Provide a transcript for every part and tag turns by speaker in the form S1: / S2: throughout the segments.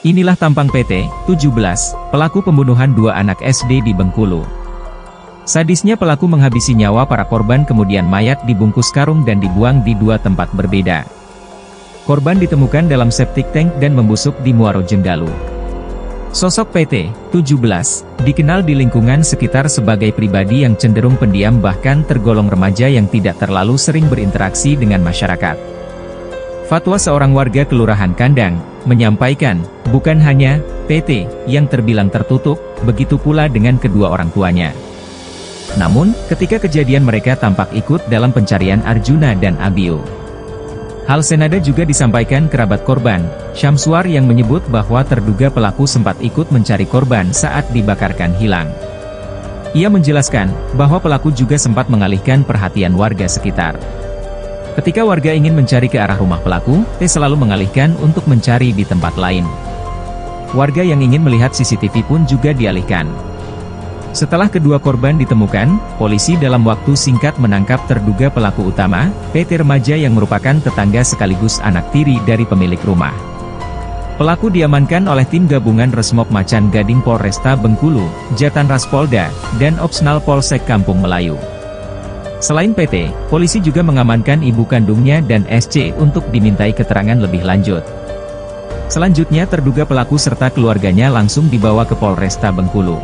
S1: Inilah tampang PT, 17, pelaku pembunuhan dua anak SD di Bengkulu. Sadisnya pelaku menghabisi nyawa para korban kemudian mayat dibungkus karung dan dibuang di dua tempat berbeda. Korban ditemukan dalam septic tank dan membusuk di Muaro Jenggalu. Sosok PT, 17, dikenal di lingkungan sekitar sebagai pribadi yang cenderung pendiam bahkan tergolong remaja yang tidak terlalu sering berinteraksi dengan masyarakat. Fatwa seorang warga Kelurahan Kandang, menyampaikan, bukan hanya PT yang terbilang tertutup, begitu pula dengan kedua orang tuanya. Namun, ketika kejadian mereka tampak ikut dalam pencarian Arjuna dan Abiu. Hal senada juga disampaikan kerabat korban, Syamsuar yang menyebut bahwa terduga pelaku sempat ikut mencari korban saat dibakarkan hilang. Ia menjelaskan, bahwa pelaku juga sempat mengalihkan perhatian warga sekitar. Ketika warga ingin mencari ke arah rumah pelaku, T selalu mengalihkan untuk mencari di tempat lain. Warga yang ingin melihat CCTV pun juga dialihkan. Setelah kedua korban ditemukan, polisi dalam waktu singkat menangkap terduga pelaku utama, PT remaja yang merupakan tetangga sekaligus anak tiri dari pemilik rumah. Pelaku diamankan oleh tim gabungan Resmob Macan Gading Polresta Bengkulu, Jatanras Polda, dan Opsnal Polsek Kampung Melayu. Selain PT, polisi juga mengamankan ibu kandungnya dan SC untuk dimintai keterangan lebih lanjut. Selanjutnya terduga pelaku serta keluarganya langsung dibawa ke Polresta Bengkulu.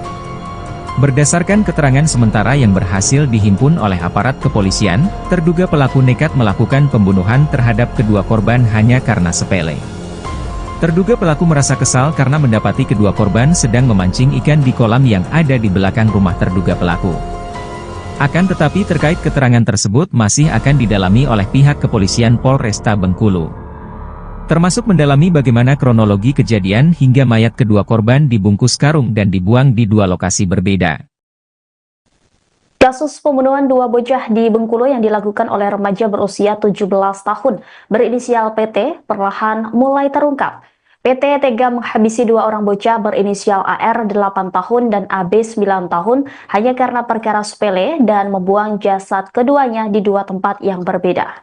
S1: Berdasarkan keterangan sementara yang berhasil dihimpun oleh aparat kepolisian, terduga pelaku nekat melakukan pembunuhan terhadap kedua korban hanya karena sepele. Terduga pelaku merasa kesal karena mendapati kedua korban sedang memancing ikan di kolam yang ada di belakang rumah terduga pelaku. Akan tetapi terkait keterangan tersebut masih akan didalami oleh pihak kepolisian Polresta Bengkulu. Termasuk mendalami bagaimana kronologi kejadian hingga mayat kedua korban dibungkus karung dan dibuang di dua lokasi berbeda.
S2: Kasus pembunuhan dua bocah di Bengkulu yang dilakukan oleh remaja berusia 17 tahun berinisial PT perlahan mulai terungkap. PT tega menghabisi dua orang bocah berinisial AR 8 tahun dan AB 9 tahun hanya karena perkara sepele dan membuang jasad keduanya di dua tempat yang berbeda.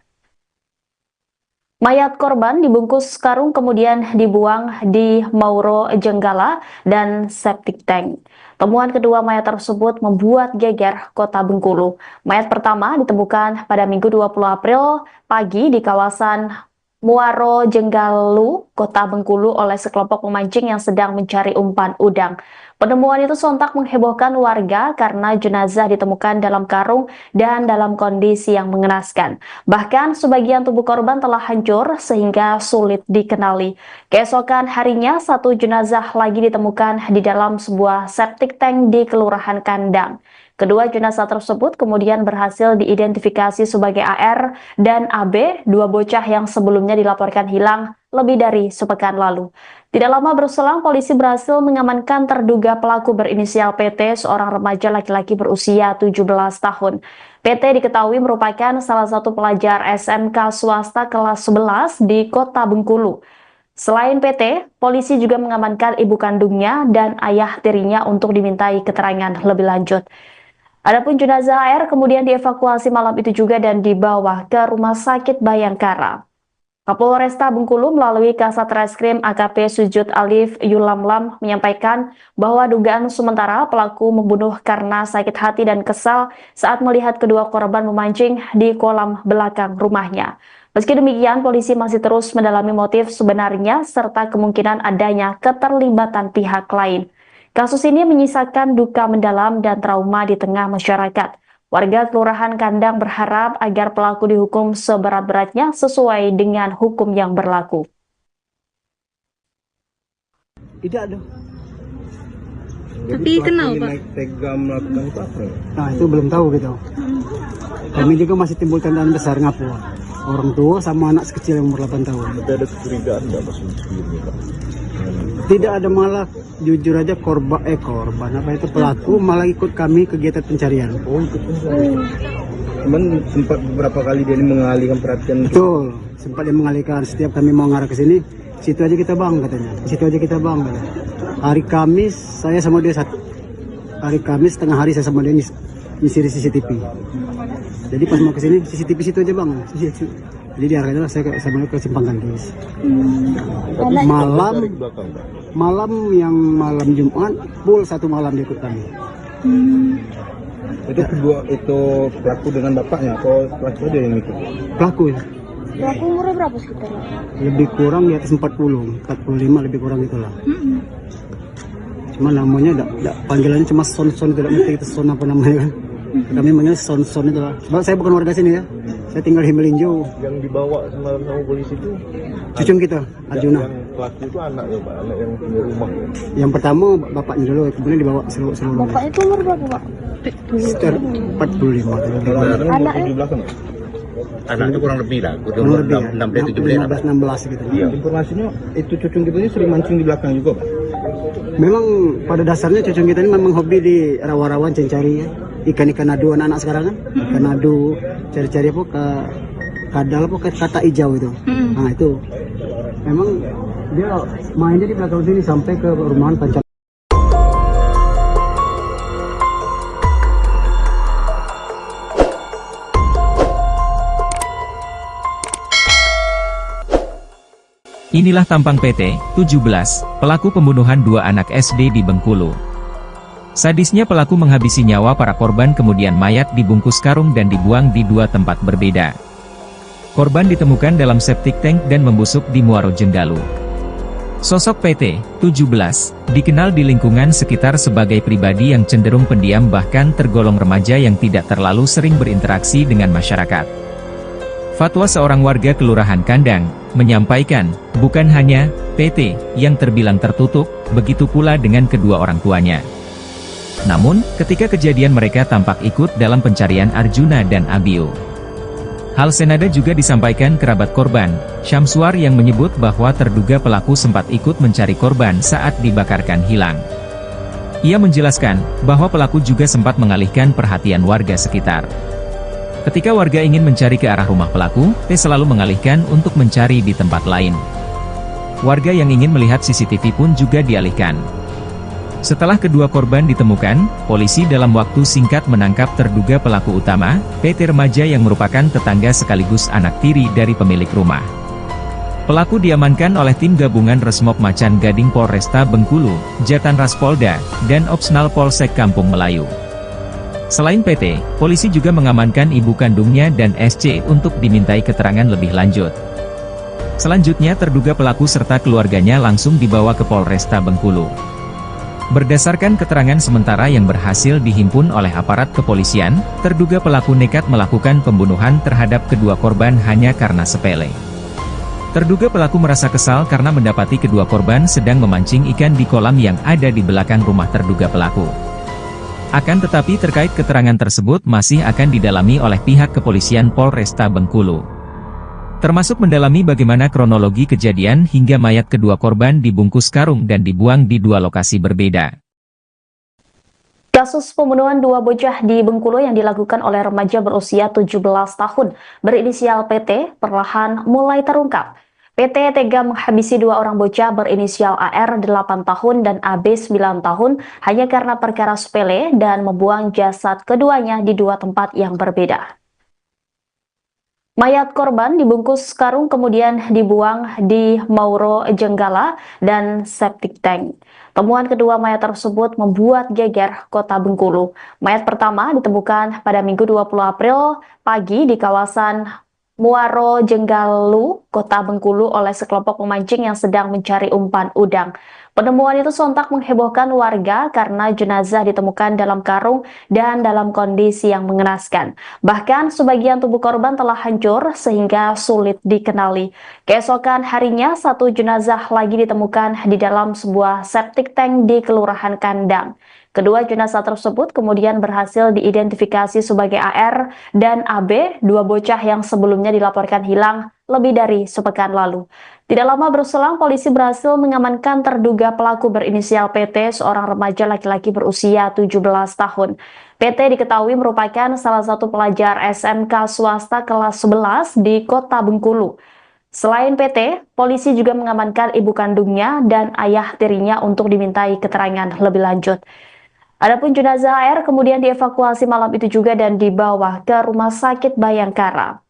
S2: Mayat korban dibungkus karung kemudian dibuang di Muaro Jenggala dan septic tank. Temuan kedua mayat tersebut membuat geger kota Bengkulu. Mayat pertama ditemukan pada Minggu 20 April pagi di kawasan Muaro Jenggalu, kota Bengkulu oleh sekelompok pemancing yang sedang mencari umpan udang. Penemuan itu sontak menghebohkan warga karena jenazah ditemukan dalam karung dan dalam kondisi yang mengenaskan. Bahkan sebagian tubuh korban telah hancur sehingga sulit dikenali. Keesokan harinya, satu jenazah lagi ditemukan di dalam sebuah septic tank di Kelurahan Kandang. Kedua jenazah tersebut kemudian berhasil diidentifikasi sebagai AR dan AB, dua bocah yang sebelumnya dilaporkan hilang lebih dari sepekan lalu. Tidak lama berselang, polisi berhasil mengamankan terduga pelaku berinisial PT, seorang remaja laki-laki berusia 17 tahun. PT diketahui merupakan salah satu pelajar SMK swasta kelas 11 di kota Bengkulu. Selain PT, polisi juga mengamankan ibu kandungnya dan ayah tirinya untuk dimintai keterangan lebih lanjut. Adapun jenazah AR kemudian dievakuasi malam itu juga dan dibawa ke Rumah Sakit Bayangkara. Kapolresta Bengkulu melalui Kasat Reskrim AKP Sujud Alif Yulamlam menyampaikan bahwa dugaan sementara pelaku membunuh karena sakit hati dan kesal saat melihat kedua korban memancing di kolam belakang rumahnya. Meski demikian, polisi masih terus mendalami motif sebenarnya serta kemungkinan adanya keterlibatan pihak lain. Kasus ini menyisakan duka mendalam dan trauma di tengah masyarakat. Warga Kelurahan Kandang berharap agar pelaku dihukum seberat-beratnya sesuai dengan hukum yang berlaku.
S3: Tidak ada.
S4: Tapi kenal Pak?
S3: Tega melakukan itu apa? Nah itu belum tahu gitu. Kami juga masih timbul tandaan besar ngapu. Orang tua sama anak kecil yang umur 8 tahun.
S5: Tapi ada kecurigaan nggak Mas sebelumnya Pak?
S3: Tidak ada, malah jujur aja korban apa itu pelaku malah ikut kami kegiatan pencarian.
S5: Oh ikut pencarian. Cuman sempat beberapa kali dia mengalihkan perhatian.
S3: Betul, sempat dia mengalihkan. Setiap kami mau ngarah ke sini, situ aja kita bang katanya. Situ aja kita bang katanya. Hari Kamis saya sama dia hari Kamis tengah hari saya sama dia nyisir CCTV. Jadi pas mau ke sini CCTV situ aja bang. Jadi diarahkan saya balik ke Simpang Gandus.
S5: Tapi
S3: Malam
S5: dari belakang, Pak.
S3: malam Jumat full satu malam dia ikut kami.
S5: Itu kedua itu pelaku dengan bapaknya atau pelaku aja yang ikut?
S3: Pelaku
S4: Pelaku umurnya berapa sekitar?
S3: lebih kurang di atas 40, 45 lebih kurang itulah. Cuma namanya panggilannya cuma Son, tidak ngerti itu Son apa namanya kan. Kami manggil Son itu lah. Sebab saya bukan warga sini ya. Saya tinggal di Melinjo.
S5: Yang dibawa semalam sama polisi itu
S3: Cucung kita, Arjuna.
S5: yang pelaku itu anaknya, Pak, anak yang punya rumah.
S3: Yang pertama bapaknya dulu, kemudian dibawa seluruh
S4: Bapak itu umur berapa, Pak?
S3: sekitar 45 lebih kurang.
S5: Anaknya di belakang.
S6: Anaknya kurang lebih lah,
S3: Kurang lebih ya,
S6: 16
S3: 16 gitu.
S5: Iya. Informasinya itu cucung kita ini sering mancing di belakang juga, Pak.
S3: Memang pada dasarnya cucung kita ini memang hobi di rawa-rawan cari ya. Ikan-ikan adu anak-anak sekarang kan. Ikan adu, cari-cari apa ke kadal apa ke kata hijau itu. Nah itu. Memang dia mainnya di belakang sini sampai ke rumahan Pancal.
S1: Inilah tampang PT 17, pelaku pembunuhan dua anak SD di Bengkulu. Sadisnya pelaku menghabisi nyawa para korban kemudian mayat dibungkus karung dan dibuang di dua tempat berbeda. Korban ditemukan dalam septic tank dan membusuk di Muaro Jenggalu. Sosok PT 17 dikenal di lingkungan sekitar sebagai pribadi yang cenderung pendiam bahkan tergolong remaja yang tidak terlalu sering berinteraksi dengan masyarakat. Fatwa seorang warga Kelurahan Kandang menyampaikan, bukan hanya PT yang terbilang tertutup, begitu pula dengan kedua orang tuanya. Namun, ketika kejadian mereka tampak ikut dalam pencarian Arjuna dan Abio. Hal senada juga disampaikan kerabat korban, Syamsuar yang menyebut bahwa terduga pelaku sempat ikut mencari korban saat dibakarkan hilang. Ia menjelaskan bahwa pelaku juga sempat mengalihkan perhatian warga sekitar. Ketika warga ingin mencari ke arah rumah pelaku, T selalu mengalihkan untuk mencari di tempat lain. Warga yang ingin melihat CCTV pun juga dialihkan. Setelah kedua korban ditemukan, polisi dalam waktu singkat menangkap terduga pelaku utama, PT remaja yang merupakan tetangga sekaligus anak tiri dari pemilik rumah. Pelaku diamankan oleh tim gabungan Resmob Macan Gading Polresta Bengkulu, Jatan Ras Polda, dan Opsnal Polsek Kampung Melayu. Selain PT, polisi juga mengamankan ibu kandungnya dan SC untuk dimintai keterangan lebih lanjut. Selanjutnya terduga pelaku serta keluarganya langsung dibawa ke Polresta Bengkulu. Berdasarkan keterangan sementara yang berhasil dihimpun oleh aparat kepolisian, terduga pelaku nekat melakukan pembunuhan terhadap kedua korban hanya karena sepele. Terduga pelaku merasa kesal karena mendapati kedua korban sedang memancing ikan di kolam yang ada di belakang rumah terduga pelaku. Akan tetapi terkait keterangan tersebut masih akan didalami oleh pihak kepolisian Polresta Bengkulu. Termasuk mendalami bagaimana kronologi kejadian hingga mayat kedua korban dibungkus karung dan dibuang di dua lokasi berbeda.
S2: Kasus pembunuhan dua bocah di Bengkulu yang dilakukan oleh remaja berusia 17 tahun berinisial PT perlahan mulai terungkap. PT tega menghabisi dua orang bocah berinisial AR 8 tahun dan AB 9 tahun hanya karena perkara sepele dan membuang jasad keduanya di dua tempat yang berbeda. Mayat korban dibungkus karung kemudian dibuang di Mauro Jenggala dan septic tank. Temuan kedua mayat tersebut membuat geger kota Bengkulu. Mayat pertama ditemukan pada Minggu 20 April pagi di kawasan Muaro Jenggalu, kota Bengkulu oleh sekelompok pemancing yang sedang mencari umpan udang. Penemuan itu sontak menghebohkan warga karena jenazah ditemukan dalam karung dan dalam kondisi yang mengenaskan. Bahkan sebagian tubuh korban telah hancur sehingga sulit dikenali. Keesokan harinya, satu jenazah lagi ditemukan di dalam sebuah septic tank di Kelurahan Kandang. Kedua jenazah tersebut kemudian berhasil diidentifikasi sebagai AR dan AB, dua bocah yang sebelumnya dilaporkan hilang lebih dari sepekan lalu. Tidak lama berselang, polisi berhasil mengamankan terduga pelaku berinisial PT, seorang remaja laki-laki berusia 17 tahun. PT diketahui merupakan salah satu pelajar SMK swasta kelas 11 di kota Bengkulu. Selain PT, polisi juga mengamankan ibu kandungnya dan ayah tirinya untuk dimintai keterangan lebih lanjut. Adapun jenazah AR kemudian dievakuasi malam itu juga dan dibawa ke Rumah Sakit Bayangkara.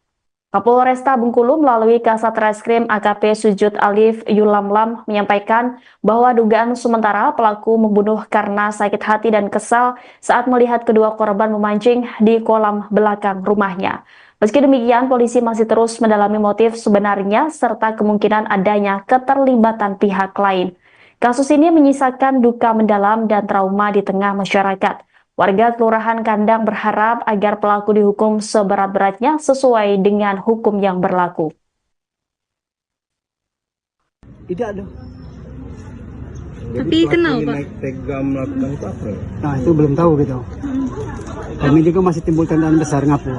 S2: Kapolresta Bengkulu melalui Kasat Reskrim AKP Sujud Alif Yulamlam menyampaikan bahwa dugaan sementara pelaku membunuh karena sakit hati dan kesal saat melihat kedua korban memancing di kolam belakang rumahnya. Meski demikian, polisi masih terus mendalami motif sebenarnya serta kemungkinan adanya keterlibatan pihak lain. Kasus ini menyisakan duka mendalam dan trauma di tengah masyarakat. Warga Kelurahan Kandang berharap agar pelaku dihukum seberat-beratnya sesuai dengan hukum yang berlaku.
S3: Tidak ada.
S5: Tapi kenapa naik tega melakukan itu apa?
S3: Nah itu belum tahu gitu. Kami juga masih timbul tandaan besar ngapu.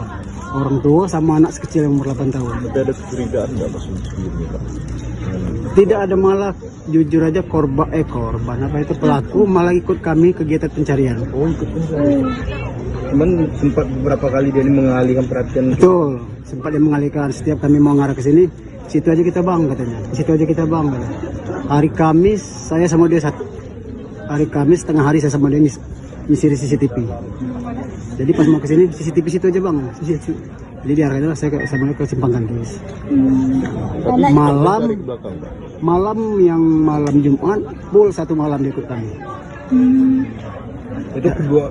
S3: Orang tua sama anak sekecil yang umur 8 tahun.
S5: Tapi ada kecurigaan nggak mas sebelumnya Pak?
S3: Tidak ada, malah jujur aja korban apa itu pelaku malah ikut kami kegiatan pencarian.
S5: Oh ikut pencarian. Cuman sempat beberapa kali dia ini mengalihkan perhatian.
S3: Betul, sempat dia mengalihkan. Setiap kami mau ngarah ke sini, situ aja kita bang katanya. Situ aja kita bang katanya. Hari Kamis saya sama dia satu. Hari Kamis tengah hari saya sama dia ngisi CCTV. Jadi pas mau ke sini CCTV situ aja bang. Jadi diarahkan saya sama dia ke Simpang Gandis. Malam Jumat full satu malam dia ikut kami.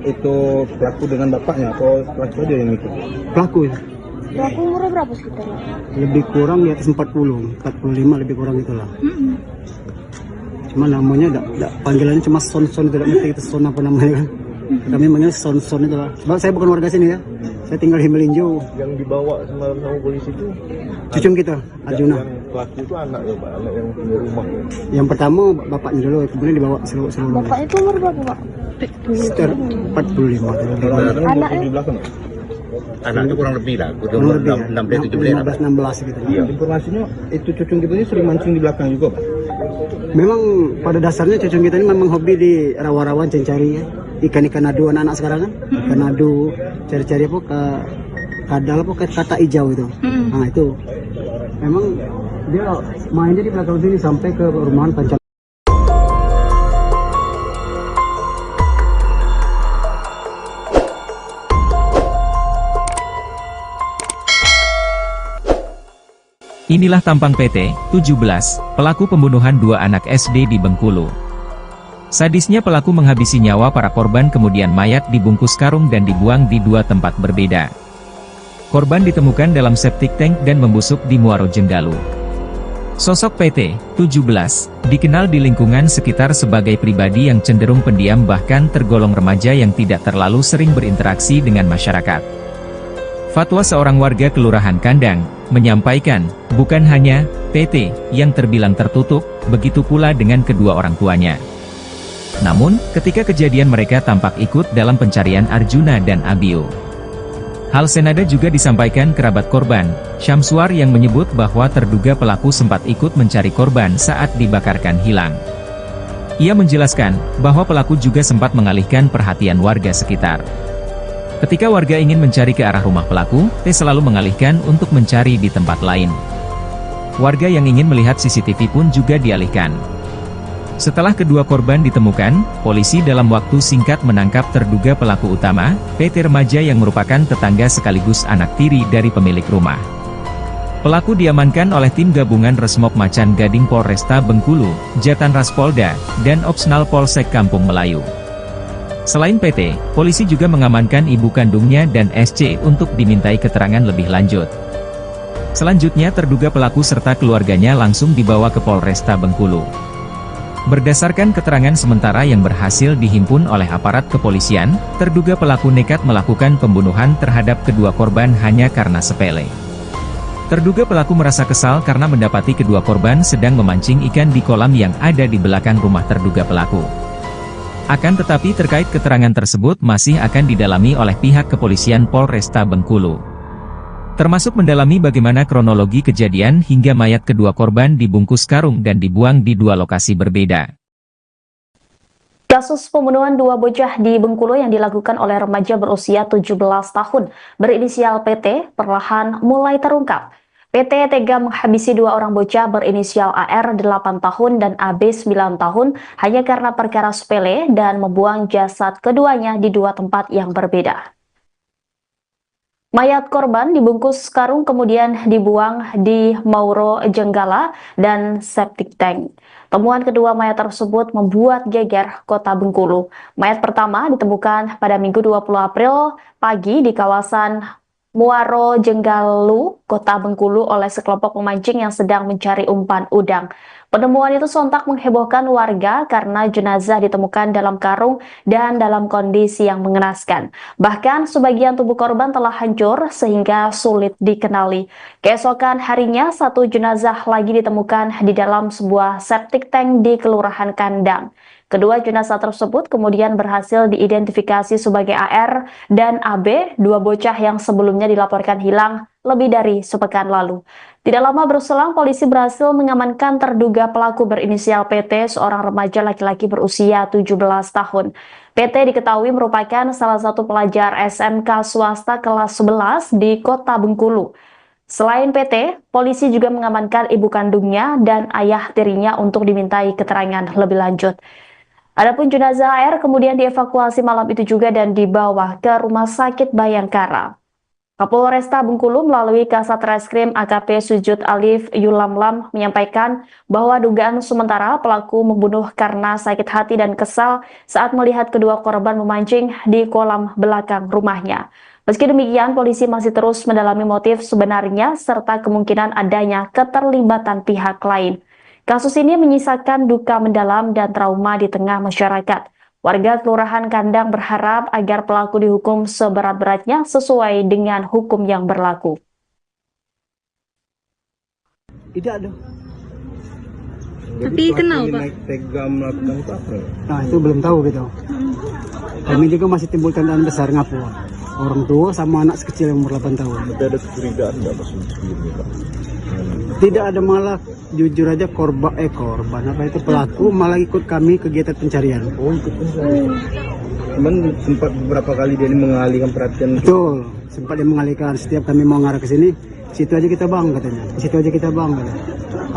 S5: Itu pelaku dengan bapaknya atau pelaku aja yang ikut?
S3: Pelaku ya.
S4: Pelaku umurnya berapa sekitarnya?
S3: Lebih kurang di atas 40, 45 lebih kurang itulah. Cuma namanya panggilannya cuma Son tidak ngerti itu Son apa namanya kan. Kami manggil Son itu lah. Sebab saya bukan warga sini ya. Saya tinggal di Melinjo.
S5: Yang dibawa semalam sama polisi itu
S3: cucung kita, Arjuna.
S5: Yang pelaku itu anak ya Pak, anak yang punya rumah ya.
S3: Yang pertama bapaknya dulu, kemudian dibawa seluruh.
S4: Bapaknya itu umur berapa Pak?
S3: Sekitar 45.
S4: Anaknya?
S5: Di belakang.
S6: Anaknya kurang lebih lah,
S3: Kurang lebih ya, 15-16 gitu.
S5: Iya. Informasinya itu cucung kita ini sering mancing di belakang juga Pak.
S3: Memang pada dasarnya cucung kita ini memang hobi di rawa-rawa cari ya. Ikan-ikan adu anak-anak sekarang kan. Ikan adu, cari-cari apa ke kadal apa kayak kata hijau itu. Nah itu. Memang dia mainnya di belakang sini sampai ke rumahan Pancal.
S1: Inilah tampang PT 17, pelaku pembunuhan dua anak SD di Bengkulu. Sadisnya pelaku menghabisi nyawa para korban kemudian mayat dibungkus karung dan dibuang di dua tempat berbeda. Korban ditemukan dalam septic tank dan membusuk di Muaro Jenggalu. Sosok PT 17 dikenal di lingkungan sekitar sebagai pribadi yang cenderung pendiam bahkan tergolong remaja yang tidak terlalu sering berinteraksi dengan masyarakat. Fatwa seorang warga Kelurahan Kandang menyampaikan, bukan hanya PT yang terbilang tertutup, begitu pula dengan kedua orang tuanya. Namun, ketika kejadian mereka tampak ikut dalam pencarian Arjuna dan Abio. Hal senada juga disampaikan kerabat korban, Syamsuar yang menyebut bahwa terduga pelaku sempat ikut mencari korban saat dibakarkan hilang. Ia menjelaskan bahwa pelaku juga sempat mengalihkan perhatian warga sekitar. Ketika warga ingin mencari ke arah rumah pelaku, T selalu mengalihkan untuk mencari di tempat lain. Warga yang ingin melihat CCTV pun juga dialihkan. Setelah kedua korban ditemukan, polisi dalam waktu singkat menangkap terduga pelaku utama, PT remaja yang merupakan tetangga sekaligus anak tiri dari pemilik rumah. Pelaku diamankan oleh tim gabungan Resmob Macan Gading Polresta Bengkulu, Jatan Ras Polda, dan Opsnal Polsek Kampung Melayu. Selain PT, polisi juga mengamankan ibu kandungnya dan SC untuk dimintai keterangan lebih lanjut. Selanjutnya terduga pelaku serta keluarganya langsung dibawa ke Polresta Bengkulu. Berdasarkan keterangan sementara yang berhasil dihimpun oleh aparat kepolisian, terduga pelaku nekat melakukan pembunuhan terhadap kedua korban hanya karena sepele. Terduga pelaku merasa kesal karena mendapati kedua korban sedang memancing ikan di kolam yang ada di belakang rumah terduga pelaku. Akan tetapi terkait keterangan tersebut masih akan didalami oleh pihak kepolisian Polresta Bengkulu. Termasuk mendalami bagaimana kronologi kejadian hingga mayat kedua korban dibungkus karung dan dibuang di dua lokasi berbeda.
S2: Kasus pembunuhan dua bocah di Bengkulu yang dilakukan oleh remaja berusia 17 tahun berinisial PT perlahan mulai terungkap. PT tega menghabisi dua orang bocah berinisial AR 8 tahun dan AB 9 tahun hanya karena perkara sepele dan membuang jasad keduanya di dua tempat yang berbeda. Mayat korban dibungkus karung kemudian dibuang di Mauro Jenggala dan septic tank. Temuan kedua mayat tersebut membuat geger Kota Bengkulu. Mayat pertama ditemukan pada Minggu 20 April pagi di kawasan Muaro Jenggalu, Kota Bengkulu oleh sekelompok pemancing yang sedang mencari umpan udang. Penemuan itu sontak menghebohkan warga karena jenazah ditemukan dalam karung dan dalam kondisi yang mengenaskan. Bahkan sebagian tubuh korban telah hancur sehingga sulit dikenali. Keesokan harinya, satu jenazah lagi ditemukan di dalam sebuah septic tank di Kelurahan Kandang. Kedua jenazah tersebut kemudian berhasil diidentifikasi sebagai AR dan AB, dua bocah yang sebelumnya dilaporkan hilang lebih dari sepekan lalu. Tidak lama berselang, polisi berhasil mengamankan terduga pelaku berinisial PT, seorang remaja laki-laki berusia 17 tahun. PT diketahui merupakan salah satu pelajar SMK swasta kelas 11 di Kota Bengkulu. Selain PT, polisi juga mengamankan ibu kandungnya dan ayah tirinya untuk dimintai keterangan lebih lanjut. Adapun jenazah AR kemudian dievakuasi malam itu juga dan dibawa ke Rumah Sakit Bayangkara. Kapolresta Bengkulu melalui Kasat Reskrim AKP Sujud Alif Yulamlam menyampaikan bahwa dugaan sementara pelaku membunuh karena sakit hati dan kesal saat melihat kedua korban memancing di kolam belakang rumahnya. Meski demikian, polisi masih terus mendalami motif sebenarnya serta kemungkinan adanya keterlibatan pihak lain. Kasus ini menyisakan duka mendalam dan trauma di tengah masyarakat. Warga Kelurahan Kandang berharap agar pelaku dihukum seberat-beratnya sesuai dengan hukum yang berlaku.
S3: Tidak ada.
S5: Tapi kenal Pak? Naik tega melakukan itu apa?
S3: Nah itu belum tahu gitu. Kami juga masih timbul tandaan besar ngapu. Orang tua sama anak sekecil yang umur 8 tahun.
S5: Tapi ada kecurigaan nggak Mas sebelumnya Pak?
S3: Tidak ada, malah jujur aja korban apa itu pelaku malah ikut kami kegiatan pencarian.
S5: Oh ikut pencarian. Cuman sempat beberapa kali dia ini mengalihkan perhatian.
S3: Betul, sempat dia mengalihkan. Setiap kami mau ngarah ke sini, situ aja kita bang katanya. Situ aja kita bang katanya.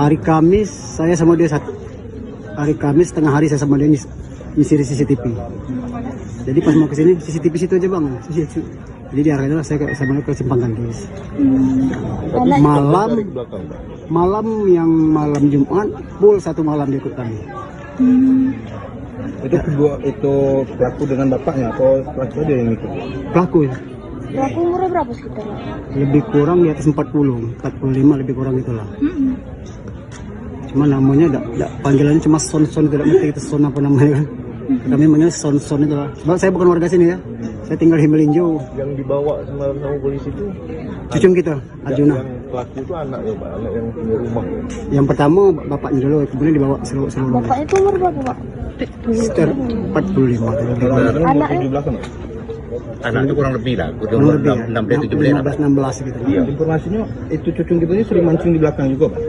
S3: Hari Kamis saya sama dia hari Kamis tengah hari saya sama dia nyisir CCTV. Jadi pas mau ke sini CCTV situ aja bang. Jadi diarahkan saya sama dia ke Simpang Tangkis. Malam Jumat full satu malam dia ikut kami.
S5: Itu pelaku dengan bapaknya atau pelaku dia yang ikut?
S3: Pelaku ya.
S4: Pelaku umurnya berapa sekitar?
S3: Lebih kurang di atas 45 lebih kurang itulah. Cuma namanya panggilannya cuma son-son, tidak ngerti itu son apa namanya kan. Kami manggil son-son itu lah. Sebab saya bukan warga sini ya. Saya tinggal di Melinjo.
S5: Yang dibawa sama polisi itu
S3: cucung kita, Arjuna.
S5: Yang pelaku itu anak ya Pak, anak yang punya rumah.
S3: Yang pertama bapaknya dulu, kemudian dibawa seluruh.
S4: Bapak itu umur berapa Pak?
S3: Sekitar 45.
S4: Anaknya?
S5: Di belakang.
S6: Anaknya kurang lebih lah,
S3: Kurang lebih ya,
S6: 16
S3: gitu.
S5: Iya. Informasinya itu cucung kita ini sering mancing di belakang juga Pak.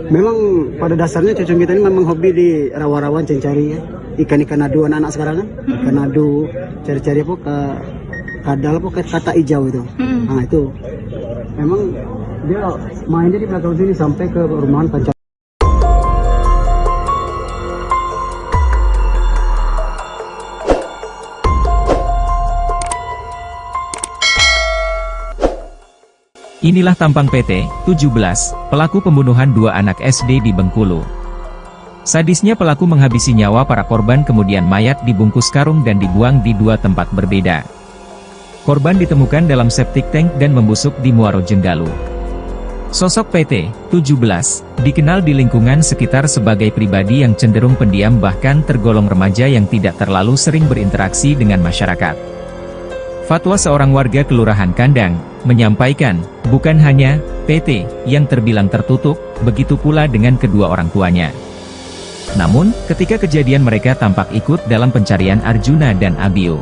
S3: Memang pada dasarnya cucung kita ini memang hobi di rawa-rawa cari ya. Ikan-ikan adu anak-anak sekarang kan. Ikan adu, cari-cari apa ke kadal apa ke kata hijau itu. Nah itu memang dia mainnya di belakang sini sampai ke rumahan pancam.
S1: Inilah tampang PT, 17, pelaku pembunuhan dua anak SD di Bengkulu. Sadisnya pelaku menghabisi nyawa para korban kemudian mayat dibungkus karung dan dibuang di dua tempat berbeda. Korban ditemukan dalam septic tank dan membusuk di Muaro Jenggalu. Sosok PT, 17, dikenal di lingkungan sekitar sebagai pribadi yang cenderung pendiam bahkan tergolong remaja yang tidak terlalu sering berinteraksi dengan masyarakat. Fatwa seorang warga Kelurahan Kandang, menyampaikan, bukan hanya PT yang terbilang tertutup, begitu pula dengan kedua orang tuanya. Namun, ketika kejadian mereka tampak ikut dalam pencarian Arjuna dan Abio.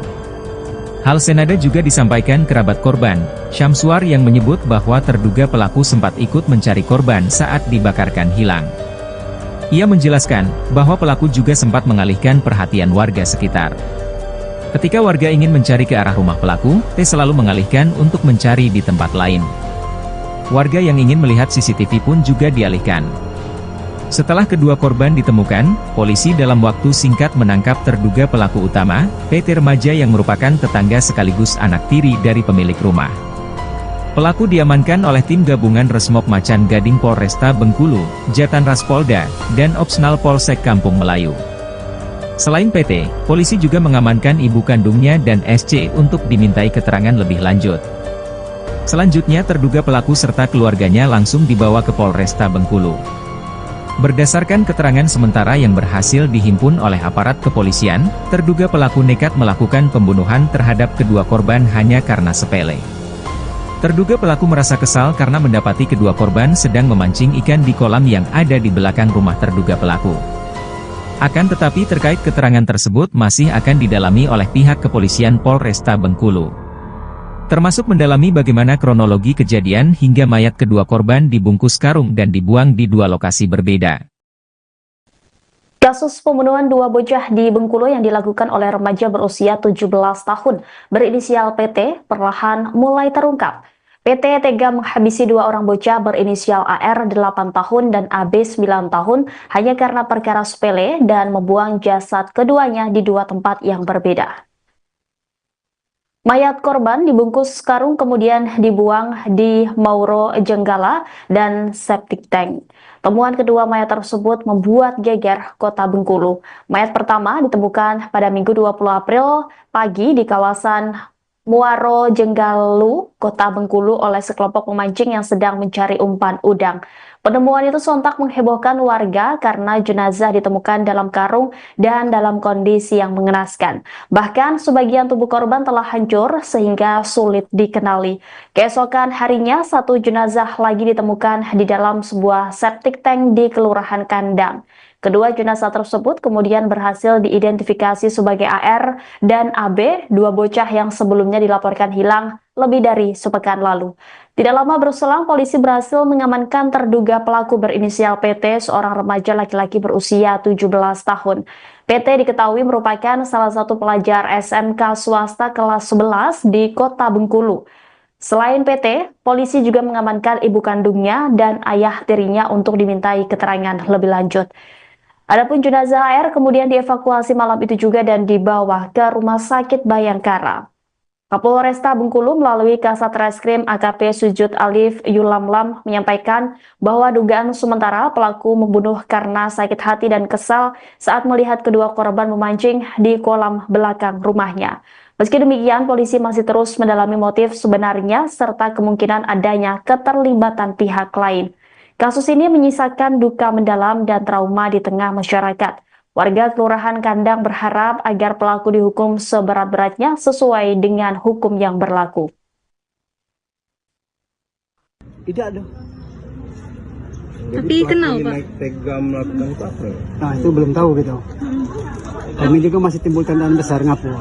S1: Hal senada juga disampaikan kerabat korban, Syamsuar yang menyebut bahwa terduga pelaku sempat ikut mencari korban saat dibakarkan hilang. Ia menjelaskan, bahwa pelaku juga sempat mengalihkan perhatian warga sekitar. Ketika warga ingin mencari ke arah rumah pelaku, T selalu mengalihkan untuk mencari di tempat lain. Warga yang ingin melihat CCTV pun juga dialihkan. Setelah kedua korban ditemukan, polisi dalam waktu singkat menangkap terduga pelaku utama, PT remaja yang merupakan tetangga sekaligus anak tiri dari pemilik rumah. Pelaku diamankan oleh tim gabungan Resmob Macan Gading Polresta Bengkulu, Jatan Ras Polda, dan Opsnal Polsek Kampung Melayu. Selain PT, polisi juga mengamankan ibu kandungnya dan SC untuk dimintai keterangan lebih lanjut. Selanjutnya terduga pelaku serta keluarganya langsung dibawa ke Polresta Bengkulu. Berdasarkan keterangan sementara yang berhasil dihimpun oleh aparat kepolisian, terduga pelaku nekat melakukan pembunuhan terhadap kedua korban hanya karena sepele. Terduga pelaku merasa kesal karena mendapati kedua korban sedang memancing ikan di kolam yang ada di belakang rumah terduga pelaku. Akan tetapi terkait keterangan tersebut masih akan didalami oleh pihak kepolisian Polresta Bengkulu. Termasuk mendalami bagaimana kronologi kejadian hingga mayat kedua korban dibungkus karung dan dibuang di dua lokasi berbeda.
S2: Kasus pembunuhan dua bocah di Bengkulu yang dilakukan oleh remaja berusia 17 tahun berinisial PT perlahan mulai terungkap. PT tega menghabisi dua orang bocah berinisial AR 8 tahun dan AB 9 tahun hanya karena perkara sepele dan membuang jasad keduanya di dua tempat yang berbeda. Mayat korban dibungkus karung kemudian dibuang di Mauro Jenggala dan septic tank. Temuan kedua mayat tersebut membuat geger kota Bengkulu. Mayat pertama ditemukan pada Minggu 20 April pagi di kawasan Muaro Jenggalu, kota Bengkulu oleh sekelompok pemancing yang sedang mencari umpan udang. Penemuan itu sontak menghebohkan warga karena jenazah ditemukan dalam karung dan dalam kondisi yang mengenaskan. Bahkan sebagian tubuh korban telah hancur sehingga sulit dikenali. Keesokan harinya satu jenazah lagi ditemukan di dalam sebuah septic tank di Kelurahan Kandang. Kedua jenazah tersebut kemudian berhasil diidentifikasi sebagai AR dan AB, dua bocah yang sebelumnya dilaporkan hilang lebih dari sepekan lalu. Tidak lama berselang, polisi berhasil mengamankan terduga pelaku berinisial PT, seorang remaja laki-laki berusia 17 tahun. PT diketahui merupakan salah satu pelajar SMK swasta kelas 11 di kota Bengkulu. Selain PT, polisi juga mengamankan ibu kandungnya dan ayah tirinya untuk dimintai keterangan lebih lanjut. Adapun jenazah AR kemudian dievakuasi malam itu juga dan dibawa ke Rumah Sakit Bayangkara. Kapolresta Bengkulu melalui Kasat Reskrim AKP Sujud Alif Yulamlam menyampaikan bahwa dugaan sementara pelaku membunuh karena sakit hati dan kesal saat melihat kedua korban memancing di kolam belakang rumahnya. Meski demikian, polisi masih terus mendalami motif sebenarnya serta kemungkinan adanya keterlibatan pihak lain. Kasus ini menyisakan duka mendalam dan trauma di tengah masyarakat. Warga Kelurahan Kandang berharap agar pelaku dihukum seberat-beratnya sesuai dengan hukum yang berlaku.
S3: Tidak ada.
S5: Tapi kenapa Pak? Tega melakukan itu apa?
S3: Nah itu belum tahu gitu. Kami juga masih timbul tandaan besar ngapu.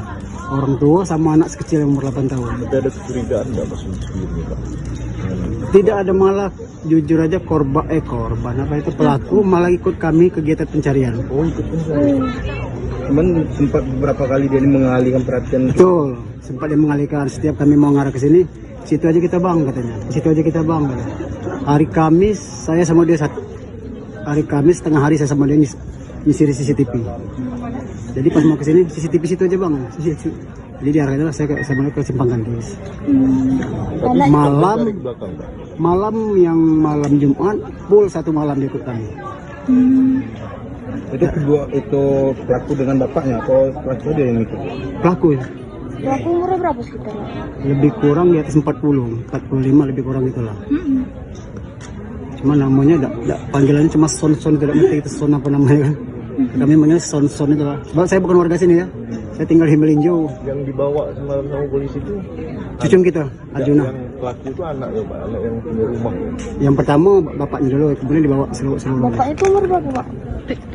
S3: Orang tua sama anak sekecil yang umur 8 tahun.
S5: Tapi ada kecurigaan nggak Mas sebelumnya Pak?
S3: Tidak ada, malah jujur aja korban apa itu pelaku malah ikut kami kegiatan pencarian.
S5: Oh ikut pencarian. Cuman sempat beberapa kali dia mengalihkan perhatian.
S3: Betul, sempat dia mengalihkan. Setiap kami mau ngarah ke sini, situ aja kita bang katanya. Situ aja kita bang. Katanya. Hari Kamis saya sama dia hari Kamis tengah hari saya sama dia nyisir CCTV. Jadi pas mau ke sini CCTV situ aja bang. Jadi diarahkan saya sama dia ke Simpang Gandis. Malam Jumat full satu malam dia ikut kami.
S5: Itu kedua itu pelaku dengan bapaknya atau pelaku dia yang ikut?
S3: Pelaku ya.
S4: Pelaku umurnya berapa sekitar?
S3: Lebih kurang di atas 40, 45 lebih kurang itulah. Cuma namanya panggilannya cuma Son tidak ngerti itu Son apa namanya kan. Kami manggil Son itu lah. Sebab saya bukan warga sini ya. Saya tinggal di Melinjo.
S5: Yang dibawa semalam sama polisi itu
S3: cucung kita, Arjuna.
S5: Yang pelaku itu anak ya Pak, anak yang punya rumah.
S3: Yang pertama bapaknya dulu, kemudian dibawa seluruh.
S4: Bapak itu umur berapa Pak?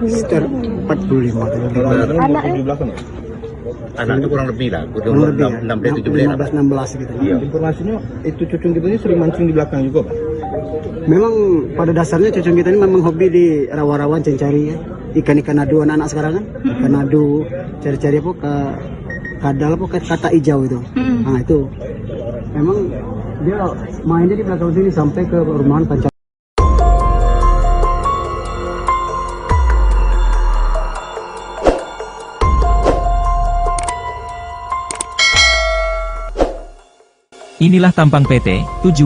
S3: Sekitar 45.
S4: Anaknya?
S5: Di belakang.
S6: Anak itu kurang lebih lah,
S3: Kurang lebih ya.
S6: 16
S3: gitu.
S5: Iya. Informasinya itu cucung kita ini sering mancing di belakang juga Pak.
S3: Memang pada dasarnya cucung kita ini memang hobi di rawa-rawa cari ya. Ikan-ikan adu anak-anak sekarang kan. Ikan adu, cari-cari apa ke kadal apa kata hijau itu. Nah itu. Memang dia mainnya di belakang sini sampai ke rumahan Panca.
S1: Inilah tampang PT 17,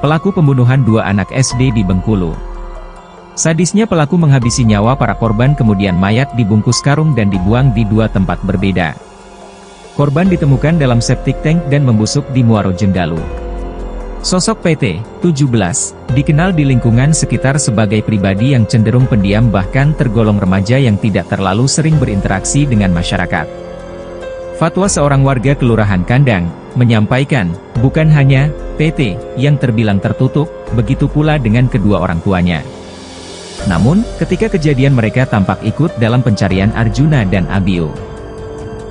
S1: pelaku pembunuhan dua anak SD di Bengkulu. Sadisnya pelaku menghabisi nyawa para korban kemudian mayat dibungkus karung dan dibuang di dua tempat berbeda. Korban ditemukan dalam septic tank dan membusuk di Muaro Jenggalu. Sosok PT 17 dikenal di lingkungan sekitar sebagai pribadi yang cenderung pendiam bahkan tergolong remaja yang tidak terlalu sering berinteraksi dengan masyarakat. Fatwa seorang warga Kelurahan Kandang menyampaikan, bukan hanya PT yang terbilang tertutup, begitu pula dengan kedua orang tuanya. Namun, ketika kejadian mereka tampak ikut dalam pencarian Arjuna dan Abio.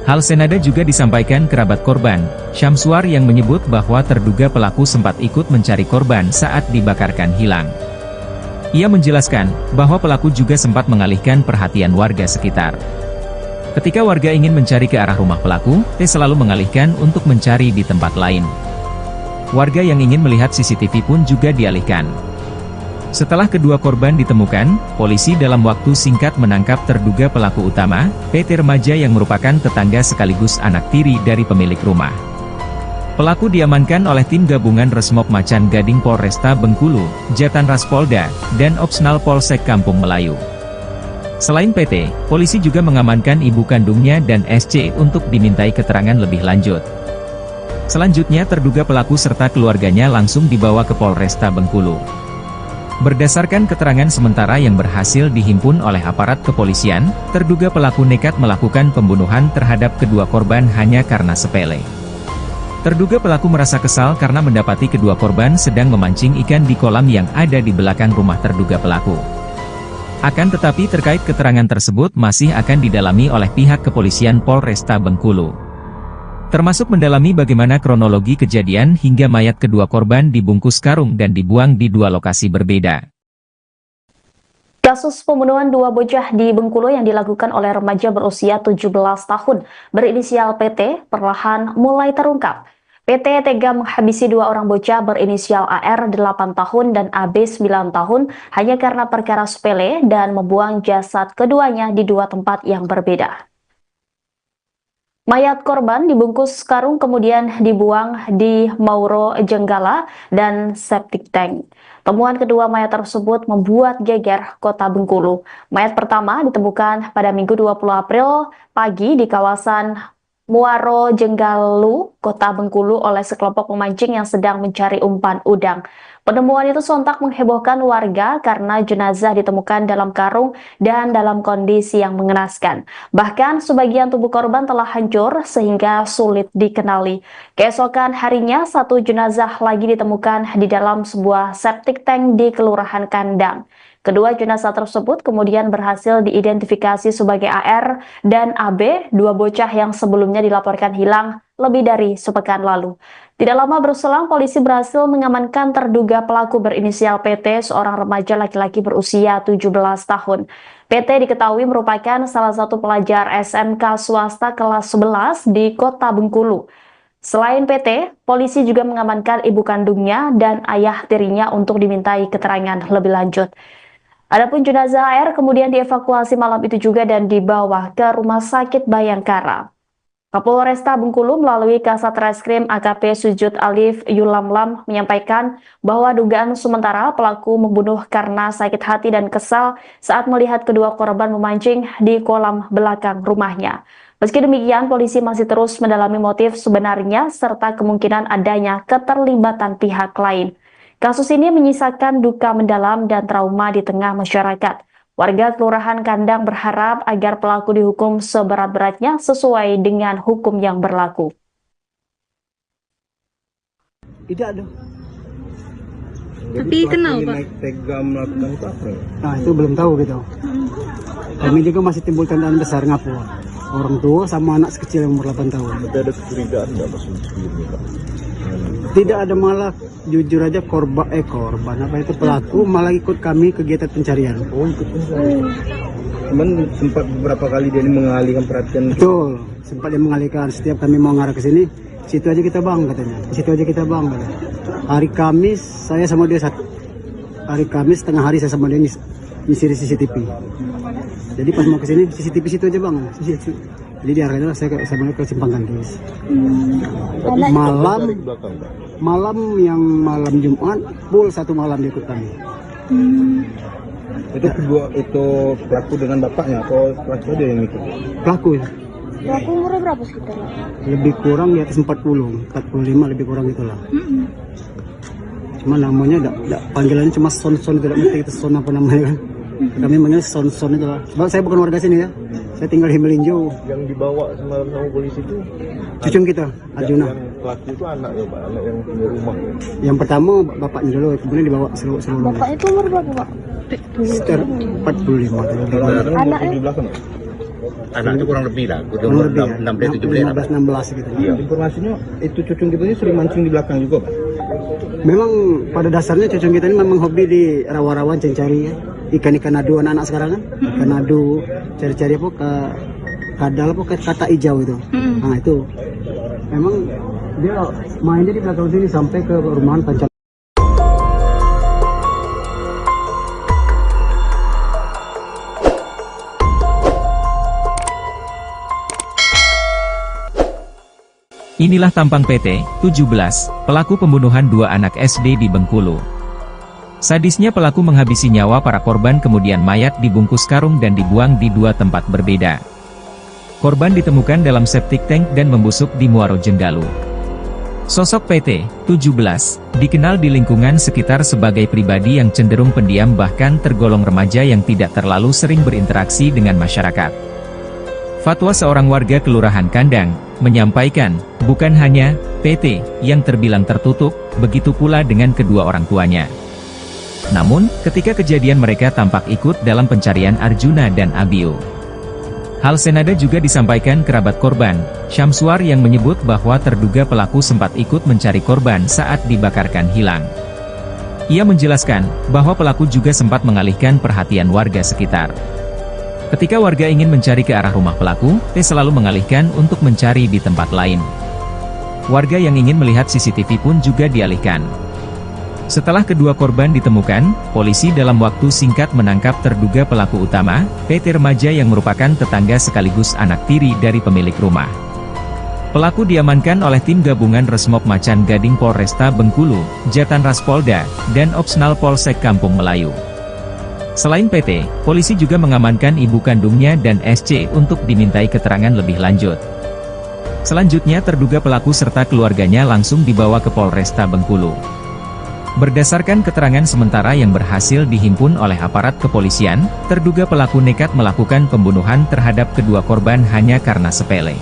S1: Hal senada juga disampaikan kerabat korban, Syamsuar yang menyebut bahwa terduga pelaku sempat ikut mencari korban saat dibakarkan hilang. Ia menjelaskan, bahwa pelaku juga sempat mengalihkan perhatian warga sekitar. Ketika warga ingin mencari ke arah rumah pelaku, T selalu mengalihkan untuk mencari di tempat lain. Warga yang ingin melihat CCTV pun juga dialihkan. Setelah kedua korban ditemukan, polisi dalam waktu singkat menangkap terduga pelaku utama, PT remaja yang merupakan tetangga sekaligus anak tiri dari pemilik rumah. Pelaku diamankan oleh tim gabungan Resmob Macan Gading Polresta Bengkulu, Jatan Ras Polda, dan Opsnal Polsek Kampung Melayu. Selain PT, polisi juga mengamankan ibu kandungnya dan SC untuk dimintai keterangan lebih lanjut. Selanjutnya terduga pelaku serta keluarganya langsung dibawa ke Polresta Bengkulu. Berdasarkan keterangan sementara yang berhasil dihimpun oleh aparat kepolisian, terduga pelaku nekat melakukan pembunuhan terhadap kedua korban hanya karena sepele. Terduga pelaku merasa kesal karena mendapati kedua korban sedang memancing ikan di kolam yang ada di belakang rumah terduga pelaku. Akan tetapi terkait keterangan tersebut masih akan didalami oleh pihak kepolisian Polresta Bengkulu. Termasuk mendalami bagaimana kronologi kejadian hingga mayat kedua korban dibungkus karung dan dibuang di dua lokasi berbeda.
S2: Kasus pembunuhan dua bocah di Bengkulu yang dilakukan oleh remaja berusia 17 tahun berinisial PT perlahan mulai terungkap. PT tega menghabisi dua orang bocah berinisial AR 8 tahun dan AB 9 tahun hanya karena perkara sepele dan membuang jasad keduanya di dua tempat yang berbeda. Mayat korban dibungkus karung kemudian dibuang di Mauro Jenggala dan septic tank. Temuan kedua mayat tersebut membuat geger kota Bengkulu. Mayat pertama ditemukan pada Minggu 20 April pagi di kawasan Muaro Jenggalu, kota Bengkulu oleh sekelompok pemancing yang sedang mencari umpan udang. Penemuan itu sontak menghebohkan warga karena jenazah ditemukan dalam karung dan dalam kondisi yang mengenaskan. Bahkan sebagian tubuh korban telah hancur sehingga sulit dikenali. Keesokan harinya, satu jenazah lagi ditemukan di dalam sebuah septic tank di Kelurahan Kandang. Kedua jenazah tersebut kemudian berhasil diidentifikasi sebagai AR dan AB, dua bocah yang sebelumnya dilaporkan hilang lebih dari sepekan lalu. Tidak lama berselang, polisi berhasil mengamankan terduga pelaku berinisial PT, seorang remaja laki-laki berusia 17 tahun. PT diketahui merupakan salah satu pelajar SMK swasta kelas 11 di kota Bengkulu. Selain PT, polisi juga mengamankan ibu kandungnya dan ayah tirinya untuk dimintai keterangan lebih lanjut. Adapun jenazah AR kemudian dievakuasi malam itu juga dan dibawa ke Rumah Sakit Bayangkara. Kapolresta Bengkulu melalui Kasat Reskrim AKP Sujud Alif Yulamlam menyampaikan bahwa dugaan sementara pelaku membunuh karena sakit hati dan kesal saat melihat kedua korban memancing di kolam belakang rumahnya. Meski demikian, polisi masih terus mendalami motif sebenarnya serta kemungkinan adanya keterlibatan pihak lain. Kasus ini menyisakan duka mendalam dan trauma di tengah masyarakat. Warga Kelurahan Kandang berharap agar pelaku dihukum seberat-beratnya sesuai dengan hukum yang berlaku.
S3: Tidak ada.
S4: Tapi kenal, Pak?
S5: Tega melakukan itu apa?
S3: Nah, itu belum tahu gitu. Kami juga masih timbul tandaan besar ngapu. Orang tua sama anak kecil yang umur 8 tahun.
S5: Tapi ada kecurigaan nggak maksudnya, Pak?
S3: Tidak ada, malah jujur aja korban apa itu pelaku malah ikut kami kegiatan pencarian.
S5: Oh, ikut pencarian. Cuman sempat beberapa kali dia mengalihkan perhatian.
S3: Betul, sempat dia mengalihkan. Setiap kami mau ngarah ke sini, situ aja kita bang katanya. Situ aja kita bang katanya. Hari Kamis saya sama dia hari Kamis tengah hari saya sama dia nyisir CCTV. Jadi pas mau ke sini CCTV situ aja bang. Jadi diarahkan saya balik ke Simpang Gantis.
S5: Tapi
S3: Malam
S5: dari belakang, Pak.
S3: malam Jumat full satu malam dia ikut kami.
S5: Itu kedua itu pelaku dengan bapaknya atau pelaku dia yang ikut?
S3: Pelaku ya,
S4: Pelaku umurnya berapa sekitar?
S3: lebih kurang di atas 45 lebih kurang itulah. Cuma namanya panggilannya cuma Son, tidak ngerti itu Son apa namanya kan. Kami manggil Son itu lah. Sebab saya bukan warga sini ya. Saya tinggal di Melinjo.
S5: Yang dibawa semalam sama polisi itu
S3: Cucung kita, Arjuna.
S5: yang pelaku itu anak ya Pak, anak yang punya rumah ya.
S3: Yang pertama bapaknya dulu, kemudian dibawa seluruh.
S4: Bapak itu umur berapa Pak?
S3: Sekitar 45.
S5: Kendaraan
S4: Anaknya?
S5: di belakang.
S6: Anak itu kurang lebih lah, udah
S3: Kurang
S6: umur
S3: lebih ya,
S6: 16
S3: 16 gitu.
S5: Iya. Informasinya itu cucung kita ini sering mancing di belakang juga Pak.
S3: Memang pada dasarnya cucung kita ini memang hobi di rawa-rawa cari ya. Ikan-ikan adu anak-anak sekarang kan. Ikan adu, cari-cari apa ke kadal apa ke kata hijau itu. Nah itu. Memang dia mainnya di belakang sini sampai ke rumahan Pancal.
S1: Inilah tampang PT 17, pelaku pembunuhan dua anak SD di Bengkulu. Sadisnya pelaku menghabisi nyawa para korban kemudian mayat dibungkus karung dan dibuang di dua tempat berbeda. Korban ditemukan dalam septic tank dan membusuk di Muaro Jenggalu. Sosok PT 17 dikenal di lingkungan sekitar sebagai pribadi yang cenderung pendiam bahkan tergolong remaja yang tidak terlalu sering berinteraksi dengan masyarakat. Fatwa seorang warga Kelurahan Kandang menyampaikan, bukan hanya PT yang terbilang tertutup, begitu pula dengan kedua orang tuanya. Namun, ketika kejadian mereka tampak ikut dalam pencarian Arjuna dan Abiu. Hal senada juga disampaikan kerabat korban, Syamsuar yang menyebut bahwa terduga pelaku sempat ikut mencari korban saat dibakarkan hilang. Ia menjelaskan bahwa pelaku juga sempat mengalihkan perhatian warga sekitar. Ketika warga ingin mencari ke arah rumah pelaku, T selalu mengalihkan untuk mencari di tempat lain. Warga yang ingin melihat CCTV pun juga dialihkan. Setelah kedua korban ditemukan, polisi dalam waktu singkat menangkap terduga pelaku utama, PT remaja yang merupakan tetangga sekaligus anak tiri dari pemilik rumah. Pelaku diamankan oleh tim gabungan Resmob Macan Gading Polresta Bengkulu, Jatan Ras Polda, dan Opsnal Polsek Kampung Melayu. Selain PT, polisi juga mengamankan ibu kandungnya dan SC untuk dimintai keterangan lebih lanjut. Selanjutnya terduga pelaku serta keluarganya langsung dibawa ke Polresta Bengkulu. Berdasarkan keterangan sementara yang berhasil dihimpun oleh aparat kepolisian, terduga pelaku nekat melakukan pembunuhan terhadap kedua korban hanya karena sepele.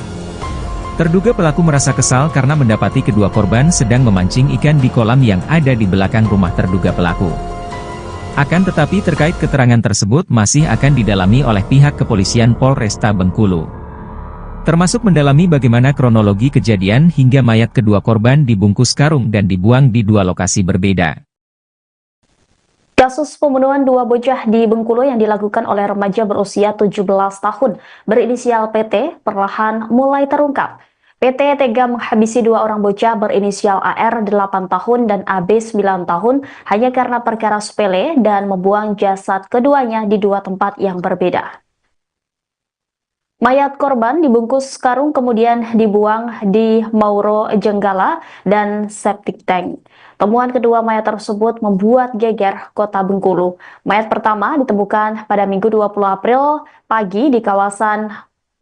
S1: Terduga pelaku merasa kesal karena mendapati kedua korban sedang memancing ikan di kolam yang ada di belakang rumah terduga pelaku. Akan tetapi terkait keterangan tersebut masih akan didalami oleh pihak kepolisian Polresta Bengkulu. Termasuk mendalami bagaimana kronologi kejadian hingga mayat kedua korban dibungkus karung dan dibuang di dua lokasi berbeda.
S2: Kasus pembunuhan dua bocah di Bengkulu yang dilakukan oleh remaja berusia 17 tahun berinisial PT perlahan mulai terungkap. PT tega menghabisi dua orang bocah berinisial AR 8 tahun dan AB 9 tahun hanya karena perkara sepele dan membuang jasad keduanya di dua tempat yang berbeda. Mayat korban dibungkus karung kemudian dibuang di Mauro Jenggala dan septic tank. Temuan kedua mayat tersebut membuat geger kota Bengkulu. Mayat pertama ditemukan pada Minggu 20 April pagi di kawasan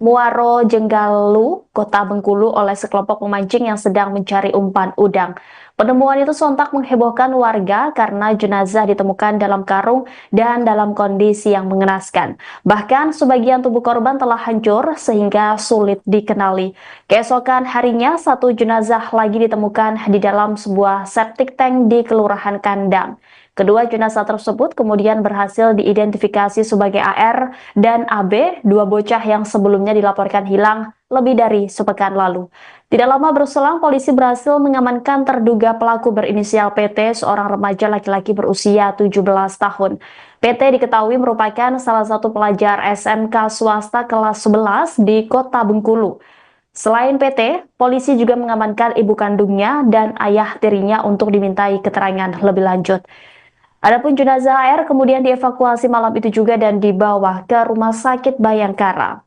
S2: Muaro Jenggalu, kota Bengkulu oleh sekelompok pemancing yang sedang mencari umpan udang. Penemuan itu sontak menghebohkan warga karena jenazah ditemukan dalam karung dan dalam kondisi yang mengenaskan. Bahkan sebagian tubuh korban telah hancur sehingga sulit dikenali. Keesokan harinya, satu jenazah lagi ditemukan di dalam sebuah septic tank di Kelurahan Kandang. Kedua jenazah tersebut kemudian berhasil diidentifikasi sebagai AR dan AB, dua bocah yang sebelumnya dilaporkan hilang lebih dari sepekan lalu. Tidak lama berselang, polisi berhasil mengamankan terduga pelaku berinisial PT, seorang remaja laki-laki berusia 17 tahun. PT diketahui merupakan salah satu pelajar SMK swasta kelas 11 di kota Bengkulu. Selain PT, polisi juga mengamankan ibu kandungnya dan ayah tirinya untuk dimintai keterangan lebih lanjut. Adapun jenazah AR kemudian dievakuasi malam itu juga dan dibawa ke Rumah Sakit Bayangkara.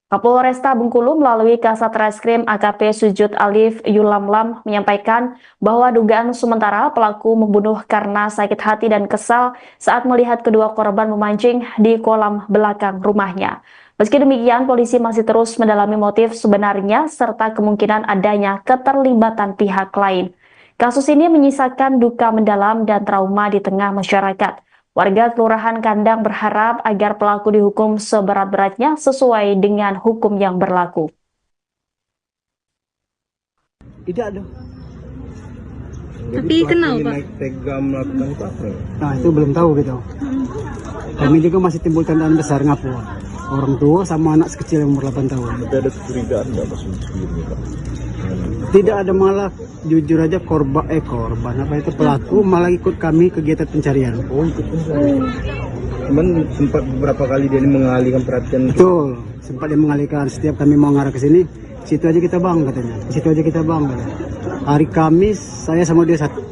S2: Kapolresta Bengkulu melalui Kasat Reskrim AKP Sujud Alif Yulamlam menyampaikan bahwa dugaan sementara pelaku membunuh karena sakit hati dan kesal saat melihat kedua korban memancing di kolam belakang rumahnya. Meski demikian, polisi masih terus mendalami motif sebenarnya serta kemungkinan adanya keterlibatan pihak lain. Kasus ini menyisakan duka mendalam dan trauma di tengah masyarakat. Warga Kelurahan Kandang berharap agar pelaku dihukum seberat-beratnya sesuai dengan hukum yang berlaku.
S3: Tidak ada.
S5: Jadi
S4: Tapi
S5: pelaku
S4: kenal,
S5: ini
S4: Pak?
S5: naik tega melakukan itu apa?
S3: Nah itu belum tahu gitu. Kami juga masih timbul tandaan besar ngapu. Orang tua sama anak sekecil yang umur 8 tahun.
S5: Tapi ada kecurigaan nggak pas sebelumnya, Pak?
S3: Tidak ada, malah jujur aja korban apa itu pelaku malah ikut kami kegiatan pencarian.
S5: Oh, ikut pencarian. Cuman sempat beberapa kali dia ini mengalihkan perhatian.
S3: Betul, sempat dia mengalihkan setiap kami mau ngarah ke sini, situ aja kita bang katanya. Situ aja kita bang katanya. Hari Kamis saya sama dia satu.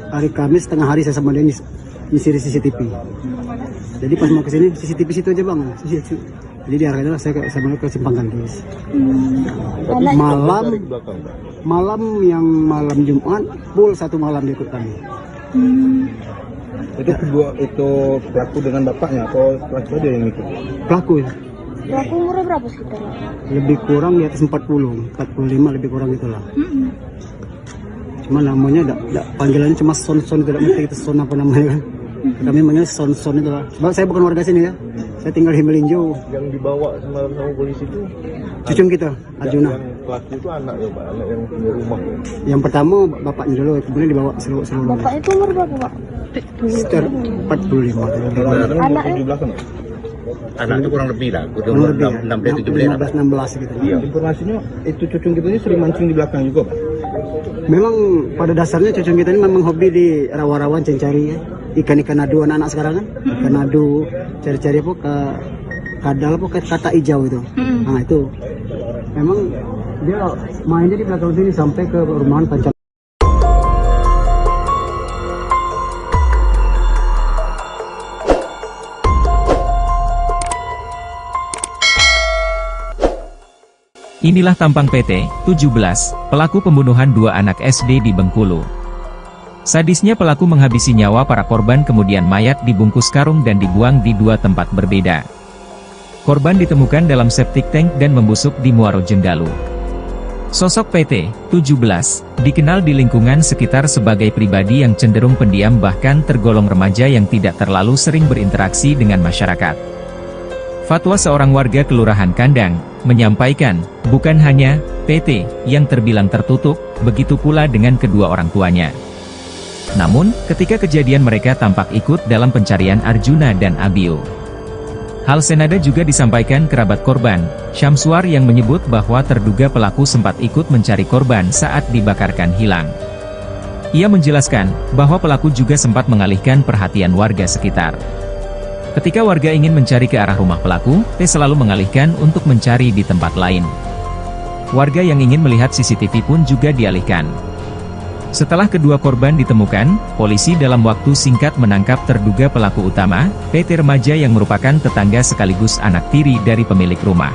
S3: Hari Kamis tengah hari saya sama dia nyisir CCTV. Jadi pas mau ke sini CCTV situ aja bang. Jadi diarahkan saya sama dia ke Simpang Gantis.
S5: Cari belakang, Pak.
S3: Malam Jumat full satu malam dia ikut kami.
S5: Itu pelaku dengan bapaknya atau pelaku dia yang ikut?
S3: Pelaku ya,
S4: Pelaku umurnya berapa sekitar?
S3: lebih kurang di atas 45 lebih kurang itulah. Cuma namanya panggilannya cuma Son, tidak ngerti itu Son apa namanya kan. Kami manggil Son itu lah. Sebab saya bukan warga sini ya. Saya tinggal di Melinjo.
S5: Yang dibawa semalam sama polisi itu
S3: Cucung kita, Arjuna.
S5: yang pelaku itu anak ya, Pak, anak yang punya rumah ya.
S3: Yang pertama bapaknya dulu, kemudian dibawa seluruh.
S4: Bapak itu umur berapa, Pak?
S3: Sekitar 45.
S5: Kadang-kadang
S4: Anak
S5: di belakang.
S6: Anak itu kurang lebih lah,
S3: Kurang lebih ya,
S6: 16
S3: gitu.
S5: Iya. Informasinya itu cucung kita ini sering mancing di belakang juga, Pak.
S3: Memang pada dasarnya cucung kita ini memang hobi di rawa-rawan cari ya. Ikan-ikan adu anak-anak sekarang kan. Ikan adu, cari-cari apa ke kadal apa kayak kata hijau itu. Nah itu. Memang dia mainnya di belakang sini sampai ke rumahan Pancam.
S1: Inilah tampang PT 17, pelaku pembunuhan dua anak SD di Bengkulu. Sadisnya pelaku menghabisi nyawa para korban kemudian mayat dibungkus karung dan dibuang di dua tempat berbeda. Korban ditemukan dalam septic tank dan membusuk di Muaro Jenggalu. Sosok PT 17 dikenal di lingkungan sekitar sebagai pribadi yang cenderung pendiam bahkan tergolong remaja yang tidak terlalu sering berinteraksi dengan masyarakat. Fatwa seorang warga Kelurahan Kandang menyampaikan, bukan hanya PT yang terbilang tertutup, begitu pula dengan kedua orang tuanya. Namun, ketika kejadian mereka tampak ikut dalam pencarian Arjuna dan Abio. Hal senada juga disampaikan kerabat korban, Syamsuar yang menyebut bahwa terduga pelaku sempat ikut mencari korban saat dibakarkan hilang. Ia menjelaskan bahwa pelaku juga sempat mengalihkan perhatian warga sekitar. Ketika warga ingin mencari ke arah rumah pelaku, T selalu mengalihkan untuk mencari di tempat lain. Warga yang ingin melihat CCTV pun juga dialihkan. Setelah kedua korban ditemukan, polisi dalam waktu singkat menangkap terduga pelaku utama, PT remaja yang merupakan tetangga sekaligus anak tiri dari pemilik rumah.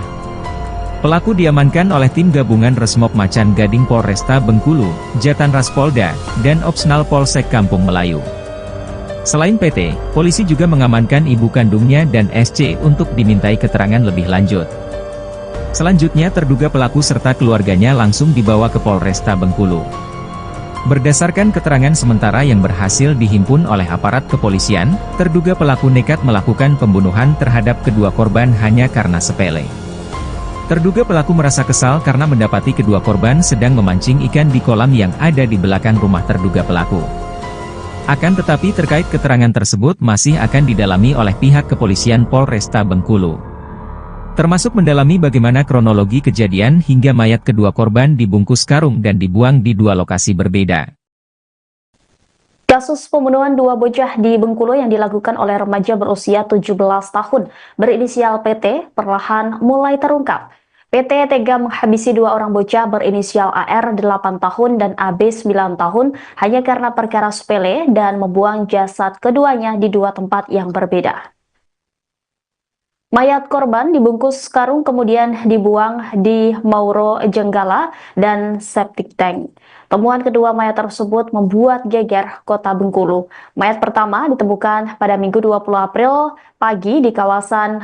S1: Pelaku diamankan oleh tim gabungan Resmob Macan Gading Polresta Bengkulu, Jatan Ras Polda, dan Opsnal Polsek Kampung Melayu. Selain PT, polisi juga mengamankan ibu kandungnya dan SC untuk dimintai keterangan lebih lanjut. Selanjutnya terduga pelaku serta keluarganya langsung dibawa ke Polresta Bengkulu. Berdasarkan keterangan sementara yang berhasil dihimpun oleh aparat kepolisian, terduga pelaku nekat melakukan pembunuhan terhadap kedua korban hanya karena sepele. Terduga pelaku merasa kesal karena mendapati kedua korban sedang memancing ikan di kolam yang ada di belakang rumah terduga pelaku. Akan tetapi terkait keterangan tersebut masih akan didalami oleh pihak kepolisian Polresta Bengkulu. Termasuk mendalami bagaimana kronologi kejadian hingga mayat kedua korban dibungkus karung dan dibuang di dua lokasi berbeda.
S2: Kasus pembunuhan dua bocah di Bengkulu yang dilakukan oleh remaja berusia 17 tahun berinisial PT perlahan mulai terungkap. PT tega menghabisi dua orang bocah berinisial AR 8 tahun dan AB 9 tahun hanya karena perkara sepele dan membuang jasad keduanya di dua tempat yang berbeda. Mayat korban dibungkus karung kemudian dibuang di Mauro Jenggala dan septic tank. Temuan kedua mayat tersebut membuat geger Kota Bengkulu. Mayat pertama ditemukan pada Minggu 20 April pagi di kawasan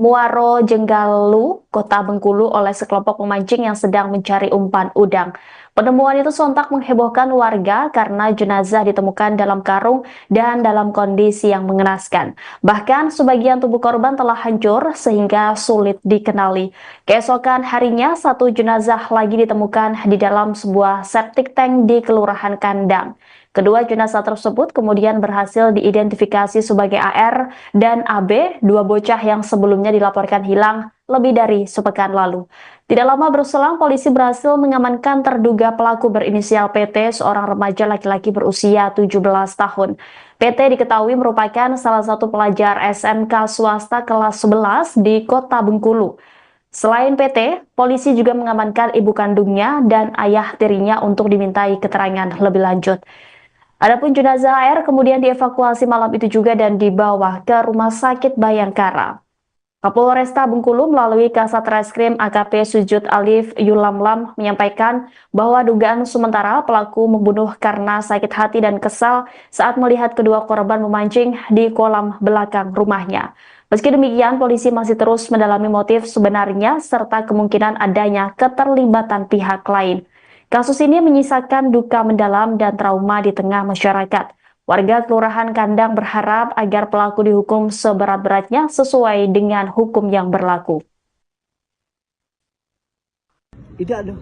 S2: Muaro Jenggalu, Kota Bengkulu oleh sekelompok pemancing yang sedang mencari umpan udang. Penemuan itu sontak menghebohkan warga karena jenazah ditemukan dalam karung dan dalam kondisi yang mengenaskan. Bahkan sebagian tubuh korban telah hancur sehingga sulit dikenali. Keesokan harinya, satu jenazah lagi ditemukan di dalam sebuah septic tank di Kelurahan Kandang. Kedua jenazah tersebut kemudian berhasil diidentifikasi sebagai AR dan AB, dua bocah yang sebelumnya dilaporkan hilang lebih dari sepekan lalu. Tidak lama berselang, polisi berhasil mengamankan terduga pelaku berinisial PT, seorang remaja laki-laki berusia 17 tahun. PT diketahui merupakan salah satu pelajar SMK swasta kelas 11 di Kota Bengkulu. Selain PT, polisi juga mengamankan ibu kandungnya dan ayah tirinya untuk dimintai keterangan lebih lanjut. Adapun jenazah AR kemudian dievakuasi malam itu juga dan dibawa ke Rumah Sakit Bayangkara. Kapolresta Bengkulu melalui Kasat Reskrim AKP Sujud Alif Yulamlam menyampaikan bahwa dugaan sementara pelaku membunuh karena sakit hati dan kesal saat melihat kedua korban memancing di kolam belakang rumahnya. Meski demikian, polisi masih terus mendalami motif sebenarnya serta kemungkinan adanya keterlibatan pihak lain. Kasus ini menyisakan duka mendalam dan trauma di tengah masyarakat. Warga Kelurahan Kandang berharap agar pelaku dihukum seberat-beratnya sesuai dengan hukum yang berlaku.
S3: Tidak ada.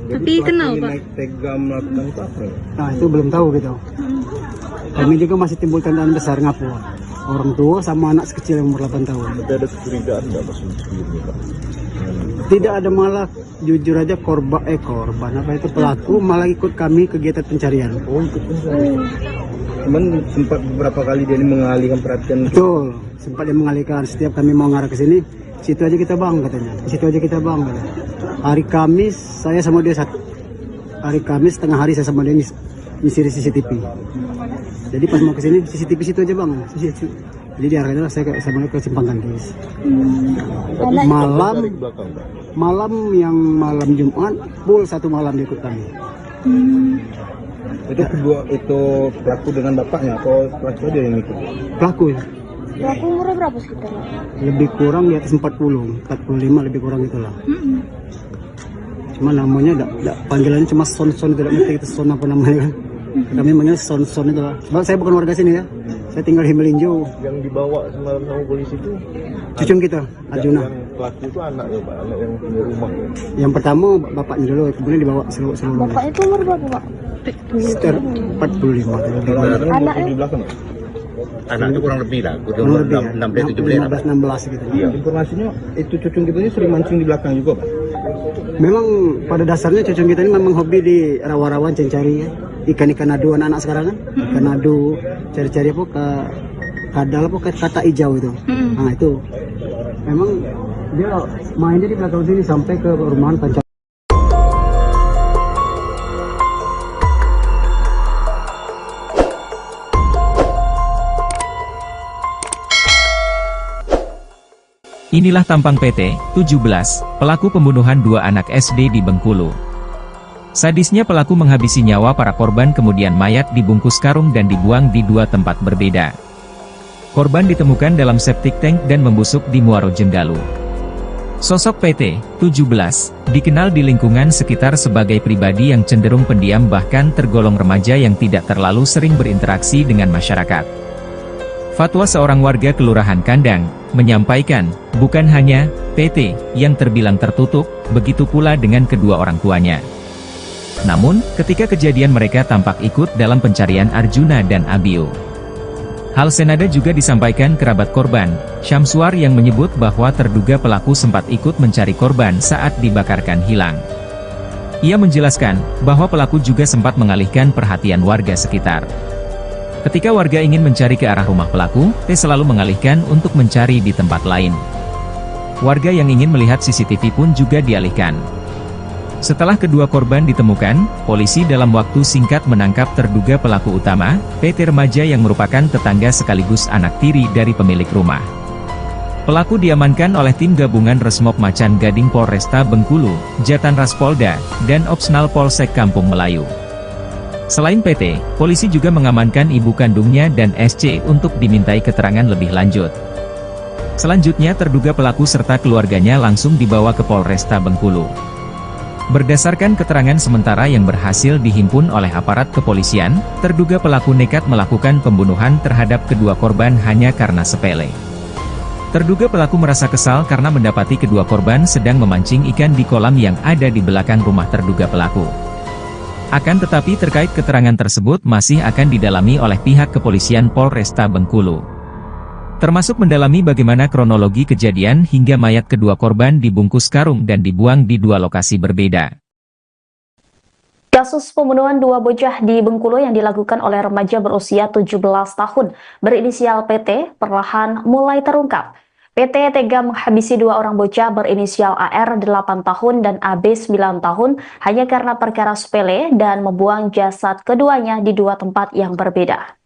S5: Tapi kenal Pak? Naik tega melakukan itu apa?
S3: Nah itu belum tahu gitu. Kami juga masih timbul tandaan besar ngapu. Orang tua sama anak sekecil yang umur 8 tahun.
S5: Tapi ada kecurigaan nggak Mas sebelumnya Pak?
S3: Tidak ada, malah jujur aja korban apa itu pelaku malah ikut kami kegiatan pencarian.
S5: Oh ikut pencarian. Cuman sempat beberapa kali dia ini mengalihkan perhatian.
S3: Betul, sempat dia mengalihkan. Setiap kami mau ngarah ke sini, situ aja kita bang katanya. Situ aja kita bang katanya. Hari Kamis saya sama dia hari Kamis tengah hari saya sama dia nyisir CCTV. Jadi pas mau ke sini CCTV situ aja bang. Jadi diarahkan saya sama ke Simpang Kandis. Malam Jumat full satu malam ikut kami.
S5: Itu pelaku dengan bapaknya atau pelaku aja yang ikut?
S3: Pelaku ya.
S4: Pelaku umurnya berapa sekitar?
S3: Lebih kurang di atas 45 lebih kurang itulah. Cuma namanya panggilannya cuma son-son, tidak ngerti itu son apa namanya kan. Kami manggil son-son itu lah. Sebab saya bukan warga sini ya. Saya tinggal di Melinjo.
S5: Yang dibawa semalam sama polisi itu
S3: cucung kita, Arjuna.
S5: Yang pelaku itu anaknya Pak, anak yang punya rumah.
S3: Yang pertama bapaknya dulu, kemudian dibawa seluruh.
S4: Bapak itu umur berapa Pak?
S3: Sekitar 45.
S4: Anaknya
S5: di belakang.
S6: Anaknya kurang lebih lah,
S3: Kurang lebih ya, 15-16 gitu.
S5: Iya. Informasinya itu cucung kita ini sering mancing di belakang juga Pak.
S3: Memang pada dasarnya cucung kita ini memang hobi di rawa-rawa cari ya. Ikan-ikan adu anak-anak sekarang kan. Ikan adu, cari-cari apa ke kadal apa ke kata hijau itu. Nah itu memang dia mainnya di belakang sini sampai ke rumahan pancar.
S1: Inilah tampang PT 17, pelaku pembunuhan dua anak SD di Bengkulu. Sadisnya pelaku menghabisi nyawa para korban kemudian mayat dibungkus karung dan dibuang di dua tempat berbeda. Korban ditemukan dalam septic tank dan membusuk di Muaro Jenggalu. Sosok PT 17 dikenal di lingkungan sekitar sebagai pribadi yang cenderung pendiam bahkan tergolong remaja yang tidak terlalu sering berinteraksi dengan masyarakat. Fatwa seorang warga Kelurahan Kandang menyampaikan, bukan hanya PT yang terbilang tertutup, begitu pula dengan kedua orang tuanya. Namun, ketika kejadian mereka tampak ikut dalam pencarian Arjuna dan Abio. Hal senada juga disampaikan kerabat korban, Syamsuar yang menyebut bahwa terduga pelaku sempat ikut mencari korban saat dibakarkan hilang. Ia menjelaskan bahwa pelaku juga sempat mengalihkan perhatian warga sekitar. Ketika warga ingin mencari ke arah rumah pelaku, T selalu mengalihkan untuk mencari di tempat lain. Warga yang ingin melihat CCTV pun juga dialihkan. Setelah kedua korban ditemukan, polisi dalam waktu singkat menangkap terduga pelaku utama, PT remaja yang merupakan tetangga sekaligus anak tiri dari pemilik rumah. Pelaku diamankan oleh tim gabungan Resmob Macan Gading Polresta Bengkulu, Jatan Ras Polda, dan Opsnal Polsek Kampung Melayu. Selain PT, polisi juga mengamankan ibu kandungnya dan SC untuk dimintai keterangan lebih lanjut. Selanjutnya terduga pelaku serta keluarganya langsung dibawa ke Polresta Bengkulu. Berdasarkan keterangan sementara yang berhasil dihimpun oleh aparat kepolisian, terduga pelaku nekat melakukan pembunuhan terhadap kedua korban hanya karena sepele. Terduga pelaku merasa kesal karena mendapati kedua korban sedang memancing ikan di kolam yang ada di belakang rumah terduga pelaku. Akan tetapi terkait keterangan tersebut masih akan didalami oleh pihak kepolisian Polresta Bengkulu. Termasuk mendalami bagaimana kronologi kejadian hingga mayat kedua korban dibungkus karung dan dibuang di dua lokasi berbeda.
S2: Kasus pembunuhan dua bocah di Bengkulu yang dilakukan oleh remaja berusia 17 tahun berinisial PT perlahan mulai terungkap. PT tega menghabisi dua orang bocah berinisial AR 8 tahun dan AB 9 tahun hanya karena perkara sepele dan membuang jasad keduanya di dua tempat yang berbeda.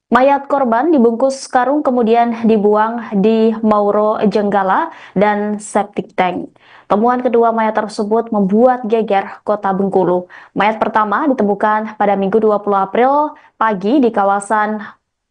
S2: Mayat korban dibungkus karung kemudian dibuang di Mauro Jenggala dan septic tank. Temuan kedua mayat tersebut membuat geger kota Bengkulu. Mayat pertama ditemukan pada Minggu 20 April pagi di kawasan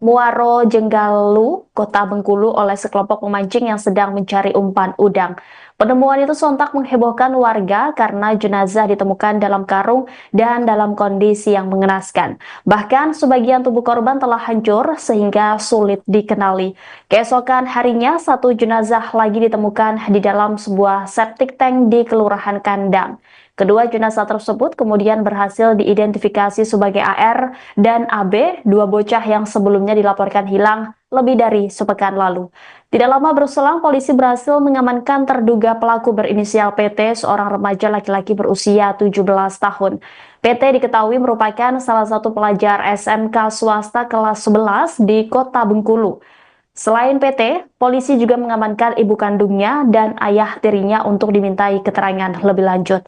S2: Muaro Jenggalu, kota Bengkulu oleh sekelompok pemancing yang sedang mencari umpan udang. Penemuan itu sontak menghebohkan warga karena jenazah ditemukan dalam karung dan dalam kondisi yang mengenaskan. Bahkan sebagian tubuh korban telah hancur sehingga sulit dikenali. Keesokan harinya satu jenazah lagi ditemukan di dalam sebuah septic tank di Kelurahan Kandang. Kedua jenazah tersebut kemudian berhasil diidentifikasi sebagai AR dan AB, dua bocah yang sebelumnya dilaporkan hilang lebih dari sepekan lalu. Tidak lama berselang, polisi berhasil mengamankan terduga pelaku berinisial PT, seorang remaja laki-laki berusia 17 tahun. PT diketahui merupakan salah satu pelajar SMK swasta kelas 11 di kota Bengkulu. Selain PT, polisi juga mengamankan ibu kandungnya dan ayah tirinya untuk dimintai keterangan lebih lanjut.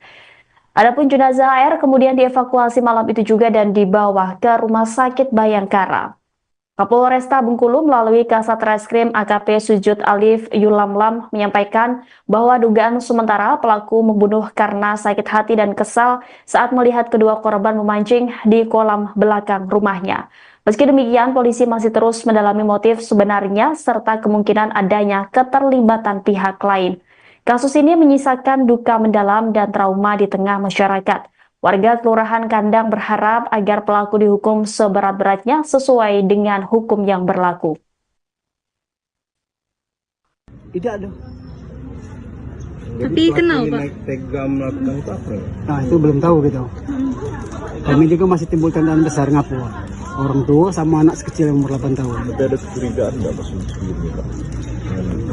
S2: Adapun jenazah AR kemudian dievakuasi malam itu juga dan dibawa ke Rumah Sakit Bayangkara. Kapolresta Bengkulu melalui Kasat Reskrim AKP Sujud Alif Yulamlam menyampaikan bahwa dugaan sementara pelaku membunuh karena sakit hati dan kesal saat melihat kedua korban memancing di kolam belakang rumahnya. Meski demikian, polisi masih terus mendalami motif sebenarnya serta kemungkinan adanya keterlibatan pihak lain. Kasus ini menyisakan duka mendalam dan trauma di tengah masyarakat. Warga Kelurahan Kandang berharap agar pelaku dihukum seberat-beratnya sesuai dengan hukum yang berlaku.
S3: Tidak ada.
S5: Tapi kenapa Pak? Tega melakukan itu apa?
S3: Nah itu belum tahu gitu. Kami juga masih timbul tandaan besar ngapu. Orang tua sama anak sekecil yang umur 8 tahun.
S5: Tapi ada kecurigaan nggak Mas sebelumnya Pak?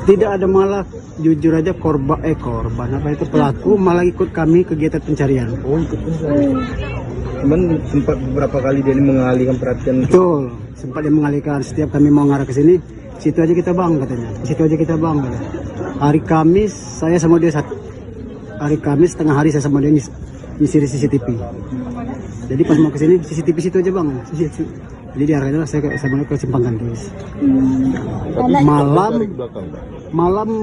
S3: Tidak ada, malah jujur aja korban apa itu pelaku malah ikut kami kegiatan pencarian.
S5: Oh ikut pencarian. Cuman sempat beberapa kali dia mengalihkan perhatian.
S3: Betul, sempat dia mengalihkan. Setiap kami mau ngarah ke sini, situ aja kita bang katanya. Situ aja kita bang. Katanya. Hari Kamis saya sama dia hari Kamis tengah hari saya sama dia nyisir CCTV. Jadi pas mau ke sini CCTV situ aja bang. Jadi diarahnya saya sama ke Simpang Gantis. Malam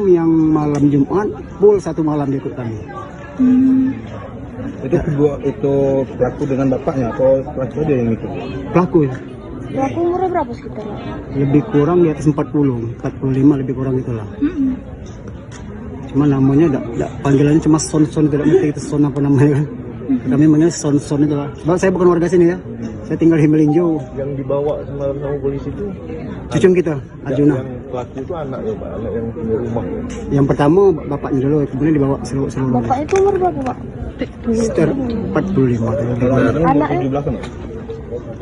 S3: Jumat, full satu malam dia ikut kami.
S5: Itu kedua itu pelaku dengan bapaknya atau pelaku dia yang ikut?
S3: Pelaku.
S4: Pelaku umurnya berapa sekitar?
S3: Lebih kurang di atas 45 lebih kurang itulah. Cuma namanya panggilannya cuma Son tidak ngerti itu Son apa namanya kan. Kami manggil Son itu lah. Sebab saya bukan warga sini ya. Saya tinggal di Melinjo.
S5: Yang dibawa semalam sama polisi itu
S3: cucung kita, Arjuna.
S5: Yang pelaku itu anaknya Pak, anak yang punya rumah.
S3: Yang pertama bapaknya dulu, kemudian dibawa seluruh.
S4: Bapak itu umur berapa Pak?
S3: Sekitar 45.
S4: Anaknya?
S5: 17 kan?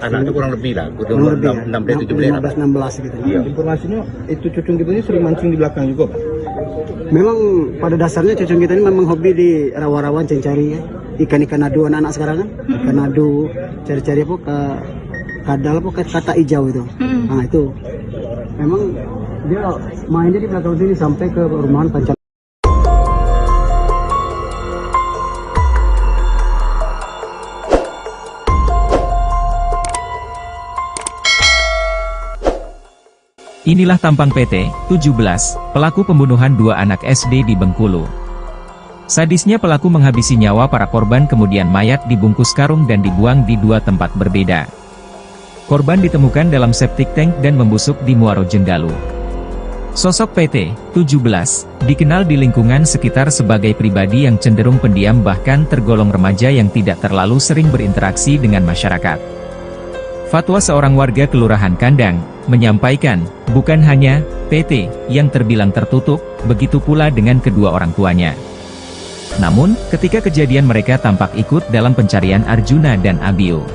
S6: Anak itu kurang lebih lah,
S3: Kurang lebih ya,
S6: 16
S3: gitu.
S5: Iya. Informasinya itu cucung kita ini sering mancing di belakang juga Pak?
S3: Memang pada dasarnya cucung kita ini memang hobi di rawa-rawa cari ya. Ikan-ikan adu anak-anak sekarang kan. Ikan adu, cari-cari apa ke kadal apa kata hijau itu. Nah itu. Memang dia mainnya di belakang sini sampai ke perumahan Pancal.
S1: Inilah tampang PT 17, pelaku pembunuhan dua anak SD di Bengkulu. Sadisnya pelaku menghabisi nyawa para korban kemudian mayat dibungkus karung dan dibuang di dua tempat berbeda. Korban ditemukan dalam septic tank dan membusuk di Muaro Jenggalu. Sosok PT 17 dikenal di lingkungan sekitar sebagai pribadi yang cenderung pendiam bahkan tergolong remaja yang tidak terlalu sering berinteraksi dengan masyarakat. Fatwa seorang warga Kelurahan Kandang menyampaikan, bukan hanya PT yang terbilang tertutup, begitu pula dengan kedua orang tuanya. Namun, ketika kejadian mereka tampak ikut dalam pencarian Arjuna dan Abio.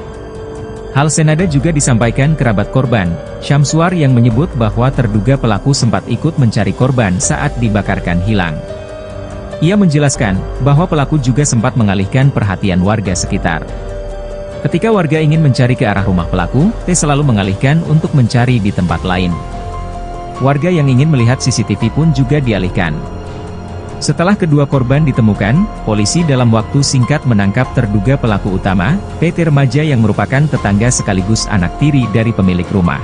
S1: Hal senada juga disampaikan kerabat korban, Syamsuar yang menyebut bahwa terduga pelaku sempat ikut mencari korban saat dibakarkan hilang. Ia menjelaskan, bahwa pelaku juga sempat mengalihkan perhatian warga sekitar. Ketika warga ingin mencari ke arah rumah pelaku, T selalu mengalihkan untuk mencari di tempat lain. Warga yang ingin melihat CCTV pun juga dialihkan. Setelah kedua korban ditemukan, polisi dalam waktu singkat menangkap terduga pelaku utama, PT remaja yang merupakan tetangga sekaligus anak tiri dari pemilik rumah.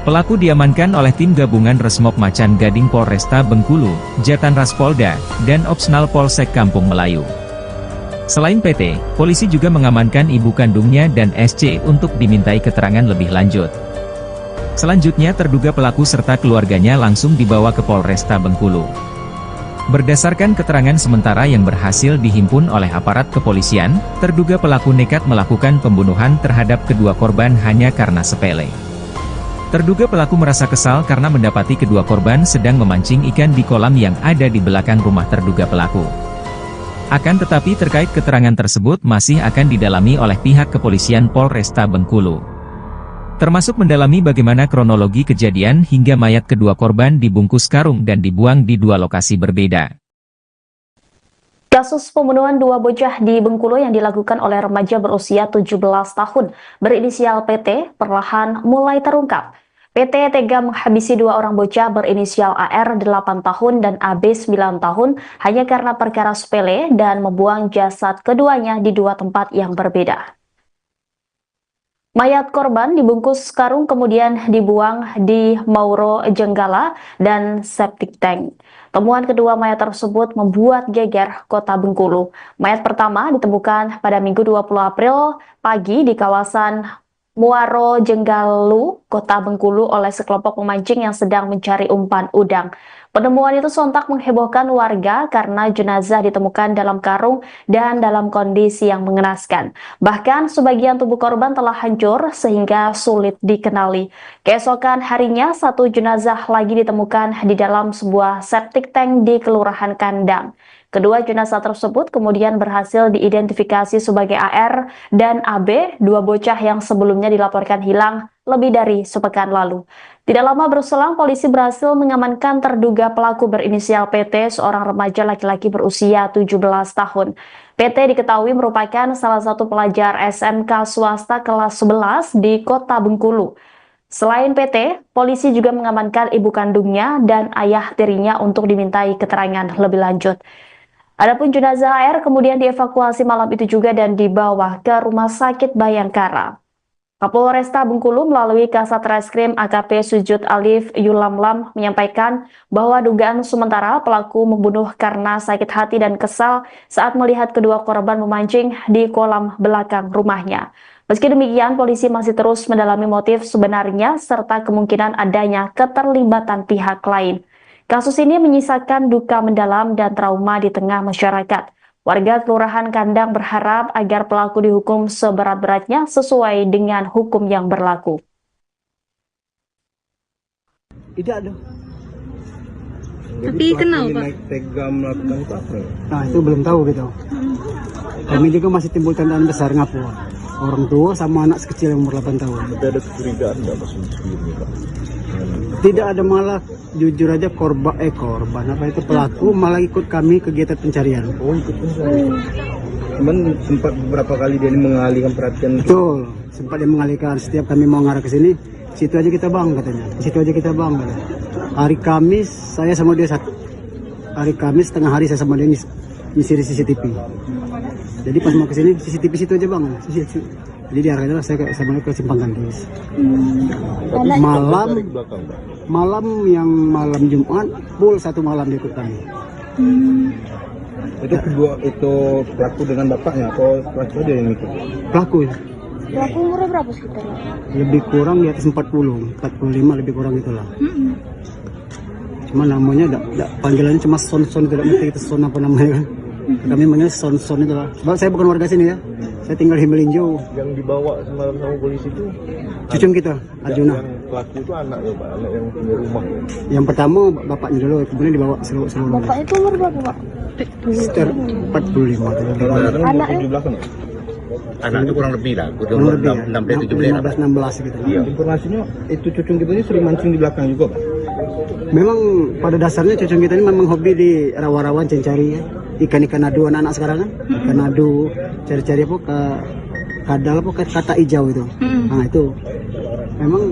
S1: Pelaku diamankan oleh tim gabungan Resmob Macan Gading Polresta Bengkulu, Jatan Ras Polda, dan Opsnal Polsek Kampung Melayu. Selain PT, polisi juga mengamankan ibu kandungnya dan SC untuk dimintai keterangan lebih lanjut. Selanjutnya terduga pelaku serta keluarganya langsung dibawa ke Polresta Bengkulu. Berdasarkan keterangan sementara yang berhasil dihimpun oleh aparat kepolisian, terduga pelaku nekat melakukan pembunuhan terhadap kedua korban hanya karena sepele. Terduga pelaku merasa kesal karena mendapati kedua korban sedang memancing ikan di kolam yang ada di belakang rumah terduga pelaku. Akan tetapi terkait keterangan tersebut masih akan didalami oleh pihak kepolisian Polresta Bengkulu. Termasuk mendalami bagaimana kronologi kejadian hingga mayat kedua korban dibungkus karung dan dibuang di dua lokasi berbeda.
S2: Kasus pembunuhan dua bocah di Bengkulu yang dilakukan oleh remaja berusia 17 tahun berinisial PT perlahan mulai terungkap. PT tega menghabisi dua orang bocah berinisial AR 8 tahun dan AB 9 tahun hanya karena perkara sepele dan membuang jasad keduanya di dua tempat yang berbeda. Mayat korban dibungkus karung kemudian dibuang di Muaro Jenggala dan septic tank. Temuan kedua mayat tersebut membuat geger kota Bengkulu. Mayat pertama ditemukan pada Minggu 20 April pagi di kawasan Muaro Jenggalu, kota Bengkulu oleh sekelompok pemancing yang sedang mencari umpan udang. Penemuan itu sontak menghebohkan warga karena jenazah ditemukan dalam karung dan dalam kondisi yang mengenaskan. Bahkan sebagian tubuh korban telah hancur sehingga sulit dikenali. Keesokan harinya, satu jenazah lagi ditemukan di dalam sebuah septic tank di Kelurahan Kandang. Kedua jenazah tersebut kemudian berhasil diidentifikasi sebagai AR dan AB, dua bocah yang sebelumnya dilaporkan hilang lebih dari sepekan lalu. Tidak lama berselang, polisi berhasil mengamankan terduga pelaku berinisial PT, seorang remaja laki-laki berusia 17 tahun. PT diketahui merupakan salah satu pelajar SMK swasta kelas 11 di kota Bengkulu. Selain PT, polisi juga mengamankan ibu kandungnya dan ayah tirinya untuk dimintai keterangan lebih lanjut. Adapun jenazah AR kemudian dievakuasi malam itu juga dan dibawa ke Rumah Sakit Bayangkara. Kapolresta Bengkulu melalui Kasat Reskrim AKP Sujud Alif Yulamlam menyampaikan bahwa dugaan sementara pelaku membunuh karena sakit hati dan kesal saat melihat kedua korban memancing di kolam belakang rumahnya. Meski demikian, polisi masih terus mendalami motif sebenarnya serta kemungkinan adanya keterlibatan pihak lain. Kasus ini menyisakan duka mendalam dan trauma di tengah masyarakat. Warga Kelurahan Kandang berharap agar pelaku dihukum seberat-beratnya sesuai dengan hukum yang berlaku.
S3: Tidak ada.
S4: Tapi kenal, Pak?
S5: Naik tega melakukan itu apa?
S3: Nah, itu belum tahu gitu. Kami juga masih timbul tandaan besar ngapu. Orang tua sama anak sekecil yang umur 8 tahun.
S5: Tapi ada kecurigaan nggak maksudnya sebelumnya, Pak?
S3: Tidak ada, malah jujur aja korban apa itu pelaku malah ikut kami kegiatan pencarian.
S5: Oh, ikut pencarian. Cuman sempat beberapa kali dia mengalihkan perhatian.
S3: Betul, sempat dia mengalihkan. Setiap kami mau ngarah ke sini, situ aja kita bang katanya. Situ aja kita bang katanya. Hari Kamis saya sama dia satu. Hari Kamis tengah hari saya sama dia ngisi CCTV. Jadi pas mau ke sini CCTV situ aja bang. Jadi diarahkan saya ke Simpang Gandus.
S5: Tapi
S3: Malam
S5: dari belakang, Pak.
S3: malam Jumat full satu malam diikut kami.
S5: Itu kedua itu pelaku dengan bapaknya atau pelaku dia yang ikut?
S3: Pelaku ya,
S4: Pelaku umurnya berapa sekitar?
S3: lebih kurang di atas 40, 45 lebih kurang itulah. Cuma namanya panggilannya cuma Son, tidak ngerti itu Son apa namanya kan. Kami manggil Son itu lah. Sebab saya bukan warga sini ya. Saya tinggal di Melinjo.
S5: Yang dibawa semalam sama polisi itu
S3: Cucung kita, Arjuna.
S5: yang pelaku itu anak ya, Pak, anak yang punya rumah.
S3: Yang pertama bapaknya dulu, kemudian dibawa seluruh.
S4: Bapak itu umur berapa, Pak?
S3: Sekitar 45 tuh.
S5: Kadang-kadang
S4: Anaknya?
S5: di belakang ya?
S6: Anak itu kurang lebih lah, udah
S3: Kurang
S6: umur
S3: lebih ya,
S6: 16, 17
S3: 16 gitu.
S5: Iya. Informasinya itu cucung kita ini sering mancing di belakang juga, Pak.
S3: Memang pada dasarnya cucung kita ini memang hobi di rawa-rawan cari ya. Ikan-ikan adu anak-anak sekarang kan. Ikan adu, cari-cari apa ke kadal apa ke kata hijau itu. Nah itu. Memang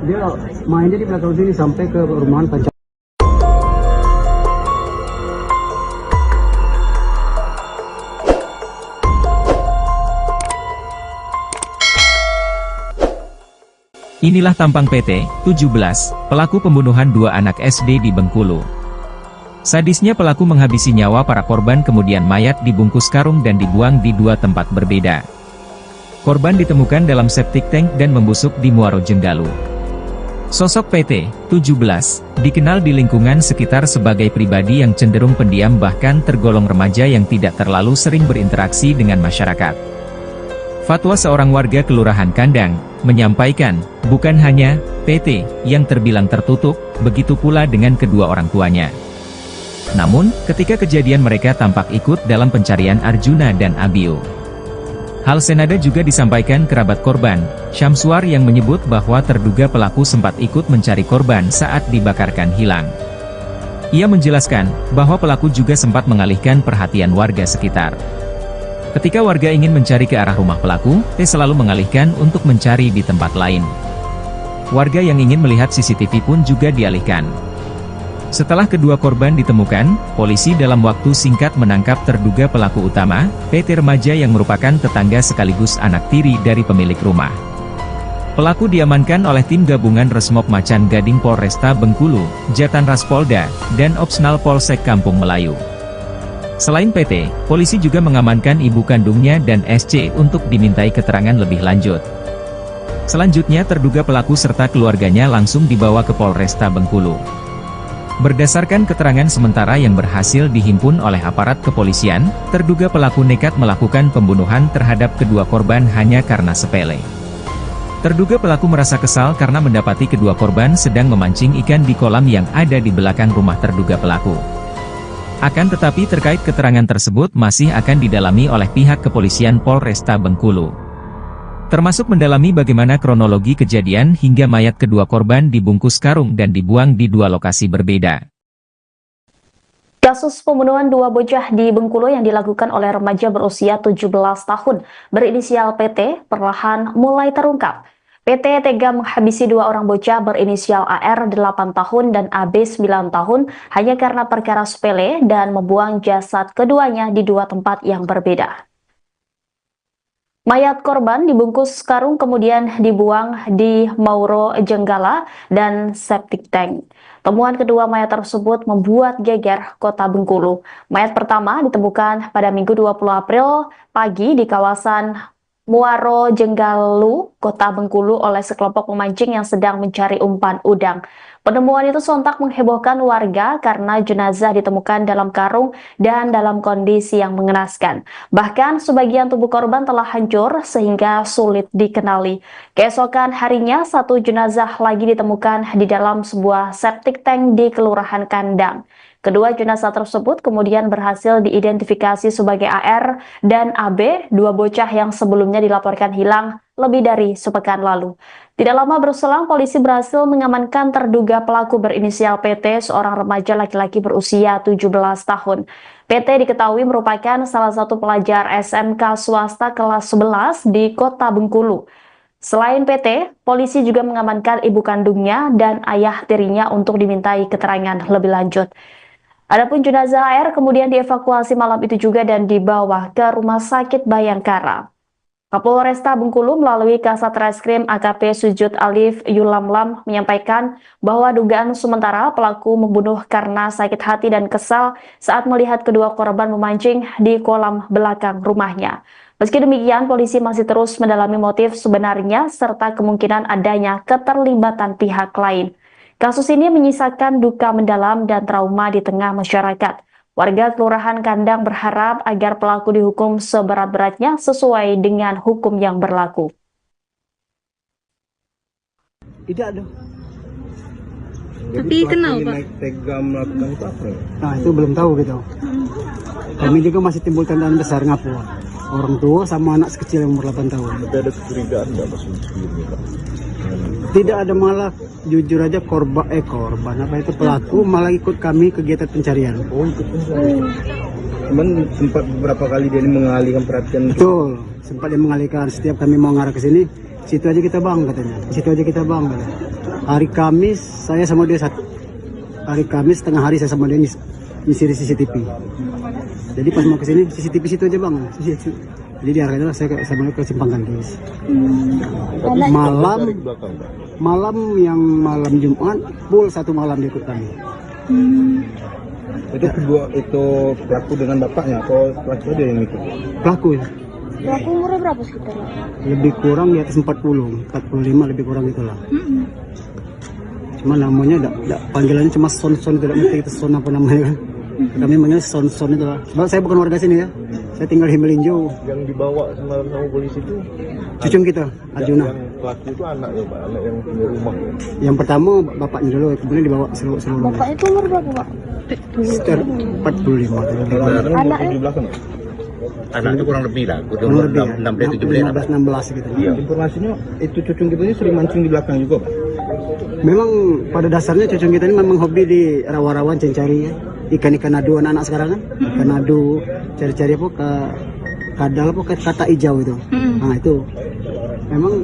S3: dia mainnya di belakang sini sampai ke rumahan pancam.
S1: Inilah tampang PT 17, pelaku pembunuhan dua anak SD di Bengkulu. Sadisnya pelaku menghabisi nyawa para korban kemudian mayat dibungkus karung dan dibuang di dua tempat berbeda. Korban ditemukan dalam septic tank dan membusuk di Muaro Jenggalu. Sosok PT 17 dikenal di lingkungan sekitar sebagai pribadi yang cenderung pendiam bahkan tergolong remaja yang tidak terlalu sering berinteraksi dengan masyarakat. Fatwa seorang warga Kelurahan Kandang menyampaikan, bukan hanya PT yang terbilang tertutup, begitu pula dengan kedua orang tuanya. Namun, ketika kejadian mereka tampak ikut dalam pencarian Arjuna dan Abio. Hal senada juga disampaikan kerabat korban, Syamsuar yang menyebut bahwa terduga pelaku sempat ikut mencari korban saat dibakarkan hilang. Ia menjelaskan bahwa pelaku juga sempat mengalihkan perhatian warga sekitar. Ketika warga ingin mencari ke arah rumah pelaku, T selalu mengalihkan untuk mencari di tempat lain. Warga yang ingin melihat CCTV pun juga dialihkan. Setelah kedua korban ditemukan, polisi dalam waktu singkat menangkap terduga pelaku utama, PT remaja yang merupakan tetangga sekaligus anak tiri dari pemilik rumah. Pelaku diamankan oleh tim gabungan Resmob Macan Gading Polresta Bengkulu, Jatan Ras Polda, dan Opsnal Polsek Kampung Melayu. Selain PT, polisi juga mengamankan ibu kandungnya dan SC untuk dimintai keterangan lebih lanjut. Selanjutnya terduga pelaku serta keluarganya langsung dibawa ke Polresta Bengkulu. Berdasarkan keterangan sementara yang berhasil dihimpun oleh aparat kepolisian, terduga pelaku nekat melakukan pembunuhan terhadap kedua korban hanya karena sepele. Terduga pelaku merasa kesal karena mendapati kedua korban sedang memancing ikan di kolam yang ada di belakang rumah terduga pelaku. Akan tetapi terkait keterangan tersebut masih akan didalami oleh pihak kepolisian Polresta Bengkulu. Termasuk mendalami bagaimana kronologi kejadian hingga mayat kedua korban dibungkus karung dan dibuang di dua lokasi berbeda.
S2: Kasus pembunuhan dua bocah di Bengkulu yang dilakukan oleh remaja berusia 17 tahun berinisial PT perlahan mulai terungkap. PT tega menghabisi dua orang bocah berinisial AR 8 tahun dan AB 9 tahun hanya karena perkara sepele dan membuang jasad keduanya di dua tempat yang berbeda. Mayat korban dibungkus karung kemudian dibuang di Mauro Jenggala dan septic tank. Temuan kedua mayat tersebut membuat geger kota Bengkulu. Mayat pertama ditemukan pada Minggu 20 April pagi di kawasan Muaro Jenggalu, kota Bengkulu oleh sekelompok pemancing yang sedang mencari umpan udang. Penemuan itu sontak menghebohkan warga karena jenazah ditemukan dalam karung dan dalam kondisi yang mengenaskan. Bahkan sebagian tubuh korban telah hancur sehingga sulit dikenali. Keesokan harinya, satu jenazah lagi ditemukan di dalam sebuah septic tank di Kelurahan Kandang. Kedua jenazah tersebut kemudian berhasil diidentifikasi sebagai AR dan AB, dua bocah yang sebelumnya dilaporkan hilang lebih dari sepekan lalu. Tidak lama berselang, polisi berhasil mengamankan terduga pelaku berinisial PT, seorang remaja laki-laki berusia 17 tahun. PT diketahui merupakan salah satu pelajar SMK swasta kelas 11 di kota Bengkulu. Selain PT, polisi juga mengamankan ibu kandungnya dan ayah tirinya untuk dimintai keterangan lebih lanjut. Adapun jenazah AR kemudian dievakuasi malam itu juga dan dibawa ke Rumah Sakit Bayangkara. Kapolresta Bengkulu melalui Kasat Reskrim AKP Sujud Alif Yulamlam menyampaikan bahwa dugaan sementara pelaku membunuh karena sakit hati dan kesal saat melihat kedua korban memancing di kolam belakang rumahnya. Meski demikian, polisi masih terus mendalami motif sebenarnya serta kemungkinan adanya keterlibatan pihak lain. Kasus ini menyisakan duka mendalam dan trauma di tengah masyarakat. Warga Kelurahan Kandang berharap agar pelaku dihukum seberat-beratnya sesuai dengan hukum yang berlaku.
S3: Tidak ada.
S5: Tapi kenapa naik tega melakukan itu apa ya?
S3: Nah itu belum tahu gitu. Kami juga masih timbul tandaan besar ngapu. Orang tua sama anak sekecil yang umur 8 tahun.
S5: Tapi ada kecurigaan nggak mas sebelumnya Pak?
S3: Tidak ada, malah jujur aja korban apa itu pelaku malah ikut kami kegiatan pencarian.
S5: Oh ikut pencarian. Cuman sempat beberapa kali dia ini mengalihkan perhatian.
S3: Betul, sempat dia mengalihkan. Setiap kami mau ngarah ke sini, situ aja kita bang katanya. Situ aja kita bang katanya. Hari Kamis saya sama dia satu. Hari Kamis tengah hari saya sama dia ngisi CCTV. Jadi pas mau ke sini CCTV situ aja bang. Jadi diarahkan saya sama dia ke Simpang Gandis. Malam Jumat full satu malam dia ikut kami.
S5: Itu kedua itu pelaku dengan bapaknya atau pelaku dia yang ikut?
S3: Pelaku ya.
S4: Pelaku umurnya berapa sekitar?
S3: Lebih kurang di atas 40, 45 lebih kurang itulah. Cuma namanya panggilannya cuma Son tidak ngerti itu Son apa namanya kan. Kami manggil Son itu lah. Sebab saya bukan warga sini ya. Saya tinggal di Melinjo.
S5: Yang dibawa semalam sama polisi itu
S3: Cucung kita, Arjuna.
S5: Yang pelaku itu anaknya Pak, anak yang punya rumah.
S3: Yang pertama bapaknya dulu, kemudian dibawa seluruh.
S4: Bapaknya itu umur berapa Pak?
S3: Sekitar 45.
S4: Anaknya?
S5: 17 kan?
S6: Anak itu kurang lebih lah,
S3: Kurang lebih ya, 16 gitu.
S5: Iya. Informasinya itu cucung kita ini sering mancing di belakang juga Pak?
S3: Memang pada dasarnya cucung kita ini memang hobi di rawa-rawan cari ya. Ikan-ikan adu anak-anak sekarang kan. Ikan adu, cari-cari apa ke kadal apa kayak kata hijau itu. Nah itu. Memang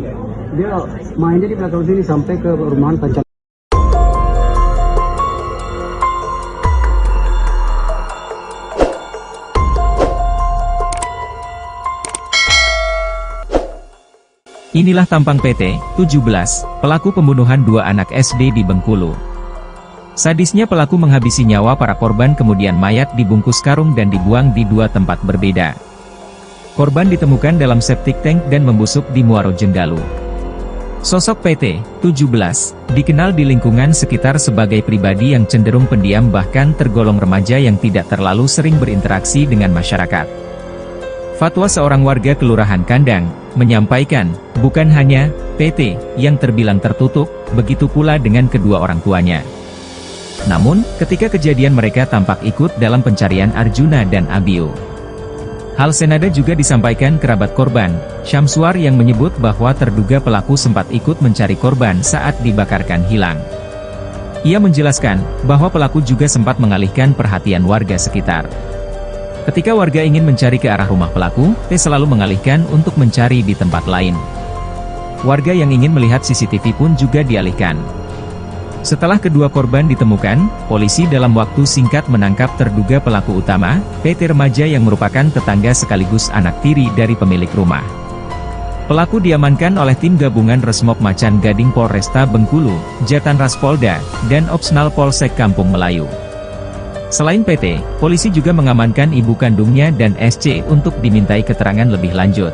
S3: dia mainnya di belakang sini sampai ke rumahan Pancam.
S1: Inilah tampang PT 17, pelaku pembunuhan dua anak SD di Bengkulu. Sadisnya pelaku menghabisi nyawa para korban kemudian mayat dibungkus karung dan dibuang di dua tempat berbeda. Korban ditemukan dalam septic tank dan membusuk di Muaro Jenggalu. Sosok PT 17 dikenal di lingkungan sekitar sebagai pribadi yang cenderung pendiam bahkan tergolong remaja yang tidak terlalu sering berinteraksi dengan masyarakat. Fatwa seorang warga Kelurahan Kandang menyampaikan, bukan hanya PT yang terbilang tertutup, begitu pula dengan kedua orang tuanya. Namun, ketika kejadian mereka tampak ikut dalam pencarian Arjuna dan Abio. Hal senada juga disampaikan kerabat korban, Syamsuar yang menyebut bahwa terduga pelaku sempat ikut mencari korban saat dibakarkan hilang. Ia menjelaskan bahwa pelaku juga sempat mengalihkan perhatian warga sekitar. Ketika warga ingin mencari ke arah rumah pelaku, T selalu mengalihkan untuk mencari di tempat lain. Warga yang ingin melihat CCTV pun juga dialihkan. Setelah kedua korban ditemukan, polisi dalam waktu singkat menangkap terduga pelaku utama, PT remaja yang merupakan tetangga sekaligus anak tiri dari pemilik rumah. Pelaku diamankan oleh tim gabungan Resmob Macan Gading Polresta Bengkulu, Jatan Ras Polda, dan Opsnal Polsek Kampung Melayu. Selain PT, polisi juga mengamankan ibu kandungnya dan SC untuk dimintai keterangan lebih lanjut.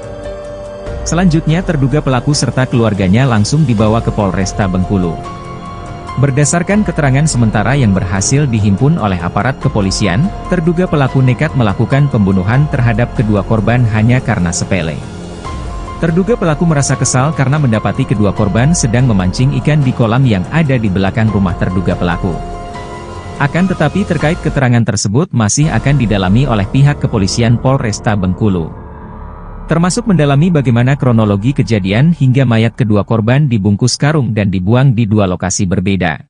S1: Selanjutnya terduga pelaku serta keluarganya langsung dibawa ke Polresta Bengkulu. Berdasarkan keterangan sementara yang berhasil dihimpun oleh aparat kepolisian, terduga pelaku nekat melakukan pembunuhan terhadap kedua korban hanya karena sepele. Terduga pelaku merasa kesal karena mendapati kedua korban sedang memancing ikan di kolam yang ada di belakang rumah terduga pelaku. Akan tetapi terkait keterangan tersebut masih akan didalami oleh pihak kepolisian Polresta Bengkulu. Termasuk mendalami bagaimana kronologi kejadian hingga mayat kedua korban dibungkus karung dan dibuang di dua lokasi berbeda.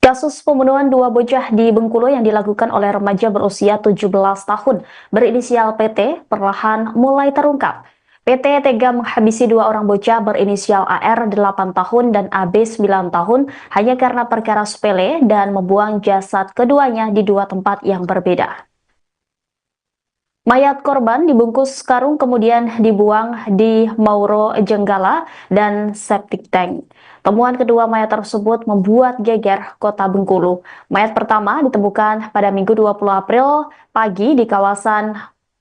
S2: Kasus pembunuhan dua bocah di Bengkulu yang dilakukan oleh remaja berusia 17 tahun berinisial PT perlahan mulai terungkap. PT tega menghabisi dua orang bocah berinisial AR 8 tahun dan AB 9 tahun hanya karena perkara sepele dan membuang jasad keduanya di dua tempat yang berbeda. Mayat korban dibungkus karung kemudian dibuang di Mauro Jenggala dan septic tank. Temuan kedua mayat tersebut membuat geger Kota Bengkulu. Mayat pertama ditemukan pada Minggu 20 April pagi di kawasan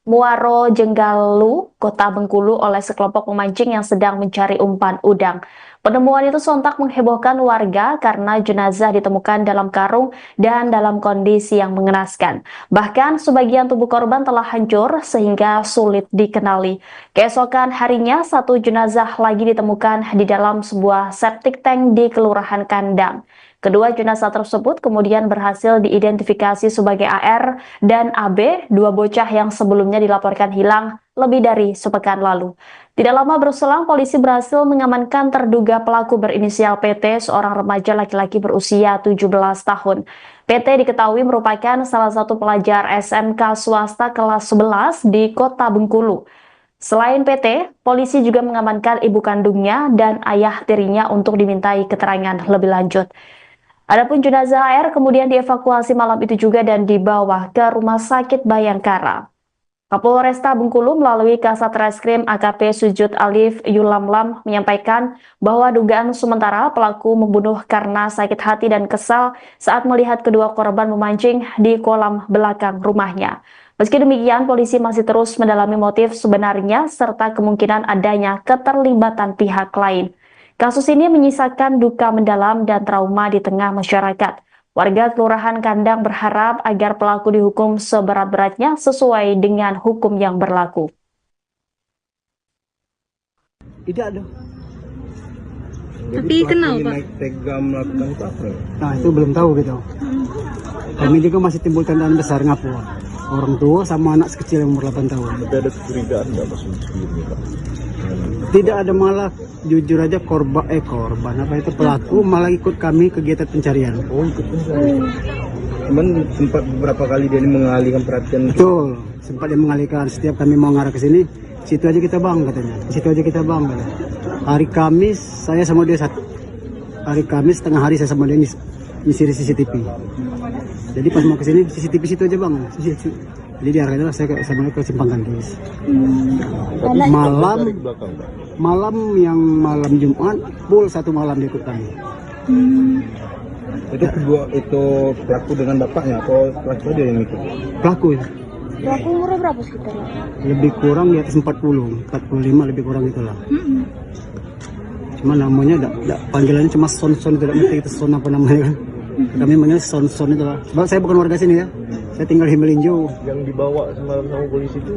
S2: Muaro Jenggalu, Kota Bengkulu oleh sekelompok pemancing yang sedang mencari umpan udang. Penemuan itu sontak menghebohkan warga karena jenazah ditemukan dalam karung dan dalam kondisi yang mengenaskan. Bahkan sebagian tubuh korban telah hancur sehingga sulit dikenali. Keesokan harinya, satu jenazah lagi ditemukan di dalam sebuah septic tank di Kelurahan Kandang. Kedua jenazah tersebut kemudian berhasil diidentifikasi sebagai AR dan AB, dua bocah yang sebelumnya dilaporkan hilang lebih dari sepekan lalu. Tidak lama berselang, polisi berhasil mengamankan terduga pelaku berinisial PT, seorang remaja laki-laki berusia 17 tahun. PT diketahui merupakan salah satu pelajar SMK swasta kelas 11 di Kota Bengkulu. Selain PT, polisi juga mengamankan ibu kandungnya dan ayah tirinya untuk dimintai keterangan lebih lanjut. Adapun jenazah AR kemudian dievakuasi malam itu juga dan dibawa ke Rumah Sakit Bayangkara. Kapolresta Bengkulu melalui Kasat Reskrim AKP Sujud Alif Yulamlam menyampaikan bahwa dugaan sementara pelaku membunuh karena sakit hati dan kesal saat melihat kedua korban memancing di kolam belakang rumahnya. Meski demikian, polisi masih terus mendalami motif sebenarnya serta kemungkinan adanya keterlibatan pihak lain. Kasus ini menyisakan duka mendalam dan trauma di tengah masyarakat. Warga Kelurahan Kandang berharap agar pelaku dihukum seberat-beratnya sesuai dengan hukum yang berlaku.
S3: Tidak ada.
S5: Tapi kenal Pak? Naik tega melakukan itu apa?
S3: Nah itu belum tahu gitu. Kami juga masih timbul tandaan besar ngapu. Orang tua sama anak sekecil yang umur 8 tahun.
S5: Tapi ada kecurigaan nggak maksudnya ini Pak?
S3: Tidak ada, malah jujur aja korban apa itu pelaku malah ikut kami kegiatan pencarian.
S5: Oh ikut pencarian. Cuman sempat beberapa kali dia ini mengalihkan perhatian.
S3: Betul, sempat dia mengalihkan. Setiap kami mau ngarah ke sini, situ aja kita bang katanya. Situ aja kita bang katanya. Hari Kamis saya sama dia hari Kamis tengah hari saya sama dia nyisir CCTV. Jadi pas mau ke sini CCTV situ aja bang. Jadi diarahkan saya sama ke Simpang Kandis. Malam Jumat full satu malam dia ikut kami.
S5: Itu pelaku dengan bapaknya atau pelaku dia yang ikut?
S3: Pelaku ya.
S4: Pelaku umurnya berapa sekitar?
S3: Lebih kurang di atas 45 lebih kurang itulah. Cuma namanya panggilannya cuma Son-Son, tidak ngerti itu Son apa namanya kan. Kami manggil Son-Son itu lah. Sebab saya bukan warga sini ya. Saya tinggal di Melinjo.
S5: Yang dibawa semalam sama polisi itu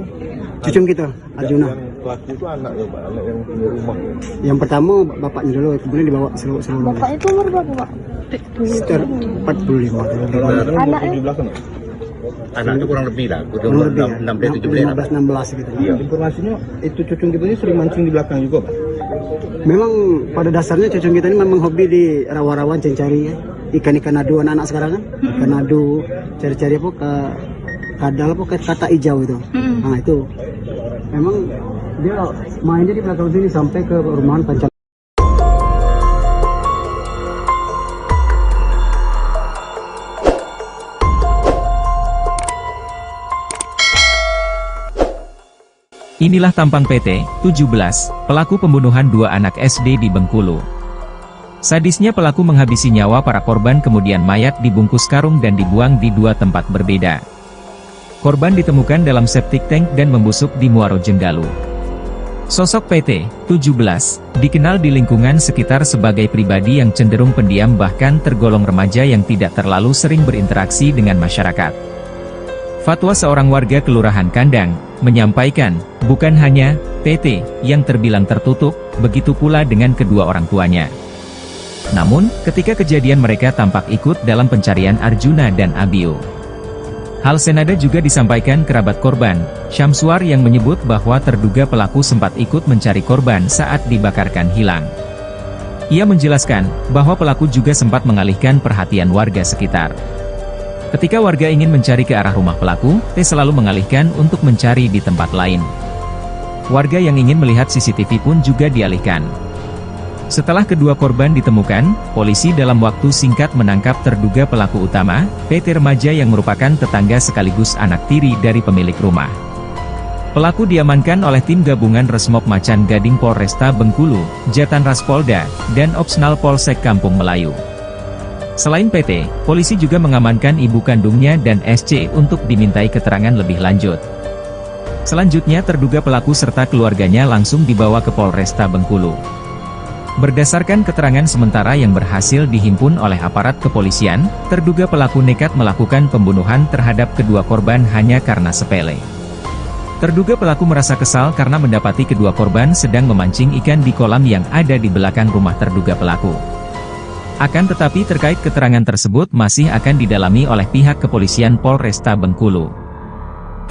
S3: cucung kita, Arjuna.
S5: Yang pelaku itu anak ya Pak, anak yang punya rumah.
S3: Yang pertama bapaknya dulu, kemudian dibawa seluruh.
S4: Bapak itu umur berapa Pak?
S3: Sekitar 45.
S4: Anak
S5: di belakang.
S6: Anak itu kurang lebih lah,
S3: Kurang lebih ya,
S6: 16
S3: gitu.
S5: Iya. Informasinya itu cucung kita ini sering mancing di belakang juga Pak.
S3: Memang pada dasarnya cucung kita ini memang hobi di rawa-rawa cari ya. Ikan-ikan adu anak-anak sekarang kan. Ikan adu, cari-cari apa ke kadal apa ke kata hijau itu. Nah itu memang dia mainnya di belakang sini sampai ke rumahan Pancal.
S1: Inilah tampang PT 17, pelaku pembunuhan dua anak SD di Bengkulu. Sadisnya pelaku menghabisi nyawa para korban kemudian mayat dibungkus karung dan dibuang di dua tempat berbeda. Korban ditemukan dalam septic tank dan membusuk di Muaro Jenggalu. Sosok PT 17 dikenal di lingkungan sekitar sebagai pribadi yang cenderung pendiam bahkan tergolong remaja yang tidak terlalu sering berinteraksi dengan masyarakat. Fatwa seorang warga Kelurahan Kandang menyampaikan, bukan hanya PT yang terbilang tertutup, begitu pula dengan kedua orang tuanya. Namun, ketika kejadian mereka tampak ikut dalam pencarian Arjuna dan Abio. Hal senada juga disampaikan kerabat korban, Syamsuar yang menyebut bahwa terduga pelaku sempat ikut mencari korban saat dibakarkan hilang. Ia menjelaskan bahwa pelaku juga sempat mengalihkan perhatian warga sekitar. Ketika warga ingin mencari ke arah rumah pelaku, T selalu mengalihkan untuk mencari di tempat lain. Warga yang ingin melihat CCTV pun juga dialihkan. Setelah kedua korban ditemukan, polisi dalam waktu singkat menangkap terduga pelaku utama, PT remaja yang merupakan tetangga sekaligus anak tiri dari pemilik rumah. Pelaku diamankan oleh tim gabungan Resmob Macan Gading Polresta Bengkulu, Jatanras Polda, dan Opsnal Polsek Kampung Melayu. Selain PT, polisi juga mengamankan ibu kandungnya dan SC untuk dimintai keterangan lebih lanjut. Selanjutnya terduga pelaku serta keluarganya langsung dibawa ke Polresta Bengkulu. Berdasarkan keterangan sementara yang berhasil dihimpun oleh aparat kepolisian, terduga pelaku nekat melakukan pembunuhan terhadap kedua korban hanya karena sepele. Terduga pelaku merasa kesal karena mendapati kedua korban sedang memancing ikan di kolam yang ada di belakang rumah terduga pelaku. Akan tetapi terkait keterangan tersebut masih akan didalami oleh pihak kepolisian Polresta Bengkulu.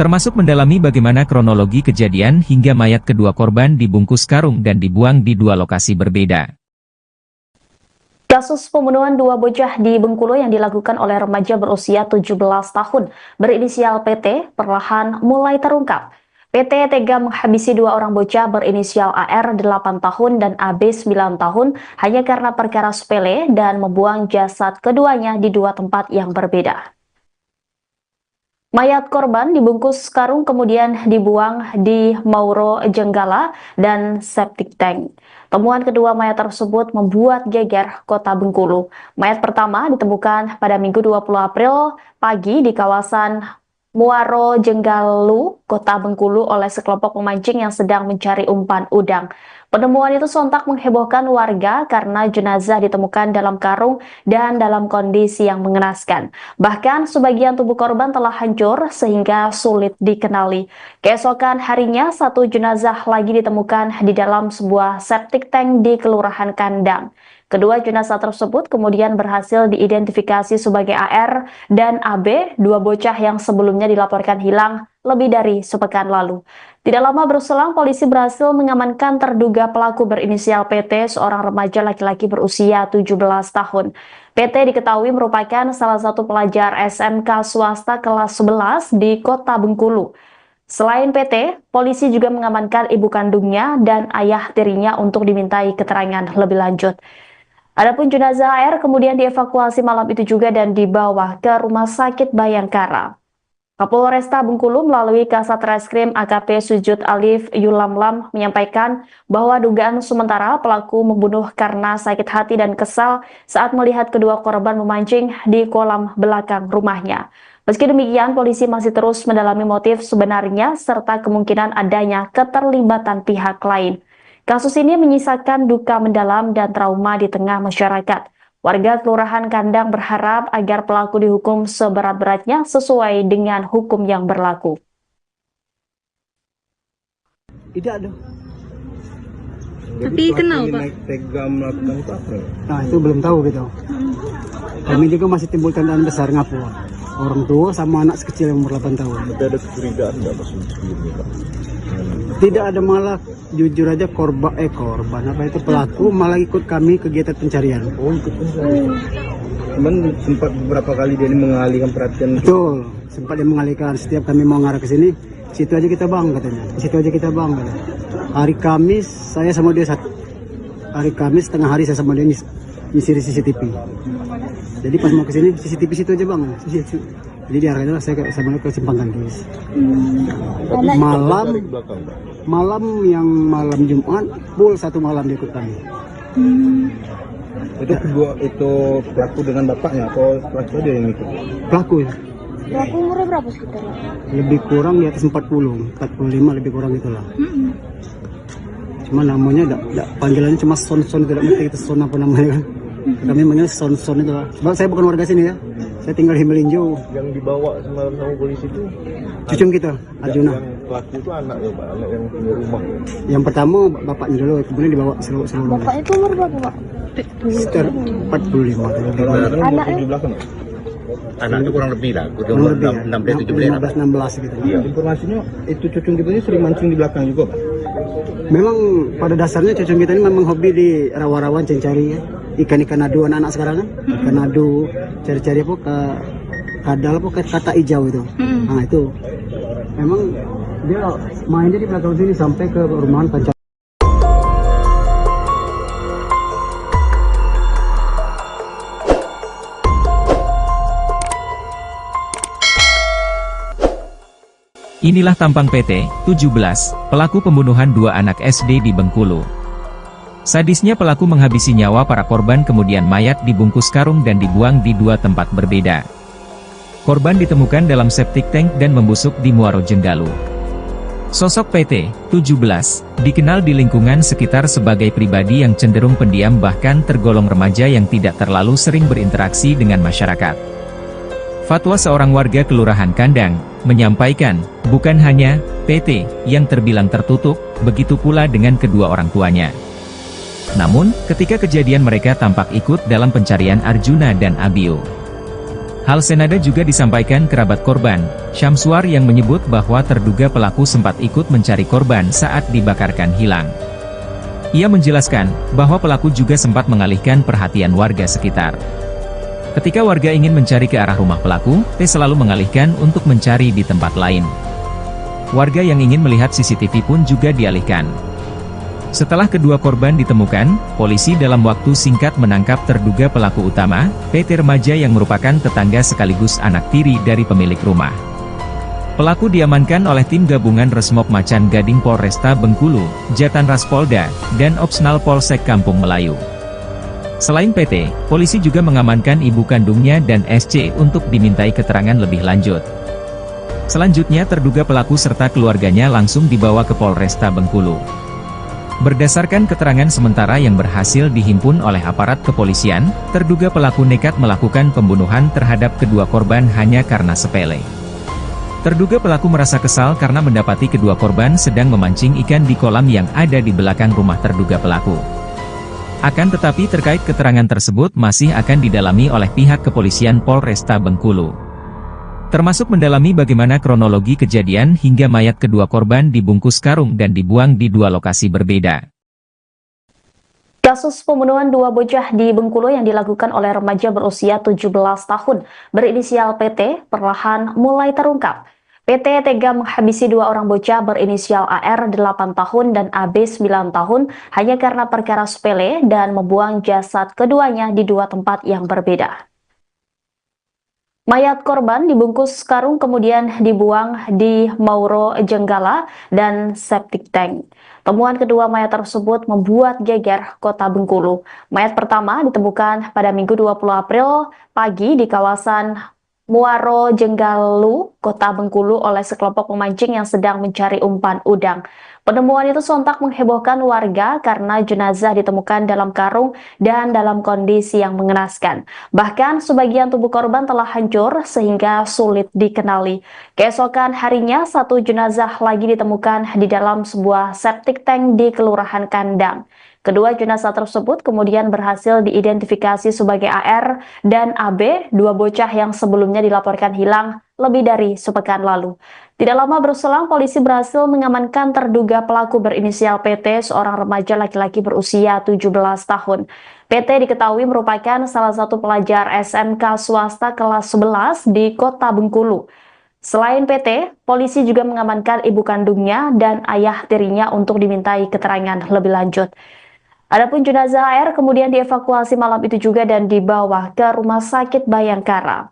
S1: Termasuk mendalami bagaimana kronologi kejadian hingga mayat kedua korban dibungkus karung dan dibuang di dua lokasi berbeda.
S2: Kasus pembunuhan dua bocah di Bengkulu yang dilakukan oleh remaja berusia 17 tahun berinisial PT perlahan mulai terungkap. PT tega menghabisi dua orang bocah berinisial AR 8 tahun dan AB 9 tahun hanya karena perkara sepele dan membuang jasad keduanya di dua tempat yang berbeda. Mayat korban dibungkus karung kemudian dibuang di Mauro Jenggala dan septic tank. Temuan kedua mayat tersebut membuat geger kota Bengkulu. Mayat pertama ditemukan pada Minggu 20 April pagi di kawasan Muaro Jenggalu, kota Bengkulu oleh sekelompok pemancing yang sedang mencari umpan udang. Penemuan itu sontak menghebohkan warga karena jenazah ditemukan dalam karung dan dalam kondisi yang mengenaskan. Bahkan sebagian tubuh korban telah hancur sehingga sulit dikenali. Keesokan harinya, satu jenazah lagi ditemukan di dalam sebuah septic tank di Kelurahan Kandang. Kedua jenazah tersebut kemudian berhasil diidentifikasi sebagai AR dan AB, dua bocah yang sebelumnya dilaporkan hilang lebih dari sepekan lalu. Tidak lama berselang, polisi berhasil mengamankan terduga pelaku berinisial PT, seorang remaja laki-laki berusia 17 tahun. PT diketahui merupakan salah satu pelajar SMK swasta kelas 11 di kota Bengkulu. Selain PT, polisi juga mengamankan ibu kandungnya dan ayah tirinya untuk dimintai keterangan lebih lanjut. Adapun jenazah AR kemudian dievakuasi malam itu juga dan dibawa ke Rumah Sakit Bayangkara. Kapolresta Bengkulu melalui Kasat Reskrim AKP Sujud Alif Yulamlam menyampaikan bahwa dugaan sementara pelaku membunuh karena sakit hati dan kesal saat melihat kedua korban memancing di kolam belakang rumahnya. Meski demikian, polisi masih terus mendalami motif sebenarnya serta kemungkinan adanya keterlibatan pihak lain. Kasus ini menyisakan duka mendalam dan trauma di tengah masyarakat. Warga Kelurahan Kandang berharap agar pelaku dihukum seberat-beratnya sesuai dengan hukum yang berlaku.
S3: Tidak ada.
S4: Tapi kenal, Pak?
S5: Tega melakukan itu apa?
S3: Nah, itu belum tahu gitu. Kami juga masih timbul tandaan besar ngapu. Orang tua sama anak sekecil yang umur 8 tahun.
S5: Tapi ada kecurigaan nggak pas sebelumnya, Pak?
S3: Tidak ada, malah jujur aja korban apa itu pelaku malah ikut kami kegiatan pencarian.
S5: Oh, ikut pencarian. Cuman sempat beberapa kali dia ini mengalihkan perhatian.
S3: Betul, sempat dia mengalihkan. Setiap kami mau ngarah ke sini, situ aja kita bang katanya. Situ aja kita bang katanya. Hari Kamis saya sama dia hari Kamis tengah hari saya sama dia nyisir CCTV. Jadi pas mau ke sini CCTV situ aja bang. Jadi diarahkan saya sama dia ke Simpang Gandis. Malam yang malam Jumat full satu malam dia ikut kami.
S5: Itu kedua itu pelaku dengan bapaknya atau pelaku dia yang ikut?
S3: Pelaku ya.
S4: Pelaku umurnya berapa sekitar?
S3: Lebih kurang di atas 40, 45 lebih kurang itulah. Cuma namanya panggilannya cuma Son, tidak ngerti itu Son apa namanya kan. Kami manggil Son itu lah. Sebab saya bukan warga sini ya. Saya tinggal di Melinjo.
S5: Yang dibawa semalam sama polisi itu
S3: cucung kita, Arjuna.
S5: Yang pelaku itu anak ya, Pak, anak yang punya rumah.
S3: Yang pertama bapaknya dulu, kemudian dibawa seluruh.
S4: Bapak itu umur berapa, Pak?
S3: Sekitar 45.
S4: Anaknya?
S5: Di belakang.
S6: Anak itu kurang lebih lah,
S3: Kurang lebih ya.
S6: 16
S3: gitu.
S5: Iya. Informasinya itu cucung kita ini sering mancing di belakang juga, Pak.
S3: Memang pada dasarnya cucung kita ini memang hobi di rawa-rawan cari ya. Ikan-ikan adu anak-anak sekarang kan. Ikan adu, cari-cari apa ke kadal apa ke kata hijau itu. Nah itu. Memang dia mainnya di belakang sini sampai ke rumahan pacar.
S1: Inilah tampang PT 17, pelaku pembunuhan dua anak SD di Bengkulu. Sadisnya pelaku menghabisi nyawa para korban kemudian mayat dibungkus karung dan dibuang di dua tempat berbeda. Korban ditemukan dalam septic tank dan membusuk di Muaro Jenggalu. Sosok PT 17 dikenal di lingkungan sekitar sebagai pribadi yang cenderung pendiam bahkan tergolong remaja yang tidak terlalu sering berinteraksi dengan masyarakat. Fatwa seorang warga Kelurahan Kandang menyampaikan, bukan hanya PT yang terbilang tertutup, begitu pula dengan kedua orang tuanya. Namun, ketika kejadian mereka tampak ikut dalam pencarian Arjuna dan Abio. Hal senada juga disampaikan kerabat korban, Syamsuar yang menyebut bahwa terduga pelaku sempat ikut mencari korban saat dibakarkan hilang. Ia menjelaskan, bahwa pelaku juga sempat mengalihkan perhatian warga sekitar. Ketika warga ingin mencari ke arah rumah pelaku, T selalu mengalihkan untuk mencari di tempat lain. Warga yang ingin melihat CCTV pun juga dialihkan. Setelah kedua korban ditemukan, polisi dalam waktu singkat menangkap terduga pelaku utama, PT remaja yang merupakan tetangga sekaligus anak tiri dari pemilik rumah. Pelaku diamankan oleh tim gabungan Resmob Macan Gading Polresta Bengkulu, Jatan Ras Polda, dan Opsnal Polsek Kampung Melayu. Selain PT, polisi juga mengamankan ibu kandungnya dan SC untuk dimintai keterangan lebih lanjut. Selanjutnya terduga pelaku serta keluarganya langsung dibawa ke Polresta Bengkulu. Berdasarkan keterangan sementara yang berhasil dihimpun oleh aparat kepolisian, terduga pelaku nekat melakukan pembunuhan terhadap kedua korban hanya karena sepele. Terduga pelaku merasa kesal karena mendapati kedua korban sedang memancing ikan di kolam yang ada di belakang rumah terduga pelaku. Akan tetapi terkait keterangan tersebut masih akan didalami oleh pihak kepolisian Polresta Bengkulu. Termasuk mendalami bagaimana kronologi kejadian hingga mayat kedua korban dibungkus karung dan dibuang di dua lokasi berbeda.
S2: Kasus pembunuhan dua bocah di Bengkulu yang dilakukan oleh remaja berusia 17 tahun berinisial PT perlahan mulai terungkap. PT tega menghabisi dua orang bocah berinisial AR 8 tahun dan AB 9 tahun hanya karena perkara sepele dan membuang jasad keduanya di dua tempat yang berbeda. Mayat korban dibungkus karung kemudian dibuang di Muaro Jenggala dan septic tank. Temuan kedua mayat tersebut membuat geger kota Bengkulu. Mayat pertama ditemukan pada Minggu 20 April pagi di kawasan Muaro Jenggalu, kota Bengkulu oleh sekelompok pemancing yang sedang mencari umpan udang. Penemuan itu sontak menghebohkan warga karena jenazah ditemukan dalam karung dan dalam kondisi yang mengenaskan. Bahkan sebagian tubuh korban telah hancur sehingga sulit dikenali. Keesokan harinya, satu jenazah lagi ditemukan di dalam sebuah septic tank di Kelurahan Kandang. Kedua jenazah tersebut kemudian berhasil diidentifikasi sebagai AR dan AB, dua bocah yang sebelumnya dilaporkan hilang lebih dari sepekan lalu. Tidak lama berselang, polisi berhasil mengamankan terduga pelaku berinisial PT, seorang remaja laki-laki berusia 17 tahun. PT diketahui merupakan salah satu pelajar SMK swasta kelas 11 di kota Bengkulu. Selain PT, polisi juga mengamankan ibu kandungnya dan ayah tirinya untuk dimintai keterangan lebih lanjut. Adapun jenazah AR kemudian dievakuasi malam itu juga dan dibawa ke Rumah Sakit Bayangkara.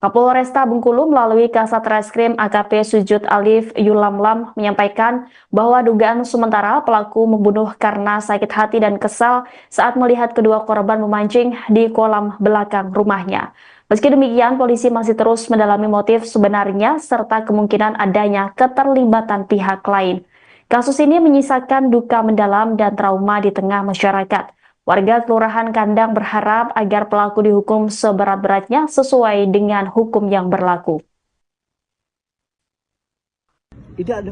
S2: Kapolresta Bengkulu melalui Kasat Reskrim AKP Sujud Alif Yulamlam menyampaikan bahwa dugaan sementara pelaku membunuh karena sakit hati dan kesal saat melihat kedua korban memancing di kolam belakang rumahnya. Meski demikian, polisi masih terus mendalami motif sebenarnya serta kemungkinan adanya keterlibatan pihak lain. Kasus ini menyisakan duka mendalam dan trauma di tengah masyarakat. Warga Kelurahan Kandang berharap agar pelaku dihukum seberat-beratnya sesuai dengan hukum yang berlaku.
S3: Tidak ada.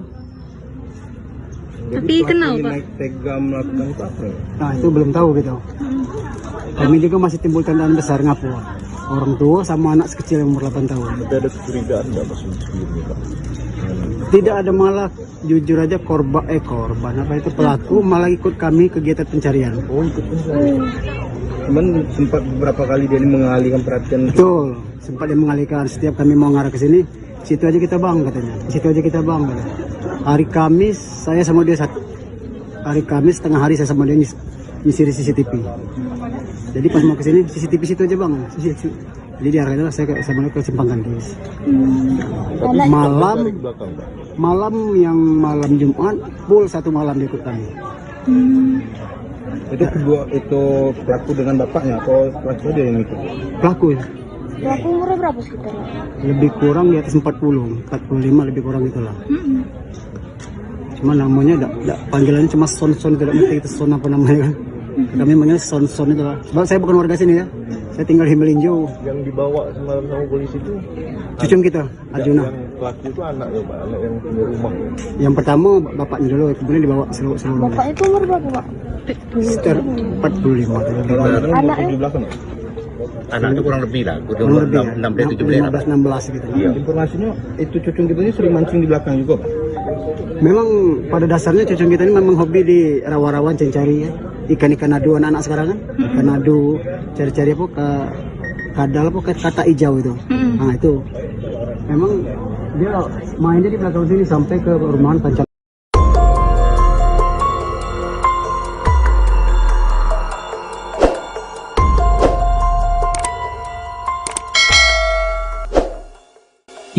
S5: Tapi kenal Pak? Tega melakukan itu apa?
S3: Nah itu belum tahu gitu. Kami juga masih timbul tandaan besar ngapu. Orang tua sama anak sekecil yang umur 8 tahun.
S5: Tapi ada kecurigaan nggak maksudnya sebelumnya Pak?
S3: Tidak ada, malah jujur aja korban apa itu pelaku malah ikut kami kegiatan pencarian.
S5: Oh ikut pencarian. Cuman sempat beberapa kali dia mengalihkan perhatian.
S3: Betul, sempat dia mengalihkan. Setiap kami mau ngarah ke sini, situ aja kita bang katanya. Situ aja kita bang. Katanya. Hari Kamis saya sama dia hari Kamis tengah hari saya sama dia nyisir CCTV. Jadi pas mau ke sini CCTV situ aja bang. Jadi diarahkan saya ke Simpang Gantis.
S4: Anak
S3: Malam
S5: Dari belakang, Pak.
S3: malam Jumat full satu malam dia ikut kami.
S5: Itu kedua itu pelaku dengan bapaknya atau pelaku dia yang ikut?
S3: Pelaku ya,
S4: pelaku umurnya berapa sekitar?
S3: lebih kurang di atas 45 lebih kurang itulah. Cuma namanya panggilannya cuma Son, tidak ngerti itu Son apa namanya kan. Kami manggil Son itu lah. Sebab saya bukan warga sini ya. Saya tinggal di Melinjo.
S5: Yang dibawa semalam sama polisi itu
S3: Cucung kita, Arjuna.
S5: yang pelaku itu anak ya, Pak, anak yang punya rumah.
S3: Yang pertama bapaknya dulu, kemudian dibawa seluruh.
S4: Bapak itu umur berapa, Pak?
S3: Sekitar 45
S5: Kalau
S3: lebih.
S5: anak
S4: Anaknya?
S5: di belakang.
S6: Anak itu kurang lebih lah, udah
S3: Kurang
S6: umur
S3: lebih
S6: 16 17 lah.
S3: 15-16 gitu.
S5: Iya. Informasinya itu cucung kita ini sering mancing di belakang juga, Pak.
S3: Memang pada dasarnya cucung kita ini memang hobi di rawa-rawan cari ya. Ikan-ikan adu anak-anak sekarang kan. Ikan adu, cari-cari apa ke kadal apa ke kata hijau itu. Nah itu. Memang dia mainnya di belakang sini sampai ke perumahan Pancal.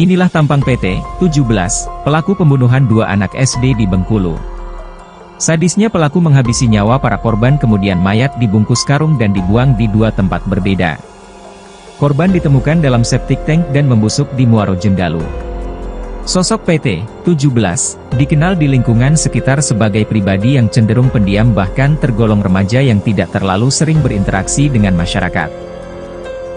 S1: Inilah tampang PT 17, pelaku pembunuhan dua anak SD di Bengkulu. Sadisnya pelaku menghabisi nyawa para korban kemudian mayat dibungkus karung dan dibuang di dua tempat berbeda. Korban ditemukan dalam septic tank dan membusuk di Muaro Jenggalu. Sosok PT 17 dikenal di lingkungan sekitar sebagai pribadi yang cenderung pendiam bahkan tergolong remaja yang tidak terlalu sering berinteraksi dengan masyarakat.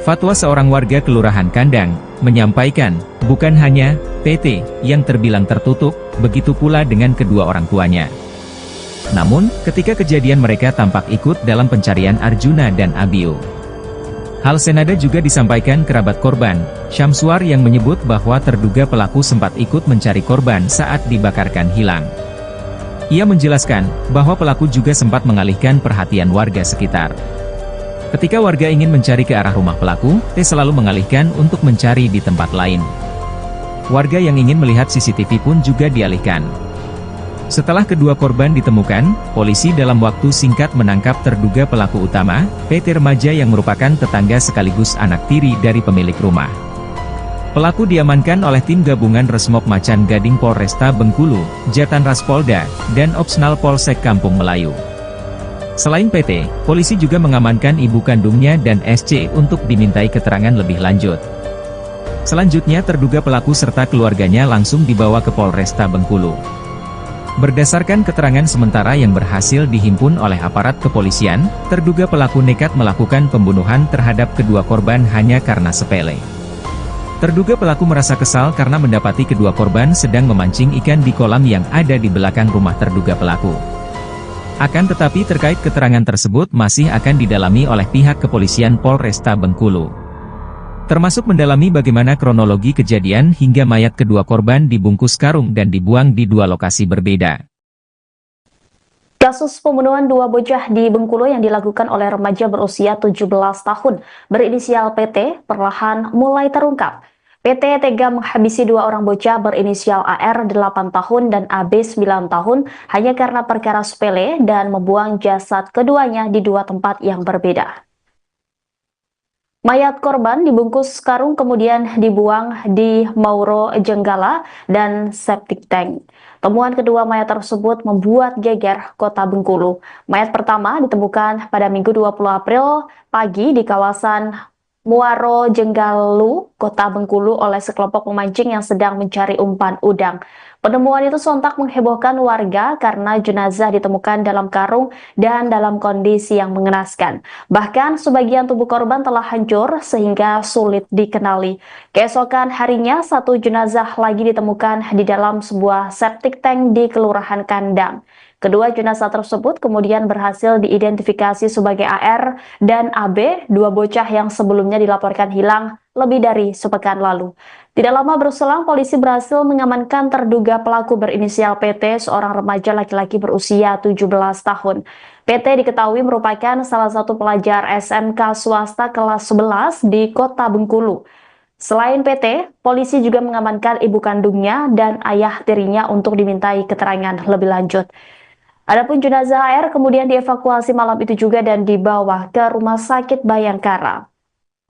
S1: Fatwa seorang warga Kelurahan Kandang menyampaikan, bukan hanya PT yang terbilang tertutup, begitu pula dengan kedua orang tuanya. Namun, ketika kejadian mereka tampak ikut dalam pencarian Arjuna dan Abio. Hal senada juga disampaikan kerabat korban, Syamsuar yang menyebut bahwa terduga pelaku sempat ikut mencari korban saat dibakarkan hilang. Ia menjelaskan bahwa pelaku juga sempat mengalihkan perhatian warga sekitar. Ketika warga ingin mencari ke arah rumah pelaku, T selalu mengalihkan untuk mencari di tempat lain. Warga yang ingin melihat CCTV pun juga dialihkan. Setelah kedua korban ditemukan, polisi dalam waktu singkat menangkap terduga pelaku utama, PT remaja yang merupakan tetangga sekaligus anak tiri dari pemilik rumah. Pelaku diamankan oleh tim gabungan Resmob Macan Gading Polresta Bengkulu, Jatan Ras Polda, dan Opsnal Polsek Kampung Melayu. Selain PT, polisi juga mengamankan ibu kandungnya dan SC untuk dimintai keterangan lebih lanjut. Selanjutnya terduga pelaku serta keluarganya langsung dibawa ke Polresta Bengkulu. Berdasarkan keterangan sementara yang berhasil dihimpun oleh aparat kepolisian, terduga pelaku nekat melakukan pembunuhan terhadap kedua korban hanya karena sepele. Terduga pelaku merasa kesal karena mendapati kedua korban sedang memancing ikan di kolam yang ada di belakang rumah terduga pelaku. Akan tetapi terkait keterangan tersebut masih akan didalami oleh pihak kepolisian Polresta Bengkulu. Termasuk mendalami bagaimana kronologi kejadian hingga mayat kedua korban dibungkus karung dan dibuang di dua lokasi berbeda.
S2: Kasus pembunuhan dua bocah di Bengkulu yang dilakukan oleh remaja berusia 17 tahun berinisial PT perlahan mulai terungkap. PT tega menghabisi dua orang bocah berinisial AR 8 tahun dan AB 9 tahun hanya karena perkara sepele dan membuang jasad keduanya di dua tempat yang berbeda. Mayat korban dibungkus karung kemudian dibuang di Mauro Jenggala dan septic tank. Temuan kedua mayat tersebut membuat geger kota Bengkulu. Mayat pertama ditemukan pada Minggu 20 April pagi di kawasan Muaro Jenggalu, kota Bengkulu oleh sekelompok pemancing yang sedang mencari umpan udang. Penemuan itu sontak menghebohkan warga karena jenazah ditemukan dalam karung dan dalam kondisi yang mengenaskan. Bahkan sebagian tubuh korban telah hancur sehingga sulit dikenali. Keesokan harinya, satu jenazah lagi ditemukan di dalam sebuah septic tank di Kelurahan Kandang. Kedua jenazah tersebut kemudian berhasil diidentifikasi sebagai AR dan AB, dua bocah yang sebelumnya dilaporkan hilang lebih dari sepekan lalu. Tidak lama berselang, polisi berhasil mengamankan terduga pelaku berinisial PT, seorang remaja laki-laki berusia 17 tahun. PT diketahui merupakan salah satu pelajar SMK swasta kelas 11 di kota Bengkulu. Selain PT, polisi juga mengamankan ibu kandungnya dan ayah tirinya untuk dimintai keterangan lebih lanjut. Adapun jenazah AR kemudian dievakuasi malam itu juga dan dibawa ke Rumah Sakit Bayangkara.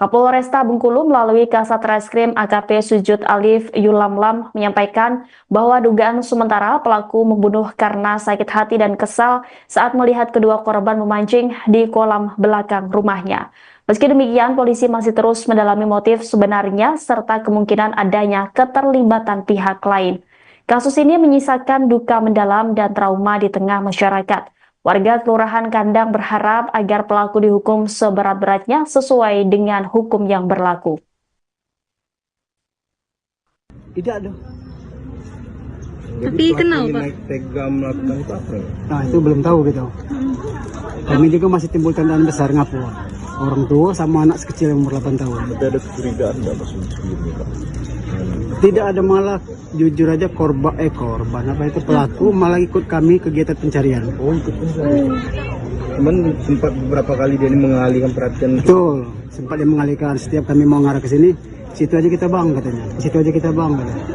S2: Kapolresta Bengkulu melalui Kasat Reskrim AKP Sujud Alif Yulamlam menyampaikan bahwa dugaan sementara pelaku membunuh karena sakit hati dan kesal saat melihat kedua korban memancing di kolam belakang rumahnya. Meski demikian, polisi masih terus mendalami motif sebenarnya serta kemungkinan adanya keterlibatan pihak lain. Kasus ini menyisakan duka mendalam dan trauma di tengah masyarakat. Warga Kelurahan Kandang berharap agar pelaku dihukum seberat-beratnya sesuai dengan hukum yang berlaku.
S3: Tidak ada.
S5: Tapi kenal Pak? Naik tega melakukan itu apa?
S3: Nah itu belum tahu gitu. Kami juga masih timbul tandaan besar ngapu. Orang tua sama anak sekecil yang umur 8 tahun.
S5: Tapi ada kecurigaan nggak Mas sebelumnya Pak?
S3: Tidak ada, malah jujur aja korban apa itu pelaku malah ikut kami kegiatan pencarian.
S5: Oh ikut pencarian. Cuman sempat beberapa kali dia ini mengalihkan perhatian.
S3: Betul, sempat dia mengalihkan. Setiap kami mau ngarah ke sini, situ aja kita bang katanya. Situ aja kita bang katanya.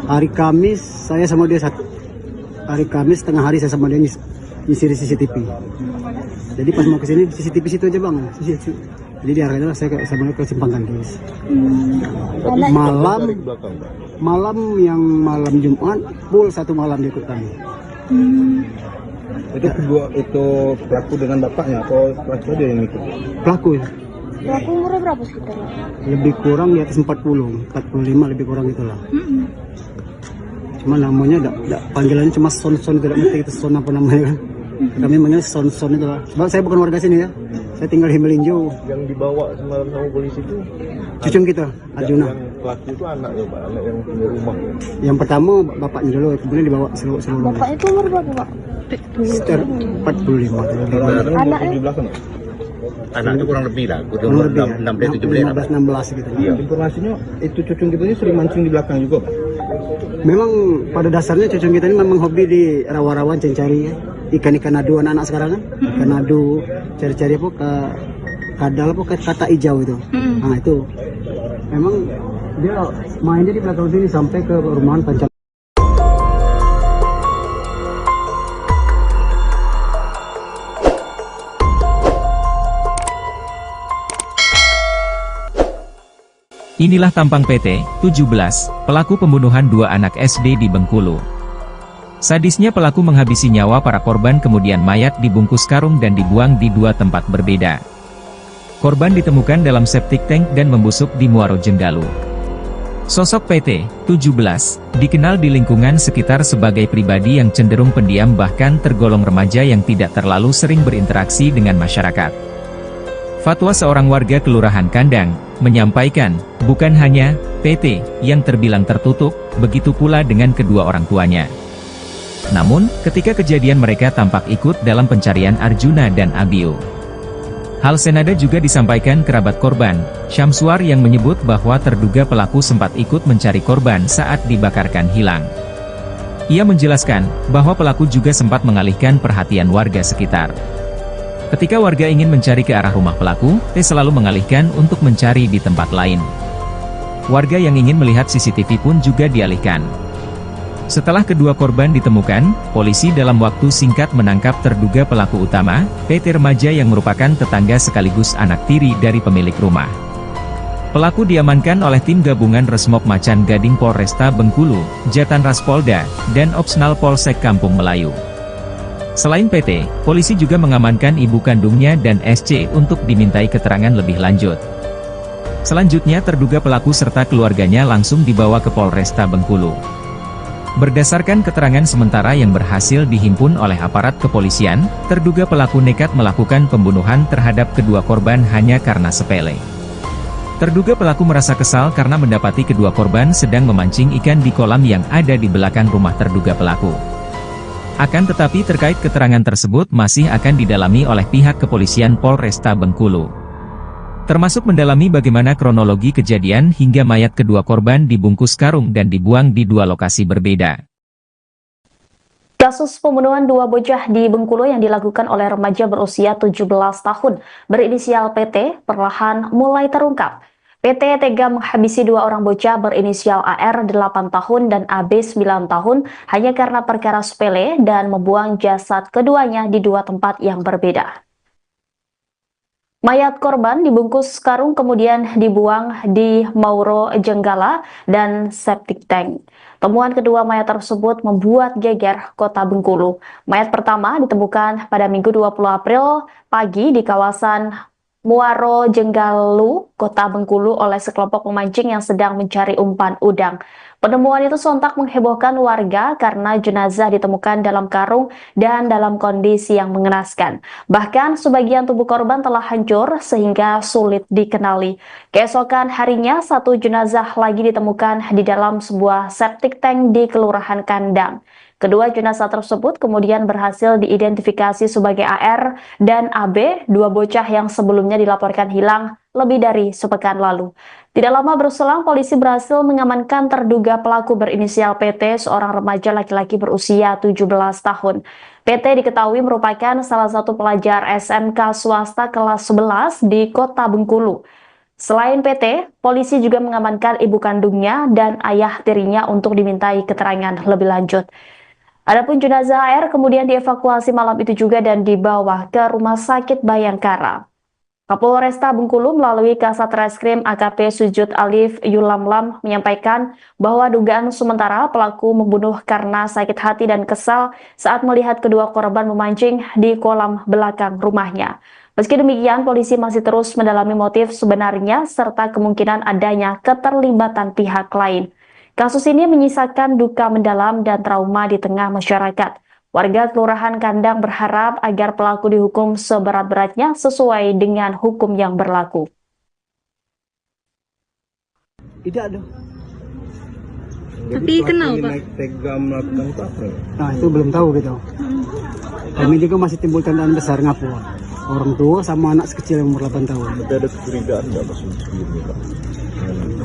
S3: Hari Kamis saya sama dia hari Kamis tengah hari saya sama dia nyisir CCTV. Jadi pas mau ke sini CCTV situ aja bang. Jadi diarahkan saya sama dia ke Simpang Kandis. Malam Jumat full 1 malam dia ikut kami.
S5: Itu kedua itu pelaku dengan bapaknya atau pelaku dia yang ikut?
S3: Pelaku ya.
S4: Pelaku umurnya berapa sekitar?
S3: Lebih kurang di atas 40, 45 lebih kurang itulah. Cuma namanya panggilannya cuma Son, tidak ngerti itu Son apa namanya kan. Kami manggil Son itu lah. Sebab saya bukan warga sini ya. Saya tinggal di Melinjo.
S5: Yang dibawa semalam sama polisi itu
S3: cucung kita, Arjuna.
S5: Yang pelaku itu anaknya Pak, anak yang punya rumah.
S3: Yang pertama bapaknya dulu, kemudian dibawa seluruh.
S4: Bapak itu umur berapa Pak?
S3: Sekitar 45.
S4: Anaknya?
S5: 17 kan?
S6: Anak itu kurang lebih lah,
S3: Kurang lebih ya.
S6: 16
S3: gitu.
S5: Iya. Informasinya itu cucung kita ini sering mancing di belakang juga Pak?
S3: Memang pada dasarnya cucung kita ini memang hobi di rawa-rawa cari ikan-ikan adu anak-anak sekarang kan. Ikan adu, cari-cari apa ke kadal apa ke kata hijau itu. Nah itu memang dia mainnya di belakang sini sampai ke rumahan Pancam.
S1: Inilah tampang PT 17, pelaku pembunuhan 2 anak SD di Bengkulu. Sadisnya pelaku menghabisi nyawa para korban kemudian mayat dibungkus karung dan dibuang di 2 tempat berbeda. Korban ditemukan dalam septic tank dan membusuk di Muaro Jenggalu. Sosok PT 17 dikenal di lingkungan sekitar sebagai pribadi yang cenderung pendiam bahkan tergolong remaja yang tidak terlalu sering berinteraksi dengan masyarakat. Fatwa seorang warga Kelurahan Kandang menyampaikan, bukan hanya PT yang terbilang tertutup, begitu pula dengan kedua orang tuanya. Namun, ketika kejadian mereka tampak ikut dalam pencarian Arjuna dan Abiu. Hal senada juga disampaikan kerabat korban, Syamsuar yang menyebut bahwa terduga pelaku sempat ikut mencari korban saat dibakarkan hilang. Ia menjelaskan bahwa pelaku juga sempat mengalihkan perhatian warga sekitar. Ketika warga ingin mencari ke arah rumah pelaku, T selalu mengalihkan untuk mencari di tempat lain. Warga yang ingin melihat CCTV pun juga dialihkan. Setelah kedua korban ditemukan, polisi dalam waktu singkat menangkap terduga pelaku utama, PT remaja yang merupakan tetangga sekaligus anak tiri dari pemilik rumah. Pelaku diamankan oleh tim gabungan Resmob Macan Gading Polresta Bengkulu, Jatan Ras Polda, dan Opsnal Polsek Kampung Melayu. Selain PT, polisi juga mengamankan ibu kandungnya dan SC untuk dimintai keterangan lebih lanjut. Selanjutnya terduga pelaku serta keluarganya langsung dibawa ke Polresta Bengkulu. Berdasarkan keterangan sementara yang berhasil dihimpun oleh aparat kepolisian, terduga pelaku nekat melakukan pembunuhan terhadap kedua korban hanya karena sepele. Terduga pelaku merasa kesal karena mendapati kedua korban sedang memancing ikan di kolam yang ada di belakang rumah terduga pelaku. Akan tetapi terkait keterangan tersebut masih akan didalami oleh pihak kepolisian Polresta Bengkulu. Termasuk mendalami bagaimana kronologi kejadian hingga mayat kedua korban dibungkus karung dan dibuang di 2 lokasi berbeda.
S2: Kasus pembunuhan 2 bocah di Bengkulu yang dilakukan oleh remaja berusia 17 tahun berinisial PT perlahan mulai terungkap. PT tega menghabisi 2 orang bocah berinisial AR 8 tahun dan AB 9 tahun hanya karena perkara sepele dan membuang jasad keduanya di 2 tempat yang berbeda. Mayat korban dibungkus karung kemudian dibuang di Mauro Jenggala dan septic tank. Temuan kedua mayat tersebut membuat geger Kota Bengkulu. Mayat pertama ditemukan pada Minggu 20 April pagi di kawasan Muaro Jenggalu, Kota Bengkulu oleh sekelompok pemancing yang sedang mencari umpan udang. Penemuan itu sontak menghebohkan warga karena jenazah ditemukan dalam karung dan dalam kondisi yang mengenaskan. Bahkan sebagian tubuh korban telah hancur sehingga sulit dikenali. Keesokan harinya, satu jenazah lagi ditemukan di dalam sebuah septic tank di Kelurahan Kandang. Kedua jenazah tersebut kemudian berhasil diidentifikasi sebagai AR dan AB, dua bocah yang sebelumnya dilaporkan hilang lebih dari sepekan lalu. Tidak lama berselang, polisi berhasil mengamankan terduga pelaku berinisial PT, seorang remaja laki-laki berusia 17 tahun. PT diketahui merupakan salah satu pelajar SMK swasta kelas 11 di Kota Bengkulu. Selain PT, polisi juga mengamankan ibu kandungnya dan ayah tirinya untuk dimintai keterangan lebih lanjut. Adapun jenazah AR kemudian dievakuasi malam itu juga dan dibawa ke Rumah Sakit Bayangkara. Kapolresta Bengkulu melalui Kasat Reskrim AKP Sujud Alif Yulamlam menyampaikan bahwa dugaan sementara pelaku membunuh karena sakit hati dan kesal saat melihat kedua korban memancing di kolam belakang rumahnya. Meski demikian, polisi masih terus mendalami motif sebenarnya serta kemungkinan adanya keterlibatan pihak lain. Kasus ini menyisakan duka mendalam dan trauma di tengah masyarakat. Warga Kelurahan Kandang berharap agar pelaku dihukum seberat-beratnya sesuai dengan hukum yang berlaku.
S3: Tidak ada.
S5: Tapi kenal Pak? Naik tega melakukan apa?
S3: Nah itu belum tahu gitu. Kami juga masih timbul tandaan besar ngapu. Orang tua sama anak sekecil yang umur 8 tahun.
S5: Tapi ada kecurigaan nggak maksud sebelumnya Pak?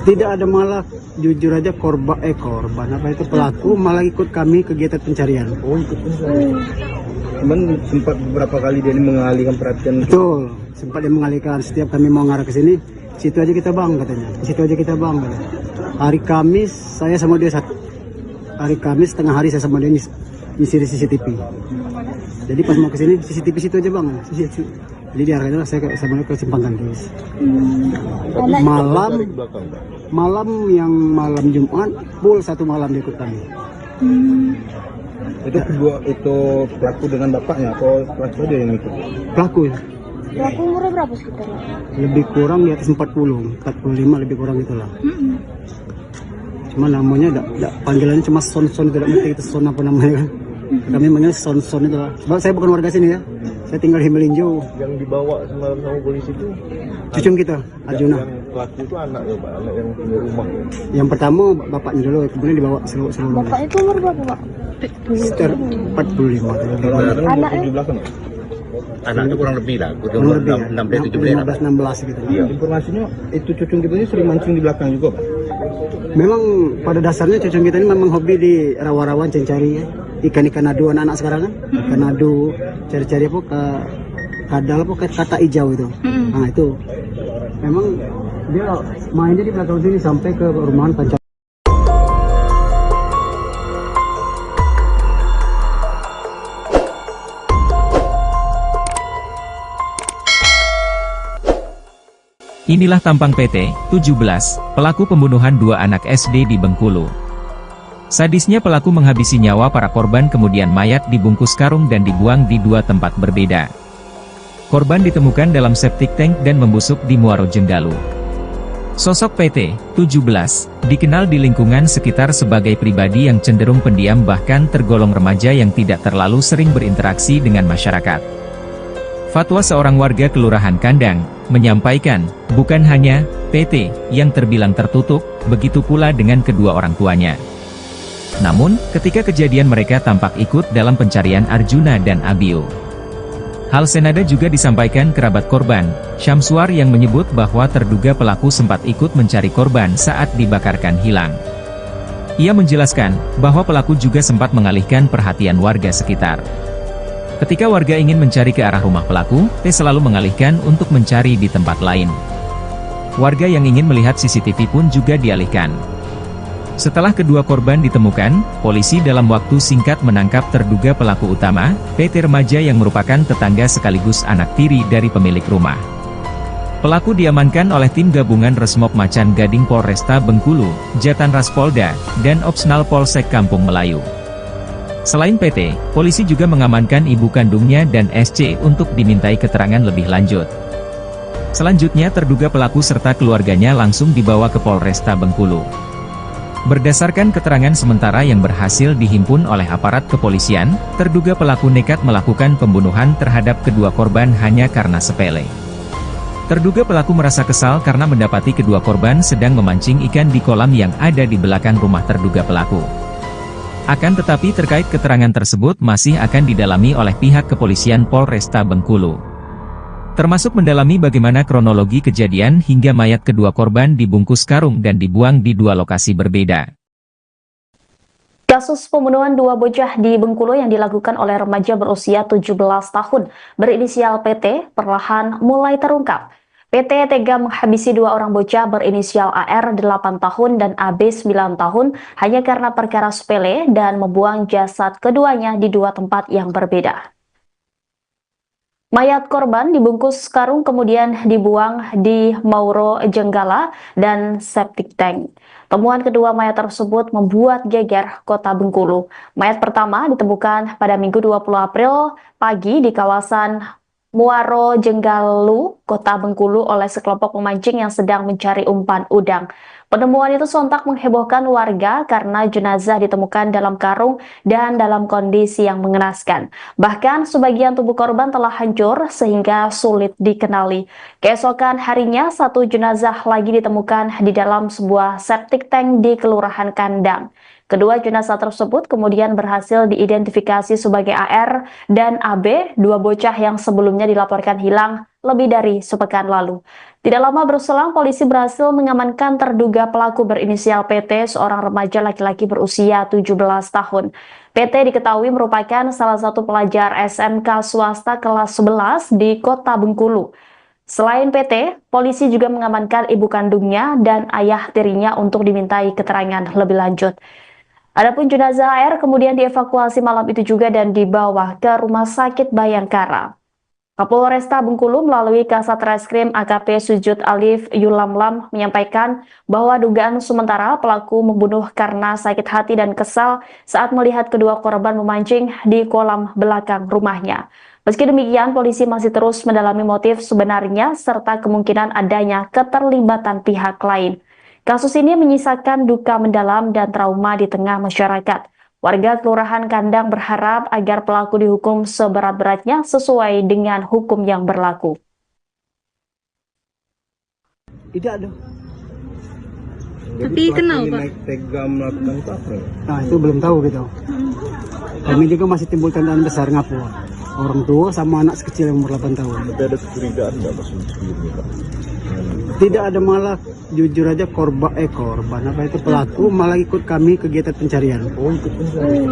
S3: Tidak ada, malah jujur aja korban apa itu pelaku malah ikut kami kegiatan pencarian.
S5: Oh ikut pencarian. Cuman sempat beberapa kali dia ini mengalihkan perhatian.
S3: Betul, sempat dia mengalihkan. Setiap kami mau ngarah ke sini, situ aja kita bang katanya. Situ aja kita bang katanya. Hari Kamis saya sama dia hari Kamis tengah hari saya sama dia ngisi CCTV. Jadi pas mau ke sini CCTV situ aja bang. Jadi diarahkan saya sama dia ke Simpang Kandis. Malam Jumat full satu malam dia ikut kami.
S5: Itu kedua itu pelaku dengan bapaknya atau pelaku dia yang ikut?
S3: Pelaku ya.
S4: Pelaku umurnya berapa sekitar?
S3: Lebih kurang di atas 45 lebih kurang itulah. Cuma namanya panggilannya cuma Son tidak ngerti itu Son apa namanya kan. Kami manggil Son itu lah. Sebab saya bukan warga sini ya. Saya tinggal di Melinjo.
S5: Yang dibawa semalam sama polisi itu
S3: cucung kita, Arjuna.
S5: Yang pelaku itu anak ya Pak, anak yang punya rumah.
S3: Yang pertama bapaknya dulu, kemudian dibawa seluruh.
S4: Bapak itu umur berapa Pak?
S3: Sekitar 45.
S4: Anaknya?
S6: Anaknya kurang lebih lah,
S3: Kurang lebih ya, 15-16 gitu.
S5: Iya. Informasinya itu cucung kita ini sering mancing di belakang juga Pak?
S3: Memang pada dasarnya cucung kita ini memang hobi di rawa-rawa cari ya. Ikan-ikan adu anak-anak sekarang kan. Ikan adu, cari-cari apa ke kadal apa ke kata hijau itu. Nah itu memang dia mainnya di belakang sini sampai ke rumahan pacar.
S1: Inilah tampang PT, 17, pelaku pembunuhan dua anak SD di Bengkulu. Sadisnya pelaku menghabisi nyawa para korban kemudian mayat dibungkus karung dan dibuang di dua tempat berbeda. Korban ditemukan dalam septic tank dan membusuk di Muaro Jenggalu. Sosok PT, 17, dikenal di lingkungan sekitar sebagai pribadi yang cenderung pendiam bahkan tergolong remaja yang tidak terlalu sering berinteraksi dengan masyarakat. Fatwa seorang warga Kelurahan Kandang menyampaikan, bukan hanya PT yang terbilang tertutup, begitu pula dengan kedua orang tuanya. Namun, ketika kejadian mereka tampak ikut dalam pencarian Arjuna dan Abio. Hal senada juga disampaikan kerabat korban, Syamsuar yang menyebut bahwa terduga pelaku sempat ikut mencari korban saat dibakarkan hilang. Ia menjelaskan bahwa pelaku juga sempat mengalihkan perhatian warga sekitar. Ketika warga ingin mencari ke arah rumah pelaku, T selalu mengalihkan untuk mencari di tempat lain. Warga yang ingin melihat CCTV pun juga dialihkan. Setelah kedua korban ditemukan, polisi dalam waktu singkat menangkap terduga pelaku utama, PT remaja yang merupakan tetangga sekaligus anak tiri dari pemilik rumah. Pelaku diamankan oleh tim gabungan Resmob Macan Gading Polresta Bengkulu, Jatanras Polda, dan Opsnal Polsek Kampung Melayu. Selain PT, polisi juga mengamankan ibu kandungnya dan SC untuk dimintai keterangan lebih lanjut. Selanjutnya terduga pelaku serta keluarganya langsung dibawa ke Polresta Bengkulu. Berdasarkan keterangan sementara yang berhasil dihimpun oleh aparat kepolisian, terduga pelaku nekat melakukan pembunuhan terhadap kedua korban hanya karena sepele. Terduga pelaku merasa kesal karena mendapati kedua korban sedang memancing ikan di kolam yang ada di belakang rumah terduga pelaku. Akan tetapi terkait keterangan tersebut masih akan didalami oleh pihak kepolisian Polresta Bengkulu. Termasuk mendalami bagaimana kronologi kejadian hingga mayat kedua korban dibungkus karung dan dibuang di dua lokasi berbeda.
S2: Kasus pembunuhan dua bocah di Bengkulu yang dilakukan oleh remaja berusia 17 tahun berinisial PT perlahan mulai terungkap. PT tega menghabisi dua orang bocah berinisial AR 8 tahun dan AB 9 tahun hanya karena perkara sepele dan membuang jasad keduanya di dua tempat yang berbeda. Mayat korban dibungkus karung kemudian dibuang di Mauro Jenggala dan septic tank. Temuan kedua mayat tersebut membuat geger kota Bengkulu. Mayat pertama ditemukan pada Minggu 20 April pagi di kawasan Muaro Jenggalu, kota Bengkulu oleh sekelompok pemancing yang sedang mencari umpan udang. Penemuan itu sontak menghebohkan warga karena jenazah ditemukan dalam karung dan dalam kondisi yang mengenaskan. Bahkan sebagian tubuh korban telah hancur sehingga sulit dikenali. Keesokan harinya, satu jenazah lagi ditemukan di dalam sebuah septic tank di Kelurahan Kandang. Kedua jenazah tersebut kemudian berhasil diidentifikasi sebagai AR dan AB, dua bocah yang sebelumnya dilaporkan hilang lebih dari sepekan lalu. Tidak lama berselang, polisi berhasil mengamankan terduga pelaku berinisial PT, seorang remaja laki-laki berusia 17 tahun. PT diketahui merupakan salah satu pelajar SMK swasta kelas 11 di kota Bengkulu. Selain PT, polisi juga mengamankan ibu kandungnya dan ayah tirinya untuk dimintai keterangan lebih lanjut. Adapun jenazah AR kemudian dievakuasi malam itu juga dan dibawa ke Rumah Sakit Bayangkara. Kapolresta Bengkulu melalui Kasat Reskrim AKP Sujud Alif Yulamlam menyampaikan bahwa dugaan sementara pelaku membunuh karena sakit hati dan kesal saat melihat kedua korban memancing di kolam belakang rumahnya. Meski demikian, polisi masih terus mendalami motif sebenarnya serta kemungkinan adanya keterlibatan pihak lain. Kasus ini menyisakan duka mendalam dan trauma di tengah masyarakat. Warga Kelurahan Kandang berharap agar pelaku dihukum seberat-beratnya sesuai dengan hukum yang berlaku.
S3: Tidak ada.
S4: Tapi kenal, Pak?
S5: Tega melakukan itu apa?
S3: Nah, itu belum tahu gitu. Kami juga masih timbul tandaan besar ngapu. Orang tua sama anak sekecil yang umur 8 tahun.
S5: Tapi ada kecurigaan nggak pas sebelumnya, Pak?
S3: Tidak ada, malah jujur aja korban apa itu pelaku malah ikut kami kegiatan pencarian.
S5: Oh, ikut pencarian.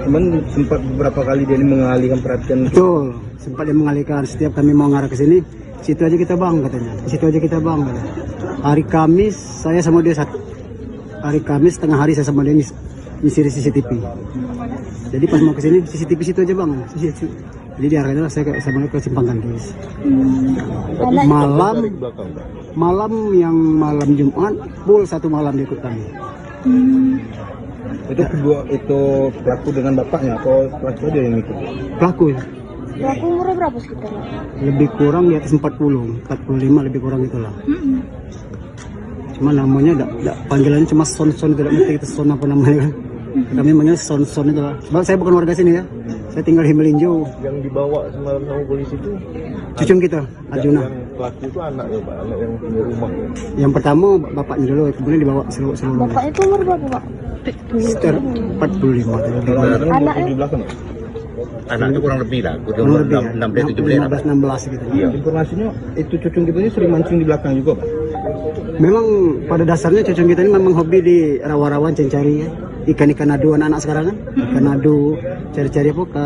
S5: Cuman sempat beberapa kali dia ini mengalihkan perhatian.
S3: Betul, sempat dia mengalihkan. Setiap kami mau ngarah ke sini, situ aja kita bang katanya. Situ aja kita bang katanya. Hari Kamis saya sama dia hari Kamis tengah hari saya sama dia nyisir CCTV. Jadi pas mau ke sini CCTV situ aja bang. Jadi diarahkan saya sama dia ke Simpang Gandis. Malam yang malam Jumat full satu malam dia ikut kami.
S5: Itu kedua itu pelaku dengan bapaknya atau pelaku aja yang ikut?
S3: Pelaku ya.
S4: Pelaku umurnya berapa sekitar?
S3: Lebih kurang di atas 40, 45 lebih kurang itulah. Cuma namanya panggilannya cuma Son, tidak ngerti kita Son apa namanya kan. Kami manggil Son itu lah. Sebab saya bukan warga sini ya. Saya tinggal di Melinjo.
S5: Yang dibawa semalam sama polisi itu
S3: cucung kita, Arjuna.
S5: Yang pelaku itu anak ya, Pak, anak yang punya rumah ya.
S3: Yang pertama bapaknya dulu, kemudian dibawa seluruh.
S4: Bapak itu umur berapa, Pak?
S3: Sekitar 45
S4: Anaknya?
S5: Di belakang.
S6: Anaknya kurang lebih lah,
S3: kurang lebih
S6: 16
S3: gitu.
S5: Iya. Informasinya itu cucung kita ini sering mancing di belakang juga, Pak.
S3: Memang pada dasarnya cucung kita ini memang hobi di rawa-rawan cari ya. Ikan-ikan adu anak-anak sekarang kan. Ikan adu cari-cari apa ke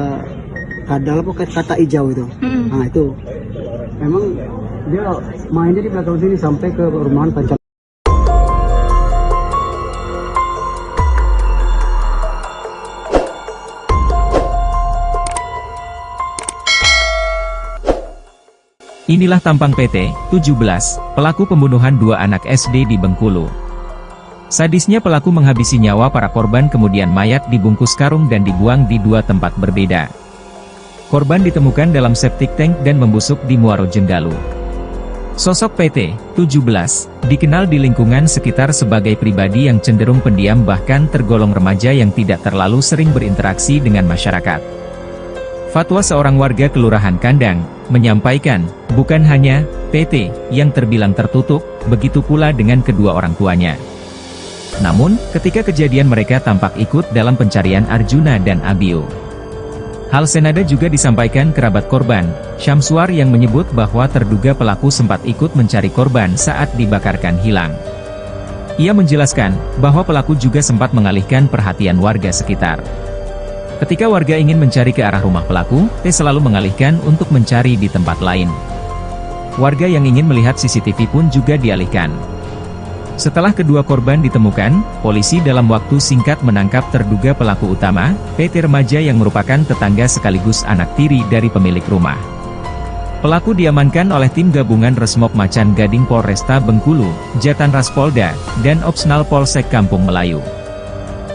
S3: kadal apa ke kata hijau itu. Nah itu memang dia mainnya di belakang sini sampai ke rumahan Pancam.
S1: Inilah tampang PT, 17, pelaku pembunuhan dua anak SD di Bengkulu. Sadisnya pelaku menghabisi nyawa para korban kemudian mayat dibungkus karung dan dibuang di dua tempat berbeda. Korban ditemukan dalam septic tank dan membusuk di Muaro Jenggalu. Sosok PT, 17, dikenal di lingkungan sekitar sebagai pribadi yang cenderung pendiam bahkan tergolong remaja yang tidak terlalu sering berinteraksi dengan masyarakat. Fatwa seorang warga Kelurahan Kandang, menyampaikan, bukan hanya PT yang terbilang tertutup, begitu pula dengan kedua orang tuanya. Namun, ketika kejadian mereka tampak ikut dalam pencarian Arjuna dan Abio. Hal senada juga disampaikan kerabat korban, Syamsuar yang menyebut bahwa terduga pelaku sempat ikut mencari korban saat dibakarkan hilang. Ia menjelaskan, bahwa pelaku juga sempat mengalihkan perhatian warga sekitar. Ketika warga ingin mencari ke arah rumah pelaku, T selalu mengalihkan untuk mencari di tempat lain. Warga yang ingin melihat CCTV pun juga dialihkan. Setelah kedua korban ditemukan, polisi dalam waktu singkat menangkap terduga pelaku utama, PT remaja yang merupakan tetangga sekaligus anak tiri dari pemilik rumah. Pelaku diamankan oleh tim gabungan Resmob Macan Gading Polresta Bengkulu, Jatan Ras Polda, dan Opsnal Polsek Kampung Melayu.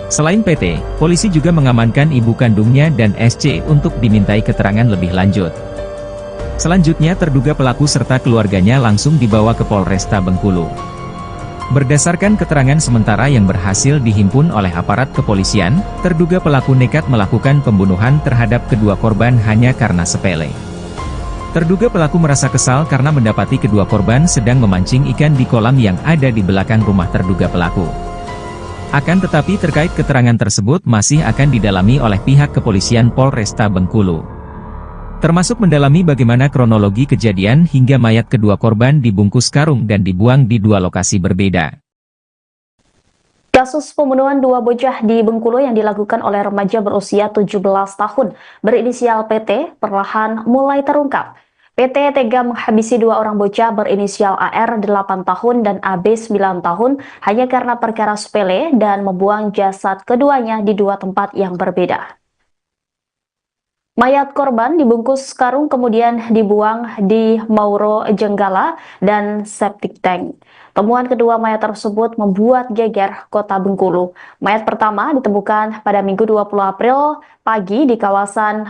S1: Selain PT, polisi juga mengamankan ibu kandungnya dan SC untuk dimintai keterangan lebih lanjut. Selanjutnya terduga pelaku serta keluarganya langsung dibawa ke Polresta Bengkulu. Berdasarkan keterangan sementara yang berhasil dihimpun oleh aparat kepolisian, terduga pelaku nekat melakukan pembunuhan terhadap kedua korban hanya karena sepele. Terduga pelaku merasa kesal karena mendapati kedua korban sedang memancing ikan di kolam yang ada di belakang rumah terduga pelaku. Akan tetapi terkait keterangan tersebut masih akan didalami oleh pihak kepolisian Polresta Bengkulu. Termasuk mendalami bagaimana kronologi kejadian hingga mayat kedua korban dibungkus karung dan dibuang di dua lokasi berbeda.
S2: Kasus pembunuhan dua bocah di Bengkulu yang dilakukan oleh remaja berusia 17 tahun berinisial PT perlahan mulai terungkap. PT tega menghabisi dua orang bocah berinisial AR 8 tahun dan AB 9 tahun hanya karena perkara sepele dan membuang jasad keduanya di dua tempat yang berbeda. Mayat korban dibungkus karung kemudian dibuang di Mauro Jenggala dan septic tank. Temuan kedua mayat tersebut membuat geger kota Bengkulu. Mayat pertama ditemukan pada Minggu 20 April pagi di kawasan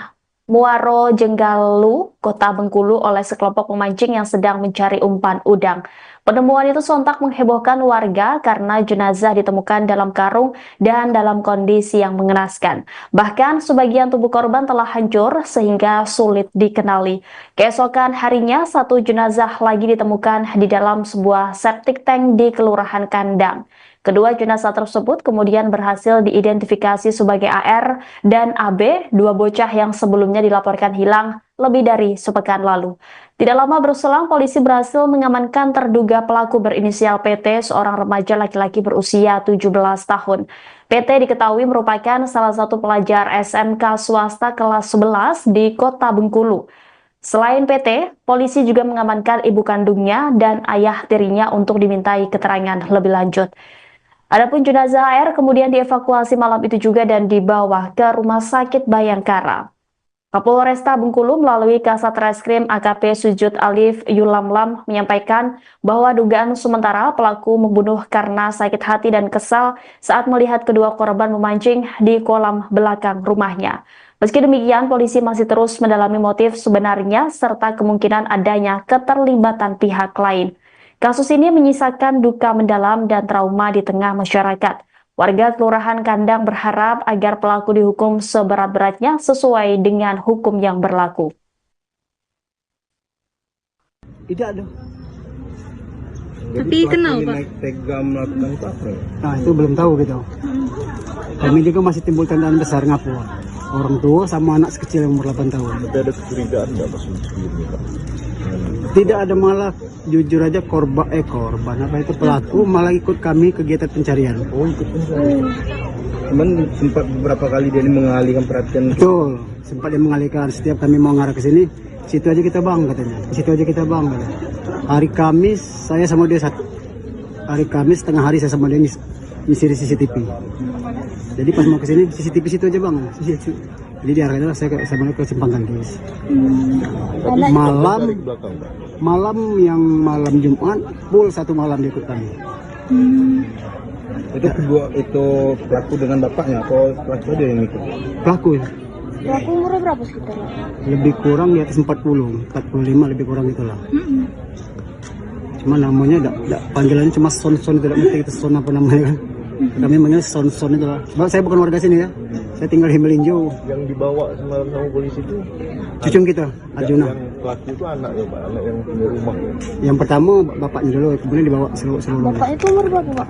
S2: Muaro Jenggalu, kota Bengkulu oleh sekelompok pemancing yang sedang mencari umpan udang. Penemuan itu sontak menghebohkan warga karena jenazah ditemukan dalam karung dan dalam kondisi yang mengenaskan. Bahkan sebagian tubuh korban telah hancur sehingga sulit dikenali. Keesokan harinya, satu jenazah lagi ditemukan di dalam sebuah septic tank di Kelurahan Kandang. Kedua jenazah tersebut kemudian berhasil diidentifikasi sebagai AR dan AB, dua bocah yang sebelumnya dilaporkan hilang lebih dari sepekan lalu. Tidak lama berselang, polisi berhasil mengamankan terduga pelaku berinisial PT, seorang remaja laki-laki berusia 17 tahun. PT diketahui merupakan salah satu pelajar SMK swasta kelas 11 di kota Bengkulu. Selain PT, polisi juga mengamankan ibu kandungnya dan ayah tirinya untuk dimintai keterangan lebih lanjut. Adapun jenazah AR kemudian dievakuasi malam itu juga dan dibawa ke Rumah Sakit Bayangkara. Kapolresta Bengkulu melalui Kasat Reskrim AKP Sujud Alif Yulamlam menyampaikan bahwa dugaan sementara pelaku membunuh karena sakit hati dan kesal saat melihat kedua korban memancing di kolam belakang rumahnya. Meski demikian, polisi masih terus mendalami motif sebenarnya serta kemungkinan adanya keterlibatan pihak lain. Kasus ini menyisakan duka mendalam dan trauma di tengah masyarakat. Warga Kelurahan Kandang berharap agar pelaku dihukum seberat-beratnya sesuai dengan hukum yang berlaku.
S3: Tidak ada.
S5: Tapi kenal Pak? Tega melakukan itu apa?
S3: Nah itu belum tahu gitu. Kami juga masih timbul tandaan besar ngapu. Orang tua sama anak sekecil yang umur 8 tahun.
S5: Tapi ada kecurigaan nggak Mas sebelumnya Pak?
S3: Tidak ada, malah jujur aja korban apa itu pelaku malah ikut kami kegiatan pencarian.
S5: Oh ikut pencarian. Cuman sempat beberapa kali dia ini mengalihkan perhatian.
S3: Betul, sempat dia mengalihkan. Setiap kami mau ngarah ke sini, situ aja kita bang katanya. Situ aja kita bang katanya. Hari Kamis saya sama dia satu. Hari Kamis tengah hari saya sama dia ngisi CCTV. Jadi pas mau ke sini CCTV situ aja bang. Jadi diarahkan saya sebenarnya ke Simpang Gandis.
S4: Anak
S3: Malam
S5: Dari belakang.
S3: malam Jumat full satu malam dia ikut kami.
S5: Itu kedua itu pelaku dengan bapaknya atau pelaku dia yang ikut?
S3: Pelaku ya,
S4: pelaku umurnya berapa sekitar?
S3: lebih kurang di atas 40, 45 lebih kurang itulah. Cuma namanya panggilannya cuma Son, tidak ngerti itu Son apa namanya kan. Kami manggil Son itu lah. Sebab saya bukan warga sini ya. Saya tinggal di Melinjo.
S5: Yang dibawa semalam sama polisi itu
S3: Cucung kita, Arjuna.
S5: yang pelaku itu anaknya Pak, anak yang punya rumah.
S3: Yang pertama bapaknya dulu, kemudian dibawa seluruh.
S4: Bapaknya itu umur berapa Pak?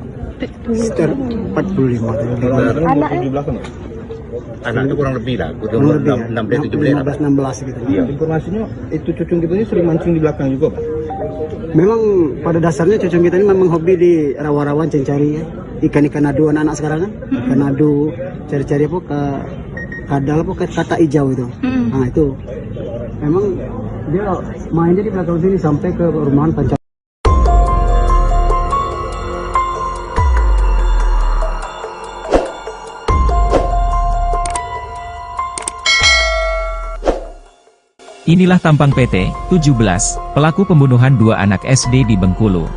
S3: Sekitar 45.
S4: Anak
S5: Di belakang.
S6: Anaknya kurang lebih lah,
S3: Kurang lebih ya,
S6: 16 17 lah.
S3: 16 gitu.
S5: Iya. Informasinya itu cucung kita ini sering mancing di belakang juga Pak.
S3: Memang pada dasarnya cucung kita ini memang hobi di rawa-rawa cari ya. Ikan-ikan adu anak-anak sekarang kan. Ikan adu, cari-cari apa ke kadal apa ke kata hijau itu. Nah itu. Memang dia mainnya di belakang sini sampai ke rumahan pancam.
S1: Inilah tampang PT 17, pelaku pembunuhan dua anak SD di Bengkulu.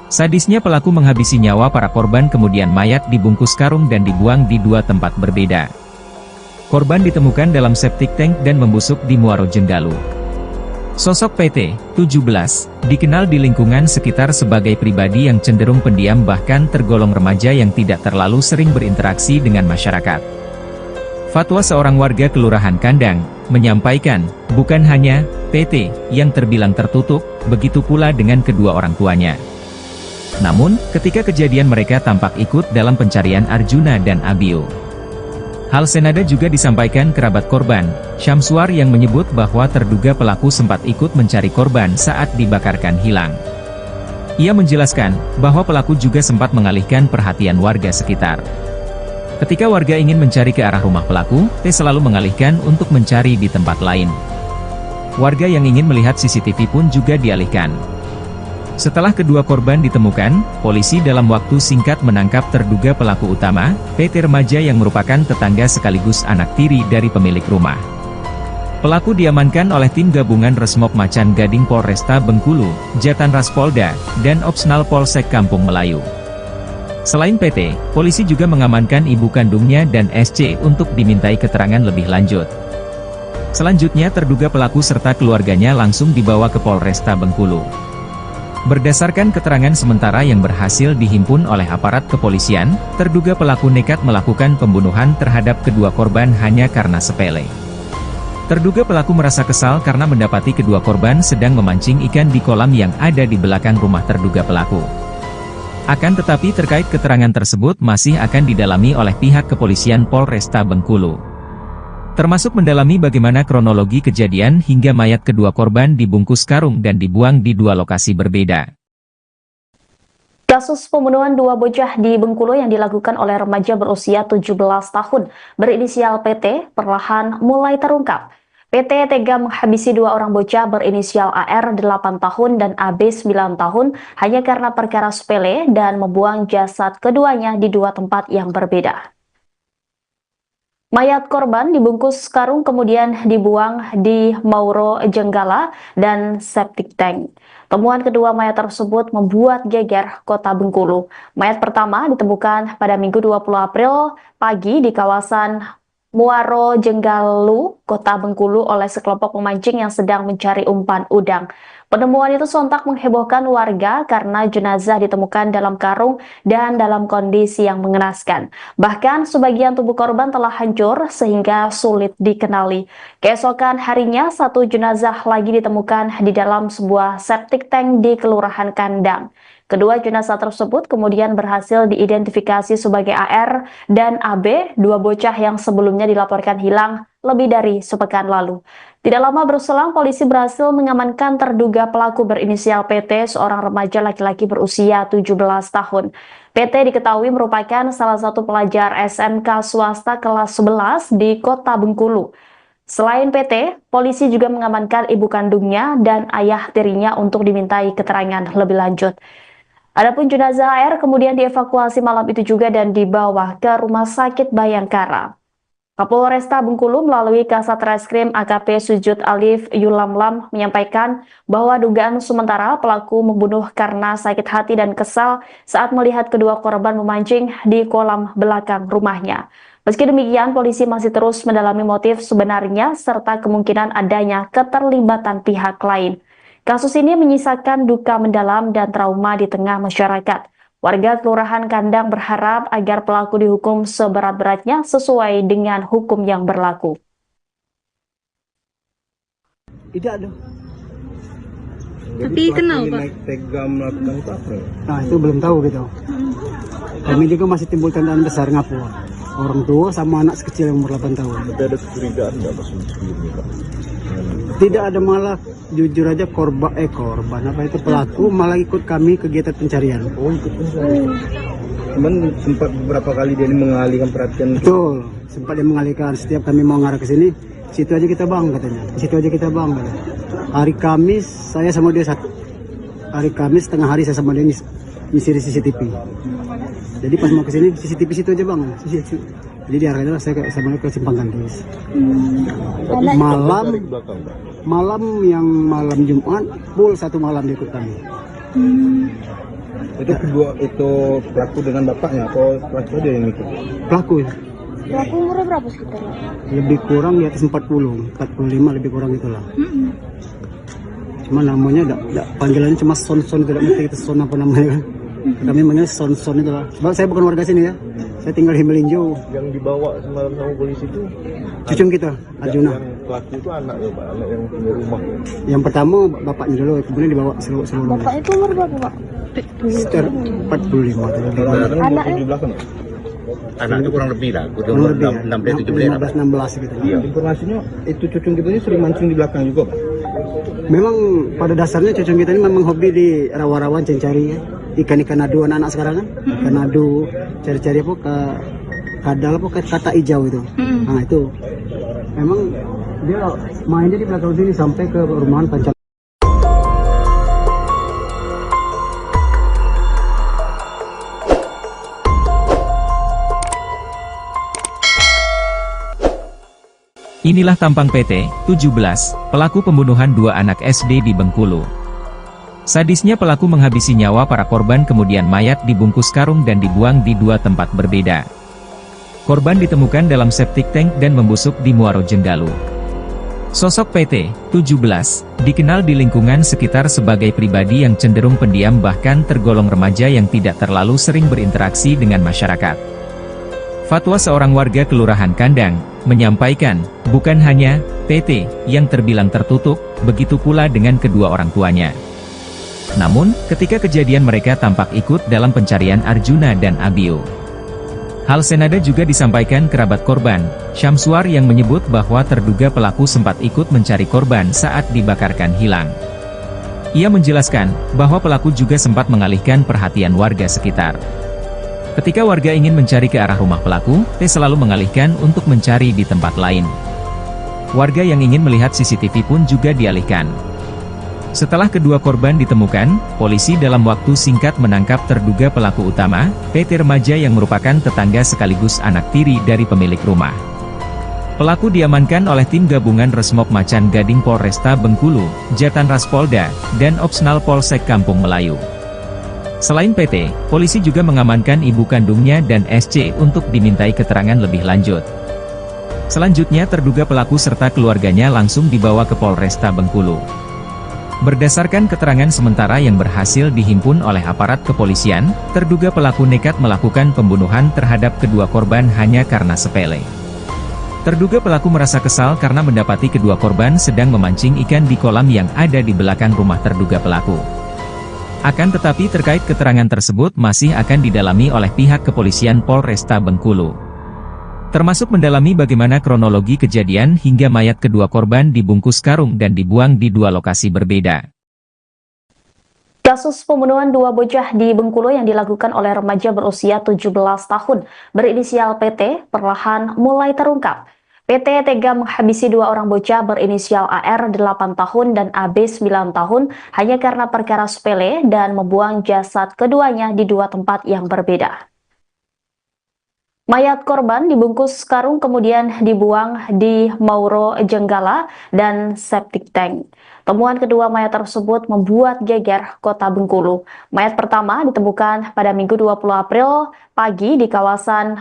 S1: Sadisnya pelaku menghabisi nyawa para korban kemudian mayat dibungkus karung dan dibuang di dua tempat berbeda. Korban ditemukan dalam septic tank dan membusuk di Muaro Jenggalu. Sosok PT 17 dikenal di lingkungan sekitar sebagai pribadi yang cenderung pendiam bahkan tergolong remaja yang tidak terlalu sering berinteraksi dengan masyarakat. Fatwa seorang warga Kelurahan Kandang menyampaikan, bukan hanya PT yang terbilang tertutup, begitu pula dengan kedua orang tuanya. Namun, ketika kejadian mereka tampak ikut dalam pencarian Arjuna dan Abio. Hal senada juga disampaikan kerabat korban, Syamsuar yang menyebut bahwa terduga pelaku sempat ikut mencari korban saat dibakarkan hilang. Ia menjelaskan bahwa pelaku juga sempat mengalihkan perhatian warga sekitar. Ketika warga ingin mencari ke arah rumah pelaku, T selalu mengalihkan untuk mencari di tempat lain. Warga yang ingin melihat CCTV pun juga dialihkan. Setelah kedua korban ditemukan, polisi dalam waktu singkat menangkap terduga pelaku utama, PT remaja yang merupakan tetangga sekaligus anak tiri dari pemilik rumah. Pelaku diamankan oleh tim gabungan Resmob Macan Gading Polresta Bengkulu, Jatan Ras Polda, dan Opsnal Polsek Kampung Melayu. Selain PT, polisi juga mengamankan ibu kandungnya dan SC untuk dimintai keterangan lebih lanjut. Selanjutnya terduga pelaku serta keluarganya langsung dibawa ke Polresta Bengkulu. Berdasarkan keterangan sementara yang berhasil dihimpun oleh aparat kepolisian, terduga pelaku nekat melakukan pembunuhan terhadap kedua korban hanya karena sepele. Terduga pelaku merasa kesal karena mendapati kedua korban sedang memancing ikan di kolam yang ada di belakang rumah terduga pelaku. Akan tetapi terkait keterangan tersebut masih akan didalami oleh pihak kepolisian Polresta Bengkulu. Termasuk mendalami bagaimana kronologi kejadian hingga mayat kedua korban dibungkus karung dan dibuang di dua lokasi berbeda.
S2: Kasus pembunuhan dua bocah di Bengkulu yang dilakukan oleh remaja berusia 17 tahun berinisial PT perlahan mulai terungkap. PT tega menghabisi dua orang bocah berinisial AR 8 tahun dan AB 9 tahun hanya karena perkara sepele dan membuang jasad keduanya di dua tempat yang berbeda. Mayat korban dibungkus karung kemudian dibuang di Mauro Jenggala dan septic tank. Temuan kedua mayat tersebut membuat geger kota Bengkulu. Mayat pertama ditemukan pada Minggu 20 April pagi di kawasan Muaro Jenggalu, kota Bengkulu oleh sekelompok pemancing yang sedang mencari umpan udang. Penemuan itu sontak menghebohkan warga karena jenazah ditemukan dalam karung dan dalam kondisi yang mengenaskan. Bahkan sebagian tubuh korban telah hancur sehingga sulit dikenali. Keesokan harinya, satu jenazah lagi ditemukan di dalam sebuah septic tank di Kelurahan Kandang. Kedua jenazah tersebut kemudian berhasil diidentifikasi sebagai AR dan AB, dua bocah yang sebelumnya dilaporkan hilang lebih dari sepekan lalu. Tidak lama berselang, polisi berhasil mengamankan terduga pelaku berinisial PT, seorang remaja laki-laki berusia 17 tahun. PT diketahui merupakan salah satu pelajar SMK swasta kelas 11 di kota Bengkulu. Selain PT, polisi juga mengamankan ibu kandungnya dan ayah tirinya untuk dimintai keterangan lebih lanjut. Adapun jenazah AR kemudian dievakuasi malam itu juga dan dibawa ke Rumah Sakit Bayangkara. Kapolresta Bengkulu melalui Kasat Reskrim AKP Sujud Alif Yulamlam menyampaikan bahwa dugaan sementara pelaku membunuh karena sakit hati dan kesal saat melihat kedua korban memancing di kolam belakang rumahnya. Meski demikian, polisi masih terus mendalami motif sebenarnya serta kemungkinan adanya keterlibatan pihak lain. Kasus ini menyisakan duka mendalam dan trauma di tengah masyarakat. Warga Kelurahan Kandang berharap agar pelaku dihukum seberat-beratnya sesuai dengan hukum yang berlaku.
S3: Tidak ada.
S5: Tapi kenal Pak? Naik tega melakukan itu apa?
S3: Nah itu belum tahu gitu. Kami juga masih timbul tandaan besar ngapu. Orang tua sama anak sekecil yang umur 8 tahun.
S5: Tapi ada kecurigaan nggak Pak sebelumnya Pak?
S3: Tidak ada, malah jujur aja korban apa itu pelaku malah ikut kami kegiatan pencarian.
S5: Oh ikut pencarian. Cuman sempat beberapa kali dia ini mengalihkan perhatian.
S3: Betul, sempat dia mengalihkan. Setiap kami mau ngarah ke sini, situ aja kita bang katanya. Situ aja kita bang katanya. Hari Kamis saya sama dia satu. Hari Kamis tengah hari saya sama dia nyisir CCTV. Jadi pas mau ke sini CCTV situ aja bang. Jadi diarahkan saya sama dia ke Simpang Gantis. Malam yang malam Jumat full satu malam dia ikut kami.
S5: Itu kedua itu pelaku dengan bapaknya atau pelaku dia yang ikut?
S3: Pelaku ya.
S4: Pelaku umurnya berapa sekitar?
S3: Lebih kurang di atas 40, 45 lebih kurang itulah. Cuma namanya panggilannya cuma Son-Son, tidak ngerti itu Son apa namanya kan. Kami manggil Son-Son itu lah. Sebab saya bukan warga sini ya. Saya tinggal di Melinjo.
S5: Yang dibawa semalam sama polisi itu
S3: cucung kita, Arjuna.
S5: Yang pelaku itu anak ya Pak, anak yang punya rumah.
S3: Yang pertama bapaknya dulu, kemudian dibawa seluruh.
S4: Bapak itu umur berapa Pak?
S3: Sekitar 45 atau lebih.
S4: Anaknya?
S6: Anaknya kurang lebih lah,
S3: Kurang lebih ya.
S6: 16
S3: gitu.
S5: Iya. Informasinya itu cucung kita ini sering mancing di belakang juga Pak.
S3: Memang pada dasarnya cucung kita ini memang hobi di rawa-rawa cari ya. Ikan-ikan adu anak-anak sekarang kan. Ikan adu, cari-cari apa ke kadal apa kata hijau itu. Nah itu memang dia mainnya di belakang sini sampai ke rumahan Pancal.
S1: Inilah tampang PT 17, pelaku pembunuhan dua anak SD di Bengkulu. Sadisnya pelaku menghabisi nyawa para korban kemudian mayat dibungkus karung dan dibuang di dua tempat berbeda. Korban ditemukan dalam septic tank dan membusuk di Muaro Jenggalu. Sosok PT 17 dikenal di lingkungan sekitar sebagai pribadi yang cenderung pendiam bahkan tergolong remaja yang tidak terlalu sering berinteraksi dengan masyarakat. Fatwa seorang warga Kelurahan Kandang menyampaikan, bukan hanya PT yang terbilang tertutup, begitu pula dengan kedua orang tuanya. Namun, ketika kejadian mereka tampak ikut dalam pencarian Arjuna dan Abio. Hal senada juga disampaikan kerabat korban, Syamsuar yang menyebut bahwa terduga pelaku sempat ikut mencari korban saat dibakarkan hilang. Ia menjelaskan bahwa pelaku juga sempat mengalihkan perhatian warga sekitar. Ketika warga ingin mencari ke arah rumah pelaku, T selalu mengalihkan untuk mencari di tempat lain. Warga yang ingin melihat CCTV pun juga dialihkan. Setelah kedua korban ditemukan, polisi dalam waktu singkat menangkap terduga pelaku utama, PT remaja yang merupakan tetangga sekaligus anak tiri dari pemilik rumah. Pelaku diamankan oleh tim gabungan Resmob Macan Gading Polresta Bengkulu, Jatan Ras Polda, dan Opsnal Polsek Kampung Melayu. Selain PT, polisi juga mengamankan ibu kandungnya dan SC untuk dimintai keterangan lebih lanjut. Selanjutnya terduga pelaku serta keluarganya langsung dibawa ke Polresta Bengkulu. Berdasarkan keterangan sementara yang berhasil dihimpun oleh aparat kepolisian, terduga pelaku nekat melakukan pembunuhan terhadap kedua korban hanya karena sepele. Terduga pelaku merasa kesal karena mendapati kedua korban sedang memancing ikan di kolam yang ada di belakang rumah terduga pelaku. Akan tetapi terkait keterangan tersebut masih akan didalami oleh pihak kepolisian Polresta Bengkulu. Termasuk mendalami bagaimana kronologi kejadian hingga mayat kedua korban dibungkus karung dan dibuang di dua lokasi berbeda.
S2: Kasus pembunuhan dua bocah di Bengkulu yang dilakukan oleh remaja berusia 17 tahun berinisial PT perlahan mulai terungkap. PT tega menghabisi dua orang bocah berinisial AR 8 tahun dan AB 9 tahun hanya karena perkara sepele dan membuang jasad keduanya di dua tempat yang berbeda. Mayat korban dibungkus karung kemudian dibuang di Mauro Jenggala dan septic tank. Temuan kedua mayat tersebut membuat geger kota Bengkulu. Mayat pertama ditemukan pada Minggu 20 April pagi di kawasan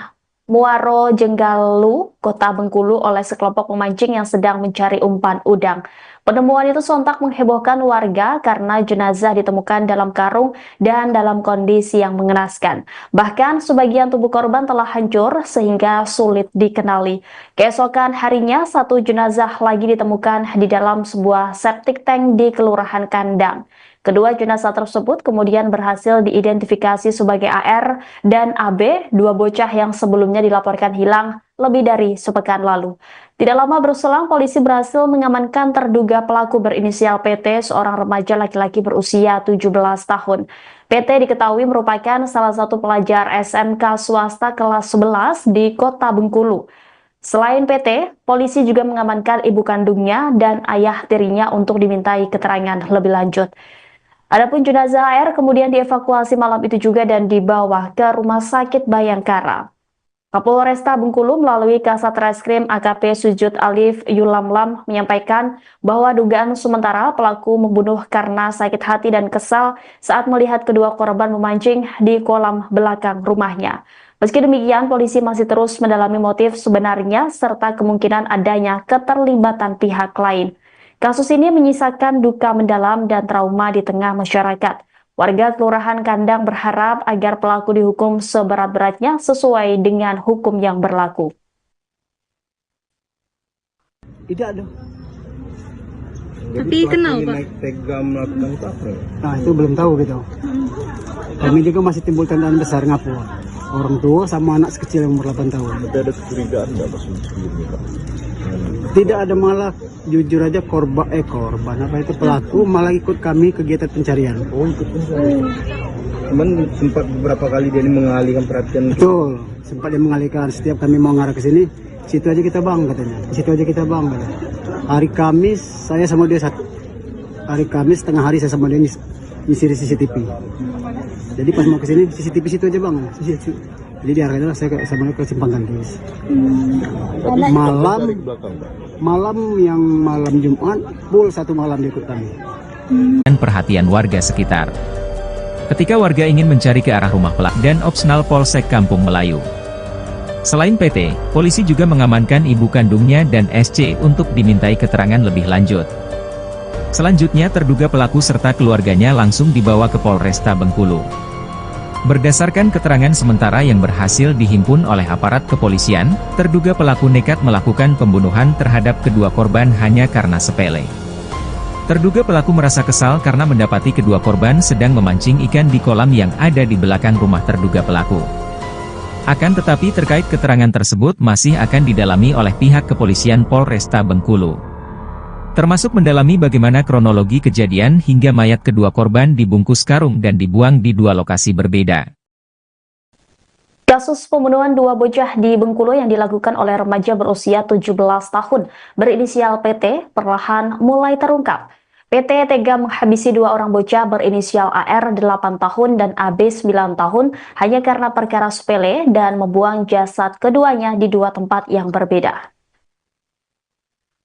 S2: Muaro Jenggalu, kota Bengkulu oleh sekelompok pemancing yang sedang mencari umpan udang. Penemuan itu sontak menghebohkan warga karena jenazah ditemukan dalam karung dan dalam kondisi yang mengenaskan. Bahkan sebagian tubuh korban telah hancur sehingga sulit dikenali. Keesokan harinya, satu jenazah lagi ditemukan di dalam sebuah septic tank di Kelurahan Kandang. Kedua jenazah tersebut kemudian berhasil diidentifikasi sebagai AR dan AB, dua bocah yang sebelumnya dilaporkan hilang lebih dari sepekan lalu. Tidak lama berselang, polisi berhasil mengamankan terduga pelaku berinisial PT, seorang remaja laki-laki berusia 17 tahun. PT diketahui merupakan salah satu pelajar SMK swasta kelas 11 di kota Bengkulu. Selain PT, polisi juga mengamankan ibu kandungnya dan ayah tirinya untuk dimintai keterangan lebih lanjut. Adapun jenazah AR kemudian dievakuasi malam itu juga dan dibawa ke Rumah Sakit Bayangkara. Kapolresta Bengkulu melalui Kasat Reskrim AKP Sujud Alif Yulamlam menyampaikan bahwa dugaan sementara pelaku membunuh karena sakit hati dan kesal saat melihat kedua korban memancing di kolam belakang rumahnya. Meski demikian, polisi masih terus mendalami motif sebenarnya serta kemungkinan adanya keterlibatan pihak lain. Kasus ini menyisakan duka mendalam dan trauma di tengah masyarakat. Warga Kelurahan Kandang berharap agar pelaku dihukum seberat-beratnya sesuai dengan hukum yang berlaku.
S3: Tidak ada.
S5: Tapi kenal Pak? Naik tega melakukan itu apa?
S3: Nah itu belum tahu gitu. Kami juga masih timbul tandaan besar ngapu. Orang tua sama anak sekecil yang umur 8 tahun.
S5: Tapi ada kecurigaan nggak Mas sebelumnya Pak?
S3: Tidak ada, malah jujur aja korban apa itu pelaku malah ikut kami kegiatan pencarian.
S5: Oh ikut pencarian. Cuman sempat beberapa kali dia ini mengalihkan perhatian.
S3: Betul, sempat dia mengalihkan. Setiap kami mau ngarah ke sini, situ aja kita bang katanya. Situ aja kita bang katanya. Hari Kamis saya sama dia satu. Hari Kamis tengah hari saya sama dia nyisir CCTV. Jadi pas mau ke sini CCTV situ aja bang. Jadi diarahkan saya sama dia ke Simpang Gandis. Malam Jumat full satu malam ikut kami.
S1: Dan perhatian warga sekitar. Ketika warga ingin mencari ke arah rumah pelaku dan Opsnal Polsek Kampung Melayu. Selain PT, polisi juga mengamankan ibu kandungnya dan SC untuk dimintai keterangan lebih lanjut. Selanjutnya terduga pelaku serta keluarganya langsung dibawa ke Polresta Bengkulu. Berdasarkan keterangan sementara yang berhasil dihimpun oleh aparat kepolisian, terduga pelaku nekat melakukan pembunuhan terhadap kedua korban hanya karena sepele. Terduga pelaku merasa kesal karena mendapati kedua korban sedang memancing ikan di kolam yang ada di belakang rumah terduga pelaku. Akan tetapi terkait keterangan tersebut masih akan didalami oleh pihak kepolisian Polresta Bengkulu. Termasuk mendalami bagaimana kronologi kejadian hingga mayat kedua korban dibungkus karung dan dibuang di dua lokasi berbeda.
S2: Kasus pembunuhan dua bocah di Bengkulu yang dilakukan oleh remaja berusia 17 tahun berinisial PT perlahan mulai terungkap. PT tega menghabisi dua orang bocah berinisial AR 8 tahun dan AB 9 tahun hanya karena perkara sepele dan membuang jasad keduanya di dua tempat yang berbeda.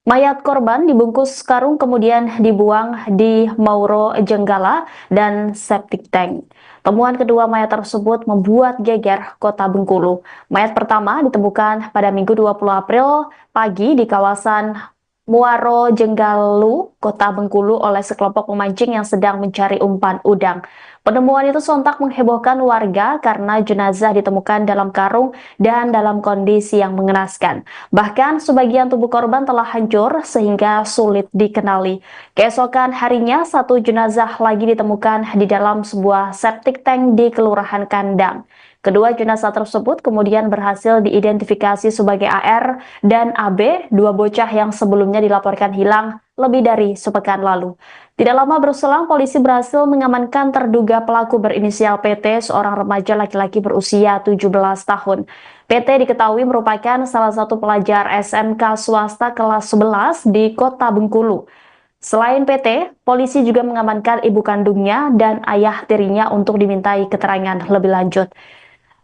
S2: Mayat korban dibungkus karung kemudian dibuang di Mauro Jenggala dan septic tank. Temuan kedua mayat tersebut membuat geger kota Bengkulu. Mayat pertama ditemukan pada Minggu 20 April pagi di kawasan Muaro Jenggalu, kota Bengkulu oleh sekelompok pemancing yang sedang mencari umpan udang. Penemuan itu sontak menghebohkan warga karena jenazah ditemukan dalam karung dan dalam kondisi yang mengenaskan. Bahkan sebagian tubuh korban telah hancur sehingga sulit dikenali. Keesokan harinya, satu jenazah lagi ditemukan di dalam sebuah septic tank di Kelurahan Kandang. Kedua jenazah tersebut kemudian berhasil diidentifikasi sebagai AR dan AB, dua bocah yang sebelumnya dilaporkan hilang lebih dari sepekan lalu. Tidak lama berselang, polisi berhasil mengamankan terduga pelaku berinisial PT, seorang remaja laki-laki berusia 17 tahun. PT diketahui merupakan salah satu pelajar SMK swasta kelas 11 di kota Bengkulu. Selain PT, polisi juga mengamankan ibu kandungnya dan ayah tirinya untuk dimintai keterangan lebih lanjut.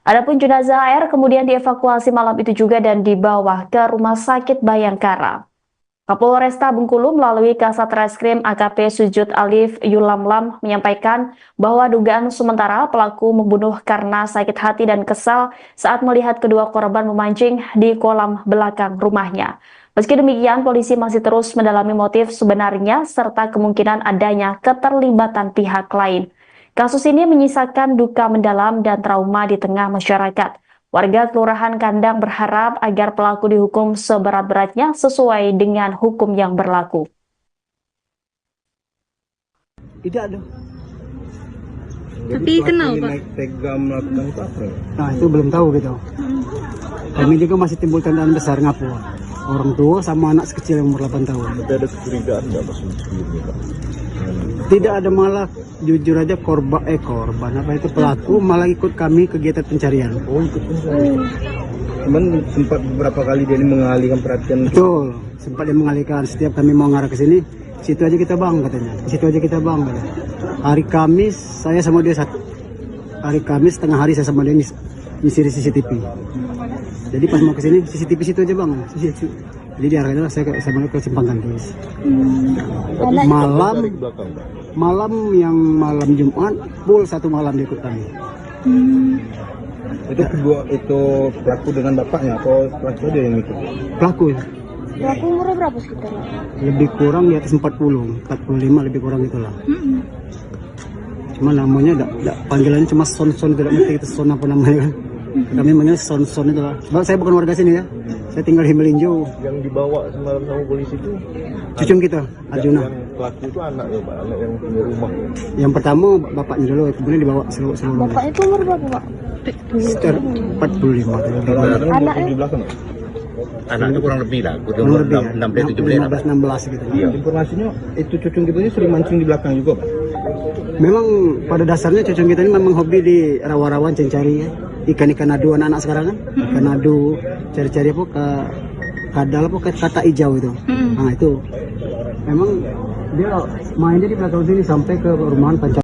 S2: Adapun jenazah AR kemudian dievakuasi malam itu juga dan dibawa ke Rumah Sakit Bayangkara. Kapolresta Bengkulu melalui Kasat Reskrim AKP Sujud Alif Yulamlam menyampaikan bahwa dugaan sementara pelaku membunuh karena sakit hati dan kesal saat melihat kedua korban memancing di kolam belakang rumahnya. Meski demikian, polisi masih terus mendalami motif sebenarnya serta kemungkinan adanya keterlibatan pihak lain. Kasus ini menyisakan duka mendalam dan trauma di tengah masyarakat. Warga Kelurahan Kandang berharap agar pelaku dihukum seberat-beratnya sesuai dengan hukum yang berlaku.
S3: Tidak ada.
S4: Tapi kenal, Pak?
S5: Naik tega melakukan itu apa?
S3: Nah itu belum tahu gitu. Kami juga masih timbul tandaan besar ngapu. Orang tua sama anak sekecil yang umur 8 tahun.
S5: Tapi ada kecurigaan nggak Mas sebelumnya Pak?
S3: Tidak ada, malah jujur aja korban apa itu pelaku malah ikut kami kegiatan pencarian.
S5: Oh ikut pencarian. Cuman sempat beberapa kali dia ini mengalihkan perhatian.
S3: Betul, sempat dia mengalihkan. Setiap kami mau ngarah ke sini, situ aja kita bang katanya. Situ aja kita bang katanya. Hari Kamis saya sama dia satu. Hari Kamis tengah hari saya sama dia nyisir CCTV. Jadi pas mau ke sini CCTV situ aja bang. Jadi diarahkan saya ke Simpang Gantis. Malam yang malam Jumat full satu malam dia ikut kami.
S5: Itu kedua itu pelaku dengan bapaknya atau pelaku aja yang ikut?
S3: Pelaku
S4: Pelaku umurnya berapa sekitar?
S3: lebih kurang di atas 40, 45 lebih kurang itulah. Cuma namanya panggilannya cuma Son, tidak ngerti itu Son apa namanya kan. Kami manggil Son itu lah. Sebab saya bukan warga sini ya. Saya tinggal di Melinjo.
S5: Yang dibawa semalam sama polisi itu
S3: Cucung kita, Arjuna.
S5: yang pelaku itu anak ya Pak, anak yang punya rumah.
S3: Yang pertama bapaknya dulu, kemudian dibawa seluruh.
S4: Bapak itu umur berapa, Pak?
S3: Sekitar 45
S4: Anaknya?
S5: Di belakang.
S6: Anak itu kurang lebih lah, udah
S3: kurang
S6: umur
S3: lebih
S6: 16
S3: gitu.
S5: Iya. Informasinya itu cucung kita ini sering mancing di belakang juga Pak.
S3: Memang pada dasarnya cucung kita ini memang hobi di rawa-rawan cari ya. Ikan-ikan adu anak-anak sekarang kan. Ikan adu, cari-cari apa ke kadal apa ke kata hijau itu. Nah itu memang dia mainnya di belakang sini sampai ke rumahan pacar.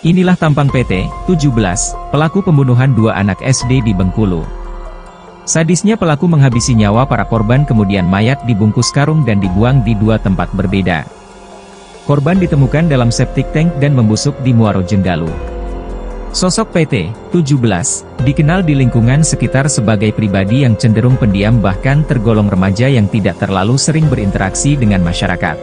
S1: Inilah tampang PT 17, pelaku pembunuhan dua anak SD di Bengkulu. Sadisnya pelaku menghabisi nyawa para korban kemudian mayat dibungkus karung dan dibuang di dua tempat berbeda. Korban ditemukan dalam septic tank dan membusuk di Muaro Jenggalu. Sosok PT 17 dikenal di lingkungan sekitar sebagai pribadi yang cenderung pendiam bahkan tergolong remaja yang tidak terlalu sering berinteraksi dengan masyarakat.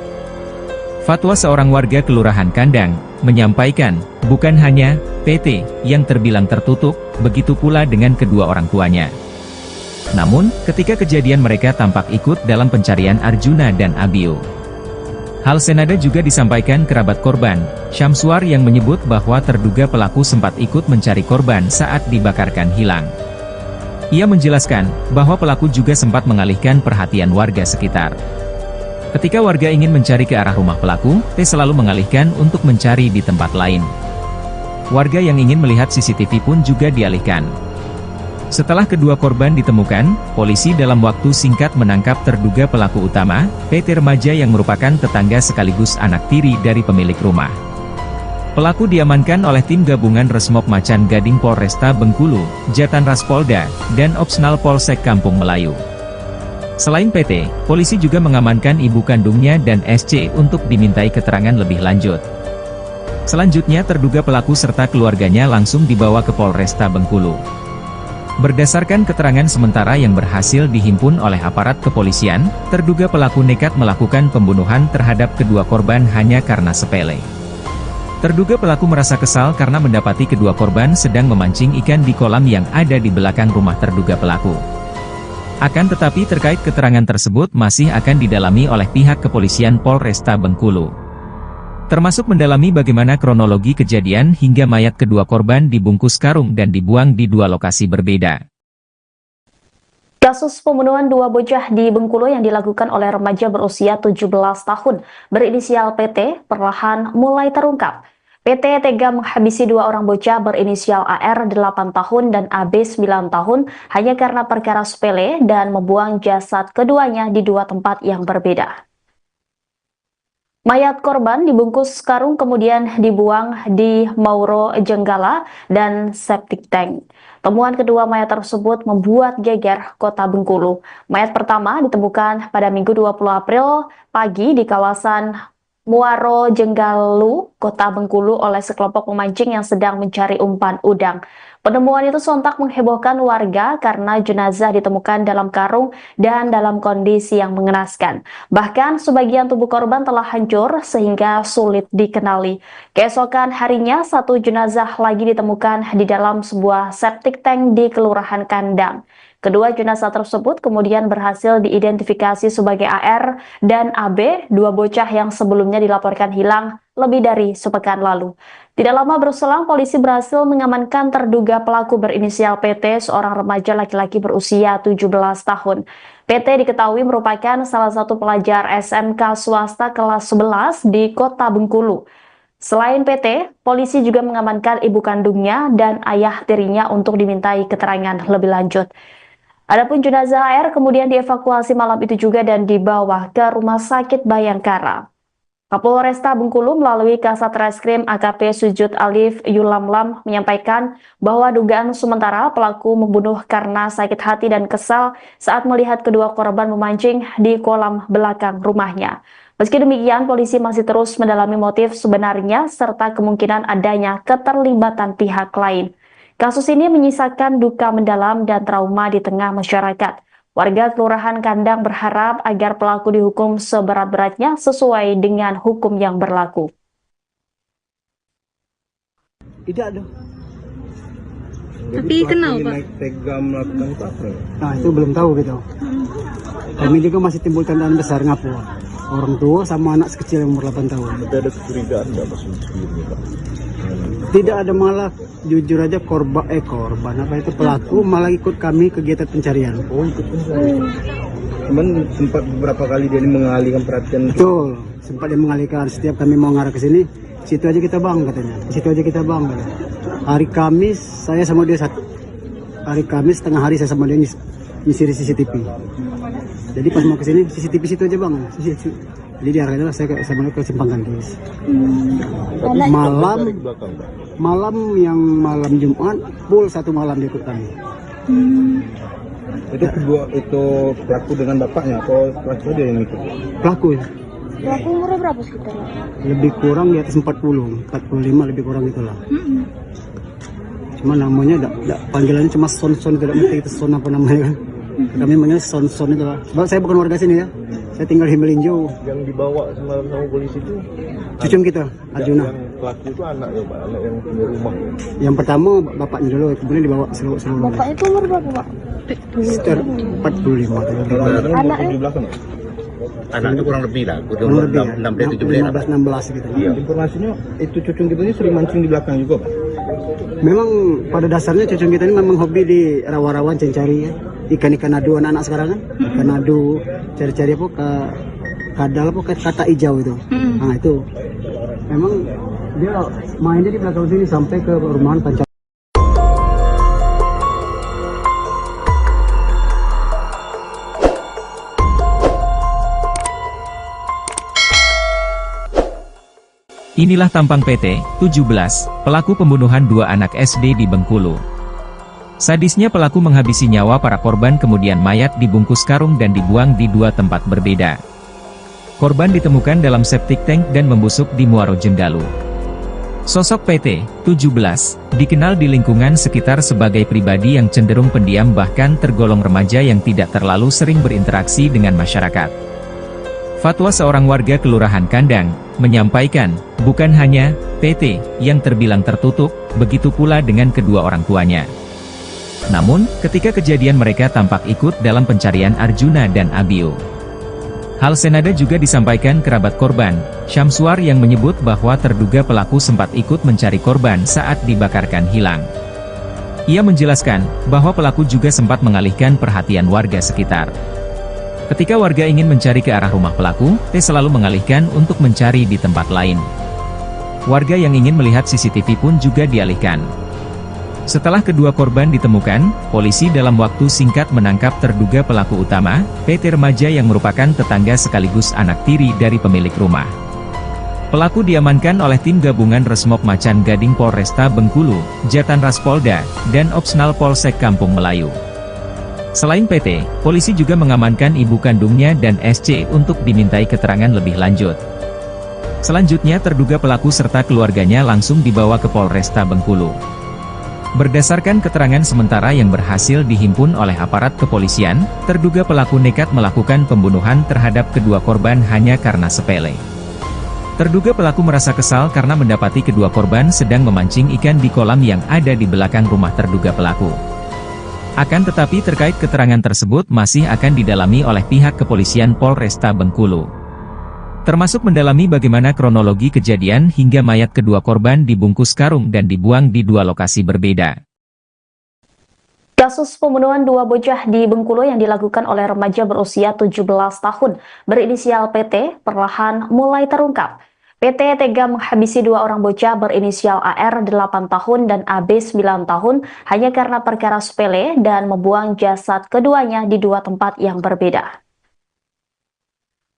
S1: Fatwa seorang warga Kelurahan Kandang menyampaikan, bukan hanya PT yang terbilang tertutup, begitu pula dengan kedua orang tuanya. Namun, ketika kejadian mereka tampak ikut dalam pencarian Arjuna dan Abio. Hal senada juga disampaikan kerabat korban, Syamsuar yang menyebut bahwa terduga pelaku sempat ikut mencari korban saat dibakarkan hilang. Ia menjelaskan bahwa pelaku juga sempat mengalihkan perhatian warga sekitar. Ketika warga ingin mencari ke arah rumah pelaku, T selalu mengalihkan untuk mencari di tempat lain. Warga yang ingin melihat CCTV pun juga dialihkan. Setelah kedua korban ditemukan, polisi dalam waktu singkat menangkap terduga pelaku utama, PT remaja yang merupakan tetangga sekaligus anak tiri dari pemilik rumah. Pelaku diamankan oleh tim gabungan Resmob Macan Gading Polresta Bengkulu, Jatan Ras Polda, dan Opsnal Polsek Kampung Melayu. Selain PT, polisi juga mengamankan ibu kandungnya dan SC untuk dimintai keterangan lebih lanjut. Selanjutnya terduga pelaku serta keluarganya langsung dibawa ke Polresta Bengkulu. Berdasarkan keterangan sementara yang berhasil dihimpun oleh aparat kepolisian, terduga pelaku nekat melakukan pembunuhan terhadap kedua korban hanya karena sepele. Terduga pelaku merasa kesal karena mendapati kedua korban sedang memancing ikan di kolam yang ada di belakang rumah terduga pelaku. Akan tetapi terkait keterangan tersebut masih akan didalami oleh pihak kepolisian Polresta Bengkulu. Termasuk mendalami bagaimana kronologi kejadian hingga mayat kedua korban dibungkus karung dan dibuang di dua lokasi berbeda.
S2: Kasus pembunuhan dua bocah di Bengkulu yang dilakukan oleh remaja berusia 17 tahun berinisial PT perlahan mulai terungkap. PT tega menghabisi dua orang bocah berinisial AR 8 tahun dan AB 9 tahun hanya karena perkara sepele dan membuang jasad keduanya di dua tempat yang berbeda. Mayat korban dibungkus karung kemudian dibuang di Mauro Jenggala dan septic tank. Temuan kedua mayat tersebut membuat geger Kota Bengkulu. Mayat pertama ditemukan pada Minggu 20 April pagi di kawasan Muaro Jenggalu, Kota Bengkulu oleh sekelompok pemancing yang sedang mencari umpan udang. Penemuan itu sontak menghebohkan warga karena jenazah ditemukan dalam karung dan dalam kondisi yang mengenaskan. Bahkan sebagian tubuh korban telah hancur sehingga sulit dikenali. Keesokan harinya, satu jenazah lagi ditemukan di dalam sebuah septic tank di Kelurahan Kandang. Kedua jenazah tersebut kemudian berhasil diidentifikasi sebagai AR dan AB, dua bocah yang sebelumnya dilaporkan hilang lebih dari sepekan lalu. Tidak lama berselang, polisi berhasil mengamankan terduga pelaku berinisial PT, seorang remaja laki-laki berusia 17 tahun. PT diketahui merupakan salah satu pelajar SMK swasta kelas 11 di Kota Bengkulu. Selain PT, polisi juga mengamankan ibu kandungnya dan ayah tirinya untuk dimintai keterangan lebih lanjut. Adapun jenazah AR kemudian dievakuasi malam itu juga dan dibawa ke Rumah Sakit Bayangkara. Kapolresta Bengkulu melalui Kasat Reskrim AKP Sujud Alif Yulamlam menyampaikan bahwa dugaan sementara pelaku membunuh karena sakit hati dan kesal saat melihat kedua korban memancing di kolam belakang rumahnya. Meski demikian, polisi masih terus mendalami motif sebenarnya serta kemungkinan adanya keterlibatan pihak lain. Kasus ini menyisakan duka mendalam dan trauma di tengah masyarakat. Warga Kelurahan Kandang berharap agar pelaku dihukum seberat-beratnya sesuai dengan hukum yang berlaku.
S3: Tidak ada.
S5: Tapi kenal Pak? Tega melakukan itu apa?
S3: Nah itu belum tahu gitu. Kami juga masih timbul tandaan besar ngapu. Orang tua sama anak sekecil yang umur 8 tahun.
S5: Tapi ada kecurigaan nggak Mas sebelumnya Pak?
S3: Tidak ada, malah jujur aja korban apa itu pelaku malah ikut kami kegiatan pencarian.
S5: Oh ikut pencarian. Cuman sempat beberapa kali dia ini mengalihkan perhatian.
S3: Betul, sempat dia mengalihkan. Setiap kami mau ngarah ke sini, situ aja kita bang katanya. Situ aja kita bang katanya. Hari Kamis saya sama dia hari Kamis tengah hari saya sama dia nyisir CCTV. Jadi pas mau ke sini CCTV situ aja bang. Jadi diarahkan saya sama dia ke Simpang Kandis. Malam Jumat full satu malam dia ikut kami.
S5: Itu kedua itu pelaku dengan bapaknya atau pelaku dia yang ikut?
S3: Pelaku ya.
S4: Pelaku umurnya berapa sekitar?
S3: Lebih kurang di atas 45 lebih kurang itulah. Cuma namanya panggilannya cuma Son tidak ngerti itu Son apa namanya kan. Kami manggil Son itu lah. Sebab saya bukan warga sini ya. Saya tinggal di Melinjo.
S5: Yang dibawa semalam sama polisi itu
S3: cucung kita, Arjuna.
S5: Yang pelaku itu anak ya Pak, anak yang punya rumah.
S3: Yang pertama bapaknya dulu, kemudian dibawa seluruh.
S4: Bapaknya itu umur berapa Pak?
S3: Sekitar 45.
S4: Anaknya?
S5: Di belakang.
S6: Anaknya kurang lebih lah,
S3: Kurang lebih ya.
S6: 16
S3: gitu.
S5: Iya. Informasinya itu cucung kita ini sering mancing di belakang juga Pak.
S3: Memang pada dasarnya cucung kita ini memang hobi di rawa-rawa cari ya. Ikan-ikan adu anak-anak sekarang kan. Ikan adu, cari-cari apa ke kadal apa ke kata hijau itu. Nah itu. Memang dia mainnya di belakang sini sampai ke rumahan pancam.
S1: Inilah tampang PT 17, pelaku pembunuhan dua anak SD di Bengkulu. Sadisnya pelaku menghabisi nyawa para korban kemudian mayat dibungkus karung dan dibuang di dua tempat berbeda. Korban ditemukan dalam septic tank dan membusuk di Muaro Jenggalu. Sosok PT 17 dikenal di lingkungan sekitar sebagai pribadi yang cenderung pendiam bahkan tergolong remaja yang tidak terlalu sering berinteraksi dengan masyarakat. Fatwa seorang warga Kelurahan Kandang menyampaikan, bukan hanya PT yang terbilang tertutup, begitu pula dengan kedua orang tuanya. Namun, ketika kejadian mereka tampak ikut dalam pencarian Arjuna dan Abio. Hal senada juga disampaikan kerabat korban, Syamsuar yang menyebut bahwa terduga pelaku sempat ikut mencari korban saat dibakarkan hilang. Ia menjelaskan bahwa pelaku juga sempat mengalihkan perhatian warga sekitar. Ketika warga ingin mencari ke arah rumah pelaku, T selalu mengalihkan untuk mencari di tempat lain. Warga yang ingin melihat CCTV pun juga dialihkan. Setelah kedua korban ditemukan, polisi dalam waktu singkat menangkap terduga pelaku utama, PT Remaja yang merupakan tetangga sekaligus anak tiri dari pemilik rumah. Pelaku diamankan oleh tim gabungan Resmob Macan Gading Polresta Bengkulu, Jatanras Polda, dan Opsnal Polsek Kampung Melayu. Selain PT, polisi juga mengamankan ibu kandungnya dan SC untuk dimintai keterangan lebih lanjut. Selanjutnya terduga pelaku serta keluarganya langsung dibawa ke Polresta Bengkulu. Berdasarkan keterangan sementara yang berhasil dihimpun oleh aparat kepolisian, terduga pelaku nekat melakukan pembunuhan terhadap kedua korban hanya karena sepele. Terduga pelaku merasa kesal karena mendapati kedua korban sedang memancing ikan di kolam yang ada di belakang rumah terduga pelaku. Akan tetapi terkait keterangan tersebut masih akan didalami oleh pihak kepolisian Polresta Bengkulu. Termasuk mendalami bagaimana kronologi kejadian hingga mayat kedua korban dibungkus karung dan dibuang di dua lokasi berbeda.
S2: Kasus pembunuhan dua bocah di Bengkulu yang dilakukan oleh remaja berusia 17 tahun berinisial PT perlahan mulai terungkap. PT tega menghabisi dua orang bocah berinisial AR 8 tahun dan AB 9 tahun hanya karena perkara sepele dan membuang jasad keduanya di dua tempat yang berbeda.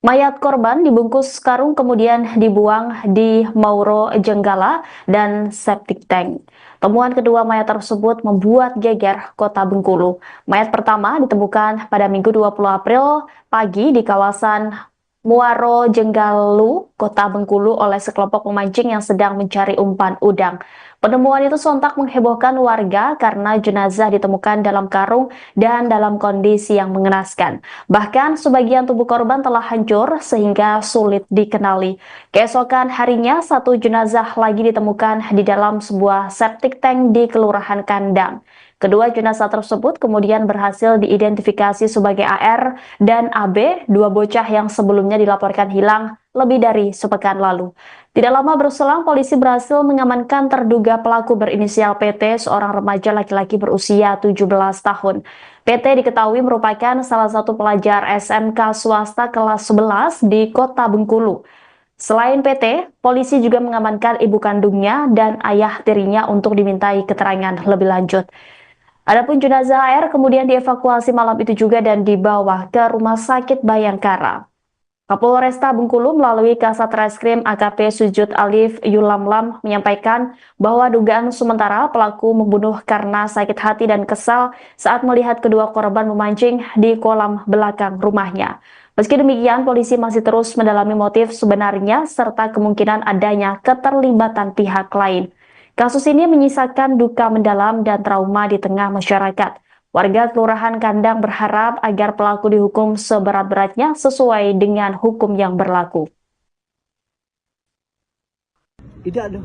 S2: Mayat korban dibungkus karung kemudian dibuang di Mauro Jenggala dan septic tank. Temuan kedua mayat tersebut membuat geger kota Bengkulu. Mayat pertama ditemukan pada Minggu 20 April pagi di kawasan Muaro Jenggalu, kota Bengkulu oleh sekelompok pemancing yang sedang mencari umpan udang. Penemuan itu sontak menghebohkan warga karena jenazah ditemukan dalam karung dan dalam kondisi yang mengenaskan. Bahkan sebagian tubuh korban telah hancur sehingga sulit dikenali. Keesokan harinya, satu jenazah lagi ditemukan di dalam sebuah septic tank di Kelurahan Kandang. Kedua jenazah tersebut kemudian berhasil diidentifikasi sebagai AR dan AB, dua bocah yang sebelumnya dilaporkan hilang lebih dari sepekan lalu. Tidak lama berselang, polisi berhasil mengamankan terduga pelaku berinisial PT, seorang remaja laki-laki berusia 17 tahun. PT diketahui merupakan salah satu pelajar SMK swasta kelas 11 di kota Bengkulu. Selain PT, polisi juga mengamankan ibu kandungnya dan ayah tirinya untuk dimintai keterangan lebih lanjut. Adapun jenazah AR kemudian dievakuasi malam itu juga dan dibawa ke Rumah Sakit Bayangkara. Kapolresta Bengkulu melalui Kasat Reskrim AKP Sujud Alif Yulamlam menyampaikan bahwa dugaan sementara pelaku membunuh karena sakit hati dan kesal saat melihat kedua korban memancing di kolam belakang rumahnya. Meski demikian, polisi masih terus mendalami motif sebenarnya serta kemungkinan adanya keterlibatan pihak lain. Kasus ini menyisakan duka mendalam dan trauma di tengah masyarakat. Warga Kelurahan Kandang berharap agar pelaku dihukum seberat-beratnya sesuai dengan hukum yang berlaku.
S3: Tidak ada.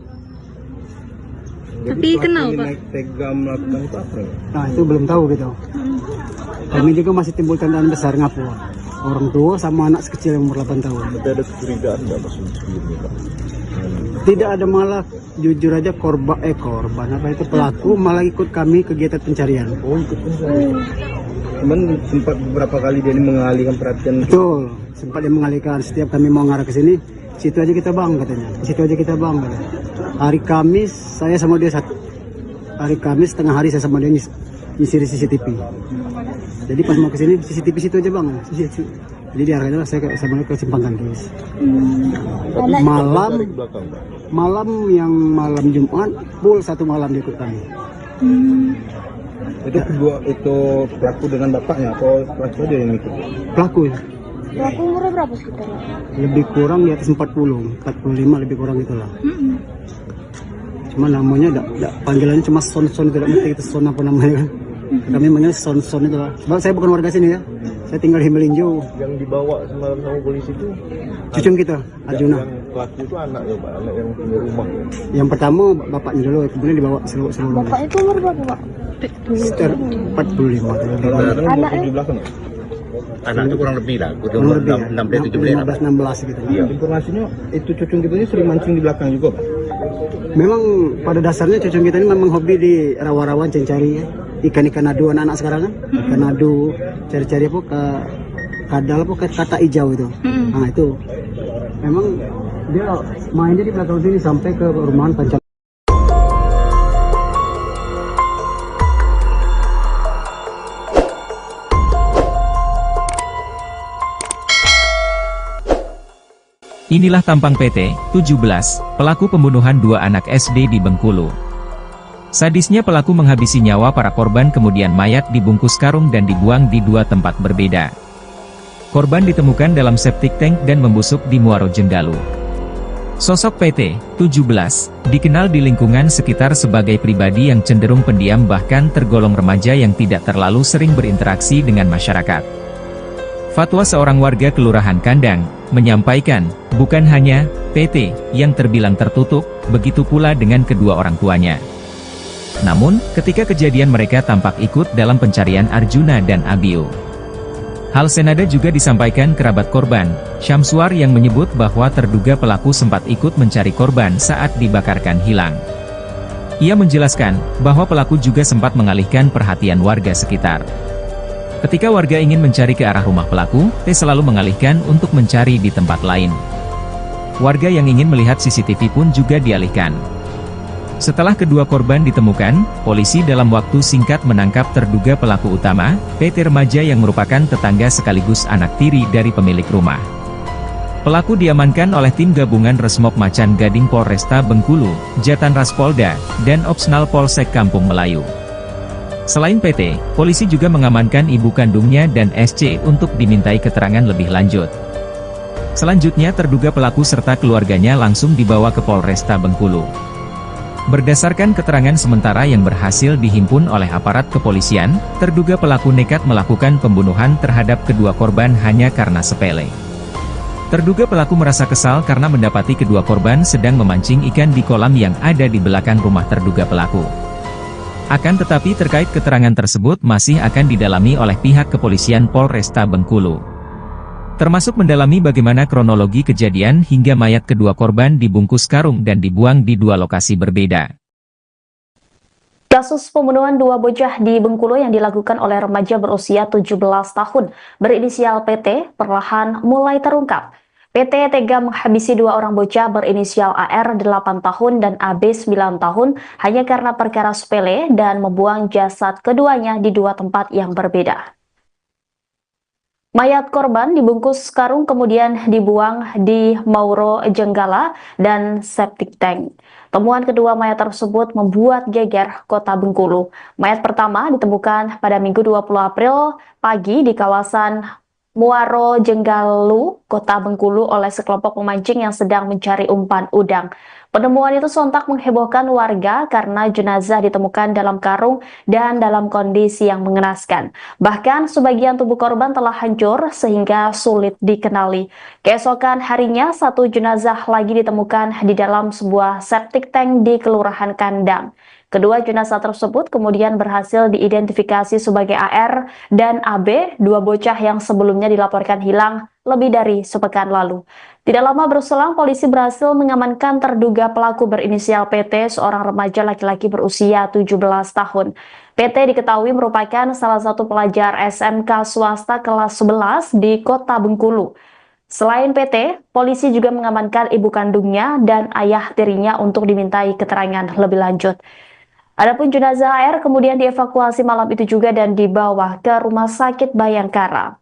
S4: Tapi kenal, Pak?
S5: Naik tega melakukan itu apa?
S3: Nah, itu belum tahu gitu. Kami juga masih timbul tandaan besar ngapu. Orang tua sama anak kecil yang umur 8 tahun.
S5: Tapi ada kecurigaan nggak maksudnya sebelumnya, Pak?
S3: Tidak ada, malah jujur aja korban apa itu pelaku malah ikut kami kegiatan pencarian.
S5: Oh, ikut pencarian. Cuman sempat beberapa kali dia ini mengalihkan perhatian.
S3: Betul, sempat dia mengalihkan. Setiap kami mau ngarah ke sini, situ aja kita bang katanya. Situ aja kita bang katanya. Hari Kamis saya sama dia hari Kamis tengah hari saya sama dia nyisir CCTV. Jadi pas mau ke sini CCTV situ aja bang. Jadi diarahkan saya sama dia ke Simpang Tangkis. Malam yang malam Jumat full satu malam dia ikut kami.
S5: Itu pelaku dengan bapaknya atau pelaku aja yang ikut?
S3: Pelaku
S4: Pelaku umurnya berapa sekitar?
S3: lebih kurang di atas 45 lebih kurang itulah. Cuma namanya panggilannya cuma Son, tidak ngerti itu Son apa namanya kan. Kami manggil Son itu lah. Sebab saya bukan warga sini ya. Saya tinggal di Melinjo.
S5: Yang dibawa semalam sama polisi itu
S3: Cucung kita, Arjuna.
S5: yang pelaku itu anaknya, Pak, anak yang punya rumah.
S3: Yang pertama bapaknya dulu, kemudian dibawa seluruh.
S4: Bapak itu umur berapa, Pak?
S3: Sekitar 45.
S4: Anaknya?
S5: Di belakang.
S6: Anak itu kurang lebih lah,
S3: Kurang lebih ya,
S6: 16
S3: gitu.
S5: Iya. Informasinya itu cucung kita ini sering mancing di belakang juga, Pak.
S3: Memang pada dasarnya cucung kita ini memang hobi di rawa-rawa cari ya. Ikan-ikan adu anak-anak sekarang kan. Ikan adu, cari-cari apa ke kadal apa ke kata hijau itu. Nah itu. Memang dia mainnya di belakang sini sampai ke perumahan Pancam.
S1: Inilah tampang PT 17, pelaku pembunuhan dua anak SD di Bengkulu. Sadisnya pelaku menghabisi nyawa para korban kemudian mayat dibungkus karung dan dibuang di dua tempat berbeda. Korban ditemukan dalam septic tank dan membusuk di Muaro Jenggalu. Sosok PT 17 dikenal di lingkungan sekitar sebagai pribadi yang cenderung pendiam bahkan tergolong remaja yang tidak terlalu sering berinteraksi dengan masyarakat. Fatwa seorang warga Kelurahan Kandang menyampaikan, bukan hanya PT yang terbilang tertutup, begitu pula dengan kedua orang tuanya. Namun, ketika kejadian mereka tampak ikut dalam pencarian Arjuna dan Abiu. Hal senada juga disampaikan kerabat korban, Syamsuar yang menyebut bahwa terduga pelaku sempat ikut mencari korban saat dibakarkan hilang. Ia menjelaskan bahwa pelaku juga sempat mengalihkan perhatian warga sekitar. Ketika warga ingin mencari ke arah rumah pelaku, T selalu mengalihkan untuk mencari di tempat lain. Warga yang ingin melihat CCTV pun juga dialihkan. Setelah kedua korban ditemukan, polisi dalam waktu singkat menangkap terduga pelaku utama, PT remaja yang merupakan tetangga sekaligus anak tiri dari pemilik rumah. Pelaku diamankan oleh tim gabungan Resmob Macan Gading Polresta Bengkulu, Jatan Ras Polda, dan Opsnal Polsek Kampung Melayu. Selain PT, polisi juga mengamankan ibu kandungnya dan SC untuk dimintai keterangan lebih lanjut. Selanjutnya terduga pelaku serta keluarganya langsung dibawa ke Polresta Bengkulu. Berdasarkan keterangan sementara yang berhasil dihimpun oleh aparat kepolisian, terduga pelaku nekat melakukan pembunuhan terhadap kedua korban hanya karena sepele. Terduga pelaku merasa kesal karena mendapati kedua korban sedang memancing ikan di kolam yang ada di belakang rumah terduga pelaku. Akan tetapi terkait keterangan tersebut masih akan didalami oleh pihak kepolisian Polresta Bengkulu. Termasuk mendalami bagaimana kronologi kejadian hingga mayat kedua korban dibungkus karung dan dibuang di dua lokasi berbeda.
S2: Kasus pembunuhan dua bocah di Bengkulu yang dilakukan oleh remaja berusia 17 tahun berinisial PT perlahan mulai terungkap. PT tega menghabisi dua orang bocah berinisial AR 8 tahun dan AB 9 tahun hanya karena perkara sepele dan membuang jasad keduanya di dua tempat yang berbeda. Mayat korban dibungkus karung kemudian dibuang di Mauro Jenggala dan septic tank. Temuan kedua mayat tersebut membuat geger kota Bengkulu. Mayat pertama ditemukan pada Minggu 20 April pagi di kawasan Muaro Jenggalu, kota Bengkulu oleh sekelompok pemancing yang sedang mencari umpan udang. Penemuan itu sontak menghebohkan warga karena jenazah ditemukan dalam karung dan dalam kondisi yang mengenaskan. Bahkan sebagian tubuh korban telah hancur sehingga sulit dikenali. Keesokan harinya, satu jenazah lagi ditemukan di dalam sebuah septic tank di Kelurahan Kandang. Kedua jenazah tersebut kemudian berhasil diidentifikasi sebagai AR dan AB, dua bocah yang sebelumnya dilaporkan hilang lebih dari sepekan lalu. Tidak lama berselang, polisi berhasil mengamankan terduga pelaku berinisial PT, seorang remaja laki-laki berusia 17 tahun. PT diketahui merupakan salah satu pelajar SMK swasta kelas 11 di kota Bengkulu. Selain PT, polisi juga mengamankan ibu kandungnya dan ayah tirinya untuk dimintai keterangan lebih lanjut. Adapun jenazah AR kemudian dievakuasi malam itu juga dan dibawa ke Rumah Sakit Bayangkara.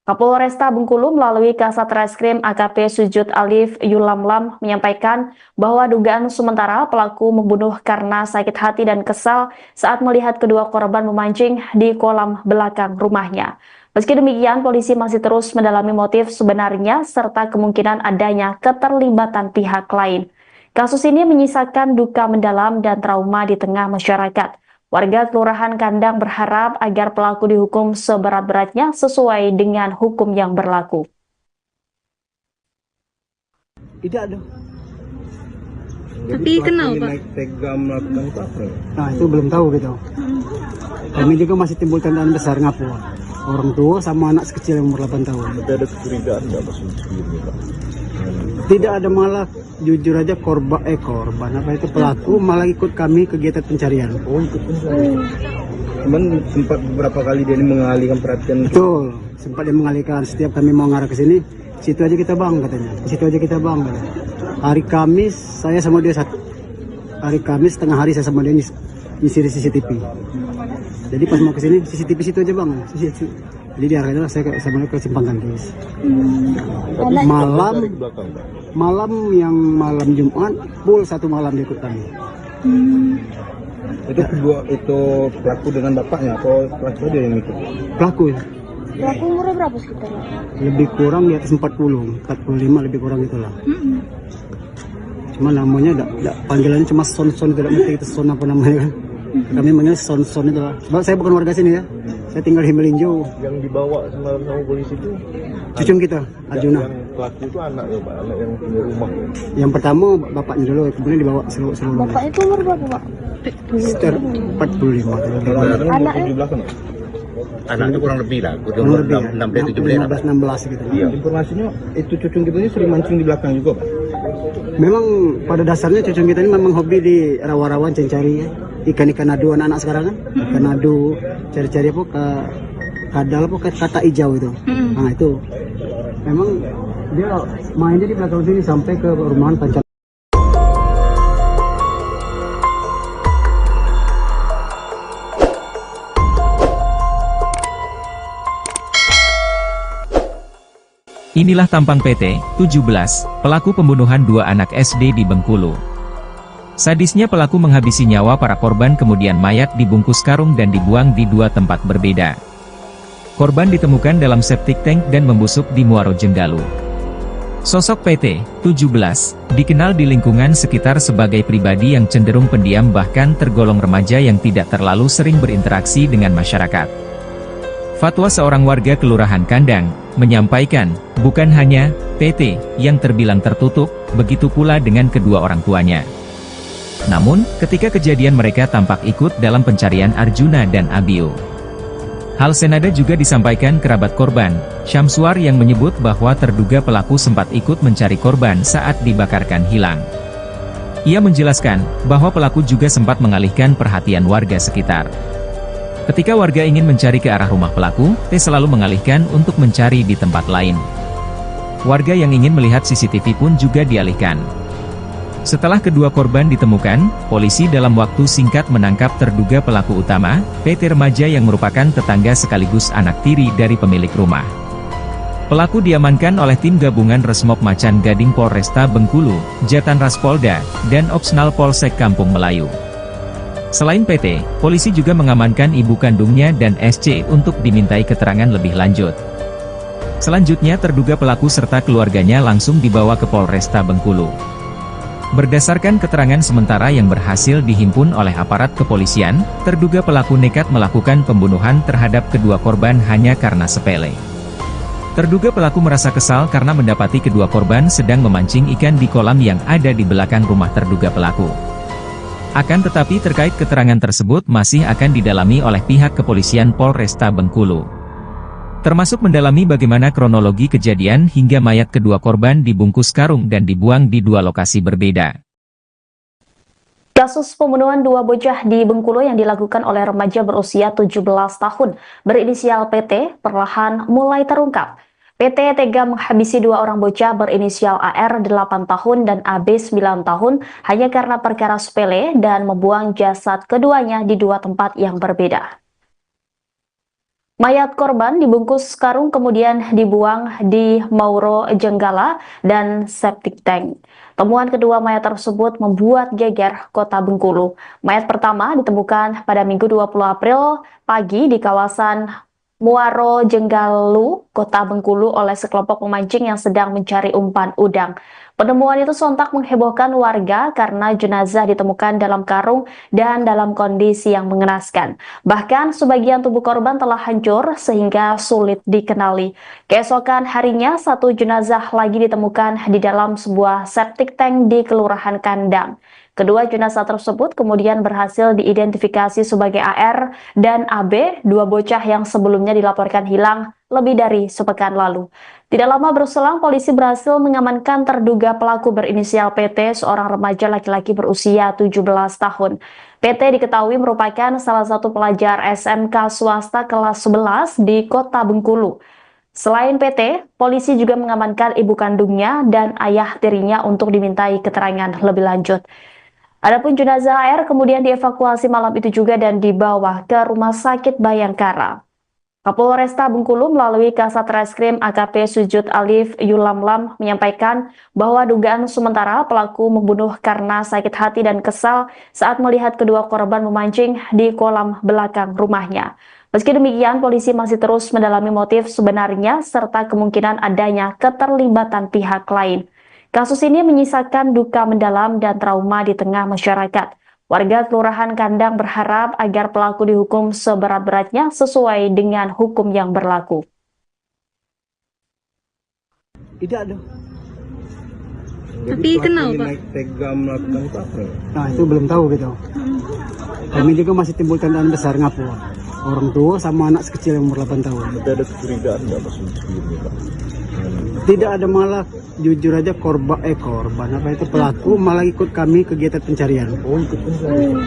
S2: Kapolresta Bengkulu melalui Kasat Reskrim AKP Sujud Alif Yulamlam menyampaikan bahwa dugaan sementara pelaku membunuh karena sakit hati dan kesal saat melihat kedua korban memancing di kolam belakang rumahnya. Meski demikian, polisi masih terus mendalami motif sebenarnya serta kemungkinan adanya keterlibatan pihak lain. Kasus ini menyisakan duka mendalam dan trauma di tengah masyarakat. Warga Kelurahan Kandang berharap agar pelaku dihukum seberat-beratnya sesuai dengan hukum yang berlaku.
S3: Tidak ada.
S4: Tapi kenal, Pak?
S5: Tega melakukan itu apa?
S3: Nah, itu belum tahu gitu. Kami juga masih timbul tandaan besar ngapu. Orang tua sama anak sekecil yang umur 8 tahun.
S5: Tapi ada kecurigaan nggak pas sebelumnya, Pak?
S3: Tidak ada, malah jujur aja korban apa itu pelaku malah ikut kami kegiatan pencarian.
S5: Oh, ikut pencarian. Cuman sempat beberapa kali dia ini mengalihkan perhatian.
S3: Betul, sempat dia mengalihkan. Setiap kami mau ngarah ke sini, situ aja kita bang katanya, situ aja kita bang katanya. Hari Kamis saya sama dia hari Kamis tengah hari saya sama dia ngisi CCTV. Jadi pas mau ke sini CCTV situ aja bang, situ. Jadi diarahkan saya sama dia ke Simpang Gantis. Malam Jumat full 1 malam dia ikut kami.
S5: Itu pelaku dengan bapaknya atau pelaku dia yang ikut?
S3: Pelaku ya.
S4: Pelaku umurnya berapa sekitar?
S3: Lebih kurang di atas 45 lebih kurang itulah. Cuma namanya panggilannya cuma Son tidak ngerti itu Son apa namanya kan. Kami manggil Son itu lah. Sebab saya bukan warga sini ya. Saya tinggal di Melinjo.
S5: Yang dibawa semalam sama polisi itu
S3: Cucung kita, Arjuna.
S5: yang pelaku itu anak ya Pak, anak yang punya rumah.
S3: Yang pertama bapaknya dulu, kemudian dibawa seluruh.
S4: Bapak itu umur berapa Pak?
S3: Sekitar 45.
S4: Anaknya?
S5: 17 kan?
S6: Anaknya kurang lebih lah,
S3: Kurang lebih ya.
S6: 16
S3: gitu.
S5: Iya. Informasinya itu cucung kita ini sering mancing di belakang juga Pak.
S3: Memang pada dasarnya cucung kita ini memang hobi di rawa-rawa cari ya. Ikan-ikan adu anak-anak sekarang kan. Ikan adu, cari-cari apa ke kadal apa kata hijau itu. Nah itu. Memang dia mainnya di belakang sini sampai ke rumahan Pancal.
S1: Inilah tampang PT 17, pelaku pembunuhan 2 anak SD di Bengkulu. Sadisnya pelaku menghabisi nyawa para korban kemudian mayat dibungkus karung dan dibuang di 2 tempat berbeda. Korban ditemukan dalam septic tank dan membusuk di Muaro Jenggalu. Sosok PT 17 dikenal di lingkungan sekitar sebagai pribadi yang cenderung pendiam bahkan tergolong remaja yang tidak terlalu sering berinteraksi dengan masyarakat. Fatwa seorang warga Kelurahan Kandang menyampaikan, bukan hanya PT yang terbilang tertutup, begitu pula dengan kedua orang tuanya. Namun, ketika kejadian mereka tampak ikut dalam pencarian Arjuna dan Abio. Hal senada juga disampaikan kerabat korban, Syamsuar yang menyebut bahwa terduga pelaku sempat ikut mencari korban saat dibakarkan hilang. Ia menjelaskan bahwa pelaku juga sempat mengalihkan perhatian warga sekitar. Ketika warga ingin mencari ke arah rumah pelaku, T selalu mengalihkan untuk mencari di tempat lain. Warga yang ingin melihat CCTV pun juga dialihkan. Setelah kedua korban ditemukan, polisi dalam waktu singkat menangkap terduga pelaku utama, PT remaja yang merupakan tetangga sekaligus anak tiri dari pemilik rumah. Pelaku diamankan oleh tim gabungan Resmob Macan Gading Polresta Bengkulu, Jatan Ras Polda, dan Opsnal Polsek Kampung Melayu. Selain PT, polisi juga mengamankan ibu kandungnya dan SC untuk dimintai keterangan lebih lanjut. Selanjutnya terduga pelaku serta keluarganya langsung dibawa ke Polresta Bengkulu. Berdasarkan keterangan sementara yang berhasil dihimpun oleh aparat kepolisian, terduga pelaku nekat melakukan pembunuhan terhadap kedua korban hanya karena sepele. Terduga pelaku merasa kesal karena mendapati kedua korban sedang memancing ikan di kolam yang ada di belakang rumah terduga pelaku. Akan tetapi terkait keterangan tersebut masih akan didalami oleh pihak kepolisian Polresta Bengkulu. Termasuk mendalami bagaimana kronologi kejadian hingga mayat kedua korban dibungkus karung dan dibuang di 2 lokasi berbeda.
S2: Kasus pembunuhan 2 bocah di Bengkulu yang dilakukan oleh remaja berusia 17 tahun berinisial PT perlahan mulai terungkap. PT tega menghabisi 2 orang bocah berinisial AR 8 tahun dan AB 9 tahun hanya karena perkara sepele dan membuang jasad keduanya di 2 tempat yang berbeda. Mayat korban dibungkus karung kemudian dibuang di Mauro Jenggala dan septic tank. Temuan kedua mayat tersebut membuat geger kota Bengkulu. Mayat pertama ditemukan pada Minggu 20 April pagi di kawasan Muaro Jenggalu, kota Bengkulu oleh sekelompok pemancing yang sedang mencari umpan udang. Penemuan itu sontak menghebohkan warga karena jenazah ditemukan dalam karung dan dalam kondisi yang mengenaskan. Bahkan sebagian tubuh korban telah hancur sehingga sulit dikenali. Keesokan harinya, 1 jenazah lagi ditemukan di dalam sebuah septic tank di Kelurahan Kandang. Kedua jenazah tersebut kemudian berhasil diidentifikasi sebagai AR dan AB, 2 bocah yang sebelumnya dilaporkan hilang lebih dari sepekan lalu. Tidak lama berselang, polisi berhasil mengamankan terduga pelaku berinisial PT, seorang remaja laki-laki berusia 17 tahun. PT diketahui merupakan salah satu pelajar SMK swasta kelas 11 di kota Bengkulu. Selain PT, polisi juga mengamankan ibu kandungnya dan ayah tirinya untuk dimintai keterangan lebih lanjut. Adapun jenazah AR kemudian dievakuasi malam itu juga dan dibawa ke Rumah Sakit Bayangkara. Kapolresta Bengkulu melalui Kasat Reskrim AKP Sujud Alif Yulamlam menyampaikan bahwa dugaan sementara pelaku membunuh karena sakit hati dan kesal saat melihat kedua korban memancing di kolam belakang rumahnya. Meski demikian, polisi masih terus mendalami motif sebenarnya serta kemungkinan adanya keterlibatan pihak lain. Kasus ini menyisakan duka mendalam dan trauma di tengah masyarakat. Warga Kelurahan Kandang berharap agar pelaku dihukum seberat-beratnya sesuai dengan hukum yang berlaku.
S3: Tidak ada.
S5: Tapi kenal Pak? Naik tega melakukan itu apa?
S3: Nah itu belum tahu gitu. Kami juga masih timbul tandaan besar ngapu. Orang tua sama anak sekecil yang umur 8 tahun.
S5: Tidak ada kecurigaan nggak Mas sebelumnya Pak?
S3: Tidak ada, malah jujur aja korban apa itu pelaku malah ikut kami kegiatan pencarian.
S5: Oh ikut pencarian.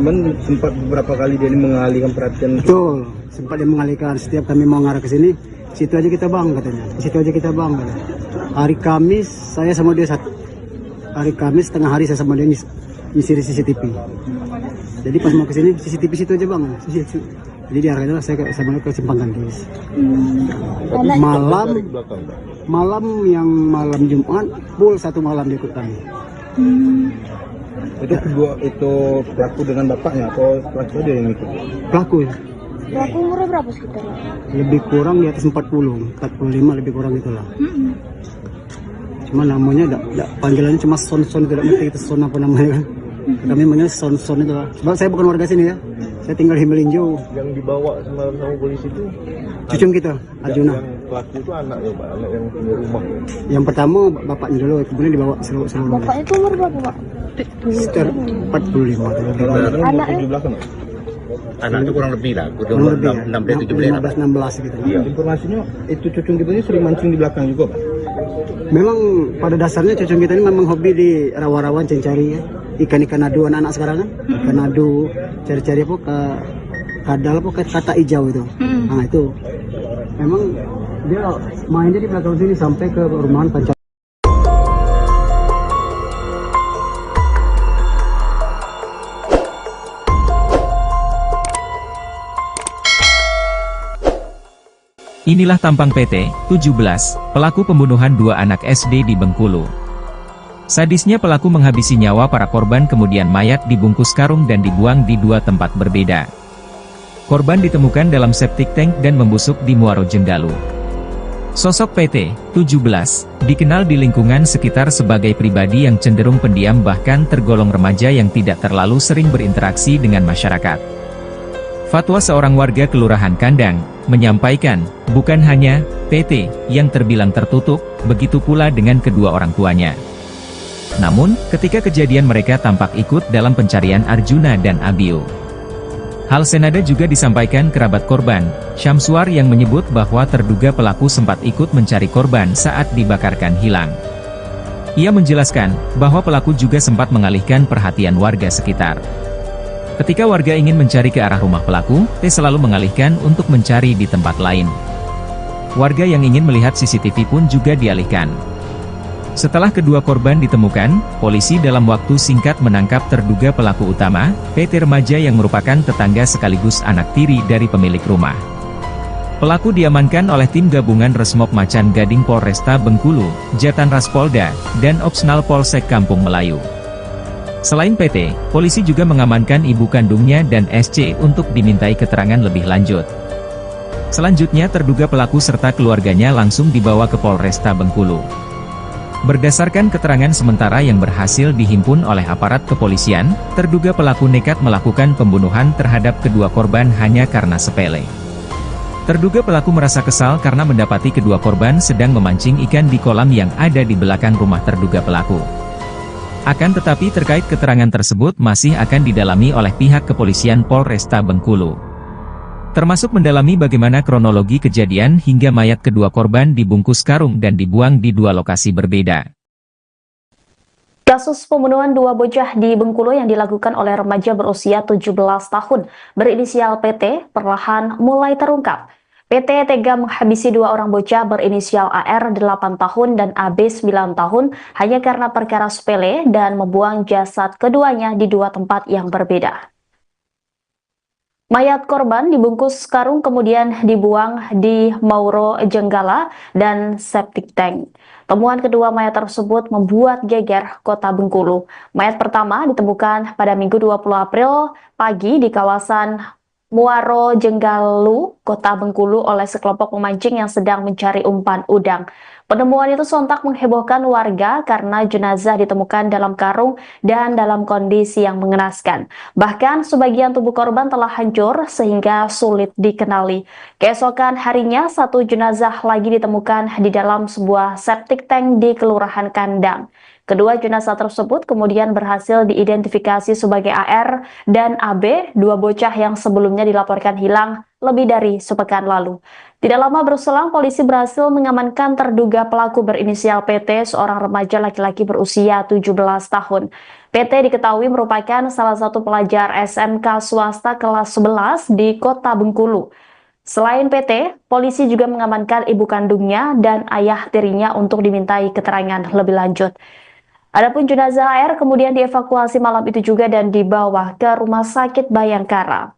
S5: Cuman sempat beberapa kali dia ini mengalihkan perhatian.
S3: Betul, sempat dia mengalihkan. Setiap kami mau ngarah ke sini, situ aja kita bang katanya. Di situ aja kita bang katanya. Hari Kamis saya sama dia hari Kamis tengah hari saya sama dia nyisir CCTV. Jadi pas mau ke sini CCTV situ aja bang. Jadi diarahkan saya sama dia ke Simpang Gandis. Malam Jumat full satu malam dia ikut kami.
S5: Itu kedua itu pelaku dengan bapaknya atau pelaku dia yang ikut?
S3: Pelaku ya.
S4: Pelaku umurnya berapa sekitar?
S3: Lebih kurang di atas 45 lebih kurang itulah. Cuma namanya panggilannya cuma Son tidak ngerti itu Son apa namanya kan. Kami manggil Son itu lah. Sebab saya bukan warga sini ya. Saya tinggal di Melinjo.
S5: Yang dibawa semalam sama polisi itu
S3: cucung kita, Arjuna.
S5: Yang pelaku itu anaknya Pak, anak yang punya rumah.
S3: Yang pertama bapaknya dulu, kemudian dibawa seluruh.
S4: Bapaknya itu umur berapa Pak?
S3: Sekitar 45.
S4: Anaknya?
S5: Di belakang.
S6: Anak itu kurang lebih lah,
S3: Kurang lebih ya,
S6: 16
S3: gitu.
S5: Iya. Informasinya itu cucung kita ini sering mancing di belakang juga Pak.
S3: Memang pada dasarnya cucung kita ini memang hobi di rawa-rawa cari ya. Ikan-ikan adu anak-anak sekarang kan. Ikan adu, cari-cari apa ke kadal apa ke kata hijau itu. Nah itu. Memang dia mainnya di belakang sini sampai ke rumahan pacar.
S1: Inilah tampang PT 17, pelaku pembunuhan dua anak SD di Bengkulu. Sadisnya pelaku menghabisi nyawa para korban kemudian mayat dibungkus karung dan dibuang di dua tempat berbeda. Korban ditemukan dalam septic tank dan membusuk di Muaro Jenggalu. Sosok PT 17 dikenal di lingkungan sekitar sebagai pribadi yang cenderung pendiam bahkan tergolong remaja yang tidak terlalu sering berinteraksi dengan masyarakat. Fatwa seorang warga Kelurahan Kandang menyampaikan, bukan hanya PT yang terbilang tertutup, begitu pula dengan kedua orang tuanya. Namun, ketika kejadian mereka tampak ikut dalam pencarian Arjuna dan Abio. Hal senada juga disampaikan kerabat korban, Syamsuar yang menyebut bahwa terduga pelaku sempat ikut mencari korban saat dibakarkan hilang. Ia menjelaskan bahwa pelaku juga sempat mengalihkan perhatian warga sekitar. Ketika warga ingin mencari ke arah rumah pelaku, T selalu mengalihkan untuk mencari di tempat lain. Warga yang ingin melihat CCTV pun juga dialihkan. Setelah kedua korban ditemukan, polisi dalam waktu singkat menangkap terduga pelaku utama, PT remaja yang merupakan tetangga sekaligus anak tiri dari pemilik rumah. Pelaku diamankan oleh tim gabungan Resmob Macan Gading Polresta Bengkulu, Jatan Raspolda, dan Opsnal Polsek Kampung Melayu. Selain PT, polisi juga mengamankan ibu kandungnya dan SC untuk dimintai keterangan lebih lanjut. Selanjutnya terduga pelaku serta keluarganya langsung dibawa ke Polresta Bengkulu. Berdasarkan keterangan sementara yang berhasil dihimpun oleh aparat kepolisian, terduga pelaku nekat melakukan pembunuhan terhadap kedua korban hanya karena sepele. Terduga pelaku merasa kesal karena mendapati kedua korban sedang memancing ikan di kolam yang ada di belakang rumah terduga pelaku. Akan tetapi terkait keterangan tersebut masih akan didalami oleh pihak kepolisian Polresta Bengkulu. Termasuk mendalami bagaimana kronologi kejadian hingga mayat kedua korban dibungkus karung dan dibuang di dua lokasi berbeda.
S2: Kasus pembunuhan dua bocah di Bengkulu yang dilakukan oleh remaja berusia 17 tahun berinisial PT perlahan mulai terungkap. PT tega menghabisi dua orang bocah berinisial AR 8 tahun dan AB 9 tahun hanya karena perkara sepele dan membuang jasad keduanya di dua tempat yang berbeda. Mayat korban dibungkus karung kemudian dibuang di Mauro Jenggala dan septic tank. Temuan kedua mayat tersebut membuat geger Kota Bengkulu. Mayat pertama ditemukan pada Minggu 20 April pagi di kawasan Muaro Jenggalu, Kota Bengkulu oleh sekelompok pemancing yang sedang mencari umpan udang. Penemuan itu sontak menghebohkan warga karena jenazah ditemukan dalam karung dan dalam kondisi yang mengenaskan. Bahkan sebagian tubuh korban telah hancur sehingga sulit dikenali. Keesokan harinya, satu jenazah lagi ditemukan di dalam sebuah septic tank di Kelurahan Kandang. Kedua jenazah tersebut kemudian berhasil diidentifikasi sebagai AR dan AB, dua bocah yang sebelumnya dilaporkan hilang lebih dari sepekan lalu. Tidak lama berselang, polisi berhasil mengamankan terduga pelaku berinisial PT, seorang remaja laki-laki berusia 17 tahun. PT diketahui merupakan salah satu pelajar SMK swasta kelas 11 di Kota Bengkulu. Selain PT, polisi juga mengamankan ibu kandungnya dan ayah tirinya untuk dimintai keterangan lebih lanjut. Adapun jenazah AR kemudian dievakuasi malam itu juga dan dibawa ke Rumah Sakit Bayangkara.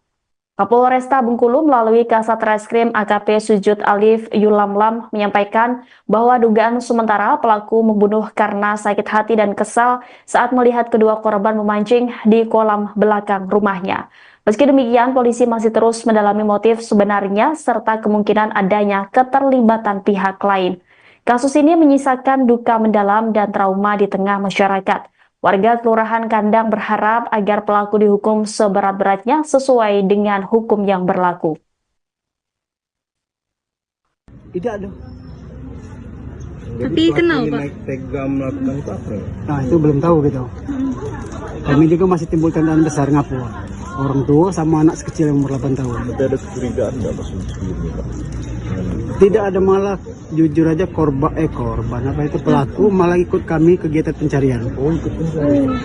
S2: Kapolresta Bengkulu melalui Kasat Reskrim AKP Sujud Alif Yulamlam menyampaikan bahwa dugaan sementara pelaku membunuh karena sakit hati dan kesal saat melihat kedua korban memancing di kolam belakang rumahnya. Meski demikian, polisi masih terus mendalami motif sebenarnya serta kemungkinan adanya keterlibatan pihak lain. Kasus ini menyisakan duka mendalam dan trauma di tengah masyarakat. Warga Kelurahan Kandang berharap agar pelaku dihukum seberat-beratnya sesuai dengan hukum yang berlaku.
S3: Tidak ada.
S5: Tapi kenal Pak? Naik tega melakukan itu apa?
S3: Nah itu belum tahu gitu. Kami juga masih timbul tandaan besar ngapu. Orang tua sama anak kecil yang umur 8 tahun.
S5: Tapi ada kecurigaan nggak Mas sebelumnya Pak?
S3: Tidak ada, malah jujur aja korban apa itu pelaku malah ikut kami kegiatan pencarian.
S5: Oh ikut pencarian.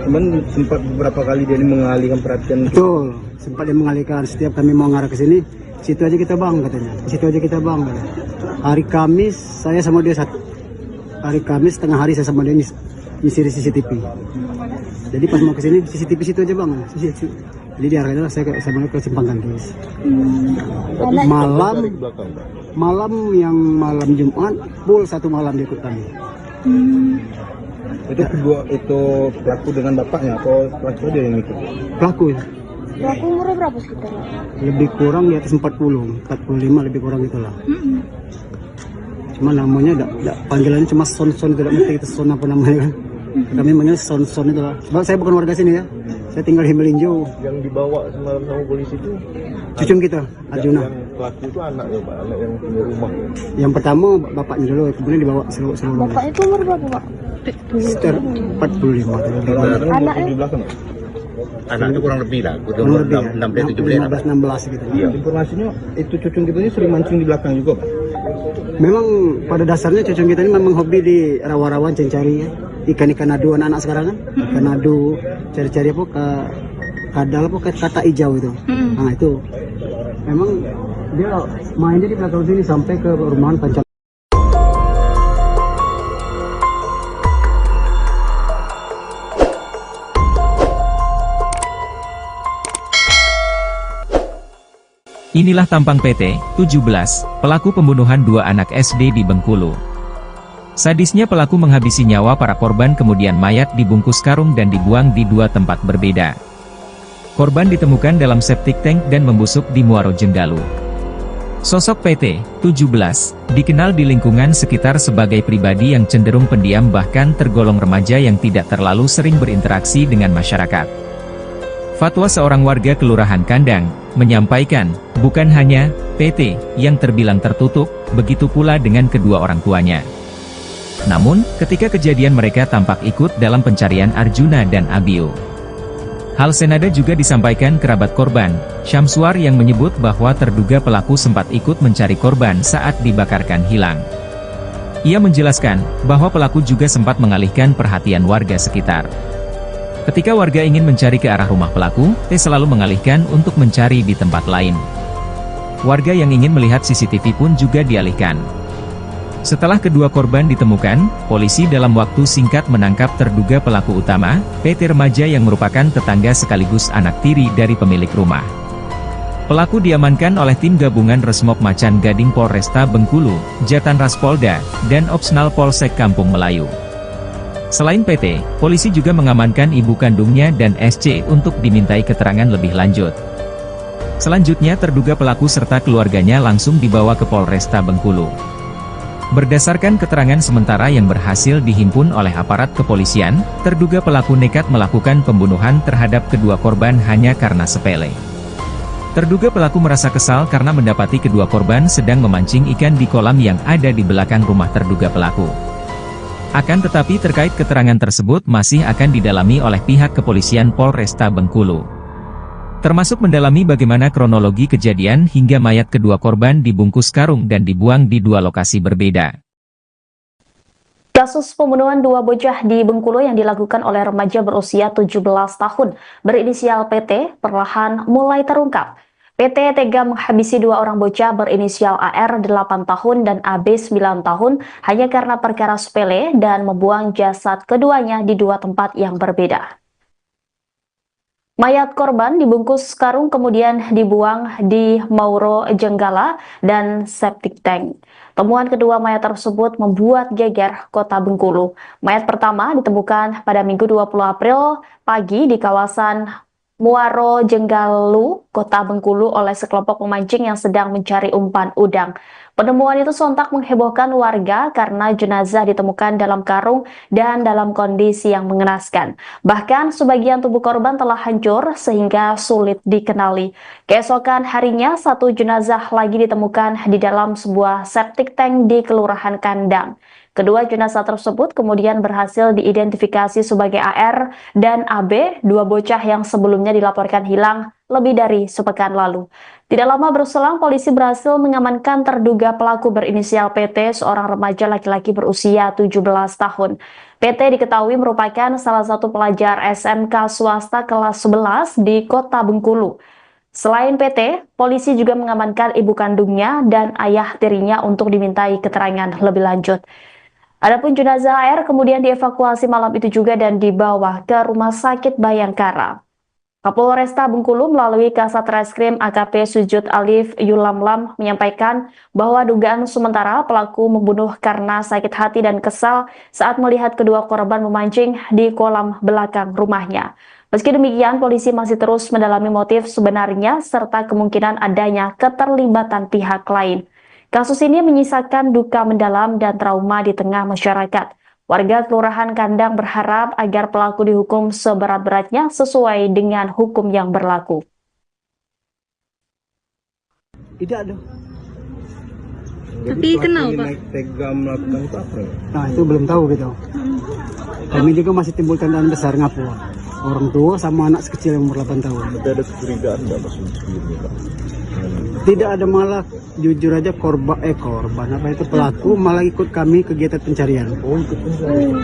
S5: Cuman sempat beberapa kali dia mengalihkan perhatian.
S3: Betul, sempat dia mengalihkan. Setiap kami mau ngarah ke sini, situ aja kita bang katanya. Situ aja kita bang katanya. Hari Kamis saya sama dia hari Kamis tengah hari saya sama dia nyisir CCTV. Jadi pas mau ke sini CCTV situ aja bang. Jadi diarahkan saya sama ke Simpang Kangkis. Malam yang malam Jumat full satu malam dia ikut kami.
S5: Itu pelaku dengan bapaknya atau pelaku dia yang ikut?
S3: Pelaku
S4: umurnya berapa sekitar?
S3: lebih kurang di atas 45 lebih kurang itulah. Cuma namanya panggilannya cuma Son, tidak mesti kita Son apa namanya kan. Kami manggil Son itu lah. Sebab saya bukan warga sini ya. Saya tinggal di Melinjo.
S5: Yang dibawa semalam sama polisi itu
S3: cucung kita, Arjuna.
S5: Yang pelaku itu anaknya Pak, anak yang punya rumah.
S3: Yang pertama bapaknya dulu, kemudian dibawa seluruh.
S4: Bapak itu umur berapa Pak?
S3: Sekitar 45.
S4: Anaknya?
S5: Di belakang.
S6: Anaknya kurang lebih lah,
S3: Kurang lebih ya,
S6: 16
S3: gitu.
S5: Iya. Informasinya itu cucung kita ini sering mancing di belakang juga Pak.
S3: Memang pada dasarnya cucung kita ini memang hobi di rawa-rawan cari ya. Ikan-ikan adu anak-anak sekarang kan. Ikan adu, cari-cari apa ke kadal apa ke kata hijau itu. Nah itu memang dia mainnya di belakang sini sampai ke rumahan Pancal.
S1: Inilah tampang PT 17, pelaku pembunuhan dua anak SD di Bengkulu. Sadisnya pelaku menghabisi nyawa para korban kemudian mayat dibungkus karung dan dibuang di dua tempat berbeda. Korban ditemukan dalam septic tank dan membusuk di Muaro Jenggalu. Sosok PT 17 dikenal di lingkungan sekitar sebagai pribadi yang cenderung pendiam bahkan tergolong remaja yang tidak terlalu sering berinteraksi dengan masyarakat. Fatwa seorang warga Kelurahan Kandang menyampaikan, bukan hanya PT yang terbilang tertutup, begitu pula dengan kedua orang tuanya. Namun, ketika kejadian mereka tampak ikut dalam pencarian Arjuna dan Abio. Hal senada juga disampaikan kerabat korban, Syamsuar yang menyebut bahwa terduga pelaku sempat ikut mencari korban saat dibakarkan hilang. Ia menjelaskan bahwa pelaku juga sempat mengalihkan perhatian warga sekitar. Ketika warga ingin mencari ke arah rumah pelaku, T selalu mengalihkan untuk mencari di tempat lain. Warga yang ingin melihat CCTV pun juga dialihkan. Setelah kedua korban ditemukan, polisi dalam waktu singkat menangkap terduga pelaku utama, PT Remaja yang merupakan tetangga sekaligus anak tiri dari pemilik rumah. Pelaku diamankan oleh tim gabungan Resmob Macan Gading Polresta Bengkulu, Jatan Ras Polda, dan Opsnal Polsek Kampung Melayu. Selain PT, polisi juga mengamankan ibu kandungnya dan SC untuk dimintai keterangan lebih lanjut. Selanjutnya terduga pelaku serta keluarganya langsung dibawa ke Polresta Bengkulu. Berdasarkan keterangan sementara yang berhasil dihimpun oleh aparat kepolisian, terduga pelaku nekat melakukan pembunuhan terhadap kedua korban hanya karena sepele. Terduga pelaku merasa kesal karena mendapati kedua korban sedang memancing ikan di kolam yang ada di belakang rumah terduga pelaku. Akan tetapi terkait keterangan tersebut masih akan didalami oleh pihak kepolisian Polresta Bengkulu. Termasuk mendalami bagaimana kronologi kejadian hingga mayat kedua korban dibungkus karung dan dibuang di dua lokasi berbeda.
S2: Kasus pembunuhan dua bocah di Bengkulu yang dilakukan oleh remaja berusia 17 tahun berinisial PT perlahan mulai terungkap. PT tega menghabisi dua orang bocah berinisial AR 8 tahun dan AB 9 tahun hanya karena perkara sepele dan membuang jasad keduanya di dua tempat yang berbeda. Mayat korban dibungkus karung kemudian dibuang di Mauro Jenggala dan septic tank. Temuan kedua mayat tersebut membuat geger kota Bengkulu. Mayat pertama ditemukan pada Minggu 20 April pagi di kawasan Muaro Jenggalu, kota Bengkulu oleh sekelompok pemancing yang sedang mencari umpan udang. Penemuan itu sontak menghebohkan warga karena jenazah ditemukan dalam karung dan dalam kondisi yang mengenaskan. Bahkan sebagian tubuh korban telah hancur sehingga sulit dikenali. Keesokan harinya satu jenazah lagi ditemukan di dalam sebuah septic tank di Kelurahan Kandang. Kedua jenazah tersebut kemudian berhasil diidentifikasi sebagai AR dan AB, dua bocah yang sebelumnya dilaporkan hilang lebih dari sepekan lalu. Tidak lama berselang, polisi berhasil mengamankan terduga pelaku berinisial PT, seorang remaja laki-laki berusia 17 tahun. PT diketahui merupakan salah satu pelajar SMK swasta kelas 11 di kota Bengkulu. Selain PT, polisi juga mengamankan ibu kandungnya dan ayah tirinya untuk dimintai keterangan lebih lanjut. Adapun jenazah AR kemudian dievakuasi malam itu juga dan dibawa ke Rumah Sakit Bayangkara. Kapolresta Bengkulu melalui Kasat Reskrim AKP Sujud Alif Yulamlam menyampaikan bahwa dugaan sementara pelaku membunuh karena sakit hati dan kesal saat melihat kedua korban memancing di kolam belakang rumahnya. Meski demikian, polisi masih terus mendalami motif sebenarnya serta kemungkinan adanya keterlibatan pihak lain. Kasus ini menyisakan duka mendalam dan trauma di tengah masyarakat. Warga Kelurahan Kandang berharap agar pelaku dihukum seberat-beratnya sesuai dengan hukum yang berlaku.
S3: Tidak ada.
S5: Tapi kenapa Pak? Tega melakukan itu apa?
S3: Nah itu belum tahu gitu. Kami juga masih timbul tandaan besar ngapu. Orang tua sama anak sekecil yang umur 8 tahun.
S5: Tapi ada kecurigaan nggak Mas sebelumnya Pak?
S3: Tidak ada, malah jujur aja korban apa itu pelaku malah ikut kami kegiatan pencarian.
S5: Oh ikut pencarian.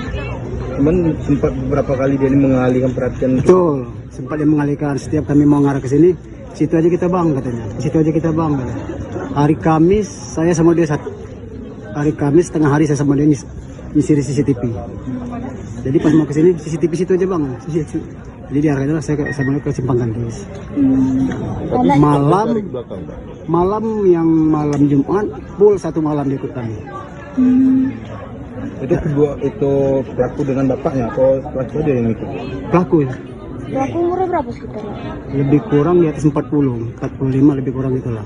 S5: Cuman sempat beberapa kali dia mengalihkan perhatian.
S3: Betul, sempat dia mengalihkan. Setiap kami mau ngarah ke sini, situ aja kita bang katanya. Situ aja kita bang katanya. Hari Kamis saya sama dia satu. Hari Kamis tengah hari saya sama dia nyisir CCTV. Jadi pas mau ke sini CCTV situ aja bang. Jadi diarahkan saya sama dia ke Simpang Gandis. Malam yang malam Jumat full satu malam dia ikut kami.
S5: Itu kedua itu pelaku dengan bapaknya atau pelaku dia yang ikut?
S3: Pelaku ya.
S4: Pelaku umurnya berapa sekitar?
S3: Lebih kurang di atas 40, 45 lebih kurang itulah.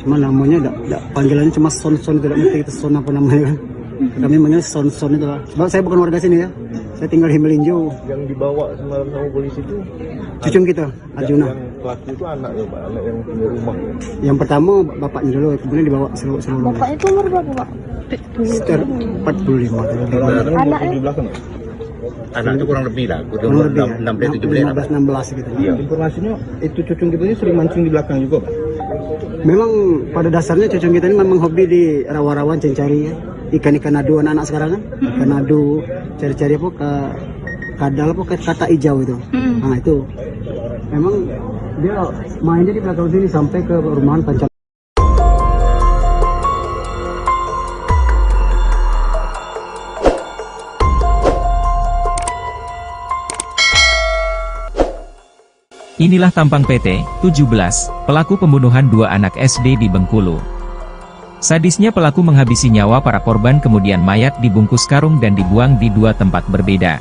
S3: Cuma namanya panggilannya cuma Son, tidak ngerti itu Son apa namanya kan. Kami manggil Son itu lah. Sebab saya bukan warga sini ya. Saya tinggal di Melinjo.
S5: Yang dibawa semalam sama polisi itu
S3: cucung kita, Arjuna.
S5: Yang pelaku itu anaknya Pak, anak yang punya rumah.
S3: Yang pertama bapaknya dulu, kemudian dibawa seluruh.
S4: Bapaknya itu umur berapa Pak?
S3: Sekitar 45.
S4: Anaknya?
S5: Di belakang.
S6: Anak itu kurang lebih lah,
S3: Kurang lebih ya,
S6: 16
S3: gitu.
S5: Iya. Informasinya itu cucung kita ini sering mancing di belakang juga Pak.
S3: Memang pada dasarnya cucung kita ini memang hobi di rawa-rawan cari ya. Ikan-ikan adu anak-anak sekarang kan. Ikan adu, cari-cari apa ke kadal apa ke kata hijau itu. Nah itu memang Dia mainnya di belakang sini sampai ke perumahan Pancam.
S1: Inilah tampang PT 17, pelaku pembunuhan dua anak SD di Bengkulu. Sadisnya pelaku menghabisi nyawa para korban kemudian mayat dibungkus karung dan dibuang di dua tempat berbeda.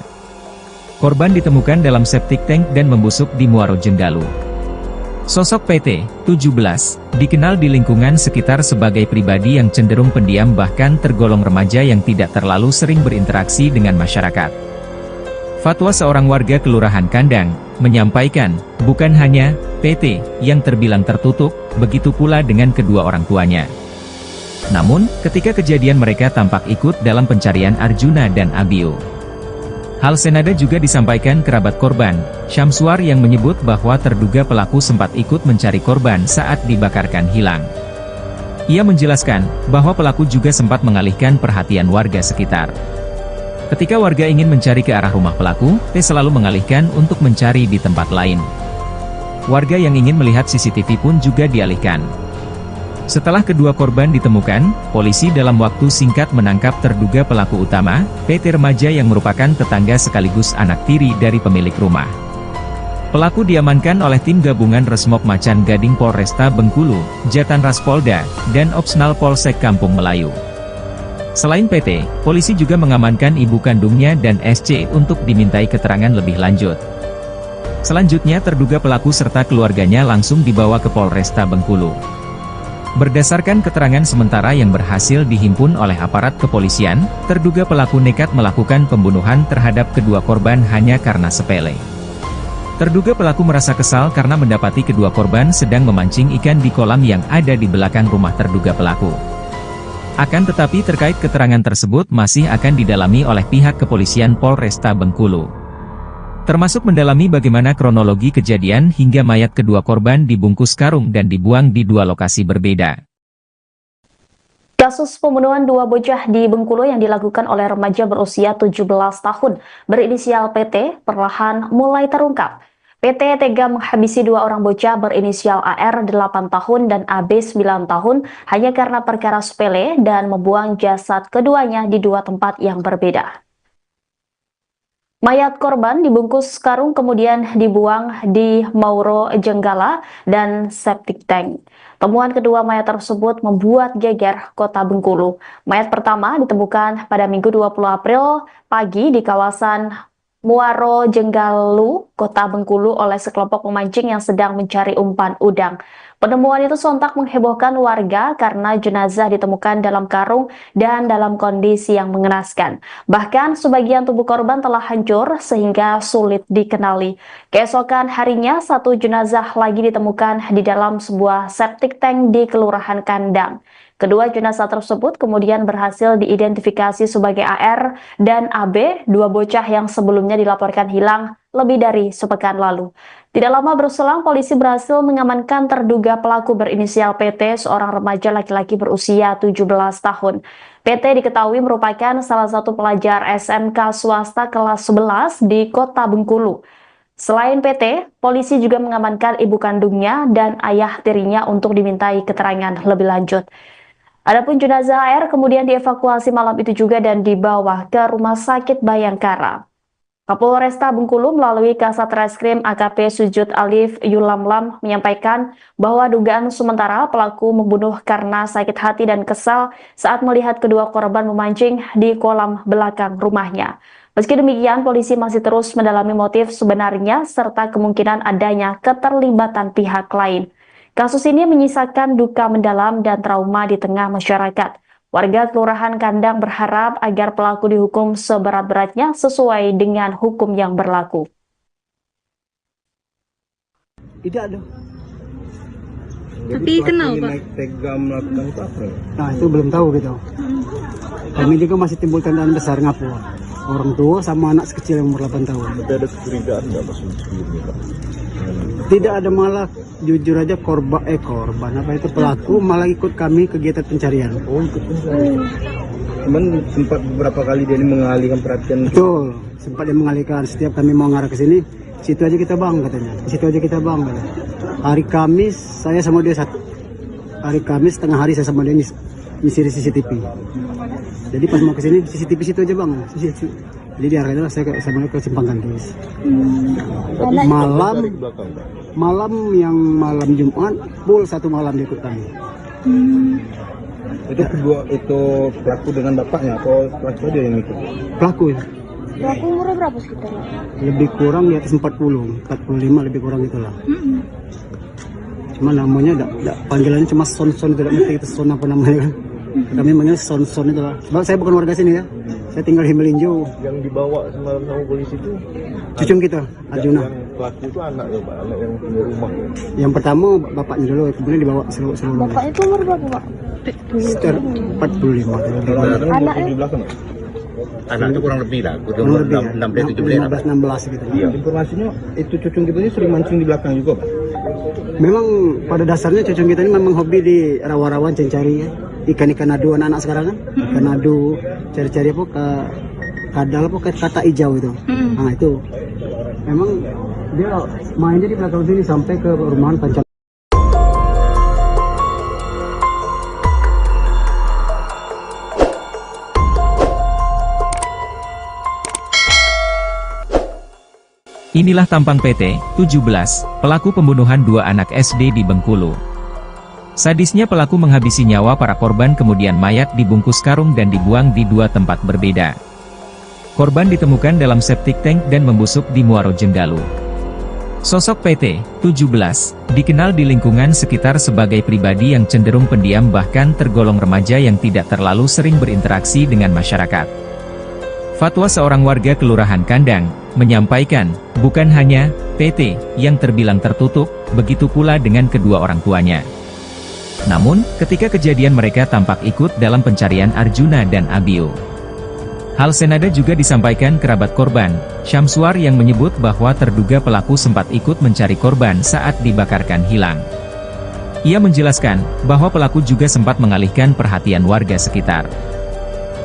S1: Korban ditemukan dalam septic tank dan membusuk di Muaro Jenggalu. Sosok PT 17 dikenal di lingkungan sekitar sebagai pribadi yang cenderung pendiam bahkan tergolong remaja yang tidak terlalu sering berinteraksi dengan masyarakat. Fatwa seorang warga Kelurahan Kandang menyampaikan, bukan hanya PT yang terbilang tertutup, begitu pula dengan kedua orang tuanya. Namun, ketika kejadian mereka tampak ikut dalam pencarian Arjuna dan Abio. Hal senada juga disampaikan kerabat korban, Syamsuar yang menyebut bahwa terduga pelaku sempat ikut mencari korban saat dibakarkan hilang. Ia menjelaskan, bahwa pelaku juga sempat mengalihkan perhatian warga sekitar. Ketika warga ingin mencari ke arah rumah pelaku, T selalu mengalihkan untuk mencari di tempat lain. Warga yang ingin melihat CCTV pun juga dialihkan. Setelah kedua korban ditemukan, polisi dalam waktu singkat menangkap terduga pelaku utama, PT remaja yang merupakan tetangga sekaligus anak tiri dari pemilik rumah. Pelaku diamankan oleh tim gabungan Resmob Macan Gading Polresta Bengkulu, Jatan Ras Polda, dan Opsnal Polsek Kampung Melayu. Selain PT, polisi juga mengamankan ibu kandungnya dan SC untuk dimintai keterangan lebih lanjut. Selanjutnya terduga pelaku serta keluarganya langsung dibawa ke Polresta Bengkulu. Berdasarkan keterangan sementara yang berhasil dihimpun oleh aparat kepolisian, terduga pelaku nekat melakukan pembunuhan terhadap kedua korban hanya karena sepele. Terduga pelaku merasa kesal karena mendapati kedua korban sedang memancing ikan di kolam yang ada di belakang rumah terduga pelaku. Akan tetapi terkait keterangan tersebut masih akan didalami oleh pihak kepolisian Polresta Bengkulu. Termasuk mendalami bagaimana kronologi kejadian hingga mayat kedua korban dibungkus karung dan dibuang di dua lokasi berbeda.
S2: Kasus pembunuhan dua bocah di Bengkulu yang dilakukan oleh remaja berusia 17 tahun berinisial PT perlahan mulai terungkap. PT tega menghabisi dua orang bocah berinisial AR 8 tahun dan AB 9 tahun hanya karena perkara sepele dan membuang jasad keduanya di dua tempat yang berbeda. Mayat korban dibungkus karung kemudian dibuang di Mauro Jenggala dan septic tank. Temuan kedua mayat tersebut membuat geger kota Bengkulu. Mayat pertama ditemukan pada Minggu 20 April pagi di kawasan Muaro Jenggalu, kota Bengkulu oleh sekelompok pemancing yang sedang mencari umpan udang. Penemuan itu sontak menghebohkan warga karena jenazah ditemukan dalam karung dan dalam kondisi yang mengenaskan. Bahkan sebagian tubuh korban telah hancur sehingga sulit dikenali. Keesokan harinya, satu jenazah lagi ditemukan di dalam sebuah septic tank di Kelurahan Kandang. Kedua jenazah tersebut kemudian berhasil diidentifikasi sebagai AR dan AB, dua bocah yang sebelumnya dilaporkan hilang lebih dari sepekan lalu. Tidak lama berselang, polisi berhasil mengamankan terduga pelaku berinisial PT, seorang remaja laki-laki berusia 17 tahun. PT diketahui merupakan salah satu pelajar SMK swasta kelas 11 di kota Bengkulu. Selain PT, polisi juga mengamankan ibu kandungnya dan ayah tirinya untuk dimintai keterangan lebih lanjut. Adapun jenazah AR kemudian dievakuasi malam itu juga dan dibawa ke Rumah Sakit Bayangkara. Kapolresta Bengkulu melalui Kasat Reskrim AKP Sujud Alif Yulamlam menyampaikan bahwa dugaan sementara pelaku membunuh karena sakit hati dan kesal saat melihat kedua korban memancing di kolam belakang rumahnya. Meski demikian, polisi masih terus mendalami motif sebenarnya serta kemungkinan adanya keterlibatan pihak lain. Kasus ini menyisakan duka mendalam dan trauma di tengah masyarakat. Warga Kelurahan Kandang berharap agar pelaku dihukum seberat-beratnya sesuai dengan hukum yang berlaku.
S3: Tidak ada.
S4: Tapi kenal, Pak?
S5: Naik tega melakukan itu apa?
S3: Nah, itu belum tahu gitu. Kami juga masih timbul tandaan besar ngapu. Orang tua sama anak sekecil yang umur 8 tahun.
S5: Tapi ada kecurigaan nggak maksudnya sebelumnya, Pak?
S3: Tidak ada, malah jujur aja korban apa itu pelaku malah ikut kami kegiatan pencarian.
S5: Oh, ikut pencarian. Cuman sempat beberapa kali dia ini mengalihkan perhatian.
S3: Betul, sempat dia mengalihkan. Setiap kami mau ngarah ke sini, situ aja kita bang katanya. Situ aja kita bang katanya. Hari Kamis saya sama dia satu. Hari Kamis tengah hari saya sama dia ngisi CCTV. Jadi pas mau kesini CCTV situ aja bang. Jadi diarahkan saya sama dia ke Simpang Kandis. Malam yang malam Jumat full satu malam dia ikut kami.
S5: Itu pelaku dengan bapaknya atau pelaku dia yang ikut?
S3: Pelaku ya.
S4: Pelaku umurnya berapa sekitar?
S3: Lebih kurang di atas 45 lebih kurang itulah. Cuma namanya panggilannya cuma Son, tidak ngerti itu Son apa namanya kan. Kami manggil Son itu lah. Sebab saya bukan warga sini ya. Saya tinggal di Melinjo.
S5: Yang dibawa semalam sama polisi itu
S3: Cucung kita, Arjuna.
S5: yang pelaku itu anak ya Pak, anak yang punya rumah.
S3: Yang pertama bapaknya dulu, kemudian dibawa seluruh.
S4: Bapak itu umur berapa pak?
S3: Sekitar 45.
S4: Anaknya?
S5: Di belakang.
S6: Anak itu kurang lebih lah,
S3: Kurang lebih ya,
S6: 16
S3: gitu.
S5: Iya. Informasinya itu cucung kita ini sering mancing di belakang juga Pak.
S3: Memang pada dasarnya cucung kita ini memang hobi di rawa-rawan cari ya. Ikan-ikan adu anak-anak sekarang kan. Ikan adu, cari-cari apa ke kadal apa ke kata hijau itu. Nah itu. Memang dia mainnya di belakang sini sampai ke rumahan Pancal.
S1: Inilah tampang PT 17, pelaku pembunuhan dua anak SD di Bengkulu. Sadisnya pelaku menghabisi nyawa para korban kemudian mayat dibungkus karung dan dibuang di dua tempat berbeda. Korban ditemukan dalam septic tank dan membusuk di Muaro Jenggalu. Sosok PT 17 dikenal di lingkungan sekitar sebagai pribadi yang cenderung pendiam bahkan tergolong remaja yang tidak terlalu sering berinteraksi dengan masyarakat. Fatwa seorang warga Kelurahan Kandang menyampaikan, bukan hanya PT yang terbilang tertutup, begitu pula dengan kedua orang tuanya. Namun, ketika kejadian mereka tampak ikut dalam pencarian Arjuna dan Abio. Hal senada juga disampaikan kerabat korban, Syamsuar yang menyebut bahwa terduga pelaku sempat ikut mencari korban saat dibakarkan hilang. Ia menjelaskan bahwa pelaku juga sempat mengalihkan perhatian warga sekitar.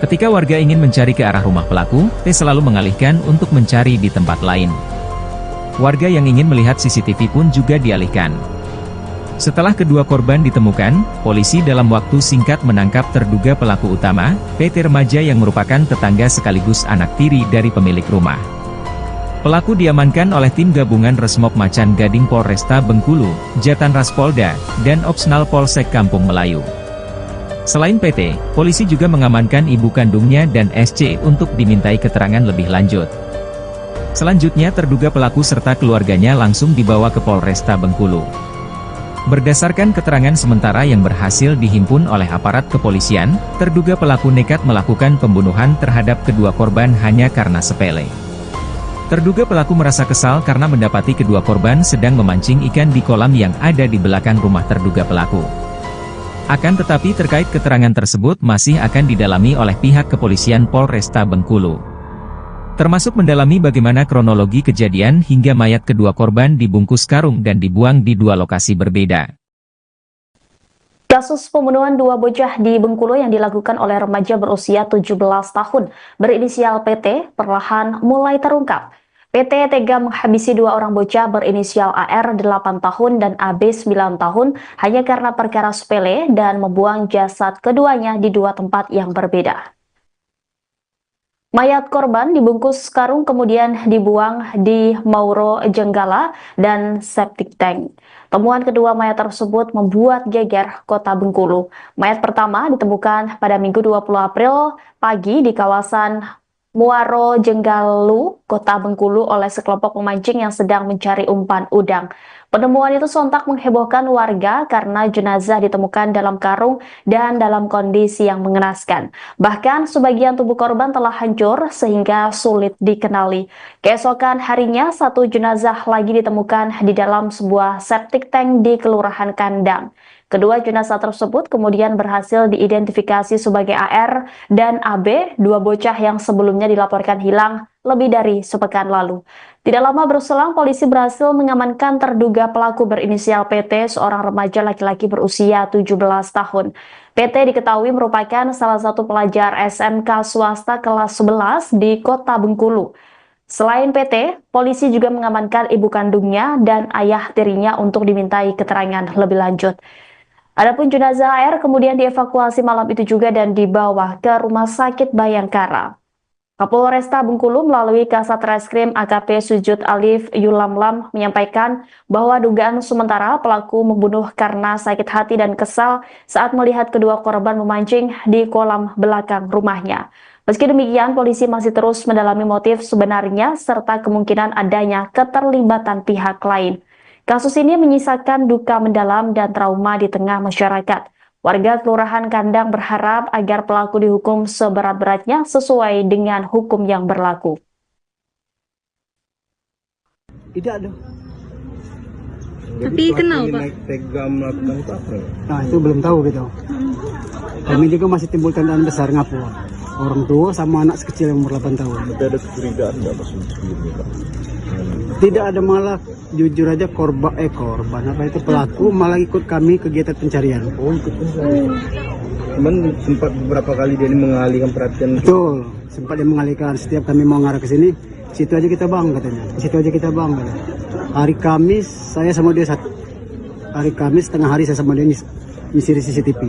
S1: Ketika warga ingin mencari ke arah rumah pelaku, T selalu mengalihkan untuk mencari di tempat lain. Warga yang ingin melihat CCTV pun juga dialihkan. Setelah kedua korban ditemukan, polisi dalam waktu singkat menangkap terduga pelaku utama, PT remaja yang merupakan tetangga sekaligus anak tiri dari pemilik rumah. Pelaku diamankan oleh tim gabungan Resmob Macan Gading Polresta Bengkulu, Jatan Ras Polda, dan Opsnal Polsek Kampung Melayu. Selain PT, polisi juga mengamankan ibu kandungnya dan SC untuk dimintai keterangan lebih lanjut. Selanjutnya terduga pelaku serta keluarganya langsung dibawa ke Polresta Bengkulu. Berdasarkan keterangan sementara yang berhasil dihimpun oleh aparat kepolisian, terduga pelaku nekat melakukan pembunuhan terhadap kedua korban hanya karena sepele. Terduga pelaku merasa kesal karena mendapati kedua korban sedang memancing ikan di kolam yang ada di belakang rumah terduga pelaku. Akan tetapi terkait keterangan tersebut masih akan didalami oleh pihak kepolisian Polresta Bengkulu. Termasuk mendalami bagaimana kronologi kejadian hingga mayat kedua korban dibungkus karung dan dibuang di dua lokasi berbeda.
S2: Kasus pembunuhan dua bocah di Bengkulu yang dilakukan oleh remaja berusia 17 tahun berinisial PT perlahan mulai terungkap. PT tega menghabisi dua orang bocah berinisial AR 8 tahun dan AB 9 tahun hanya karena perkara sepele dan membuang jasad keduanya di dua tempat yang berbeda. Mayat korban dibungkus karung kemudian dibuang di Mauro Jenggala dan septic tank. Temuan kedua mayat tersebut membuat geger kota Bengkulu. Mayat pertama ditemukan pada Minggu 20 April pagi di kawasan Muaro Jenggalu, kota Bengkulu oleh sekelompok pemancing yang sedang mencari umpan udang. Penemuan itu sontak menghebohkan warga karena jenazah ditemukan dalam karung dan dalam kondisi yang mengenaskan. Bahkan sebagian tubuh korban telah hancur sehingga sulit dikenali. Keesokan harinya satu jenazah lagi ditemukan di dalam sebuah septic tank di Kelurahan Kandang. Kedua jenazah tersebut kemudian berhasil diidentifikasi sebagai AR dan AB, dua bocah yang sebelumnya dilaporkan hilang lebih dari sepekan lalu. Tidak lama berselang, polisi berhasil mengamankan terduga pelaku berinisial PT, seorang remaja laki-laki berusia 17 tahun. PT diketahui merupakan salah satu pelajar SMK swasta kelas 11 di kota Bengkulu. Selain PT, polisi juga mengamankan ibu kandungnya dan ayah tirinya untuk dimintai keterangan lebih lanjut. Adapun jenazah AR kemudian dievakuasi malam itu juga dan dibawa ke Rumah Sakit Bayangkara. Kapolresta Bengkulu melalui Kasat Reskrim AKP Sujud Alif Yulamlam menyampaikan bahwa dugaan sementara pelaku membunuh karena sakit hati dan kesal saat melihat kedua korban memancing di kolam belakang rumahnya. Meski demikian, polisi masih terus mendalami motif sebenarnya serta kemungkinan adanya keterlibatan pihak lain. Kasus ini menyisakan duka mendalam dan trauma di tengah masyarakat. Warga Kelurahan Kandang berharap agar pelaku dihukum seberat-beratnya sesuai dengan hukum yang berlaku.
S3: Tidak ada.
S5: Tapi kenal Pak? Naik tega melakukan itu apa?
S3: Nah itu belum tahu gitu. Kami juga masih timbul tandaan besar ngapu. Orang tua sama anak sekecil yang umur 8 tahun.
S5: Tapi ada kecurigaan nggak Mas sebelumnya Pak?
S3: Tidak ada, malah jujur aja korban apa itu pelaku malah ikut kami kegiatan pencarian.
S5: Oh ikut pencarian. Cuman sempat beberapa kali dia ini mengalihkan perhatian.
S3: Betul, sempat dia mengalihkan. Setiap kami mau ngarah ke sini, situ aja kita bang katanya. Situ aja kita bang katanya. Hari Kamis saya sama dia hari Kamis tengah hari saya sama dia nyisir CCTV.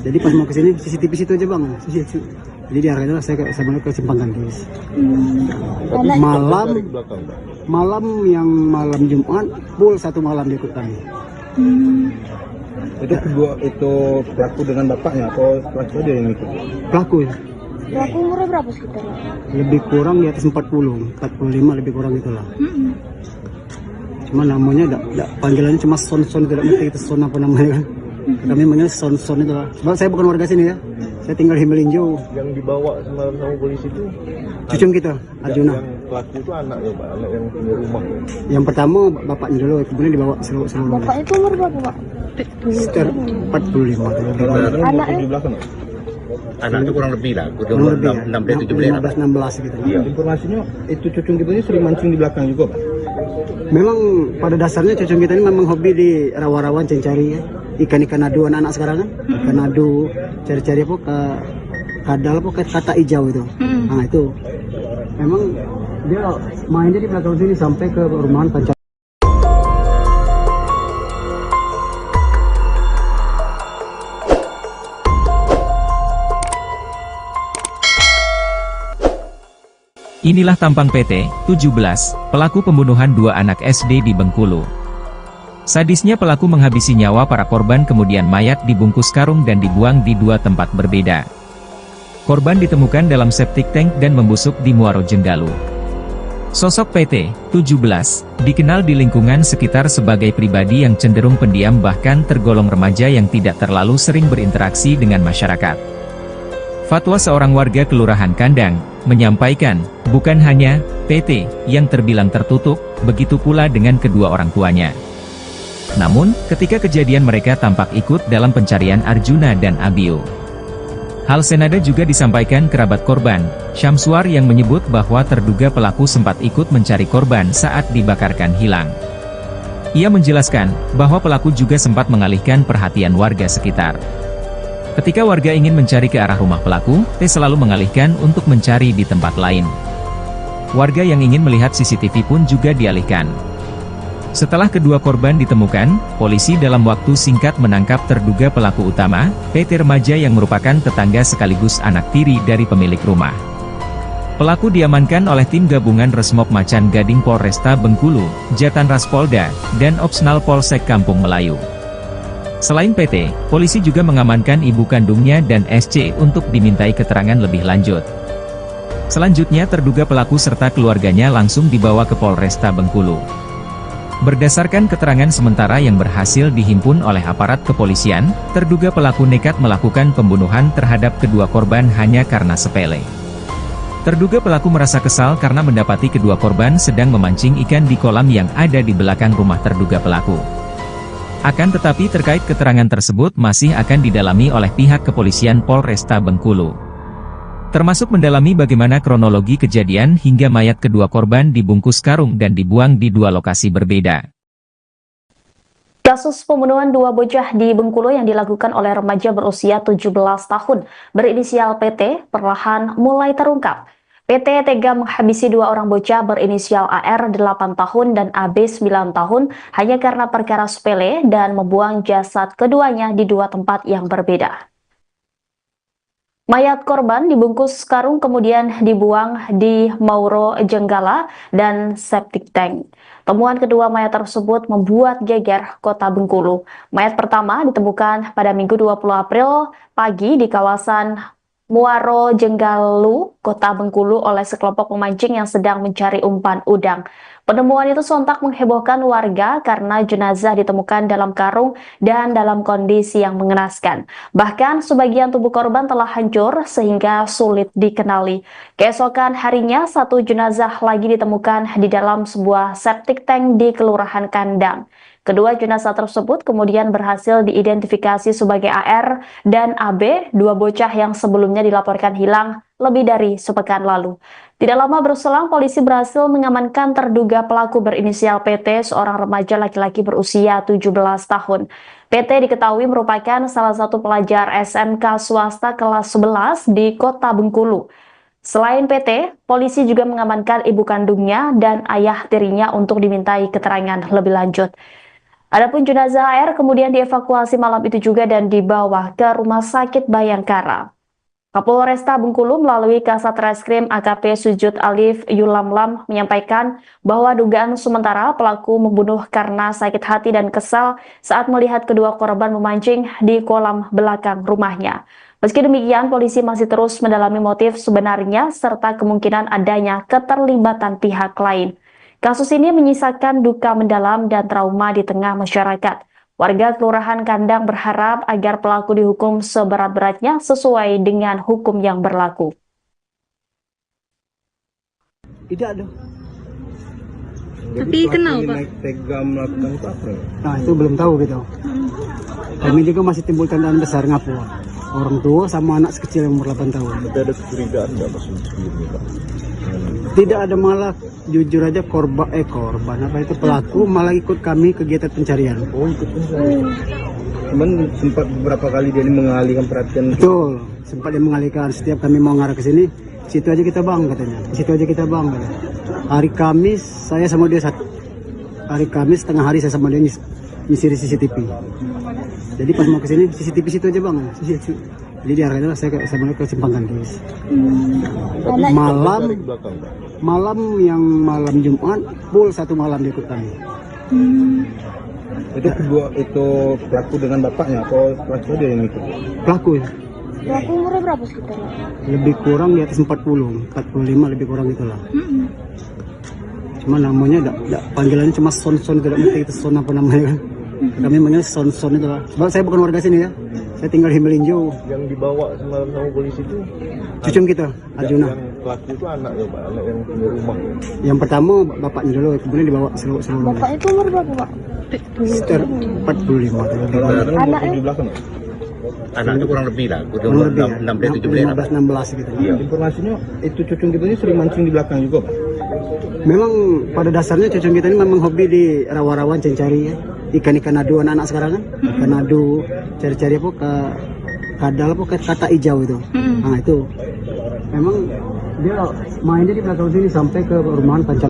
S3: Jadi pas mau ke sini CCTV situ aja bang. Jadi diarahkan saya sama dia ke Simpang Gantis. Malam Jumat full 1 malam dia ikut kami.
S5: Itu pelaku dengan bapaknya atau pelaku dia yang ikut?
S3: Pelaku ya.
S4: Pelaku umurnya berapa sekitar?
S3: Lebih kurang di atas 40, 45 lebih kurang itulah. Cuma namanya panggilannya cuma Son, tidak ngerti itu Son apa namanya kan. Kami manggil Son itu lah. Sebab saya bukan warga sini ya. Saya tinggal di Melinjo.
S5: Yang dibawa semalam sama polisi itu
S3: cucung kita, Arjuna.
S5: Yang pelaku itu anak ya Pak, anak yang punya rumah.
S3: Yang pertama bapaknya dulu, kemudian dibawa seluruh.
S4: Bapak itu umur berapa Pak?
S3: Sekitar 45.
S4: Anaknya?
S5: Di belakang.
S6: Anak itu kurang lebih lah,
S3: Kurang lebih ya.
S6: 16
S3: gitu.
S5: Iya. Informasinya itu cucung kita ini sering mancing di belakang juga Pak.
S3: Memang pada dasarnya cucung kita ini memang hobi di rawa-rawan cari ya. Ikan-ikan adu anak-anak sekarang kan. Ikan adu, cari-cari apa ke kadal apa ke kata hijau itu. Nah itu. Memang dia mainnya di belakang sini sampai ke rumahan pacar.
S1: Inilah tampang PT 17, pelaku pembunuhan 2 anak SD di Bengkulu. Sadisnya pelaku menghabisi nyawa para korban kemudian mayat dibungkus karung dan dibuang di 2 tempat berbeda. Korban ditemukan dalam septic tank dan membusuk di Muaro Jenggalu. Sosok PT 17 dikenal di lingkungan sekitar sebagai pribadi yang cenderung pendiam bahkan tergolong remaja yang tidak terlalu sering berinteraksi dengan masyarakat. Fatwa seorang warga Kelurahan Kandang menyampaikan, bukan hanya PT yang terbilang tertutup, begitu pula dengan kedua orang tuanya. Namun, ketika kejadian mereka tampak ikut dalam pencarian Arjuna dan Abio. Hal senada juga disampaikan kerabat korban, Syamsuar yang menyebut bahwa terduga pelaku sempat ikut mencari korban saat dibakarkan hilang. Ia menjelaskan bahwa pelaku juga sempat mengalihkan perhatian warga sekitar. Ketika warga ingin mencari ke arah rumah pelaku, T selalu mengalihkan untuk mencari di tempat lain. Warga yang ingin melihat CCTV pun juga dialihkan. Setelah kedua korban ditemukan, polisi dalam waktu singkat menangkap terduga pelaku utama, PT remaja yang merupakan tetangga sekaligus anak tiri dari pemilik rumah. Pelaku diamankan oleh tim gabungan Resmob Macan Gading Polresta Bengkulu, Jatan Ras Polda, dan Opsnal Polsek Kampung Melayu. Selain PT, polisi juga mengamankan ibu kandungnya dan SC untuk dimintai keterangan lebih lanjut. Selanjutnya terduga pelaku serta keluarganya langsung dibawa ke Polresta Bengkulu. Berdasarkan keterangan sementara yang berhasil dihimpun oleh aparat kepolisian, terduga pelaku nekat melakukan pembunuhan terhadap kedua korban hanya karena sepele. Terduga pelaku merasa kesal karena mendapati kedua korban sedang memancing ikan di kolam yang ada di belakang rumah terduga pelaku. Akan tetapi terkait keterangan tersebut masih akan didalami oleh pihak kepolisian Polresta Bengkulu. Termasuk mendalami bagaimana kronologi kejadian hingga mayat kedua korban dibungkus karung dan dibuang di 2 lokasi berbeda.
S2: Kasus pembunuhan 2 bocah di Bengkulu yang dilakukan oleh remaja berusia 17 tahun berinisial PT perlahan mulai terungkap. PT tega menghabisi dua orang bocah berinisial AR 8 tahun dan AB 9 tahun hanya karena perkara sepele dan membuang jasad keduanya di dua tempat yang berbeda. Mayat korban dibungkus karung kemudian dibuang di Mauro Jenggala dan septic tank. Temuan kedua mayat tersebut membuat geger Kota Bengkulu. Mayat pertama ditemukan pada Minggu 20 April pagi di kawasan Muaro Jenggalu, Kota Bengkulu oleh sekelompok pemancing yang sedang mencari umpan udang. Penemuan itu sontak menghebohkan warga karena jenazah ditemukan dalam karung dan dalam kondisi yang mengenaskan. Bahkan sebagian tubuh korban telah hancur sehingga sulit dikenali. Keesokan harinya, satu jenazah lagi ditemukan di dalam sebuah septic tank di Kelurahan Kandang. Kedua jenazah tersebut kemudian berhasil diidentifikasi sebagai AR dan AB, dua bocah yang sebelumnya dilaporkan hilang lebih dari sepekan lalu. Tidak lama berselang, polisi berhasil mengamankan terduga pelaku berinisial PT, seorang remaja laki-laki berusia 17 tahun. PT diketahui merupakan salah satu pelajar SMK swasta kelas 11 di Kota Bengkulu. Selain PT, polisi juga mengamankan ibu kandungnya dan ayah tirinya untuk dimintai keterangan lebih lanjut. Adapun jenazah AR kemudian dievakuasi malam itu juga dan dibawa ke Rumah Sakit Bayangkara. Kapolresta Bengkulu melalui Kasat Reskrim AKP Sujud Alif Yulamlam menyampaikan bahwa dugaan sementara pelaku membunuh karena sakit hati dan kesal saat melihat kedua korban memancing di kolam belakang rumahnya. Meski demikian, polisi masih terus mendalami motif sebenarnya serta kemungkinan adanya keterlibatan pihak lain. Kasus ini menyisakan duka mendalam dan trauma di tengah masyarakat. Warga Kelurahan Kandang berharap agar pelaku dihukum seberat-beratnya sesuai dengan hukum yang berlaku.
S3: Tidak ada.
S5: Tapi kenal Pak? Naik tega melakukan itu apa?
S3: Nah itu belum tahu gitu. Kami juga masih timbul tandaan besar ngapu. Orang tua sama anak sekecil yang umur 8 tahun.
S5: Tidak ada kecurigaan nggak maksudnya sebelumnya Pak?
S3: Tidak ada, malah jujur aja korban apa itu pelaku malah ikut kami kegiatan pencarian.
S5: Oh ikut pencarian. Cuman sempat beberapa kali dia mengalihkan perhatian.
S3: Betul, sempat dia mengalihkan. Setiap kami mau ngarah ke sini, situ aja kita bang katanya. Situ aja kita bang katanya. Hari Kamis saya sama dia hari Kamis tengah hari saya sama dia nyisir CCTV. Jadi pas mau ke sini CCTV situ aja bang. Jadi diarahkan saya sama dia ke Simpang Kandis. Malam Jumat full satu malam dia ikut kami.
S5: Itu pelaku dengan bapaknya atau pelaku dia yang ikut?
S3: Pelaku ya.
S4: Pelaku umurnya berapa sekitar?
S3: Lebih kurang di atas 45 lebih kurang itulah. Cuma namanya panggilannya cuma son-son, tidak ngerti itu son apa namanya kan. Kami manggil son-son itu lah. Sebab saya bukan warga sini ya. Saya tinggal di Melinjo.
S5: Yang dibawa semalam sama polisi itu
S3: cucum kita, Arjuna.
S5: Yang pelaku itu anak ya Pak, anak yang punya rumah.
S3: Yang pertama bapaknya dulu, kemudian dibawa seluruh.
S4: Bapak itu umur berapa Pak?
S3: Sekitar 45.
S4: Anaknya
S5: di belakang.
S6: Anak itu kurang lebih lah,
S3: Kurang lebih ya,
S6: 16
S3: gitu.
S5: Iya. Informasinya itu cucung kita ini sering mancing di belakang juga Pak.
S3: Memang pada dasarnya cucung kita ini memang hobi di rawa-rawa cari ya. Ikan-ikan adu anak-anak sekarang kan. Ikan adu, cari-cari apa ke kadal apa ke kata hijau itu. Nah itu. Memang dia mainnya di belakang sini sampai ke rumahan Pancal.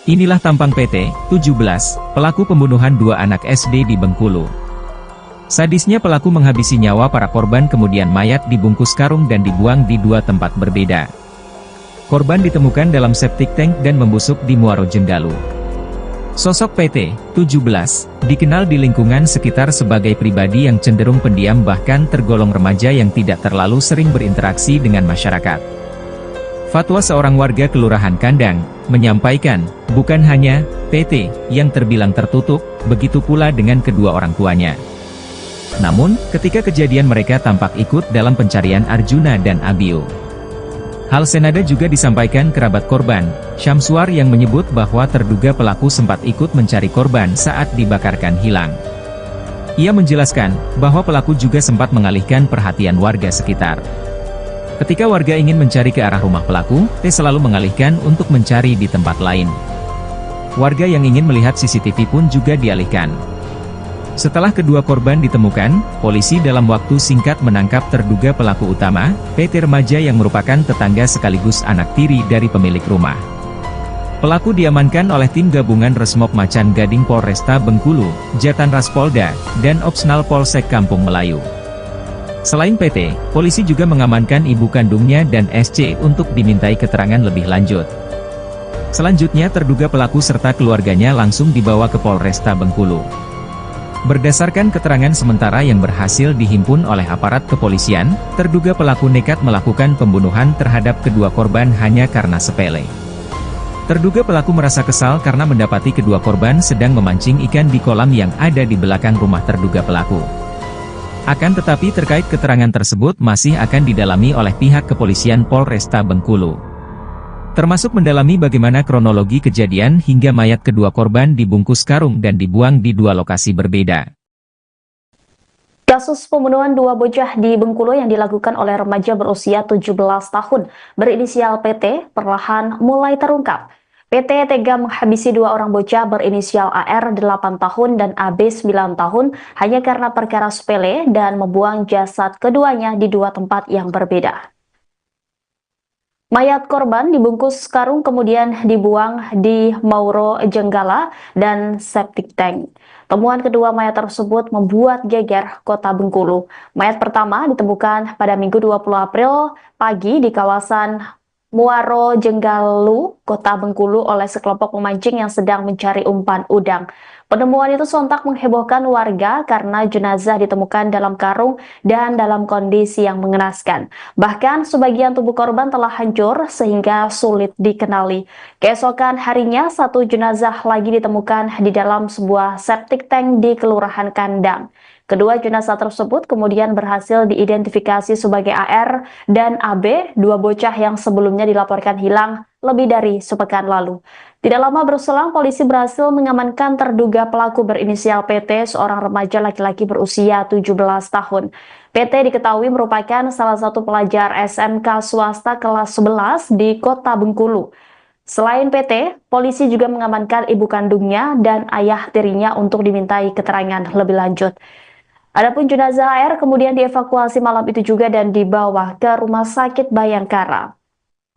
S1: Inilah tampang PT 17, pelaku pembunuhan dua anak SD di Bengkulu. Sadisnya pelaku menghabisi nyawa para korban kemudian mayat dibungkus karung dan dibuang di dua tempat berbeda. Korban ditemukan dalam septic tank dan membusuk di Muaro Jenggalu. Sosok PT 17 dikenal di lingkungan sekitar sebagai pribadi yang cenderung pendiam bahkan tergolong remaja yang tidak terlalu sering berinteraksi dengan masyarakat. Fatwa seorang warga Kelurahan Kandang menyampaikan, bukan hanya PT yang terbilang tertutup, begitu pula dengan kedua orang tuanya. Namun, ketika kejadian mereka tampak ikut dalam pencarian Arjuna dan Abio. Hal senada juga disampaikan kerabat korban, Syamsuar yang menyebut bahwa terduga pelaku sempat ikut mencari korban saat dibakarkan hilang. Ia menjelaskan bahwa pelaku juga sempat mengalihkan perhatian warga sekitar. Ketika warga ingin mencari ke arah rumah pelaku, T selalu mengalihkan untuk mencari di tempat lain. Warga yang ingin melihat CCTV pun juga dialihkan. Setelah kedua korban ditemukan, polisi dalam waktu singkat menangkap terduga pelaku utama, PT Remaja yang merupakan tetangga sekaligus anak tiri dari pemilik rumah. Pelaku diamankan oleh tim gabungan Resmob Macan Gading Polresta Bengkulu, Jatanras Polda, dan Opsnal Polsek Kampung Melayu. Selain PT, polisi juga mengamankan ibu kandungnya dan SC untuk dimintai keterangan lebih lanjut. Selanjutnya terduga pelaku serta keluarganya langsung dibawa ke Polresta Bengkulu. Berdasarkan keterangan sementara yang berhasil dihimpun oleh aparat kepolisian, terduga pelaku nekat melakukan pembunuhan terhadap kedua korban hanya karena sepele. Terduga pelaku merasa kesal karena mendapati kedua korban sedang memancing ikan di kolam yang ada di belakang rumah terduga pelaku. Akan tetapi terkait keterangan tersebut masih akan didalami oleh pihak kepolisian Polresta Bengkulu. Termasuk mendalami bagaimana kronologi kejadian hingga mayat kedua korban dibungkus karung dan dibuang di dua lokasi berbeda.
S2: Kasus pembunuhan dua bocah di Bengkulu yang dilakukan oleh remaja berusia 17 tahun berinisial PT perlahan mulai terungkap. PT tega menghabisi dua orang bocah berinisial AR 8 tahun dan AB 9 tahun hanya karena perkara sepele dan membuang jasad keduanya di dua tempat yang berbeda. Mayat korban dibungkus karung kemudian dibuang di Mauro Jenggala dan septic tank. Temuan kedua mayat tersebut membuat geger kota Bengkulu. Mayat pertama ditemukan pada Minggu 20 April pagi di kawasan Muaro Jenggalu, kota Bengkulu oleh sekelompok pemancing yang sedang mencari umpan udang. Penemuan itu sontak menghebohkan warga karena jenazah ditemukan dalam karung dan dalam kondisi yang mengenaskan. Bahkan sebagian tubuh korban telah hancur sehingga sulit dikenali. Keesokan harinya satu jenazah lagi ditemukan di dalam sebuah septic tank di Kelurahan Kandang. Kedua jenazah tersebut kemudian berhasil diidentifikasi sebagai AR dan AB, dua bocah yang sebelumnya dilaporkan hilang lebih dari sepekan lalu. Tidak lama berselang, polisi berhasil mengamankan terduga pelaku berinisial PT, seorang remaja laki-laki berusia 17 tahun. PT diketahui merupakan salah satu pelajar SMK swasta kelas 11 di kota Bengkulu. Selain PT, polisi juga mengamankan ibu kandungnya dan ayah tirinya untuk dimintai keterangan lebih lanjut. Adapun jenazah AR kemudian dievakuasi malam itu juga dan dibawa ke Rumah Sakit Bayangkara.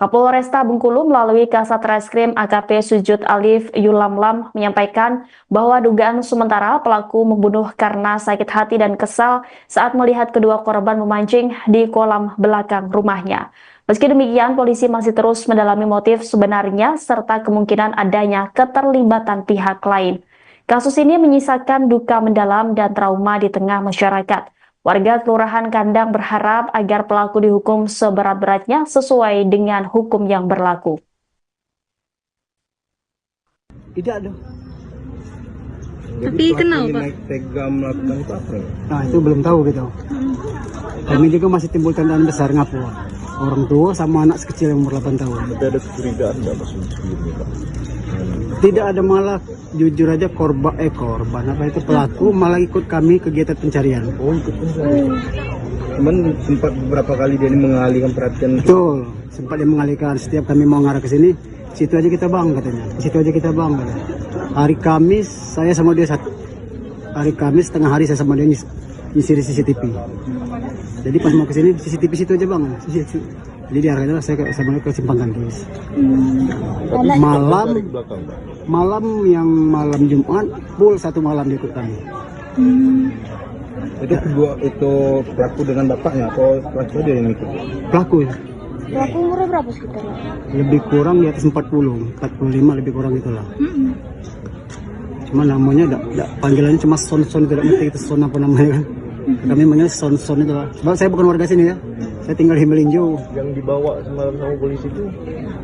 S2: Kapolresta Bengkulu melalui Kasat Reskrim AKP Sujud Alif Yulamlam menyampaikan bahwa dugaan sementara pelaku membunuh karena sakit hati dan kesal saat melihat kedua korban memancing di kolam belakang rumahnya. Meski demikian, polisi masih terus mendalami motif sebenarnya serta kemungkinan adanya keterlibatan pihak lain. Kasus ini menyisakan duka mendalam dan trauma di tengah masyarakat. Warga Kelurahan Kandang berharap agar pelaku dihukum seberat-beratnya sesuai dengan hukum yang berlaku.
S3: Tidak ada.
S4: Tapi kenal, Pak?
S5: Tega melakukan itu apa?
S3: Nah, itu belum tahu gitu. Kami juga masih timbul tandaan besar ngapu. Orang tua sama anak sekecil yang umur 8 tahun.
S5: Tapi ada kecurigaan nggak sebelumnya, Pak?
S3: Tidak ada, malah jujur aja korban apa itu pelaku malah ikut kami kegiatan pencarian.
S5: Oh, ikut pencarian. Cuman sempat beberapa kali dia ini mengalihkan perhatian.
S3: Betul, sempat dia mengalihkan. Setiap kami mau ngarah ke sini, situ aja kita bang katanya. Situ aja kita bang katanya. Hari Kamis saya sama dia hari Kamis tengah hari saya sama dia nyisir CCTV. Jadi pas mau ke sini CCTV situ aja bang. Jadi diarahkan saya sama dia ke Simpang Kandis. Malam yang malam Jumat full satu malam dia ikut kami.
S5: Itu kedua itu pelaku dengan bapaknya atau pelaku dia yang ikut?
S3: Pelaku ya.
S4: Pelaku umurnya berapa sekitar?
S3: Lebih kurang di atas 40, 45 lebih kurang itulah. Cuma namanya panggilannya cuma Son, tidak ngerti itu Son apa namanya kan. Kami manggil Son itu lah. Sebab saya bukan warga sini ya. Saya tinggal di Melinjo.
S5: Yang dibawa semalam sama polisi itu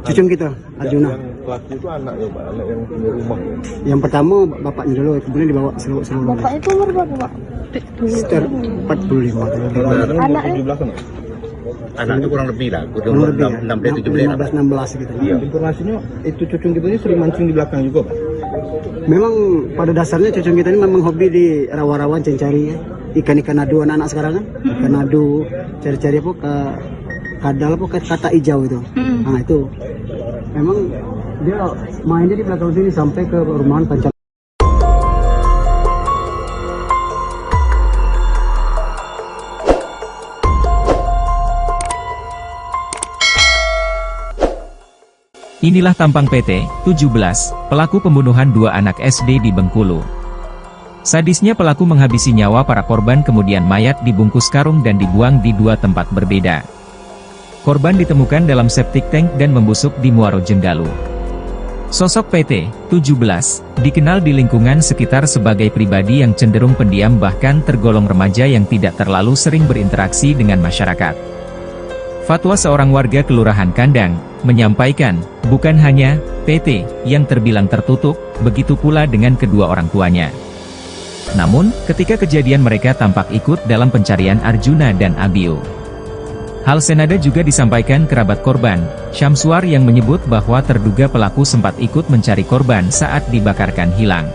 S3: cucung kita, Arjuna.
S5: Yang pelaku itu anaknya, Pak, anak yang punya rumah.
S3: Yang pertama bapaknya dulu, kemudian dibawa seluruh.
S4: Bapak itu umur berapa, Pak?
S3: Sekitar 45
S4: Anaknya?
S5: 17 kan?
S6: Anak itu kurang lebih lah,
S3: kurang lebih
S6: 16
S3: gitu.
S5: Iya. Informasinya itu cucung kita ini sering mancing di belakang juga, Pak.
S3: Memang pada dasarnya cucung kita ini memang hobi di rawa-rawan cari ikan-ikan adu anak-anak sekarang kan. Ikan adu, cari-cari apa ke kadal apa ke kata hijau itu. Nah itu memang Dia mainnya di belakang sini sampai ke perumahan Pancasila.
S1: Inilah tampang PT 17, pelaku pembunuhan dua anak SD di Bengkulu. Sadisnya pelaku menghabisi nyawa para korban kemudian mayat dibungkus karung dan dibuang di dua tempat berbeda. Korban ditemukan dalam septic tank dan membusuk di Muaro Jenggalu. Sosok PT 17 dikenal di lingkungan sekitar sebagai pribadi yang cenderung pendiam bahkan tergolong remaja yang tidak terlalu sering berinteraksi dengan masyarakat. Fatwa seorang warga Kelurahan Kandang menyampaikan, bukan hanya PT yang terbilang tertutup, begitu pula dengan kedua orang tuanya. Namun, ketika kejadian mereka tampak ikut dalam pencarian Arjuna dan Abiu. Hal senada juga disampaikan kerabat korban, Syamsuar yang menyebut bahwa terduga pelaku sempat ikut mencari korban saat dibakarkan hilang.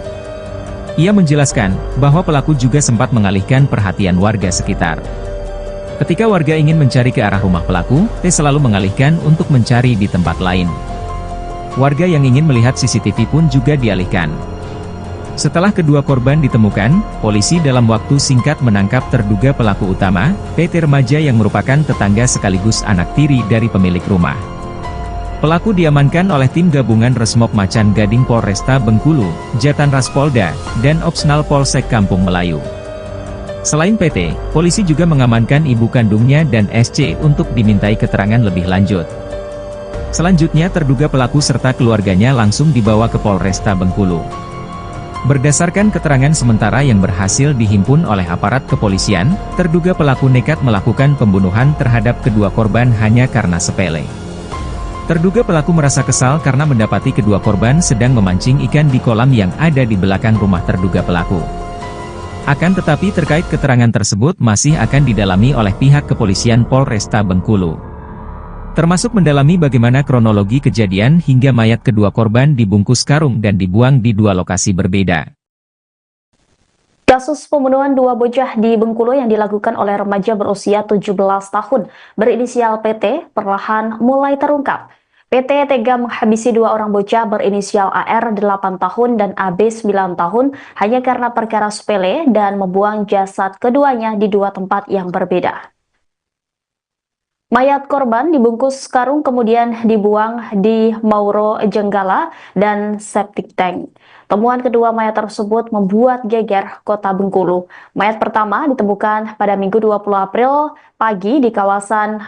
S1: Ia menjelaskan bahwa pelaku juga sempat mengalihkan perhatian warga sekitar. Ketika warga ingin mencari ke arah rumah pelaku, T selalu mengalihkan untuk mencari di tempat lain. Warga yang ingin melihat CCTV pun juga dialihkan. Setelah kedua korban ditemukan, polisi dalam waktu singkat menangkap terduga pelaku utama, PT remaja yang merupakan tetangga sekaligus anak tiri dari pemilik rumah. Pelaku diamankan oleh tim gabungan Resmob Macan Gading Polresta Bengkulu, Jatan Ras Polda, dan Opsnal Polsek Kampung Melayu. Selain PT, polisi juga mengamankan ibu kandungnya dan SC untuk dimintai keterangan lebih lanjut. Selanjutnya terduga pelaku serta keluarganya langsung dibawa ke Polresta Bengkulu. Berdasarkan keterangan sementara yang berhasil dihimpun oleh aparat kepolisian, terduga pelaku nekat melakukan pembunuhan terhadap kedua korban hanya karena sepele. Terduga pelaku merasa kesal karena mendapati kedua korban sedang memancing ikan di kolam yang ada di belakang rumah terduga pelaku. Akan tetapi terkait keterangan tersebut masih akan didalami oleh pihak kepolisian Polresta Bengkulu. Termasuk mendalami bagaimana kronologi kejadian hingga mayat kedua korban dibungkus karung dan dibuang di dua lokasi berbeda.
S2: Kasus pembunuhan dua bocah di Bengkulu yang dilakukan oleh remaja berusia 17 tahun berinisial PT perlahan mulai terungkap. PT tega menghabisi dua orang bocah berinisial AR 8 tahun dan AB 9 tahun hanya karena perkara sepele dan membuang jasad keduanya di dua tempat yang berbeda. Mayat korban dibungkus karung kemudian dibuang di Mauro Jenggala dan septic tank. Temuan kedua mayat tersebut membuat geger kota Bengkulu. Mayat pertama ditemukan pada Minggu 20 April pagi di kawasan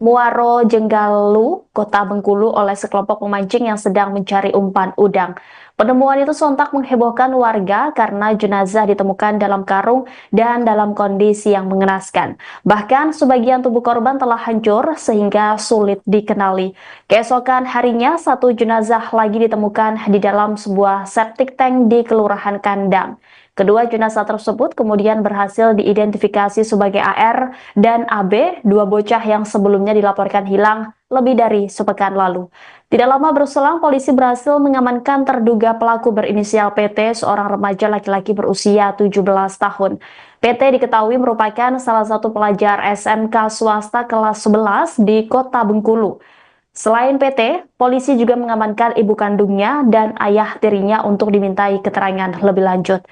S2: Muaro Jenggalu, kota Bengkulu oleh sekelompok pemancing yang sedang mencari umpan udang. Penemuan itu sontak menghebohkan warga karena jenazah ditemukan dalam karung dan dalam kondisi yang mengenaskan. Bahkan sebagian tubuh korban telah hancur sehingga sulit dikenali. Keesokan harinya, satu jenazah lagi ditemukan di dalam sebuah septic tank di Kelurahan Kandang. Kedua jenazah tersebut kemudian berhasil diidentifikasi sebagai AR dan AB, dua bocah yang sebelumnya dilaporkan hilang lebih dari sepekan lalu. Tidak lama berselang, polisi berhasil mengamankan terduga pelaku berinisial PT, seorang remaja laki-laki berusia 17 tahun. PT diketahui merupakan salah satu pelajar SMK swasta kelas 11 di kota Bengkulu. Selain PT, polisi juga mengamankan ibu kandungnya dan ayah tirinya untuk dimintai keterangan lebih lanjut.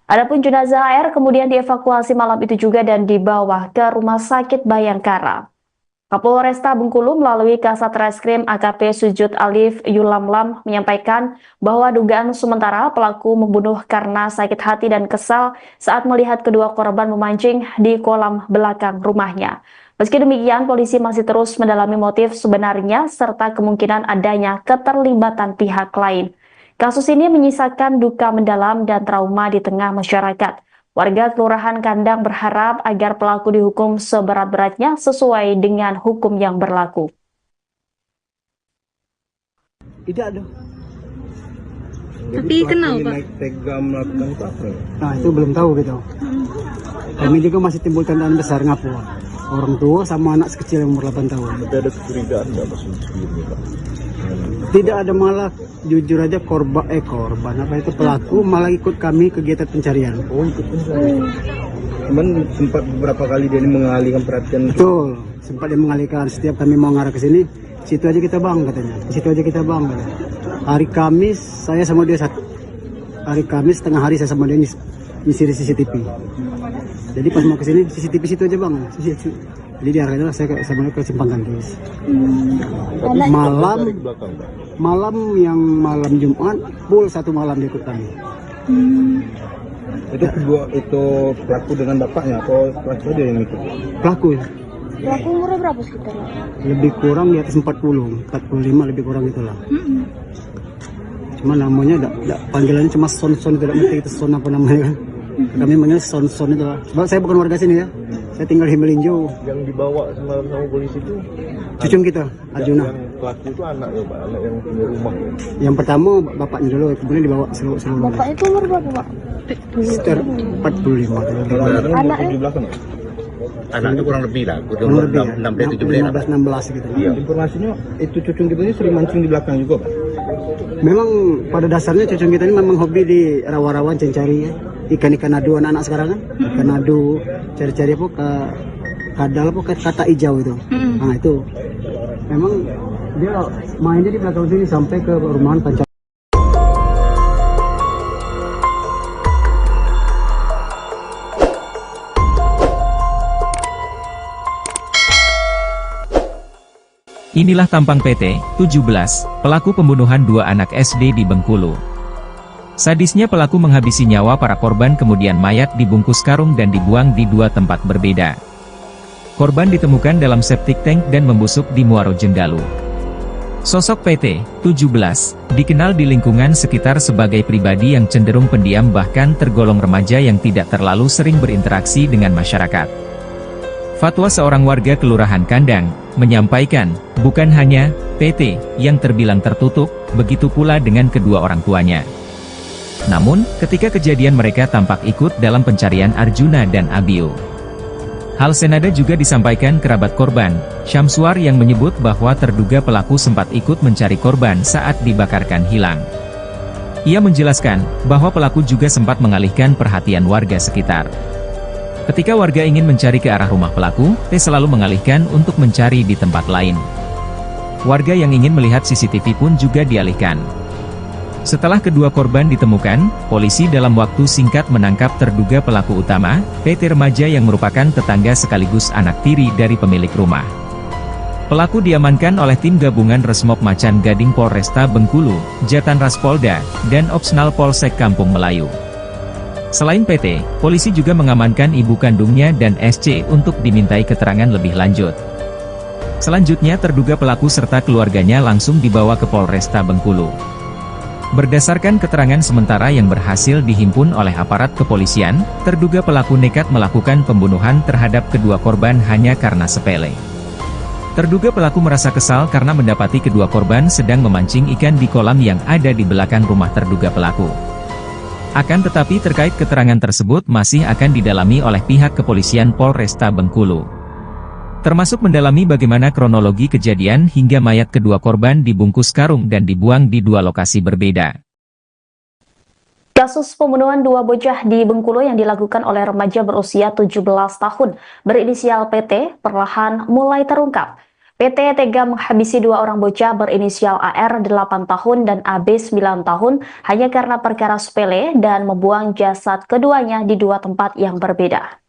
S2: Adapun jenazah AR kemudian dievakuasi malam itu juga dan dibawa ke Rumah Sakit Bayangkara. Kapolresta Bengkulu melalui Kasat Reskrim AKP Sujud Alif Yulamlam menyampaikan bahwa dugaan sementara pelaku membunuh karena sakit hati dan kesal saat melihat kedua korban memancing di kolam belakang rumahnya. Meski demikian, polisi masih terus mendalami motif sebenarnya serta kemungkinan adanya keterlibatan pihak lain. Kasus ini menyisakan duka mendalam dan trauma di tengah masyarakat. Warga Kelurahan Kandang berharap agar pelaku dihukum seberat-beratnya sesuai dengan hukum yang berlaku.
S3: Tidak ada.
S5: Tapi kenal Pak? Naik tega melakukan itu apa?
S3: Nah itu belum tahu gitu. Kami juga masih timbul tandaan besar ngapu. Orang tua sama anak sekecil yang umur 8 tahun.
S5: Tapi ada kecurigaan nggak maksudnya sebelumnya Pak?
S3: Tidak ada, malah jujur aja korban apa itu pelaku malah ikut kami kegiatan pencarian.
S5: Oh ikut pencarian. Cuman sempat beberapa kali dia ini mengalihkan perhatian.
S3: Betul, sempat dia mengalihkan. Setiap kami mau ngarah ke sini situ aja kita bang katanya, situ aja kita bang katanya. Hari Kamis saya sama dia hari Kamis tengah hari saya sama dia nyisir CCTV. Jadi pas mau kesini CCTV situ aja bang, situ. Jadi diarahkan saya sama dia ke Simpang Gantis. Malam Jumat full 1 malam dia ikut kami.
S5: Itu pelaku dengan bapaknya atau pelaku dia yang ikut?
S3: Pelaku ya.
S4: Pelaku umurnya berapa sekitar?
S3: Lebih kurang di atas 45 lebih kurang itulah. Cuma namanya panggilannya cuma Son tidak ngerti itu Son apa namanya kan. Kami manggil Son itu lah. Sebab saya bukan warga sini ya. Saya tinggal di Melinjo.
S5: Yang dibawa semalam sama polisi itu
S3: cucung kita, Arjuna.
S5: yang pelaku itu anak ya Pak, anak yang punya rumah ya.
S3: Yang pertama bapaknya dulu, kemudian dibawa seluruh.
S4: Bapak itu umur berapa Pak?
S3: Sekitar 45.
S5: Kalau
S4: Anak
S5: di belakang ya?
S6: Anaknya kurang lebih lah,
S3: Kurang
S6: umur
S3: lebih ya,
S6: 16-17.
S3: 16 gitu.
S5: Iya. Informasinya itu cucung kita ini sering mancing di belakang juga Pak.
S3: Memang pada dasarnya cucung kita ini memang hobi di rawa-rawa cari ya. Ikan-ikan adu anak-anak sekarang kan. Ikan adu, cari-cari apa ke kadal apa ke kata hijau itu. Nah itu. Memang dia mainnya di belakang sini sampai ke rumahan pacar.
S1: Inilah tampang PT 17, pelaku pembunuhan 2 anak SD di Bengkulu. Sadisnya pelaku menghabisi nyawa para korban kemudian mayat dibungkus karung dan dibuang di 2 tempat berbeda. Korban ditemukan dalam septic tank dan membusuk di Muaro Jenggalu. Sosok PT 17 dikenal di lingkungan sekitar sebagai pribadi yang cenderung pendiam bahkan tergolong remaja yang tidak terlalu sering berinteraksi dengan masyarakat. Fatwa seorang warga Kelurahan Kandang menyampaikan, bukan hanya PT yang terbilang tertutup, begitu pula dengan kedua orang tuanya. Namun, ketika kejadian mereka tampak ikut dalam pencarian Arjuna dan Abio. Hal senada juga disampaikan kerabat korban, Syamsuar yang menyebut bahwa terduga pelaku sempat ikut mencari korban saat dibakarkan hilang. Ia menjelaskan bahwa pelaku juga sempat mengalihkan perhatian warga sekitar. Ketika warga ingin mencari ke arah rumah pelaku, T selalu mengalihkan untuk mencari di tempat lain. Warga yang ingin melihat CCTV pun juga dialihkan. Setelah kedua korban ditemukan, polisi dalam waktu singkat menangkap terduga pelaku utama, PT remaja yang merupakan tetangga sekaligus anak tiri dari pemilik rumah. Pelaku diamankan oleh tim gabungan Resmob Macan Gading Polresta Bengkulu, Jatan Ras Polda, dan Opsnal Polsek Kampung Melayu. Selain PT, polisi juga mengamankan ibu kandungnya dan SC untuk dimintai keterangan lebih lanjut. Selanjutnya terduga pelaku serta keluarganya langsung dibawa ke Polresta Bengkulu. Berdasarkan keterangan sementara yang berhasil dihimpun oleh aparat kepolisian, terduga pelaku nekat melakukan pembunuhan terhadap kedua korban hanya karena sepele. Terduga pelaku merasa kesal karena mendapati kedua korban sedang memancing ikan di kolam yang ada di belakang rumah terduga pelaku. Akan tetapi terkait keterangan tersebut masih akan didalami oleh pihak kepolisian Polresta Bengkulu. Termasuk mendalami bagaimana kronologi kejadian hingga mayat kedua korban dibungkus karung dan dibuang di 2 lokasi berbeda.
S2: Kasus pembunuhan 2 bocah di Bengkulu yang dilakukan oleh remaja berusia 17 tahun berinisial PT perlahan mulai terungkap. PT tega menghabisi 2 orang bocah berinisial AR 8 tahun dan AB 9 tahun hanya karena perkara sepele dan membuang jasad keduanya di 2 tempat yang berbeda.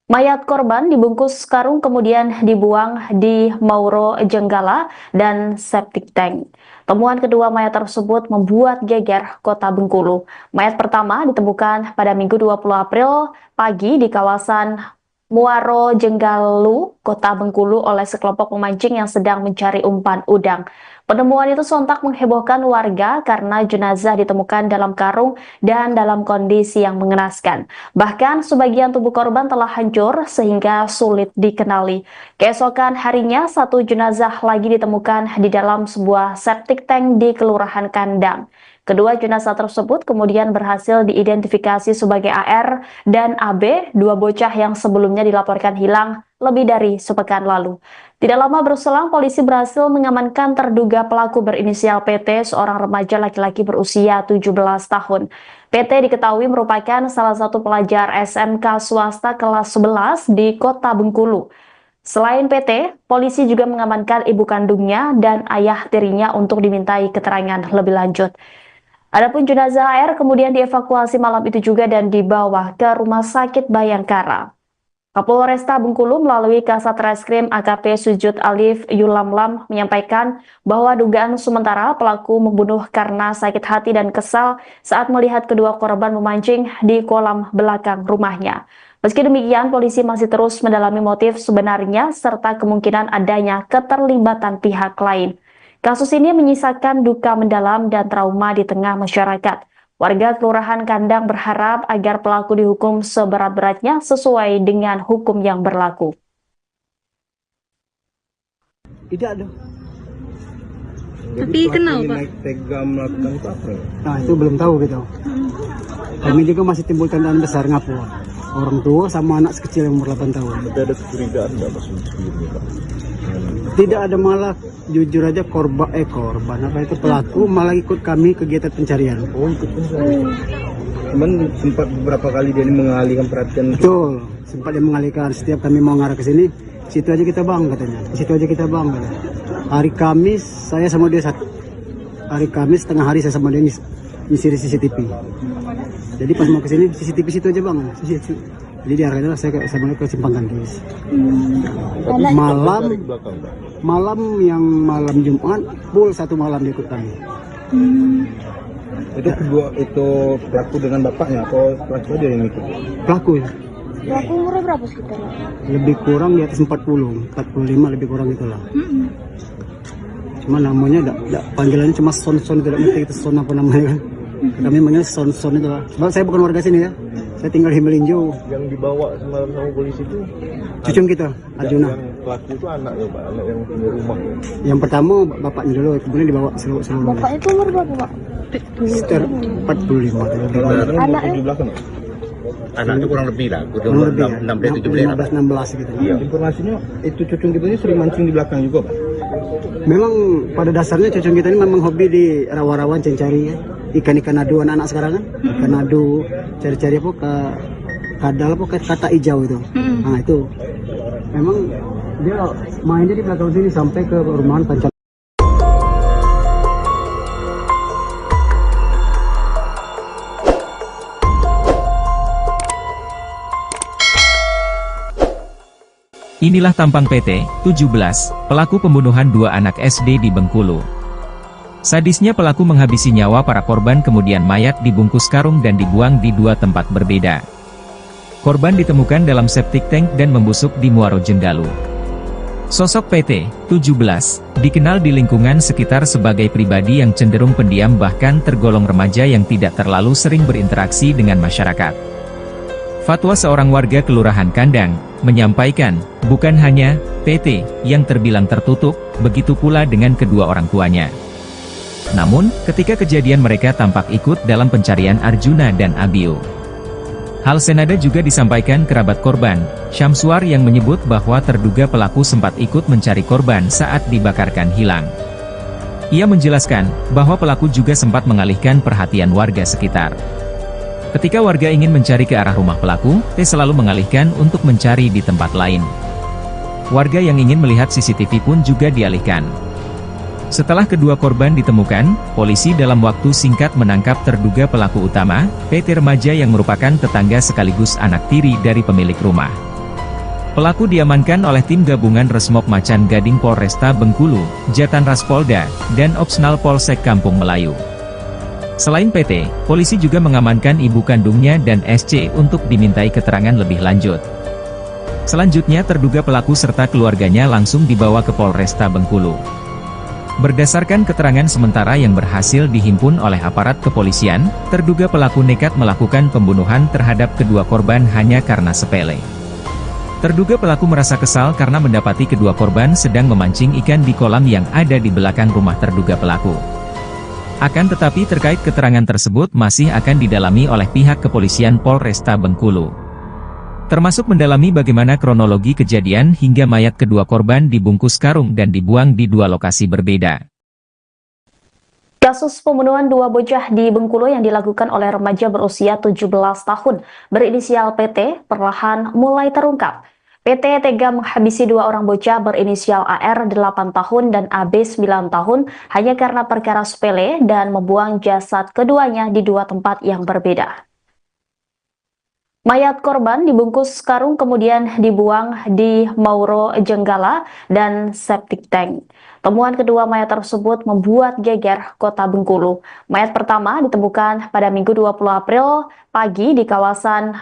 S2: Mayat korban dibungkus karung kemudian dibuang di Mauro Jenggala dan septic tank. Temuan kedua mayat tersebut membuat geger kota Bengkulu. Mayat pertama ditemukan pada Minggu 20 April pagi di kawasan Muaro Jenggalu, kota Bengkulu oleh sekelompok pemancing yang sedang mencari umpan udang. Penemuan itu sontak menghebohkan warga karena jenazah ditemukan dalam karung dan dalam kondisi yang mengenaskan. Bahkan sebagian tubuh korban telah hancur sehingga sulit dikenali. Keesokan harinya, 1 jenazah lagi ditemukan di dalam sebuah septic tank di Kelurahan Kandang. Kedua jenazah tersebut kemudian berhasil diidentifikasi sebagai AR dan AB, 2 bocah yang sebelumnya dilaporkan hilang lebih dari sepekan lalu. Tidak lama berselang, polisi berhasil mengamankan terduga pelaku berinisial PT, seorang remaja laki-laki berusia 17 tahun. PT diketahui merupakan salah satu pelajar SMK swasta kelas 11 di kota Bengkulu. Selain PT, polisi juga mengamankan ibu kandungnya dan ayah tirinya untuk dimintai keterangan lebih lanjut. Adapun jenazah AR kemudian dievakuasi malam itu juga dan dibawa ke Rumah Sakit Bayangkara. Kapolresta Bengkulu melalui Kasat Reskrim AKP Sujud Alif Yulamlam menyampaikan bahwa dugaan sementara pelaku membunuh karena sakit hati dan kesal saat melihat kedua korban memancing di kolam belakang rumahnya. Meski demikian, polisi masih terus mendalami motif sebenarnya serta kemungkinan adanya keterlibatan pihak lain. Kasus ini menyisakan duka mendalam dan trauma di tengah masyarakat. Warga Kelurahan Kandang berharap agar pelaku dihukum seberat-beratnya sesuai dengan hukum yang berlaku.
S3: Tidak ada.
S5: Tapi kenal Pak? Naik tega melakukan itu apa?
S3: Nah itu belum tahu gitu. Kami juga masih timbul tandaan besar ngapu. Orang tua sama anak sekecil yang umur 8 tahun.
S5: Tapi ada kecurigaan nggak Mas sebelumnya Pak?
S3: Tidak ada, malah jujur aja korban apa itu pelaku malah ikut kami kegiatan pencarian.
S5: Oh ikut pencarian. Cuman sempat beberapa kali dia ini mengalihkan perhatian.
S3: Betul, sempat dia mengalihkan. Setiap kami mau ngarah ke sini, situ aja kita bang katanya. Situ aja kita bang katanya. Hari Kamis saya sama dia hari Kamis tengah hari saya sama dia nyisir CCTV. Jadi pas mau ke sini CCTV situ aja bang. Jadi diarahkan saya sama dia ke Simpang Gandis. Malam Jumat full 1 malam dia ikut kami.
S5: Itu kedua itu pelaku dengan bapaknya atau pelaku aja yang ikut?
S3: Pelaku ya.
S4: Pelaku umurnya berapa sekitar?
S3: Lebih kurang di atas 40, 45 lebih kurang itulah. Cuma namanya panggilannya cuma Son, tidak ngerti itu Son apa namanya kan. Kami manggil Son itu lah. Sebab saya bukan warga sini ya. Saya tinggal di Melinjo.
S5: Yang dibawa semalam sama polisi itu
S3: cucung kita, Arjuna.
S5: Yang pelaku itu anaknya Pak, anak yang punya rumah ya.
S3: Yang pertama bapaknya dulu, kemudian dibawa seluruh.
S4: Bapak itu umur berapa Pak?
S3: Sekitar 45
S4: Anaknya
S5: di belakang.
S6: Anaknya kurang lebih lah,
S3: kurang lebih
S6: 16
S3: gitu.
S5: Iya. Informasinya itu cucung kita ini sering mancing di belakang juga Pak.
S3: Memang pada dasarnya cucung kita ini memang hobi di rawa-rawan cari ya. Ikan-ikan adu anak-anak sekarang kan. Ikan adu, cari-cari apa ke kadal apa ke kata hijau itu. Nah itu. Memang dia mainnya di belakang sini sampai ke rumahan Pancal.
S1: Inilah tampang PT 17, pelaku pembunuhan 2 anak SD di Bengkulu. Sadisnya pelaku menghabisi nyawa para korban kemudian mayat dibungkus karung dan dibuang di 2 tempat berbeda. Korban ditemukan dalam septic tank dan membusuk di Muaro Jenggalu. Sosok PT 17 dikenal di lingkungan sekitar sebagai pribadi yang cenderung pendiam bahkan tergolong remaja yang tidak terlalu sering berinteraksi dengan masyarakat. Fatwa seorang warga Kelurahan Kandang menyampaikan, bukan hanya PT yang terbilang tertutup, begitu pula dengan kedua orang tuanya. Namun, ketika kejadian mereka tampak ikut dalam pencarian Arjuna dan Abio. Hal senada juga disampaikan kerabat korban, Syamsuar yang menyebut bahwa terduga pelaku sempat ikut mencari korban saat dibakarkan hilang. Ia menjelaskan bahwa pelaku juga sempat mengalihkan perhatian warga sekitar. Ketika warga ingin mencari ke arah rumah pelaku, T selalu mengalihkan untuk mencari di tempat lain. Warga yang ingin melihat CCTV pun juga dialihkan. Setelah kedua korban ditemukan, polisi dalam waktu singkat menangkap terduga pelaku utama, PT remaja yang merupakan tetangga sekaligus anak tiri dari pemilik rumah. Pelaku diamankan oleh tim gabungan Resmob Macan Gading Polresta Bengkulu, Jatan Ras Polda, dan Opsnal Polsek Kampung Melayu. Selain PT, polisi juga mengamankan ibu kandungnya dan SC untuk dimintai keterangan lebih lanjut. Selanjutnya terduga pelaku serta keluarganya langsung dibawa ke Polresta Bengkulu. Berdasarkan keterangan sementara yang berhasil dihimpun oleh aparat kepolisian, terduga pelaku nekat melakukan pembunuhan terhadap kedua korban hanya karena sepele. Terduga pelaku merasa kesal karena mendapati kedua korban sedang memancing ikan di kolam yang ada di belakang rumah terduga pelaku. Akan tetapi terkait keterangan tersebut masih akan didalami oleh pihak kepolisian Polresta Bengkulu. Termasuk mendalami bagaimana kronologi kejadian hingga mayat kedua korban dibungkus karung dan dibuang di 2 lokasi berbeda.
S2: Kasus pembunuhan 2 bocah di Bengkulu yang dilakukan oleh remaja berusia 17 tahun berinisial PT perlahan mulai terungkap. PT tega menghabisi dua orang bocah berinisial AR 8 tahun dan AB 9 tahun hanya karena perkara sepele dan membuang jasad keduanya di dua tempat yang berbeda. Mayat korban dibungkus karung kemudian dibuang di Mauro Jenggala dan septic tank. Temuan kedua mayat tersebut membuat geger Kota Bengkulu. Mayat pertama ditemukan pada Minggu 20 April pagi di kawasan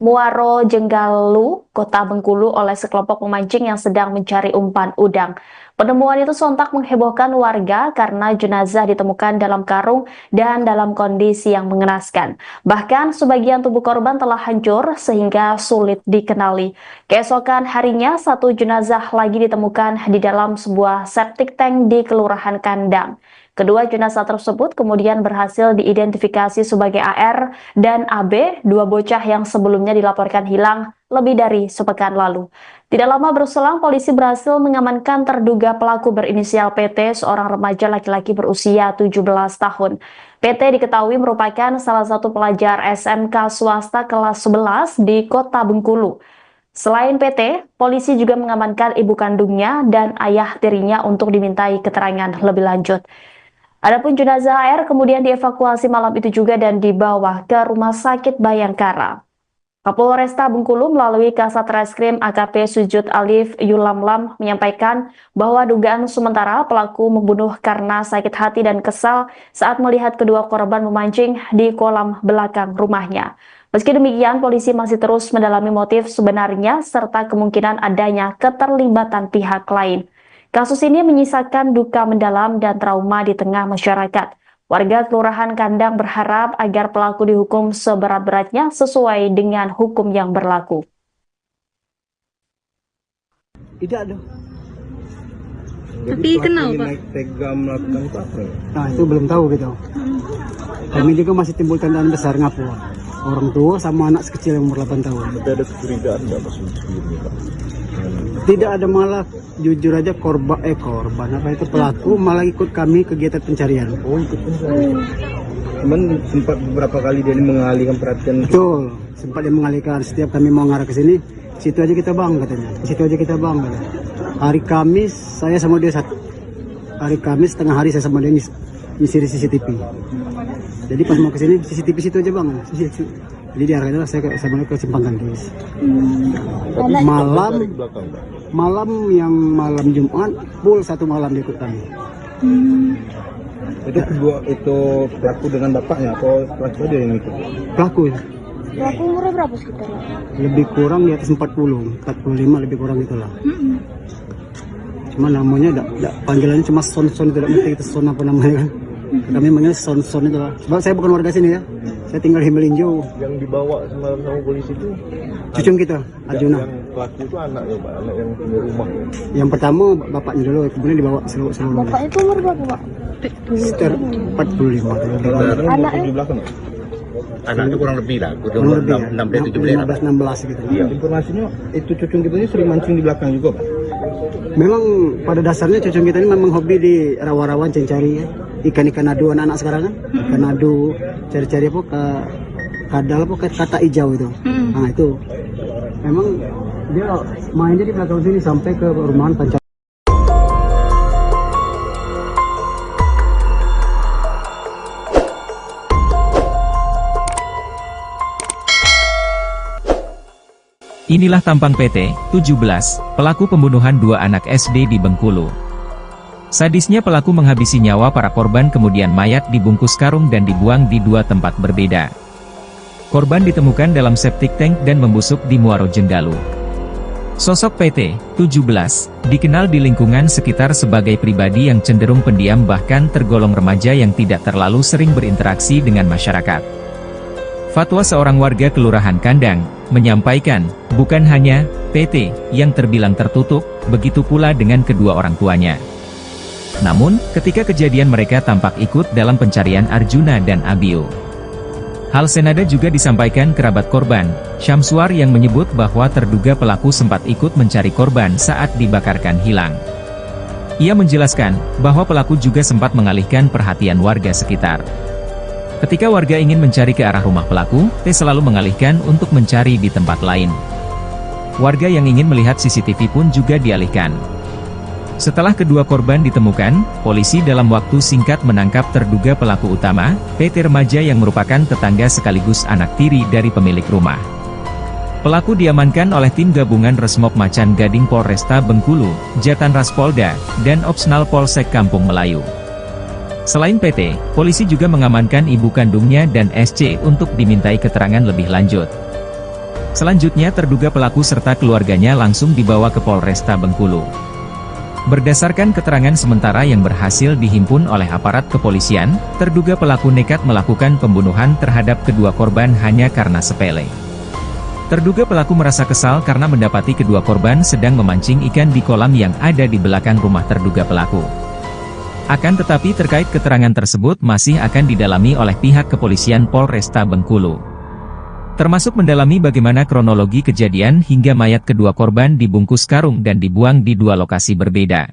S2: Muaro Jenggalu, Kota Bengkulu oleh sekelompok pemancing yang sedang mencari umpan udang. Penemuan itu sontak menghebohkan warga karena jenazah ditemukan dalam karung dan dalam kondisi yang mengenaskan. Bahkan sebagian tubuh korban telah hancur sehingga sulit dikenali. Keesokan harinya, satu jenazah lagi ditemukan di dalam sebuah septic tank di Kelurahan Kandang. Kedua jenazah tersebut kemudian berhasil diidentifikasi sebagai AR dan AB, dua bocah yang sebelumnya dilaporkan hilang lebih dari sepekan lalu. Tidak lama berselang, polisi berhasil mengamankan terduga pelaku berinisial PT, seorang remaja laki-laki berusia 17 tahun. PT diketahui merupakan salah satu pelajar SMK swasta kelas 11 di Kota Bengkulu. Selain PT, polisi juga mengamankan ibu kandungnya dan ayah tirinya untuk dimintai keterangan lebih lanjut. Adapun jenazah AR kemudian dievakuasi malam itu juga dan dibawa ke Rumah Sakit Bayangkara. Kapolresta Bengkulu melalui Kasat Reskrim AKP Sujud Alif Yulamlam menyampaikan bahwa dugaan sementara pelaku membunuh karena sakit hati dan kesal saat melihat kedua korban memancing di kolam belakang rumahnya. Meski demikian, polisi masih terus mendalami motif sebenarnya serta kemungkinan adanya keterlibatan pihak lain. Kasus ini menyisakan duka mendalam dan trauma di tengah masyarakat. Warga Kelurahan Kandang berharap agar pelaku dihukum seberat-beratnya sesuai dengan hukum yang berlaku.
S3: Tidak ada.
S5: Tapi kenal Pak? Naik tega melakukan itu apa?
S3: Nah itu belum tahu gitu. Kami juga masih timbul tandaan besar ngapu. Orang tua sama anak sekecil yang umur 8 tahun.
S5: Tapi ada kecurigaan nggak Mas sebelumnya Pak?
S3: Tidak ada, malah jujur aja korban apa itu pelaku malah ikut kami kegiatan pencarian.
S5: Oh ikut pencarian. Cuman sempat beberapa kali dia mengalihkan perhatian.
S3: Betul, sempat dia mengalihkan. Setiap kami mau ngarah ke sini, situ aja kita bang katanya. Situ aja kita bang katanya. Hari Kamis saya sama dia satu. Hari Kamis tengah hari saya sama dia nyisir CCTV. Jadi pas mau ke sini CCTV situ aja bang. Jadi diarahkan saya sama dia ke Simpang Tangkis. Malam Jumat full satu malam dia ikut kami.
S5: Itu kedua itu pelaku dengan bapaknya atau pelaku dia yang ikut?
S3: Pelaku ya.
S4: Pelaku umurnya berapa sekitar?
S3: Lebih kurang di atas 45 lebih kurang itulah. Cuma namanya panggilannya cuma Son itu, tidak ngerti itu Son apa namanya kan. Kami manggil Son itu lah. Sebab saya bukan warga sini ya. Saya tinggal di Melinjo.
S5: Yang dibawa semalam sama polisi itu
S3: cucung kita, Arjuna.
S5: Yang pelaku itu anaknya Pak, anak yang punya rumah.
S3: Yang pertama bapaknya dulu, kemudian dibawa seluruh.
S4: Bapaknya itu umur berapa Pak?
S3: Sekitar 45.
S4: Anaknya?
S5: Di belakang.
S6: Anaknya kurang lebih lah,
S3: Kurang lebih ya, 15-16 gitu.
S5: Iya. Informasinya itu cucung kita ini sering mancing di belakang juga Pak.
S3: Memang pada dasarnya cucung kita ini memang hobi di rawa-rawa cari ya. Ikan-ikan adu anak-anak sekarang kan. Ikan adu, cari-cari apa ke kadal apa ke kata hijau itu. Nah itu memang dia mainnya di belakang sini sampai ke rumahan pancam.
S1: Inilah tampang PT 17, pelaku pembunuhan dua anak SD di Bengkulu. Sadisnya pelaku menghabisi nyawa para korban kemudian mayat dibungkus karung dan dibuang di dua tempat berbeda. Korban ditemukan dalam septic tank dan membusuk di Muaro Jenggalu. Sosok PT 17 dikenal di lingkungan sekitar sebagai pribadi yang cenderung pendiam bahkan tergolong remaja yang tidak terlalu sering berinteraksi dengan masyarakat. Fatwa seorang warga Kelurahan Kandang menyampaikan, bukan hanya PT yang terbilang tertutup, begitu pula dengan kedua orang tuanya. Namun, ketika kejadian mereka tampak ikut dalam pencarian Arjuna dan Abio. Hal senada juga disampaikan kerabat korban, Syamsuar yang menyebut bahwa terduga pelaku sempat ikut mencari korban saat dibakarkan hilang. Ia menjelaskan bahwa pelaku juga sempat mengalihkan perhatian warga sekitar. Ketika warga ingin mencari ke arah rumah pelaku, T selalu mengalihkan untuk mencari di tempat lain. Warga yang ingin melihat CCTV pun juga dialihkan. Setelah kedua korban ditemukan, polisi dalam waktu singkat menangkap terduga pelaku utama, PT Remaja yang merupakan tetangga sekaligus anak tiri dari pemilik rumah. Pelaku diamankan oleh tim gabungan Resmob Macan Gading Polresta Bengkulu, Jatanras Polda, dan Opsnal Polsek Kampung Melayu. Selain PT, polisi juga mengamankan ibu kandungnya dan SC untuk dimintai keterangan lebih lanjut. Selanjutnya terduga pelaku serta keluarganya langsung dibawa ke Polresta Bengkulu. Berdasarkan keterangan sementara yang berhasil dihimpun oleh aparat kepolisian, terduga pelaku nekat melakukan pembunuhan terhadap kedua korban hanya karena sepele. Terduga pelaku merasa kesal karena mendapati kedua korban sedang memancing ikan di kolam yang ada di belakang rumah terduga pelaku. Akan tetapi terkait keterangan tersebut masih akan didalami oleh pihak kepolisian Polresta Bengkulu. Termasuk mendalami bagaimana kronologi kejadian hingga mayat kedua korban dibungkus karung dan dibuang di dua lokasi berbeda.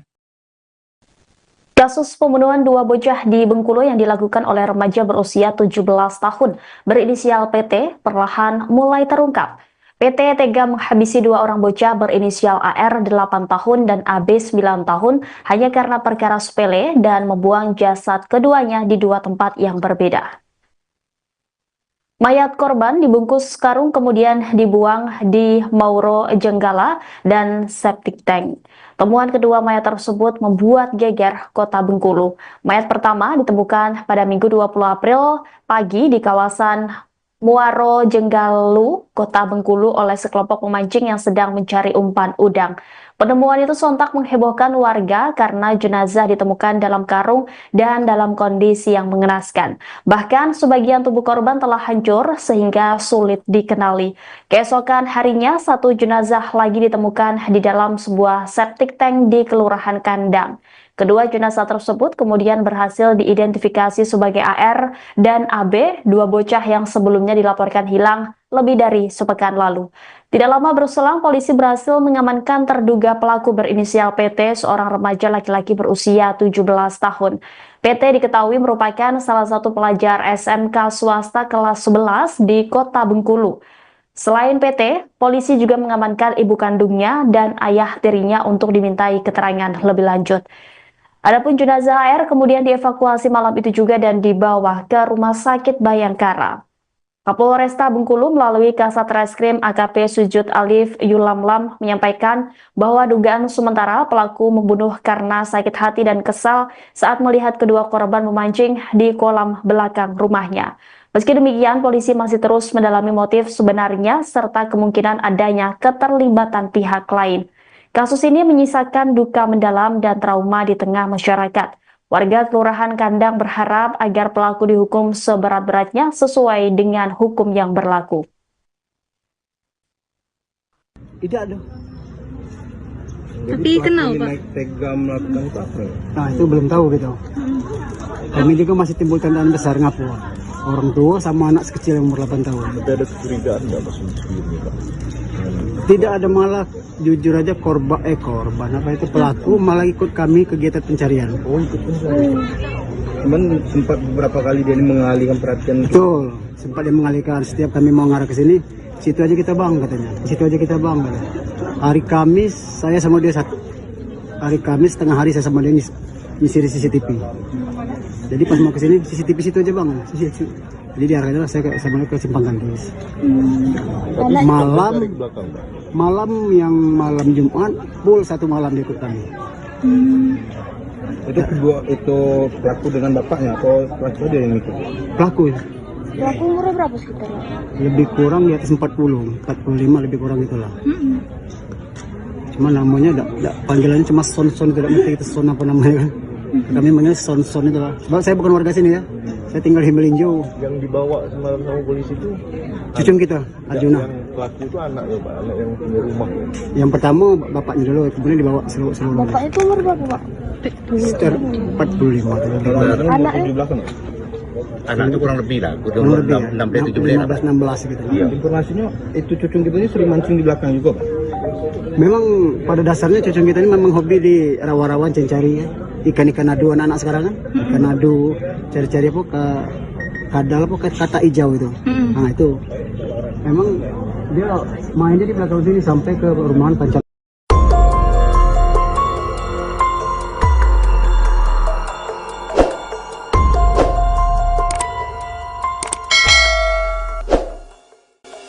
S2: Kasus pembunuhan dua bocah di Bengkulu yang dilakukan oleh remaja berusia 17 tahun berinisial PT perlahan mulai terungkap. PT tega menghabisi dua orang bocah berinisial AR 8 tahun dan AB 9 tahun hanya karena perkara sepele dan membuang jasad keduanya di dua tempat yang berbeda. Mayat korban dibungkus karung kemudian dibuang di Mauro Jenggala dan septic tank. Temuan kedua mayat tersebut membuat geger kota Bengkulu. Mayat pertama ditemukan pada Minggu 20 April pagi di kawasan Muaro Jenggalu, kota Bengkulu oleh sekelompok pemancing yang sedang mencari umpan udang. Penemuan itu sontak menghebohkan warga karena jenazah ditemukan dalam karung dan dalam kondisi yang mengenaskan. Bahkan sebagian tubuh korban telah hancur sehingga sulit dikenali. Keesokan harinya satu jenazah lagi ditemukan di dalam sebuah septic tank di Kelurahan Kandang. Kedua jenazah tersebut kemudian berhasil diidentifikasi sebagai AR dan AB, dua bocah yang sebelumnya dilaporkan hilang lebih dari sepekan lalu. Tidak lama berselang, polisi berhasil mengamankan terduga pelaku berinisial PT, seorang remaja laki-laki berusia 17 tahun. PT diketahui merupakan salah satu pelajar SMK swasta kelas 11 di kota Bengkulu. Selain PT, polisi juga mengamankan ibu kandungnya dan ayah tirinya untuk dimintai keterangan lebih lanjut. Adapun jenazah AR kemudian dievakuasi malam itu juga dan dibawa ke Rumah Sakit Bayangkara. Kapolresta Bengkulu melalui Kasat Reskrim AKP Sujud Alif Yulamlam menyampaikan bahwa dugaan sementara pelaku membunuh karena sakit hati dan kesal saat melihat kedua korban memancing di kolam belakang rumahnya. Meski demikian, polisi masih terus mendalami motif sebenarnya serta kemungkinan adanya keterlibatan pihak lain. Kasus ini menyisakan duka mendalam dan trauma di tengah masyarakat. Warga Kelurahan Kandang berharap agar pelaku dihukum seberat-beratnya sesuai dengan hukum yang berlaku.
S3: Tidak ada.
S4: Tapi kenal, Pak?
S5: Naik tega melakukan itu apa?
S3: Nah itu belum tahu gitu. Kami juga masih timbul tandaan besar ngapu. Orang tua sama anak sekecil yang umur 8 tahun.
S5: Tapi ada kecurigaan nggak pas sebelumnya, Pak?
S3: Tidak ada, malah jujur aja korban apa itu pelaku malah ikut kami kegiatan pencarian.
S5: Oh, ikut pencarian. Cuman sempat beberapa kali dia mengalihkan perhatian.
S3: Betul, sempat dia mengalihkan. Setiap kami mau ngarah ke sini, situ aja kita bang katanya. Situ aja kita bang katanya. Hari Kamis saya sama dia satu. Hari Kamis tengah hari saya sama dia nyisir CCTV. Jadi pas mau ke sini CCTV situ aja bang. Jadi diarahkan saya sama dia ke Simpang Gantis. Malam yang malam Jumat full satu malam dia ikut kami.
S5: Itu kedua itu pelaku dengan bapaknya atau pelaku dia yang ikut?
S3: Pelaku ya.
S4: Pelaku umurnya berapa sekitar?
S3: Lebih kurang di atas 40, 45 lebih kurang itulah. Cuma namanya panggilannya cuma Son, tidak ngerti itu Son apa namanya kan. Kami manggil Son itu lah. Sebab saya bukan warga sini ya. Saya tinggal di Melinjo.
S5: Yang dibawa semalam sama polisi itu
S3: Cucung kita, Arjuna.
S5: Yang pelaku itu anaknya, Pak, anak yang punya rumah.
S3: Yang pertama bapaknya dulu, kemudian dibawa seluruh.
S4: Bapak itu umur berapa, Pak?
S3: Sekitar 45 atau lebih.
S4: Anaknya?
S5: Di belakang.
S6: Anak itu kurang lebih lah, udah
S3: Kurang lebih
S6: 16
S3: gitu.
S5: Iya. Informasinya itu cucung kita ini sering mancing di belakang juga, Pak.
S3: Memang pada dasarnya cucung kita ini memang hobi di rawa-rawan cari ya. Ikan-ikan adu anak-anak sekarang kan. Ikan adu, cari-cari apa ke kadal apa ke kata hijau itu. Nah itu memang Dia mainnya di belakang sini sampai ke rumahan Pancal.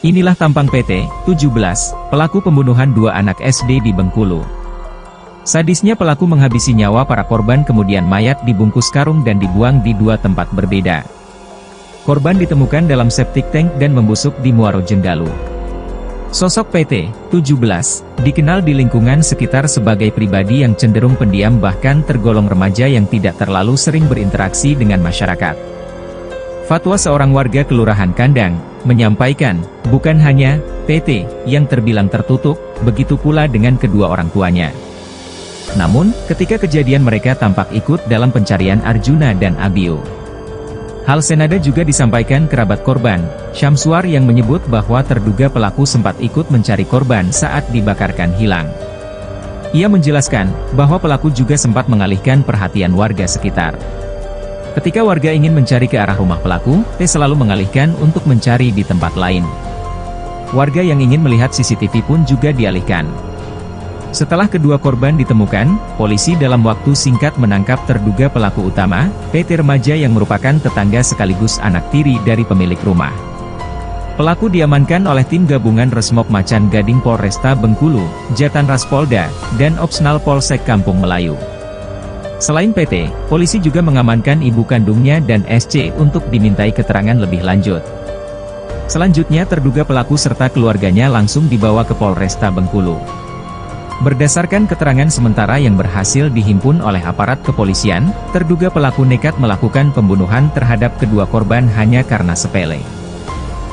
S1: Inilah tampang PT 17, pelaku pembunuhan dua anak SD di Bengkulu. Sadisnya pelaku menghabisi nyawa para korban kemudian mayat dibungkus karung dan dibuang di dua tempat berbeda. Korban ditemukan dalam septic tank dan membusuk di Muaro Jenggalu. Sosok PT 17 dikenal di lingkungan sekitar sebagai pribadi yang cenderung pendiam bahkan tergolong remaja yang tidak terlalu sering berinteraksi dengan masyarakat. Fatwa seorang warga Kelurahan Kandang menyampaikan, bukan hanya PT yang terbilang tertutup, begitu pula dengan kedua orang tuanya. Namun, ketika kejadian mereka tampak ikut dalam pencarian Arjuna dan Abiu. Hal senada juga disampaikan kerabat korban, Syamsuar yang menyebut bahwa terduga pelaku sempat ikut mencari korban saat dibakarkan hilang. Ia menjelaskan bahwa pelaku juga sempat mengalihkan perhatian warga sekitar. Ketika warga ingin mencari ke arah rumah pelaku, T selalu mengalihkan untuk mencari di tempat lain. Warga yang ingin melihat CCTV pun juga dialihkan. Setelah kedua korban ditemukan, polisi dalam waktu singkat menangkap terduga pelaku utama, PT remaja yang merupakan tetangga sekaligus anak tiri dari pemilik rumah. Pelaku diamankan oleh tim gabungan Resmob Macan Gading Polresta Bengkulu, Jatan Ras Polda, dan Opsnal Polsek Kampung Melayu. Selain PT, polisi juga mengamankan ibu kandungnya dan SC untuk dimintai keterangan lebih lanjut. Selanjutnya terduga pelaku serta keluarganya langsung dibawa ke Polresta Bengkulu. Berdasarkan keterangan sementara yang berhasil dihimpun oleh aparat kepolisian, terduga pelaku nekat melakukan pembunuhan terhadap kedua korban hanya karena sepele.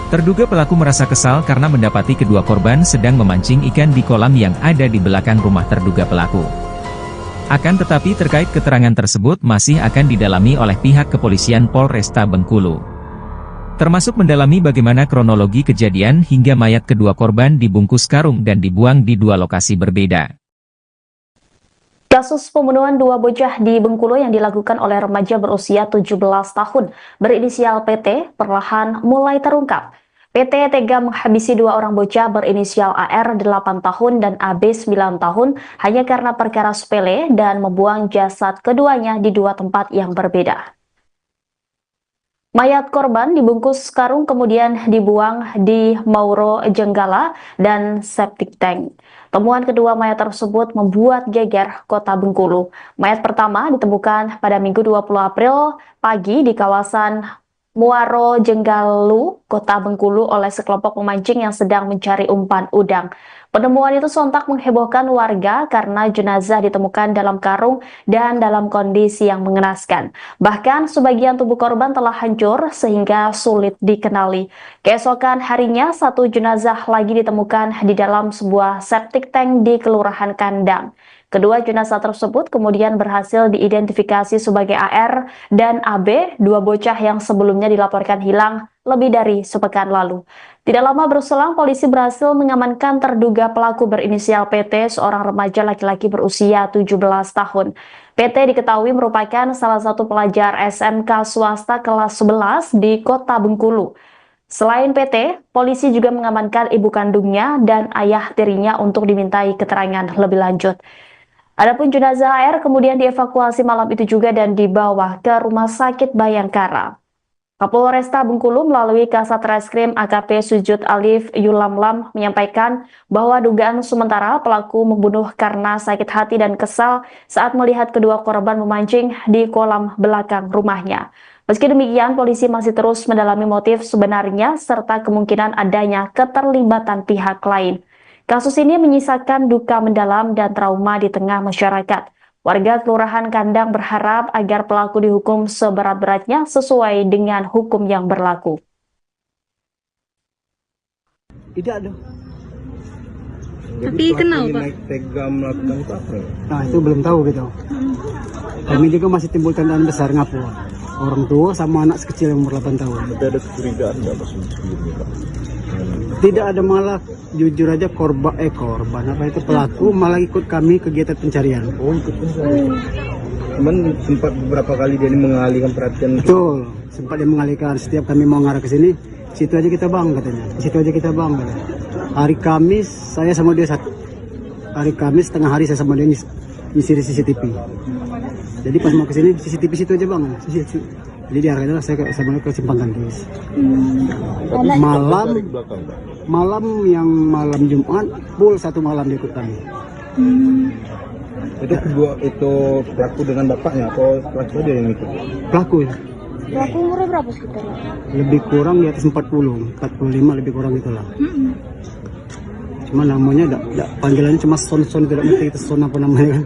S1: Terduga pelaku merasa kesal karena mendapati kedua korban sedang memancing ikan di kolam yang ada di belakang rumah terduga pelaku. Akan tetapi terkait keterangan tersebut masih akan didalami oleh pihak kepolisian Polresta Bengkulu. Termasuk mendalami bagaimana kronologi kejadian hingga mayat kedua korban dibungkus karung dan dibuang di dua lokasi berbeda.
S2: Kasus pembunuhan dua bocah di Bengkulu yang dilakukan oleh remaja berusia 17 tahun berinisial PT perlahan mulai terungkap. PT tega menghabisi dua orang bocah berinisial AR 8 tahun dan AB 9 tahun hanya karena perkara sepele dan membuang jasad keduanya di dua tempat yang berbeda. Mayat korban dibungkus karung kemudian dibuang di Mauro Jenggala dan septic tank. Temuan kedua mayat tersebut membuat geger kota Bengkulu. Mayat pertama ditemukan pada Minggu 20 April pagi di kawasan Muaro Jenggalu, kota Bengkulu oleh sekelompok pemancing yang sedang mencari umpan udang. Penemuan itu sontak menghebohkan warga karena jenazah ditemukan dalam karung dan dalam kondisi yang mengenaskan. Bahkan sebagian tubuh korban telah hancur sehingga sulit dikenali. Keesokan harinya, satu jenazah lagi ditemukan di dalam sebuah septic tank di Kelurahan Kandang. Kedua jenazah tersebut kemudian berhasil diidentifikasi sebagai AR dan AB, dua bocah yang sebelumnya dilaporkan hilang lebih dari sepekan lalu. Tidak lama berselang, polisi berhasil mengamankan terduga pelaku berinisial PT, seorang remaja laki-laki berusia 17 tahun. PT diketahui merupakan salah satu pelajar SMK swasta kelas 11 di kota Bengkulu. Selain PT, polisi juga mengamankan ibu kandungnya dan ayah tirinya untuk dimintai keterangan lebih lanjut. Adapun jenazah AR kemudian dievakuasi malam itu juga dan dibawa ke Rumah Sakit Bayangkara. Kapolresta Bengkulu melalui Kasat Reskrim AKP Sujud Alif Yulamlam menyampaikan bahwa dugaan sementara pelaku membunuh karena sakit hati dan kesal saat melihat kedua korban memancing di kolam belakang rumahnya. Meski demikian, polisi masih terus mendalami motif sebenarnya serta kemungkinan adanya keterlibatan pihak lain. Kasus ini menyisakan duka mendalam dan trauma di tengah masyarakat. Warga Kelurahan Kandang berharap agar pelaku dihukum seberat-beratnya sesuai dengan hukum yang berlaku.
S3: Tidak ada.
S5: Tapi kenal Pak? Tega melakukan itu apa?
S3: Nah itu belum tahu gitu. Kami juga masih timbul tandaan besar ngapu. Orang tua sama anak sekecil yang umur 8 tahun.
S5: Tapi ada kecurigaan nggak Mas sebelumnya Pak?
S3: Tidak ada, malah jujur aja korban apa itu pelaku malah ikut kami kegiatan pencarian.
S5: Oh ikut pencarian. Cuman sempat beberapa kali dia ini mengalihkan perhatian.
S3: Betul, sempat dia mengalihkan. Setiap kami mau ngarah ke sini, situ aja kita bang katanya, situ aja kita bang katanya. Hari Kamis saya sama dia hari Kamis tengah hari saya sama dia ngisi CCTV. Jadi pas mau kesini CCTV situ aja bang, jadi diarahkan saya sama dia ke Simpang Tangkis. Malam Jumat full satu malam dia ikut kami.
S5: Itu pelaku dengan bapaknya atau pelaku dia yang ikut?
S3: Pelaku ya.
S4: Pelaku umurnya berapa sekitarnya?
S3: Lebih kurang di atas 45 lebih kurang itulah. Cuma namanya panggilannya cuma Son tidak ngerti itu Son apa namanya kan.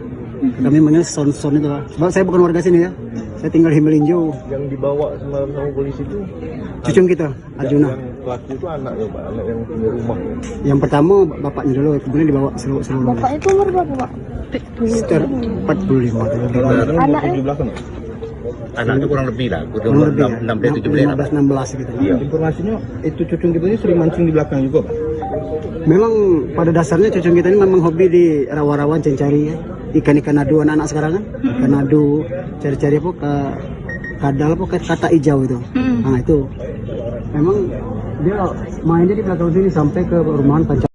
S3: Kami manggil Son itu lah. Sebab saya bukan warga sini ya. Saya tinggal di Melinjo.
S5: Yang dibawa semalam sama polisi itu
S3: Cucung kita, Arjuna.
S5: yang pelaku itu anaknya Pak, anak yang punya rumah.
S3: Yang pertama bapaknya dulu, kemudian dibawa seluruh.
S4: Bapaknya itu umur berapa Pak?
S3: Sekitar 45
S5: Kalau anak kan
S4: Anaknya?
S5: 17 kan?
S6: Anaknya kurang lebih lah, udah
S3: kurang lebih ya.
S6: 16 17
S3: 16 gitu.
S5: Iya. Informasinya itu cucung kita ini sering mancing di belakang juga Pak.
S3: Memang pada dasarnya cucung kita ini memang hobi di rawa-rawa cari ya. Ikan-ikan adu anak-anak sekarang kan. Ikan adu, cari-cari apa ke kadal apa ke kata hijau itu. Nah itu. Memang dia mainnya di belakang sini sampai ke rumahan pacar.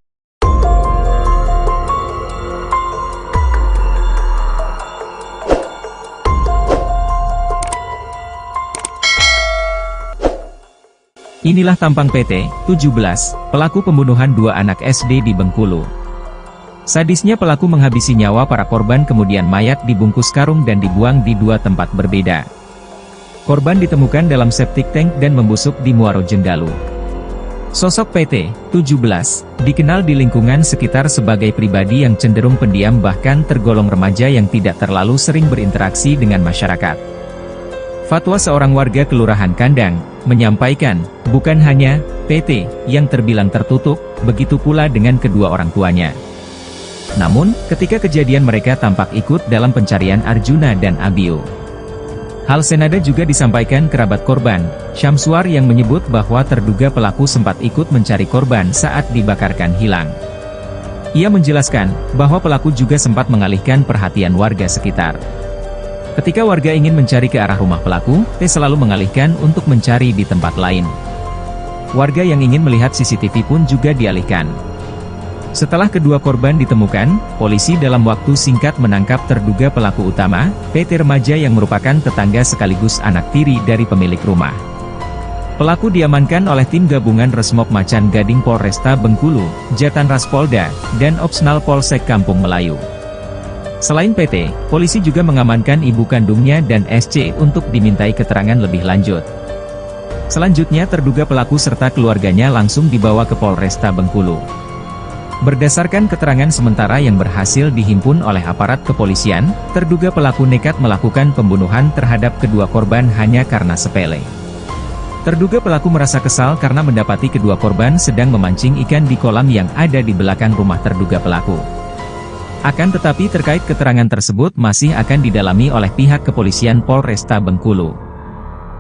S1: Inilah tampang PT 17, pelaku pembunuhan dua anak SD di Bengkulu. Sadisnya pelaku menghabisi nyawa para korban kemudian mayat dibungkus karung dan dibuang di dua tempat berbeda. Korban ditemukan dalam septic tank dan membusuk di Muaro Jenggalu. Sosok PT 17 dikenal di lingkungan sekitar sebagai pribadi yang cenderung pendiam bahkan tergolong remaja yang tidak terlalu sering berinteraksi dengan masyarakat. Fatwa seorang warga Kelurahan Kandang menyampaikan, bukan hanya PT yang terbilang tertutup, begitu pula dengan kedua orang tuanya. Namun, ketika kejadian mereka tampak ikut dalam pencarian Arjuna dan Abio. Hal senada juga disampaikan kerabat korban, Syamsuar yang menyebut bahwa terduga pelaku sempat ikut mencari korban saat dibakarkan hilang. Ia menjelaskan bahwa pelaku juga sempat mengalihkan perhatian warga sekitar. Ketika warga ingin mencari ke arah rumah pelaku, T selalu mengalihkan untuk mencari di tempat lain. Warga yang ingin melihat CCTV pun juga dialihkan. Setelah kedua korban ditemukan, polisi dalam waktu singkat menangkap terduga pelaku utama, PT remaja yang merupakan tetangga sekaligus anak tiri dari pemilik rumah. Pelaku diamankan oleh tim gabungan Resmob Macan Gading Polresta Bengkulu, Jatan Ras Polda, dan Opsnal Polsek Kampung Melayu. Selain PT, polisi juga mengamankan ibu kandungnya dan SC untuk dimintai keterangan lebih lanjut. Selanjutnya terduga pelaku serta keluarganya langsung dibawa ke Polresta Bengkulu. Berdasarkan keterangan sementara yang berhasil dihimpun oleh aparat kepolisian, terduga pelaku nekat melakukan pembunuhan terhadap kedua korban hanya karena sepele. Terduga pelaku merasa kesal karena mendapati kedua korban sedang memancing ikan di kolam yang ada di belakang rumah terduga pelaku. Akan tetapi terkait keterangan tersebut masih akan didalami oleh pihak kepolisian Polresta Bengkulu.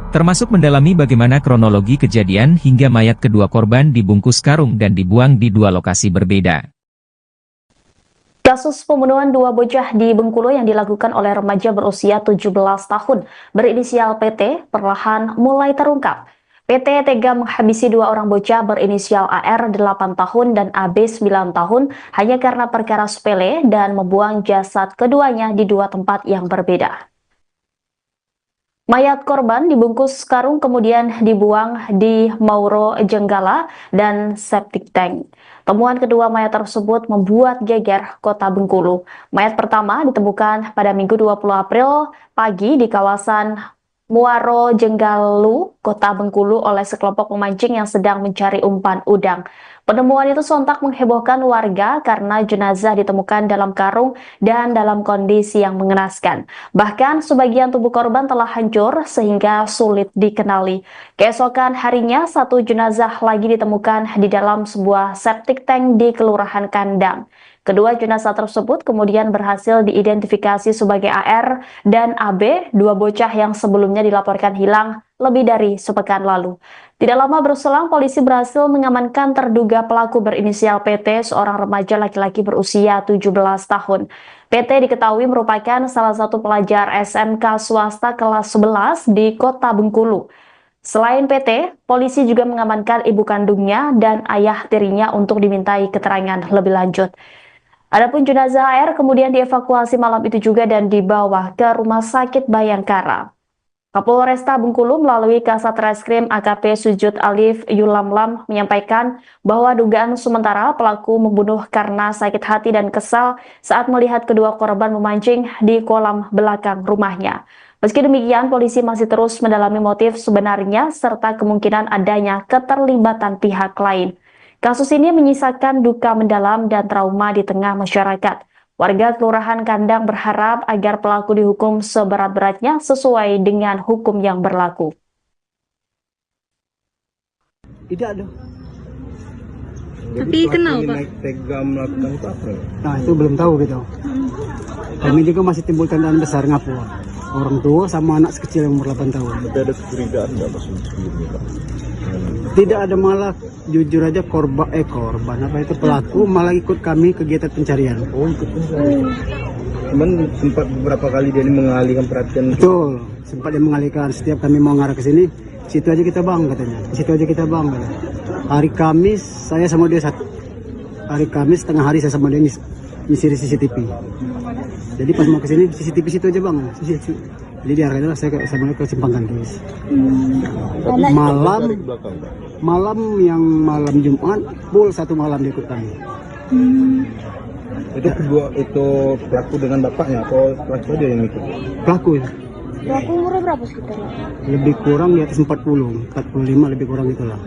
S1: Termasuk mendalami bagaimana kronologi kejadian hingga mayat kedua korban dibungkus karung dan dibuang di dua lokasi berbeda.
S2: Kasus pembunuhan dua bocah di Bengkulu yang dilakukan oleh remaja berusia 17 tahun berinisial PT perlahan mulai terungkap. PT tega menghabisi dua orang bocah berinisial AR 8 tahun dan AB 9 tahun hanya karena perkara sepele dan membuang jasad keduanya di dua tempat yang berbeda. Mayat korban dibungkus karung kemudian dibuang di Mauro Jenggala dan septic tank. Temuan kedua mayat tersebut membuat geger kota Bengkulu. Mayat pertama ditemukan pada Minggu 20 April pagi di kawasan Muaro Jenggalu, kota Bengkulu oleh sekelompok pemancing yang sedang mencari umpan udang. Penemuan itu sontak menghebohkan warga karena jenazah ditemukan dalam karung dan dalam kondisi yang mengenaskan. Bahkan sebagian tubuh korban telah hancur sehingga sulit dikenali. Keesokan harinya, satu jenazah lagi ditemukan di dalam sebuah septic tank di Kelurahan Kandang. Kedua jenazah tersebut kemudian berhasil diidentifikasi sebagai AR dan AB, dua bocah yang sebelumnya dilaporkan hilang lebih dari sepekan lalu. Tidak lama berselang, polisi berhasil mengamankan terduga pelaku berinisial PT, seorang remaja laki-laki berusia 17 tahun. PT diketahui merupakan salah satu pelajar SMK swasta kelas 11 di kota Bengkulu. Selain PT, polisi juga mengamankan ibu kandungnya dan ayah tirinya untuk dimintai keterangan lebih lanjut. Adapun jenazah AR kemudian dievakuasi malam itu juga dan dibawa ke Rumah Sakit Bayangkara. Kapolresta Bengkulu melalui Kasat Reskrim AKP Sujud Alif Yulamlam menyampaikan bahwa dugaan sementara pelaku membunuh karena sakit hati dan kesal saat melihat kedua korban memancing di kolam belakang rumahnya. Meski demikian, polisi masih terus mendalami motif sebenarnya serta kemungkinan adanya keterlibatan pihak lain. Kasus ini menyisakan duka mendalam dan trauma di tengah masyarakat. Warga Kelurahan Kandang berharap agar pelaku dihukum seberat-beratnya sesuai dengan hukum yang berlaku.
S3: Tidak ada.
S5: Tapi kenal Pak? Naik tega melakukan itu apa?
S3: Nah itu belum tahu gitu. Kami juga masih timbul tandaan besar ngapu. Orang tua sama anak sekecil yang umur 8 tahun.
S5: Tapi ada kecurigaan nggak Mas sebelumnya Pak?
S3: Tidak ada, malah jujur aja korban apa itu pelaku malah ikut kami kegiatan pencarian.
S5: Oh ikut pencarian. Cuman sempat beberapa kali dia ini mengalihkan perhatian.
S3: Betul, sempat dia mengalihkan. Setiap kami mau ngarah ke sini, situ aja kita bang katanya. Situ aja kita bang katanya. Hari Kamis saya sama dia satu. Hari Kamis tengah hari saya sama dia nyisir CCTV. Jadi pas mau ke sini CCTV situ aja bang. Jadi diarahkan saya sama dia ke Simpang Gantis. Malam Jumat full satu malam dia ikut kami.
S5: Itu kedua itu pelaku dengan bapaknya atau pelaku aja yang ikut?
S3: Pelaku ya.
S4: Pelaku umurnya berapa sekitar?
S3: Lebih kurang di atas 40, 45 lebih kurang itulah.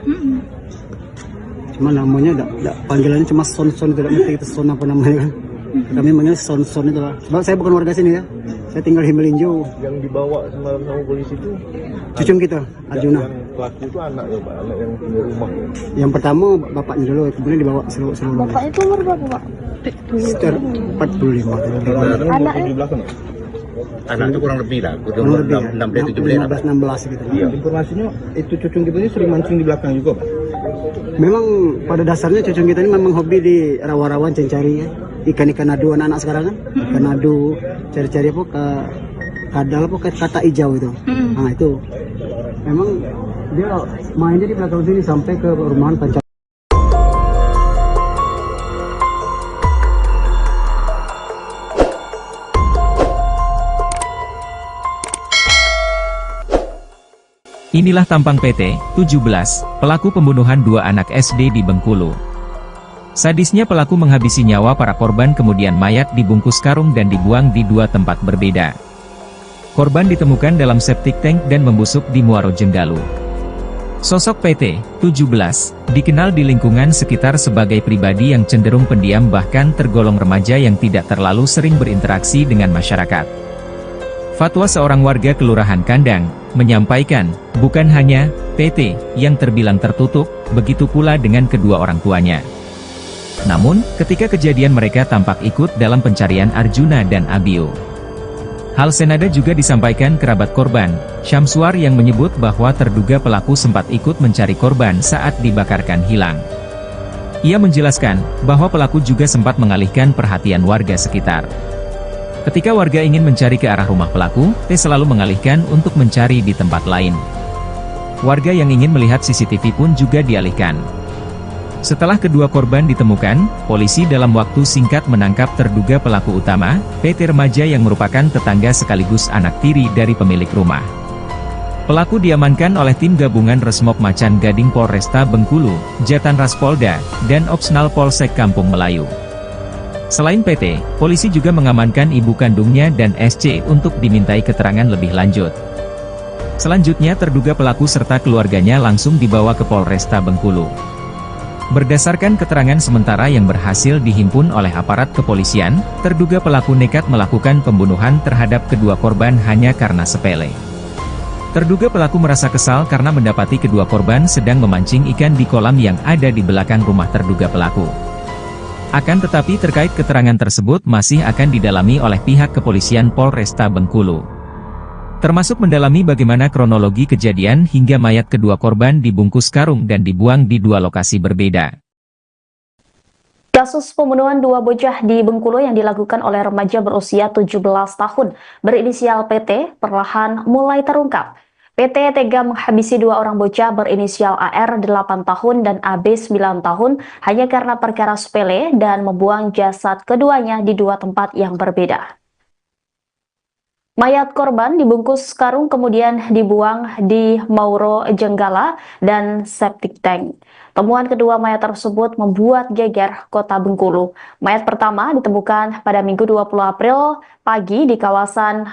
S3: Cuma namanya panggilannya cuma Son, tidak ngerti itu Son apa namanya kan. Kami manggil Son itulah. Sebab saya bukan warga sini ya. Saya tinggal di Melinjo.
S5: Yang dibawa semalam sama polisi itu
S3: cucung kita, Arjuna.
S5: Yang pelaku itu anak ya Pak, anak yang punya rumah ya.
S3: Yang pertama bapaknya dulu, kemudian dibawa seluruh.
S4: Bapak itu umur berapa Pak?
S3: Sekitar 45.
S4: Anaknya?
S5: Di belakang.
S6: Anak itu kurang lebih lah,
S3: Kurang lebih ya.
S6: 16
S3: gitu.
S5: Iya. Informasinya itu cucung kita ini sering mancing di belakang juga Pak.
S3: Memang pada dasarnya cucung kita ini memang hobi di rawa-rawa cari ya. Ikan-ikan adu anak-anak sekarang kan. Ikan adu, cari-cari apa ke kadal apa ke kata hijau itu. Nah itu. Memang dia mainnya di belakang sini sampai ke rumahan pancak.
S1: Inilah tampang PT 17, pelaku pembunuhan dua anak SD di Bengkulu. Sadisnya pelaku menghabisi nyawa para korban kemudian mayat dibungkus karung dan dibuang di dua tempat berbeda. Korban ditemukan dalam septic tank dan membusuk di Muaro Jenggalu. Sosok PT 17 dikenal di lingkungan sekitar sebagai pribadi yang cenderung pendiam bahkan tergolong remaja yang tidak terlalu sering berinteraksi dengan masyarakat. Fatwa seorang warga Kelurahan Kandang menyampaikan, bukan hanya PT yang terbilang tertutup, begitu pula dengan kedua orang tuanya. Namun, ketika kejadian mereka tampak ikut dalam pencarian Arjuna dan Abio. Hal senada juga disampaikan kerabat korban, Syamsuar yang menyebut bahwa terduga pelaku sempat ikut mencari korban saat dibakarkan hilang. Ia menjelaskan bahwa pelaku juga sempat mengalihkan perhatian warga sekitar. Ketika warga ingin mencari ke arah rumah pelaku, T selalu mengalihkan untuk mencari di tempat lain. Warga yang ingin melihat CCTV pun juga dialihkan. Setelah kedua korban ditemukan, polisi dalam waktu singkat menangkap terduga pelaku utama, PT remaja yang merupakan tetangga sekaligus anak tiri dari pemilik rumah. Pelaku diamankan oleh tim gabungan Resmob Macan Gading Polresta Bengkulu, Jatan Ras Polda, dan Opsnal Polsek Kampung Melayu. Selain PT, polisi juga mengamankan ibu kandungnya dan SC untuk dimintai keterangan lebih lanjut. Selanjutnya terduga pelaku serta keluarganya langsung dibawa ke Polresta Bengkulu. Berdasarkan keterangan sementara yang berhasil dihimpun oleh aparat kepolisian, terduga pelaku nekat melakukan pembunuhan terhadap kedua korban hanya karena sepele. Terduga pelaku merasa kesal karena mendapati kedua korban sedang memancing ikan di kolam yang ada di belakang rumah terduga pelaku. Akan tetapi terkait keterangan tersebut masih akan didalami oleh pihak kepolisian Polresta Bengkulu. Termasuk mendalami bagaimana kronologi kejadian hingga mayat kedua korban dibungkus karung dan dibuang di dua lokasi berbeda.
S2: Kasus pembunuhan dua bocah di Bengkulu yang dilakukan oleh remaja berusia 17 tahun berinisial PT perlahan mulai terungkap. PT tega menghabisi dua orang bocah berinisial AR 8 tahun dan AB 9 tahun hanya karena perkara sepele dan membuang jasad keduanya di dua tempat yang berbeda. Mayat korban dibungkus karung kemudian dibuang di Mauro Jenggala dan septic tank. Temuan kedua mayat tersebut membuat geger Kota Bengkulu. Mayat pertama ditemukan pada Minggu 20 April pagi di kawasan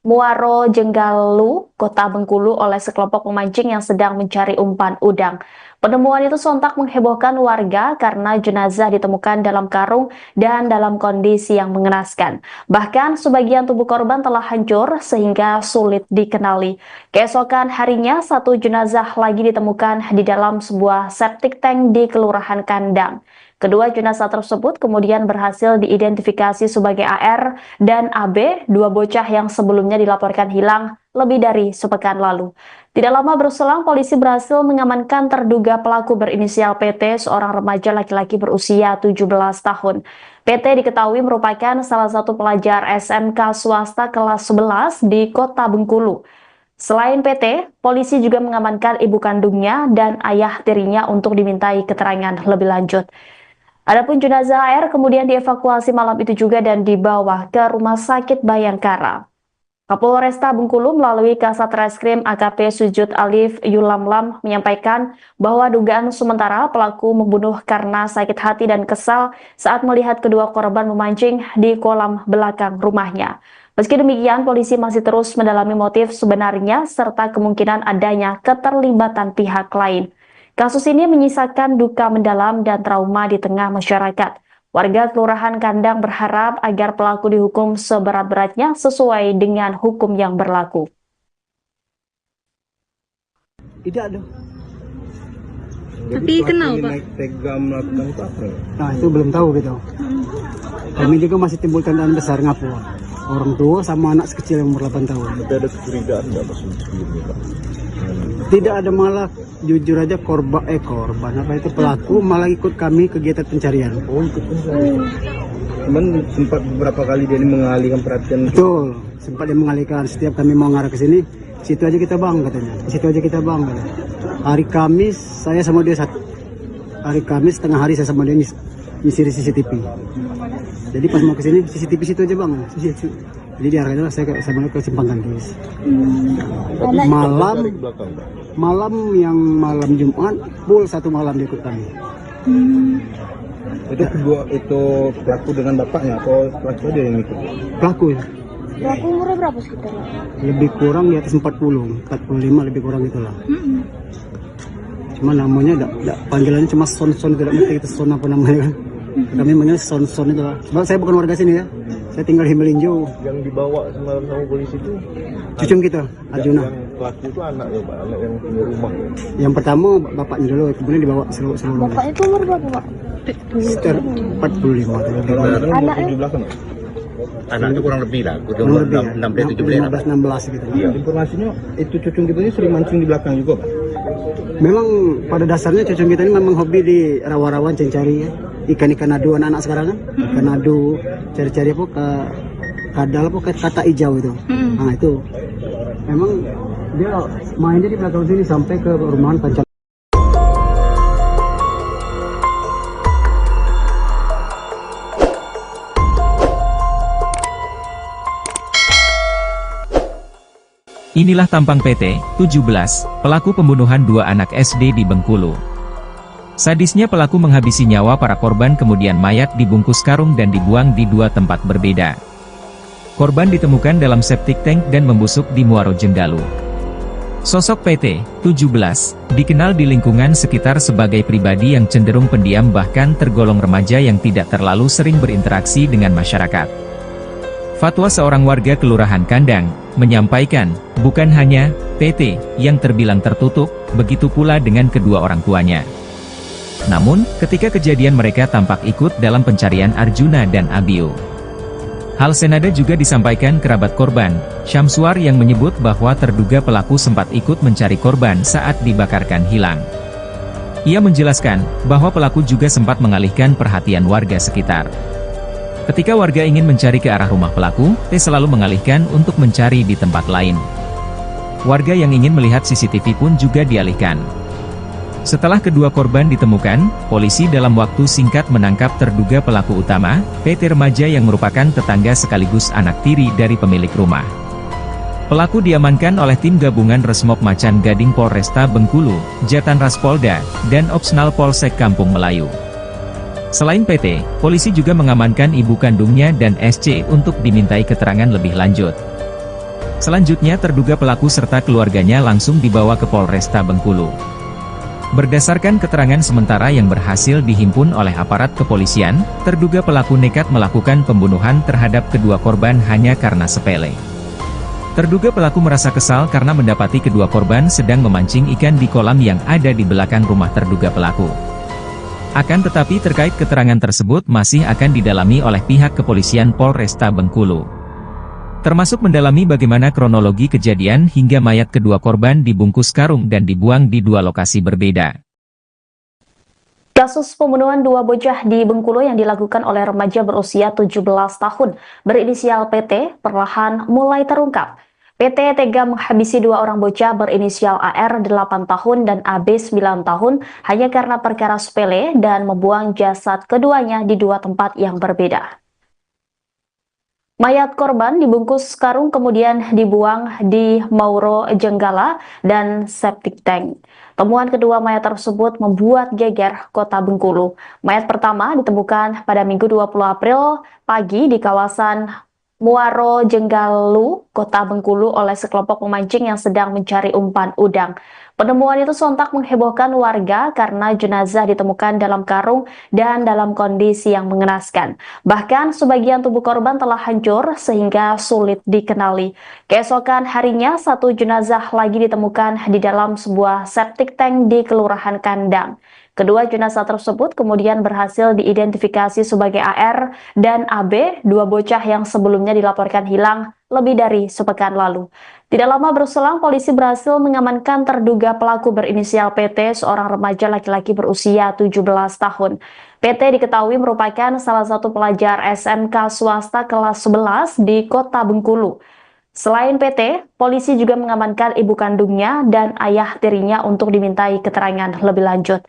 S2: Muaro Jenggalu, Kota Bengkulu oleh sekelompok pemancing yang sedang mencari umpan udang. Penemuan itu sontak menghebohkan warga karena jenazah ditemukan dalam karung dan dalam kondisi yang mengenaskan. Bahkan sebagian tubuh korban telah hancur sehingga sulit dikenali. Keesokan harinya, satu jenazah lagi ditemukan di dalam sebuah septic tank di Kelurahan Kandang. Kedua jenazah tersebut kemudian berhasil diidentifikasi sebagai AR dan AB, dua bocah yang sebelumnya dilaporkan hilang lebih dari sepekan lalu. Tidak lama berselang, polisi berhasil mengamankan terduga pelaku berinisial PT, seorang remaja laki-laki berusia 17 tahun. PT diketahui merupakan salah satu pelajar SMK swasta kelas 11 di Kota Bengkulu. Selain PT, polisi juga mengamankan ibu kandungnya dan ayah tirinya untuk dimintai keterangan lebih lanjut. Adapun jenazah AR kemudian dievakuasi malam itu juga dan dibawa ke Rumah Sakit Bayangkara. Kapolresta Bengkulu melalui Kasat Reskrim AKP Sujud Alif Yulamlam menyampaikan bahwa dugaan sementara pelaku membunuh karena sakit hati dan kesal saat melihat kedua korban memancing di kolam belakang rumahnya. Meski demikian, polisi masih terus mendalami motif sebenarnya serta kemungkinan adanya keterlibatan pihak lain. Kasus ini menyisakan duka mendalam dan trauma di tengah masyarakat. Warga Kelurahan Kandang berharap agar pelaku dihukum seberat-beratnya sesuai dengan hukum yang berlaku.
S3: Tidak ada.
S5: Tapi kenal Pak? Naik tega melakukan itu apa?
S3: Nah itu belum tahu gitu. Kami juga masih timbul tandaan besar ngapu. Orang tua sama anak sekecil yang umur 8 tahun.
S5: Tapi ada kecurigaan nggak Mas sebelumnya Pak?
S3: Tidak ada, malah jujur aja korban apa itu pelaku malah ikut kami kegiatan pencarian.
S5: Oh ikut pencarian. Cuman sempat beberapa kali dia ini mengalihkan perhatian.
S3: Betul, sempat dia mengalihkan. Setiap kami mau ngarah ke sini, situ aja kita bang katanya. Situ aja kita bang katanya. Hari Kamis saya sama dia hari Kamis tengah hari saya sama dia nyisir CCTV. Jadi pas mau ke sini CCTV situ aja bang. Jadi diarahkan saya sama dia ke Simpang Kandis. Malam Jumat full satu malam dia ikut kami.
S5: Itu kedua itu pelaku dengan bapaknya atau pelaku dia yang ikut?
S3: Pelaku ya.
S4: Pelaku umurnya berapa sekitar?
S3: Lebih kurang di atas 45 lebih kurang itulah. Cuma namanya panggilannya cuma Son, tidak ngerti itu Son apa namanya kan. Kami manggil Son itu lah. Sebab saya bukan warga sini ya. Saya tinggal di Melinjo.
S5: Yang dibawa semalam sama polisi itu
S3: cucung kita, Arjuna.
S5: Yang pelaku itu anak ya Pak, anak yang punya rumah.
S3: Yang pertama bapaknya dulu, kemudian dibawa seluruh.
S4: Bapaknya itu umur berapa Pak?
S3: Sekitar 45.
S4: Anaknya?
S6: Anaknya kurang lebih lah,
S3: Kurang lebih ya, 15-16 gitu.
S5: Iya. Informasinya itu cucung kita ini sering mancing di belakang juga Pak?
S3: Memang pada dasarnya cucung kita ini memang hobi di rawa-rawa cari ya. Ikan-ikan adu anak-anak sekarang kan. Ikan adu, cari-cari apa ke kadal apa ke kata hijau itu. Nah itu memang dia mainnya di belakang sini sampai ke rumahan Pancal.
S1: Inilah tampang PT 17, pelaku pembunuhan dua anak SD di Bengkulu. Sadisnya pelaku menghabisi nyawa para korban kemudian mayat dibungkus karung dan dibuang di dua tempat berbeda. Korban ditemukan dalam septic tank dan membusuk di Muaro Jenggalu. Sosok PT 17 dikenal di lingkungan sekitar sebagai pribadi yang cenderung pendiam bahkan tergolong remaja yang tidak terlalu sering berinteraksi dengan masyarakat. Fatwa seorang warga Kelurahan Kandang menyampaikan, bukan hanya PT yang terbilang tertutup, begitu pula dengan kedua orang tuanya. Namun, ketika kejadian mereka tampak ikut dalam pencarian Arjuna dan Abio. Hal senada juga disampaikan kerabat korban, Syamsuar yang menyebut bahwa terduga pelaku sempat ikut mencari korban saat dibakarkan hilang. Ia menjelaskan bahwa pelaku juga sempat mengalihkan perhatian warga sekitar. Ketika warga ingin mencari ke arah rumah pelaku, T selalu mengalihkan untuk mencari di tempat lain. Warga yang ingin melihat CCTV pun juga dialihkan. Setelah kedua korban ditemukan, polisi dalam waktu singkat menangkap terduga pelaku utama, PT Remaja yang merupakan tetangga sekaligus anak tiri dari pemilik rumah. Pelaku diamankan oleh tim gabungan Resmob Macan Gading Polresta Bengkulu, Jatan Ras Polda, dan Opsnal Polsek Kampung Melayu. Selain PT, polisi juga mengamankan ibu kandungnya dan SC untuk dimintai keterangan lebih lanjut. Selanjutnya terduga pelaku serta keluarganya langsung dibawa ke Polresta Bengkulu. Berdasarkan keterangan sementara yang berhasil dihimpun oleh aparat kepolisian, terduga pelaku nekat melakukan pembunuhan terhadap kedua korban hanya karena sepele. Terduga pelaku merasa kesal karena mendapati kedua korban sedang memancing ikan di kolam yang ada di belakang rumah terduga pelaku. Akan tetapi terkait keterangan tersebut masih akan didalami oleh pihak kepolisian Polresta Bengkulu. Termasuk mendalami bagaimana kronologi kejadian hingga mayat kedua korban dibungkus karung dan dibuang di dua lokasi berbeda.
S2: Kasus pembunuhan dua bocah di Bengkulu yang dilakukan oleh remaja berusia 17 tahun berinisial PT perlahan mulai terungkap. PT tega menghabisi dua orang bocah berinisial AR 8 tahun dan AB 9 tahun hanya karena perkara sepele dan membuang jasad keduanya di dua tempat yang berbeda. Mayat korban dibungkus karung kemudian dibuang di Mauro Jenggala dan septic tank. Temuan kedua mayat tersebut membuat geger kota Bengkulu. Mayat pertama ditemukan pada Minggu 20 April pagi di kawasan Muaro Jenggalu, kota Bengkulu oleh sekelompok pemancing yang sedang mencari umpan udang. Penemuan itu sontak menghebohkan warga karena jenazah ditemukan dalam karung dan dalam kondisi yang mengenaskan. Bahkan sebagian tubuh korban telah hancur sehingga sulit dikenali. Keesokan harinya, satu jenazah lagi ditemukan di dalam sebuah septic tank di Kelurahan Kandang. Kedua jenazah tersebut kemudian berhasil diidentifikasi sebagai AR dan AB, dua bocah yang sebelumnya dilaporkan hilang lebih dari sepekan lalu. Tidak lama berselang, polisi berhasil mengamankan terduga pelaku berinisial PT, seorang remaja laki-laki berusia 17 tahun. PT diketahui merupakan salah satu pelajar SMK swasta kelas 11 di kota Bengkulu. Selain PT, polisi juga mengamankan ibu kandungnya dan ayah tirinya untuk dimintai keterangan lebih lanjut.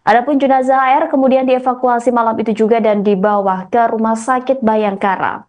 S2: Adapun jenazah AR kemudian dievakuasi malam itu juga dan dibawa ke Rumah Sakit Bayangkara.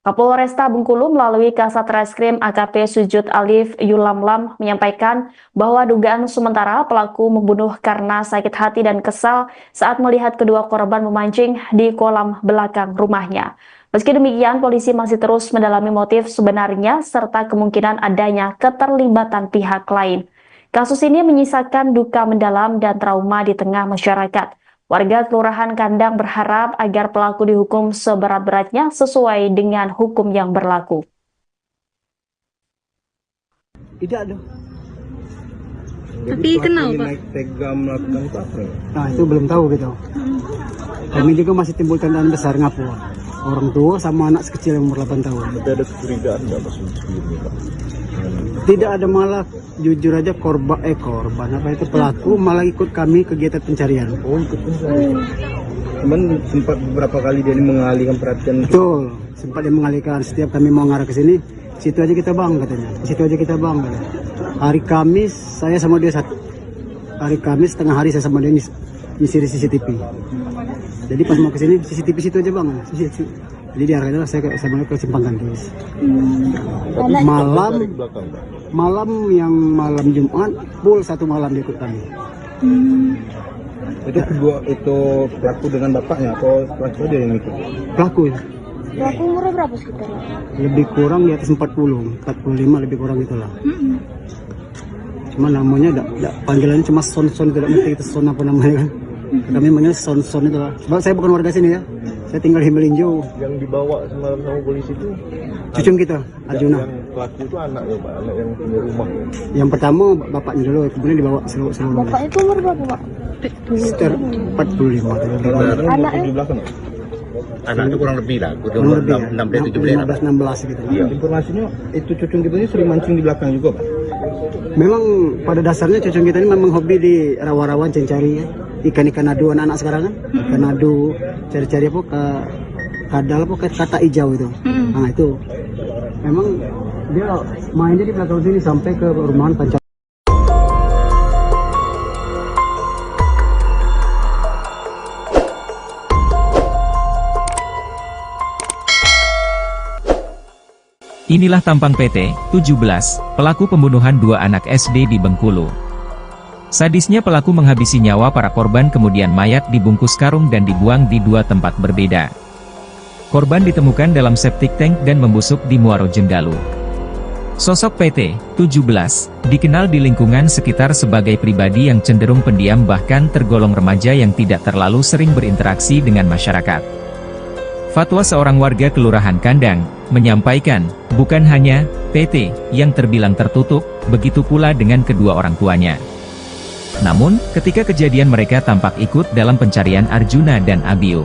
S2: Kapolresta Bengkulu melalui Kasat Reskrim AKP Sujud Alif Yulamlam menyampaikan bahwa dugaan sementara pelaku membunuh karena sakit hati dan kesal saat melihat kedua korban memancing di kolam belakang rumahnya. Meski demikian, polisi masih terus mendalami motif sebenarnya serta kemungkinan adanya keterlibatan pihak lain. Kasus ini menyisakan duka mendalam dan trauma di tengah masyarakat. Warga Kelurahan Kandang berharap agar pelaku dihukum seberat-beratnya sesuai dengan hukum yang berlaku.
S3: Tidak ada.
S4: Tapi kenal, Pak?
S5: Naik tega melakukan itu apa?
S3: Nah, itu belum tahu gitu. Kami juga masih timbul tandaan besar ngapu. Orang tua sama anak kecil yang umur 8 tahun.
S5: Tapi ada kecurigaan nggak Mas sebelumnya, Pak?
S3: Tidak ada, malah jujur aja korban apa itu pelaku malah ikut kami kegiatan pencarian.
S5: Oh, ikut pencarian. Cuman sempat beberapa kali dia mengalihkan perhatian.
S3: Betul, sempat dia mengalihkan. Setiap kami mau ngarah ke sini, situ aja kita bang katanya. Situ aja kita bang katanya. Hari Kamis saya sama dia satu. Hari Kamis tengah hari saya sama dia ngisi di CCTV. Jadi pas mau ke sini CCTV situ aja bang. Jadi diarahkan saya sama ke Simpang Gantis. Malam yang malam Jumat full satu malam dia ikut kami.
S5: Itu kedua itu pelaku dengan bapaknya atau pelaku dia yang ikut?
S3: Pelaku ya.
S4: Pelaku umurnya berapa sekitar?
S3: Lebih kurang di atas 45 lebih kurang itulah. Cuma namanya panggilannya cuma Son, tidak ngerti itu Son apa namanya kan. Kami manggil Son itu lah. Sebab saya bukan warga sini ya. Saya tinggal di Melinjo.
S5: Yang dibawa semalam sama polisi itu
S3: cucung kita, Arjuna.
S5: Yang pelaku itu anaknya, Pak, anak yang punya rumah.
S3: Yang pertama bapaknya dulu, kemudian dibawa seluruh.
S4: Bapak itu umur berapa, Pak?
S3: Sekitar 45.
S4: Anaknya?
S5: Di belakang.
S6: Anak itu kurang lebih lah,
S3: Kurang lebih ya,
S6: 16
S3: gitu.
S5: Iya. Informasinya itu cucung kita ini sering mancing di belakang juga, Pak.
S3: Memang pada dasarnya cucung kita ini memang hobi di rawa-rawa cari ya. Ikan-ikan adu anak-anak sekarang kan. Ikan adu, cari-cari apa ke kadal apa ke kata hijau itu. Nah itu memang Dia mainnya di belakang sini sampai ke rumahan pancak.
S1: Inilah tampang PT 17, pelaku pembunuhan dua anak SD di Bengkulu. Sadisnya pelaku menghabisi nyawa para korban kemudian mayat dibungkus karung dan dibuang di dua tempat berbeda. Korban ditemukan dalam septic tank dan membusuk di Muaro Jenggalu. Sosok PT 17 dikenal di lingkungan sekitar sebagai pribadi yang cenderung pendiam bahkan tergolong remaja yang tidak terlalu sering berinteraksi dengan masyarakat. Fatwa seorang warga Kelurahan Kandang menyampaikan, bukan hanya PT yang terbilang tertutup, begitu pula dengan kedua orang tuanya. Namun, ketika kejadian mereka tampak ikut dalam pencarian Arjuna dan Abio.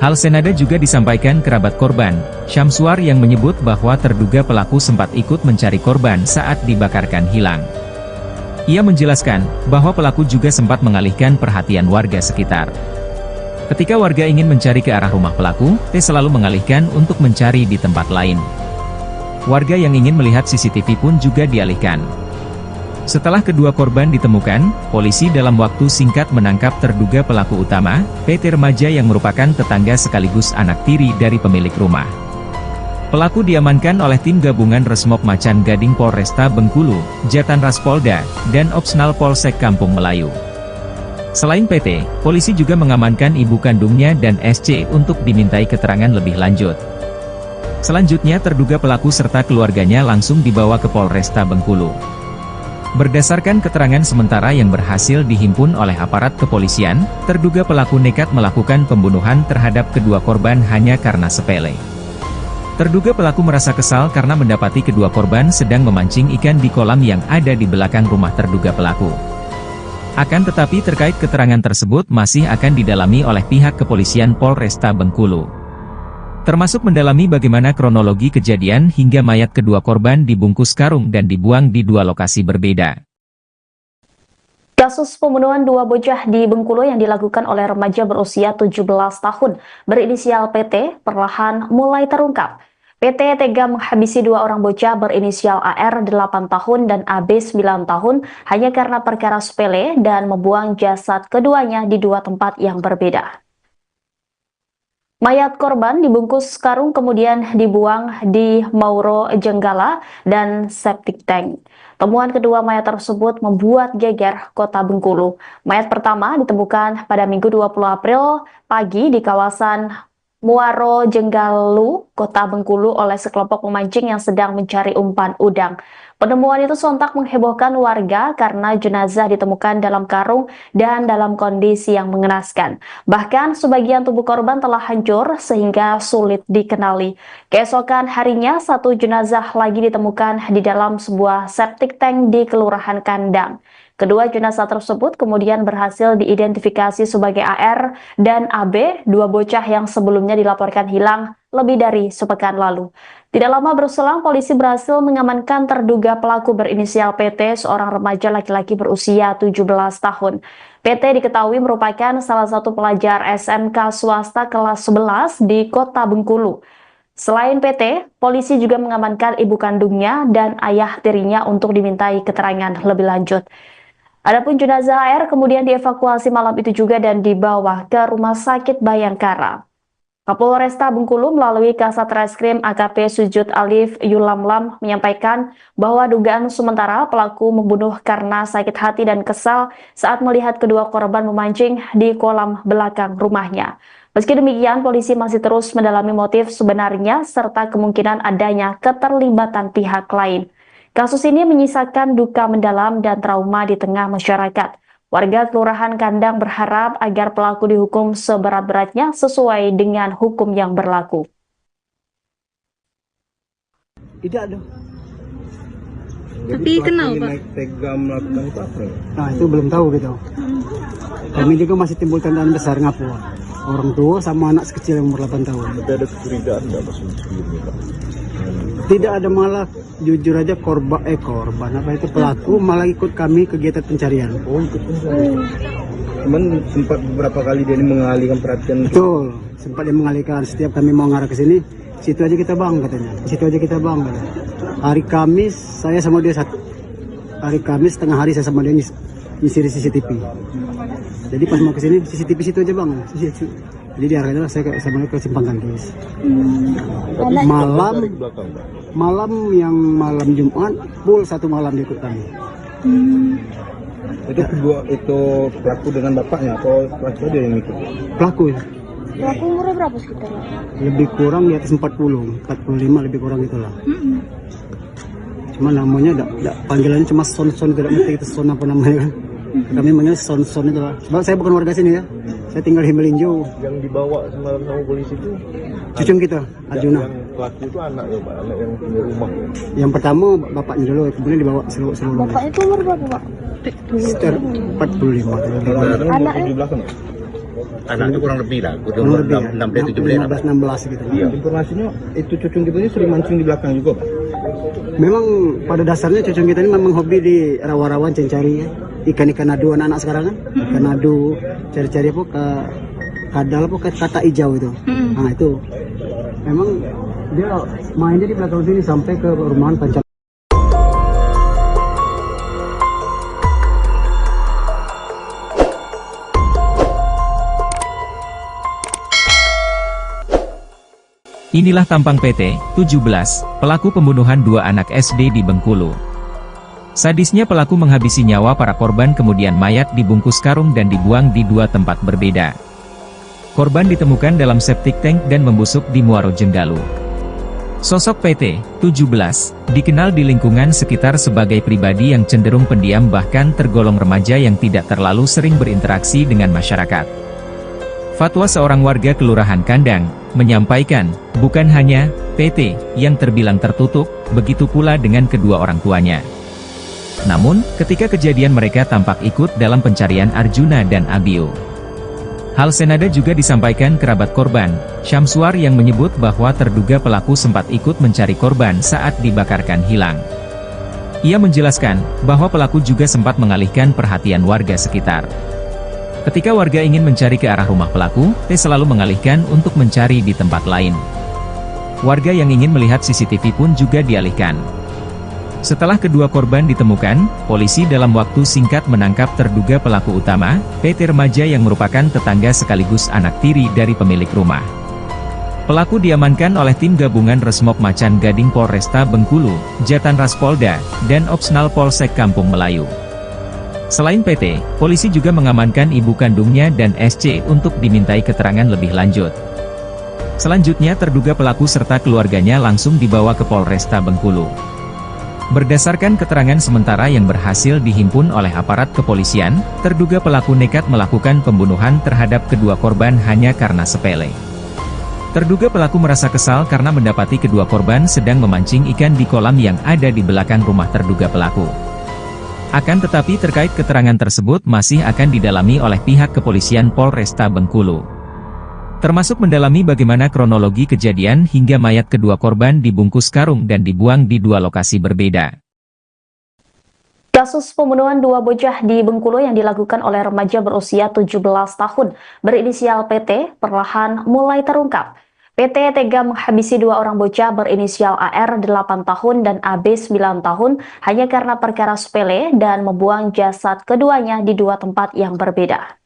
S1: Hal senada juga disampaikan kerabat korban, Syamsuar yang menyebut bahwa terduga pelaku sempat ikut mencari korban saat dibakarkan hilang. Ia menjelaskan bahwa pelaku juga sempat mengalihkan perhatian warga sekitar. Ketika warga ingin mencari ke arah rumah pelaku, T selalu mengalihkan untuk mencari di tempat lain. Warga yang ingin melihat CCTV pun juga dialihkan. Setelah kedua korban ditemukan, polisi dalam waktu singkat menangkap terduga pelaku utama, PT remaja yang merupakan tetangga sekaligus anak tiri dari pemilik rumah. Pelaku diamankan oleh tim gabungan Resmob Macan Gading Polresta Bengkulu, Jatan Ras Polda, dan Opsnal Polsek Kampung Melayu. Selain PT, polisi juga mengamankan ibu kandungnya dan SC untuk dimintai keterangan lebih lanjut. Selanjutnya terduga pelaku serta keluarganya langsung dibawa ke Polresta Bengkulu. Berdasarkan keterangan sementara yang berhasil dihimpun oleh aparat kepolisian, terduga pelaku nekat melakukan pembunuhan terhadap kedua korban hanya karena sepele. Terduga pelaku merasa kesal karena mendapati kedua korban sedang memancing ikan di kolam yang ada di belakang rumah terduga pelaku. Akan tetapi terkait keterangan tersebut masih akan didalami oleh pihak kepolisian Polresta Bengkulu. Termasuk mendalami bagaimana kronologi kejadian hingga mayat kedua korban dibungkus karung dan dibuang di dua lokasi berbeda.
S2: Kasus pembunuhan dua bocah di Bengkulu yang dilakukan oleh remaja berusia 17 tahun berinisial PT perlahan mulai terungkap. PT tega menghabisi dua orang bocah berinisial AR 8 tahun dan AB 9 tahun hanya karena perkara sepele dan membuang jasad keduanya di dua tempat yang berbeda. Mayat korban dibungkus karung kemudian dibuang di Mauro Jenggala dan septic tank. Temuan kedua mayat tersebut membuat geger kota Bengkulu. Mayat pertama ditemukan pada Minggu 20 April pagi di kawasan Muaro Jenggalu, kota Bengkulu oleh sekelompok pemancing yang sedang mencari umpan udang. Penemuan itu sontak menghebohkan warga karena jenazah ditemukan dalam karung dan dalam kondisi yang mengenaskan. Bahkan sebagian tubuh korban telah hancur sehingga sulit dikenali. Keesokan harinya, satu jenazah lagi ditemukan di dalam sebuah septic tank di Kelurahan Kandang. Kedua jenazah tersebut kemudian berhasil diidentifikasi sebagai AR dan AB, dua bocah yang sebelumnya dilaporkan hilang lebih dari sepekan lalu. Tidak lama berselang, polisi berhasil mengamankan terduga pelaku berinisial PT, seorang remaja laki-laki berusia 17 tahun. PT diketahui merupakan salah satu pelajar SMK swasta kelas 11 di kota Bengkulu. Selain PT, polisi juga mengamankan ibu kandungnya dan ayah tirinya untuk dimintai keterangan lebih lanjut. Adapun jenazah AR kemudian dievakuasi malam itu juga dan dibawa ke Rumah Sakit Bayangkara. Kapolresta Bengkulu melalui Kasat Reskrim AKP Sujud Alif Yulamlam menyampaikan bahwa dugaan sementara pelaku membunuh karena sakit hati dan kesal saat melihat kedua korban memancing di kolam belakang rumahnya. Meski demikian, polisi masih terus mendalami motif sebenarnya serta kemungkinan adanya keterlibatan pihak lain. Kasus ini menyisakan duka mendalam dan trauma di tengah masyarakat. Warga Kelurahan Kandang berharap agar pelaku dihukum seberat-beratnya sesuai dengan hukum yang berlaku.
S3: Tidak ada.
S5: Tapi kenal Pak? Tega melakukan itu apa?
S3: Nah itu belum tahu gitu. Kami juga masih timbul tandaan besar ngapu. Orang tua sama anak sekecil yang umur 8 tahun.
S5: Tapi ada kecurigaan nggak Mas sebelumnya Pak?
S3: Tidak ada, malah jujur aja korban apa itu pelaku malah ikut kami kegiatan pencarian.
S5: Oh ikut pencarian. Cuman sempat beberapa kali dia ini mengalihkan perhatian.
S3: Betul, sempat dia mengalihkan. Setiap kami mau ngarah ke sini, situ aja kita bang katanya, situ aja kita bang katanya. Hari Kamis saya sama dia hari Kamis tengah hari saya sama dia nyisir CCTV. Jadi pas mau kesini CCTV situ aja bang, situ. Jadi diarahkan saya sama dia ke Simpang Kandis. Malam yang malam Jumat full satu malam dia ikut kami.
S5: Itu pelaku dengan bapaknya atau pelaku dia yang ikut?
S3: Pelaku ya.
S4: Pelaku umurnya berapa sekitarnya?
S3: Lebih kurang di atas 40, 45 lebih kurang itulah. Cuma namanya panggilannya cuma Son-Son, tidak ngerti itu Son apa namanya kan. Kami manggil Son-Son itu lah. Sebab saya bukan warga sini ya. Saya tinggal di Melinjo.
S5: Yang dibawa semalam sama polisi itu
S3: Cucung kita, Arjuna.
S5: yang pelaku itu anak ya Pak, anak yang punya rumah.
S3: Yang pertama bapaknya dulu, kemudian dibawa seluruh.
S4: Bapaknya itu umur berapa Pak?
S3: Sekitar 45.
S4: Anak
S5: Di belakang.
S6: Anaknya kurang lebih lah,
S3: Kurang lebih ya,
S6: 16, 17.
S3: 16 gitu.
S5: Iya. Informasinya itu cucung kita ini sering mancing di belakang juga Pak.
S3: Memang pada dasarnya cucung kita ini memang hobi di rawa-rawa cari ya. Ikan-ikan adu anak-anak sekarang kan. Ikan adu, cari-cari apa ke kadal apa ke kata hijau itu. Nah itu. Memang dia mainnya di belakang sini sampai ke rumahan Panca.
S1: Inilah tampang PT 17, pelaku pembunuhan dua anak SD di Bengkulu. Sadisnya pelaku menghabisi nyawa para korban kemudian mayat dibungkus karung dan dibuang di dua tempat berbeda. Korban ditemukan dalam septic tank dan membusuk di Muaro Jenggalu. Sosok PT 17 dikenal di lingkungan sekitar sebagai pribadi yang cenderung pendiam bahkan tergolong remaja yang tidak terlalu sering berinteraksi dengan masyarakat. Fatwa seorang warga Kelurahan Kandang menyampaikan, bukan hanya PT yang terbilang tertutup, begitu pula dengan kedua orang tuanya. Namun, ketika kejadian mereka tampak ikut dalam pencarian Arjuna dan Abio. Hal senada juga disampaikan kerabat korban, Syamsuar yang menyebut bahwa terduga pelaku sempat ikut mencari korban saat dibakarkan hilang. Ia menjelaskan bahwa pelaku juga sempat mengalihkan perhatian warga sekitar. Ketika warga ingin mencari ke arah rumah pelaku, T selalu mengalihkan untuk mencari di tempat lain. Warga yang ingin melihat CCTV pun juga dialihkan. Setelah kedua korban ditemukan, polisi dalam waktu singkat menangkap terduga pelaku utama, PT remaja yang merupakan tetangga sekaligus anak tiri dari pemilik rumah. Pelaku diamankan oleh tim gabungan Resmob Macan Gading Polresta Bengkulu, Jatan Ras Polda, dan Opsnal Polsek Kampung Melayu. Selain PT, polisi juga mengamankan ibu kandungnya dan SC untuk dimintai keterangan lebih lanjut. Selanjutnya terduga pelaku serta keluarganya langsung dibawa ke Polresta Bengkulu. Berdasarkan keterangan sementara yang berhasil dihimpun oleh aparat kepolisian, terduga pelaku nekat melakukan pembunuhan terhadap kedua korban hanya karena sepele. Terduga pelaku merasa kesal karena mendapati kedua korban sedang memancing ikan di kolam yang ada di belakang rumah terduga pelaku. Akan tetapi terkait keterangan tersebut masih akan didalami oleh pihak kepolisian Polresta Bengkulu. Termasuk mendalami bagaimana kronologi kejadian hingga mayat kedua korban dibungkus karung dan dibuang di dua lokasi berbeda.
S2: Kasus pembunuhan dua bocah di Bengkulu yang dilakukan oleh remaja berusia 17 tahun berinisial PT perlahan mulai terungkap. PT tega menghabisi dua orang bocah berinisial AR 8 tahun dan AB 9 tahun hanya karena perkara sepele dan membuang jasad keduanya di dua tempat yang berbeda.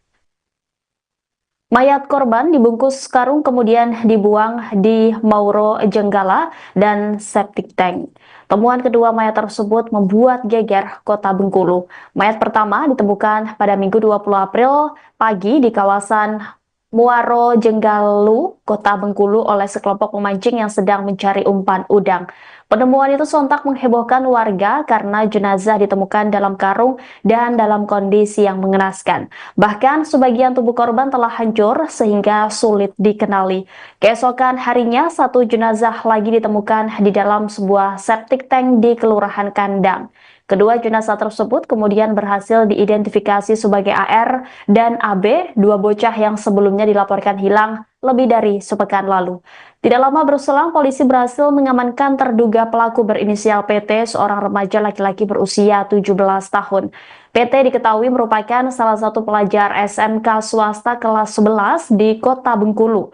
S2: Mayat korban dibungkus karung kemudian dibuang di Mauro Jenggala dan septic tank. Temuan kedua mayat tersebut membuat geger kota Bengkulu. Mayat pertama ditemukan pada Minggu 20 April pagi di kawasan Muaro Jenggalu, kota Bengkulu oleh sekelompok pemancing yang sedang mencari umpan udang. Penemuan itu sontak menghebohkan warga karena jenazah ditemukan dalam karung dan dalam kondisi yang mengenaskan. Bahkan sebagian tubuh korban telah hancur sehingga sulit dikenali. Keesokan harinya, satu jenazah lagi ditemukan di dalam sebuah septic tank di Kelurahan Kandang. Kedua jenazah tersebut kemudian berhasil diidentifikasi sebagai AR dan AB, dua bocah yang sebelumnya dilaporkan hilang lebih dari sepekan lalu. Tidak lama berselang, polisi berhasil mengamankan terduga pelaku berinisial PT, seorang remaja laki-laki berusia 17 tahun. PT diketahui merupakan salah satu pelajar SMK swasta kelas 11 di kota Bengkulu.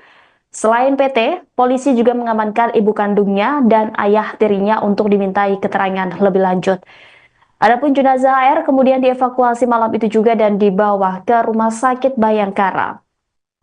S2: Selain PT, polisi juga mengamankan ibu kandungnya dan ayah tirinya untuk dimintai keterangan lebih lanjut. Adapun jenazah AR kemudian dievakuasi malam itu juga dan dibawa ke Rumah Sakit Bayangkara.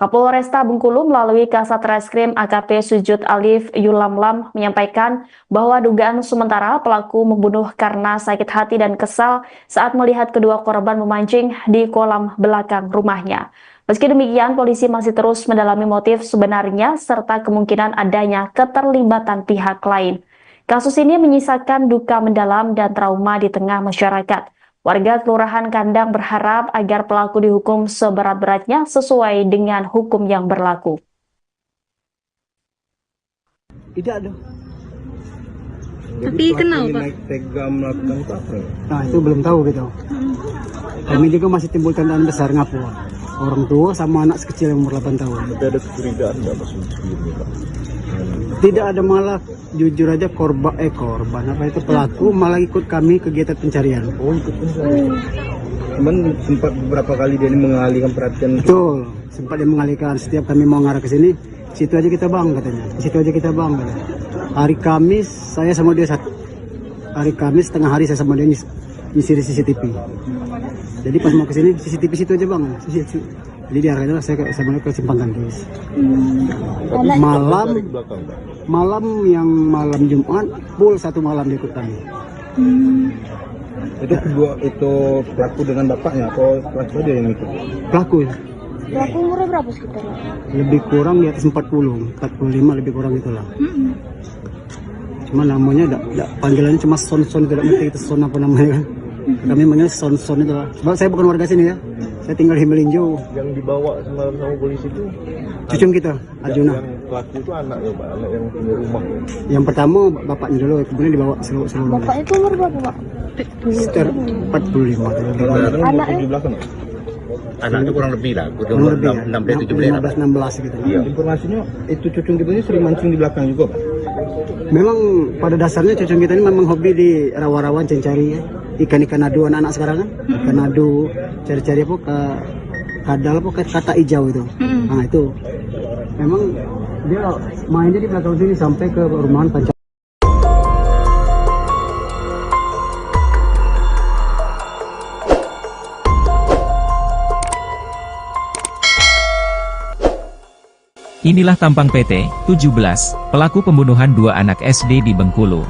S2: Kapolresta Bengkulu melalui Kasat Reskrim AKP Sujud Alif Yulamlam menyampaikan bahwa dugaan sementara pelaku membunuh karena sakit hati dan kesal saat melihat kedua korban memancing di kolam belakang rumahnya. Meski demikian, polisi masih terus mendalami motif sebenarnya serta kemungkinan adanya keterlibatan pihak lain. Kasus ini menyisakan duka mendalam dan trauma di tengah masyarakat. Warga Kelurahan Kandang berharap agar pelaku dihukum seberat-beratnya sesuai dengan hukum yang berlaku.
S3: Tidak ada.
S5: Tapi kenal Pak? Naik tega melakukan itu apa?
S3: Nah itu belum tahu gitu. Kami juga masih timbul tandaan besar ngapu. Orang tua sama anak kecil yang umur 8 tahun.
S5: Tapi ada kecurigaan nggak Mas sebelumnya Pak?
S3: Tidak ada, malah jujur aja korban apa itu pelaku malah ikut kami kegiatan pencarian.
S5: Oh ikut pencarian. Cuman sempat beberapa kali dia ini mengalihkan perhatian.
S3: Betul, sempat dia mengalihkan. Setiap kami mau ngarah ke sini, situ aja kita bang katanya. Di situ aja kita bang katanya. Hari Kamis saya sama dia hari Kamis tengah hari saya sama dia nyisir CCTV. Jadi pas mau ke sini CCTV situ aja bang. Jadi diarahkan saya ke Simpang Tangkis. Malam yang malam Jumat full satu malam dia ikut kami.
S5: Itu pelaku dengan bapaknya atau pelaku dia yang ikut?
S3: Pelaku
S4: Pelaku umurnya berapa sekitar?
S3: lebih kurang di atas 45 lebih kurang itulah. Cuma namanya panggilannya cuma Son, tidak ngerti itu Son apa namanya kan. Kami manggil Son itu lah. Sebab saya bukan warga sini ya. Saya tinggal di Melinjo.
S5: Yang dibawa semalam sama polisi itu
S3: cucung kita, Arjuna.
S5: Yang pelaku itu anak ya Pak, anak yang punya rumah.
S3: Yang pertama bapaknya dulu, kemudian dibawa seluruh.
S4: Bapak itu umur berapa Pak?
S3: Sekitar 45.
S4: Anaknya?
S5: Di belakang.
S6: Anaknya kurang lebih lah,
S3: Kurang lebih ya,
S6: 16
S3: gitu.
S5: Iya. Informasinya itu cucung kita ini sering mancing di belakang juga Pak.
S3: Memang pada dasarnya cucung kita ini memang hobi di rawa-rawa cari ya. Ikan-ikan adu anak-anak sekarang kan. Ikan adu, cari-cari apa ke kadal apa ke kata hijau itu. Nah itu. Memang dia mainnya di belakang sini sampai ke rumahan pancam.
S1: Inilah tampang PT 17, pelaku pembunuhan dua anak SD di Bengkulu.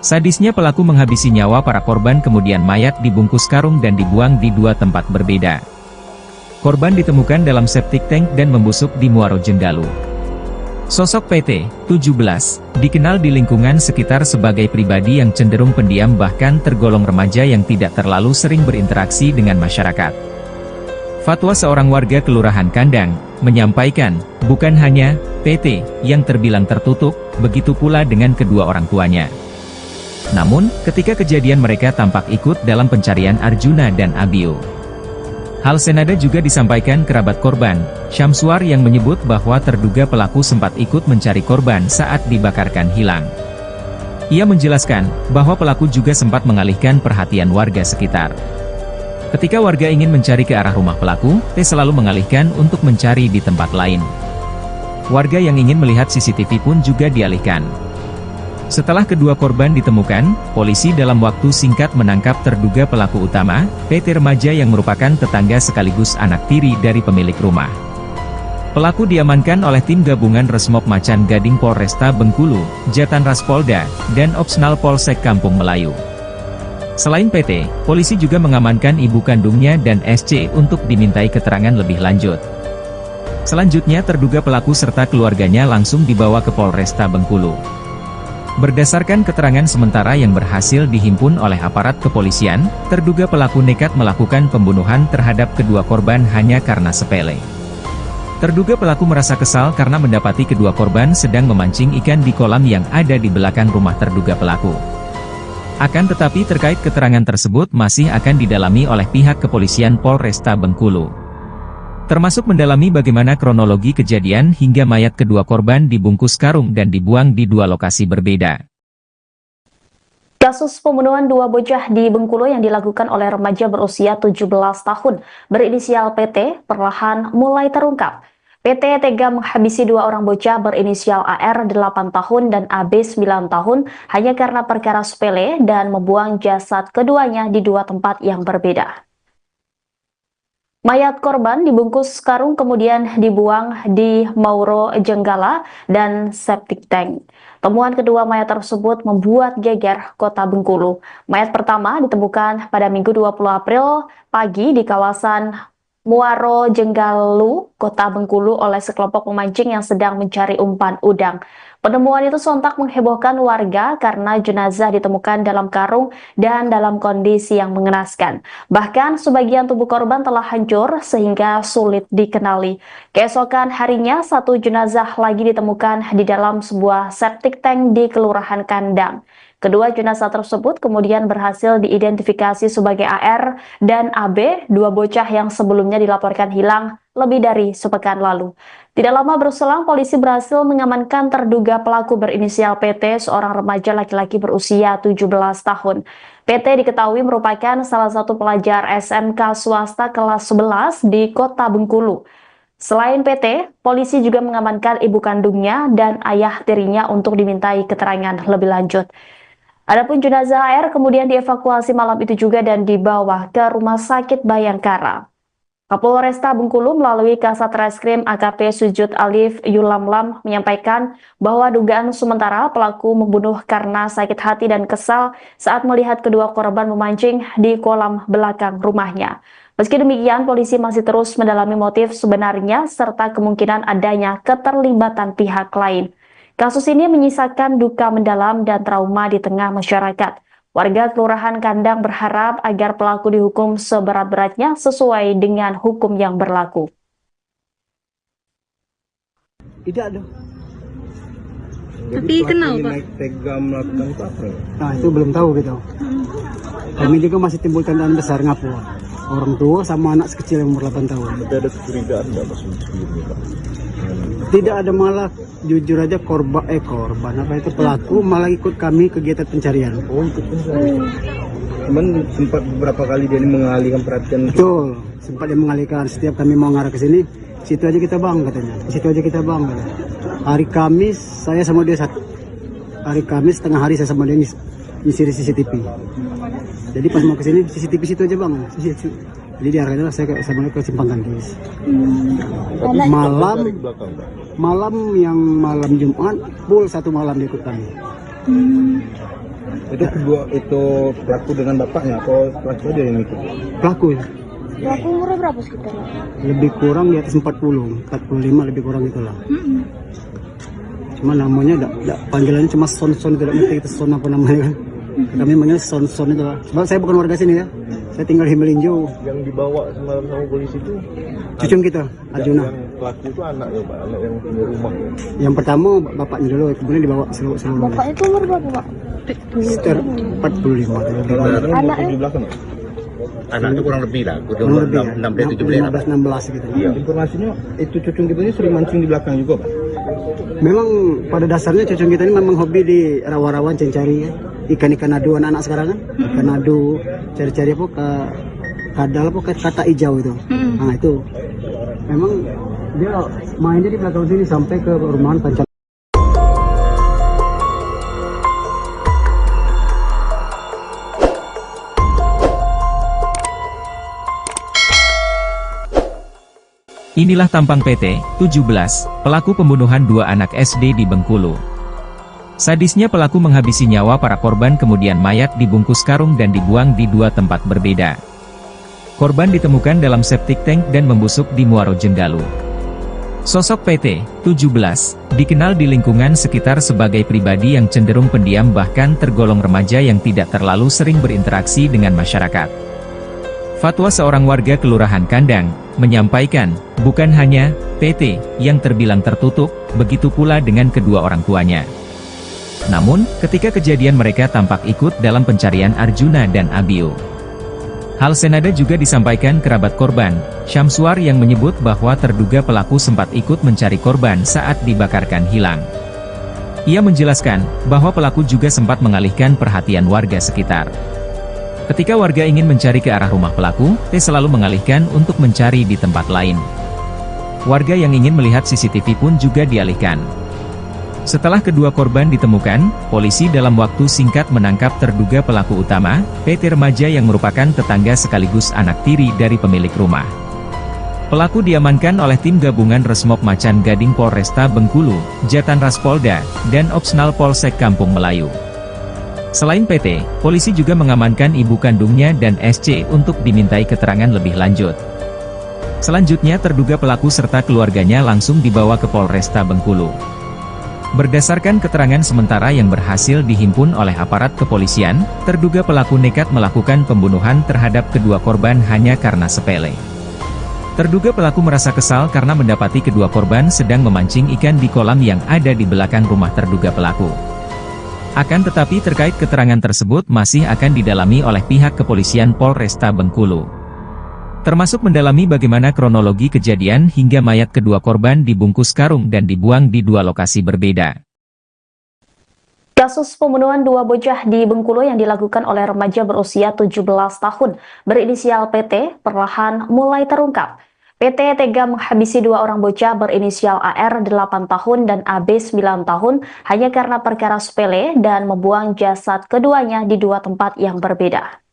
S1: Sadisnya pelaku menghabisi nyawa para korban kemudian mayat dibungkus karung dan dibuang di dua tempat berbeda. Korban ditemukan dalam septic tank dan membusuk di Muaro Jenggalu. Sosok PT 17 dikenal di lingkungan sekitar sebagai pribadi yang cenderung pendiam bahkan tergolong remaja yang tidak terlalu sering berinteraksi dengan masyarakat. Fatwa seorang warga Kelurahan Kandang menyampaikan, bukan hanya PT yang terbilang tertutup, begitu pula dengan kedua orang tuanya. Namun, ketika kejadian mereka tampak ikut dalam pencarian Arjuna dan Abio. Hal senada juga disampaikan kerabat korban, Syamsuar yang menyebut bahwa terduga pelaku sempat ikut mencari korban saat dibakarkan hilang. Ia menjelaskan bahwa pelaku juga sempat mengalihkan perhatian warga sekitar. Ketika warga ingin mencari ke arah rumah pelaku, T selalu mengalihkan untuk mencari di tempat lain. Warga yang ingin melihat CCTV pun juga dialihkan. Setelah kedua korban ditemukan, polisi dalam waktu singkat menangkap terduga pelaku utama, PT remaja yang merupakan tetangga sekaligus anak tiri dari pemilik rumah. Pelaku diamankan oleh tim gabungan Resmob Macan Gading Polresta Bengkulu, Jatan Ras Polda, dan Opsnal Polsek Kampung Melayu. Selain PT, polisi juga mengamankan ibu kandungnya dan SC untuk dimintai keterangan lebih lanjut. Selanjutnya terduga pelaku serta keluarganya langsung dibawa ke Polresta Bengkulu. Berdasarkan keterangan sementara yang berhasil dihimpun oleh aparat kepolisian, terduga pelaku nekat melakukan pembunuhan terhadap kedua korban hanya karena sepele. Terduga pelaku merasa kesal karena mendapati kedua korban sedang memancing ikan di kolam yang ada di belakang rumah terduga pelaku. Akan tetapi terkait keterangan tersebut masih akan didalami oleh pihak kepolisian Polresta Bengkulu. Termasuk mendalami bagaimana kronologi kejadian hingga mayat kedua korban dibungkus karung dan dibuang di dua lokasi berbeda.
S2: Kasus pembunuhan dua bocah di Bengkulu yang dilakukan oleh remaja berusia 17 tahun berinisial PT perlahan mulai terungkap. PT tega menghabisi dua orang bocah berinisial AR 8 tahun dan AB 9 tahun hanya karena perkara sepele dan membuang jasad keduanya di dua tempat yang berbeda. Mayat korban dibungkus karung kemudian dibuang di Mauro Jenggala dan septic tank. Temuan kedua mayat tersebut membuat geger Kota Bengkulu. Mayat pertama ditemukan pada Minggu 20 April pagi di kawasan Muaro Jenggalu, Kota Bengkulu oleh sekelompok pemancing yang sedang mencari umpan udang. Penemuan itu sontak menghebohkan warga karena jenazah ditemukan dalam karung dan dalam kondisi yang mengenaskan. Bahkan sebagian tubuh korban telah hancur sehingga sulit dikenali. Keesokan harinya, satu jenazah lagi ditemukan di dalam sebuah septic tank di Kelurahan Kandang. Kedua jenazah tersebut kemudian berhasil diidentifikasi sebagai AR dan AB, dua bocah yang sebelumnya dilaporkan hilang lebih dari sepekan lalu. Tidak lama berselang, polisi berhasil mengamankan terduga pelaku berinisial PT, seorang remaja laki-laki berusia 17 tahun. PT diketahui merupakan salah satu pelajar SMK swasta kelas 11 di Kota Bengkulu. Selain PT, polisi juga mengamankan ibu kandungnya dan ayah tirinya untuk dimintai keterangan lebih lanjut. Adapun jenazah AR kemudian dievakuasi malam itu juga dan dibawa ke Rumah Sakit Bayangkara. Kapolresta Bengkulu melalui Kasat Reskrim AKP Sujud Alif Yulamlam menyampaikan bahwa dugaan sementara pelaku membunuh karena sakit hati dan kesal saat melihat kedua korban memancing di kolam belakang rumahnya. Meski demikian, polisi masih terus mendalami motif sebenarnya serta kemungkinan adanya keterlibatan pihak lain. Kasus ini menyisakan duka mendalam dan trauma di tengah masyarakat. Warga Kelurahan Kandang berharap agar pelaku dihukum seberat-beratnya sesuai dengan hukum yang berlaku.
S3: Tidak ada.
S5: Tapi kenal Pak? Naik tega melakukan itu apa?
S3: Nah itu belum tahu gitu. Kami juga masih timbul tandaan besar ngapu. Orang tua sama anak sekecil yang umur 8 tahun.
S5: Tapi ada kecurigaan nggak Mas sebelumnya Pak?
S3: Tidak ada, malah jujur aja korban apa itu pelaku malah ikut kami kegiatan pencarian.
S5: Oh ikut pencarian. Cuman sempat beberapa kali dia ini mengalihkan perhatian.
S3: Betul, sempat dia mengalihkan. Setiap kami mau ngarah ke sini, situ aja kita bang katanya. Situ aja kita bang katanya. Hari Kamis saya sama dia satu. Hari Kamis tengah hari saya sama dia nyisir CCTV. Jadi pas mau ke sini CCTV situ aja bang. Situ. Jadi diarahkan saya sama dia ke Simpang Tangkis. Malam Jumat full satu malam dia ikut kami.
S5: Itu kedua itu pelaku dengan bapaknya atau pelaku dia yang ikut?
S3: Pelaku ya.
S4: Pelaku umurnya berapa sekitar?
S3: Lebih kurang di atas 45 lebih kurang itulah. Cuma namanya panggilannya cuma Son tidak ngerti itu Son apa namanya kan. Kami manggil Son itu lah. Sebab saya bukan warga sini ya. Saya tinggal di Melinjo.
S5: Yang dibawa semalam sama polisi itu
S3: cucung kita, Arjuna.
S5: Yang pelaku itu anaknya Pak, anak yang punya rumah ya.
S3: Yang pertama bapaknya dulu, kemudian dibawa seluruh.
S4: Bapaknya itu umur berapa Pak?
S3: Sekitar 45.
S4: Anaknya
S5: di belakang.
S6: Anaknya kurang lebih lah,
S3: Kurang lebih ya, 16 gitu.
S5: Iya. Informasinya itu cucung kita ini sering mancing di belakang juga Pak.
S3: Memang pada dasarnya cucung kita ini memang hobi di rawa-rawa cari ya. Ikan-ikan adu anak-anak sekarang kan. Ikan adu, cari-cari apa ke kadal apa ke kata hijau itu. Nah itu memang dia mainnya di belakang sini sampai ke rumahan Pancal.
S1: Inilah tampang PT 17, pelaku pembunuhan dua anak SD di Bengkulu. Sadisnya pelaku menghabisi nyawa para korban kemudian mayat dibungkus karung dan dibuang di dua tempat berbeda. Korban ditemukan dalam septic tank dan membusuk di Muaro Jenggalu. Sosok PT 17 dikenal di lingkungan sekitar sebagai pribadi yang cenderung pendiam bahkan tergolong remaja yang tidak terlalu sering berinteraksi dengan masyarakat. Fatwa seorang warga Kelurahan Kandang menyampaikan, bukan hanya PT yang terbilang tertutup, begitu pula dengan kedua orang tuanya. Namun, ketika kejadian mereka tampak ikut dalam pencarian Arjuna dan Abio. Hal senada juga disampaikan kerabat korban, Syamsuar yang menyebut bahwa terduga pelaku sempat ikut mencari korban saat dibakarkan hilang. Ia menjelaskan bahwa pelaku juga sempat mengalihkan perhatian warga sekitar. Ketika warga ingin mencari ke arah rumah pelaku, T selalu mengalihkan untuk mencari di tempat lain. Warga yang ingin melihat CCTV pun juga dialihkan. Setelah kedua korban ditemukan, polisi dalam waktu singkat menangkap terduga pelaku utama, PT Remaja yang merupakan tetangga sekaligus anak tiri dari pemilik rumah. Pelaku diamankan oleh tim gabungan Resmob Macan Gading Polresta Bengkulu, Jatan Ras Polda, dan Opsnal Polsek Kampung Melayu. Selain PT, polisi juga mengamankan ibu kandungnya dan SC untuk dimintai keterangan lebih lanjut. Selanjutnya terduga pelaku serta keluarganya langsung dibawa ke Polresta Bengkulu. Berdasarkan keterangan sementara yang berhasil dihimpun oleh aparat kepolisian, terduga pelaku nekat melakukan pembunuhan terhadap kedua korban hanya karena sepele. Terduga pelaku merasa kesal karena mendapati kedua korban sedang memancing ikan di kolam yang ada di belakang rumah terduga pelaku. Akan tetapi terkait keterangan tersebut masih akan didalami oleh pihak kepolisian Polresta Bengkulu. Termasuk mendalami bagaimana kronologi kejadian hingga mayat kedua korban dibungkus karung dan dibuang di dua lokasi berbeda.
S2: Kasus pembunuhan dua bocah di Bengkulu yang dilakukan oleh remaja berusia 17 tahun berinisial PT perlahan mulai terungkap. PT tega menghabisi dua orang bocah berinisial AR 8 tahun dan AB 9 tahun hanya karena perkara sepele dan membuang jasad keduanya di dua tempat yang berbeda.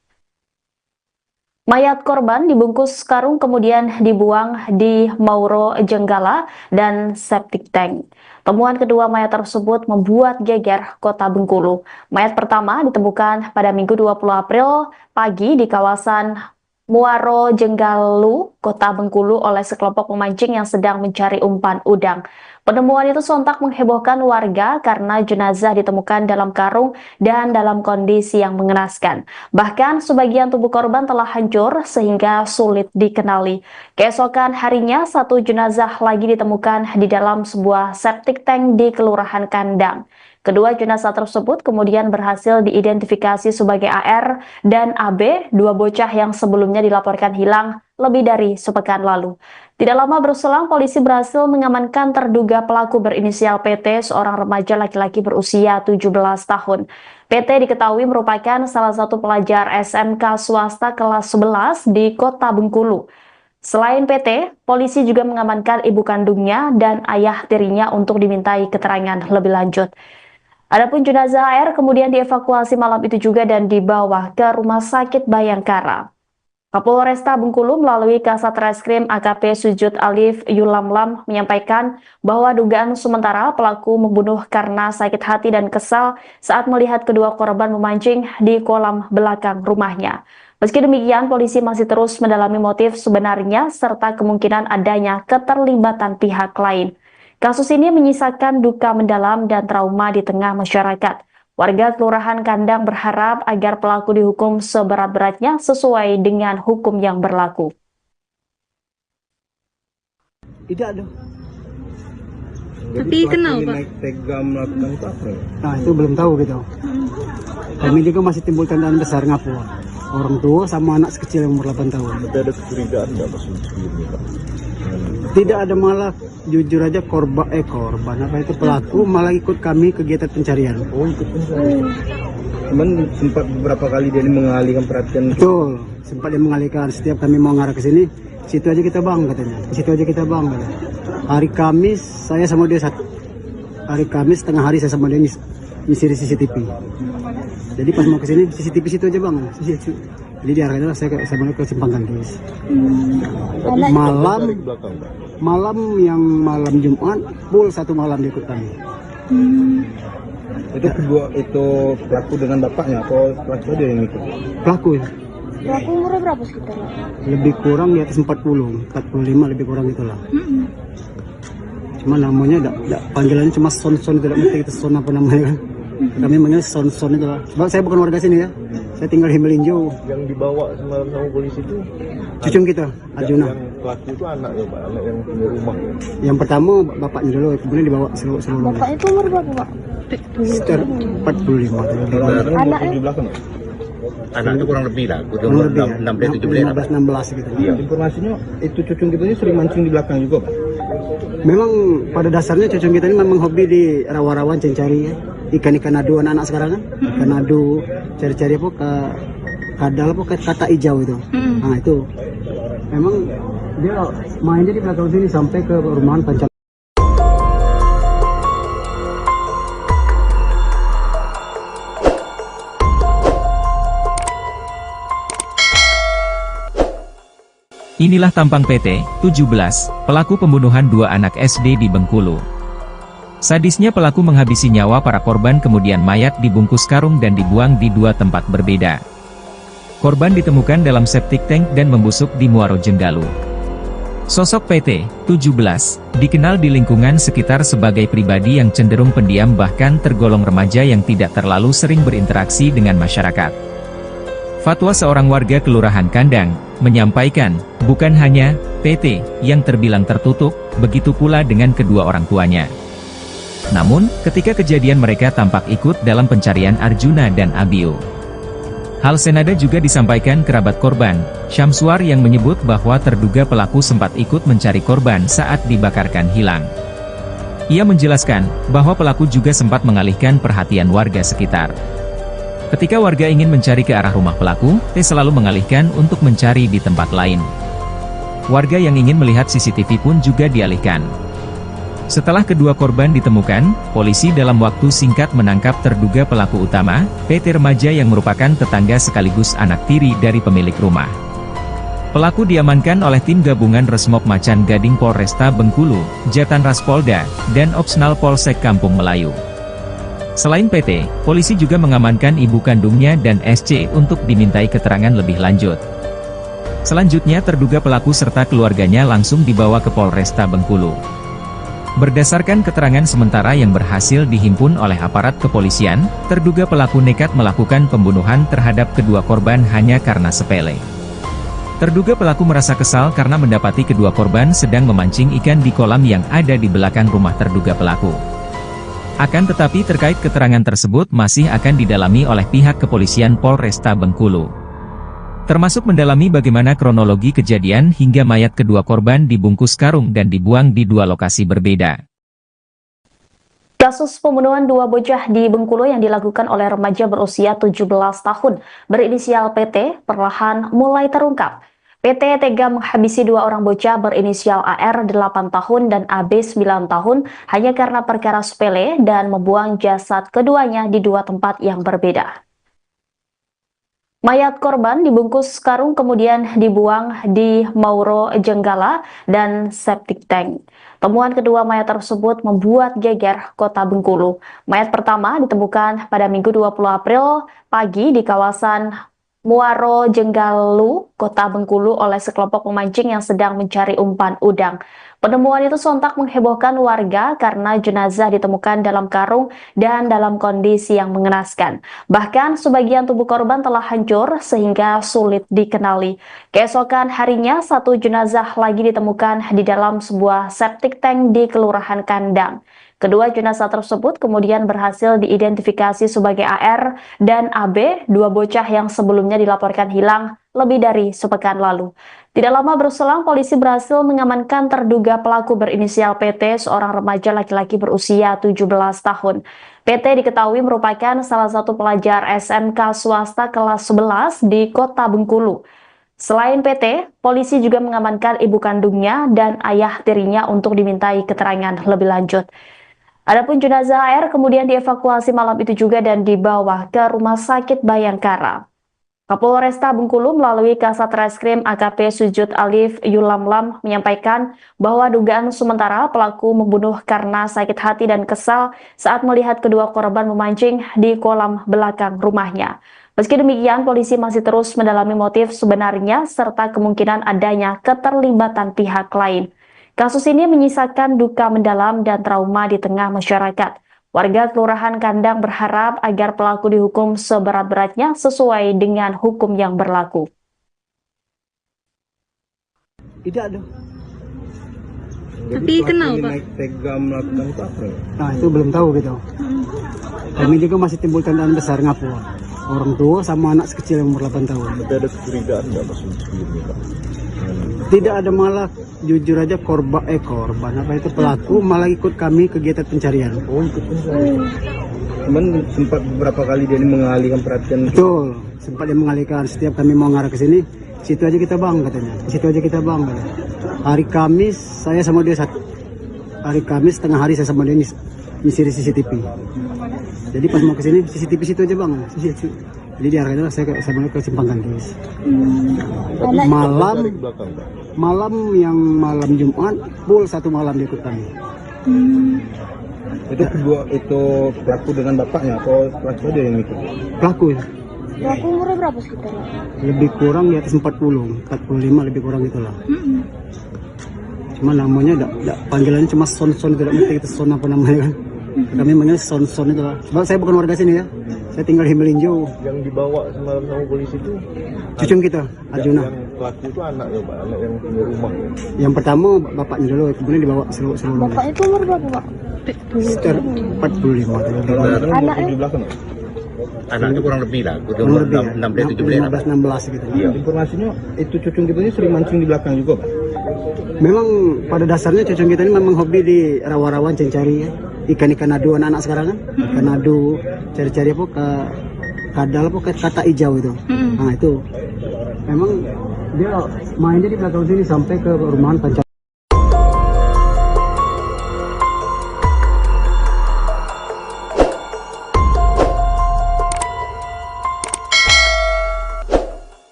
S2: Mayat korban dibungkus karung kemudian dibuang di Mauro Jenggala dan septic tank. Temuan kedua mayat tersebut membuat geger kota Bengkulu. Mayat pertama ditemukan pada Minggu 20 April pagi di kawasan Muaro Jenggalu, kota Bengkulu oleh sekelompok pemancing yang sedang mencari umpan udang. Penemuan itu sontak menghebohkan warga karena jenazah ditemukan dalam karung dan dalam kondisi yang mengenaskan. Bahkan sebagian tubuh korban telah hancur sehingga sulit dikenali. Keesokan harinya, satu jenazah lagi ditemukan di dalam sebuah septic tank di Kelurahan Kandang. Kedua jenazah tersebut kemudian berhasil diidentifikasi sebagai AR dan AB, dua bocah yang sebelumnya dilaporkan hilang lebih dari sepekan lalu. Tidak lama berselang, polisi berhasil mengamankan terduga pelaku berinisial PT, seorang remaja laki-laki berusia 17 tahun. PT diketahui merupakan salah satu pelajar SMK swasta kelas 11 di kota Bengkulu. Selain PT, polisi juga mengamankan ibu kandungnya dan ayah tirinya untuk dimintai keterangan lebih lanjut. Adapun jenazah AR kemudian dievakuasi malam itu juga dan dibawa ke Rumah Sakit Bayangkara. Kapolresta Bengkulu melalui Kasat Reskrim AKP Sujud Alif Yulamlam menyampaikan bahwa dugaan sementara pelaku membunuh karena sakit hati dan kesal saat melihat kedua korban memancing di kolam belakang rumahnya. Meski demikian, polisi masih terus mendalami motif sebenarnya serta kemungkinan adanya keterlibatan pihak lain. Kasus ini menyisakan duka mendalam dan trauma di tengah masyarakat. Warga Kelurahan Kandang berharap agar pelaku dihukum seberat-beratnya sesuai dengan hukum yang berlaku.
S3: Tidak ada.
S4: Tapi kenal, Pak?
S5: Naik tega melakukan itu apa?
S3: Nah, itu belum tahu gitu. Kami juga masih timbul tandaan besar ngapu. Orang tua sama anak kecil yang umur 8 tahun.
S5: Tapi ada kecurigaan nggak Mas sebelumnya, Pak?
S3: Tidak ada, malah jujur aja korban apa itu pelaku malah ikut kami kegiatan pencarian.
S5: Oh, ikut pencarian. Cuman sempat beberapa kali dia mengalihkan perhatian.
S3: Betul, sempat dia mengalihkan. Setiap kami mau ngarah ke sini, situ aja kita bang katanya. Situ aja kita bang katanya. Hari Kamis saya sama dia hari Kamis tengah hari saya sama dia ngisi di CCTV. Jadi pas mau ke sini CCTV situ aja bang. Jadi diarahkan saya balik ke Simpang Gantis. Malam yang malam Jumat full satu malam diikut kami.
S5: Itu kedua itu pelaku dengan bapaknya atau pelaku dia yang ikut?
S3: Pelaku
S4: Pelaku umurnya berapa sekitar?
S3: lebih kurang di atas 45 lebih kurang itulah. Cuma namanya panggilannya cuma Son, tidak ngerti itu Son apa namanya kan. Kami manggil Son itu lah. Sebab saya bukan warga sini ya. Saya tinggal di Melinjo.
S5: Yang dibawa semalam sama polisi itu
S3: Cucung kita, Arjuna.
S5: Yang pelaku itu anaknya, Pak, anak yang punya rumah.
S3: Yang pertama bapaknya dulu, kemudian dibawa seluruh.
S4: Bapak itu umur berapa, Pak?
S3: Sekitar 45.
S4: Anaknya?
S5: Di belakang.
S6: Anak itu kurang lebih lah,
S3: Kurang lebih ya,
S6: 16
S3: gitu.
S5: Iya. Informasinya itu cucung kita ini sering mancing di belakang juga, Pak.
S3: Memang pada dasarnya cucung kita ini memang hobi di rawa-rawan cari ya. Ikan-ikan adu anak-anak sekarang kan. Ikan adu, cari-cari apa ke kadal apa ke kata hijau itu. Nah itu memang Dia mainnya di belakang sini sampai ke perumahan Pancal.
S1: Inilah tampang PT 17, pelaku pembunuhan dua anak SD di Bengkulu. Sadisnya pelaku menghabisi nyawa para korban kemudian mayat dibungkus karung dan dibuang di dua tempat berbeda. Korban ditemukan dalam septic tank dan membusuk di Muaro Jenggalu. Sosok PT 17 dikenal di lingkungan sekitar sebagai pribadi yang cenderung pendiam bahkan tergolong remaja yang tidak terlalu sering berinteraksi dengan masyarakat. Fatwa seorang warga Kelurahan Kandang menyampaikan, bukan hanya PT yang terbilang tertutup, begitu pula dengan kedua orang tuanya. Namun, ketika kejadian mereka tampak ikut dalam pencarian Arjuna dan Abiu. Hal senada juga disampaikan kerabat korban, Syamsuar yang menyebut bahwa terduga pelaku sempat ikut mencari korban saat dibakarkan hilang. Ia menjelaskan bahwa pelaku juga sempat mengalihkan perhatian warga sekitar. Ketika warga ingin mencari ke arah rumah pelaku, T selalu mengalihkan untuk mencari di tempat lain. Warga yang ingin melihat CCTV pun juga dialihkan. Setelah kedua korban ditemukan, polisi dalam waktu singkat menangkap terduga pelaku utama, PT remaja yang merupakan tetangga sekaligus anak tiri dari pemilik rumah. Pelaku diamankan oleh tim gabungan Resmob Macan Gading Polresta Bengkulu, Jatan Ras Polda, dan Opsnal Polsek Kampung Melayu. Selain PT, polisi juga mengamankan ibu kandungnya dan SC untuk dimintai keterangan lebih lanjut. Selanjutnya terduga pelaku serta keluarganya langsung dibawa ke Polresta Bengkulu. Berdasarkan keterangan sementara yang berhasil dihimpun oleh aparat kepolisian, terduga pelaku nekat melakukan pembunuhan terhadap kedua korban hanya karena sepele. Terduga pelaku merasa kesal karena mendapati kedua korban sedang memancing ikan di kolam yang ada di belakang rumah terduga pelaku. Akan tetapi terkait keterangan tersebut masih akan didalami oleh pihak kepolisian Polresta Bengkulu. Termasuk mendalami bagaimana kronologi kejadian hingga mayat kedua korban dibungkus karung dan dibuang di dua lokasi berbeda.
S2: Kasus pembunuhan dua bocah di Bengkulu yang dilakukan oleh remaja berusia 17 tahun berinisial PT perlahan mulai terungkap. PT tega menghabisi dua orang bocah berinisial AR 8 tahun dan AB 9 tahun hanya karena perkara sepele dan membuang jasad keduanya di dua tempat yang berbeda. Mayat korban dibungkus karung kemudian dibuang di Mauro Jenggala dan septic tank. Temuan kedua mayat tersebut membuat geger kota Bengkulu. Mayat pertama ditemukan pada Minggu 20 April pagi di kawasan Muaro Jenggalu, kota Bengkulu oleh sekelompok pemancing yang sedang mencari umpan udang. Penemuan itu sontak menghebohkan warga karena jenazah ditemukan dalam karung dan dalam kondisi yang mengenaskan. Bahkan sebagian tubuh korban telah hancur sehingga sulit dikenali. Keesokan harinya, satu jenazah lagi ditemukan di dalam sebuah septic tank di Kelurahan Kandang. Kedua jenazah tersebut kemudian berhasil diidentifikasi sebagai AR dan AB, dua bocah yang sebelumnya dilaporkan hilang lebih dari sepekan lalu. Tidak lama berselang, polisi berhasil mengamankan terduga pelaku berinisial PT, seorang remaja laki-laki berusia 17 tahun. PT diketahui merupakan salah satu pelajar SMK swasta kelas 11 di kota Bengkulu. Selain PT, polisi juga mengamankan ibu kandungnya dan ayah tirinya untuk dimintai keterangan lebih lanjut. Adapun jenazah AR kemudian dievakuasi malam itu juga dan dibawa ke Rumah Sakit Bayangkara. Kapolresta Bengkulu melalui Kasat Reskrim AKP Sujud Alif Yulamlam menyampaikan bahwa dugaan sementara pelaku membunuh karena sakit hati dan kesal saat melihat kedua korban memancing di kolam belakang rumahnya. Meski demikian, polisi masih terus mendalami motif sebenarnya serta kemungkinan adanya keterlibatan pihak lain. Kasus ini menyisakan duka mendalam dan trauma di tengah masyarakat. Warga Kelurahan Kandang berharap agar pelaku dihukum seberat-beratnya sesuai dengan hukum yang berlaku.
S3: Tidak ada.
S5: Tapi kenapa Pak? Tega melakukan itu apa?
S3: Nah itu belum tahu gitu. Kami juga masih timbul tandaan besar ngapu. Orang tua sama anak sekecil yang umur 8 tahun.
S5: Tapi ada kecurigaan nggak Mas sebelumnya Pak?
S3: Tidak ada, malah jujur aja korban apa itu pelaku malah ikut kami kegiatan pencarian.
S5: Oh ikut pencarian. Cuman sempat beberapa kali dia mengalihkan perhatian.
S3: Betul, sempat dia mengalihkan. Setiap kami mau ngarah ke sini, situ aja kita bang katanya. Situ aja kita bang katanya. Hari Kamis saya sama dia hari Kamis tengah hari saya sama dia ngisi CCTV. Jadi pas mau ke sini CCTV situ aja bang. Jadi diarahkan saya sama dia ke Simpang Gantis. Malam Jumat full 1 malam dia ikut kami.
S5: Itu pelaku dengan bapaknya atau pelaku dia yang ikut?
S3: Pelaku ya.
S4: Pelaku umurnya berapa sekitar?
S3: Lebih kurang di atas 45 lebih kurang itulah. Cuma namanya panggilannya cuma Son tidak ngerti itu Son apa namanya kan. Kami manggil Son itu lah. Sebab saya bukan warga sini ya. Saya tinggal di Melinjo.
S5: Yang dibawa semalam sama polisi itu
S3: Cucung kita, Arjuna.
S5: yang pelaku itu anaknya Pak, anak yang punya rumah.
S3: Yang pertama bapaknya dulu, kemudian dibawa seluruh.
S4: Bapaknya itu umur berapa Pak?
S3: Sekitar 45.
S4: Anaknya?
S5: 17 kan?
S6: Anak itu kurang lebih lah,
S3: Kurang lebih ya.
S6: 16
S3: gitu.
S5: Iya. Informasinya itu cucung kita ini sering mancing di belakang juga Pak.
S3: Memang pada dasarnya cucung kita ini memang hobi di rawa-rawa cari ya. Ikan-ikan adu anak-anak sekarang kan. Ikan adu, cari-cari apa ke kadal apa ke kata hijau itu. Nah itu. Memang dia mainnya di belakang sini sampai ke rumahan pacar.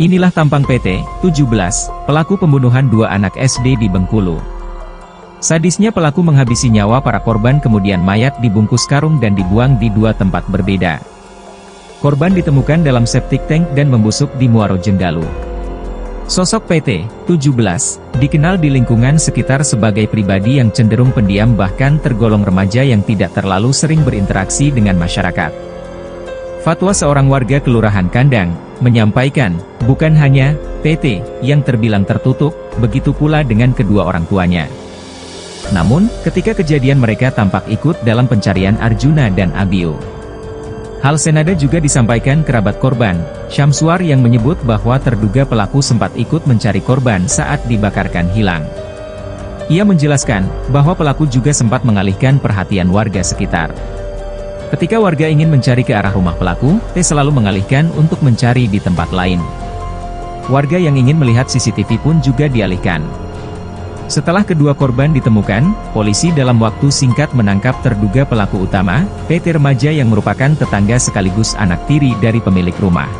S1: Inilah tampang PT 17, pelaku pembunuhan 2 anak SD di Bengkulu. Sadisnya pelaku menghabisi nyawa para korban kemudian mayat dibungkus karung dan dibuang di 2 tempat berbeda. Korban ditemukan dalam septic tank dan membusuk di Muaro Jenggalu. Sosok PT 17 dikenal di lingkungan sekitar sebagai pribadi yang cenderung pendiam bahkan tergolong remaja yang tidak terlalu sering berinteraksi dengan masyarakat. Fatwa seorang warga Kelurahan Kandang menyampaikan, bukan hanya PT yang terbilang tertutup, begitu pula dengan kedua orang tuanya. Namun, ketika kejadian mereka tampak ikut dalam pencarian Arjuna dan Abio. Hal senada juga disampaikan kerabat korban, Syamsuar yang menyebut bahwa terduga pelaku sempat ikut mencari korban saat dibakarkan hilang. Ia menjelaskan bahwa pelaku juga sempat mengalihkan perhatian warga sekitar. Ketika warga ingin mencari ke arah rumah pelaku, T selalu mengalihkan untuk mencari di tempat lain. Warga yang ingin melihat CCTV pun juga dialihkan. Setelah kedua korban ditemukan, polisi dalam waktu singkat menangkap terduga pelaku utama, PT remaja yang merupakan tetangga sekaligus anak tiri dari pemilik rumah.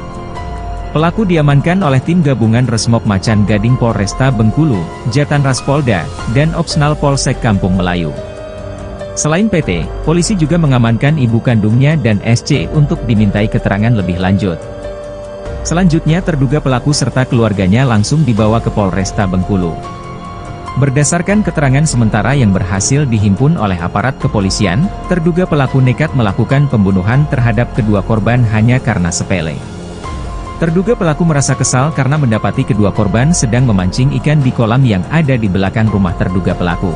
S1: Pelaku diamankan oleh tim gabungan Resmob Macan Gading Polresta Bengkulu, Jatan Raspolda, dan Opsnal Polsek Kampung Melayu. Selain PT, polisi juga mengamankan ibu kandungnya dan SC untuk dimintai keterangan lebih lanjut. Selanjutnya terduga pelaku serta keluarganya langsung dibawa ke Polresta Bengkulu. Berdasarkan keterangan sementara yang berhasil dihimpun oleh aparat kepolisian, terduga pelaku nekat melakukan pembunuhan terhadap kedua korban hanya karena sepele. Terduga pelaku merasa kesal karena mendapati kedua korban sedang memancing ikan di kolam yang ada di belakang rumah terduga pelaku.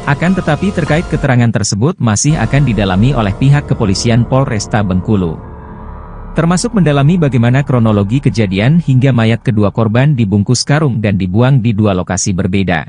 S1: Akan tetapi terkait keterangan tersebut masih akan didalami oleh pihak kepolisian Polresta Bengkulu. Termasuk mendalami bagaimana kronologi kejadian hingga mayat kedua korban dibungkus karung dan dibuang di 2 lokasi berbeda.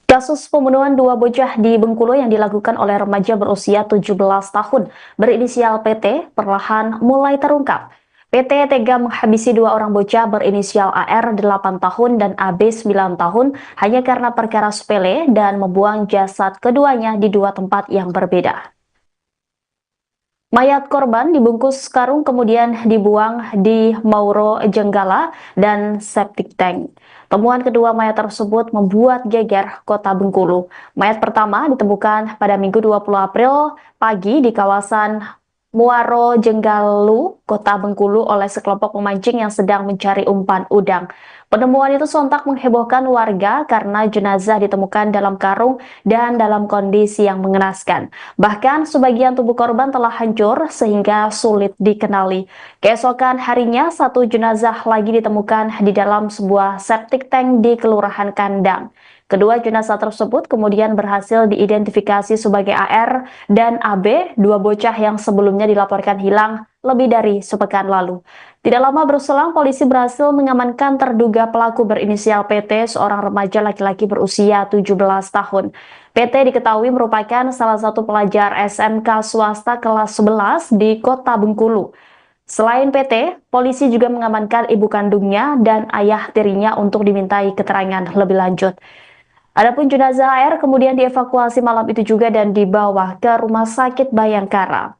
S2: Kasus pembunuhan 2 bocah di Bengkulu yang dilakukan oleh remaja berusia 17 tahun berinisial PT perlahan mulai terungkap. PT tega menghabisi 2 orang bocah berinisial AR 8 tahun dan AB 9 tahun hanya karena perkara sepele dan membuang jasad keduanya di 2 tempat yang berbeda. Mayat korban dibungkus karung kemudian dibuang di Mauro Jenggala dan septic tank. Temuan kedua mayat tersebut membuat geger kota Bengkulu. Mayat pertama ditemukan pada Minggu 20 April pagi di kawasan Muaro Jenggalu, kota Bengkulu oleh sekelompok pemancing yang sedang mencari umpan udang. Penemuan itu sontak menghebohkan warga karena jenazah ditemukan dalam karung dan dalam kondisi yang mengenaskan. Bahkan sebagian tubuh korban telah hancur sehingga sulit dikenali. Keesokan harinya, 1 jenazah lagi ditemukan di dalam sebuah septic tank di Kelurahan Kandang. Kedua jenazah tersebut kemudian berhasil diidentifikasi sebagai AR dan AB, 2 bocah yang sebelumnya dilaporkan hilang lebih dari sepekan lalu. Tidak lama berselang, polisi berhasil mengamankan terduga pelaku berinisial PT, seorang remaja laki-laki berusia 17 tahun. PT diketahui merupakan salah satu pelajar SMK swasta kelas 11 di kota Bengkulu. Selain PT, polisi juga mengamankan ibu kandungnya dan ayah tirinya untuk dimintai keterangan lebih lanjut. Adapun jenazah AR kemudian dievakuasi malam itu juga dan dibawa ke Rumah Sakit Bayangkara.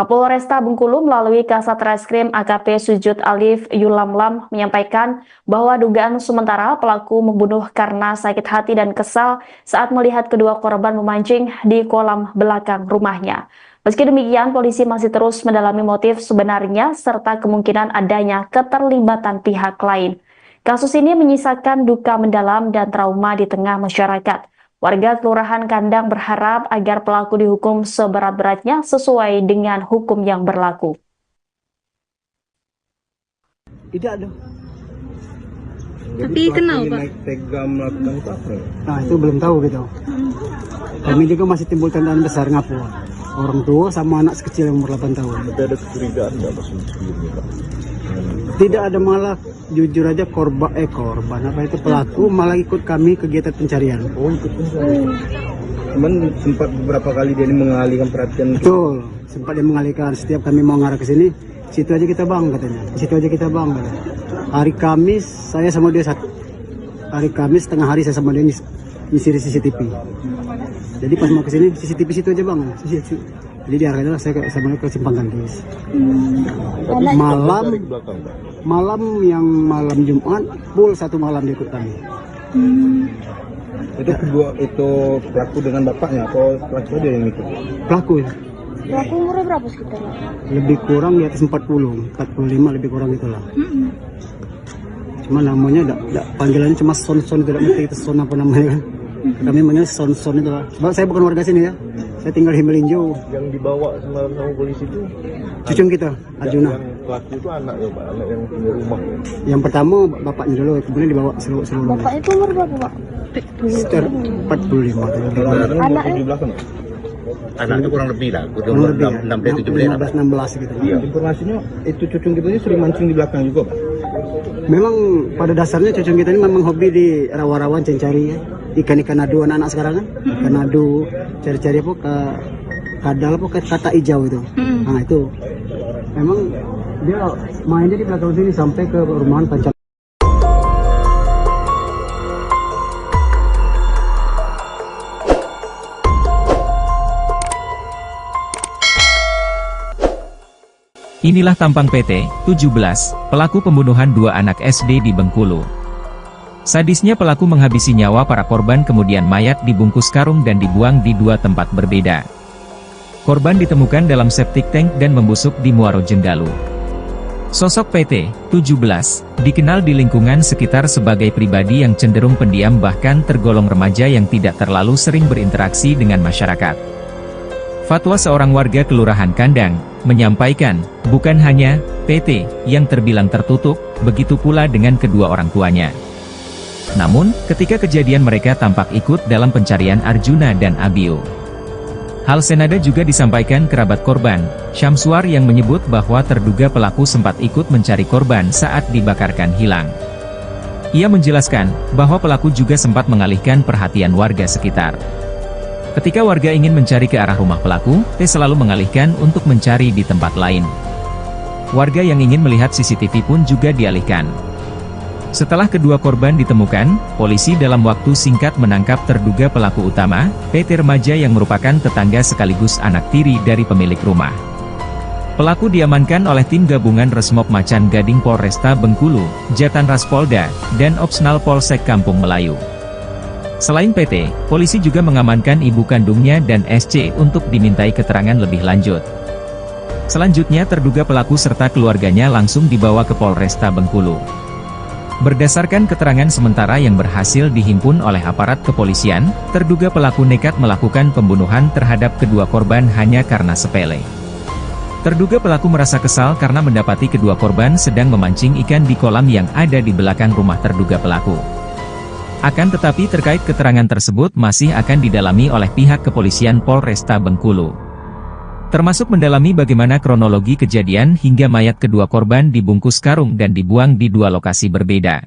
S2: Kapolresta Bengkulu melalui Kasat Reskrim AKP Sujud Alif Yulamlam menyampaikan bahwa dugaan sementara pelaku membunuh karena sakit hati dan kesal saat melihat kedua korban memancing di kolam belakang rumahnya. Meski demikian, polisi masih terus mendalami motif sebenarnya serta kemungkinan adanya keterlibatan pihak lain. Kasus ini menyisakan duka mendalam dan trauma di tengah masyarakat. Warga Kelurahan Kandang berharap agar pelaku dihukum seberat-beratnya sesuai dengan hukum yang berlaku.
S3: Tidak ada.
S4: Tapi kenal, Pak?
S5: Naik tega melakukan itu apa?
S3: Nah itu belum tahu gitu. Kami juga masih timbul tandaan besar ngapu. Orang tua sama anak kecil yang umur 8 tahun.
S5: Tapi ada kecurigaan nggak Mas sebelumnya, Pak?
S3: Tidak ada, malah jujur aja korban apa itu pelaku malah ikut kami kegiatan pencarian.
S5: Oh, ikut pencarian. Cuman sempat beberapa kali dia ini mengalihkan perhatian.
S3: Betul, sempat dia mengalihkan. Setiap kami mau ngarah ke sini, situ aja kita bang katanya. Situ aja kita bang katanya. Hari Kamis saya sama dia satu. Hari Kamis tengah hari saya sama dia ngisi di CCTV. Jadi pas mau ke sini CCTV situ aja bang. Jadi diarahkan saya sama dia ke Simpang Gantis. Malam yang malam Jumat full satu malam dia ikut kami.
S5: Itu pelaku dengan bapaknya atau pelaku dia yang ikut?
S3: Pelaku ya.
S4: Pelaku umurnya berapa sekitar?
S3: Lebih kurang di atas 40, 45 lebih kurang itulah. Cuma namanya panggilannya cuma Son-Son, tidak ngerti itu Son apa namanya kan. Kami namanya Son-Son itu lah. Sebab saya bukan warga sini ya. Saya tinggal di Melinjo.
S5: Yang dibawa semalam sama polisi itu
S3: Cucung kita, Arjuna.
S5: yang pelaku itu anak ya Pak, anak yang punya rumah.
S3: Yang pertama bapaknya dulu, kemudian dibawa seluruh
S4: Bapak itu umur berapa, Pak?
S3: sekitar 45
S4: Anaknya?
S5: Di belakang.
S6: Anak itu kurang lebih lah, udah
S3: kurang
S6: umur
S3: lebih
S6: 16
S3: 16 gitu.
S5: Iya. Informasinya itu cucung kita ini sering mancing di belakang juga Pak.
S3: Memang pada dasarnya cucung kita ini memang hobi di rawa-rawan cari ya. Ikan-ikan adu anak-anak sekarang kan. Ikan adu, cari-cari apa ke kadal apa ke kata hijau itu. Nah itu memang dia mainnya di belakang sini sampai ke perumahan Pancam.
S1: Inilah tampang PT 17, pelaku pembunuhan dua anak SD di Bengkulu. Sadisnya pelaku menghabisi nyawa para korban kemudian mayat dibungkus karung dan dibuang di dua tempat berbeda. Korban ditemukan dalam septic tank dan membusuk di Muaro Jenggalu. Sosok PT 17 dikenal di lingkungan sekitar sebagai pribadi yang cenderung pendiam bahkan tergolong remaja yang tidak terlalu sering berinteraksi dengan masyarakat. Fatwa seorang warga Kelurahan Kandang menyampaikan, bukan hanya PT yang terbilang tertutup, begitu pula dengan kedua orang tuanya. Namun, ketika kejadian mereka tampak ikut dalam pencarian Arjuna dan Abio. Hal senada juga disampaikan kerabat korban, Syamsuar yang menyebut bahwa terduga pelaku sempat ikut mencari korban saat dibakarkan hilang. Ia menjelaskan bahwa pelaku juga sempat mengalihkan perhatian warga sekitar. Ketika warga ingin mencari ke arah rumah pelaku, T selalu mengalihkan untuk mencari di tempat lain. Warga yang ingin melihat CCTV pun juga dialihkan. Setelah kedua korban ditemukan, polisi dalam waktu singkat menangkap terduga pelaku utama, PT remaja yang merupakan tetangga sekaligus anak tiri dari pemilik rumah. Pelaku diamankan oleh tim gabungan Resmob Macan Gading Polresta Bengkulu, Jatan Ras Polda, dan Opsnal Polsek Kampung Melayu. Selain PT, polisi juga mengamankan ibu kandungnya dan SC untuk dimintai keterangan lebih lanjut. Selanjutnya terduga pelaku serta keluarganya langsung dibawa ke Polresta Bengkulu. Berdasarkan keterangan sementara yang berhasil dihimpun oleh aparat kepolisian, terduga pelaku nekat melakukan pembunuhan terhadap kedua korban hanya karena sepele. Terduga pelaku merasa kesal karena mendapati kedua korban sedang memancing ikan di kolam yang ada di belakang rumah terduga pelaku. Akan tetapi terkait keterangan tersebut masih akan didalami oleh pihak kepolisian Polresta Bengkulu. Termasuk mendalami bagaimana kronologi kejadian hingga mayat kedua korban dibungkus karung dan dibuang di dua lokasi berbeda.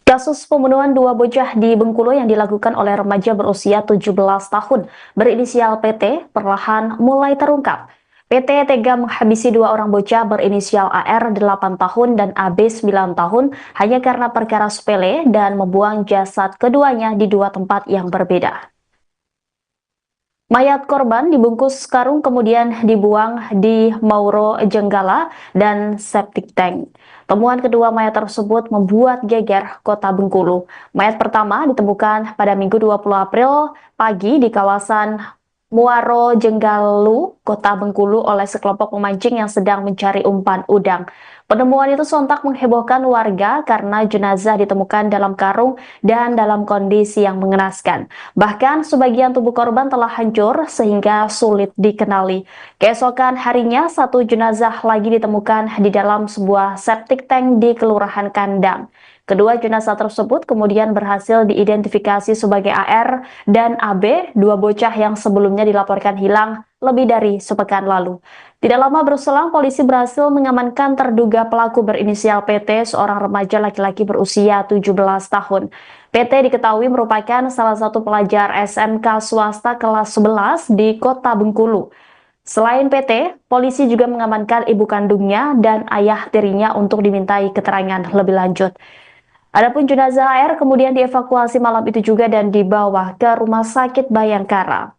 S2: Kasus pembunuhan dua bocah di Bengkulu yang dilakukan oleh remaja berusia 17 tahun berinisial PT perlahan mulai terungkap. PT tega menghabisi dua orang bocah berinisial AR 8 tahun dan AB 9 tahun hanya karena perkara sepele dan membuang jasad keduanya di dua tempat yang berbeda. Mayat korban dibungkus karung kemudian dibuang di Mauro Jenggala dan septic tank. Temuan kedua mayat tersebut membuat geger kota Bengkulu. Mayat pertama ditemukan pada Minggu 20 April pagi di kawasan Muaro Jenggalu, kota Bengkulu oleh sekelompok pemancing yang sedang mencari umpan udang. Penemuan itu sontak menghebohkan warga karena jenazah ditemukan dalam karung dan dalam kondisi yang mengenaskan. Bahkan sebagian tubuh korban telah hancur sehingga sulit dikenali. Keesokan harinya, satu jenazah lagi ditemukan di dalam sebuah septic tank di Kelurahan Kandang. Kedua jenazah tersebut kemudian berhasil diidentifikasi sebagai AR dan AB, dua bocah yang sebelumnya dilaporkan hilang lebih dari sepekan lalu. Tidak lama berselang, polisi berhasil mengamankan terduga pelaku berinisial PT, seorang remaja laki-laki berusia 17 tahun. PT diketahui merupakan salah satu pelajar SMK swasta kelas 11 di kota Bengkulu. Selain PT, polisi juga mengamankan ibu kandungnya dan ayah tirinya untuk dimintai keterangan lebih lanjut. Adapun jenazah AR kemudian dievakuasi malam itu juga dan dibawa ke Rumah Sakit Bayangkara.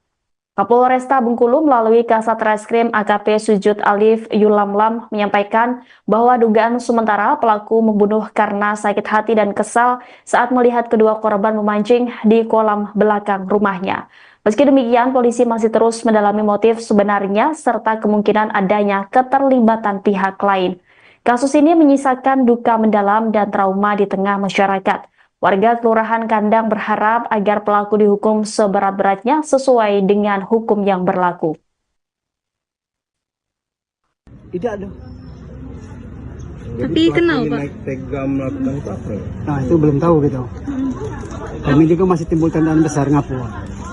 S2: Kapolresta Bengkulu melalui Kasat Reskrim AKP Sujud Alif Yulamlam menyampaikan bahwa dugaan sementara pelaku membunuh karena sakit hati dan kesal saat melihat kedua korban memancing di kolam belakang rumahnya. Meski demikian, polisi masih terus mendalami motif sebenarnya serta kemungkinan adanya keterlibatan pihak lain. Kasus ini menyisakan duka mendalam dan trauma di tengah masyarakat. Warga Kelurahan Kandang berharap agar pelaku dihukum seberat-beratnya sesuai dengan hukum yang berlaku.
S3: Tidak ada.
S5: Tapi kenapa naik tega melakukan itu apa?
S3: Nah, itu belum tahu gitu. Kami juga masih timbul tandaan besar ngapu.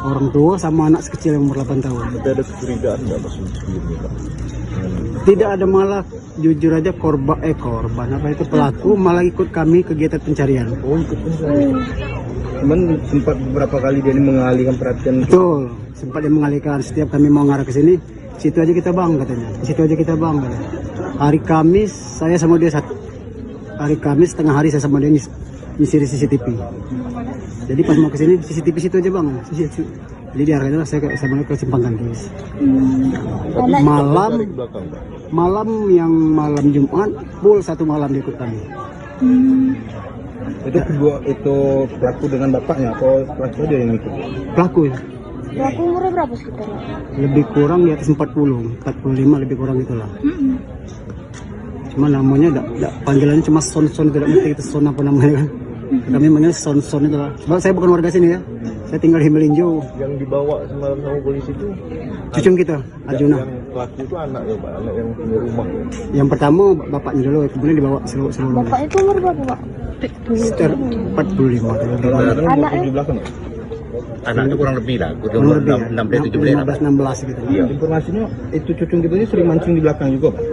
S3: Orang tua sama anak sekecil yang umur 8 tahun.
S5: Tapi ada kecurigaan nggak mas sebelumnya Pak?
S3: Tidak ada, malah jujur aja korban apa itu pelaku malah ikut kami kegiatan pencarian.
S5: Oh ikut pencarian. Cuman sempat beberapa kali dia ini mengalihkan perhatian.
S3: Betul, sempat dia mengalihkan. Setiap kami mau ngarah ke sini, situ aja kita bang katanya. Situ aja kita bang katanya. Hari Kamis saya sama dia satu. Hari Kamis tengah hari saya sama dia nyisir CCTV. Jadi pas mau ke sini CCTV situ aja bang. Jadi diarahkan saya sama ke Simpang Gantis. Malam yang malam Jumat, full satu malam dia ikut kami.
S5: Itu kedua itu pelaku dengan bapaknya atau pelaku dia yang ikut?
S3: Pelaku ya.
S4: Pelaku umurnya berapa sekitar?
S3: Lebih kurang di atas 40, 45 lebih kurang itulah. Cuma namanya panggilannya cuma Son, tidak ngerti itu Son apa namanya kan. Kami manggil Son itu lah. Sebab saya bukan warga sini ya. Saya tinggal di Melinjo.
S5: Yang dibawa semalam sama polisi itu
S3: cucung kita, Arjuna.
S5: Yang pelaku itu anak ya Pak, anak yang punya rumah ya.
S3: Yang pertama bapaknya dulu, kemudian dibawa seluruh.
S4: Bapaknya itu umur berapa Pak?
S3: Sekitar 45.
S4: Anaknya?
S5: Di belakang.
S6: Anak itu kurang lebih lah,
S3: Kurang lebih ya.
S6: 16
S3: gitu.
S5: Iya. Informasinya itu cucung kita ini sering mancing di belakang juga Pak.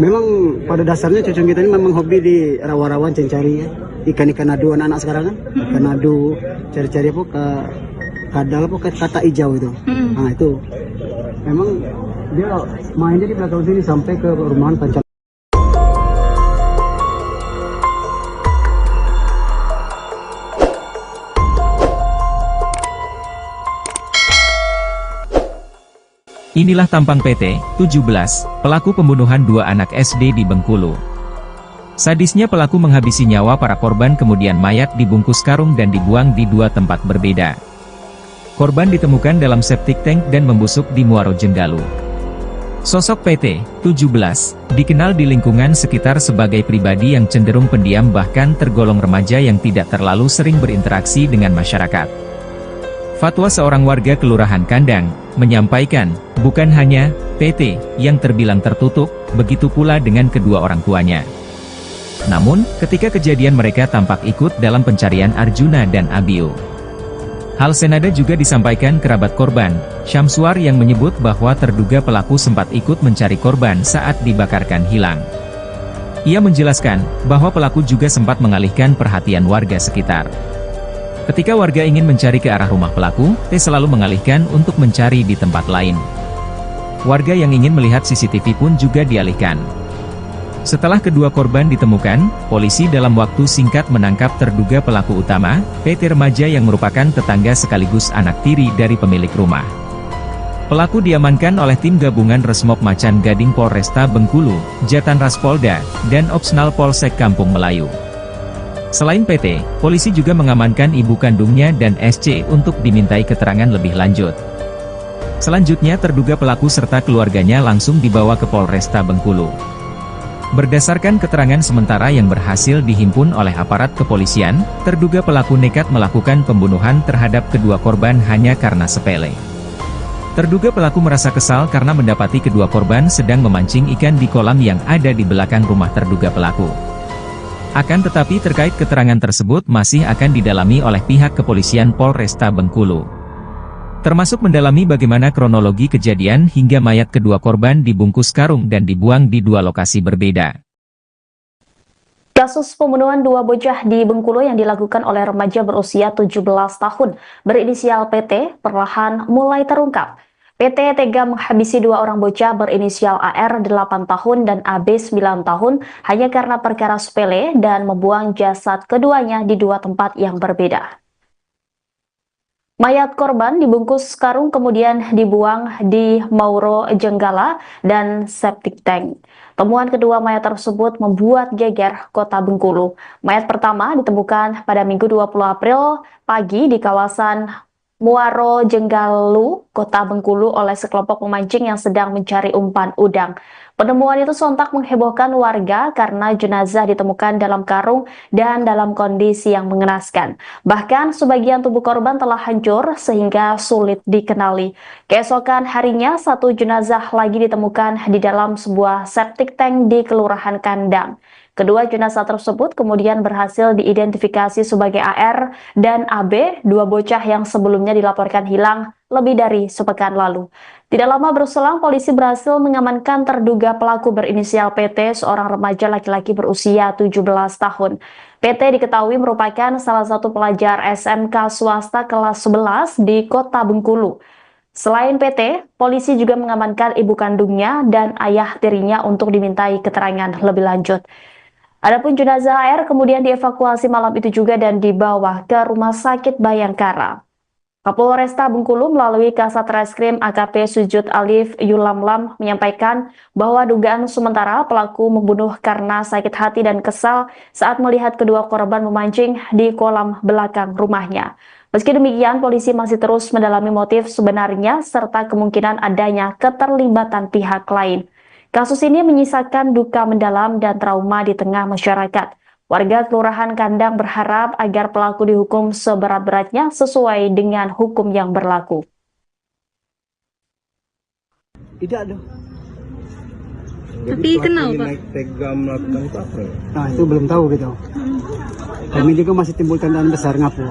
S3: Memang pada dasarnya cucung kita ini memang hobi di rawa-rawa cari ya. Ikan-ikan adu anak-anak sekarang kan. Ikan adu, cari-cari apa ke kadal apa ke kata hijau itu. Nah itu. Memang dia mainnya di belakang sini sampai ke rumahan Pancal.
S1: Inilah tampang PT 17, pelaku pembunuhan dua anak SD di Bengkulu. Sadisnya pelaku menghabisi nyawa para korban kemudian mayat dibungkus karung dan dibuang di dua tempat berbeda. Korban ditemukan dalam septic tank dan membusuk di Muaro Jenggalu. Sosok PT 17 dikenal di lingkungan sekitar sebagai pribadi yang cenderung pendiam bahkan tergolong remaja yang tidak terlalu sering berinteraksi dengan masyarakat. Fatwa seorang warga Kelurahan Kandang menyampaikan, bukan hanya PT yang terbilang tertutup, begitu pula dengan kedua orang tuanya. Namun, ketika kejadian mereka tampak ikut dalam pencarian Arjuna dan Abiu. Hal senada juga disampaikan kerabat korban, Syamsuar yang menyebut bahwa terduga pelaku sempat ikut mencari korban saat dibakarkan hilang. Ia menjelaskan bahwa pelaku juga sempat mengalihkan perhatian warga sekitar. Ketika warga ingin mencari ke arah rumah pelaku, T selalu mengalihkan untuk mencari di tempat lain. Warga yang ingin melihat CCTV pun juga dialihkan. Setelah kedua korban ditemukan, polisi dalam waktu singkat menangkap terduga pelaku utama, PT Remaja yang merupakan tetangga sekaligus anak tiri dari pemilik rumah. Pelaku diamankan oleh tim gabungan Resmob Macan Gading Polresta Bengkulu, Jatan Ras Polda, dan Opsnal Polsek Kampung Melayu. Selain PT, polisi juga mengamankan ibu kandungnya dan SC untuk dimintai keterangan lebih lanjut. Selanjutnya terduga pelaku serta keluarganya langsung dibawa ke Polresta Bengkulu. Berdasarkan keterangan sementara yang berhasil dihimpun oleh aparat kepolisian, terduga pelaku nekat melakukan pembunuhan terhadap kedua korban hanya karena sepele. Terduga pelaku merasa kesal karena mendapati kedua korban sedang memancing ikan di kolam yang ada di belakang rumah terduga pelaku. Akan tetapi terkait keterangan tersebut masih akan didalami oleh pihak kepolisian Polresta Bengkulu. Termasuk mendalami bagaimana kronologi kejadian hingga mayat kedua korban dibungkus karung dan dibuang di dua lokasi berbeda.
S2: Kasus pembunuhan dua bocah di Bengkulu yang dilakukan oleh remaja berusia 17 tahun berinisial PT perlahan mulai terungkap. PT tega menghabisi dua orang bocah berinisial AR 8 tahun dan AB 9 tahun hanya karena perkara sepele dan membuang jasad keduanya di dua tempat yang berbeda. Mayat korban dibungkus karung kemudian dibuang di Mauro Jenggala dan septic tank. Temuan kedua mayat tersebut membuat geger kota Bengkulu. Mayat pertama ditemukan pada Minggu 20 April pagi di kawasan Muaro Jenggalu, kota Bengkulu oleh sekelompok pemancing yang sedang mencari umpan udang. Penemuan itu sontak menghebohkan warga karena jenazah ditemukan dalam karung dan dalam kondisi yang mengenaskan. Bahkan sebagian tubuh korban telah hancur sehingga sulit dikenali. Keesokan harinya satu jenazah lagi ditemukan di dalam sebuah septic tank di Kelurahan Kandang. Kedua jenazah tersebut kemudian berhasil diidentifikasi sebagai AR dan AB, dua bocah yang sebelumnya dilaporkan hilang lebih dari sepekan lalu. Tidak lama berselang, polisi berhasil mengamankan terduga pelaku berinisial PT, seorang remaja laki-laki berusia 17 tahun. PT diketahui merupakan salah satu pelajar SMK swasta kelas 11 di kota Bengkulu. Selain PT, polisi juga mengamankan ibu kandungnya dan ayah tirinya untuk dimintai keterangan lebih lanjut. Adapun jenazah AR kemudian dievakuasi malam itu juga dan dibawa ke Rumah Sakit Bayangkara. Kapolresta Bengkulu melalui Kasat Reskrim AKP Sujud Alif Yulamlam menyampaikan bahwa dugaan sementara pelaku membunuh karena sakit hati dan kesal saat melihat kedua korban memancing di kolam belakang rumahnya. Meski demikian, polisi masih terus mendalami motif sebenarnya serta kemungkinan adanya keterlibatan pihak lain. Kasus ini menyisakan duka mendalam dan trauma di tengah masyarakat. Warga Kelurahan Kandang berharap agar pelaku dihukum seberat-beratnya sesuai dengan hukum yang berlaku.
S3: Tidak ada.
S5: Tapi kenal Pak? Naik tega melakukan itu apa?
S3: Nah itu belum tahu gitu. Kami juga masih timbul tandaan besar ngapu.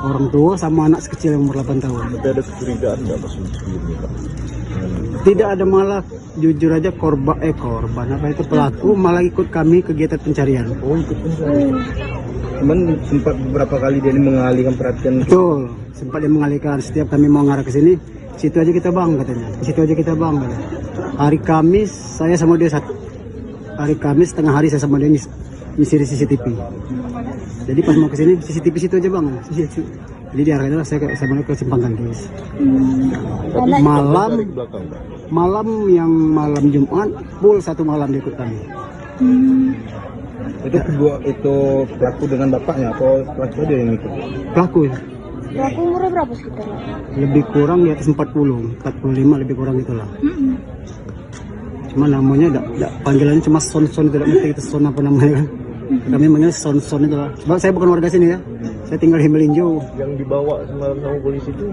S3: Orang tua sama anak sekecil yang umur 8 tahun.
S5: Tapi ada kecurigaan nggak Mas sebelumnya Pak?
S3: Tidak ada, malah jujur aja korban apa itu pelaku malah ikut kami kegiatan pencarian.
S5: Oh ikut pencarian. Cuman sempat beberapa kali dia ini mengalihkan perhatian.
S3: Betul, sempat dia mengalihkan. Setiap kami mau ngarah ke sini, situ aja kita bang katanya. Situ aja kita bang katanya. Hari Kamis saya sama dia satu. Hari Kamis tengah hari saya sama dia nyisir CCTV. Jadi pas mau ke sini CCTV situ aja bang. Jadi diarahkan saya sama dia ke Simpang Tangkis. Malam Jumat full satu malam dia ikut kami.
S5: Itu kedua itu pelaku dengan bapaknya atau pelaku dia yang ikut?
S3: Pelaku ya.
S4: Pelaku umurnya berapa sekitar?
S3: Lebih kurang di atas 45 lebih kurang itulah. Cuma namanya panggilannya cuma Son tidak ngerti itu Son apa namanya kan. Kami manggil Son itu lah. Sebab saya bukan warga sini ya. Saya tinggal di Melinjo.
S5: Yang dibawa semalam sama polisi itu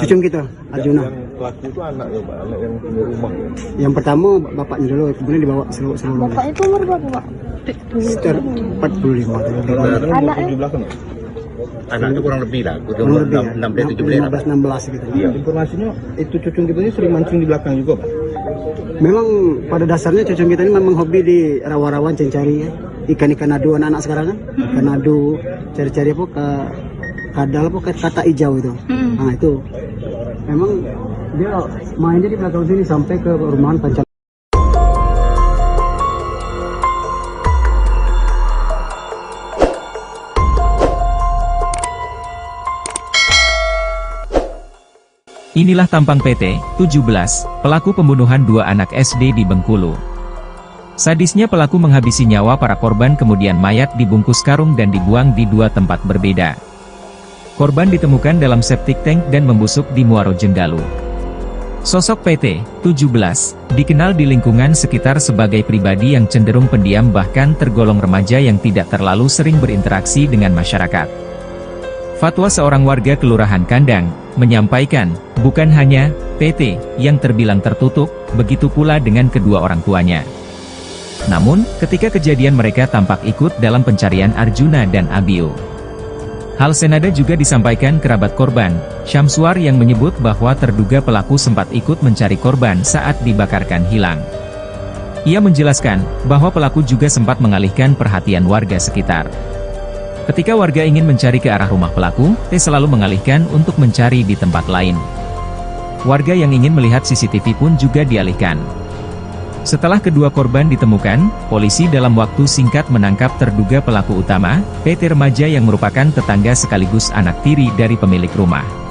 S3: cucung kita, Arjuna.
S5: Yang pelaku itu anaknya Pak, anak yang punya rumah ya.
S3: Yang pertama bapaknya dulu, kemudian dibawa seluruh.
S4: Bapaknya itu umur berapa Pak?
S3: Sekitar 45.
S4: Anaknya?
S5: Di belakang.
S6: Anaknya kurang lebih lah,
S3: Kurang lebih ya,
S6: 16
S3: gitu.
S5: Iya. Informasinya itu cucung kita ini sering mancing di belakang juga Pak.
S3: Memang pada dasarnya cucung kita ini memang hobi di rawa-rawa mencari ya. Ikan-ikan adu anak-anak sekarang kan. Ikan adu, cari-cari apa ke kadal apa ke kata hijau itu. Nah itu memang Dia mainnya di belakang sini sampai ke rumahan pacar.
S1: Inilah tampang PT 17, pelaku pembunuhan dua anak SD di Bengkulu. Sadisnya pelaku menghabisi nyawa para korban kemudian mayat dibungkus karung dan dibuang di dua tempat berbeda. Korban ditemukan dalam septic tank dan membusuk di Muaro Jenggalu. Sosok PT 17 dikenal di lingkungan sekitar sebagai pribadi yang cenderung pendiam bahkan tergolong remaja yang tidak terlalu sering berinteraksi dengan masyarakat. Fatwa seorang warga Kelurahan Kandang menyampaikan, bukan hanya PT yang terbilang tertutup, begitu pula dengan kedua orang tuanya. Namun, ketika kejadian mereka tampak ikut dalam pencarian Arjuna dan Abio. Hal senada juga disampaikan kerabat korban, Syamsuar yang menyebut bahwa terduga pelaku sempat ikut mencari korban saat dibakarkan hilang. Ia menjelaskan bahwa pelaku juga sempat mengalihkan perhatian warga sekitar. Ketika warga ingin mencari ke arah rumah pelaku, T selalu mengalihkan untuk mencari di tempat lain. Warga yang ingin melihat CCTV pun juga dialihkan. Setelah kedua korban ditemukan, polisi dalam waktu singkat menangkap terduga pelaku utama, PT remaja yang merupakan tetangga sekaligus anak tiri dari pemilik rumah.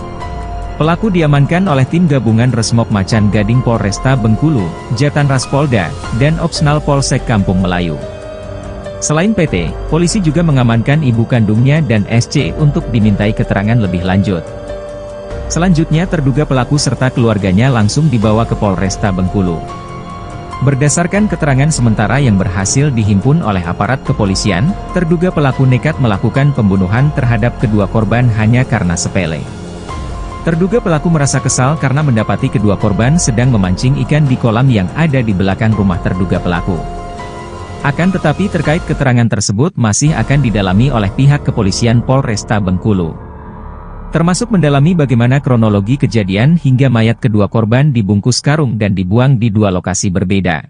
S1: Pelaku diamankan oleh tim gabungan Resmob Macan Gading Polresta Bengkulu, Jatan Ras Polda, dan Opsnal Polsek Kampung Melayu. Selain PT, polisi juga mengamankan ibu kandungnya dan SC untuk dimintai keterangan lebih lanjut. Selanjutnya terduga pelaku serta keluarganya langsung dibawa ke Polresta Bengkulu. Berdasarkan keterangan sementara yang berhasil dihimpun oleh aparat kepolisian, terduga pelaku nekat melakukan pembunuhan terhadap kedua korban hanya karena sepele. Terduga pelaku merasa kesal karena mendapati kedua korban sedang memancing ikan di kolam yang ada di belakang rumah terduga pelaku. Akan tetapi terkait keterangan tersebut masih akan didalami oleh pihak kepolisian Polresta Bengkulu. Termasuk mendalami bagaimana kronologi kejadian hingga mayat kedua korban dibungkus karung dan dibuang di dua lokasi berbeda.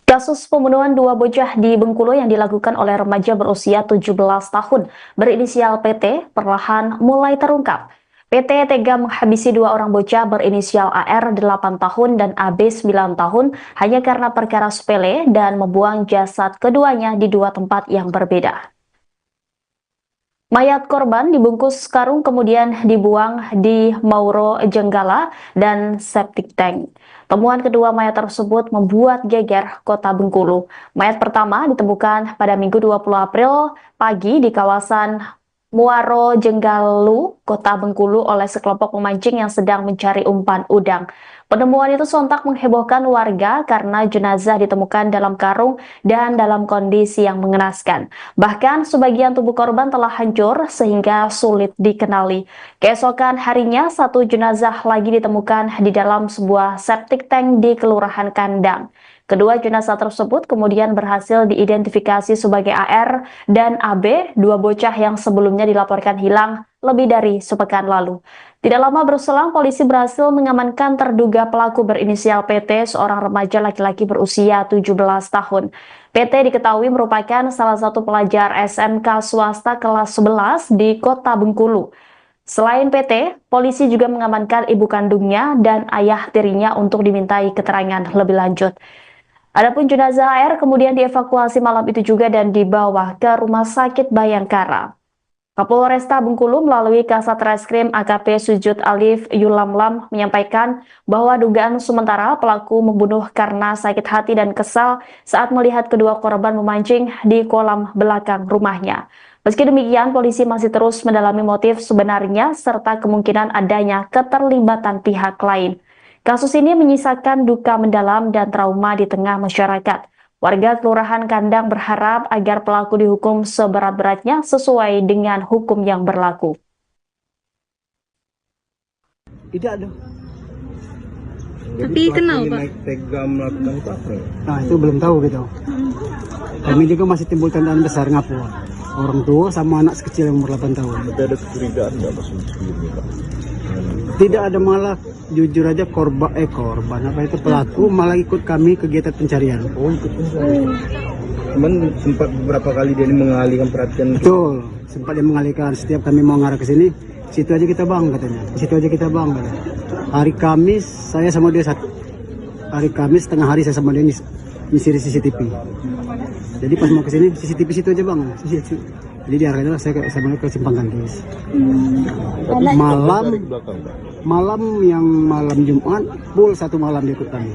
S2: Kasus pembunuhan dua bocah di Bengkulu yang dilakukan oleh remaja berusia 17 tahun berinisial PT perlahan mulai terungkap. PT tega menghabisi dua orang bocah berinisial AR 8 tahun dan AB 9 tahun hanya karena perkara sepele dan membuang jasad keduanya di dua tempat yang berbeda. Mayat korban dibungkus karung kemudian dibuang di Mauro Jenggala dan septic tank. Temuan kedua mayat tersebut membuat geger kota Bengkulu. Mayat pertama ditemukan pada Minggu 20 April pagi di kawasan Muaro Jenggalu, kota Bengkulu oleh sekelompok pemancing yang sedang mencari umpan udang. Penemuan itu sontak menghebohkan warga karena jenazah ditemukan dalam karung dan dalam kondisi yang mengenaskan. Bahkan sebagian tubuh korban telah hancur sehingga sulit dikenali. Keesokan harinya, satu jenazah lagi ditemukan di dalam sebuah septic tank di Kelurahan Kandang. Kedua jenazah tersebut kemudian berhasil diidentifikasi sebagai AR dan AB, dua bocah yang sebelumnya dilaporkan hilang lebih dari sepekan lalu. Tidak lama berselang, polisi berhasil mengamankan terduga pelaku berinisial PT, seorang remaja laki-laki berusia 17 tahun. PT diketahui merupakan salah satu pelajar SMK swasta kelas 11 di kota Bengkulu. Selain PT, polisi juga mengamankan ibu kandungnya dan ayah tirinya untuk dimintai keterangan lebih lanjut. Adapun jenazah AR kemudian dievakuasi malam itu juga dan dibawa ke Rumah Sakit Bayangkara. Kapolresta Bengkulu melalui Kasat Reskrim AKP Sujud Alif Yulamlam menyampaikan bahwa dugaan sementara pelaku membunuh karena sakit hati dan kesal saat melihat kedua korban memancing di kolam belakang rumahnya. Meski demikian, polisi masih terus mendalami motif sebenarnya serta kemungkinan adanya keterlibatan pihak lain. Kasus ini menyisakan duka mendalam dan trauma di tengah masyarakat. Warga Kelurahan Kandang berharap agar pelaku dihukum seberat-beratnya sesuai dengan hukum yang berlaku.
S3: Tidak ada.
S4: Tapi kenal, Pak?
S5: Tega melakukan itu apa?
S3: Nah, itu belum tahu gitu. Kami juga masih timbul tandaan besar ngapu. Orang tua sama anak kecil yang umur 8 tahun.
S5: Tapi ada kecurigaan nggak Mas sebelumnya, Pak?
S3: Tidak ada, malah jujur aja korban apa itu pelaku malah ikut kami kegiatan pencarian.
S5: Oh, ikut pencarian. Cuman sempat beberapa kali dia mengalihkan perhatian.
S3: Betul, sempat dia mengalihkan. Setiap kami mau ngarah ke sini, situ aja kita bang katanya. Situ aja kita bang katanya. Hari Kamis saya sama dia hari Kamis tengah hari saya sama dia nyisir CCTV. Jadi pas mau ke sini CCTV situ aja bang. Jadi diarahkan saya ke Simpang Gantis. Malam yang malam Jumat full 1 malam dia ikut kami.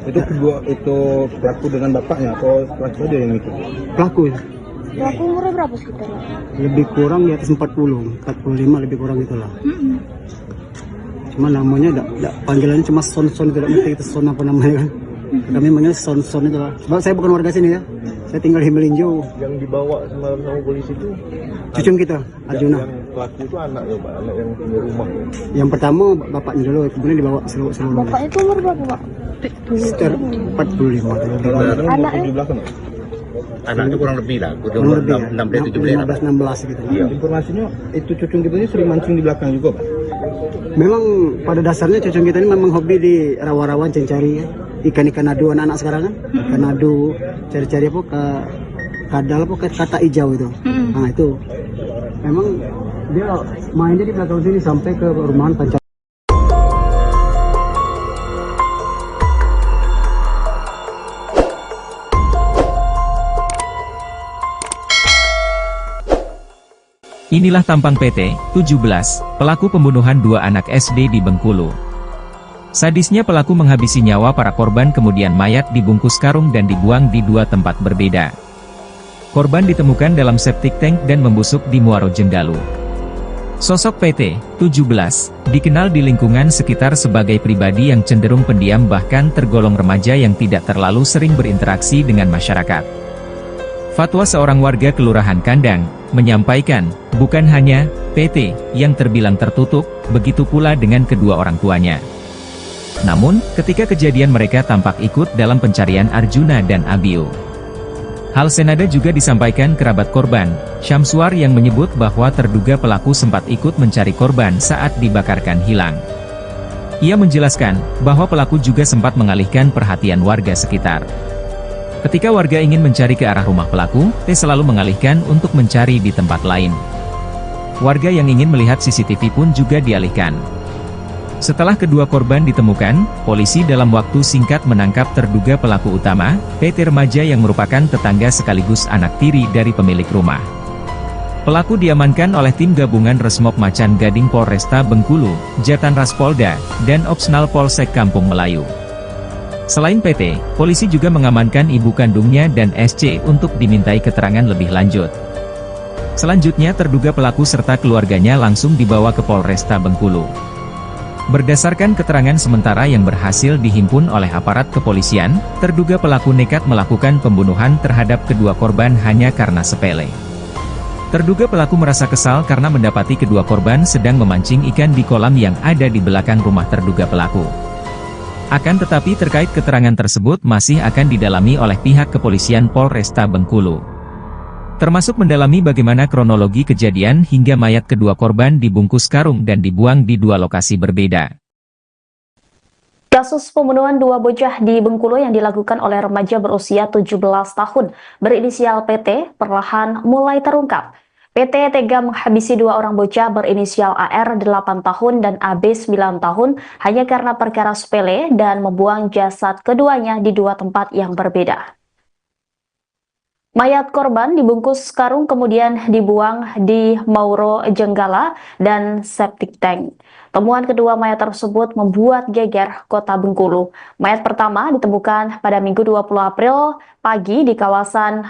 S5: Itu pelaku dengan bapaknya atau pelaku dia yang ikut?
S3: Pelaku
S4: Pelaku umurnya berapa sekitar?
S3: lebih kurang di atas 45 lebih kurang itulah. Cuma namanya panggilannya cuma Son, tidak ngerti itu Son apa namanya kan. Kami manggil Son itu lah. Sebab saya bukan warga sini ya. Saya tinggal di Melinjo.
S5: Yang dibawa semalam sama polisi itu
S3: Cucung kita, Arjuna.
S5: yang pelaku itu anak yang punya rumah.
S3: Yang pertama bapaknya dulu, kemudian dibawa seluruh.
S4: Bapak itu umur berapa pak?
S3: Sekitar 45.
S4: Anaknya?
S5: 17 kan?
S6: Anaknya kurang lebih lah,
S3: Kurang lebih ya,
S6: 16 17
S3: 15-16 gitu.
S5: Iya. Informasinya itu cucung kita ini sering mancing di belakang juga Pak?
S3: Memang pada dasarnya cucung kita ini memang hobi di rawa-rawa cari ya. Ikan-ikan adu anak-anak sekarang kan. Ikan adu, cari-cari apa ke kadal apa ke kata hijau itu. Nah itu memang dia mainnya di belakang sini sampai ke rumahan Panca.
S1: Inilah tampang PT 17, pelaku pembunuhan 2 anak SD di Bengkulu. Sadisnya pelaku menghabisi nyawa para korban kemudian mayat dibungkus karung dan dibuang di 2 tempat berbeda. Korban ditemukan dalam septic tank dan membusuk di Muaro Jenggalu. Sosok PT 17 dikenal di lingkungan sekitar sebagai pribadi yang cenderung pendiam bahkan tergolong remaja yang tidak terlalu sering berinteraksi dengan masyarakat. Fatwa seorang warga Kelurahan Kandang menyampaikan, bukan hanya PT yang terbilang tertutup, begitu pula dengan kedua orang tuanya. Namun, ketika kejadian mereka tampak ikut dalam pencarian Arjuna dan Abiu. Hal senada juga disampaikan kerabat korban, Syamsuar yang menyebut bahwa terduga pelaku sempat ikut mencari korban saat dibakarkan hilang. Ia menjelaskan bahwa pelaku juga sempat mengalihkan perhatian warga sekitar. Ketika warga ingin mencari ke arah rumah pelaku, T selalu mengalihkan untuk mencari di tempat lain. Warga yang ingin melihat CCTV pun juga dialihkan. Setelah kedua korban ditemukan, polisi dalam waktu singkat menangkap terduga pelaku utama, PT remaja yang merupakan tetangga sekaligus anak tiri dari pemilik rumah. Pelaku diamankan oleh tim gabungan Resmob Macan Gading Polresta Bengkulu, Jatan Ras Polda, dan Opsnal Polsek Kampung Melayu. Selain PT, polisi juga mengamankan ibu kandungnya dan SC untuk dimintai keterangan lebih lanjut. Selanjutnya terduga pelaku serta keluarganya langsung dibawa ke Polresta Bengkulu. Berdasarkan keterangan sementara yang berhasil dihimpun oleh aparat kepolisian, terduga pelaku nekat melakukan pembunuhan terhadap kedua korban hanya karena sepele. Terduga pelaku merasa kesal karena mendapati kedua korban sedang memancing ikan di kolam yang ada di belakang rumah terduga pelaku. Akan tetapi terkait keterangan tersebut masih akan didalami oleh pihak kepolisian Polresta Bengkulu. Termasuk mendalami bagaimana kronologi kejadian hingga mayat kedua korban dibungkus karung dan dibuang di 2 lokasi berbeda.
S2: Kasus pembunuhan 2 bocah di Bengkulu yang dilakukan oleh remaja berusia 17 tahun berinisial PT perlahan mulai terungkap. PT tega menghabisi 2 orang bocah berinisial AR 8 tahun dan AB 9 tahun hanya karena perkara sepele dan membuang jasad keduanya di 2 tempat yang berbeda. Mayat korban dibungkus karung kemudian dibuang di Mauro Jenggala dan septic tank. Temuan kedua mayat tersebut membuat geger kota Bengkulu. Mayat pertama ditemukan pada Minggu 20 April pagi di kawasan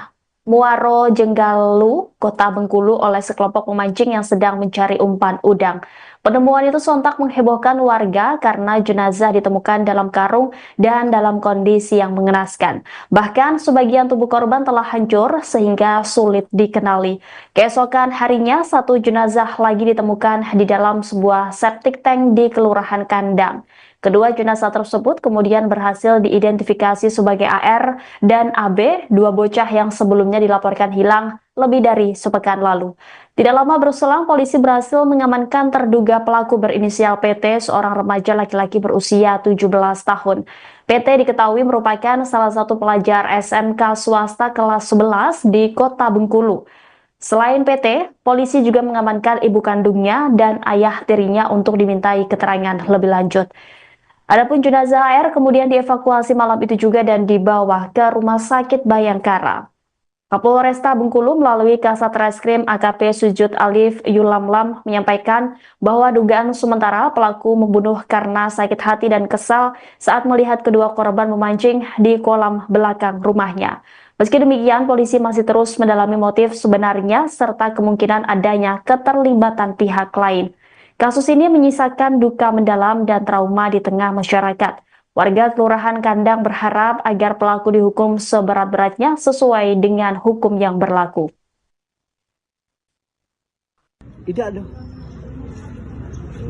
S2: Muaro Jenggalu, kota Bengkulu oleh sekelompok pemancing yang sedang mencari umpan udang. Penemuan itu sontak menghebohkan warga karena jenazah ditemukan dalam karung dan dalam kondisi yang mengenaskan. Bahkan sebagian tubuh korban telah hancur sehingga sulit dikenali. Keesokan harinya, 1 jenazah lagi ditemukan di dalam sebuah septic tank di Kelurahan Kandang. Kedua jenazah tersebut kemudian berhasil diidentifikasi sebagai AR dan AB, 2 bocah yang sebelumnya dilaporkan hilang lebih dari sepekan lalu. Tidak lama berselang, polisi berhasil mengamankan terduga pelaku berinisial PT, seorang remaja laki-laki berusia 17 tahun. PT diketahui merupakan salah satu pelajar SMK swasta kelas 11 di kota Bengkulu. Selain PT, polisi juga mengamankan ibu kandungnya dan ayah tirinya untuk dimintai keterangan lebih lanjut. Adapun jenazah AR kemudian dievakuasi malam itu juga dan dibawa ke Rumah Sakit Bayangkara. Kapolresta Bengkulu melalui Kasat Reskrim AKP Sujud Alif Yulamlam menyampaikan bahwa dugaan sementara pelaku membunuh karena sakit hati dan kesal saat melihat kedua korban memancing di kolam belakang rumahnya. Meski demikian, polisi masih terus mendalami motif sebenarnya serta kemungkinan adanya keterlibatan pihak lain. Kasus ini menyisakan duka mendalam dan trauma di tengah masyarakat. Warga Kelurahan Kandang berharap agar pelaku dihukum seberat-beratnya sesuai dengan hukum yang berlaku.
S3: Tidak ada.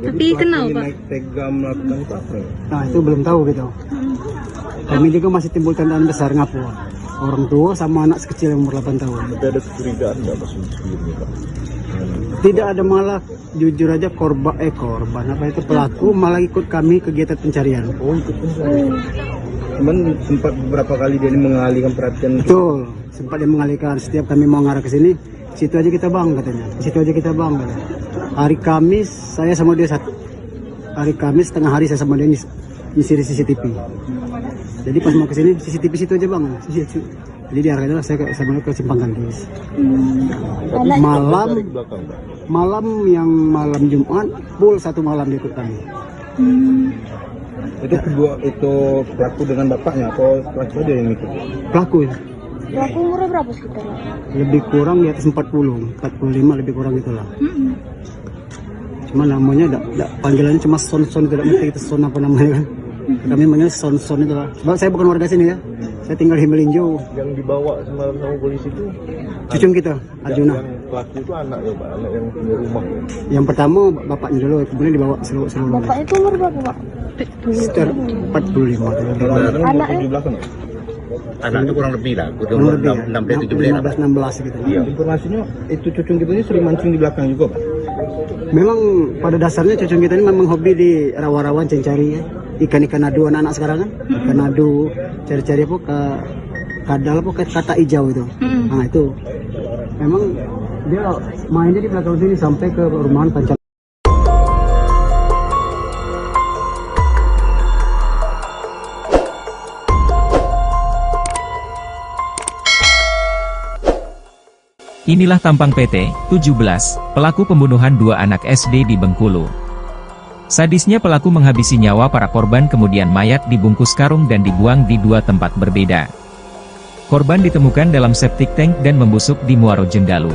S5: Tapi kenal Pak? Naik tega melakukan itu apa ya?
S3: Nah itu belum tahu gitu. Kami juga masih timbul tandaan besar ngapu. Orang tua sama anak sekecil yang umur 8 tahun.
S5: Tapi ada kecurigaan nggak Mas sebelumnya Pak?
S3: Tidak ada, malah jujur aja korban apa itu pelaku malah ikut kami kegiatan pencarian.
S5: Oh ikut pencarian. Cuman sempat beberapa kali dia ini mengalihkan perhatian.
S3: Betul, sempat dia mengalihkan. Setiap kami mau ngarah ke sini, situ aja kita bang katanya. Situ aja kita bang katanya. Hari Kamis saya sama dia satu. Hari Kamis tengah hari saya sama dia ngisi CCTV. Jadi pas mau ke sini CCTV situ aja bang. Jadi diarahkan saya sama dia ke Simpang Gandis. Malam Jumat full satu malam dia ikut kami.
S5: Itu kedua itu pelaku dengan bapaknya atau pelaku aja yang ikut?
S3: Pelaku
S4: Pelaku umurnya berapa sekitar?
S3: lebih kurang di atas 40, 45 lebih kurang itulah. Cuma namanya panggilannya cuma Son, tidak ngerti itu Son apa namanya kan. Kami manggil Son itu lah. Sebab saya bukan warga sini ya. Saya tinggal di Melinjo.
S5: Yang dibawa semalam sama polisi itu
S3: cucung kita, Arjuna.
S5: Yang pelaku itu anak ya Pak, anak yang punya rumah ya.
S3: Yang pertama bapaknya dulu, kemudian dibawa seluruh.
S4: Bapaknya itu umur berapa Pak?
S3: Sekitar 45.
S4: Anaknya?
S5: Di belakang.
S6: Anak itu kurang lebih lah,
S3: Kurang lebih ya,
S6: 16
S3: gitu.
S5: Iya. Informasinya itu cucung kita ini sering mancing di belakang juga Pak.
S3: Memang pada dasarnya cucung kita ini memang hobi di rawa-rawan cari ya. Ikan-ikan adu anak-anak sekarang kan. Ikan adu, cari-cari apa ke kadal apa kayak kata hijau itu. Nah itu. Memang dia mainnya di belakang sini sampai ke rumahan Pancam.
S1: Inilah tampang PT 17, pelaku pembunuhan dua anak SD di Bengkulu. Sadisnya pelaku menghabisi nyawa para korban kemudian mayat dibungkus karung dan dibuang di dua tempat berbeda. Korban ditemukan dalam septic tank dan membusuk di Muaro Jenggalu.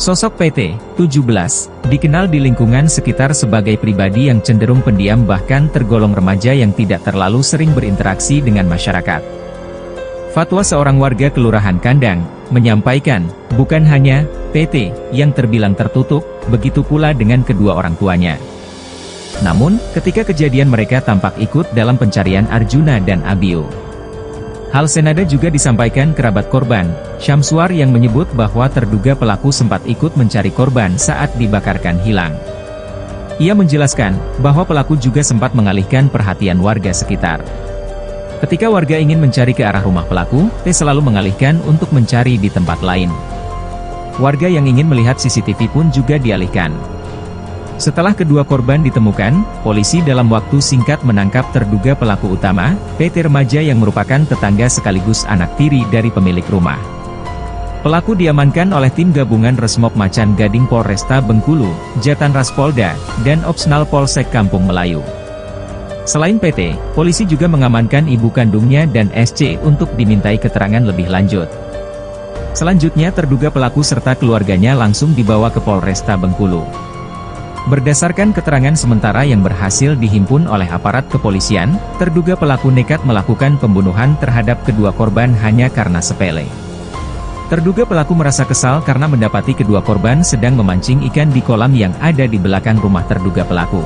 S1: Sosok PT 17 dikenal di lingkungan sekitar sebagai pribadi yang cenderung pendiam bahkan tergolong remaja yang tidak terlalu sering berinteraksi dengan masyarakat. Fatwa seorang warga Kelurahan Kandang menyampaikan, bukan hanya PT yang terbilang tertutup, begitu pula dengan kedua orang tuanya. Namun, ketika kejadian mereka tampak ikut dalam pencarian Arjuna dan Abio. Hal senada juga disampaikan kerabat korban, Syamsuar yang menyebut bahwa terduga pelaku sempat ikut mencari korban saat dibakarkan hilang. Ia menjelaskan bahwa pelaku juga sempat mengalihkan perhatian warga sekitar. Ketika warga ingin mencari ke arah rumah pelaku, T selalu mengalihkan untuk mencari di tempat lain. Warga yang ingin melihat CCTV pun juga dialihkan. Setelah kedua korban ditemukan, polisi dalam waktu singkat menangkap terduga pelaku utama, PT remaja yang merupakan tetangga sekaligus anak tiri dari pemilik rumah. Pelaku diamankan oleh tim gabungan Resmob Macan Gading Polresta Bengkulu, Jatan Ras Polda, dan Opsnal Polsek Kampung Melayu. Selain PT, polisi juga mengamankan ibu kandungnya dan SC untuk dimintai keterangan lebih lanjut. Selanjutnya terduga pelaku serta keluarganya langsung dibawa ke Polresta Bengkulu. Berdasarkan keterangan sementara yang berhasil dihimpun oleh aparat kepolisian, terduga pelaku nekat melakukan pembunuhan terhadap kedua korban hanya karena sepele. Terduga pelaku merasa kesal karena mendapati kedua korban sedang memancing ikan di kolam yang ada di belakang rumah terduga pelaku.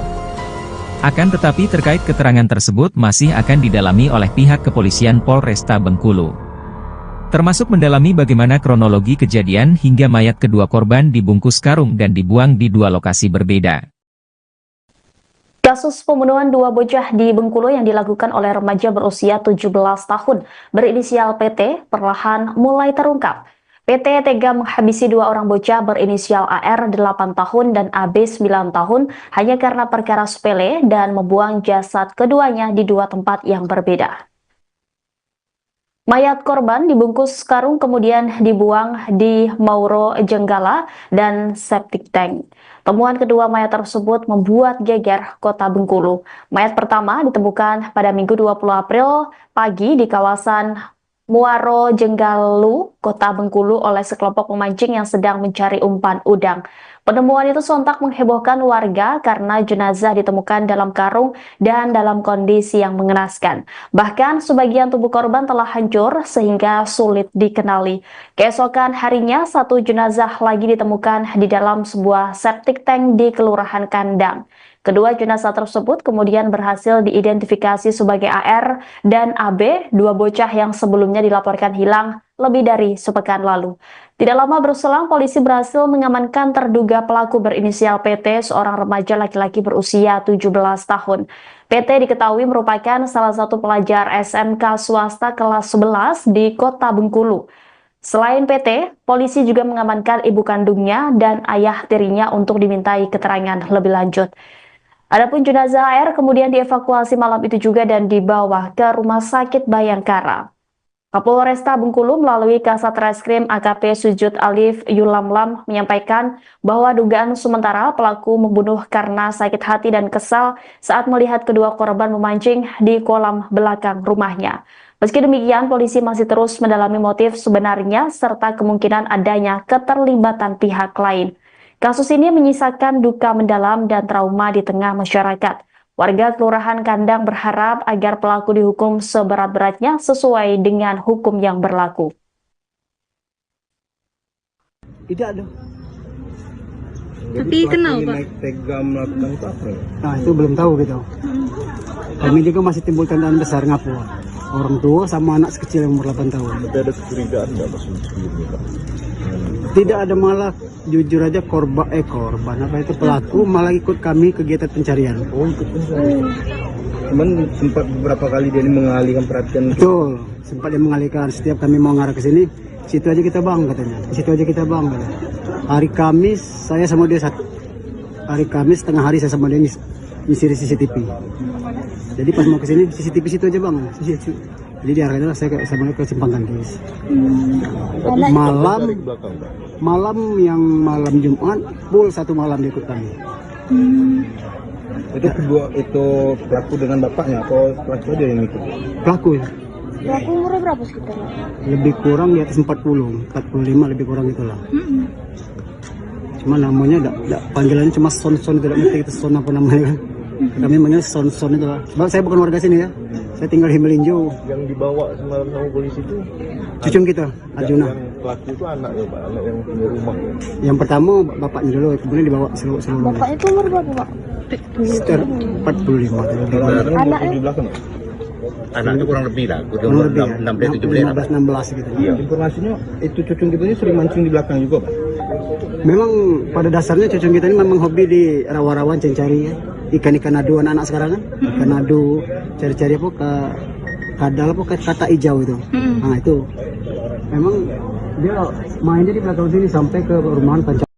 S1: Akan tetapi terkait keterangan tersebut masih akan didalami oleh pihak kepolisian Polresta Bengkulu. Termasuk mendalami bagaimana kronologi kejadian hingga mayat kedua korban dibungkus karung dan dibuang di dua lokasi berbeda.
S2: Kasus pembunuhan dua bocah di Bengkulu yang dilakukan oleh remaja berusia 17 tahun berinisial PT perlahan mulai terungkap. PT tega menghabisi dua orang bocah berinisial AR 8 tahun dan AB 9 tahun hanya karena perkara sepele dan membuang jasad keduanya di dua tempat yang berbeda. Mayat korban dibungkus karung kemudian dibuang di Mauro Jenggala dan septic tank. Temuan kedua mayat tersebut membuat geger Kota Bengkulu. Mayat pertama ditemukan pada Minggu 20 April pagi di kawasan Muaro Jenggalu, Kota Bengkulu oleh sekelompok pemancing yang sedang mencari umpan udang. Penemuan itu sontak menghebohkan warga karena jenazah ditemukan dalam karung dan dalam kondisi yang mengenaskan. Bahkan sebagian tubuh korban telah hancur sehingga sulit dikenali. Keesokan harinya, satu jenazah lagi ditemukan di dalam sebuah septic tank di Kelurahan Kandang. Kedua jenazah tersebut kemudian berhasil diidentifikasi sebagai AR dan AB, dua bocah yang sebelumnya dilaporkan hilang lebih dari sepekan lalu. Tidak lama berselang, polisi berhasil mengamankan terduga pelaku berinisial PT, seorang remaja laki-laki berusia 17 tahun. PT diketahui merupakan salah satu pelajar SMK swasta kelas 11 di Kota Bengkulu. Selain PT, polisi juga mengamankan ibu kandungnya dan ayah tirinya untuk dimintai keterangan lebih lanjut. Adapun jenazah AR kemudian dievakuasi malam itu juga dan dibawa ke Rumah Sakit Bayangkara. Kapolresta Bengkulu melalui Kasat Reskrim AKP Sujud Alif Yulamlam menyampaikan bahwa dugaan sementara pelaku membunuh karena sakit hati dan kesal saat melihat kedua korban memancing di kolam belakang rumahnya. Meski demikian, polisi masih terus mendalami motif sebenarnya serta kemungkinan adanya keterlibatan pihak lain. Kasus ini menyisakan duka mendalam dan trauma di tengah masyarakat. Warga Kelurahan Kandang berharap agar pelaku dihukum seberat-beratnya sesuai dengan hukum yang berlaku.
S3: Tidak ada.
S5: Tapi kenal Pak? Naik tega melakukan itu apa?
S3: Nah itu belum tahu gitu. Kami juga masih timbul tandaan besar ngapu. Orang tua sama anak sekecil yang umur 8 tahun.
S5: Tapi ada kecurigaan nggak sebelumnya Pak?
S3: Tidak ada, malah jujur aja korban apa itu pelaku malah ikut kami kegiatan pencarian.
S5: Oh ikut pencarian. Cuman sempat beberapa kali dia ini mengalihkan perhatian.
S3: Betul, sempat dia mengalihkan. Setiap kami mau ngarah ke sini, situ aja kita bang katanya. Situ aja kita bang katanya. Hari Kamis saya sama dia hari Kamis tengah hari saya sama dia nyisir CCTV. Jadi pas mau ke sini CCTV situ aja bang. Jadi diarahkan saya sama ke Simpang Kandis. Malam Jumat full satu malam dia ikut kami.
S5: Itu pelaku dengan bapaknya atau pelaku aja yang ikut?
S3: Pelaku ya.
S4: Pelaku umurnya berapa sekitar?
S3: Lebih kurang di atas 45 lebih kurang itulah. Cuma namanya panggilannya cuma son-son, tidak ngerti itu son apa namanya kan. Kami manggil son-son itu lah. Sebab saya bukan warga sini ya. Saya tinggal di Melinjo.
S5: Yang dibawa semalam sama polisi itu
S3: cucung kita, Arjuna.
S5: Yang pelaku itu anak ya Pak, anak yang punya rumah.
S3: Yang pertama bapaknya dulu, kemudian dibawa seluruh.
S4: Bapaknya itu umur berapa Pak?
S3: Sekitar 45.
S4: Anaknya?
S5: Di belakang.
S6: Anaknya kurang lebih lah,
S3: Kurang lebih ya, 15-16 gitu.
S5: Iya. Informasinya itu cucung kita ini sering mancing di belakang juga Pak.
S3: Memang pada dasarnya cucung kita ini memang hobi di rawa-rawa cari ya. Ikan-ikan adu anak-anak sekarang kan. Ikan adu, cari-cari apa ke kadal apa ke kata hijau itu. Nah itu memang dia mainnya di belakang sini sampai ke rumahan pancak.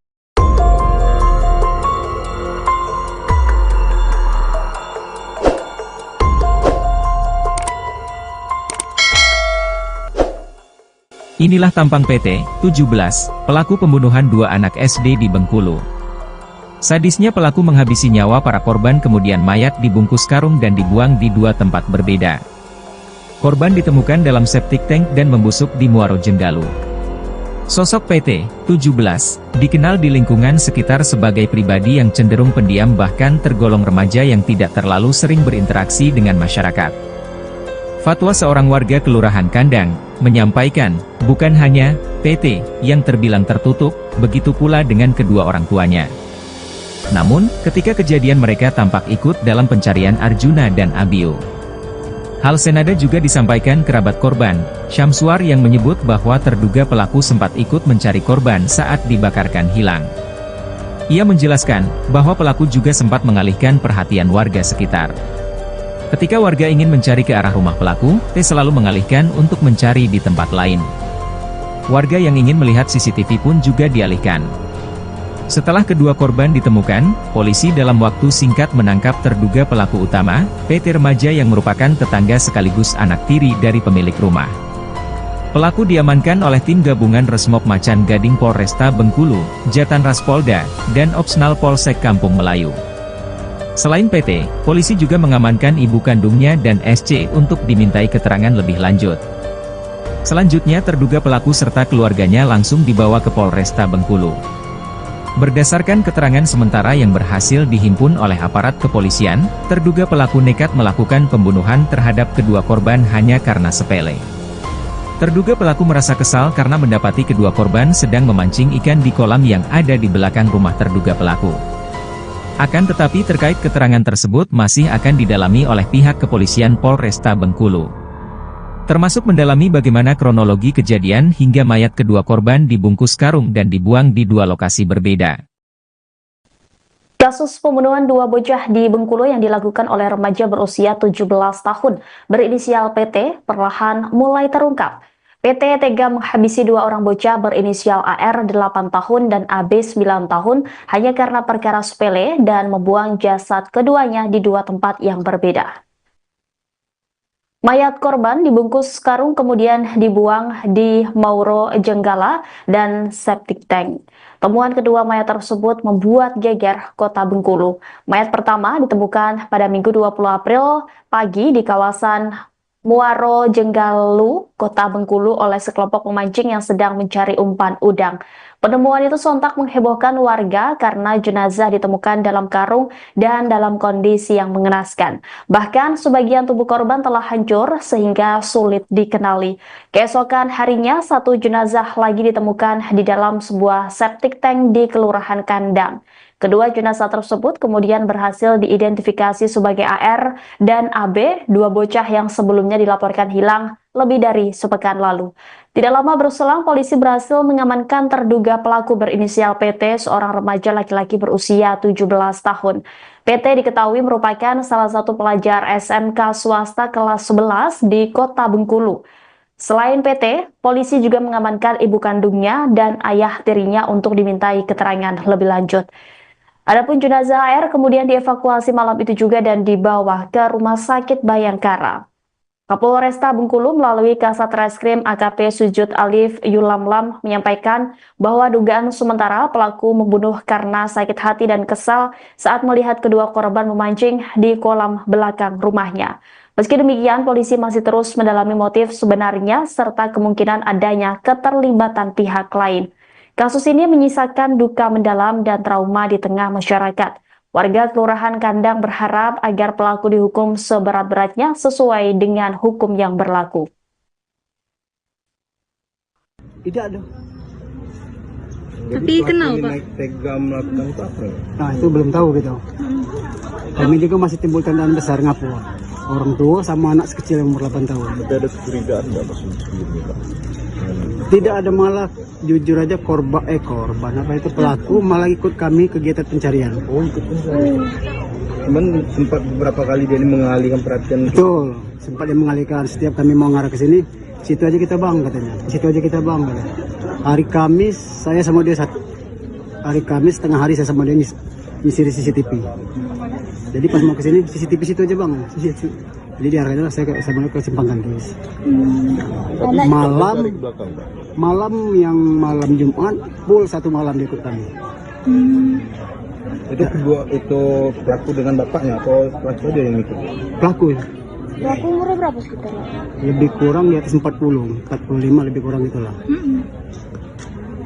S1: Inilah tampang PT 17, pelaku pembunuhan dua anak SD di Bengkulu. Sadisnya pelaku menghabisi nyawa para korban kemudian mayat dibungkus karung dan dibuang di dua tempat berbeda. Korban ditemukan dalam septic tank dan membusuk di Muaro Jenggalu. Sosok PT 17 dikenal di lingkungan sekitar sebagai pribadi yang cenderung pendiam bahkan tergolong remaja yang tidak terlalu sering berinteraksi dengan masyarakat. Fatwa seorang warga Kelurahan Kandang menyampaikan, bukan hanya PT yang terbilang tertutup, begitu pula dengan kedua orang tuanya. Namun, ketika kejadian mereka tampak ikut dalam pencarian Arjuna dan Abio. Hal senada juga disampaikan kerabat korban, Syamsuar yang menyebut bahwa terduga pelaku sempat ikut mencari korban saat dibakarkan hilang. Ia menjelaskan bahwa pelaku juga sempat mengalihkan perhatian warga sekitar. Ketika warga ingin mencari ke arah rumah pelaku, T selalu mengalihkan untuk mencari di tempat lain. Warga yang ingin melihat CCTV pun juga dialihkan. Setelah kedua korban ditemukan, polisi dalam waktu singkat menangkap terduga pelaku utama, PT Remaja yang merupakan tetangga sekaligus anak tiri dari pemilik rumah. Pelaku diamankan oleh tim gabungan Resmob Macan Gading Polresta Bengkulu, Jatan Ras Polda, dan Opsnal Polsek Kampung Melayu. Selain PT, polisi juga mengamankan ibu kandungnya dan SC untuk dimintai keterangan lebih lanjut. Selanjutnya terduga pelaku serta keluarganya langsung dibawa ke Polresta Bengkulu. Berdasarkan keterangan sementara yang berhasil dihimpun oleh aparat kepolisian, terduga pelaku nekat melakukan pembunuhan terhadap kedua korban hanya karena sepele. Terduga pelaku merasa kesal karena mendapati kedua korban sedang memancing ikan di kolam yang ada di belakang rumah terduga pelaku. Akan tetapi terkait keterangan tersebut masih akan didalami oleh pihak kepolisian Polresta Bengkulu. Termasuk mendalami bagaimana kronologi kejadian hingga mayat kedua korban dibungkus karung dan dibuang di dua lokasi berbeda.
S2: Kasus pembunuhan dua bocah di Bengkulu yang dilakukan oleh remaja berusia 17 tahun berinisial PT perlahan mulai terungkap. PT tega menghabisi dua orang bocah berinisial AR 8 tahun dan AB 9 tahun hanya karena perkara sepele dan membuang jasad keduanya di dua tempat yang berbeda. Mayat korban dibungkus karung kemudian dibuang di Mauro Jenggala dan septic tank. Temuan kedua mayat tersebut membuat geger kota Bengkulu. Mayat pertama ditemukan pada Minggu 20 April pagi di kawasan Muaro Jenggalu, kota Bengkulu oleh sekelompok pemancing yang sedang mencari umpan udang. Penemuan itu sontak menghebohkan warga karena jenazah ditemukan dalam karung dan dalam kondisi yang mengenaskan. Bahkan sebagian tubuh korban telah hancur sehingga sulit dikenali. Keesokan harinya satu jenazah lagi ditemukan di dalam sebuah septic tank di Kelurahan Kandang. Kedua jenazah tersebut kemudian berhasil diidentifikasi sebagai AR dan AB, dua bocah yang sebelumnya dilaporkan hilang lebih dari sepekan lalu. Tidak lama berselang, polisi berhasil mengamankan terduga pelaku berinisial PT, seorang remaja laki-laki berusia 17 tahun. PT diketahui merupakan salah satu pelajar SMK swasta kelas 11 di kota Bengkulu. Selain PT, polisi juga mengamankan ibu kandungnya dan ayah tirinya untuk dimintai keterangan lebih lanjut. Adapun jenazah AR kemudian dievakuasi malam itu juga dan dibawa ke Rumah Sakit Bayangkara. Kapolresta Bengkulu melalui Kasat Reskrim AKP Sujud Alif Yulamlam menyampaikan bahwa dugaan sementara pelaku membunuh karena sakit hati dan kesal saat melihat kedua korban memancing di kolam belakang rumahnya. Meski demikian, polisi masih terus mendalami motif sebenarnya serta kemungkinan adanya keterlibatan pihak lain. Kasus ini menyisakan duka mendalam dan trauma di tengah masyarakat. Warga Kelurahan Kandang berharap agar pelaku dihukum seberat-beratnya sesuai dengan hukum yang berlaku.
S3: Tidak ada.
S5: Tapi kenapa Pak? Tega melakukan itu apa?
S3: Nah itu belum tahu gitu. Kami juga masih timbul tandaan besar ngapu. Orang tua sama anak sekecil yang umur 8 tahun.
S5: Tapi ada kecurigaan nggak Mas sebelumnya Pak?
S3: Tidak ada, malah jujur aja korban apa itu pelaku malah ikut kami kegiatan pencarian.
S5: Oh ikut pencarian. Cuman sempat beberapa kali dia ini mengalihkan perhatian.
S3: Betul, sempat dia mengalihkan. Setiap kami mau ngarah ke sini, situ aja kita bang katanya. Situ aja kita bang katanya. Hari Kamis saya sama dia hari Kamis tengah hari saya sama dia nyisir CCTV. Jadi pas mau ke sini CCTV situ aja bang. Jadi diarahnya saya sama ke Simpang Gantis. Malam yang malam Jumat full satu malam dia ikut kami.
S5: Itu kedua itu pelaku dengan bapaknya atau pelaku dia yang ikut?
S3: Pelaku.
S4: Pelaku umurnya berapa sekitar?
S3: Lebih kurang di atas 45 lebih kurang itulah.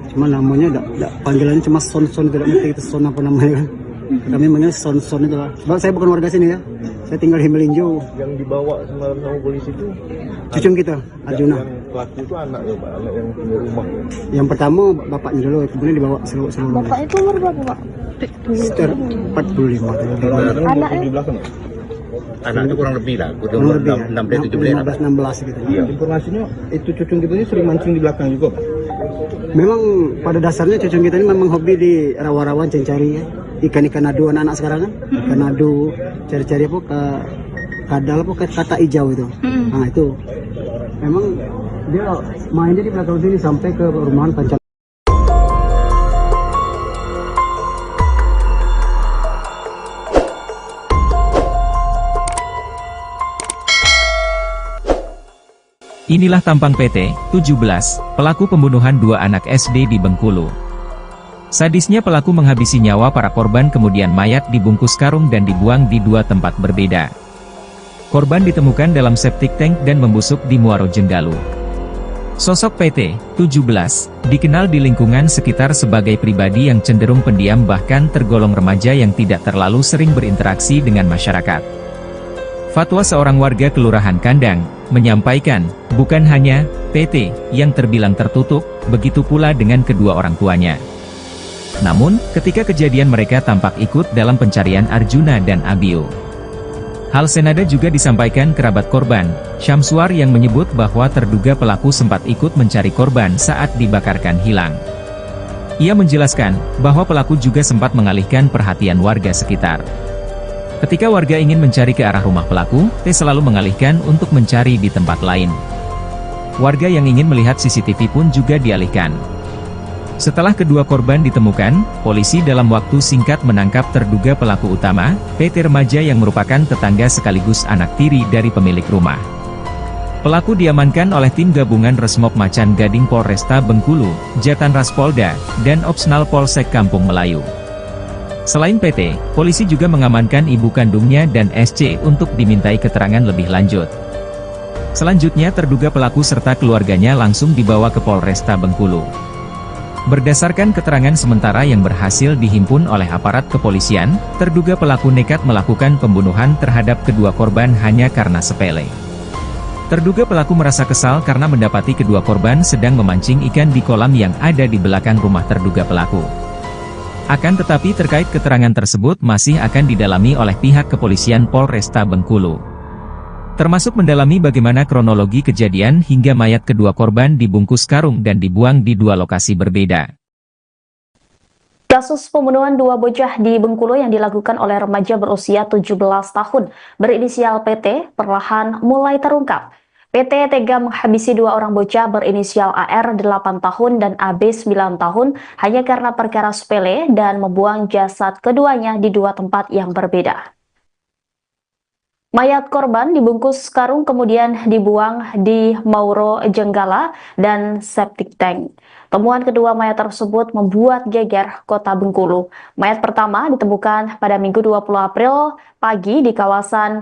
S3: Cuma namanya panggilannya cuma Son tidak ngerti itu Son apa namanya kan. Kami manggil Son itu lah. Sebab saya bukan warga sini ya. Saya tinggal di Melinjo.
S5: Yang dibawa semalam sama polisi itu
S3: cucung kita, Arjuna.
S5: Yang pelaku itu anaknya Pak, anak yang punya rumah.
S3: Yang pertama bapaknya dulu, kemudian dibawa seluruh.
S4: Bapak itu umur berapa Pak?
S3: Sekitar 45.
S4: Anaknya?
S5: Di belakang.
S6: Anak itu kurang lebih lah,
S3: Kurang lebih ya.
S6: 16
S3: gitu.
S5: Iya. Informasinya itu cucung kita ini sering mancing di belakang juga Pak.
S3: Memang pada dasarnya cucung kita ini memang hobi di rawa-rawa cari ya. Ikan-ikan adu anak-anak sekarang kan. Ikan adu, cari-cari apa ke kadal apa ke kata hijau itu. Nah itu memang Dia mainnya di belakang sini sampai ke perumahan Pancal.
S1: Inilah tampang PT 17, pelaku pembunuhan dua anak SD di Bengkulu. Sadisnya pelaku menghabisi nyawa para korban kemudian mayat dibungkus karung dan dibuang di dua tempat berbeda. Korban ditemukan dalam septic tank dan membusuk di Muaro Jenggalu. Sosok PT 17 dikenal di lingkungan sekitar sebagai pribadi yang cenderung pendiam bahkan tergolong remaja yang tidak terlalu sering berinteraksi dengan masyarakat. Fatwa seorang warga Kelurahan Kandang menyampaikan, bukan hanya PT yang terbilang tertutup, begitu pula dengan kedua orang tuanya. Namun, ketika kejadian mereka tampak ikut dalam pencarian Arjuna dan Abio. Hal senada juga disampaikan kerabat korban, Syamsuar yang menyebut bahwa terduga pelaku sempat ikut mencari korban saat dibakarkan hilang. Ia menjelaskan, bahwa pelaku juga sempat mengalihkan perhatian warga sekitar. Ketika warga ingin mencari ke arah rumah pelaku, T selalu mengalihkan untuk mencari di tempat lain. Warga yang ingin melihat CCTV pun juga dialihkan. Setelah kedua korban ditemukan, polisi dalam waktu singkat menangkap terduga pelaku utama, PT remaja yang merupakan tetangga sekaligus anak tiri dari pemilik rumah. Pelaku diamankan oleh tim gabungan Resmob Macan Gading Polresta Bengkulu, Jatan Ras Polda, dan Opsnal Polsek Kampung Melayu. Selain PT, polisi juga mengamankan ibu kandungnya dan SC untuk dimintai keterangan lebih lanjut. Selanjutnya terduga pelaku serta keluarganya langsung dibawa ke Polresta Bengkulu. Berdasarkan keterangan sementara yang berhasil dihimpun oleh aparat kepolisian, terduga pelaku nekat melakukan pembunuhan terhadap kedua korban hanya karena sepele. Terduga pelaku merasa kesal karena mendapati kedua korban sedang memancing ikan di kolam yang ada di belakang rumah terduga pelaku. Akan tetapi terkait keterangan tersebut masih akan didalami oleh pihak kepolisian Polresta Bengkulu. Termasuk mendalami bagaimana kronologi kejadian hingga mayat kedua korban dibungkus karung dan dibuang di dua lokasi berbeda.
S2: Kasus pembunuhan dua bocah di Bengkulu yang dilakukan oleh remaja berusia 17 tahun berinisial PT perlahan mulai terungkap. PT tega menghabisi dua orang bocah berinisial AR 8 tahun dan AB 9 tahun hanya karena perkara sepele dan membuang jasad keduanya di dua tempat yang berbeda. Mayat korban dibungkus karung kemudian dibuang di Mauro Jenggala dan septic tank. Temuan kedua mayat tersebut membuat geger kota Bengkulu. Mayat pertama ditemukan pada Minggu 20 April pagi di kawasan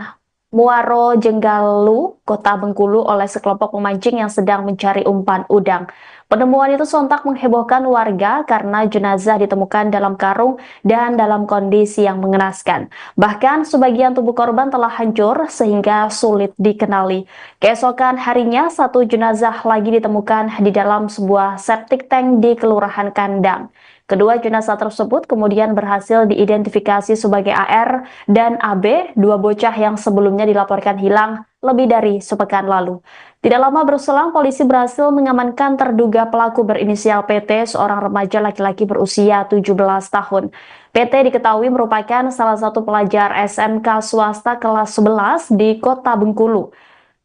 S2: Muaro Jenggalu, kota Bengkulu oleh sekelompok pemancing yang sedang mencari umpan udang. Penemuan itu sontak menghebohkan warga karena jenazah ditemukan dalam karung dan dalam kondisi yang mengenaskan. Bahkan sebagian tubuh korban telah hancur sehingga sulit dikenali. Keesokan harinya, satu jenazah lagi ditemukan di dalam sebuah septic tank di Kelurahan Kandang. Kedua jenazah tersebut kemudian berhasil diidentifikasi sebagai AR dan AB, dua bocah yang sebelumnya dilaporkan hilang lebih dari sepekan lalu. Tidak lama berselang, polisi berhasil mengamankan terduga pelaku berinisial PT, seorang remaja laki-laki berusia 17 tahun. PT diketahui merupakan salah satu pelajar SMK swasta kelas 11 di kota Bengkulu.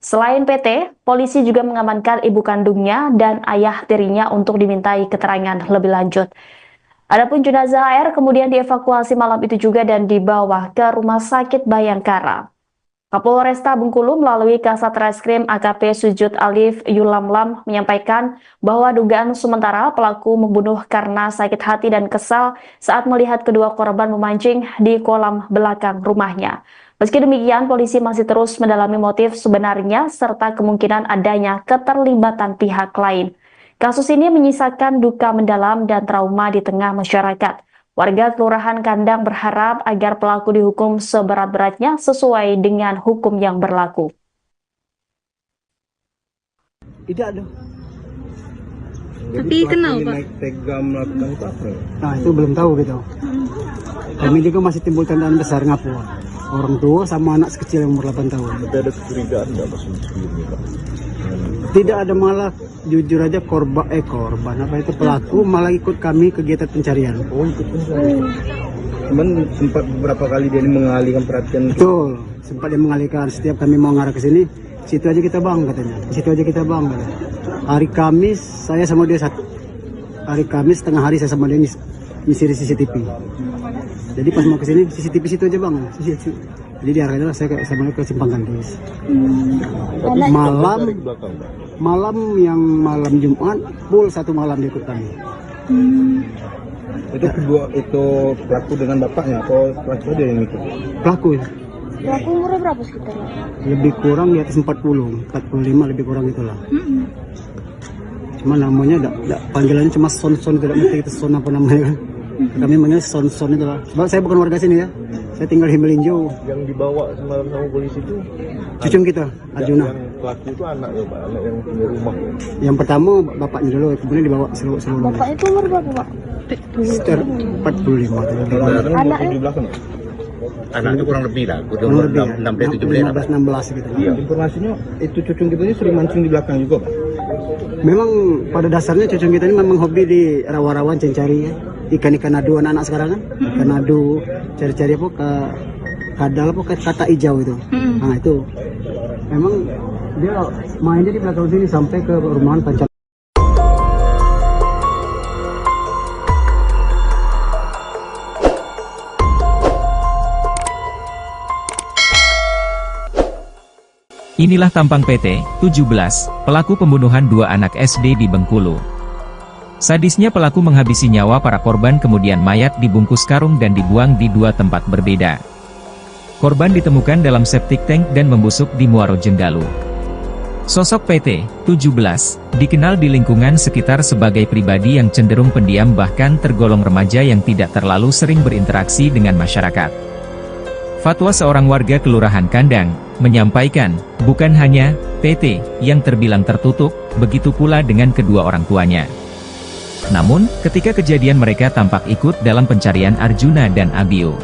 S2: Selain PT, polisi juga mengamankan ibu kandungnya dan ayah tirinya untuk dimintai keterangan lebih lanjut. Adapun jenazah AR kemudian dievakuasi malam itu juga dan dibawa ke Rumah Sakit Bayangkara. Kapolresta Bengkulu melalui Kasat Reskrim AKP Sujud Alif Yulamlam menyampaikan bahwa dugaan sementara pelaku membunuh karena sakit hati dan kesal saat melihat kedua korban memancing di kolam belakang rumahnya. Meski demikian, polisi masih terus mendalami motif sebenarnya serta kemungkinan adanya keterlibatan pihak lain. Kasus ini menyisakan duka mendalam dan trauma di tengah masyarakat. Warga Kelurahan Kandang berharap agar pelaku dihukum seberat-beratnya sesuai dengan hukum yang berlaku.
S3: Tidak ada.
S4: Tapi kenal, Pak?
S5: Naik tega melakukan itu apa?
S3: Nah, itu belum tahu gitu. Kami juga masih timbul tandaan besar ngapu. Orang tua sama anak sekecil yang umur 8 tahun.
S5: Tapi ada kecurigaan nggak maksudnya sebelumnya, Pak?
S3: Tidak ada, malah jujur aja korban apa itu pelaku malah ikut kami kegiatan pencarian.
S5: Oh, ikut pencarian. Cuman sempat beberapa kali dia ini mengalihkan perhatian.
S3: Betul, sempat dia mengalihkan. Setiap kami mau ngarah ke sini, situ aja kita bang katanya, situ aja kita bang katanya. Hari Kamis saya sama dia satu, hari Kamis tengah hari saya sama dia ngisi CCTV. Jadi pas mau kesini CCTV situ aja bang. Jadi diarahkan saya sama dia ke Simpang Gandus. Malam yang malam Jumat full satu malam di ikut kami.
S5: Itu kedua itu pelaku dengan bapaknya atau pelaku dia yang ikut?
S3: Pelaku ya.
S4: Pelaku umurnya berapa sekitar?
S3: Lebih kurang di atas 40, 45 lebih kurang itulah. Cuma namanya panggilannya cuma Son-Son, tidak mesti kita Son apa namanya kan. Kami manggil Son-Son itu lah. Sebab saya bukan warga sini ya. Saya tinggal di Melinjo.
S5: Yang dibawa semalam sama polisi itu
S3: Cucung kita, Arjuna.
S5: yang pelaku itu anak ya Pak, anak yang punya rumah.
S3: Yang pertama bapaknya dulu, kemudian dibawa seluruh.
S4: Bapak itu umur berapa Pak?
S3: Sekitar 45
S5: Kalau
S3: tuh.
S5: anaknya
S4: Anaknya?
S5: di belakang ya?
S6: Anaknya kurang lebih lah, udah
S3: Kurang
S6: umur
S3: lebih ya,
S6: 16, 17
S3: 15-16 gitu.
S5: Iya. Informasinya itu cucung kita ini sering mancing di belakang juga Pak.
S3: Memang pada dasarnya cucung kita ini memang hobi di rawa-rawan cari ya. Ikan-ikan adu anak-anak sekarang kan. Ikan adu, cari-cari apa ke kadal apa ke kata hijau itu. Nah itu. Memang dia mainnya di belakang sini sampai ke rumahan Pancal.
S1: Inilah tampang PT 17, pelaku pembunuhan dua anak SD di Bengkulu. Sadisnya pelaku menghabisi nyawa para korban kemudian mayat dibungkus karung dan dibuang di dua tempat berbeda. Korban ditemukan dalam septic tank dan membusuk di Muaro Jenggalu. Sosok PT 17 dikenal di lingkungan sekitar sebagai pribadi yang cenderung pendiam bahkan tergolong remaja yang tidak terlalu sering berinteraksi dengan masyarakat. Fatwa seorang warga Kelurahan Kandang menyampaikan, bukan hanya PT yang terbilang tertutup, begitu pula dengan kedua orang tuanya. Namun, ketika kejadian mereka tampak ikut dalam pencarian Arjuna dan Abio.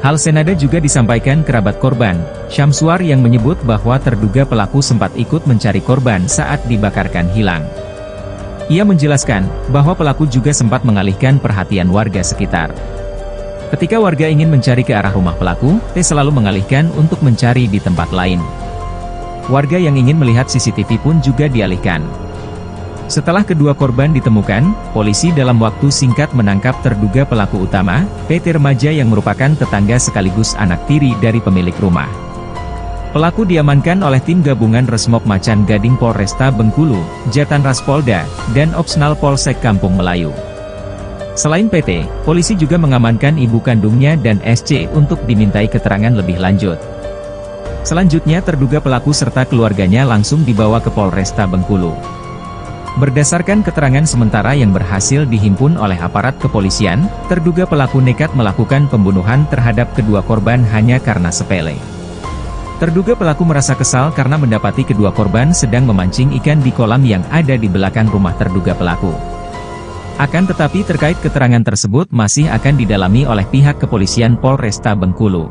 S1: Hal senada juga disampaikan kerabat korban, Syamsuar yang menyebut bahwa terduga pelaku sempat ikut mencari korban saat dibakarkan hilang. Ia menjelaskan bahwa pelaku juga sempat mengalihkan perhatian warga sekitar. Ketika warga ingin mencari ke arah rumah pelaku, T selalu mengalihkan untuk mencari di tempat lain. Warga yang ingin melihat CCTV pun juga dialihkan. Setelah kedua korban ditemukan, polisi dalam waktu singkat menangkap terduga pelaku utama, PT remaja yang merupakan tetangga sekaligus anak tiri dari pemilik rumah. Pelaku diamankan oleh tim gabungan Resmob Macan Gading Polresta Bengkulu, Jatan Ras Polda, dan Opsnal Polsek Kampung Melayu. Selain PT, polisi juga mengamankan ibu kandungnya dan SC untuk dimintai keterangan lebih lanjut. Selanjutnya terduga pelaku serta keluarganya langsung dibawa ke Polresta Bengkulu. Berdasarkan keterangan sementara yang berhasil dihimpun oleh aparat kepolisian, terduga pelaku nekat melakukan pembunuhan terhadap kedua korban hanya karena sepele. Terduga pelaku merasa kesal karena mendapati kedua korban sedang memancing ikan di kolam yang ada di belakang rumah terduga pelaku. Akan tetapi terkait keterangan tersebut masih akan didalami oleh pihak kepolisian Polresta Bengkulu.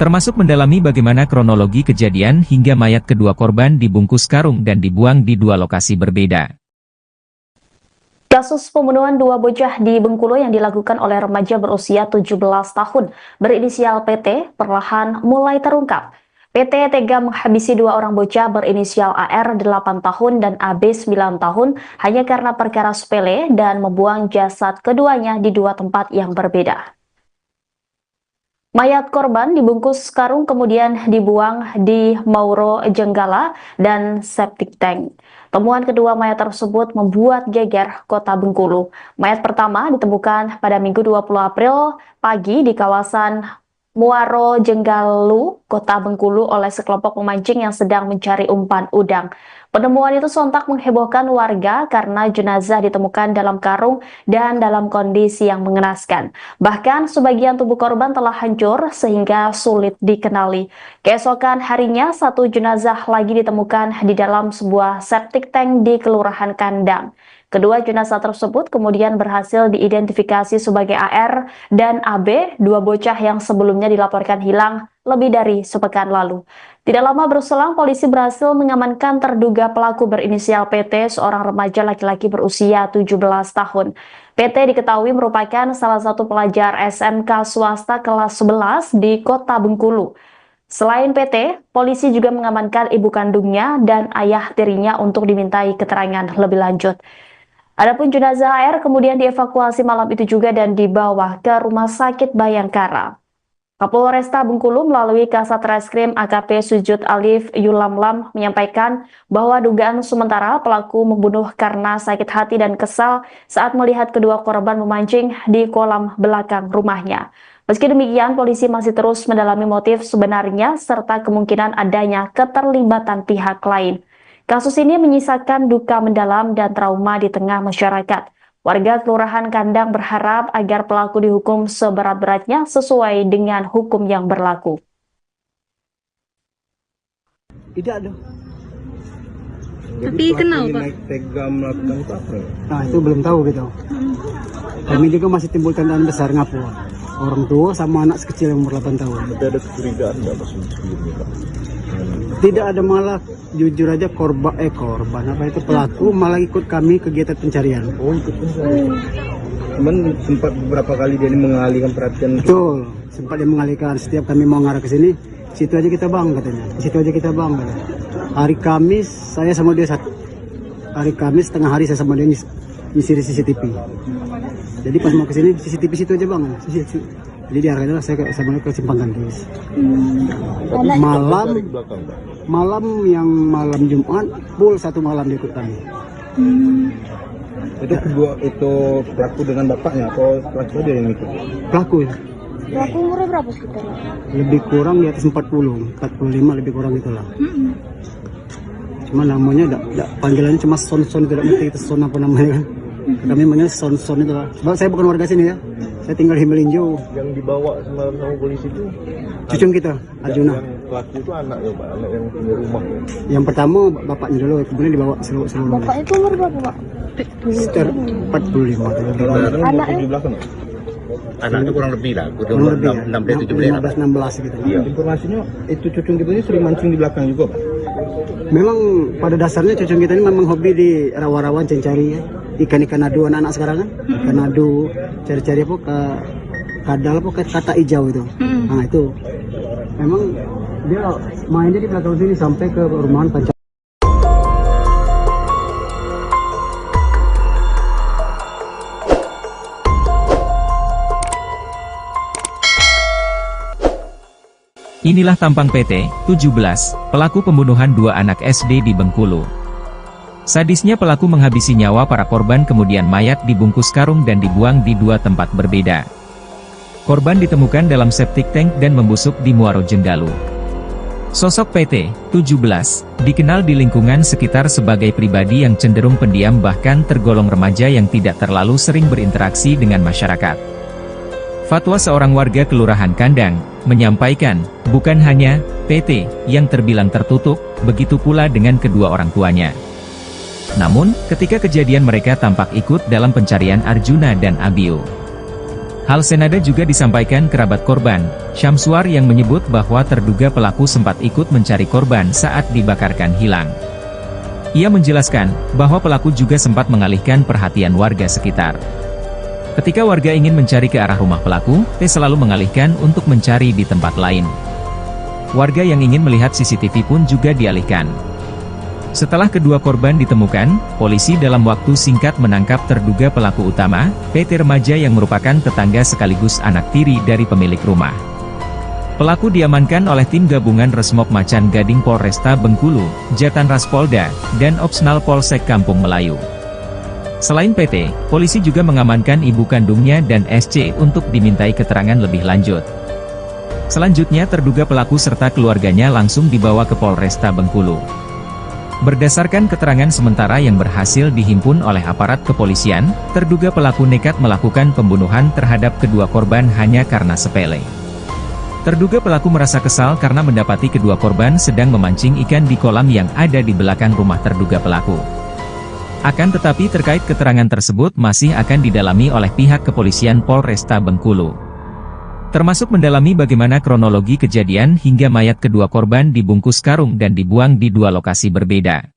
S1: Termasuk mendalami bagaimana kronologi kejadian hingga mayat kedua korban dibungkus karung dan dibuang di dua lokasi berbeda.
S2: Kasus pembunuhan dua bocah di Bengkulu yang dilakukan oleh remaja berusia 17 tahun berinisial PT perlahan mulai terungkap. PT tega menghabisi dua orang bocah berinisial AR 8 tahun dan AB 9 tahun hanya karena perkara sepele dan membuang jasad keduanya di dua tempat yang berbeda. Mayat korban dibungkus karung kemudian dibuang di Mauro Jenggala dan septic tank. Temuan kedua mayat tersebut membuat geger kota Bengkulu. Mayat pertama ditemukan pada Minggu 20 April pagi di kawasan Muaro Jenggalu, kota Bengkulu oleh sekelompok pemancing yang sedang mencari umpan udang. Penemuan itu sontak menghebohkan warga karena jenazah ditemukan dalam karung dan dalam kondisi yang mengenaskan. Bahkan sebagian tubuh korban telah hancur sehingga sulit dikenali. Keesokan harinya satu jenazah lagi ditemukan di dalam sebuah septic tank di Kelurahan Kandang. Kedua jenazah tersebut kemudian berhasil diidentifikasi sebagai AR dan AB, dua bocah yang sebelumnya dilaporkan hilang lebih dari sepekan lalu. Tidak lama berselang, polisi berhasil mengamankan terduga pelaku berinisial PT, seorang remaja laki-laki berusia 17 tahun. PT diketahui merupakan salah satu pelajar SMK swasta kelas 11 di kota Bengkulu. Selain PT, polisi juga mengamankan ibu kandungnya dan ayah tirinya untuk dimintai keterangan lebih lanjut. Adapun jenazah AR kemudian dievakuasi malam itu juga dan dibawa ke Rumah Sakit Bayangkara. Kapolresta Bengkulu melalui Kasat Reskrim AKP Sujud Alif Yulamlam menyampaikan bahwa dugaan sementara pelaku membunuh karena sakit hati dan kesal saat melihat kedua korban memancing di kolam belakang rumahnya. Meski demikian, polisi masih terus mendalami motif sebenarnya serta kemungkinan adanya keterlibatan pihak lain. Kasus ini menyisakan duka mendalam dan trauma di tengah masyarakat. Warga Kelurahan Kandang berharap agar pelaku dihukum seberat-beratnya sesuai dengan hukum yang berlaku.
S3: Tidak ada.
S5: Tapi kenal Pak? Naik tega melakukan itu apa?
S3: Nah itu belum tahu gitu. Kami juga masih timbul tandaan besar ngapu. Orang tua sama anak sekecil yang umur 8 tahun.
S5: Tapi ada kecurigaan nggak Pak sebelumnya Pak?
S3: Tidak ada, malah jujur aja korban apa itu pelaku malah ikut kami kegiatan pencarian.
S5: Oh ikut pencarian. Cuman sempat beberapa kali dia ini mengalihkan perhatian.
S3: Betul, sempat dia mengalihkan. Setiap kami mau ngarah ke sini, situ aja kita bang katanya. Situ aja kita bang katanya. Hari Kamis saya sama dia hari Kamis tengah hari saya sama dia nyisir CCTV. Jadi pas mau ke sini CCTV situ aja bang. Jadi diarahkan saya sama dia ke Simpang Gandis. Malam yang malam Jumat full satu malam dia ikut kami.
S5: Itu kedua itu pelaku dengan bapaknya atau pelaku dia yang ikut?
S3: Pelaku ya.
S4: Pelaku umurnya berapa sekitar?
S3: Lebih kurang di atas 40, 45 lebih kurang itulah. Cuma namanya panggilannya cuma Son, tidak ngerti itu Son apa namanya kan. Kami manggil Son itu lah. Sebab saya bukan warga sini ya. Saya tinggal di Melinjo.
S5: Yang dibawa semalam sama polisi itu
S3: cucung kita, Arjuna.
S5: Yang pelaku itu anak ya Pak, anak yang punya rumah ya.
S3: Yang pertama bapaknya dulu, kemudian dibawa seluruh.
S4: Bapak itu umur berapa Pak?
S3: Sekitar 45 atau lebih.
S4: Anaknya?
S5: Di belakang.
S6: Anaknya kurang lebih lah,
S3: Kurang lebih ya. 15-16 gitu.
S5: Iya. Informasinya itu cucung kita ini sering mancing di belakang juga Pak.
S3: Memang pada dasarnya cucung kita ini memang hobi di rawa-rawa cari ya. Ikan-ikan adu anak-anak sekarang kan. Ikan adu, cari-cari apa ke kadal apa ke kata hijau itu. Nah itu. Memang dia mainnya di belakang sini sampai ke rumahan pacar.
S1: Inilah tampang PT 17, pelaku pembunuhan dua anak SD di Bengkulu. Sadisnya pelaku menghabisi nyawa para korban kemudian mayat dibungkus karung dan dibuang di dua tempat berbeda. Korban ditemukan dalam septic tank dan membusuk di Muaro Jenggalu. Sosok PT 17 dikenal di lingkungan sekitar sebagai pribadi yang cenderung pendiam bahkan tergolong remaja yang tidak terlalu sering berinteraksi dengan masyarakat. Fatwa seorang warga Kelurahan Kandang menyampaikan, bukan hanya PT yang terbilang tertutup, begitu pula dengan kedua orang tuanya. Namun, ketika kejadian mereka tampak ikut dalam pencarian Arjuna dan Abio. Hal senada juga disampaikan kerabat korban, Syamsuar yang menyebut bahwa terduga pelaku sempat ikut mencari korban saat dibakarkan hilang. Ia menjelaskan bahwa pelaku juga sempat mengalihkan perhatian warga sekitar. Ketika warga ingin mencari ke arah rumah pelaku, T selalu mengalihkan untuk mencari di tempat lain. Warga yang ingin melihat CCTV pun juga dialihkan. Setelah kedua korban ditemukan, polisi dalam waktu singkat menangkap terduga pelaku utama, PT remaja yang merupakan tetangga sekaligus anak tiri dari pemilik rumah. Pelaku diamankan oleh tim gabungan Resmob Macan Gading Polresta Bengkulu, Jatan Ras Polda, dan Opsnal Polsek Kampung Melayu. Selain PT, polisi juga mengamankan ibu kandungnya dan SC untuk dimintai keterangan lebih lanjut. Selanjutnya terduga pelaku serta keluarganya langsung dibawa ke Polresta Bengkulu. Berdasarkan keterangan sementara yang berhasil dihimpun oleh aparat kepolisian, terduga pelaku nekat melakukan pembunuhan terhadap kedua korban hanya karena sepele. Terduga pelaku merasa kesal karena mendapati kedua korban sedang memancing ikan di kolam yang ada di belakang rumah terduga pelaku. Akan tetapi terkait keterangan tersebut masih akan didalami oleh pihak kepolisian Polresta Bengkulu. Termasuk mendalami bagaimana kronologi kejadian hingga mayat kedua korban dibungkus karung dan dibuang di dua lokasi berbeda.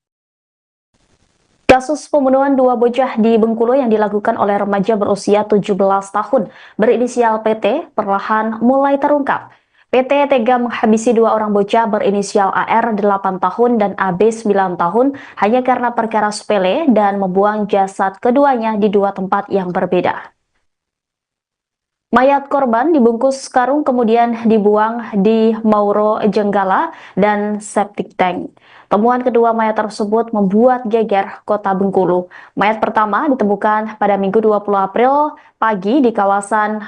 S2: Kasus pembunuhan dua bocah di Bengkulu yang dilakukan oleh remaja berusia 17 tahun berinisial PT perlahan mulai terungkap. PT tega menghabisi dua orang bocah berinisial AR 8 tahun dan AB 9 tahun hanya karena perkara sepele dan membuang jasad keduanya di dua tempat yang berbeda. Mayat korban dibungkus karung kemudian dibuang di Mauro Jenggala dan septic tank. Temuan kedua mayat tersebut membuat geger Kota Bengkulu. Mayat pertama ditemukan pada Minggu 20 April pagi di kawasan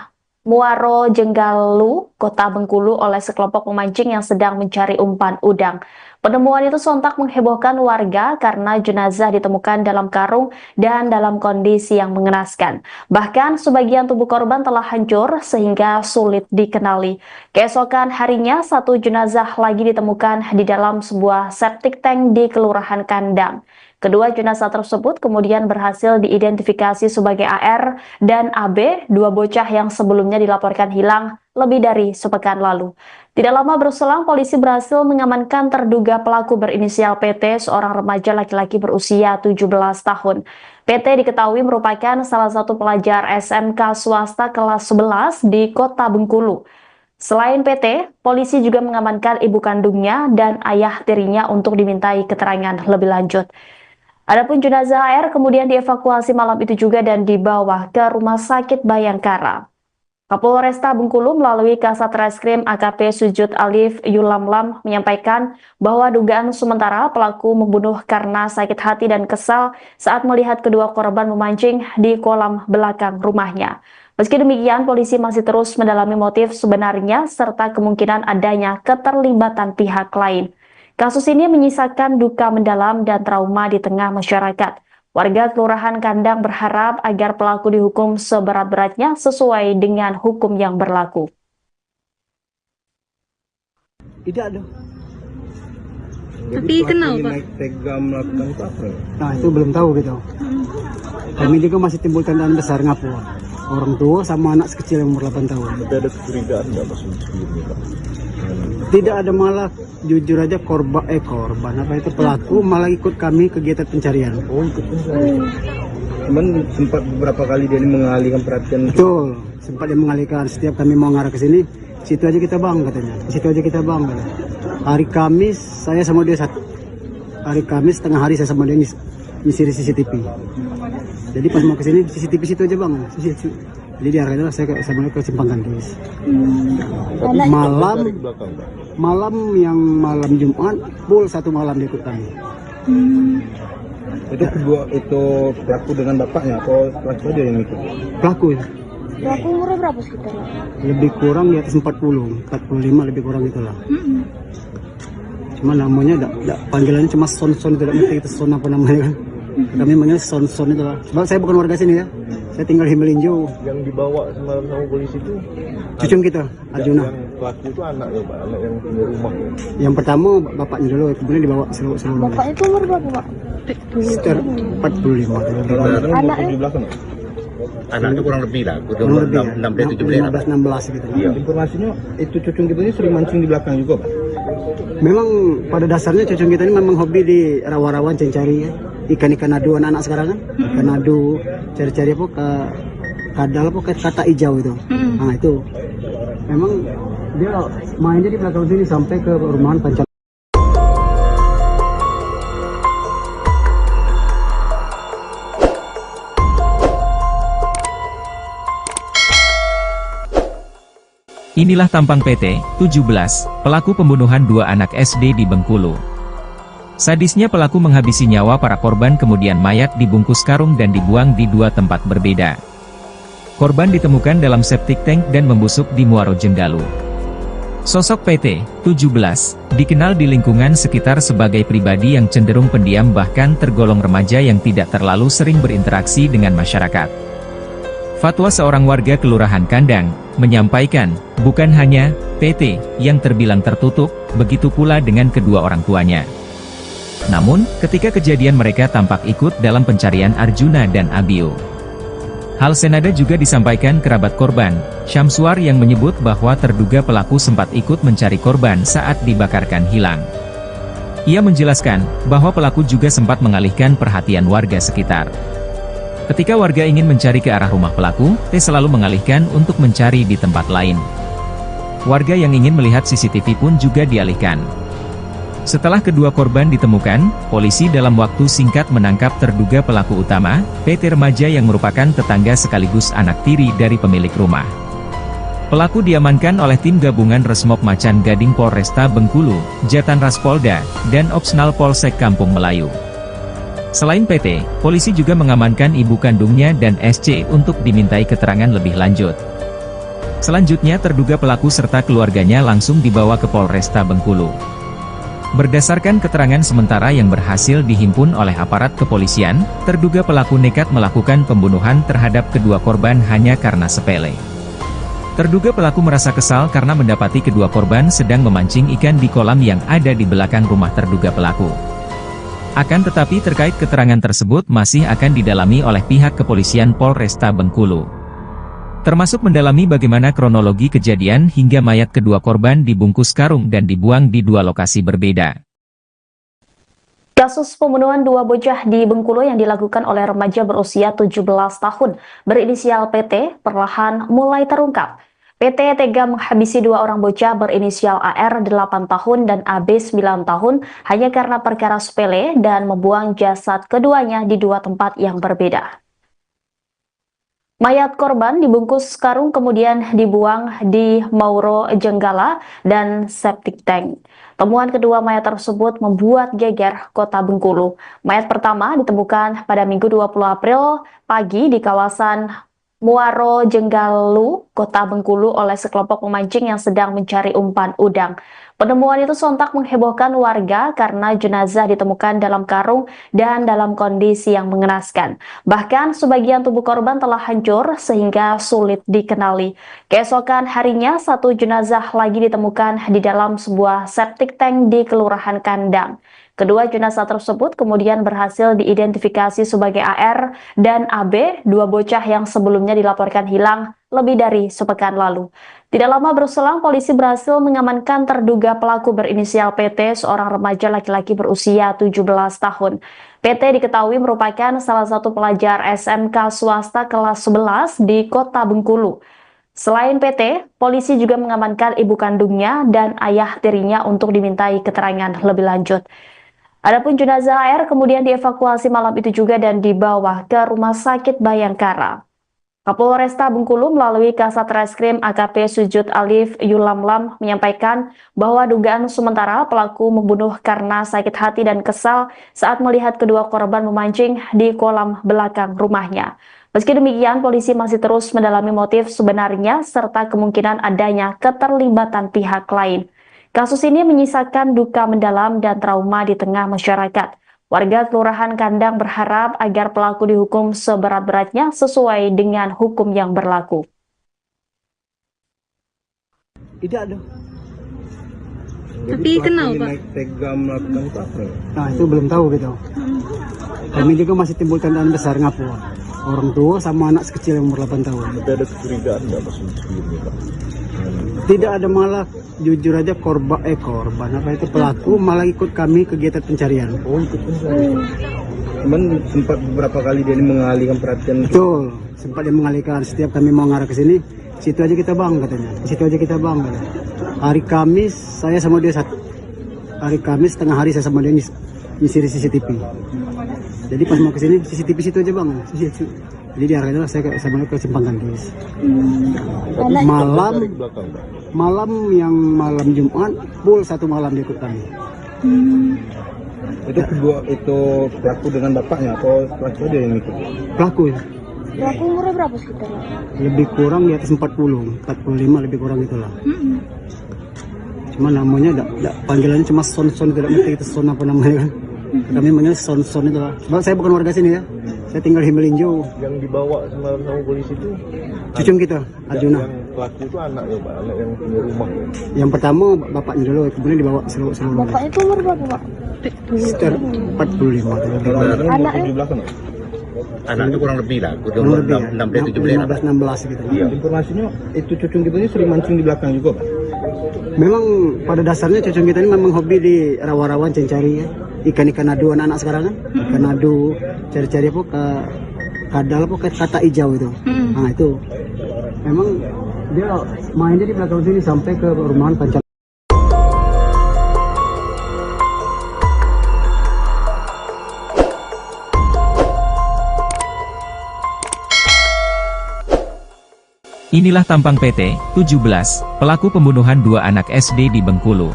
S2: Muaro Jenggalu, Kota Bengkulu oleh sekelompok pemancing yang sedang mencari umpan udang. Penemuan itu sontak menghebohkan warga karena jenazah ditemukan dalam karung dan dalam kondisi yang mengenaskan. Bahkan sebagian tubuh korban telah hancur sehingga sulit dikenali. Keesokan harinya, satu jenazah lagi ditemukan di dalam sebuah septic tank di Kelurahan Kandang. Kedua jenazah tersebut kemudian berhasil diidentifikasi sebagai AR dan AB, dua bocah yang sebelumnya dilaporkan hilang lebih dari sepekan lalu. Tidak lama berselang, polisi berhasil mengamankan terduga pelaku berinisial PT, seorang remaja laki-laki berusia 17 tahun. PT diketahui merupakan salah satu pelajar SMK swasta kelas 11 di Kota Bengkulu. Selain PT, polisi juga mengamankan ibu kandungnya dan ayah tirinya untuk dimintai keterangan lebih lanjut. Adapun jenazah AR kemudian dievakuasi malam itu juga dan dibawa ke Rumah Sakit Bayangkara. Kapolresta Bengkulu melalui Kasat Reskrim AKP Sujud Alif Yulamlam menyampaikan bahwa dugaan sementara pelaku membunuh karena sakit hati dan kesal saat melihat kedua korban memancing di kolam belakang rumahnya. Meski demikian, polisi masih terus mendalami motif sebenarnya serta kemungkinan adanya keterlibatan pihak lain. Kasus ini menyisakan duka mendalam dan trauma di tengah masyarakat. Warga Kelurahan Kandang berharap agar pelaku dihukum seberat-beratnya sesuai dengan hukum yang berlaku.
S3: Tidak ada.
S5: Tapi kenal Pak? Naik tega melakukan itu apa?
S3: Nah itu belum tahu gitu. Kami juga masih timbul tandaan besar ngapu. Orang tua sama anak sekecil yang umur 8 tahun.
S5: Tapi ada kecurigaan nggak maksudnya sebelumnya Pak?
S3: Tidak ada, malah jujur aja korban apa itu pelaku malah ikut kami kegiatan pencarian.
S5: Oh ikut pencarian. Cuman sempat beberapa kali dia mengalihkan perhatian.
S3: Betul, sempat dia mengalihkan. Setiap kami mau ngarah ke sini, situ aja kita bang katanya. Situ aja kita bang katanya. Hari Kamis saya sama dia satu. Hari Kamis tengah hari saya sama dia nyisir CCTV. Jadi pas mau ke sini CCTV situ aja bang. Jadi diarahkan saya sama dia ke Simpang Kandis. Malam Jumat full satu malam dia ikut kami.
S5: Itu pelaku dengan bapaknya atau pelaku dia yang ikut?
S3: Pelaku ya.
S4: Pelaku umurnya berapa sekitar?
S3: Lebih kurang di atas 45 lebih kurang itulah. Cuma namanya panggilannya cuma son-son, tidak ngerti itu son apa namanya kan. Kami manggil son-son itu lah. Sebab saya bukan warga sini ya. Saya tinggal di Melinjo.
S5: Yang dibawa semalam sama polisi itu
S3: cucum kita, Arjuna.
S5: Yang pelaku itu anak ya Pak, anak yang punya rumah.
S3: Yang pertama bapaknya dulu, kemudian dibawa seluruh.
S4: Bapak itu umur berapa Pak?
S3: Sekitar 45.
S5: Anaknya di belakang.
S6: Anaknya kurang lebih lah,
S3: Kurang lebih
S6: 16
S3: gitu.
S5: Iya. Informasinya itu cucung kita ini sering mancing di belakang juga Pak.
S3: Memang pada dasarnya cucung kita ini memang hobi di rawa-rawa cari ya. Ikan-ikan adu anak-anak sekarang kan. Ikan adu, cari-cari apa ke kadal apa ke kata hijau itu. Nah itu. Memang dia mainnya di belakang sini sampai ke rumahan Pancal.
S1: Inilah tampang PT 17, pelaku pembunuhan dua anak SD di Bengkulu. Sadisnya pelaku menghabisi nyawa para korban kemudian mayat dibungkus karung dan dibuang di dua tempat berbeda. Korban ditemukan dalam septic tank dan membusuk di Muaro Jenggalu. Sosok PT 17 dikenal di lingkungan sekitar sebagai pribadi yang cenderung pendiam bahkan tergolong remaja yang tidak terlalu sering berinteraksi dengan masyarakat. Fatwa seorang warga Kelurahan Kandang menyampaikan, bukan hanya PT yang terbilang tertutup, begitu pula dengan kedua orang tuanya. Namun, ketika kejadian mereka tampak ikut dalam pencarian Arjuna dan Abio. Hal senada juga disampaikan kerabat korban, Syamsuar yang menyebut bahwa terduga pelaku sempat ikut mencari korban saat dibakarkan hilang. Ia menjelaskan bahwa pelaku juga sempat mengalihkan perhatian warga sekitar. Ketika warga ingin mencari ke arah rumah pelaku, T selalu mengalihkan untuk mencari di tempat lain. Warga yang ingin melihat CCTV pun juga dialihkan. Setelah kedua korban ditemukan, polisi dalam waktu singkat menangkap terduga pelaku utama, PT Remaja yang merupakan tetangga sekaligus anak tiri dari pemilik rumah. Pelaku diamankan oleh tim gabungan Resmob Macan Gading Polresta Bengkulu, Jatanras Polda, dan Opsnal Polsek Kampung Melayu. Selain PT, polisi juga mengamankan ibu kandungnya dan SC untuk dimintai keterangan lebih lanjut. Selanjutnya terduga pelaku serta keluarganya langsung dibawa ke Polresta Bengkulu. Berdasarkan keterangan sementara yang berhasil dihimpun oleh aparat kepolisian, terduga pelaku nekat melakukan pembunuhan terhadap kedua korban hanya karena sepele. Terduga pelaku merasa kesal karena mendapati kedua korban sedang memancing ikan di kolam yang ada di belakang rumah terduga pelaku. Akan tetapi terkait keterangan tersebut masih akan didalami oleh pihak kepolisian Polresta Bengkulu. Termasuk mendalami bagaimana kronologi kejadian hingga mayat kedua korban dibungkus karung dan dibuang di dua lokasi berbeda.
S2: Kasus pembunuhan dua bocah di Bengkulu yang dilakukan oleh remaja berusia 17 tahun berinisial PT perlahan mulai terungkap. PT tega menghabisi dua orang bocah berinisial AR 8 tahun dan AB 9 tahun hanya karena perkara sepele dan membuang jasad keduanya di dua tempat yang berbeda. Mayat korban dibungkus karung kemudian dibuang di Mauro Jenggala dan septic tank. Temuan kedua mayat tersebut membuat geger kota Bengkulu. Mayat pertama ditemukan pada Minggu 20 April pagi di kawasan Muaro Jenggalu, kota Bengkulu oleh sekelompok pemancing yang sedang mencari umpan udang. Penemuan itu sontak menghebohkan warga karena jenazah ditemukan dalam karung dan dalam kondisi yang mengenaskan. Bahkan sebagian tubuh korban telah hancur sehingga sulit dikenali. Keesokan harinya satu jenazah lagi ditemukan di dalam sebuah septic tank di Kelurahan Kandang. Kedua jenazah tersebut kemudian berhasil diidentifikasi sebagai AR dan AB, dua bocah yang sebelumnya dilaporkan hilang lebih dari sepekan lalu. Tidak lama berselang, polisi berhasil mengamankan terduga pelaku berinisial PT, seorang remaja laki-laki berusia 17 tahun. PT diketahui merupakan salah satu pelajar SMK swasta kelas 11 di kota Bengkulu. Selain PT, polisi juga mengamankan ibu kandungnya dan ayah tirinya untuk dimintai keterangan lebih lanjut. Adapun jenazah AR kemudian dievakuasi malam itu juga dan dibawa ke Rumah Sakit Bayangkara. Kapolresta Bengkulu melalui Kasat Reskrim AKP Sujud Alif Yulamlam menyampaikan bahwa dugaan sementara pelaku membunuh karena sakit hati dan kesal saat melihat kedua korban memancing di kolam belakang rumahnya. Meski demikian, polisi masih terus mendalami motif sebenarnya serta kemungkinan adanya keterlibatan pihak lain. Kasus ini menyisakan duka mendalam dan trauma di tengah masyarakat. Warga Kelurahan Kandang berharap agar pelaku dihukum seberat-beratnya sesuai dengan hukum yang berlaku.
S3: Tidak ada.
S4: Tapi kenal, Pak?
S5: Tega melakukan itu apa?
S3: Nah, itu belum tahu gitu. Kami juga masih timbul tandaan besar ngapu. Orang tua sama anak sekecil yang umur 8 tahun.
S5: Tapi ada kecurigaan nggak pas sebelumnya, Pak?
S3: Tidak ada, malah jujur aja korban apa itu pelaku malah ikut kami kegiatan pencarian.
S5: Oh, ikut pencarian. Cuman sempat beberapa kali dia ini mengalihkan perhatian.
S3: Betul, sempat dia mengalihkan. Setiap kami mau ngarah ke sini, situ aja kita bang katanya. Situ aja kita bang katanya. Hari Kamis saya sama dia hari Kamis tengah hari saya sama dia nyisir CCTV. Jadi pas mau ke sini CCTV situ aja bang. Jadi diarahkan saya sama dia ke Simpang Gantis. Malam Jumat full satu malam dia ikut kami.
S5: Itu kedua itu pelaku dengan bapaknya atau pelaku dia yang ikut?
S3: Pelaku ya.
S4: Pelaku umurnya berapa sekitar?
S3: Lebih kurang di atas 40, 45 lebih kurang itulah. Cuma namanya panggilannya cuma Son, tidak ngerti itu Son apa namanya kan. Kami manggil Son itu lah. Sebab saya bukan warga sini ya. Saya tinggal di Melinjo.
S5: Yang dibawa semalam sama polisi itu
S3: cucung kita, Arjuna.
S5: Yang pelaku itu anaknya, Pak, anak yang punya rumah.
S3: Yang pertama bapaknya dulu, kemudian dibawa seluruh.
S4: Bapaknya itu umur berapa, Pak?
S3: Sekitar 45
S4: Anaknya
S5: di belakang.
S6: Anak itu kurang lebih lah,
S3: kurang lebih ya,
S6: 16
S3: gitu.
S5: Iya. Informasinya itu cucung kita ini sering mancing di belakang juga, Pak.
S3: Memang pada dasarnya cucung kita ini memang hobi di rawa-rawan cari ya. Ikan-ikan adu anak-anak sekarang kan. Ikan adu, cari-cari apa ke kadal apa ke kata hijau itu. Nah itu memang Dia mainnya di belakang sini sampai ke rumahan Pancang.
S1: Inilah tampang PT 17, pelaku pembunuhan dua anak SD di Bengkulu.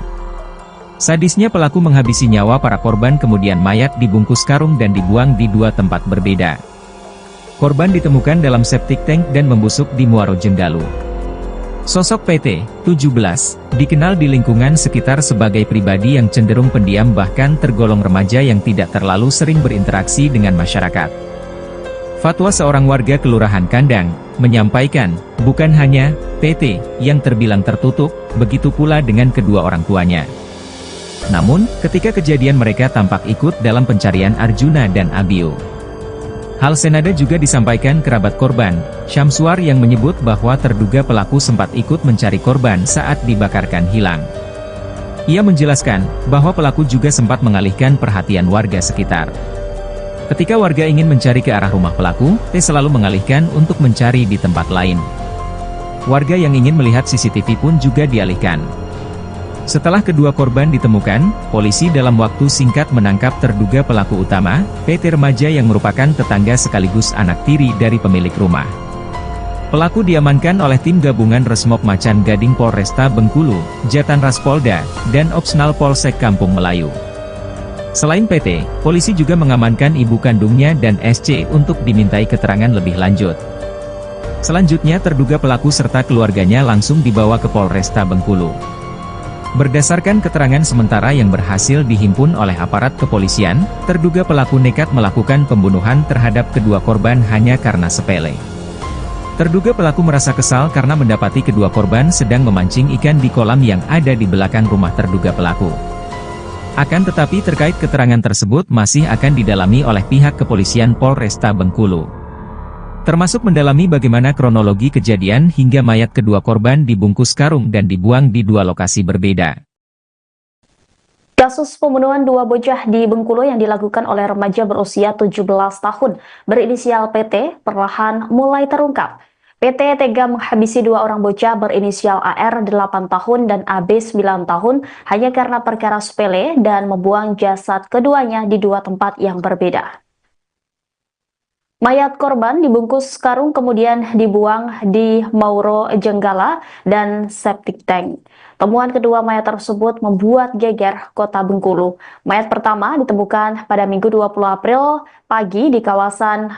S1: Sadisnya pelaku menghabisi nyawa para korban kemudian mayat dibungkus karung dan dibuang di dua tempat berbeda. Korban ditemukan dalam septic tank dan membusuk di Muaro Jenggalu. Sosok PT 17 dikenal di lingkungan sekitar sebagai pribadi yang cenderung pendiam bahkan tergolong remaja yang tidak terlalu sering berinteraksi dengan masyarakat. Fatwa seorang warga Kelurahan Kandang menyampaikan, bukan hanya PT yang terbilang tertutup, begitu pula dengan kedua orang tuanya. Namun, ketika kejadian mereka tampak ikut dalam pencarian Arjuna dan Abiu. Hal senada juga disampaikan kerabat korban, Syamsuar yang menyebut bahwa terduga pelaku sempat ikut mencari korban saat dibakarkan hilang. Ia menjelaskan bahwa pelaku juga sempat mengalihkan perhatian warga sekitar. Ketika warga ingin mencari ke arah rumah pelaku, T selalu mengalihkan untuk mencari di tempat lain. Warga yang ingin melihat CCTV pun juga dialihkan. Setelah kedua korban ditemukan, polisi dalam waktu singkat menangkap terduga pelaku utama, PT remaja yang merupakan tetangga sekaligus anak tiri dari pemilik rumah. Pelaku diamankan oleh tim gabungan Resmob Macan Gading Polresta Bengkulu, Jatan Ras Polda, dan Opsnal Polsek Kampung Melayu. Selain PT, polisi juga mengamankan ibu kandungnya dan SC untuk dimintai keterangan lebih lanjut. Selanjutnya terduga pelaku serta keluarganya langsung dibawa ke Polresta Bengkulu. Berdasarkan keterangan sementara yang berhasil dihimpun oleh aparat kepolisian, terduga pelaku nekat melakukan pembunuhan terhadap kedua korban hanya karena sepele. Terduga pelaku merasa kesal karena mendapati kedua korban sedang memancing ikan di kolam yang ada di belakang rumah terduga pelaku. Akan tetapi terkait keterangan tersebut masih akan didalami oleh pihak kepolisian Polresta Bengkulu. Termasuk mendalami bagaimana kronologi kejadian hingga mayat kedua korban dibungkus karung dan dibuang di dua lokasi berbeda.
S2: Kasus pembunuhan dua bocah di Bengkulu yang dilakukan oleh remaja berusia 17 tahun berinisial PT perlahan mulai terungkap. PT tega menghabisi dua orang bocah berinisial AR 8 tahun dan AB 9 tahun hanya karena perkara sepele dan membuang jasad keduanya di dua tempat yang berbeda. Mayat korban dibungkus karung kemudian dibuang di Mauro Jenggala dan septic tank. Temuan kedua mayat tersebut membuat geger kota Bengkulu. Mayat pertama ditemukan pada Minggu 20 April pagi di kawasan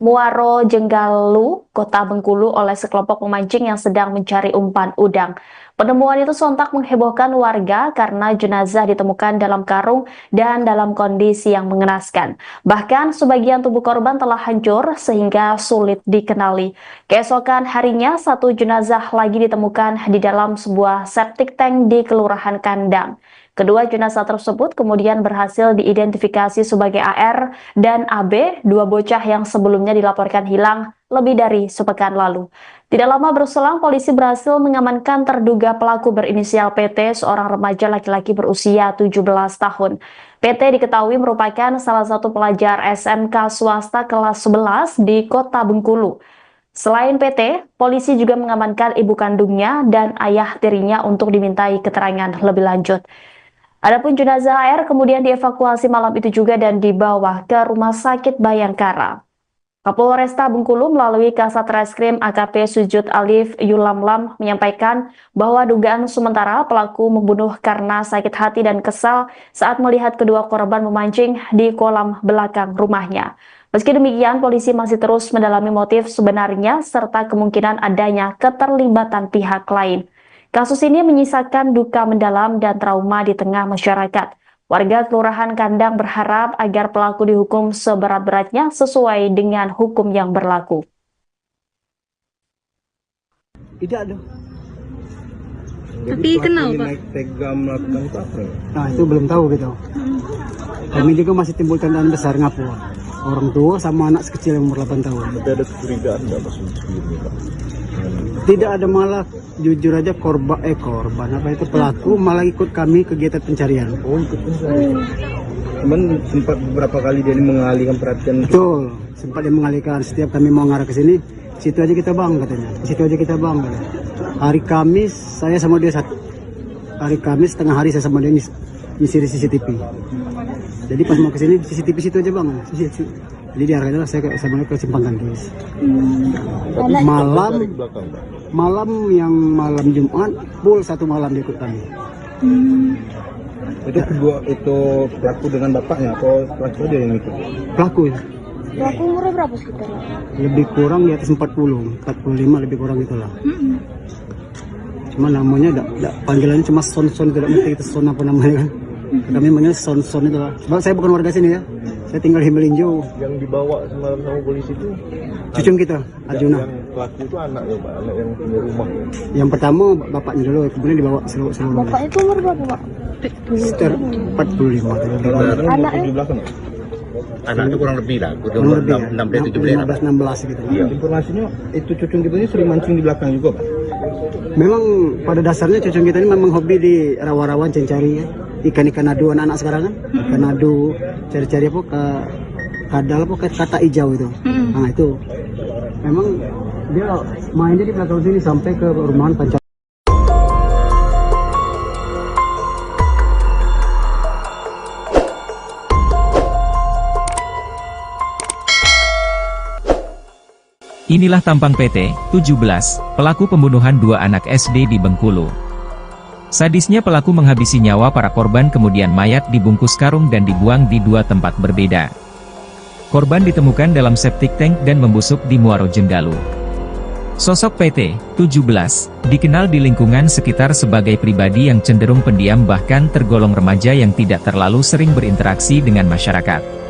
S2: Muaro Jenggalu, kota Bengkulu oleh sekelompok pemancing yang sedang mencari umpan udang. Penemuan itu sontak menghebohkan warga karena jenazah ditemukan dalam karung dan dalam kondisi yang mengenaskan. Bahkan sebagian tubuh korban telah hancur sehingga sulit dikenali. Keesokan harinya, satu jenazah lagi ditemukan di dalam sebuah septic tank di Kelurahan Kandang. Kedua jenazah tersebut kemudian berhasil diidentifikasi sebagai AR dan AB, dua bocah yang sebelumnya dilaporkan hilang lebih dari sepekan lalu. Tidak lama berselang, polisi berhasil mengamankan terduga pelaku berinisial PT, seorang remaja laki-laki berusia 17 tahun. PT diketahui merupakan salah satu pelajar SMK swasta kelas 11 di kota Bengkulu. Selain PT, polisi juga mengamankan ibu kandungnya dan ayah tirinya untuk dimintai keterangan lebih lanjut. Adapun jenazah AR kemudian dievakuasi malam itu juga dan dibawa ke Rumah Sakit Bayangkara. Kapolresta Bengkulu melalui Kasat Reskrim AKP Sujud Alif Yulamlam menyampaikan bahwa dugaan sementara pelaku membunuh karena sakit hati dan kesal saat melihat kedua korban memancing di kolam belakang rumahnya. Meski demikian, polisi masih terus mendalami motif sebenarnya serta kemungkinan adanya keterlibatan pihak lain. Kasus ini menyisakan duka mendalam dan trauma di tengah masyarakat. Warga Kelurahan Kandang berharap agar pelaku dihukum seberat-beratnya sesuai dengan hukum yang berlaku.
S3: Tidak ada.
S5: Tapi kenal Pak? Tega melakukan itu apa?
S3: Nah itu belum tahu gitu. Kami juga masih timbul tandaan besar ngapu. Orang tua sama anak sekecil yang umur 8 tahun.
S5: Tapi ada kecurigaan nggak Mas sebelumnya Pak?
S3: Tidak ada, malah jujur aja korban apa itu pelaku malah ikut kami kegiatan pencarian.
S5: Oh ikut pencarian. Cuman sempat beberapa kali dia mengalihkan perhatian.
S3: Betul, sempat dia mengalihkan. Setiap kami mau ngarah ke sini, situ aja kita bang katanya. Situ aja kita bang katanya. Hari Kamis saya sama dia hari Kamis tengah hari saya sama dia nyisir CCTV. Jadi pas mau ke sini CCTV situ aja bang. Jadi diarahkan saya sama dia ke Simpang Ganges. Malam Jumat full satu malam dia ikut kami.
S5: Itu pelaku dengan bapaknya atau pelaku dia yang ikut?
S3: Pelaku ya.
S4: Pelaku umurnya berapa sekitar?
S3: Lebih kurang di atas 45 lebih kurang itulah. Cuma namanya panggilannya cuma Son, tidak ngerti itu Son apa namanya kan. Kami manggil Son itu lah. Sebab saya bukan warga sini ya. Saya tinggal di Melinjo.
S5: Yang dibawa semalam sama polisi itu
S3: Cucung kita, Arjuna.
S5: Yang pelaku itu anak ya Pak, anak yang punya rumah.
S3: Yang pertama bapaknya dulu, kemudian dibawa seluruh.
S4: Bapak itu umur berapa Pak?
S3: Sekitar 45.
S4: Anaknya?
S5: Di belakang.
S6: Anaknya kurang lebih lah,
S3: Kurang lebih ya.
S6: 16
S3: gitu.
S5: Iya. Informasinya itu cucung kita ini sering mancing di belakang juga Pak.
S3: Memang pada dasarnya cucung kita ini memang hobi di rawa-rawa cari ya. Ikan-ikan adu anak-anak sekarang kan. Ikan adu, cari-cari apa ke kadal apa ke kata hijau itu. Nah itu. Memang dia mainnya di belakang sini sampai ke rumahan pacar.
S1: Inilah tampang PT 17, pelaku pembunuhan dua anak SD di Bengkulu. Sadisnya pelaku menghabisi nyawa para korban kemudian mayat dibungkus karung dan dibuang di dua tempat berbeda. Korban ditemukan dalam septic tank dan membusuk di Muaro Jenggalu. Sosok PT 17 dikenal di lingkungan sekitar sebagai pribadi yang cenderung pendiam bahkan tergolong remaja yang tidak terlalu sering berinteraksi dengan masyarakat.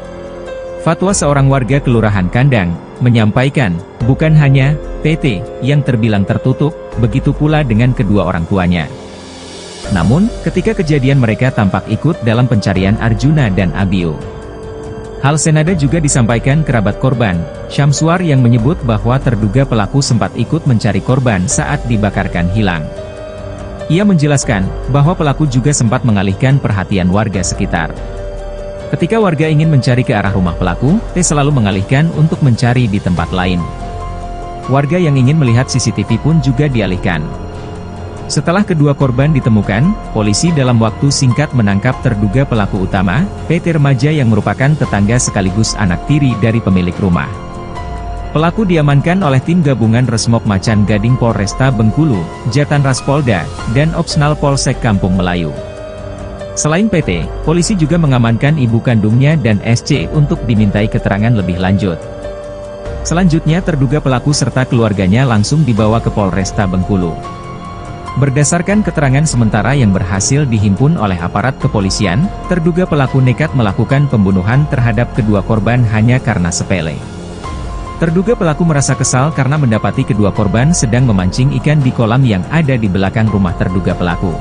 S1: Fatwa seorang warga Kelurahan Kandang menyampaikan, bukan hanya PT yang terbilang tertutup, begitu pula dengan kedua orang tuanya. Namun, ketika kejadian mereka tampak ikut dalam pencarian Arjuna dan Abio. Hal senada juga disampaikan kerabat korban, Syamsuar yang menyebut bahwa terduga pelaku sempat ikut mencari korban saat dibakarkan hilang. Ia menjelaskan bahwa pelaku juga sempat mengalihkan perhatian warga sekitar. Ketika warga ingin mencari ke arah rumah pelaku, T selalu mengalihkan untuk mencari di tempat lain. Warga yang ingin melihat CCTV pun juga dialihkan. Setelah kedua korban ditemukan, polisi dalam waktu singkat menangkap terduga pelaku utama, PT remaja yang merupakan tetangga sekaligus anak tiri dari pemilik rumah. Pelaku diamankan oleh tim gabungan Resmob Macan Gading Polresta Bengkulu, Jatan Ras Polda, dan Opsnal Polsek Kampung Melayu. Selain PT, polisi juga mengamankan ibu kandungnya dan SC untuk dimintai keterangan lebih lanjut. Selanjutnya terduga pelaku serta keluarganya langsung dibawa ke Polresta Bengkulu. Berdasarkan keterangan sementara yang berhasil dihimpun oleh aparat kepolisian, terduga pelaku nekat melakukan pembunuhan terhadap kedua korban hanya karena sepele. Terduga pelaku merasa kesal karena mendapati kedua korban sedang memancing ikan di kolam yang ada di belakang rumah terduga pelaku.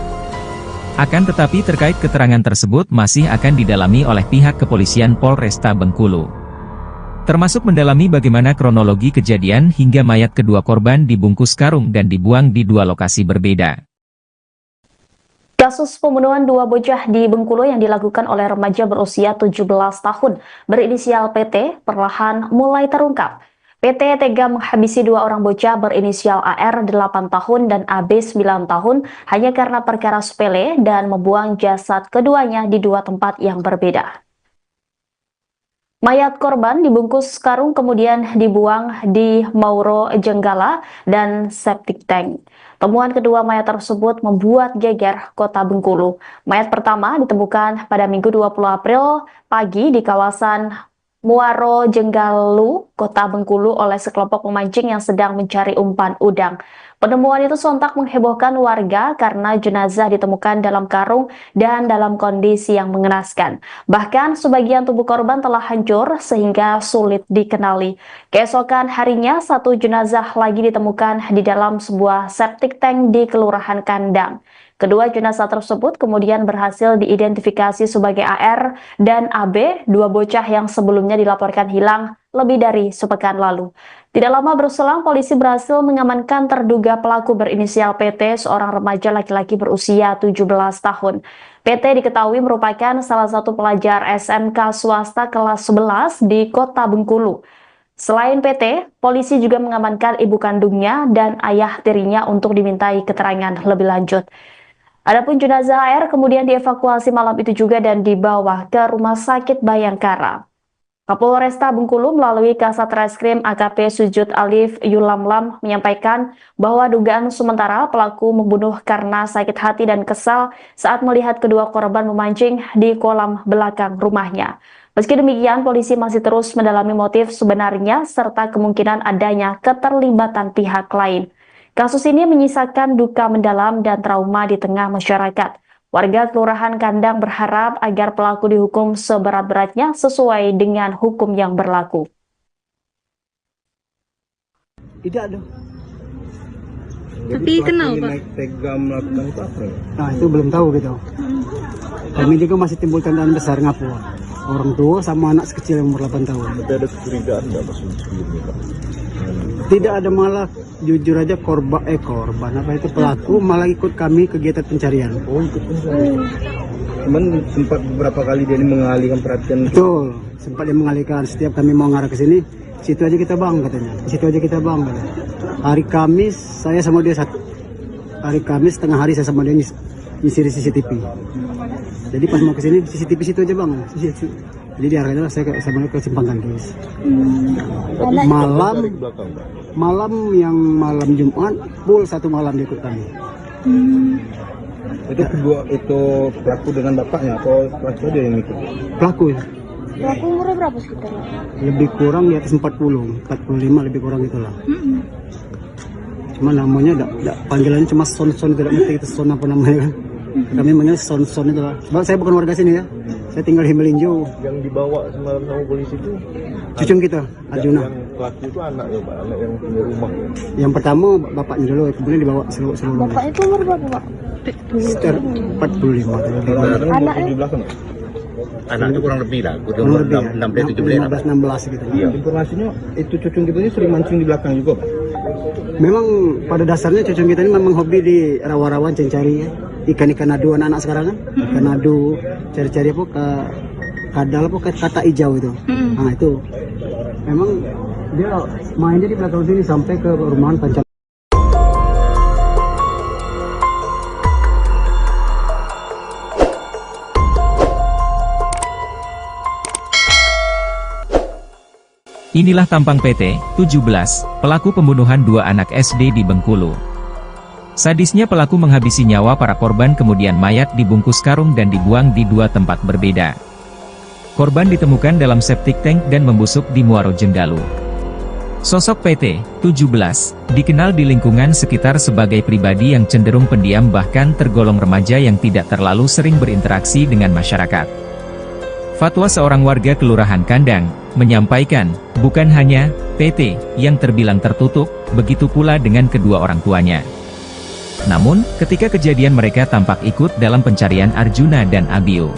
S1: Akan tetapi terkait keterangan tersebut masih akan didalami oleh pihak kepolisian Polresta Bengkulu. Termasuk mendalami bagaimana kronologi kejadian hingga mayat kedua korban dibungkus karung dan dibuang di dua lokasi berbeda.
S2: Kasus pembunuhan dua bocah di Bengkulu yang dilakukan oleh remaja berusia 17 tahun berinisial PT perlahan mulai terungkap. PT tega menghabisi dua orang bocah berinisial AR 8 tahun dan AB 9 tahun hanya karena perkara sepele dan membuang jasad keduanya di dua tempat yang berbeda. Mayat korban dibungkus karung kemudian dibuang di Mauro Jenggala dan septic tank. Temuan kedua mayat tersebut membuat geger kota Bengkulu. Mayat pertama ditemukan pada Minggu 20 April pagi di kawasan Muaro Jenggalu, kota Bengkulu oleh sekelompok pemancing yang sedang mencari umpan udang. Penemuan itu sontak menghebohkan warga karena jenazah ditemukan dalam karung dan dalam kondisi yang mengenaskan. Bahkan sebagian tubuh korban telah hancur sehingga sulit dikenali. Keesokan harinya, satu jenazah lagi ditemukan di dalam sebuah septic tank di Kelurahan Kandang. Kedua jenazah tersebut kemudian berhasil diidentifikasi sebagai AR dan AB, dua bocah yang sebelumnya dilaporkan hilang lebih dari sepekan lalu. Tidak lama berselang, polisi berhasil mengamankan terduga pelaku berinisial PT, seorang remaja laki-laki berusia 17 tahun. PT diketahui merupakan salah satu pelajar SMK swasta kelas 11 di kota Bengkulu. Selain PT, polisi juga mengamankan ibu kandungnya dan ayah tirinya untuk dimintai keterangan lebih lanjut. Adapun jenazah AR kemudian dievakuasi malam itu juga dan dibawa ke Rumah Sakit Bayangkara. Kapolresta Bengkulu melalui Kasat Reskrim AKP Sujud Alif Yulamlam menyampaikan bahwa dugaan sementara pelaku membunuh karena sakit hati dan kesal saat melihat kedua korban memancing di kolam belakang rumahnya. Meski demikian, polisi masih terus mendalami motif sebenarnya serta kemungkinan adanya keterlibatan pihak lain. Kasus ini menyisakan duka mendalam dan trauma di tengah masyarakat. Warga Kelurahan Kandang berharap agar pelaku dihukum seberat-beratnya sesuai dengan hukum yang berlaku.
S3: Tidak ada.
S5: Tapi kenal Pak? Naik tega melakukan itu apa?
S3: Nah itu belum tahu gitu. Kami juga masih timbul tandaan besar ngapu. Orang tua sama anak sekecil yang umur 8 tahun.
S5: Tapi ada kecurigaan nggak Mas sebelumnya Pak?
S3: Tidak ada, malah jujur aja korban apa itu pelaku malah ikut kami kegiatan pencarian.
S5: Oh ikut pencarian. Cuman sempat beberapa kali dia ini mengalihkan perhatian.
S3: Betul, sempat dia mengalihkan. Setiap kami mau ngarah ke sini, situ aja kita bang katanya. Situ aja kita bang katanya. Hari Kamis saya sama dia hari Kamis tengah hari saya sama dia nyisir CCTV. Jadi pas mau ke sini CCTV situ aja bang. Jadi diarahkan saya sama dia ke Simpang Kandis. Malam Jumat full 1 malam dia ikut kami.
S5: Itu kedua itu pelaku dengan bapaknya atau pelaku dia yang ikut?
S3: Pelaku ya.
S4: Pelaku umurnya berapa sekitar?
S3: Lebih kurang di atas 40, 45 lebih kurang itulah. Cuma namanya panggilannya cuma Son, tidak ngerti itu Son apa namanya kan. Kami manggil Son itu lah. Sebab saya bukan warga sini ya. Saya tinggal di Melinjo.
S5: Yang dibawa semalam sama polisi itu
S3: cucung kita, Arjuna.
S5: Yang pelaku itu anak ya Pak, anak yang punya rumah ya.
S3: Yang pertama bapaknya dulu, kemudian dibawa seluruh.
S4: Bapak itu umur berapa Pak?
S3: Sekitar 45.
S4: Anaknya?
S5: Di belakang.
S6: Anak itu kurang lebih lah,
S3: Kurang lebih ya.
S6: 16
S3: gitu.
S5: Iya. Informasinya itu cucung kita ini sering mancing di belakang juga Pak.
S3: Memang pada dasarnya cucung kita ini memang hobi di rawa-rawan cari ya. Ikan-ikan adu anak-anak sekarang kan. Ikan adu, cari-cari apa ke kadal apa ke kata hijau itu. Nah itu. Memang dia mainnya di belakang sini sampai ke rumahan Pancal.
S1: Inilah tampang PT 17, pelaku pembunuhan 2 anak SD di Bengkulu. Sadisnya pelaku menghabisi nyawa para korban kemudian mayat dibungkus karung dan dibuang di 2 tempat berbeda. Korban ditemukan dalam septic tank dan membusuk di Muaro Jenggalu. Sosok PT 17 dikenal di lingkungan sekitar sebagai pribadi yang cenderung pendiam bahkan tergolong remaja yang tidak terlalu sering berinteraksi dengan masyarakat. Fatwa seorang warga Kelurahan Kandang menyampaikan, bukan hanya PT yang terbilang tertutup, begitu pula dengan kedua orang tuanya. Namun, ketika kejadian mereka tampak ikut dalam pencarian Arjuna dan Abio.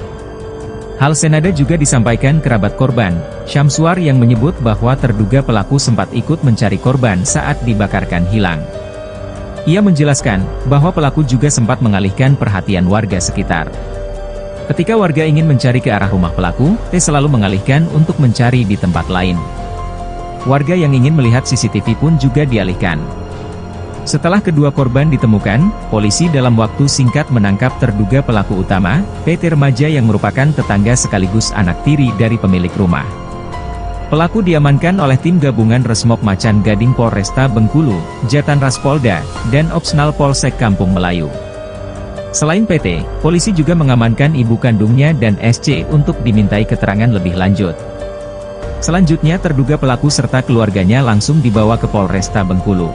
S1: Hal senada juga disampaikan kerabat korban, Syamsuar yang menyebut bahwa terduga pelaku sempat ikut mencari korban saat dibakarkan hilang. Ia menjelaskan bahwa pelaku juga sempat mengalihkan perhatian warga sekitar. Ketika warga ingin mencari ke arah rumah pelaku, T selalu mengalihkan untuk mencari di tempat lain. Warga yang ingin melihat CCTV pun juga dialihkan. Setelah kedua korban ditemukan, polisi dalam waktu singkat menangkap terduga pelaku utama, PT remaja yang merupakan tetangga sekaligus anak tiri dari pemilik rumah. Pelaku diamankan oleh tim gabungan Resmob Macan Gading Polresta Bengkulu, Jatan Ras Polda, dan Opsnal Polsek Kampung Melayu. Selain PT, polisi juga mengamankan ibu kandungnya dan SC untuk dimintai keterangan lebih lanjut. Selanjutnya terduga pelaku serta keluarganya langsung dibawa ke Polresta Bengkulu.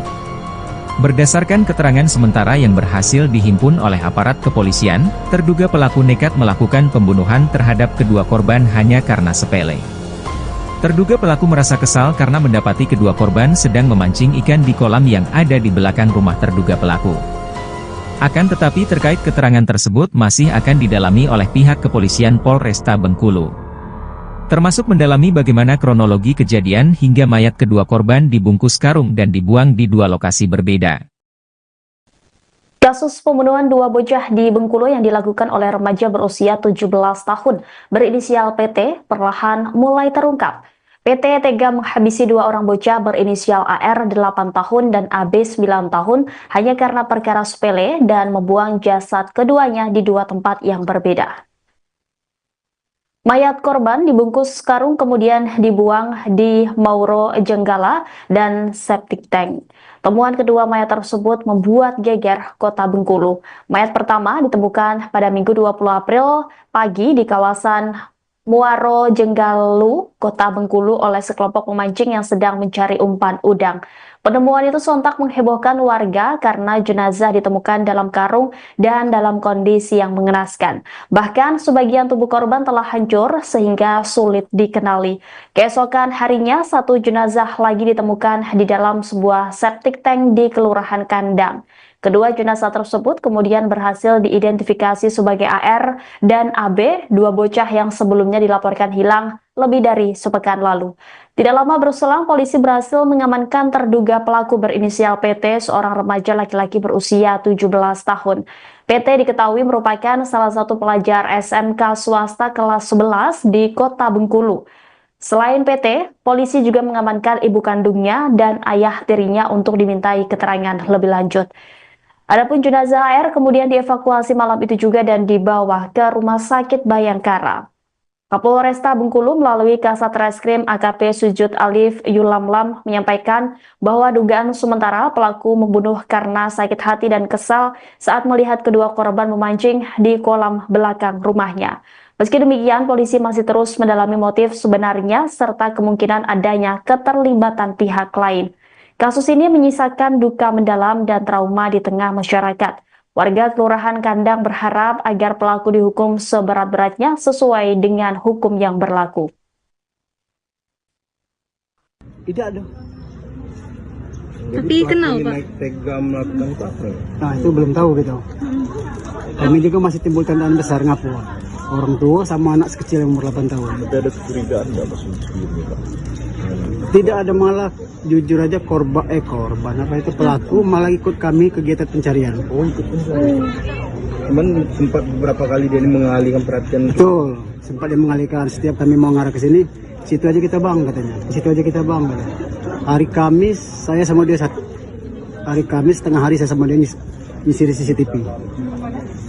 S1: Berdasarkan keterangan sementara yang berhasil dihimpun oleh aparat kepolisian, terduga pelaku nekat melakukan pembunuhan terhadap kedua korban hanya karena sepele. Terduga pelaku merasa kesal karena mendapati kedua korban sedang memancing ikan di kolam yang ada di belakang rumah terduga pelaku. Akan tetapi terkait keterangan tersebut masih akan didalami oleh pihak kepolisian Polresta Bengkulu. Termasuk mendalami bagaimana kronologi kejadian hingga mayat kedua korban dibungkus karung dan dibuang di 2 lokasi berbeda.
S2: Kasus pembunuhan 2 bocah di Bengkulu yang dilakukan oleh remaja berusia 17 tahun berinisial PT perlahan mulai terungkap. PT tega menghabisi dua orang bocah berinisial AR 8 tahun dan AB 9 tahun hanya karena perkara sepele dan membuang jasad keduanya di dua tempat yang berbeda. Mayat korban dibungkus karung kemudian dibuang di Mauro Jenggala dan septic tank. Temuan kedua mayat tersebut membuat geger Kota Bengkulu. Mayat pertama ditemukan pada Minggu 20 April pagi di kawasan Muaro Jenggalu, Kota Bengkulu oleh sekelompok pemancing yang sedang mencari umpan udang. Penemuan itu sontak menghebohkan warga karena jenazah ditemukan dalam karung dan dalam kondisi yang mengenaskan. Bahkan sebagian tubuh korban telah hancur sehingga sulit dikenali. Keesokan harinya, satu jenazah lagi ditemukan di dalam sebuah septic tank di Kelurahan Kandang. Kedua jenazah tersebut kemudian berhasil diidentifikasi sebagai AR dan AB, dua bocah yang sebelumnya dilaporkan hilang lebih dari sepekan lalu. Tidak lama berselang, polisi berhasil mengamankan terduga pelaku berinisial PT, seorang remaja laki-laki berusia 17 tahun. PT diketahui merupakan salah satu pelajar SMK swasta kelas 11 di Kota Bengkulu. Selain PT, polisi juga mengamankan ibu kandungnya dan ayah tirinya untuk dimintai keterangan lebih lanjut. Adapun jenazah AR kemudian dievakuasi malam itu juga dan dibawa ke Rumah Sakit Bayangkara. Kapolresta Bengkulu melalui Kasat Reskrim AKP Sujud Alif Yulamlam menyampaikan bahwa dugaan sementara pelaku membunuh karena sakit hati dan kesal saat melihat kedua korban memancing di kolam belakang rumahnya. Meski demikian, polisi masih terus mendalami motif sebenarnya serta kemungkinan adanya keterlibatan pihak lain. Kasus ini menyisakan duka mendalam dan trauma di tengah masyarakat. Warga Kelurahan Kandang berharap agar pelaku dihukum seberat-beratnya sesuai dengan hukum yang berlaku.
S3: Tidak ada.
S5: Tapi kenal Pak? Tega melakukan itu apa?
S3: Nah itu belum tahu gitu. Kami juga masih timbul tandaan besar ngapu. Orang tua sama anak sekecil yang umur 8 tahun.
S5: Tapi ada kecurigaan nggak maksud sebelumnya Pak?
S3: Tidak ada, malah jujur aja korban apa itu pelaku malah ikut kami kegiatan pencarian.
S5: Oh ikut pencarian. Cuman sempat beberapa kali dia ini mengalihkan perhatian.
S3: Betul, sempat dia mengalihkan. Setiap kami mau ngarah ke sini, situ aja kita bang katanya. Situ aja kita bang katanya. Hari Kamis saya sama dia satu. Hari Kamis tengah hari saya sama dia nyisir CCTV.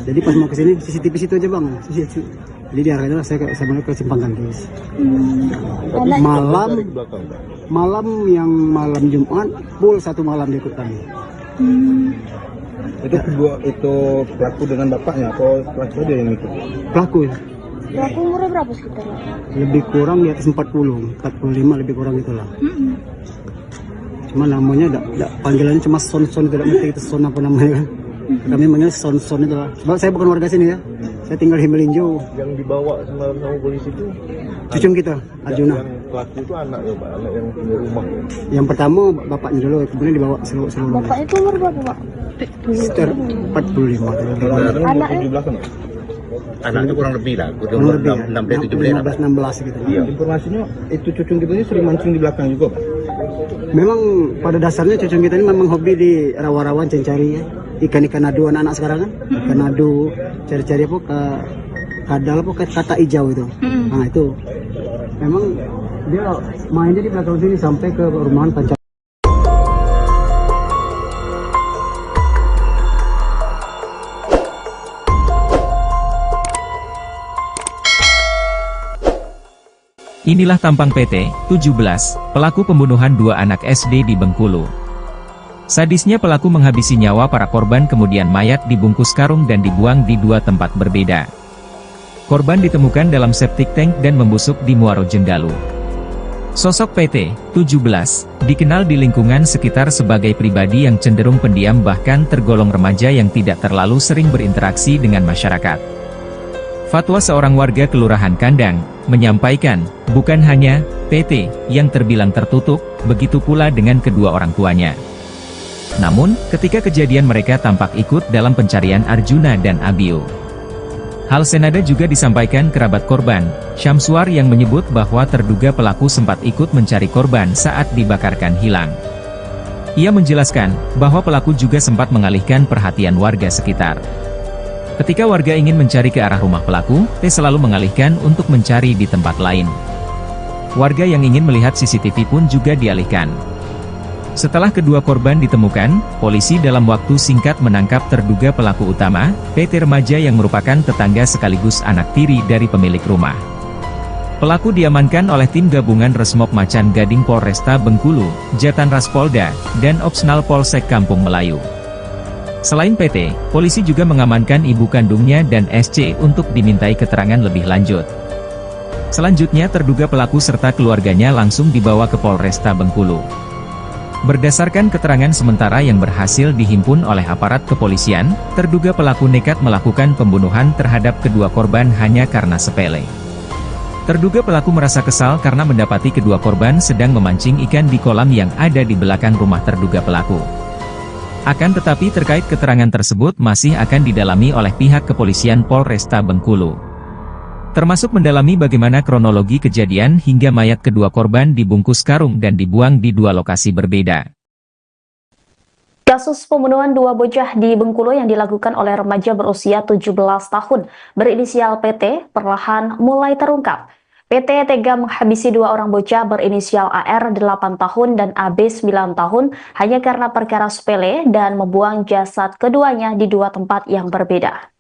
S3: Jadi pas mau ke sini CCTV situ aja bang. Jadi diarahnya saya sama dia ke Simpang Tangkis. Malam Jumat full satu malam dia ikut kami.
S5: Itu kedua itu pelaku dengan bapaknya atau pelaku dia yang ikut?
S3: Pelaku ya.
S4: Pelaku umurnya berapa sekitar?
S3: Lebih kurang di atas 45 lebih kurang itulah. Cuma namanya panggilannya cuma Son tidak ngerti itu Son apa namanya kan. Kami manggil Son itu lah. Sebab saya bukan warga sini ya. Saya tinggal di Melinjo.
S5: Yang dibawa semalam sama polisi itu
S3: cucung kita, Arjuna.
S5: Yang pelaku itu anak ya Pak, anak yang punya rumah.
S3: Yang pertama bapaknya dulu, kemudian dibawa seluruh.
S4: Bapaknya itu umur berapa Pak?
S3: Sekitar 45.
S4: Anaknya?
S6: Anaknya kurang lebih lah,
S3: Kurang lebih ya,
S6: 16
S3: gitu.
S5: Iya. Informasinya itu cucung kita ini sering mancing di belakang juga Pak?
S3: Memang pada dasarnya cucung kita ini memang hobi di rawa-rawan mencari ya. Ikan-ikan adu anak-anak sekarang kan. Ikan adu, cari-cari apa ke kadal apa ke kata hijau itu. Nah itu memang dia mainnya di belakang sini sampai ke rumahan pacar.
S1: Inilah tampang PT 17, pelaku pembunuhan dua anak SD di Bengkulu. Sadisnya pelaku menghabisi nyawa para korban kemudian mayat dibungkus karung dan dibuang di dua tempat berbeda. Korban ditemukan dalam septic tank dan membusuk di Muaro Jenggalu. Sosok PT 17 dikenal di lingkungan sekitar sebagai pribadi yang cenderung pendiam bahkan tergolong remaja yang tidak terlalu sering berinteraksi dengan masyarakat. Fatwa seorang warga Kelurahan Kandang menyampaikan, bukan hanya PT yang terbilang tertutup, begitu pula dengan kedua orang tuanya. Namun, ketika kejadian mereka tampak ikut dalam pencarian Arjuna dan Abio. Hal senada juga disampaikan kerabat korban, Syamsuar yang menyebut bahwa terduga pelaku sempat ikut mencari korban saat dibakarkan hilang. Ia menjelaskan bahwa pelaku juga sempat mengalihkan perhatian warga sekitar. Ketika warga ingin mencari ke arah rumah pelaku, T selalu mengalihkan untuk mencari di tempat lain. Warga yang ingin melihat CCTV pun juga dialihkan. Setelah kedua korban ditemukan, polisi dalam waktu singkat menangkap terduga pelaku utama, PT Remaja yang merupakan tetangga sekaligus anak tiri dari pemilik rumah. Pelaku diamankan oleh tim gabungan Resmob Macan Gading Polresta Bengkulu, Jatanras Polda, dan Opsnal Polsek Kampung Melayu. Selain PT, polisi juga mengamankan ibu kandungnya dan SC untuk dimintai keterangan lebih lanjut. Selanjutnya terduga pelaku serta keluarganya langsung dibawa ke Polresta Bengkulu. Berdasarkan keterangan sementara yang berhasil dihimpun oleh aparat kepolisian, terduga pelaku nekat melakukan pembunuhan terhadap kedua korban hanya karena sepele. Terduga pelaku merasa kesal karena mendapati kedua korban sedang memancing ikan di kolam yang ada di belakang rumah terduga pelaku. Akan tetapi terkait keterangan tersebut masih akan didalami oleh pihak kepolisian Polresta Bengkulu. Termasuk mendalami bagaimana kronologi kejadian hingga mayat kedua korban dibungkus karung dan dibuang di dua lokasi berbeda.
S2: Kasus pembunuhan dua bocah di Bengkulu yang dilakukan oleh remaja berusia 17 tahun berinisial PT perlahan mulai terungkap. PT tega menghabisi dua orang bocah berinisial AR 8 tahun dan AB 9 tahun hanya karena perkara sepele dan membuang jasad keduanya di dua tempat yang berbeda.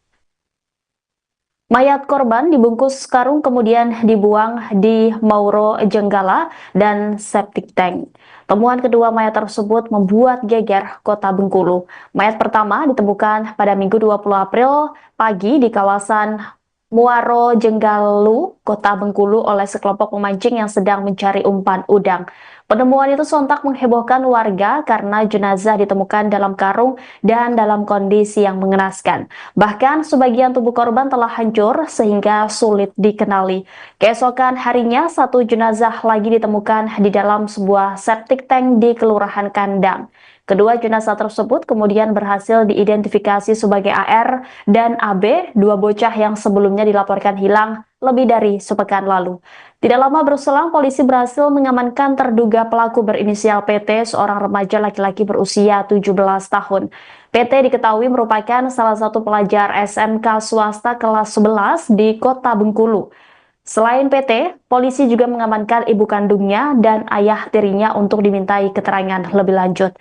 S2: Mayat korban dibungkus karung kemudian dibuang di Mauro Jenggala dan septic tank. Temuan kedua mayat tersebut membuat geger kota Bengkulu. Mayat pertama ditemukan pada Minggu 20 April pagi di kawasan Muaro Jenggalu, kota Bengkulu oleh sekelompok pemancing yang sedang mencari umpan udang. Penemuan itu sontak menghebohkan warga karena jenazah ditemukan dalam karung dan dalam kondisi yang mengenaskan. Bahkan sebagian tubuh korban telah hancur sehingga sulit dikenali. Keesokan harinya satu jenazah lagi ditemukan di dalam sebuah septic tank di Kelurahan Kandang. Kedua jenazah tersebut kemudian berhasil diidentifikasi sebagai AR dan AB, dua bocah yang sebelumnya dilaporkan hilang lebih dari sepekan lalu. Tidak lama berselang, polisi berhasil mengamankan terduga pelaku berinisial PT, seorang remaja laki-laki berusia 17 tahun. PT diketahui merupakan salah satu pelajar SMK swasta kelas 11 di kota Bengkulu. Selain PT, polisi juga mengamankan ibu kandungnya dan ayah tirinya untuk dimintai keterangan lebih lanjut.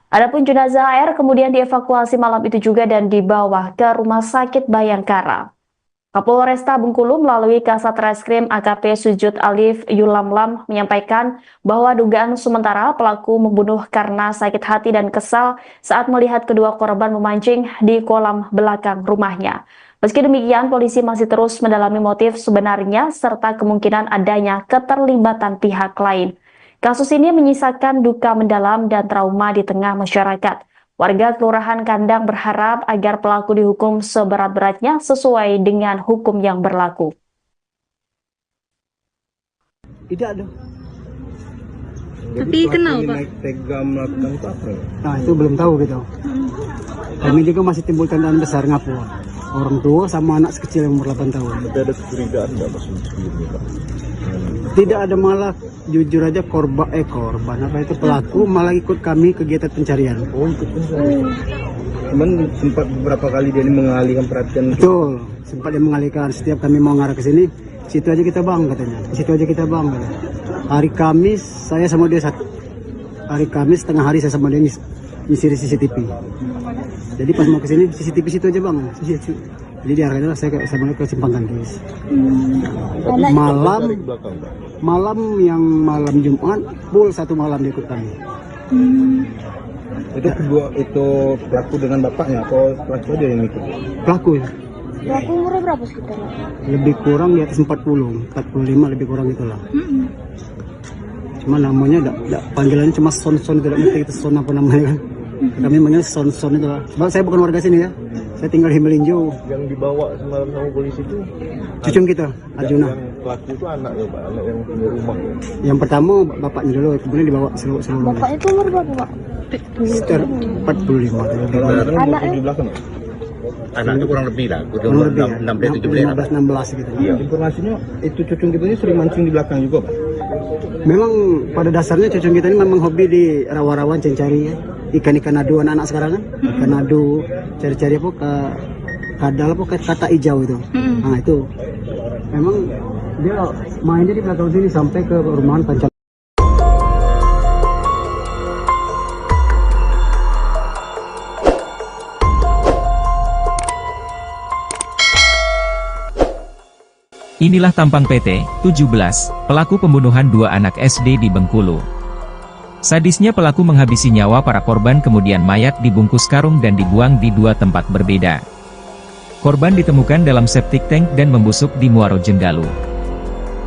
S2: Adapun jenazah AR kemudian dievakuasi malam itu juga dan dibawa ke Rumah Sakit Bayangkara. Kapolresta Bengkulu melalui Kasat Reskrim AKP Sujud Alif Yulamlam menyampaikan bahwa dugaan sementara pelaku membunuh karena sakit hati dan kesal saat melihat kedua korban memancing di kolam belakang rumahnya. Meski demikian, polisi masih terus mendalami motif sebenarnya serta kemungkinan adanya keterlibatan pihak lain. Kasus ini menyisakan duka mendalam dan trauma di tengah masyarakat. Warga Kelurahan Kandang berharap agar pelaku dihukum seberat-beratnya sesuai dengan hukum yang berlaku.
S3: Tidak ada.
S4: Tapi kenal, Pak?
S5: Naik tega melakukan itu apa?
S3: Nah, itu belum tahu gitu. Kami juga masih timbul tandaan besar ngapu. Orang tua sama anak sekecil yang umur 8 tahun.
S5: Tapi ada kecurigaan nggak Mas sebelumnya, Pak?
S3: Tidak ada, malah jujur aja korban apa itu pelaku malah ikut kami kegiatan pencarian.
S5: Oh, ikut pencarian. Cuman sempat beberapa kali dia ini mengalihkan perhatian.
S3: Betul, sempat dia mengalihkan. Setiap kami mau ngarah ke sini, situ aja kita bang katanya. Situ aja kita bang katanya. Hari Kamis saya sama dia hari Kamis tengah hari saya sama dia nyisir CCTV. Jadi pas mau ke sini CCTV situ aja bang. Jadi diarahkan saya sama dia ke Simpang Gandis. Malam Jumat full satu malam dia ikut kami.
S5: Itu kedua itu pelaku dengan bapaknya atau pelaku aja yang ikut?
S3: Pelaku ya.
S4: Pelaku umurnya berapa sekitar?
S3: Lebih kurang di atas 40, 45 lebih kurang itulah. Cuma namanya panggilannya cuma Son, tidak ngerti itu Son apa namanya kan. Kami manggil Son itu lah. Sebab saya bukan warga sini ya. Saya tinggal di Melinjo.
S5: Yang dibawa semalam sama polisi itu
S3: cucung kita, Arjuna.
S5: Yang pelaku itu anaknya, Pak, anak yang punya rumah.
S3: Yang pertama bapaknya dulu, kemudian dibawa seluruh.
S4: Bapak itu umur berapa, Pak?
S3: Sekitar 45.
S4: Anaknya
S5: di belakang.
S6: Anak itu kurang lebih lah,
S3: Kurang lebih ya.
S6: 16
S3: gitu.
S5: Iya. Informasinya itu cucung kita ini sering mancing di belakang juga, Pak.
S3: Memang pada dasarnya cucung kita ini memang hobi di rawa-rawan cari ya. Ikan-ikan adu anak-anak sekarang kan. Ikan adu, cari-cari apa ke kadal apa ke kata hijau itu. Nah itu Memang dia mainnya di belakang sini sampai ke perumahan Pancal.
S1: Inilah tampang PT 17, pelaku pembunuhan dua anak SD di Bengkulu. Sadisnya pelaku menghabisi nyawa para korban kemudian mayat dibungkus karung dan dibuang di dua tempat berbeda. Korban ditemukan dalam septic tank dan membusuk di Muaro Jenggalu.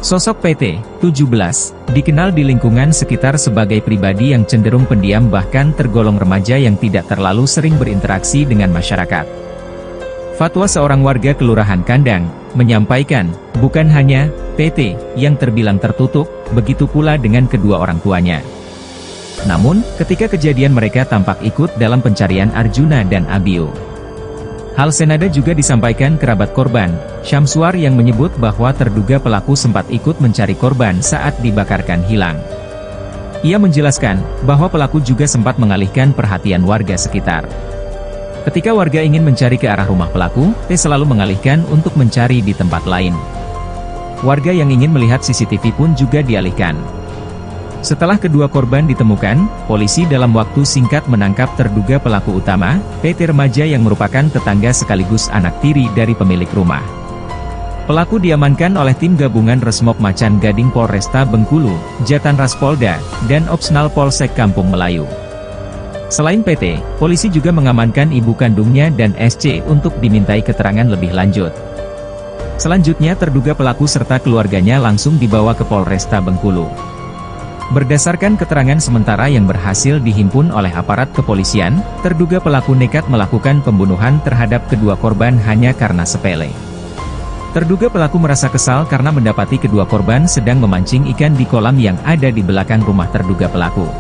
S1: Sosok PT 17 dikenal di lingkungan sekitar sebagai pribadi yang cenderung pendiam bahkan tergolong remaja yang tidak terlalu sering berinteraksi dengan masyarakat. Fatwa seorang warga Kelurahan Kandang menyampaikan, bukan hanya PT yang terbilang tertutup, begitu pula dengan kedua orang tuanya. Namun, ketika kejadian mereka tampak ikut dalam pencarian Arjuna dan Abiu. Hal senada juga disampaikan kerabat korban, Syamsuar yang menyebut bahwa terduga pelaku sempat ikut mencari korban saat dibakarkan hilang. Ia menjelaskan bahwa pelaku juga sempat mengalihkan perhatian warga sekitar. Ketika warga ingin mencari ke arah rumah pelaku, T selalu mengalihkan untuk mencari di tempat lain. Warga yang ingin melihat CCTV pun juga dialihkan. Setelah kedua korban ditemukan, polisi dalam waktu singkat menangkap terduga pelaku utama, PT remaja yang merupakan tetangga sekaligus anak tiri dari pemilik rumah. Pelaku diamankan oleh tim gabungan Resmob Macan Gading Polresta Bengkulu, Jatan Ras Polda, dan Opsnal Polsek Kampung Melayu. Selain PT, polisi juga mengamankan ibu kandungnya dan SC untuk dimintai keterangan lebih lanjut. Selanjutnya terduga pelaku serta keluarganya langsung dibawa ke Polresta Bengkulu. Berdasarkan keterangan sementara yang berhasil dihimpun oleh aparat kepolisian, terduga pelaku nekat melakukan pembunuhan terhadap kedua korban hanya karena sepele. Terduga pelaku merasa kesal karena mendapati kedua korban sedang memancing ikan di kolam yang ada di belakang rumah terduga pelaku.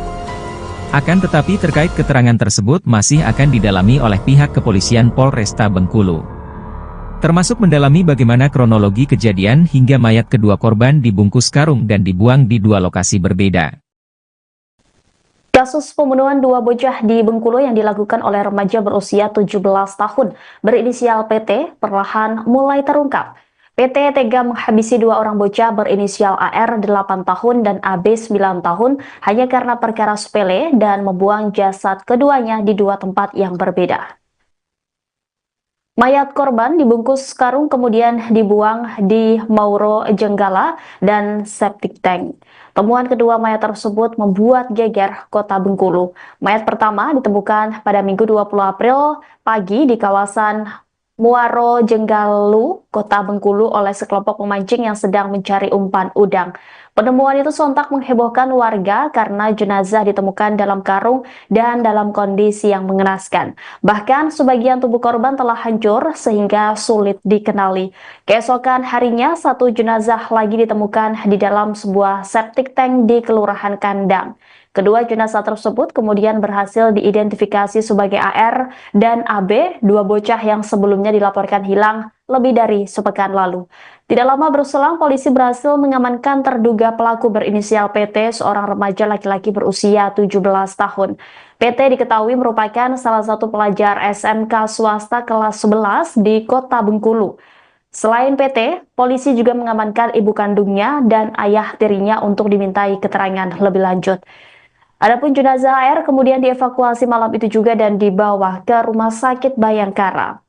S1: Akan tetapi terkait keterangan tersebut masih akan didalami oleh pihak kepolisian Polresta Bengkulu. Termasuk mendalami bagaimana kronologi kejadian hingga mayat kedua korban dibungkus karung dan dibuang di dua lokasi berbeda.
S2: Kasus pembunuhan dua bocah di Bengkulu yang dilakukan oleh remaja berusia 17 tahun berinisial PT perlahan mulai terungkap. PT tega menghabisi dua orang bocah berinisial AR 8 tahun dan AB 9 tahun hanya karena perkara sepele dan membuang jasad keduanya di dua tempat yang berbeda. Mayat korban dibungkus karung kemudian dibuang di Mauro Jenggala dan septic tank. Temuan kedua mayat tersebut membuat geger kota Bengkulu. Mayat pertama ditemukan pada Minggu 20 April pagi di kawasan Muaro Jenggalu, kota Bengkulu oleh sekelompok pemancing yang sedang mencari umpan udang. Penemuan itu sontak menghebohkan warga karena jenazah ditemukan dalam karung dan dalam kondisi yang mengenaskan. Bahkan sebagian tubuh korban telah hancur sehingga sulit dikenali. Keesokan harinya, satu jenazah lagi ditemukan di dalam sebuah septic tank di Kelurahan Kandang. Kedua jenazah tersebut kemudian berhasil diidentifikasi sebagai AR dan AB, dua bocah yang sebelumnya dilaporkan hilang lebih dari sepekan lalu. Tidak lama berselang, polisi berhasil mengamankan terduga pelaku berinisial PT, seorang remaja laki-laki berusia 17 tahun. PT diketahui merupakan salah satu pelajar SMK swasta kelas 11 di kota Bengkulu. Selain PT, polisi juga mengamankan ibu kandungnya dan ayah tirinya untuk dimintai keterangan lebih lanjut. Adapun jenazah AR kemudian dievakuasi malam itu juga dan dibawa ke Rumah Sakit Bayangkara.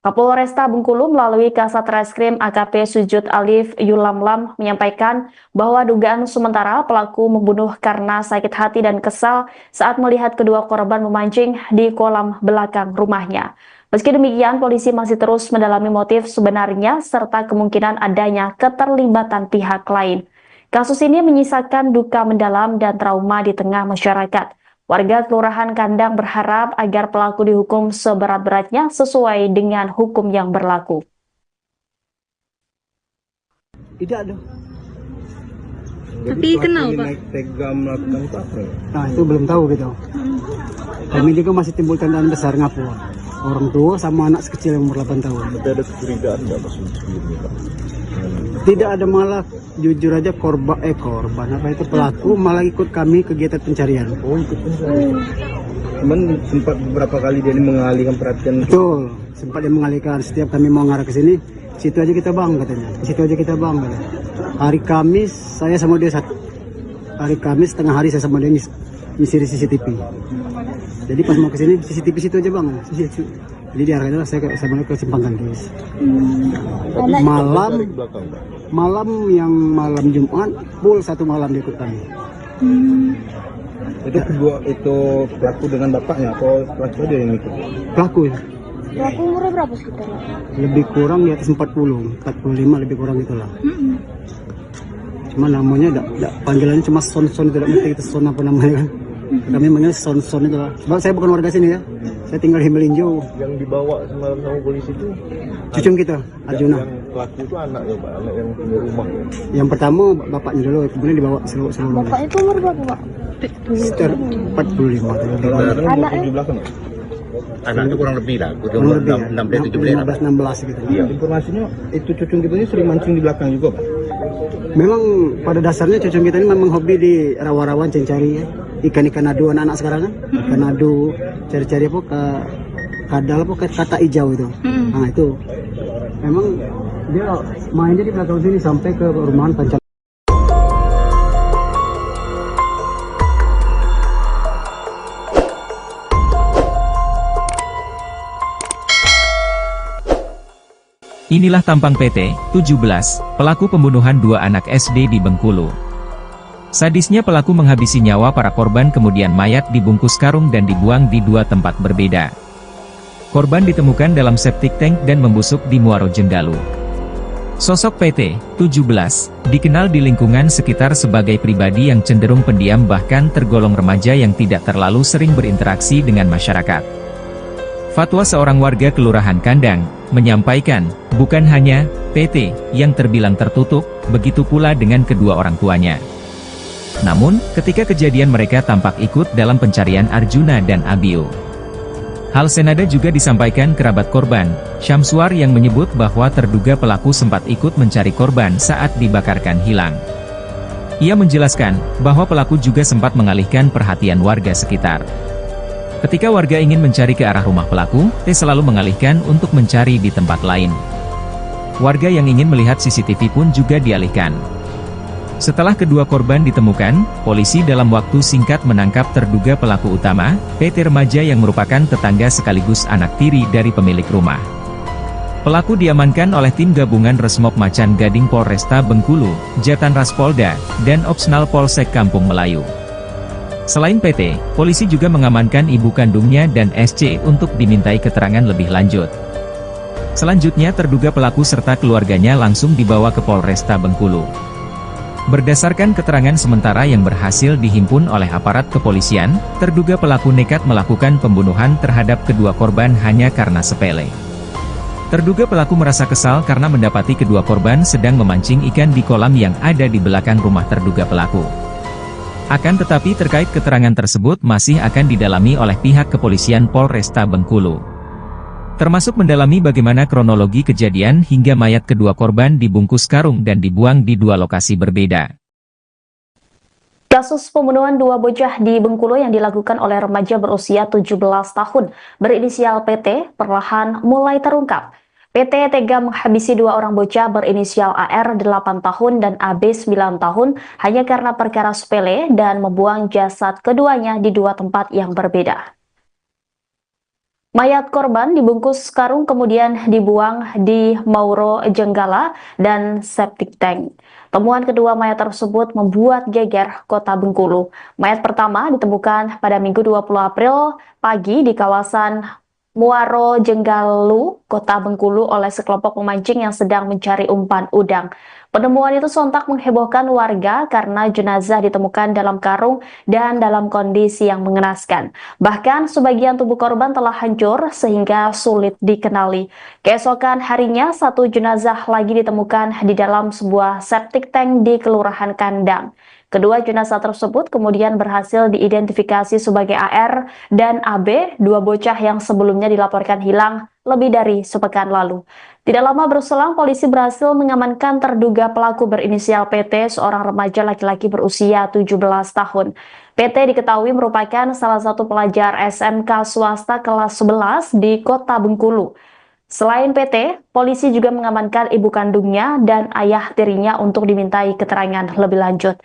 S2: Kapolresta Bengkulu melalui Kasat Reskrim AKP Sujud Alif Yulamlam menyampaikan bahwa dugaan sementara pelaku membunuh karena sakit hati dan kesal saat melihat kedua korban memancing di kolam belakang rumahnya. Meski demikian, polisi masih terus mendalami motif sebenarnya serta kemungkinan adanya keterlibatan pihak lain. Kasus ini menyisakan duka mendalam dan trauma di tengah masyarakat. Warga Kelurahan Kandang berharap agar pelaku dihukum seberat-beratnya sesuai dengan hukum yang berlaku.
S3: Tidak ada.
S4: Tapi kenal, Pak?
S5: Naik tega melakukan itu apa?
S3: Nah, itu belum tahu gitu. Kami juga masih timbul tandaan besar ngapu. Orang tua sama anak sekecil yang umur 8 tahun.
S5: Tapi ada kecurigaan nggak mas sebelumnya, Pak?
S3: Tidak ada, malah jujur aja korban apa itu pelaku malah ikut kami kegiatan pencarian.
S5: Oh, ikut pencarian. Cuman sempat beberapa kali dia ini mengalihkan perhatian.
S3: Betul, sempat dia mengalihkan. Setiap kami mau ngarah ke sini, situ aja kita bang katanya. Situ aja kita bang katanya. Hari Kamis saya sama dia hari Kamis tengah hari saya sama dia ngisi CCTV. Jadi pas mau ke sini CCTV situ aja bang. Jadi diarahkan saya sama dia ke Simpang Ganggis. Malam Jumat full satu malam dia ikut kami.
S5: Itu kedua itu pelaku dengan bapaknya atau pelaku dia yang ikut?
S3: Pelaku ya.
S4: Pelaku umurnya berapa sekitar?
S3: Lebih kurang di atas 45 lebih kurang itulah. Cuma namanya panggilannya cuma Son tidak ngerti itu Son apa namanya kan. Kami manggil Son itu lah. Sebab saya bukan warga sini ya. Saya tinggal di Melinjo.
S5: Yang dibawa semalam sama polisi itu
S3: Cucung kita, Arjuna.
S5: yang pelaku itu anaknya, Pak, anak yang punya rumah.
S3: Yang pertama bapaknya dulu, kemudian dibawa seluruh.
S4: Bapaknya itu umur berapa, Pak?
S3: Sekitar 45.
S5: Kalau anak
S4: Anaknya?
S5: 17 kan?
S6: Anaknya kurang lebih lah,
S3: Kurang lebih ya,
S6: 16 17
S3: 16 gitu.
S5: Iya. Informasinya itu cucung kita ini sering mancing di belakang juga, Pak.
S3: Memang pada dasarnya cucung kita ini memang hobi di rawa-rawa cari ya. Ikan-ikan adu anak-anak sekarang kan. Ikan adu, cari-cari apa ke kadal apa ke kata hijau itu. Nah itu. Memang dia mainnya di belakang sini sampai ke rumahan Pancal.
S1: Inilah tampang PT 17, pelaku pembunuhan dua anak SD di Bengkulu. Sadisnya pelaku menghabisi nyawa para korban kemudian mayat dibungkus karung dan dibuang di dua tempat berbeda. Korban ditemukan dalam septic tank dan membusuk di Muaro Jenggalu. Sosok PT 17 dikenal di lingkungan sekitar sebagai pribadi yang cenderung pendiam bahkan tergolong remaja yang tidak terlalu sering berinteraksi dengan masyarakat. Fatwa seorang warga Kelurahan Kandang menyampaikan, bukan hanya PT yang terbilang tertutup, begitu pula dengan kedua orang tuanya. Namun, ketika kejadian mereka tampak ikut dalam pencarian Arjuna dan Abio. Hal senada juga disampaikan kerabat korban, Syamsuar yang menyebut bahwa terduga pelaku sempat ikut mencari korban saat dibakarkan hilang. Ia menjelaskan bahwa pelaku juga sempat mengalihkan perhatian warga sekitar. Ketika warga ingin mencari ke arah rumah pelaku, T selalu mengalihkan untuk mencari di tempat lain. Warga yang ingin melihat CCTV pun juga dialihkan. Setelah kedua korban ditemukan, polisi dalam waktu singkat menangkap terduga pelaku utama, PT remaja yang merupakan tetangga sekaligus anak tiri dari pemilik rumah. Pelaku diamankan oleh tim gabungan Resmob Macan Gading Polresta Bengkulu, Jatan Ras Polda, dan Opsnal Polsek Kampung Melayu. Selain PT, polisi juga mengamankan ibu kandungnya dan SC untuk dimintai keterangan lebih lanjut. Selanjutnya terduga pelaku serta keluarganya langsung dibawa ke Polresta Bengkulu. Berdasarkan keterangan sementara yang berhasil dihimpun oleh aparat kepolisian, terduga pelaku nekat melakukan pembunuhan terhadap kedua korban hanya karena sepele. Terduga pelaku merasa kesal karena mendapati kedua korban sedang memancing ikan di kolam yang ada di belakang rumah terduga pelaku. Akan tetapi terkait keterangan tersebut masih akan didalami oleh pihak kepolisian Polresta Bengkulu. Termasuk mendalami bagaimana kronologi kejadian hingga mayat kedua korban dibungkus karung dan dibuang di dua lokasi berbeda.
S2: Kasus pembunuhan dua bocah di Bengkulu yang dilakukan oleh remaja berusia 17 tahun berinisial PT perlahan mulai terungkap. PT tega menghabisi dua orang bocah berinisial AR 8 tahun dan AB 9 tahun hanya karena perkara sepele dan membuang jasad keduanya di dua tempat yang berbeda. Mayat korban dibungkus karung kemudian dibuang di Mauro Jenggala dan septic tank. Temuan kedua mayat tersebut membuat geger kota Bengkulu. Mayat pertama ditemukan pada Minggu 20 April pagi di kawasan Muaro Jenggalu, kota Bengkulu oleh sekelompok pemancing yang sedang mencari umpan udang. Penemuan itu sontak menghebohkan warga karena jenazah ditemukan dalam karung dan dalam kondisi yang mengenaskan. Bahkan sebagian tubuh korban telah hancur sehingga sulit dikenali. Keesokan harinya, satu jenazah lagi ditemukan di dalam sebuah septic tank di Kelurahan Kandang. Kedua jenazah tersebut kemudian berhasil diidentifikasi sebagai AR dan AB, dua bocah yang sebelumnya dilaporkan hilang lebih dari sepekan lalu. Tidak lama berselang, polisi berhasil mengamankan terduga pelaku berinisial PT, seorang remaja laki-laki berusia 17 tahun. PT diketahui merupakan salah satu pelajar SMK swasta kelas 11 di Kota Bengkulu. Selain PT, polisi juga mengamankan ibu kandungnya dan ayah tirinya untuk dimintai keterangan lebih lanjut.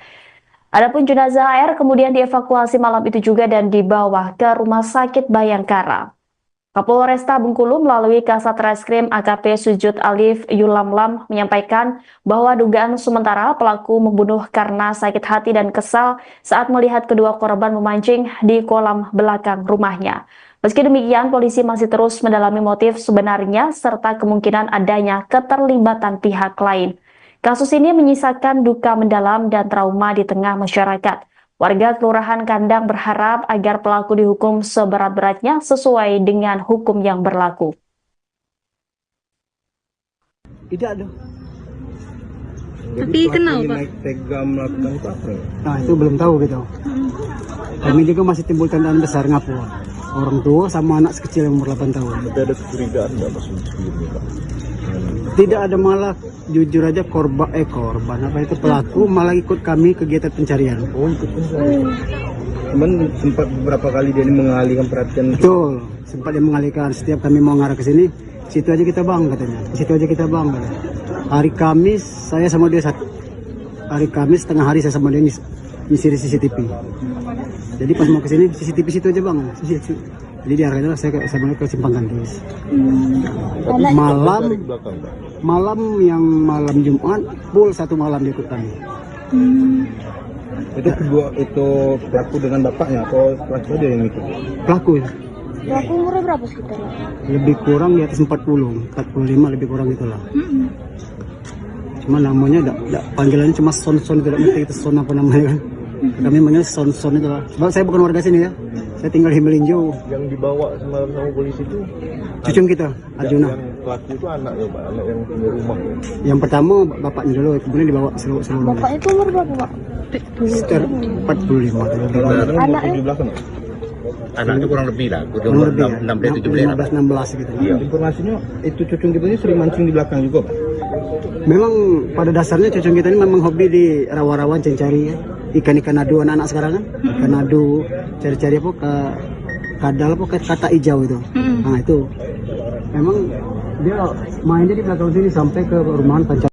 S2: Adapun jenazah AR kemudian dievakuasi malam itu juga dan dibawa ke Rumah Sakit Bayangkara. Kapolresta Bengkulu melalui Kasat Reskrim AKP Sujud Alif Yulamlam menyampaikan bahwa dugaan sementara pelaku membunuh karena sakit hati dan kesal saat melihat kedua korban memancing di kolam belakang rumahnya. Meski demikian, polisi masih terus mendalami motif sebenarnya serta kemungkinan adanya keterlibatan pihak lain. Kasus ini menyisakan duka mendalam dan trauma di tengah masyarakat. Warga Kelurahan Kandang berharap agar pelaku dihukum seberat-beratnya sesuai dengan hukum yang berlaku.
S3: Tidak ada.
S5: Tapi kenal Pak? Naik tega melakukan itu apa?
S3: Nah itu belum tahu gitu. Kami juga masih timbul tandaan besar ngapu. Orang tua sama anak kecil yang umur 8 tahun.
S5: Tapi ada kecurigaan nggak Mas sebelumnya Pak?
S3: Tidak ada, malah jujur aja korban apa itu pelaku malah ikut kami kegiatan pencarian.
S5: Oh ikut pencarian. Cuman sempat beberapa kali dia mengalihkan perhatian.
S3: Betul, sempat dia mengalihkan. Setiap kami mau ngarah ke sini, situ aja kita bang katanya. Situ aja kita bang katanya. Hari Kamis saya sama dia hari Kamis tengah hari saya sama dia ngisi di CCTV. Jadi pas mau ke sini CCTV situ aja bang. Jadi diarahkan saya balik ke Simpang Gantis. Malam yang malam Jumat full satu malam dia ikut kami.
S5: Itu pelaku dengan bapaknya atau pelaku dia yang ikut?
S3: Pelaku
S4: Pelaku umurnya berapa sekitar?
S3: lebih kurang di atas 45 lebih kurang itulah. Cuma namanya panggilannya cuma Son, tidak ngerti itu Son apa namanya kan. Kami manggil Son itu lah. Sebab saya bukan warga sini ya. Saya tinggal di Melinjo.
S5: Yang dibawa semalam sama polisi itu
S3: cucung kita, Arjuna.
S5: Yang pelaku itu anaknya Pak, anak yang punya rumah.
S3: Yang pertama bapaknya dulu, kemudian dibawa seluruh.
S4: Bapak itu umur berapa Pak?
S3: Sekitar 45.
S4: Anaknya?
S5: 17 kan?
S6: Anaknya kurang lebih lah,
S3: Kurang lebih ya,
S6: 16
S3: gitu.
S5: Iya. Informasinya itu cucung kita ini sering mancing di belakang juga Pak?
S3: Memang pada dasarnya cucung kita ini memang hobi di rawa-rawa cari ya. Ikan-ikan adu anak-anak sekarang kan. Ikan adu, cari-cari apa ke kadal apa ke kata hijau itu. Nah itu memang dia mainnya di belakang sini sampai ke rumahan pancam.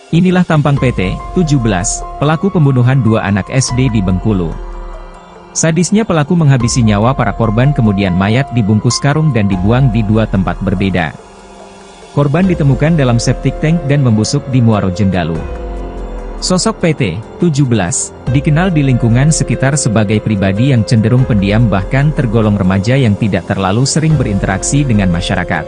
S1: Inilah tampang PT 17, pelaku pembunuhan dua anak SD di Bengkulu. Sadisnya pelaku menghabisi nyawa para korban kemudian mayat dibungkus karung dan dibuang di dua tempat berbeda. Korban ditemukan dalam septic tank dan membusuk di Muaro Jenggalu. Sosok PT 17 dikenal di lingkungan sekitar sebagai pribadi yang cenderung pendiam bahkan tergolong remaja yang tidak terlalu sering berinteraksi dengan masyarakat.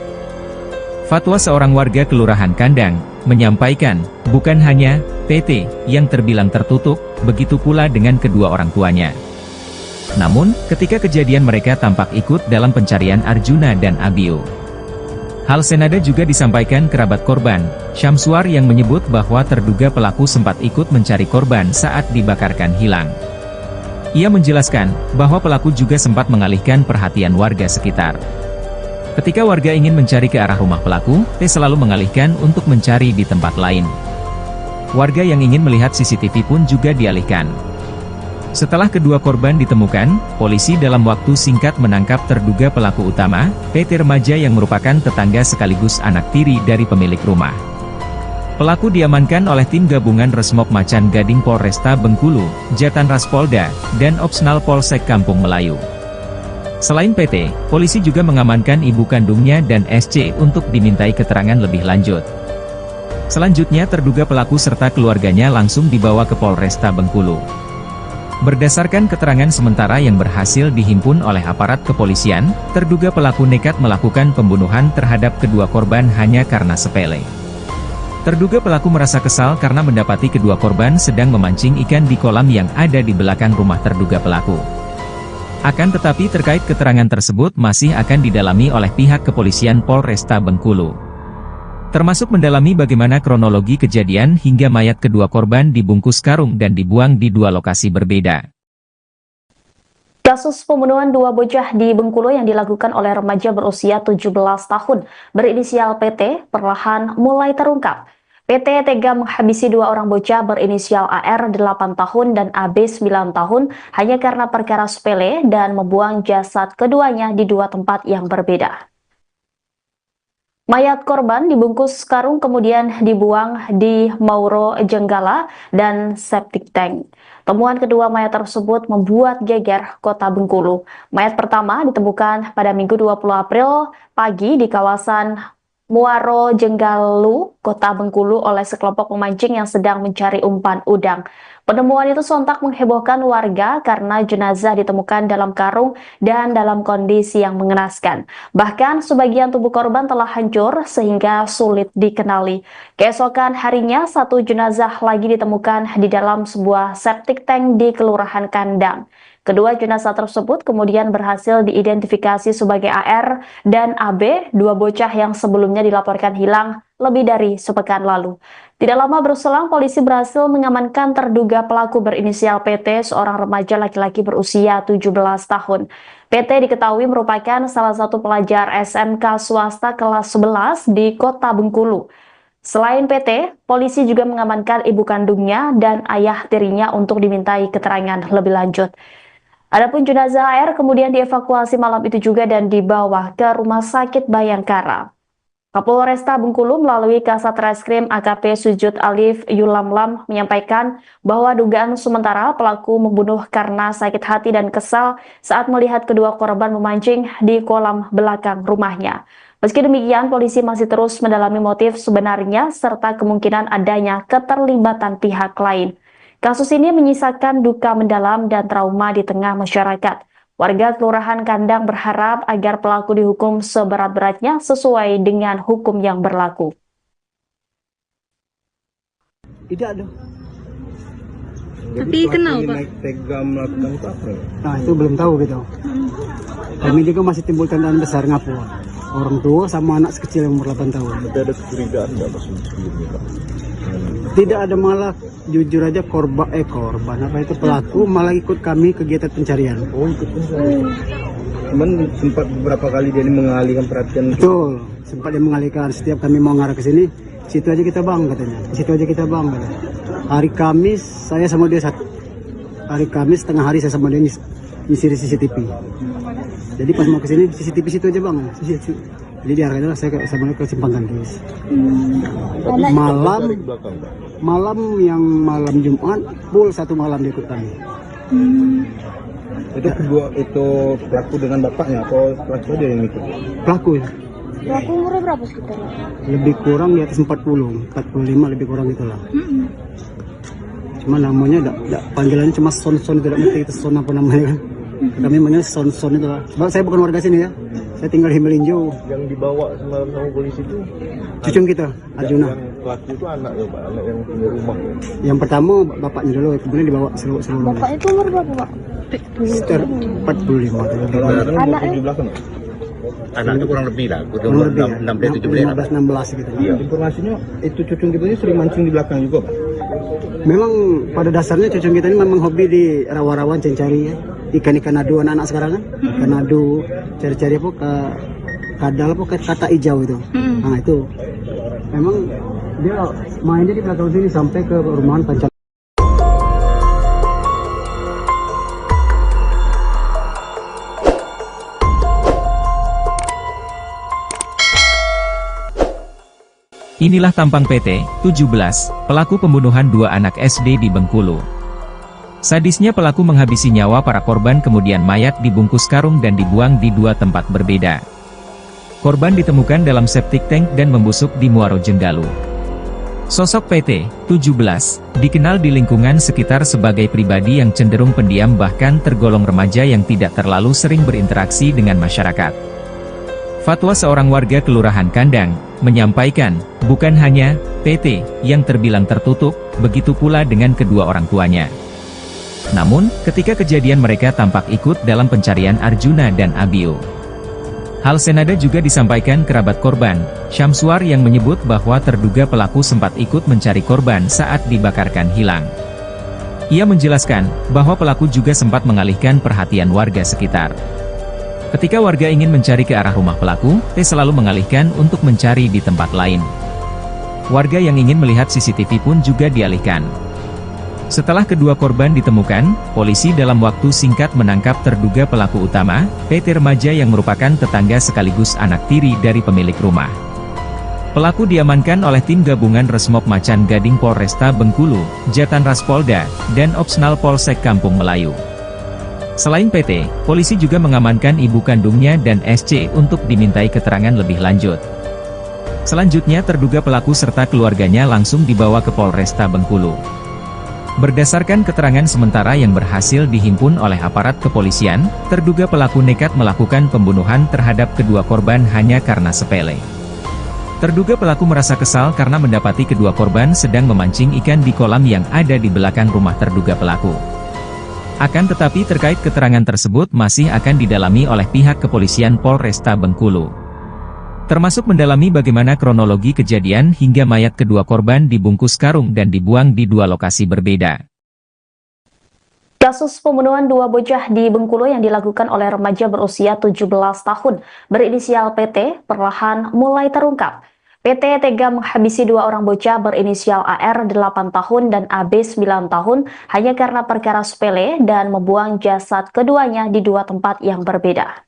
S1: Fatwa seorang warga Kelurahan Kandang menyampaikan, bukan hanya PT yang terbilang tertutup, begitu pula dengan kedua orang tuanya. Namun, ketika kejadian mereka tampak ikut dalam pencarian Arjuna dan Abio. Hal senada juga disampaikan kerabat korban, Syamsuar yang menyebut bahwa terduga pelaku sempat ikut mencari korban saat dibakarkan hilang. Ia menjelaskan bahwa pelaku juga sempat mengalihkan perhatian warga sekitar. Ketika warga ingin mencari ke arah rumah pelaku, T selalu mengalihkan untuk mencari di tempat lain. Warga yang ingin melihat CCTV pun juga dialihkan. Setelah kedua korban ditemukan, polisi dalam waktu singkat menangkap terduga pelaku utama, PT remaja yang merupakan tetangga sekaligus anak tiri dari pemilik rumah. Pelaku diamankan oleh tim gabungan Resmob Macan Gading Polresta Bengkulu, Jatan Ras Polda, dan Opsnal Polsek Kampung Melayu. Selain PT, polisi juga mengamankan ibu kandungnya dan SC untuk dimintai keterangan lebih lanjut. Selanjutnya terduga pelaku serta keluarganya langsung dibawa ke Polresta Bengkulu. Berdasarkan keterangan sementara yang berhasil dihimpun oleh aparat kepolisian, terduga pelaku nekat melakukan pembunuhan terhadap kedua korban hanya karena sepele. Terduga pelaku merasa kesal karena mendapati kedua korban sedang memancing ikan di kolam yang ada di belakang rumah terduga pelaku. Akan tetapi terkait keterangan tersebut masih akan didalami oleh pihak kepolisian Polresta Bengkulu. termasuk mendalami bagaimana kronologi kejadian hingga mayat kedua korban dibungkus karung dan dibuang di dua lokasi berbeda.
S2: Kasus pembunuhan dua bocah di Bengkulu yang dilakukan oleh remaja berusia 17 tahun berinisial PT perlahan mulai terungkap. PT tega menghabisi dua orang bocah berinisial AR 8 tahun dan AB 9 tahun hanya karena perkara sepele dan membuang jasad keduanya di dua tempat yang berbeda. Mayat korban dibungkus karung kemudian dibuang di Mauro Jenggala dan septic tank. Temuan kedua mayat tersebut membuat geger kota Bengkulu. Mayat pertama ditemukan pada Minggu 20 April pagi di kawasan Muaro Jenggalu, kota Bengkulu oleh sekelompok pemancing yang sedang mencari umpan udang. Penemuan itu sontak menghebohkan warga karena jenazah ditemukan dalam karung dan dalam kondisi yang mengenaskan. Bahkan sebagian tubuh korban telah hancur sehingga sulit dikenali. Keesokan harinya, satu jenazah lagi ditemukan di dalam sebuah septic tank di Kelurahan Kandang. Kedua jenazah tersebut kemudian berhasil diidentifikasi sebagai AR dan AB, dua bocah yang sebelumnya dilaporkan hilang lebih dari sepekan lalu. Tidak lama berselang, polisi berhasil mengamankan terduga pelaku berinisial PT, seorang remaja laki-laki berusia 17 tahun. PT diketahui merupakan salah satu pelajar SMK swasta kelas 11 di kota Bengkulu. Selain PT, polisi juga mengamankan ibu kandungnya dan ayah tirinya untuk dimintai keterangan lebih lanjut. Adapun jenazah AR kemudian dievakuasi malam itu juga dan dibawa ke Rumah Sakit Bayangkara. Kapolresta Bengkulu melalui Kasat Reskrim AKP Sujud Alif Yulamlam menyampaikan bahwa dugaan sementara pelaku membunuh karena sakit hati dan kesal saat melihat kedua korban memancing di kolam belakang rumahnya. Meski demikian, polisi masih terus mendalami motif sebenarnya serta kemungkinan adanya keterlibatan pihak lain. Kasus ini menyisakan duka mendalam dan trauma di tengah masyarakat. Warga Kelurahan Kandang berharap agar pelaku dihukum seberat-beratnya sesuai dengan hukum yang berlaku.
S3: Tidak ada.
S5: Tapi kenal Pak? Naik tega melakukan itu apa?
S3: Nah itu belum tahu gitu. Kami juga masih timbul tandaan besar ngapu. Orang tua sama anak sekecil yang umur 8 tahun.
S5: Tapi ada kecurigaan nggak Mas sebelumnya Pak?
S3: Tidak ada, malah jujur aja korban apa itu pelaku malah ikut kami kegiatan pencarian.
S5: Oh ikut pencarian. Cuman sempat beberapa kali dia ini mengalihkan perhatian.
S3: Betul, sempat dia mengalihkan. Setiap kami mau ngarah ke sini, situ aja kita bang katanya. Situ aja kita bang katanya. Hari Kamis saya sama dia satu. Hari Kamis tengah hari saya sama dia nyisir CCTV. Jadi pas mau ke sini CCTV situ aja bang. Jadi diarahkan saya sama dia ke Simpang Kandis. Malam Jumat full satu malam dia ikut kami.
S5: Itu kedua itu pelaku dengan bapaknya atau pelaku dia yang ikut?
S3: Pelaku ya.
S4: Pelaku umurnya berapa sekitar?
S3: Lebih kurang di atas 45 lebih kurang itulah. Cuma namanya panggilannya cuma Son tidak ngerti itu Son apa namanya kan. Kami manggil Son itu lah. Sebab saya bukan warga sini ya. Saya tinggal di Melinjo.
S5: Yang dibawa semalam sama polisi itu
S3: cucung kita, Arjuna.
S5: Yang pelaku itu anak ya Pak, anak yang punya rumah.
S3: Yang pertama bapaknya dulu, kemudian dibawa seluruh.
S4: Bapaknya itu umur berapa Pak?
S3: Sekitar 45.
S4: Anaknya?
S6: Anaknya kurang lebih lah,
S3: Kurang lebih ya, 15-16 gitu.
S5: Iya. Informasinya itu cucung kita ini sering mancing di belakang juga Pak?
S3: Memang pada dasarnya cucung kita ini memang hobi di rawa-rawan cari ya. Ikan-ikan adu anak-anak sekarang kan. Ikan adu, cari-cari apa ke kadal apa ke kata hijau itu. Nah itu. Memang dia mainnya di belakang sini sampai ke rumahan Pancal.
S1: Inilah tampang PT 17, pelaku pembunuhan dua anak SD di Bengkulu. Sadisnya pelaku menghabisi nyawa para korban kemudian mayat dibungkus karung dan dibuang di dua tempat berbeda. Korban ditemukan dalam septic tank dan membusuk di Muaro Jenggalu. Sosok PT 17 dikenal di lingkungan sekitar sebagai pribadi yang cenderung pendiam bahkan tergolong remaja yang tidak terlalu sering berinteraksi dengan masyarakat. Fatwa seorang warga Kelurahan Kandang menyampaikan, bukan hanya PT yang terbilang tertutup, begitu pula dengan kedua orang tuanya. Namun, ketika kejadian mereka tampak ikut dalam pencarian Arjuna dan Abio. Hal senada juga disampaikan kerabat korban, Syamsuar, yang menyebut bahwa terduga pelaku sempat ikut mencari korban saat dibakarkan hilang. Ia menjelaskan bahwa pelaku juga sempat mengalihkan perhatian warga sekitar. Ketika warga ingin mencari ke arah rumah pelaku, T selalu mengalihkan untuk mencari di tempat lain. Warga yang ingin melihat CCTV pun juga dialihkan. Setelah kedua korban ditemukan, polisi dalam waktu singkat menangkap terduga pelaku utama, PT Remaja, yang merupakan tetangga sekaligus anak tiri dari pemilik rumah. Pelaku diamankan oleh tim gabungan Resmob Macan Gading Polresta Bengkulu, Jatanras Polda, dan Opsnal Polsek Kampung Melayu. Selain PT, polisi juga mengamankan ibu kandungnya dan SC untuk dimintai keterangan lebih lanjut. Selanjutnya terduga pelaku serta keluarganya langsung dibawa ke Polresta Bengkulu. Berdasarkan keterangan sementara yang berhasil dihimpun oleh aparat kepolisian, terduga pelaku nekat melakukan pembunuhan terhadap kedua korban hanya karena sepele. Terduga pelaku merasa kesal karena mendapati kedua korban sedang memancing ikan di kolam yang ada di belakang rumah terduga pelaku. Akan tetapi terkait keterangan tersebut masih akan didalami oleh pihak kepolisian Polresta Bengkulu, termasuk mendalami bagaimana kronologi kejadian hingga mayat kedua korban dibungkus karung dan dibuang di dua lokasi berbeda.
S2: Kasus pembunuhan dua bocah di Bengkulu yang dilakukan oleh remaja berusia 17 tahun berinisial PT perlahan mulai terungkap. PT tega menghabisi dua orang bocah berinisial AR 8 tahun dan AB 9 tahun hanya karena perkara sepele dan membuang jasad keduanya di dua tempat yang berbeda.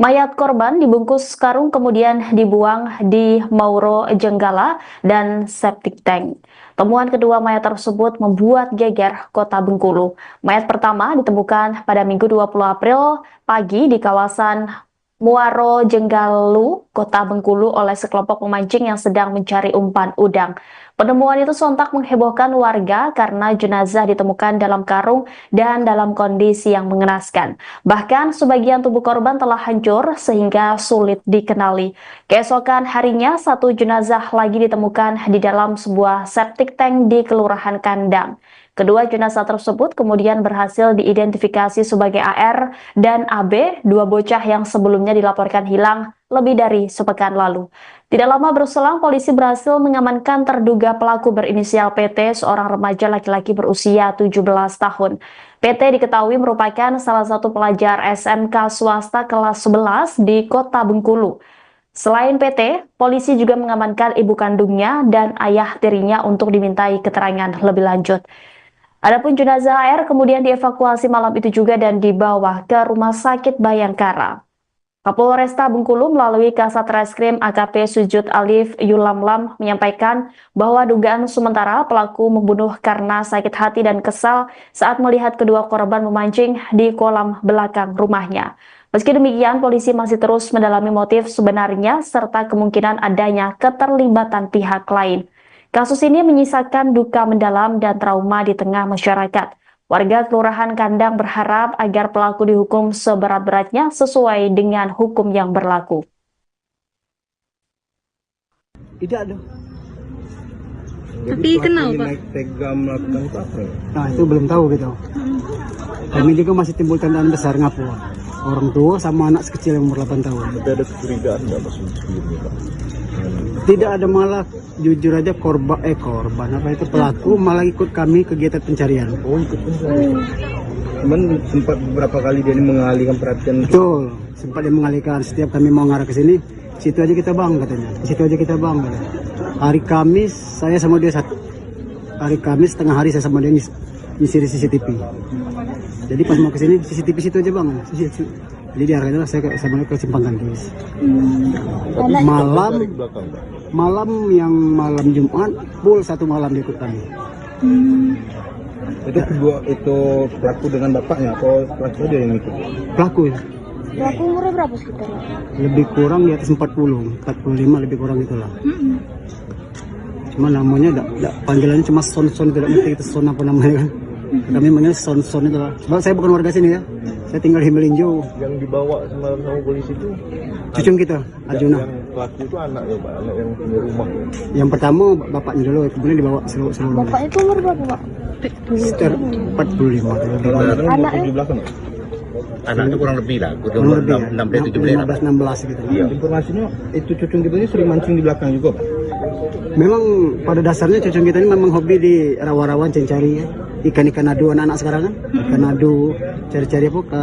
S2: Mayat korban dibungkus karung kemudian dibuang di Mauro Jenggala dan septic tank. Temuan kedua mayat tersebut membuat geger kota Bengkulu. Mayat pertama ditemukan pada Minggu 20 April pagi di kawasan Muaro Jenggalu, kota Bengkulu oleh sekelompok pemancing yang sedang mencari umpan udang. Penemuan itu sontak menghebohkan warga karena jenazah ditemukan dalam karung dan dalam kondisi yang mengenaskan. Bahkan sebagian tubuh korban telah hancur sehingga sulit dikenali. Keesokan harinya, satu jenazah lagi ditemukan di dalam sebuah septic tank di Kelurahan Kandang. Kedua jenazah tersebut kemudian berhasil diidentifikasi sebagai AR dan AB, dua bocah yang sebelumnya dilaporkan hilang lebih dari sepekan lalu. Tidak lama berselang, polisi berhasil mengamankan terduga pelaku berinisial PT, seorang remaja laki-laki berusia 17 tahun. PT diketahui merupakan salah satu pelajar SMK swasta kelas 11 di kota Bengkulu. Selain PT, polisi juga mengamankan ibu kandungnya dan ayah tirinya untuk dimintai keterangan lebih lanjut. Adapun jenazah AR kemudian dievakuasi malam itu juga dan dibawa ke Rumah Sakit Bayangkara. Kapolresta Bengkulu melalui Kasat Reskrim AKP Sujud Alif Yulamlam menyampaikan bahwa dugaan sementara pelaku membunuh karena sakit hati dan kesal saat melihat kedua korban memancing di kolam belakang rumahnya. Meski demikian, polisi masih terus mendalami motif sebenarnya serta kemungkinan adanya keterlibatan pihak lain. Kasus ini menyisakan duka mendalam dan trauma di tengah masyarakat. Warga Kelurahan Kandang berharap agar pelaku dihukum seberat-beratnya sesuai dengan hukum yang berlaku.
S3: Tidak ada.
S4: Tapi kenal, Pak?
S5: Naik tega melakukan itu apa ya?
S3: Nah, itu belum tahu gitu. Kami juga masih timbul tandaan besar ngapu. Orang tua sama anak kecil yang umur 8 tahun.
S5: Tapi ada kecurigaan nggak maksudnya sebelumnya, Pak?
S3: Tidak ada, malah jujur aja korban apa itu pelaku malah ikut kami kegiatan pencarian.
S5: Oh, ikut pencarian. Cuman sempat beberapa kali dia ini mengalihkan perhatian.
S3: Betul, sempat dia mengalihkan. Setiap kami mau ngarah ke sini, situ aja kita bang katanya. Situ aja kita bang katanya. Hari Kamis saya sama dia hari Kamis tengah hari saya sama dia nyisir CCTV. Jadi pas mau ke sini CCTV situ aja bang. Jadi diarahkan saya sama dia ke Simpang Gantis. Malam yang malam Jumat full satu malam dia ikut kami.
S5: Itu pelaku dengan bapaknya atau pelaku dia yang ikut?
S3: Pelaku ya.
S4: Pelaku umurnya berapa sekitar?
S3: Lebih kurang di atas 45 lebih kurang itulah. Cuma namanya panggilannya cuma Son, tidak ngerti itu Son apa namanya kan. Kami manggil Son itu lah. Sebab saya bukan warga sini ya. Saya tinggal di Melinjo.
S5: Yang dibawa semalam sama polisi itu
S3: cucung kita, Arjuna.
S5: Yang pelaku itu anak ya, Pak, anak yang punya rumah.
S3: Yang pertama bapaknya dulu, kemudian dibawa seluruh.
S4: Bapak itu umur berapa, Pak?
S3: Sekitar 45.
S4: Anaknya?
S5: Di belakang.
S6: Anaknya kurang lebih lah,
S3: Kurang lebih ya?
S6: 16
S3: 15-16 gitu.
S5: Iya. Informasinya itu cucung kita ini sering mancing di belakang juga, Pak.
S3: Memang pada dasarnya cucung kita ini memang hobi di rawa-rawan cari ya. Ikan-ikan adu anak-anak sekarang kan. Ikan adu, cari-cari apa ke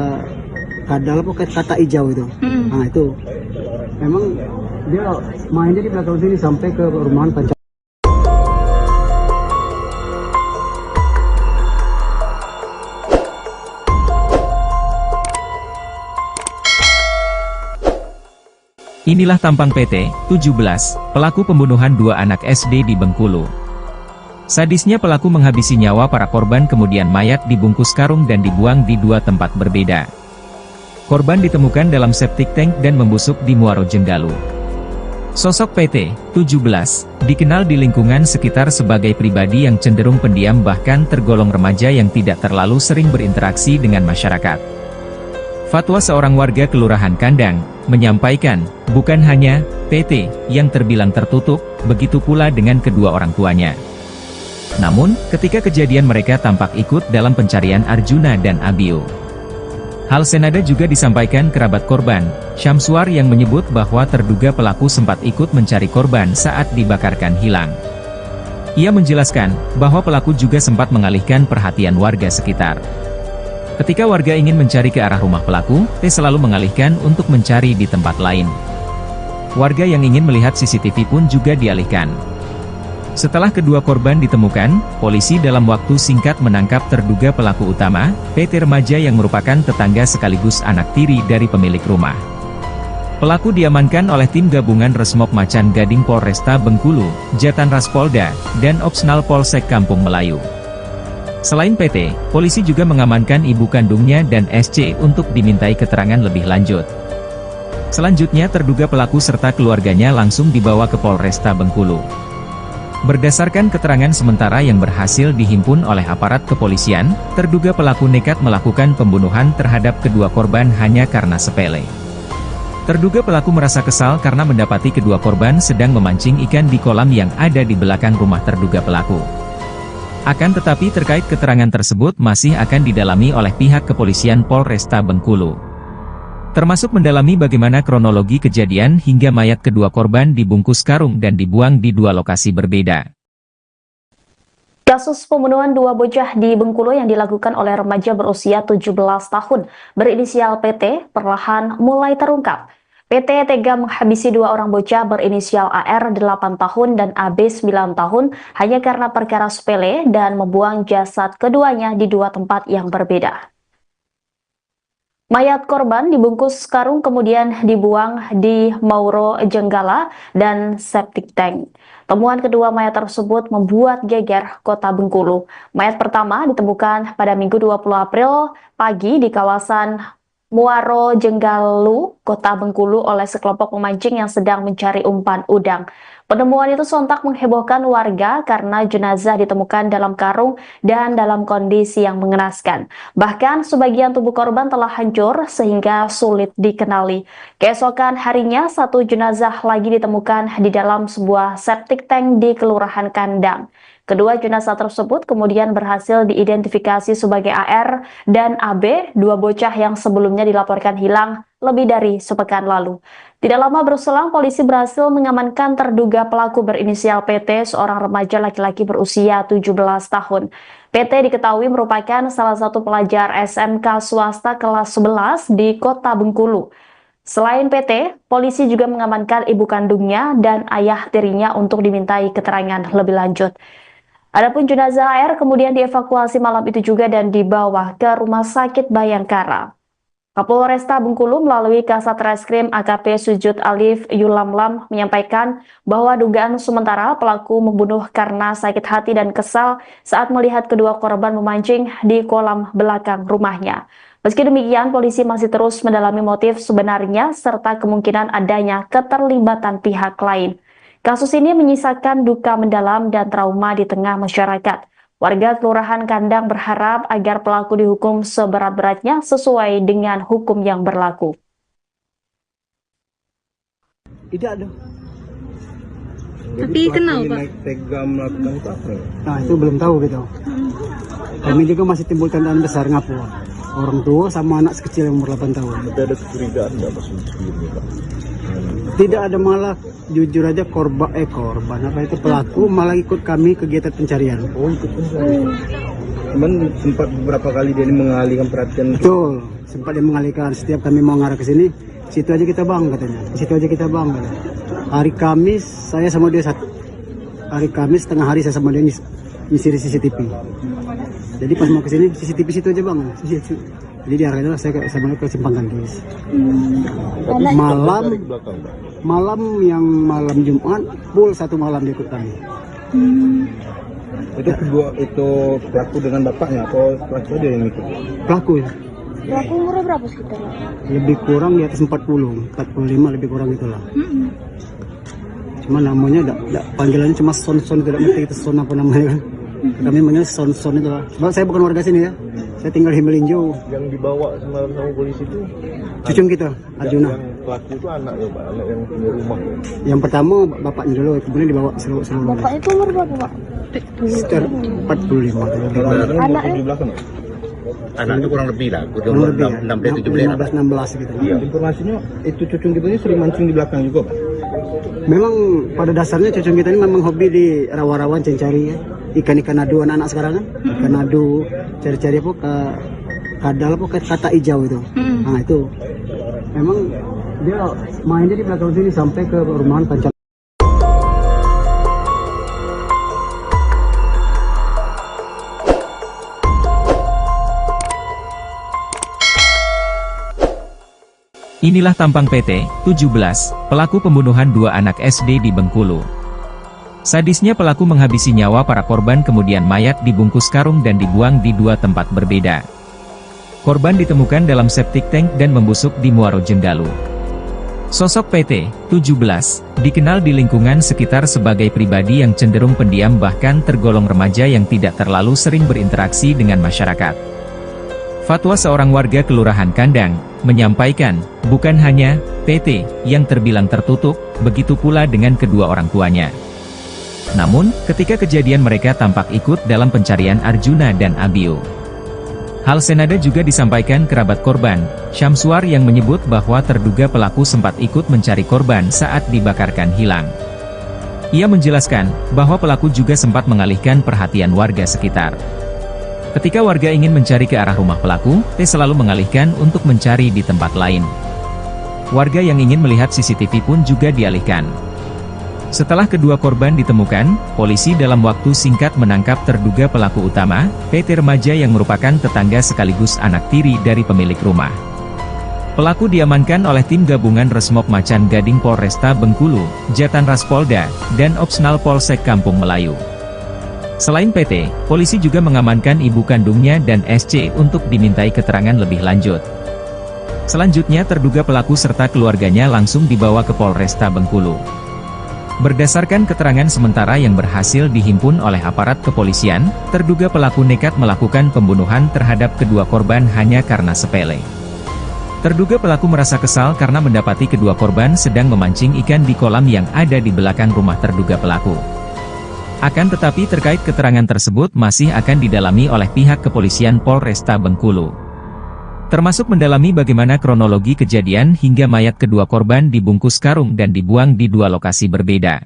S3: kadal apa ke kata hijau itu. Nah itu. Memang dia mainnya di belakang sini sampai ke rumahan pancak.
S1: Inilah tampang PT 17, pelaku pembunuhan dua anak SD di Bengkulu. Sadisnya pelaku menghabisi nyawa para korban kemudian mayat dibungkus karung dan dibuang di dua tempat berbeda. Korban ditemukan dalam septic tank dan membusuk di Muaro Jenggalu. Sosok PT 17 dikenal di lingkungan sekitar sebagai pribadi yang cenderung pendiam bahkan tergolong remaja yang tidak terlalu sering berinteraksi dengan masyarakat. Fatwa seorang warga Kelurahan Kandang menyampaikan, bukan hanya PT yang terbilang tertutup, begitu pula dengan kedua orang tuanya. Namun, ketika kejadian mereka tampak ikut dalam pencarian Arjuna dan Abio. Hal senada juga disampaikan kerabat korban, Syamsuar yang menyebut bahwa terduga pelaku sempat ikut mencari korban saat dibakarkan hilang. Ia menjelaskan bahwa pelaku juga sempat mengalihkan perhatian warga sekitar. Ketika warga ingin mencari ke arah rumah pelaku, T selalu mengalihkan untuk mencari di tempat lain. Warga yang ingin melihat CCTV pun juga dialihkan. Setelah kedua korban ditemukan, polisi dalam waktu singkat menangkap terduga pelaku utama, PT remaja yang merupakan tetangga sekaligus anak tiri dari pemilik rumah. Pelaku diamankan oleh tim gabungan Resmob Macan Gading Polresta Bengkulu, Jatan Ras Polda, dan Opsnal Polsek Kampung Melayu. Selain PT, polisi juga mengamankan ibu kandungnya dan SC untuk dimintai keterangan lebih lanjut. Selanjutnya terduga pelaku serta keluarganya langsung dibawa ke Polresta Bengkulu. Berdasarkan keterangan sementara yang berhasil dihimpun oleh aparat kepolisian, terduga pelaku nekat melakukan pembunuhan terhadap kedua korban hanya karena sepele. Terduga pelaku merasa kesal karena mendapati kedua korban sedang memancing ikan di kolam yang ada di belakang rumah terduga pelaku. Akan tetapi terkait keterangan tersebut masih akan didalami oleh pihak kepolisian Polresta Bengkulu. Termasuk mendalami bagaimana kronologi kejadian hingga mayat kedua korban dibungkus karung dan dibuang di dua lokasi berbeda.
S2: Kasus pembunuhan dua bocah di Bengkulu yang dilakukan oleh remaja berusia 17 tahun berinisial PT perlahan mulai terungkap. PT tega menghabisi dua orang bocah berinisial AR 8 tahun dan AB 9 tahun hanya karena perkara sepele dan membuang jasad keduanya di dua tempat yang berbeda. Mayat korban dibungkus karung kemudian dibuang di Mauro Jenggala dan septic tank. Temuan kedua mayat tersebut membuat geger kota Bengkulu. Mayat pertama ditemukan pada Minggu 20 April pagi di kawasan Muaro Jenggalu, kota Bengkulu oleh sekelompok pemancing yang sedang mencari umpan udang. Penemuan itu sontak menghebohkan warga karena jenazah ditemukan dalam karung dan dalam kondisi yang mengenaskan. Bahkan sebagian tubuh korban telah hancur sehingga sulit dikenali. Keesokan harinya, satu jenazah lagi ditemukan di dalam sebuah septic tank di Kelurahan Kandang. Kedua jenazah tersebut kemudian berhasil diidentifikasi sebagai AR dan AB, dua bocah yang sebelumnya dilaporkan hilang lebih dari sepekan lalu. Tidak lama berselang, polisi berhasil mengamankan terduga pelaku berinisial PT, seorang remaja laki-laki berusia 17 tahun. PT diketahui merupakan salah satu pelajar SMK swasta kelas 11 di kota Bengkulu. Selain PT, polisi juga mengamankan ibu kandungnya dan ayah tirinya untuk dimintai keterangan lebih lanjut. Adapun jenazah AR kemudian dievakuasi malam itu juga dan dibawa ke Rumah Sakit Bayangkara. Kapolresta Bengkulu melalui Kasat Reskrim AKP Sujud Alif Yulamlam menyampaikan bahwa dugaan sementara pelaku membunuh karena sakit hati dan kesal saat melihat kedua korban memancing di kolam belakang rumahnya. Meski demikian, polisi masih terus mendalami motif sebenarnya serta kemungkinan adanya keterlibatan pihak lain. Kasus ini menyisakan duka mendalam dan trauma di tengah masyarakat. Warga Kelurahan Kandang berharap agar pelaku dihukum seberat-beratnya sesuai dengan hukum yang berlaku.
S3: Tidak ada.
S5: Tapi kenapa Pak? Tega melakukan itu apa?
S3: Nah itu belum tahu gitu. Kami juga masih timbul tandaan besar ngapu. orang tua sama anak sekecil yang umur 8 tahun.
S5: Tapi ada kecurigaan nggak pas sebelumnya, Pak?
S3: Tidak ada, malah jujur aja korban apa itu pelaku malah ikut kami kegiatan pencarian.
S5: Oh, ikut pencari. Cuman sempat beberapa kali dia ini mengalihkan perhatian.
S3: Betul, sempat dia mengalihkan. Setiap kami mau ngarah ke sini, situ aja kita bang katanya. Situ aja kita bang katanya. Hari Kamis saya sama dia hari Kamis tengah hari saya sama dia nyisir CCTV. Jadi pas mau ke sini CCTV situ aja bang. Situ. Jadi diarahkan saya sama dia ke Simpang Ganggis. Malam Jumat full satu malam dia ikut kami.
S5: Itu kedua itu pelaku dengan bapaknya atau pelaku dia yang ikut?
S3: Pelaku ya.
S4: Pelaku umurnya berapa sekitar?
S3: Lebih kurang di atas 45 lebih kurang itulah. Cuma namanya panggilannya cuma Son, tidak ngerti itu Son apa namanya kan. Kami manggil Son itu lah. Sebab saya bukan warga sini ya. Saya tinggal di Melinjo.
S5: Yang dibawa semalam sama polisi itu
S3: Cucung kita, Arjuna.
S5: yang pelaku itu anak ya, Pak, anak yang punya rumah.
S3: Yang pertama bapaknya dulu, kemudian dibawa seluruh.
S4: Bapaknya itu umur berapa, Pak?
S3: Sekitar 45.
S5: Kalau anak
S4: Anaknya?
S5: di belakang.
S6: Anaknya kurang lebih lah,
S3: Kurang
S6: umur
S3: lebih ya.
S6: 16-17.
S3: 16 gitu.
S5: Iya. Informasinya itu cucung kita ini sering mancing di belakang juga, Pak.
S3: Memang pada dasarnya cucung kita ini memang hobi di rawa-rawa cari ya. Ikan-ikan adu anak-anak sekarang kan. Ikan adu, cari-cari apa ke kadal apa ke kata hijau itu. Nah itu. Memang dia mainnya di belakang sini sampai ke rumahan Pancal.
S1: Inilah tampang PT 17, pelaku pembunuhan dua anak SD di Bengkulu. Sadisnya pelaku menghabisi nyawa para korban kemudian mayat dibungkus karung dan dibuang di dua tempat berbeda. Korban ditemukan dalam septic tank dan membusuk di Muaro Jenggalu. Sosok PT 17 dikenal di lingkungan sekitar sebagai pribadi yang cenderung pendiam bahkan tergolong remaja yang tidak terlalu sering berinteraksi dengan masyarakat. Fatwa seorang warga Kelurahan Kandang menyampaikan, bukan hanya PT yang terbilang tertutup, begitu pula dengan kedua orang tuanya. Namun, ketika kejadian mereka tampak ikut dalam pencarian Arjuna dan Abio. Hal senada juga disampaikan kerabat korban, Syamsuar yang menyebut bahwa terduga pelaku sempat ikut mencari korban saat dibakarkan hilang. Ia menjelaskan bahwa pelaku juga sempat mengalihkan perhatian warga sekitar. Ketika warga ingin mencari ke arah rumah pelaku, T selalu mengalihkan untuk mencari di tempat lain. Warga yang ingin melihat CCTV pun juga dialihkan. Setelah kedua korban ditemukan, polisi dalam waktu singkat menangkap terduga pelaku utama, PT remaja yang merupakan tetangga sekaligus anak tiri dari pemilik rumah. Pelaku diamankan oleh tim gabungan Resmob Macan Gading Polresta Bengkulu, Jatan Ras Polda, dan Opsnal Polsek Kampung Melayu. Selain PT, polisi juga mengamankan ibu kandungnya dan SC untuk dimintai keterangan lebih lanjut. Selanjutnya terduga pelaku serta keluarganya langsung dibawa ke Polresta Bengkulu. Berdasarkan keterangan sementara yang berhasil dihimpun oleh aparat kepolisian, terduga pelaku nekat melakukan pembunuhan terhadap kedua korban hanya karena sepele. Terduga pelaku merasa kesal karena mendapati kedua korban sedang memancing ikan di kolam yang ada di belakang rumah terduga pelaku. Akan tetapi terkait keterangan tersebut masih akan didalami oleh pihak kepolisian Polresta Bengkulu. Termasuk mendalami bagaimana kronologi kejadian hingga mayat kedua korban dibungkus karung dan dibuang di dua lokasi berbeda.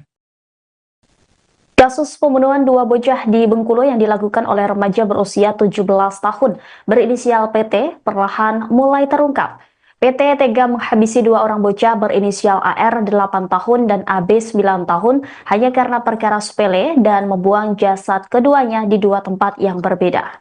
S2: Kasus pembunuhan dua bocah di Bengkulu yang dilakukan oleh remaja berusia 17 tahun berinisial PT perlahan mulai terungkap. PT tega menghabisi dua orang bocah berinisial AR 8 tahun dan AB 9 tahun hanya karena perkara sepele dan membuang jasad keduanya di dua tempat yang berbeda.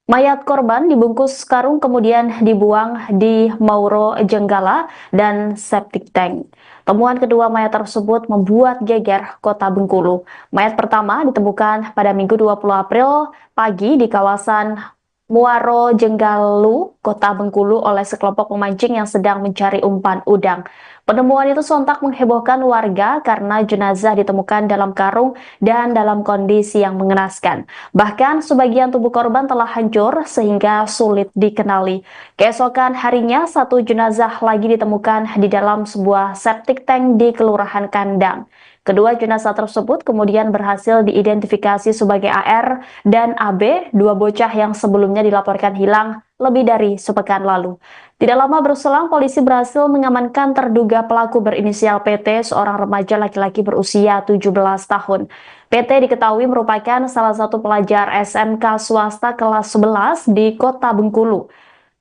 S2: Mayat korban dibungkus karung kemudian dibuang di Mauro Jenggala dan septic tank. Temuan kedua mayat tersebut membuat geger kota Bengkulu. Mayat pertama ditemukan pada Minggu 20 April pagi di kawasan Muaro Jenggalu, kota Bengkulu oleh sekelompok pemancing yang sedang mencari umpan udang. Penemuan itu sontak menghebohkan warga karena jenazah ditemukan dalam karung dan dalam kondisi yang mengenaskan. Bahkan sebagian tubuh korban telah hancur sehingga sulit dikenali. Keesokan harinya, satu jenazah lagi ditemukan di dalam sebuah septic tank di Kelurahan Kandang. Kedua jenazah tersebut kemudian berhasil diidentifikasi sebagai AR dan AB, dua bocah yang sebelumnya dilaporkan hilang lebih dari sepekan lalu. Tidak lama berselang, polisi berhasil mengamankan terduga pelaku berinisial PT, seorang remaja laki-laki berusia 17 tahun. PT diketahui merupakan salah satu pelajar SMK swasta kelas 11 di Kota Bengkulu.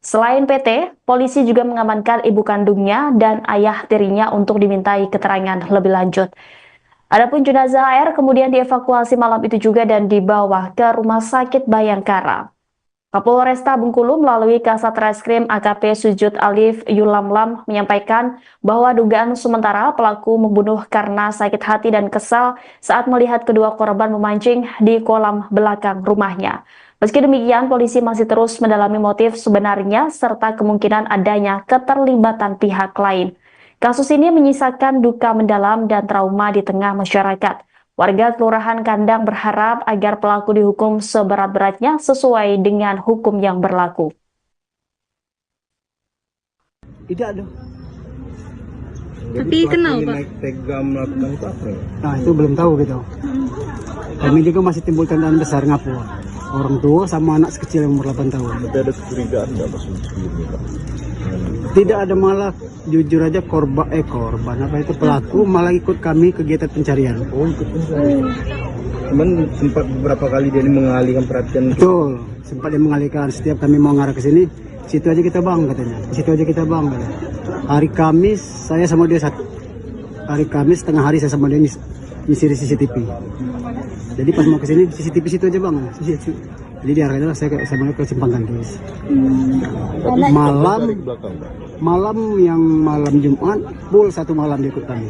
S2: Selain PT, polisi juga mengamankan ibu kandungnya dan ayah tirinya untuk dimintai keterangan lebih lanjut. Adapun jenazah AR kemudian dievakuasi malam itu juga dan dibawa ke Rumah Sakit Bayangkara. Kapolresta Bengkulu melalui Kasat Reskrim AKP Sujud Alif Yulamlam menyampaikan bahwa dugaan sementara pelaku membunuh karena sakit hati dan kesal saat melihat kedua korban memancing di kolam belakang rumahnya. Meski demikian, polisi masih terus mendalami motif sebenarnya serta kemungkinan adanya keterlibatan pihak lain. Kasus ini menyisakan duka mendalam dan trauma di tengah masyarakat. Warga Kelurahan Kandang berharap agar pelaku dihukum seberat-beratnya sesuai dengan hukum yang berlaku.
S3: Tidak ada.
S5: Tapi kenal Pak? Naik tega melakukan itu apa ya?
S3: Nah itu belum tahu gitu. Kami juga masih timbul tandaan besar ngapu. Orang tua sama anak kecil yang umur 8 tahun.
S5: Tapi ada kecurigaan nggak Mas sebelumnya Pak?
S3: Tidak ada, malah jujur aja korban apa itu pelaku malah ikut kami kegiatan pencarian.
S5: Oh ikut pencarian. Cuman sempat beberapa kali dia mengalihkan perhatian.
S3: Betul, sempat dia mengalihkan. Setiap kami mau ngarah ke sini, situ aja kita bang katanya. Situ aja kita bang katanya. Hari Kamis saya sama dia hari Kamis tengah hari saya sama dia ngisi di CCTV. Jadi pas mau ke sini CCTV situ aja bang. Jadi diarahkan saya ke Simpang Gantis. Malam yang malam Jumat full satu malam dia ikut kami.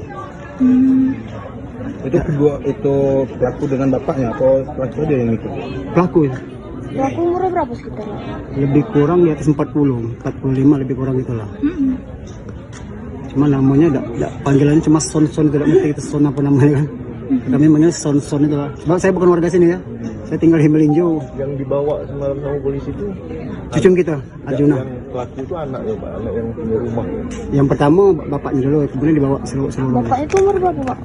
S5: Itu pelaku dengan bapaknya atau pelaku dia yang ikut?
S3: Pelaku ya.
S4: Pelaku umurnya berapa sekitar?
S3: Lebih kurang di atas 45 lebih kurang itulah. Cuma namanya panggilannya cuma son-son, tidak mesti itu son apa namanya kan. Kami manggil son-son itu lah. Sebab saya bukan warga sini ya. Saya tinggal di Melinjo.
S5: Yang dibawa semalam sama polisi itu
S3: cucung kita, Arjuna.
S5: Yang pelaku itu anaknya Pak, anak yang punya rumah.
S3: Yang pertama bapaknya dulu, kemudian dibawa seluruh.
S4: Bapak itu umur berapa Pak?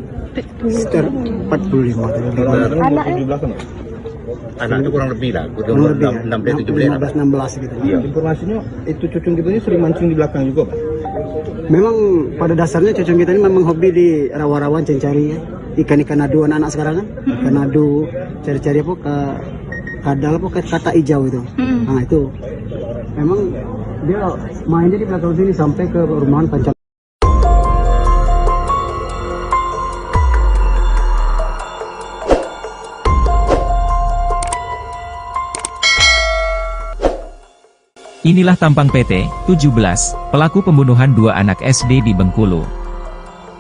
S3: Sekitar 45.
S4: Anaknya?
S6: Anak itu kurang lebih lah,
S3: Kurang lebih ya.
S6: 16
S3: gitu.
S5: Iya. Informasinya itu cucung kita ini sering mancing di belakang juga Pak?
S3: Memang pada dasarnya cucung kita ini memang hobi di rawa-rawan cari ya. Ikan-ikan adu anak-anak sekarang kan. Ikan adu, cari-cari apa ke kadal apa ke kata hijau itu. Nah itu memang dia mainnya di belakang sini sampai ke rumahan Pancam.
S1: Inilah tampang PT 17, pelaku pembunuhan dua anak SD di Bengkulu.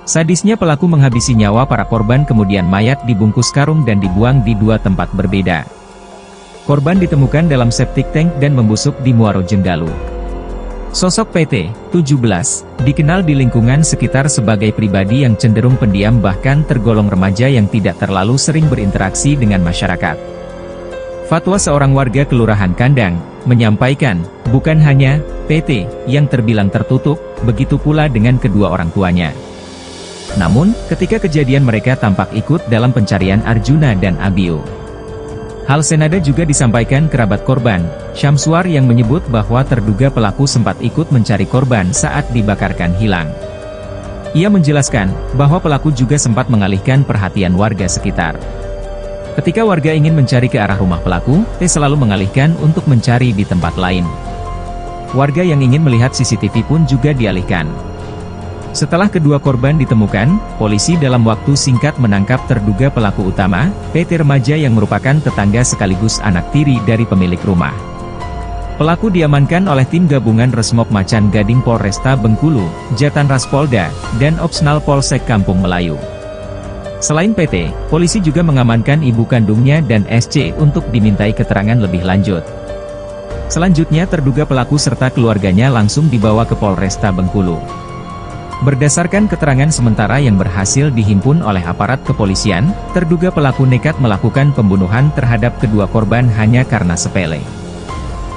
S1: Sadisnya pelaku menghabisi nyawa para korban, kemudian mayat dibungkus karung dan dibuang di dua tempat berbeda. Korban ditemukan dalam septic tank dan membusuk di Muaro Jenggalu. Sosok PT 17 dikenal di lingkungan sekitar sebagai pribadi yang cenderung pendiam, bahkan tergolong remaja yang tidak terlalu sering berinteraksi dengan masyarakat. Fatwa seorang warga Kelurahan Kandang menyampaikan, bukan hanya PT yang terbilang tertutup, begitu pula dengan kedua orang tuanya. Namun, ketika kejadian mereka tampak ikut dalam pencarian Arjuna dan Abiu. Hal senada juga disampaikan kerabat korban, Syamsuar, yang menyebut bahwa terduga pelaku sempat ikut mencari korban saat dibakarkan hilang. Ia menjelaskan bahwa pelaku juga sempat mengalihkan perhatian warga sekitar. Ketika warga ingin mencari ke arah rumah pelaku, T selalu mengalihkan untuk mencari di tempat lain. Warga yang ingin melihat CCTV pun juga dialihkan. Setelah kedua korban ditemukan, polisi dalam waktu singkat menangkap terduga pelaku utama, PT remaja yang merupakan tetangga sekaligus anak tiri dari pemilik rumah. Pelaku diamankan oleh tim gabungan Resmob Macan Gading Polresta Bengkulu, Jatan Ras Polda, dan Opsnal Polsek Kampung Melayu. Selain PT, polisi juga mengamankan ibu kandungnya dan SC untuk dimintai keterangan lebih lanjut. Selanjutnya terduga pelaku serta keluarganya langsung dibawa ke Polresta Bengkulu. Berdasarkan keterangan sementara yang berhasil dihimpun oleh aparat kepolisian, terduga pelaku nekat melakukan pembunuhan terhadap kedua korban hanya karena sepele.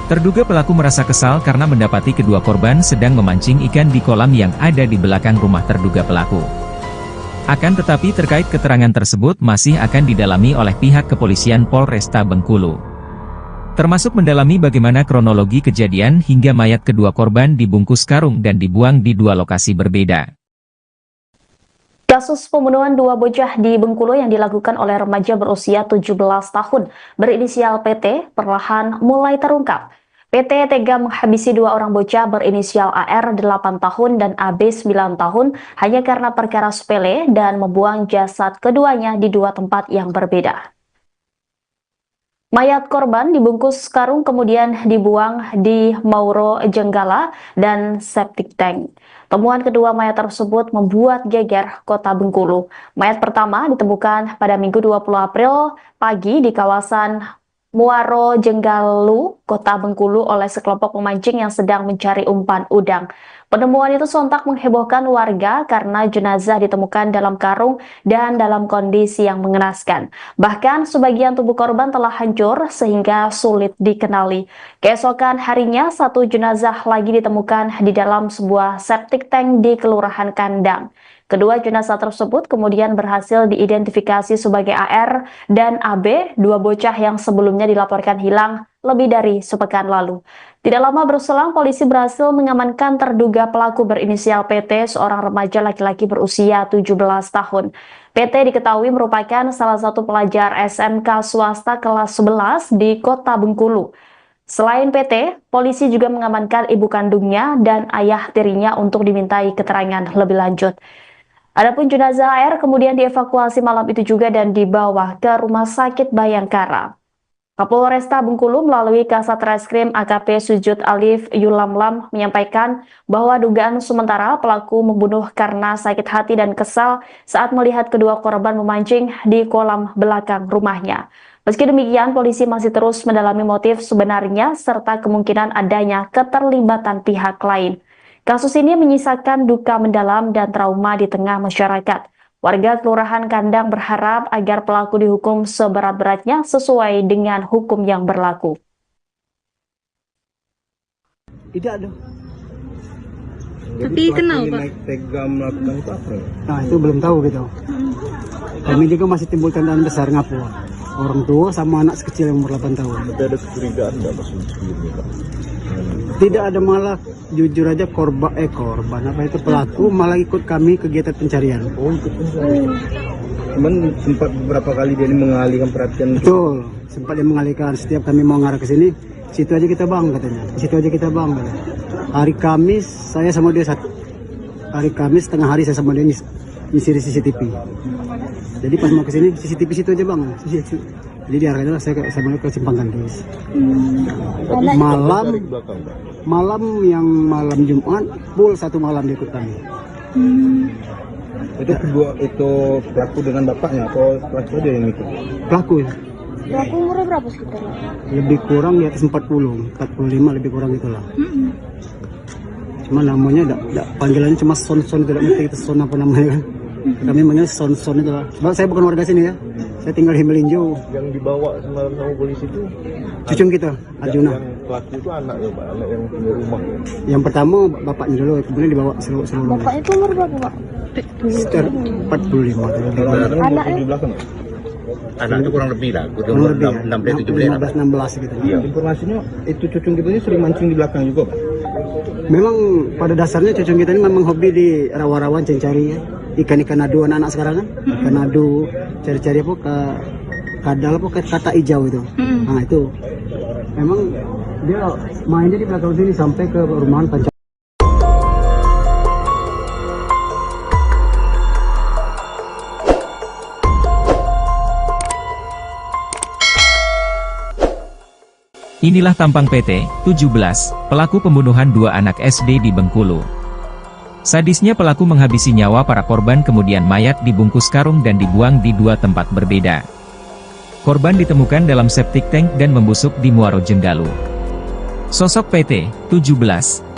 S1: Terduga pelaku merasa kesal karena mendapati kedua korban sedang memancing ikan di kolam yang ada di belakang rumah terduga pelaku. Akan tetapi terkait keterangan tersebut masih akan didalami oleh pihak kepolisian Polresta Bengkulu. Termasuk mendalami bagaimana kronologi kejadian hingga mayat kedua korban dibungkus karung dan dibuang di dua lokasi berbeda.
S2: Kasus pembunuhan dua bocah di Bengkulu yang dilakukan oleh remaja berusia 17 tahun berinisial PT perlahan mulai terungkap. PT tega menghabisi dua orang bocah berinisial AR 8 tahun dan AB 9 tahun hanya karena perkara sepele dan membuang jasad keduanya di dua tempat yang berbeda. Mayat korban dibungkus karung kemudian dibuang di Mauro Jenggala dan septic tank. Temuan kedua mayat tersebut membuat geger kota Bengkulu. Mayat pertama ditemukan pada Minggu 20 April pagi di kawasan Muaro Jenggalu, kota Bengkulu oleh sekelompok pemancing yang sedang mencari umpan udang. Penemuan itu sontak menghebohkan warga karena jenazah ditemukan dalam karung dan dalam kondisi yang mengenaskan. Bahkan sebagian tubuh korban telah hancur sehingga sulit dikenali. Keesokan harinya, satu jenazah lagi ditemukan di dalam sebuah septic tank di Kelurahan Kandang. Kedua jenazah tersebut kemudian berhasil diidentifikasi sebagai AR dan AB, dua bocah yang sebelumnya dilaporkan hilang lebih dari sepekan lalu. Tidak lama berselang, polisi berhasil mengamankan terduga pelaku berinisial PT, seorang remaja laki-laki berusia 17 tahun. PT diketahui merupakan salah satu pelajar SMK swasta kelas 11 di kota Bengkulu. Selain PT, polisi juga mengamankan ibu kandungnya dan ayah tirinya untuk dimintai keterangan lebih lanjut. Adapun jenazah AR kemudian dievakuasi malam itu juga dan dibawa ke Rumah Sakit Bayangkara. Kapolresta Bengkulu melalui Kasat Reskrim AKP Sujud Alif Yulamlam menyampaikan bahwa dugaan sementara pelaku membunuh karena sakit hati dan kesal saat melihat kedua korban memancing di kolam belakang rumahnya. Meski demikian, polisi masih terus mendalami motif sebenarnya serta kemungkinan adanya keterlibatan pihak lain. Kasus ini menyisakan duka mendalam dan trauma di tengah masyarakat. Warga Kelurahan Kandang berharap agar pelaku dihukum seberat-beratnya sesuai dengan hukum yang berlaku.
S3: Tidak ada.
S5: Tapi kenapa Pak? Tega melakukan itu apa?
S3: Nah itu belum tahu gitu. Kami juga masih timbul tandaan besar ngapu. Orang tua sama anak sekecil yang umur 8 tahun.
S5: Tapi ada kecurigaan nggak Mas sebelumnya Pak?
S3: Tidak ada, malah jujur aja korban apa itu pelaku malah ikut kami kegiatan pencarian.
S5: Oh ikut pencarian. Cuman sempat beberapa kali dia ini mengalihkan perhatian.
S3: Betul, sempat dia mengalihkan. Setiap kami mau ngarah ke sini, situ aja kita bang katanya. Situ aja kita bang. Katanya. Hari Kamis saya sama dia satu. Hari Kamis tengah hari saya sama dia ngisi CCTV. Jadi pas mau ke sini CCTV situ aja bang. Jadi diarahkan saya sama dia ke Simpang Gandis. Malam Jumat full satu malam dia ikut kami.
S5: Itu kedua itu pelaku dengan bapaknya atau pelaku dia yang ikut?
S3: Pelaku ya.
S4: Pelaku umurnya berapa sekitar?
S3: Lebih kurang di atas 40, 45 lebih kurang itulah. Cuma namanya panggilannya cuma Son, tidak ngerti itu Son apa namanya kan. Kami manggil Son itu lah. Sebab saya bukan warga sini ya. Saya tinggal di Melinjo.
S5: Yang dibawa semalam sama polisi itu
S3: cucung kita, Arjuna.
S5: Yang pelaku itu anaknya Pak, anak yang punya rumah.
S3: Yang pertama bapaknya dulu, kemudian dibawa seluruh.
S4: Bapaknya itu umur berapa Pak?
S3: Sekitar 45.
S4: Anaknya?
S5: Di belakang.
S6: Anak itu kurang lebih lah,
S3: Kurang lebih ya,
S6: 16
S3: gitu.
S5: Iya. Informasinya itu cucung kita ini sering mancing di belakang juga Pak.
S3: Memang pada dasarnya cucung kita ini memang hobi di rawa-rawan cari ya. Ikan-ikan adu anak-anak sekarang kan. Ikan adu, cari-cari apa ke kadal apa kata hijau itu. Nah itu. Memang dia mainnya di belakang sini sampai ke perumahan Panca.
S1: Inilah tampang PT 17, pelaku pembunuhan dua anak SD di Bengkulu. Sadisnya pelaku menghabisi nyawa para korban kemudian mayat dibungkus karung dan dibuang di dua tempat berbeda. Korban ditemukan dalam septic tank dan membusuk di Muaro Jenggalu. Sosok PT 17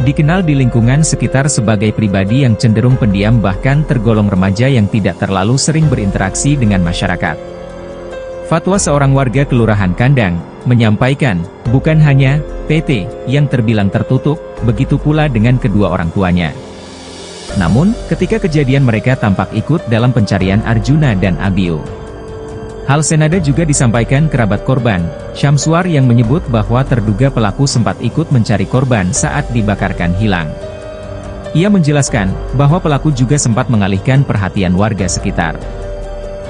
S1: dikenal di lingkungan sekitar sebagai pribadi yang cenderung pendiam bahkan tergolong remaja yang tidak terlalu sering berinteraksi dengan masyarakat. Fatwa seorang warga Kelurahan Kandang menyampaikan, bukan hanya PT yang terbilang tertutup, begitu pula dengan kedua orang tuanya. Namun, ketika kejadian mereka tampak ikut dalam pencarian Arjuna dan Abio. Hal senada juga disampaikan kerabat korban, Syamsuar, yang menyebut bahwa terduga pelaku sempat ikut mencari korban saat dibakarkan hilang. Ia menjelaskan bahwa pelaku juga sempat mengalihkan perhatian warga sekitar.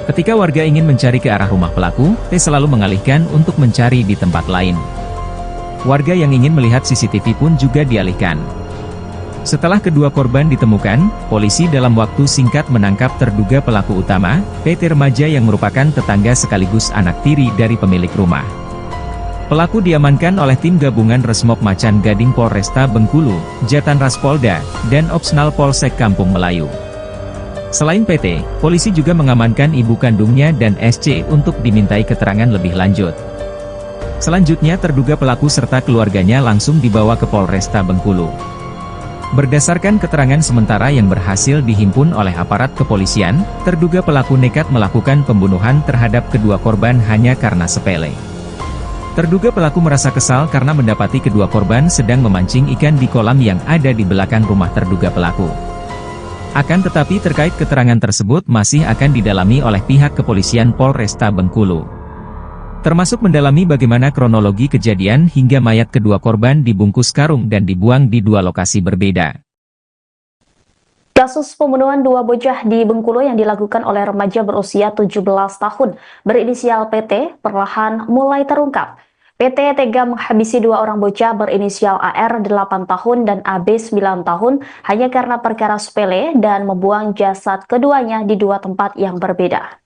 S1: Ketika warga ingin mencari ke arah rumah pelaku, T selalu mengalihkan untuk mencari di tempat lain. Warga yang ingin melihat CCTV pun juga dialihkan. Setelah kedua korban ditemukan, polisi dalam waktu singkat menangkap terduga pelaku utama, PT Remaja, yang merupakan tetangga sekaligus anak tiri dari pemilik rumah. Pelaku diamankan oleh tim gabungan Resmob Macan Gading Polresta Bengkulu, Jatan Ras Polda, dan Opsnal Polsek Kampung Melayu. Selain PT, polisi juga mengamankan ibu kandungnya dan SC untuk dimintai keterangan lebih lanjut. Selanjutnya terduga pelaku serta keluarganya langsung dibawa ke Polresta Bengkulu. Berdasarkan keterangan sementara yang berhasil dihimpun oleh aparat kepolisian, terduga pelaku nekat melakukan pembunuhan terhadap kedua korban hanya karena sepele. Terduga pelaku merasa kesal karena mendapati kedua korban sedang memancing ikan di kolam yang ada di belakang rumah terduga pelaku. Akan tetapi terkait keterangan tersebut masih akan didalami oleh pihak kepolisian Polresta Bengkulu. Termasuk mendalami bagaimana kronologi kejadian hingga mayat kedua korban dibungkus karung dan dibuang di dua lokasi berbeda.
S2: Kasus pembunuhan dua bocah di Bengkulu yang dilakukan oleh remaja berusia 17 tahun berinisial PT perlahan mulai terungkap. PT tega menghabisi dua orang bocah berinisial AR 8 tahun dan AB 9 tahun hanya karena perkara sepele dan membuang jasad keduanya di dua tempat yang berbeda.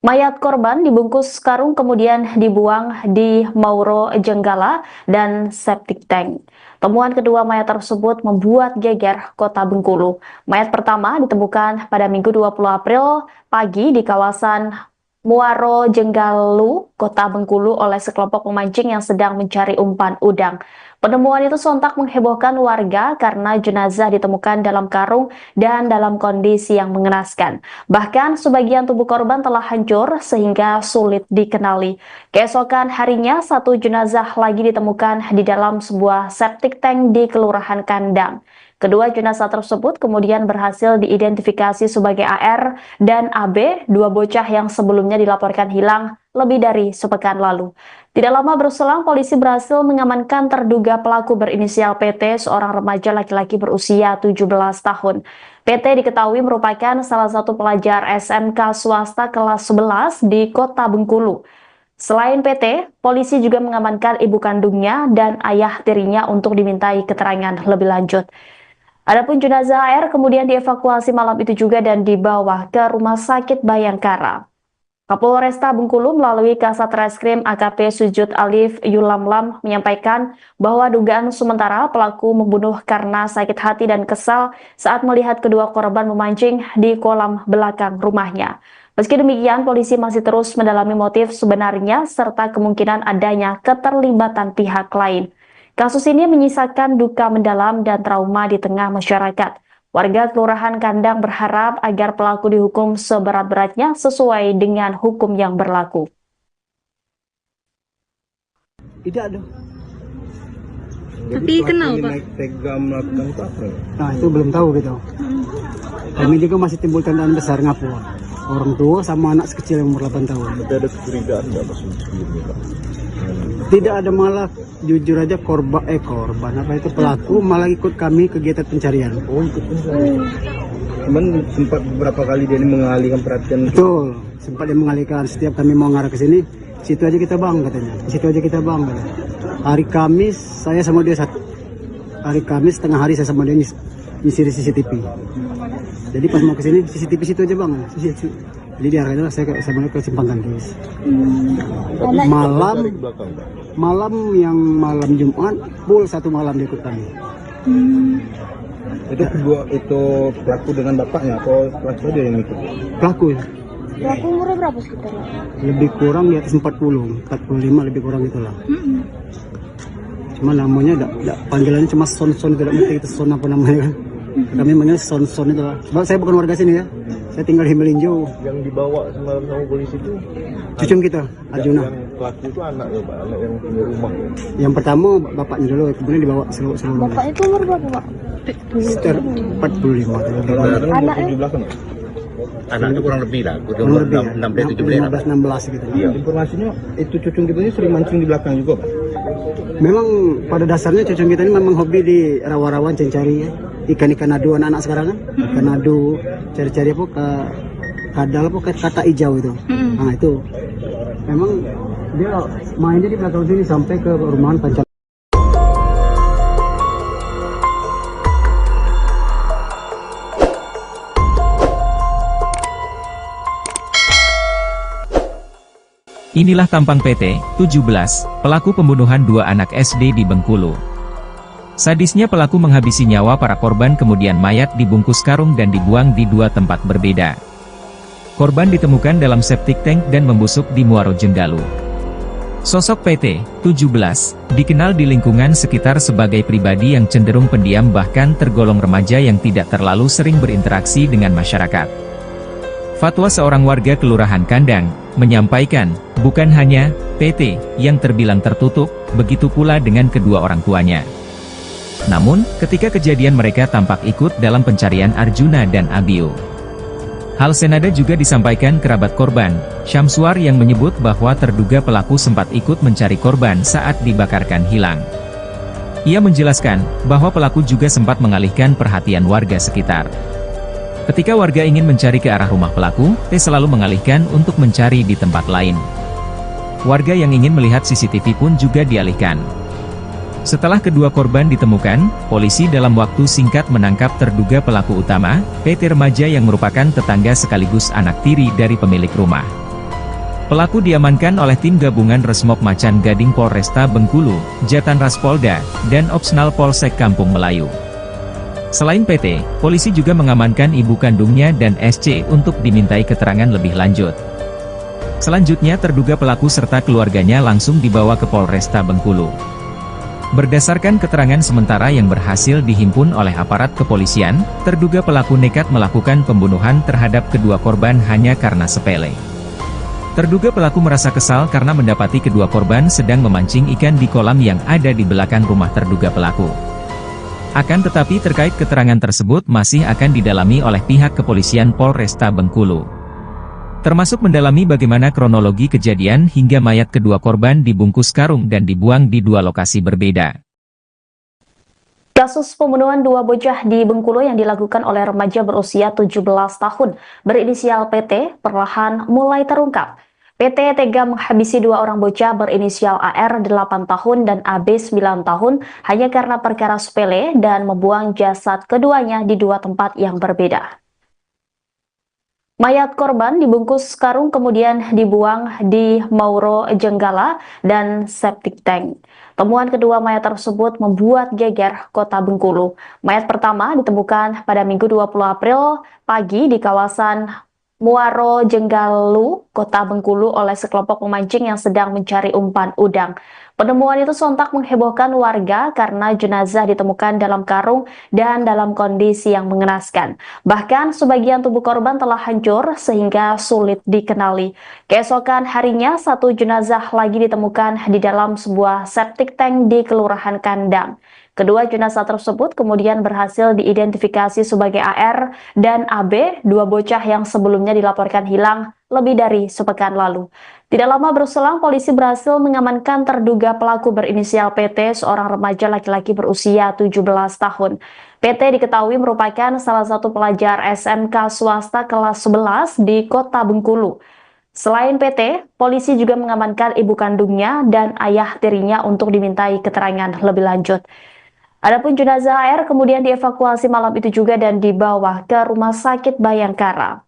S2: Mayat korban dibungkus karung kemudian dibuang di Mauro Jenggala dan septic tank. Temuan kedua mayat tersebut membuat geger kota Bengkulu. Mayat pertama ditemukan pada Minggu 20 April pagi di kawasan Muaro Jenggalu, kota Bengkulu oleh sekelompok pemancing yang sedang mencari umpan udang. Penemuan itu sontak menghebohkan warga karena jenazah ditemukan dalam karung dan dalam kondisi yang mengenaskan. Bahkan sebagian tubuh korban telah hancur sehingga sulit dikenali. Keesokan harinya, satu jenazah lagi ditemukan di dalam sebuah septic tank di Kelurahan Kandang. Kedua jenazah tersebut kemudian berhasil diidentifikasi sebagai AR dan AB, dua bocah yang sebelumnya dilaporkan hilang lebih dari sepekan lalu. Tidak lama berselang, polisi berhasil mengamankan terduga pelaku berinisial PT, seorang remaja laki-laki berusia 17 tahun. PT diketahui merupakan salah satu pelajar SMK swasta kelas 11 di kota Bengkulu. Selain PT, polisi juga mengamankan ibu kandungnya dan ayah tirinya untuk dimintai keterangan lebih lanjut. Adapun jenazah AR kemudian dievakuasi malam itu juga dan dibawa ke Rumah Sakit Bayangkara. Kapolresta Bengkulu melalui Kasat Reskrim AKP Sujud Alif Yulamlam menyampaikan bahwa dugaan sementara pelaku membunuh karena sakit hati dan kesal saat melihat kedua korban memancing di kolam belakang rumahnya. Meski demikian, polisi masih terus mendalami motif sebenarnya serta kemungkinan adanya keterlibatan pihak lain. Kasus ini menyisakan duka mendalam dan trauma di tengah masyarakat. Warga Kelurahan Kandang berharap agar pelaku dihukum seberat-beratnya sesuai dengan hukum yang berlaku.
S3: Tidak ada.
S4: Tapi kenal, Pak?
S5: Naik tega melakukan itu apa?
S3: Nah, itu belum tahu gitu. Kami juga masih timbul tandaan besar ngapu. Orang tua sama anak kecil yang umur 8 tahun.
S5: Tapi ada kecurigaan nggak Mas sebelumnya, Pak?
S3: Tidak ada, malah jujur aja korban apa itu pelaku malah ikut kami kegiatan pencarian.
S5: Oh, ikut pencarian. Cuman sempat beberapa kali dia ini mengalihkan perhatian.
S3: Betul, sempat dia mengalihkan. Setiap kami mau ngarah ke sini, situ aja kita bang katanya. Situ aja kita bang katanya. Hari Kamis saya sama dia hari Kamis tengah hari saya sama dia nyisir CCTV. Jadi pas mau ke sini CCTV situ aja bang. Jadi diarahkan saya sama ke Simpang Tangkis. Malam yang malam Jumat full satu malam dia ikut kami.
S5: Itu pelaku dengan bapaknya atau pelaku dia yang ikut?
S3: Pelaku
S4: Pelaku umurnya berapa sekitar?
S3: lebih kurang di atas 45 lebih kurang itulah. Cuma namanya panggilannya cuma Son, tidak mesti kita Son apa namanya kan. Kami manggil Son itu lah. Sebab saya bukan warga sini ya. Saya tinggal di Melinjo.
S5: Yang dibawa semalam sama polisi itu
S3: Cucung kita, Arjuna.
S5: yang pelaku itu anak ya Pak, anak yang punya rumah.
S3: Yang pertama bapaknya dulu, kemudian dibawa seluruh.
S4: Bapak itu umur berapa, Pak?
S3: Sekitar 45.
S4: Anaknya?
S5: 17 kan?
S6: Anak itu kurang lebih lah,
S3: Kurang lebih ya,
S6: 16
S3: 15-16 gitu.
S5: Iya. Informasinya itu cucung kita ini sering mancing di belakang juga Pak.
S3: Memang pada dasarnya cucung kita ini memang hobi di rawa-rawan cari ya. Ikan-ikan adu anak-anak sekarang kan. Ikan adu, cari-cari apa ke kadal apa ke kata hijau itu. Nah itu. Memang dia mainnya di belakang sini sampai ke rumahan Pancal.
S1: Inilah tampang PT 17, pelaku pembunuhan dua anak SD di Bengkulu. Sadisnya pelaku menghabisi nyawa para korban kemudian mayat dibungkus karung dan dibuang di dua tempat berbeda. Korban ditemukan dalam septic tank dan membusuk di Muaro Jenggalu. Sosok PT 17 dikenal di lingkungan sekitar sebagai pribadi yang cenderung pendiam bahkan tergolong remaja yang tidak terlalu sering berinteraksi dengan masyarakat. Fatwa seorang warga Kelurahan Kandang menyampaikan, bukan hanya PT yang terbilang tertutup, begitu pula dengan kedua orang tuanya. Namun, ketika kejadian mereka tampak ikut dalam pencarian Arjuna dan Abio. Hal senada juga disampaikan kerabat korban, Syamsuar yang menyebut bahwa terduga pelaku sempat ikut mencari korban saat dibakarkan hilang. Ia menjelaskan bahwa pelaku juga sempat mengalihkan perhatian warga sekitar. Ketika warga ingin mencari ke arah rumah pelaku, T selalu mengalihkan untuk mencari di tempat lain. Warga yang ingin melihat CCTV pun juga dialihkan. Setelah kedua korban ditemukan, polisi dalam waktu singkat menangkap terduga pelaku utama, PT remaja yang merupakan tetangga sekaligus anak tiri dari pemilik rumah. Pelaku diamankan oleh tim gabungan Resmob Macan Gading Polresta Bengkulu, Jatan Ras Polda, dan Opsnal Polsek Kampung Melayu. Selain PT, polisi juga mengamankan ibu kandungnya dan SC untuk dimintai keterangan lebih lanjut. Selanjutnya terduga pelaku serta keluarganya langsung dibawa ke Polresta Bengkulu. Berdasarkan keterangan sementara yang berhasil dihimpun oleh aparat kepolisian, terduga pelaku nekat melakukan pembunuhan terhadap kedua korban hanya karena sepele. Terduga pelaku merasa kesal karena mendapati kedua korban sedang memancing ikan di kolam yang ada di belakang rumah terduga pelaku. Akan tetapi terkait keterangan tersebut masih akan didalami oleh pihak kepolisian Polresta Bengkulu. Termasuk mendalami bagaimana kronologi kejadian hingga mayat kedua korban dibungkus karung dan dibuang di dua lokasi berbeda.
S2: Kasus pembunuhan dua bocah di Bengkulu yang dilakukan oleh remaja berusia 17 tahun berinisial PT perlahan mulai terungkap. PT tega menghabisi dua orang bocah berinisial AR 8 tahun dan AB 9 tahun hanya karena perkara sepele dan membuang jasad keduanya di dua tempat yang berbeda. Mayat korban dibungkus karung kemudian dibuang di Mauro Jenggala dan septic tank. Temuan kedua mayat tersebut membuat geger kota Bengkulu. Mayat pertama ditemukan pada Minggu 20 April pagi di kawasan Muaro Jenggalu, kota Bengkulu oleh sekelompok pemancing yang sedang mencari umpan udang. Penemuan itu sontak menghebohkan warga karena jenazah ditemukan dalam karung dan dalam kondisi yang mengenaskan. Bahkan sebagian tubuh korban telah hancur sehingga sulit dikenali. Keesokan harinya, satu jenazah lagi ditemukan di dalam sebuah septic tank di Kelurahan Kandang. Kedua jenazah tersebut kemudian berhasil diidentifikasi sebagai AR dan AB, dua bocah yang sebelumnya dilaporkan hilang lebih dari sepekan lalu. Tidak lama berselang, polisi berhasil mengamankan terduga pelaku berinisial PT, seorang remaja laki-laki berusia 17 tahun. PT diketahui merupakan salah satu pelajar SMK swasta kelas 11 di kota Bengkulu. Selain PT, polisi juga mengamankan ibu kandungnya dan ayah tirinya untuk dimintai keterangan lebih lanjut. Adapun jenazah AR kemudian dievakuasi malam itu juga dan dibawa ke Rumah Sakit Bayangkara.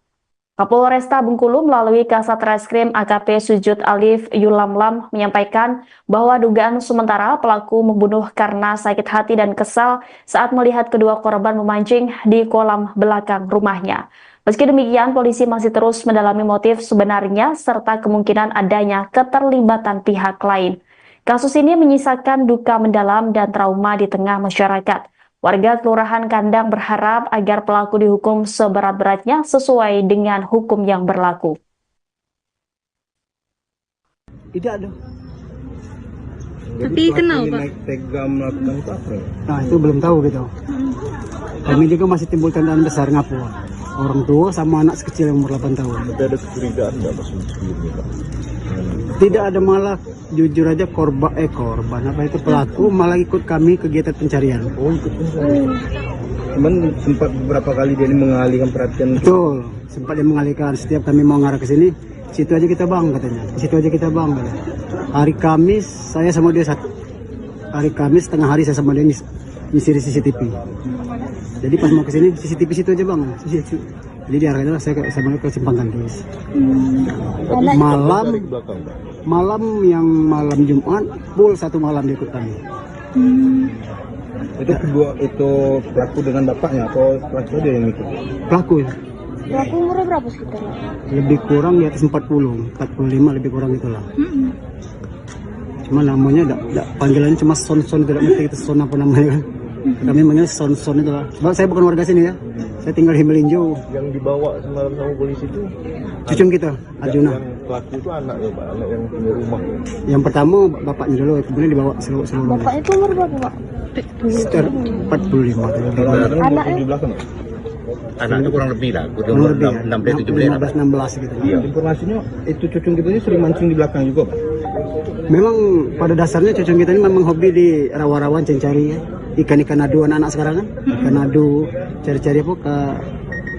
S2: Kapolresta Bengkulu melalui Kasat Reskrim AKP Sujud Alif Yulamlam menyampaikan bahwa dugaan sementara pelaku membunuh karena sakit hati dan kesal saat melihat kedua korban memancing di kolam belakang rumahnya. Meski demikian, polisi masih terus mendalami motif sebenarnya serta kemungkinan adanya keterlibatan pihak lain. Kasus ini menyisakan duka mendalam dan trauma di tengah masyarakat. Warga Kelurahan Kandang berharap agar pelaku dihukum seberat-beratnya sesuai dengan hukum yang berlaku.
S3: Tidak ada.
S5: Tapi kenapa naik tega melakukan itu apa?
S3: Nah itu belum tahu gitu. Kami juga masih timbul tandaan besar ngapu. Orang tua sama anak sekecil yang umur 8 tahun.
S5: Tapi ada kecurigaan nggak mas sebelumnya Pak?
S3: Tidak ada, malah jujur aja korban apa itu pelaku malah ikut kami kegiatan pencarian.
S5: Oh ikut pencarian. Cuman sempat beberapa kali dia ini mengalihkan perhatian.
S3: Betul, sempat dia mengalihkan. Setiap kami mau ngarah ke sini, situ aja kita bang katanya. Situ aja kita bang katanya. Hari Kamis saya sama dia satu. Hari Kamis tengah hari saya sama dia ngisi CCTV. Jadi pas mau ke sini CCTV situ aja bang. Situ. Jadi diarahkan saya sama dia ke Simpang Gantis. Malam Jumat, full satu malam dia ikut kami.
S5: Itu kedua itu pelaku dengan bapaknya atau pelaku dia yang ikut?
S3: Pelaku
S4: Pelaku umurnya berapa sekitar?
S3: lebih kurang di atas 40, 45 lebih kurang itulah. Cuma namanya panggilannya cuma Son, tidak ngerti itu Son apa namanya kan. Kami manggil Son itu lah. Sebab saya bukan warga sini ya. Saya tinggal di Melinjo.
S5: Yang dibawa semalam sama polisi itu
S3: Cucung kita, Arjuna.
S5: yang pelaku itu anaknya Pak, anak yang punya rumah.
S3: Yang pertama bapaknya dulu, kemudian dibawa seluruh.
S4: Bapaknya itu umur berapa, Pak?
S3: Sekitar 45.
S4: Anaknya?
S5: Di belakang.
S6: Anak itu kurang lebih lah,
S3: Kurang lebih ya,
S6: 16
S3: gitu.
S5: Iya. Informasinya itu cucung kita ini sering mancing di belakang juga Pak.
S3: Memang pada dasarnya cucung kita ini memang hobi di rawa-rawan cari ya. Ikan-ikan adu anak-anak sekarang kan. Ikan adu, cari-cari apa ke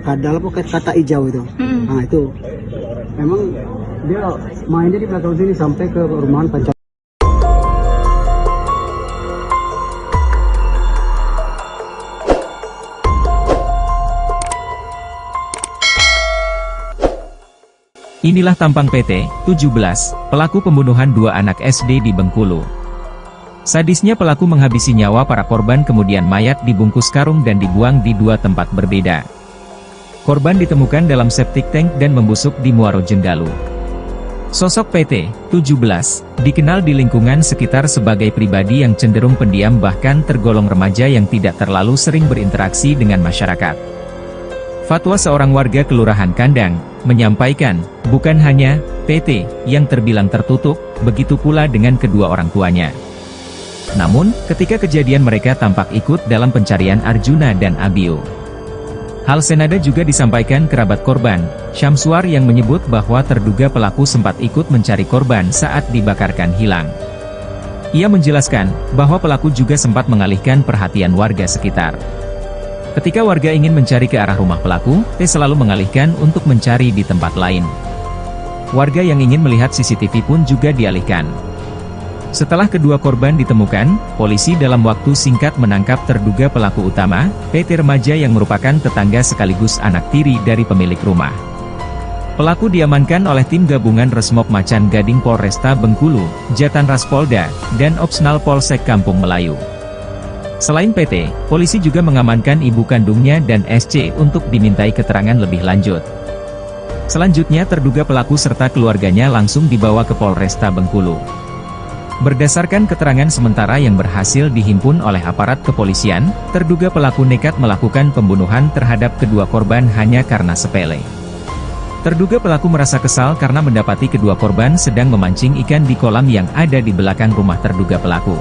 S3: kadal apa kata hijau itu. Nah itu. Memang dia mainnya di belakang sini sampai ke rumahan pancam.
S1: Inilah tampang PT 17, pelaku pembunuhan dua anak SD di Bengkulu. Sadisnya pelaku menghabisi nyawa para korban kemudian mayat dibungkus karung dan dibuang di dua tempat berbeda. Korban ditemukan dalam septic tank dan membusuk di Muaro Jenggalu. Sosok PT 17 dikenal di lingkungan sekitar sebagai pribadi yang cenderung pendiam bahkan tergolong remaja yang tidak terlalu sering berinteraksi dengan masyarakat. Fatwa seorang warga Kelurahan Kandang menyampaikan, bukan hanya PT yang terbilang tertutup, begitu pula dengan kedua orang tuanya. Namun, ketika kejadian mereka tampak ikut dalam pencarian Arjuna dan Abio. Hal senada juga disampaikan kerabat korban, Syamsuar yang menyebut bahwa terduga pelaku sempat ikut mencari korban saat dibakarkan hilang. Ia menjelaskan bahwa pelaku juga sempat mengalihkan perhatian warga sekitar. Ketika warga ingin mencari ke arah rumah pelaku, T selalu mengalihkan untuk mencari di tempat lain. Warga yang ingin melihat CCTV pun juga dialihkan. Setelah kedua korban ditemukan, polisi dalam waktu singkat menangkap terduga pelaku utama, PT remaja yang merupakan tetangga sekaligus anak tiri dari pemilik rumah. Pelaku diamankan oleh tim gabungan Resmob Macan Gading Polresta Bengkulu, Jatan Raspolda, dan Opsnal Polsek Kampung Melayu. Selain PT, polisi juga mengamankan ibu kandungnya dan SC untuk dimintai keterangan lebih lanjut. Selanjutnya terduga pelaku serta keluarganya langsung dibawa ke Polresta Bengkulu. Berdasarkan keterangan sementara yang berhasil dihimpun oleh aparat kepolisian, terduga pelaku nekat melakukan pembunuhan terhadap kedua korban hanya karena sepele. Terduga pelaku merasa kesal karena mendapati kedua korban sedang memancing ikan di kolam yang ada di belakang rumah terduga pelaku.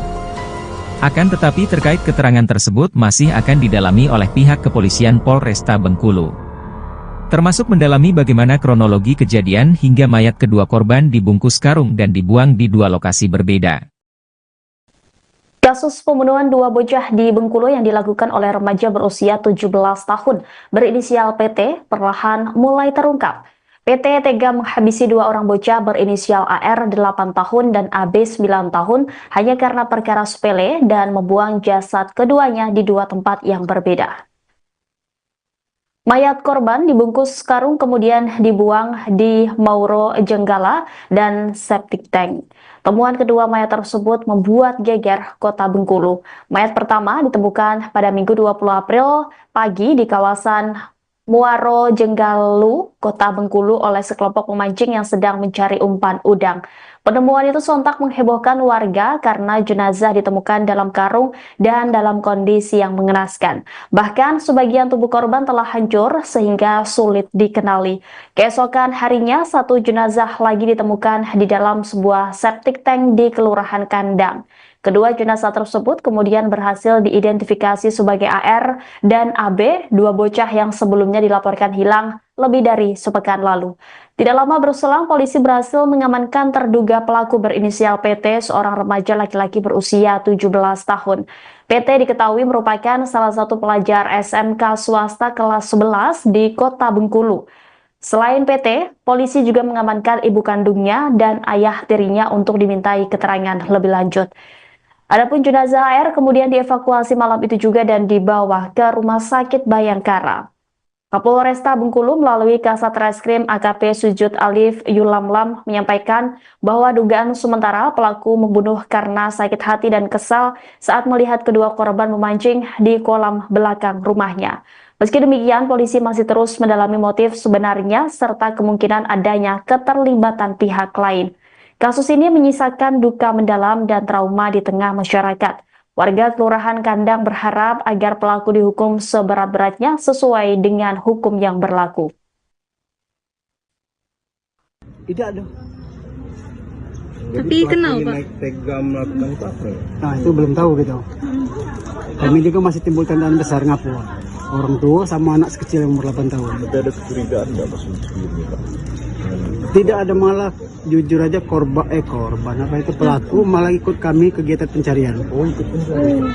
S1: Akan tetapi terkait keterangan tersebut masih akan didalami oleh pihak kepolisian Polresta Bengkulu. Termasuk mendalami bagaimana kronologi kejadian hingga mayat kedua korban dibungkus karung dan dibuang di dua lokasi berbeda.
S2: Kasus pembunuhan dua bocah di Bengkulu yang dilakukan oleh remaja berusia 17 tahun berinisial PT perlahan mulai terungkap. PT tega menghabisi dua orang bocah berinisial AR 8 tahun dan AB 9 tahun hanya karena perkara sepele dan membuang jasad keduanya di dua tempat yang berbeda. Mayat korban dibungkus karung kemudian dibuang di Mauro Jenggala dan septic tank. Temuan kedua mayat tersebut membuat geger kota Bengkulu. Mayat pertama ditemukan pada Minggu 20 April pagi di kawasan Muaro Jenggalu, kota Bengkulu oleh sekelompok pemancing yang sedang mencari umpan udang. Penemuan itu sontak menghebohkan warga karena jenazah ditemukan dalam karung dan dalam kondisi yang mengenaskan. Bahkan sebagian tubuh korban telah hancur sehingga sulit dikenali. Keesokan harinya, satu jenazah lagi ditemukan di dalam sebuah septic tank di Kelurahan Kandang. Kedua jenazah tersebut kemudian berhasil diidentifikasi sebagai AR dan AB, dua bocah yang sebelumnya dilaporkan hilang lebih dari sepekan lalu. Tidak lama berselang, polisi berhasil mengamankan terduga pelaku berinisial PT, seorang remaja laki-laki berusia 17 tahun. PT diketahui merupakan salah satu pelajar SMK swasta kelas 11 di Kota Bengkulu. Selain PT, polisi juga mengamankan ibu kandungnya dan ayah tirinya untuk dimintai keterangan lebih lanjut. Adapun jenazah AR kemudian dievakuasi malam itu juga dan dibawa ke Rumah Sakit Bayangkara. Kapolresta Bengkulu melalui Kasat Reskrim AKP Sujud Alif Yulamlam menyampaikan bahwa dugaan sementara pelaku membunuh karena sakit hati dan kesal saat melihat kedua korban memancing di kolam belakang rumahnya. Meski demikian, polisi masih terus mendalami motif sebenarnya serta kemungkinan adanya keterlibatan pihak lain. Kasus ini menyisakan duka mendalam dan trauma di tengah masyarakat. Warga Kelurahan Kandang berharap agar pelaku dihukum seberat-beratnya sesuai dengan hukum yang berlaku.
S3: Tidak ada.
S4: Tapi kenal, Pak?
S5: Naik tega melakukan itu apa ya?
S3: Nah itu belum tahu gitu. Kami juga masih timbul tandaan besar ngapu. Orang tua sama anak kecil yang umur 8 tahun.
S5: Tapi ada kecurigaan nggak Mas sebelumnya, Pak?
S3: Tidak ada, malah jujur aja korban apa itu pelaku malah ikut kami kegiatan pencarian.
S5: Oh, ikut pencarian.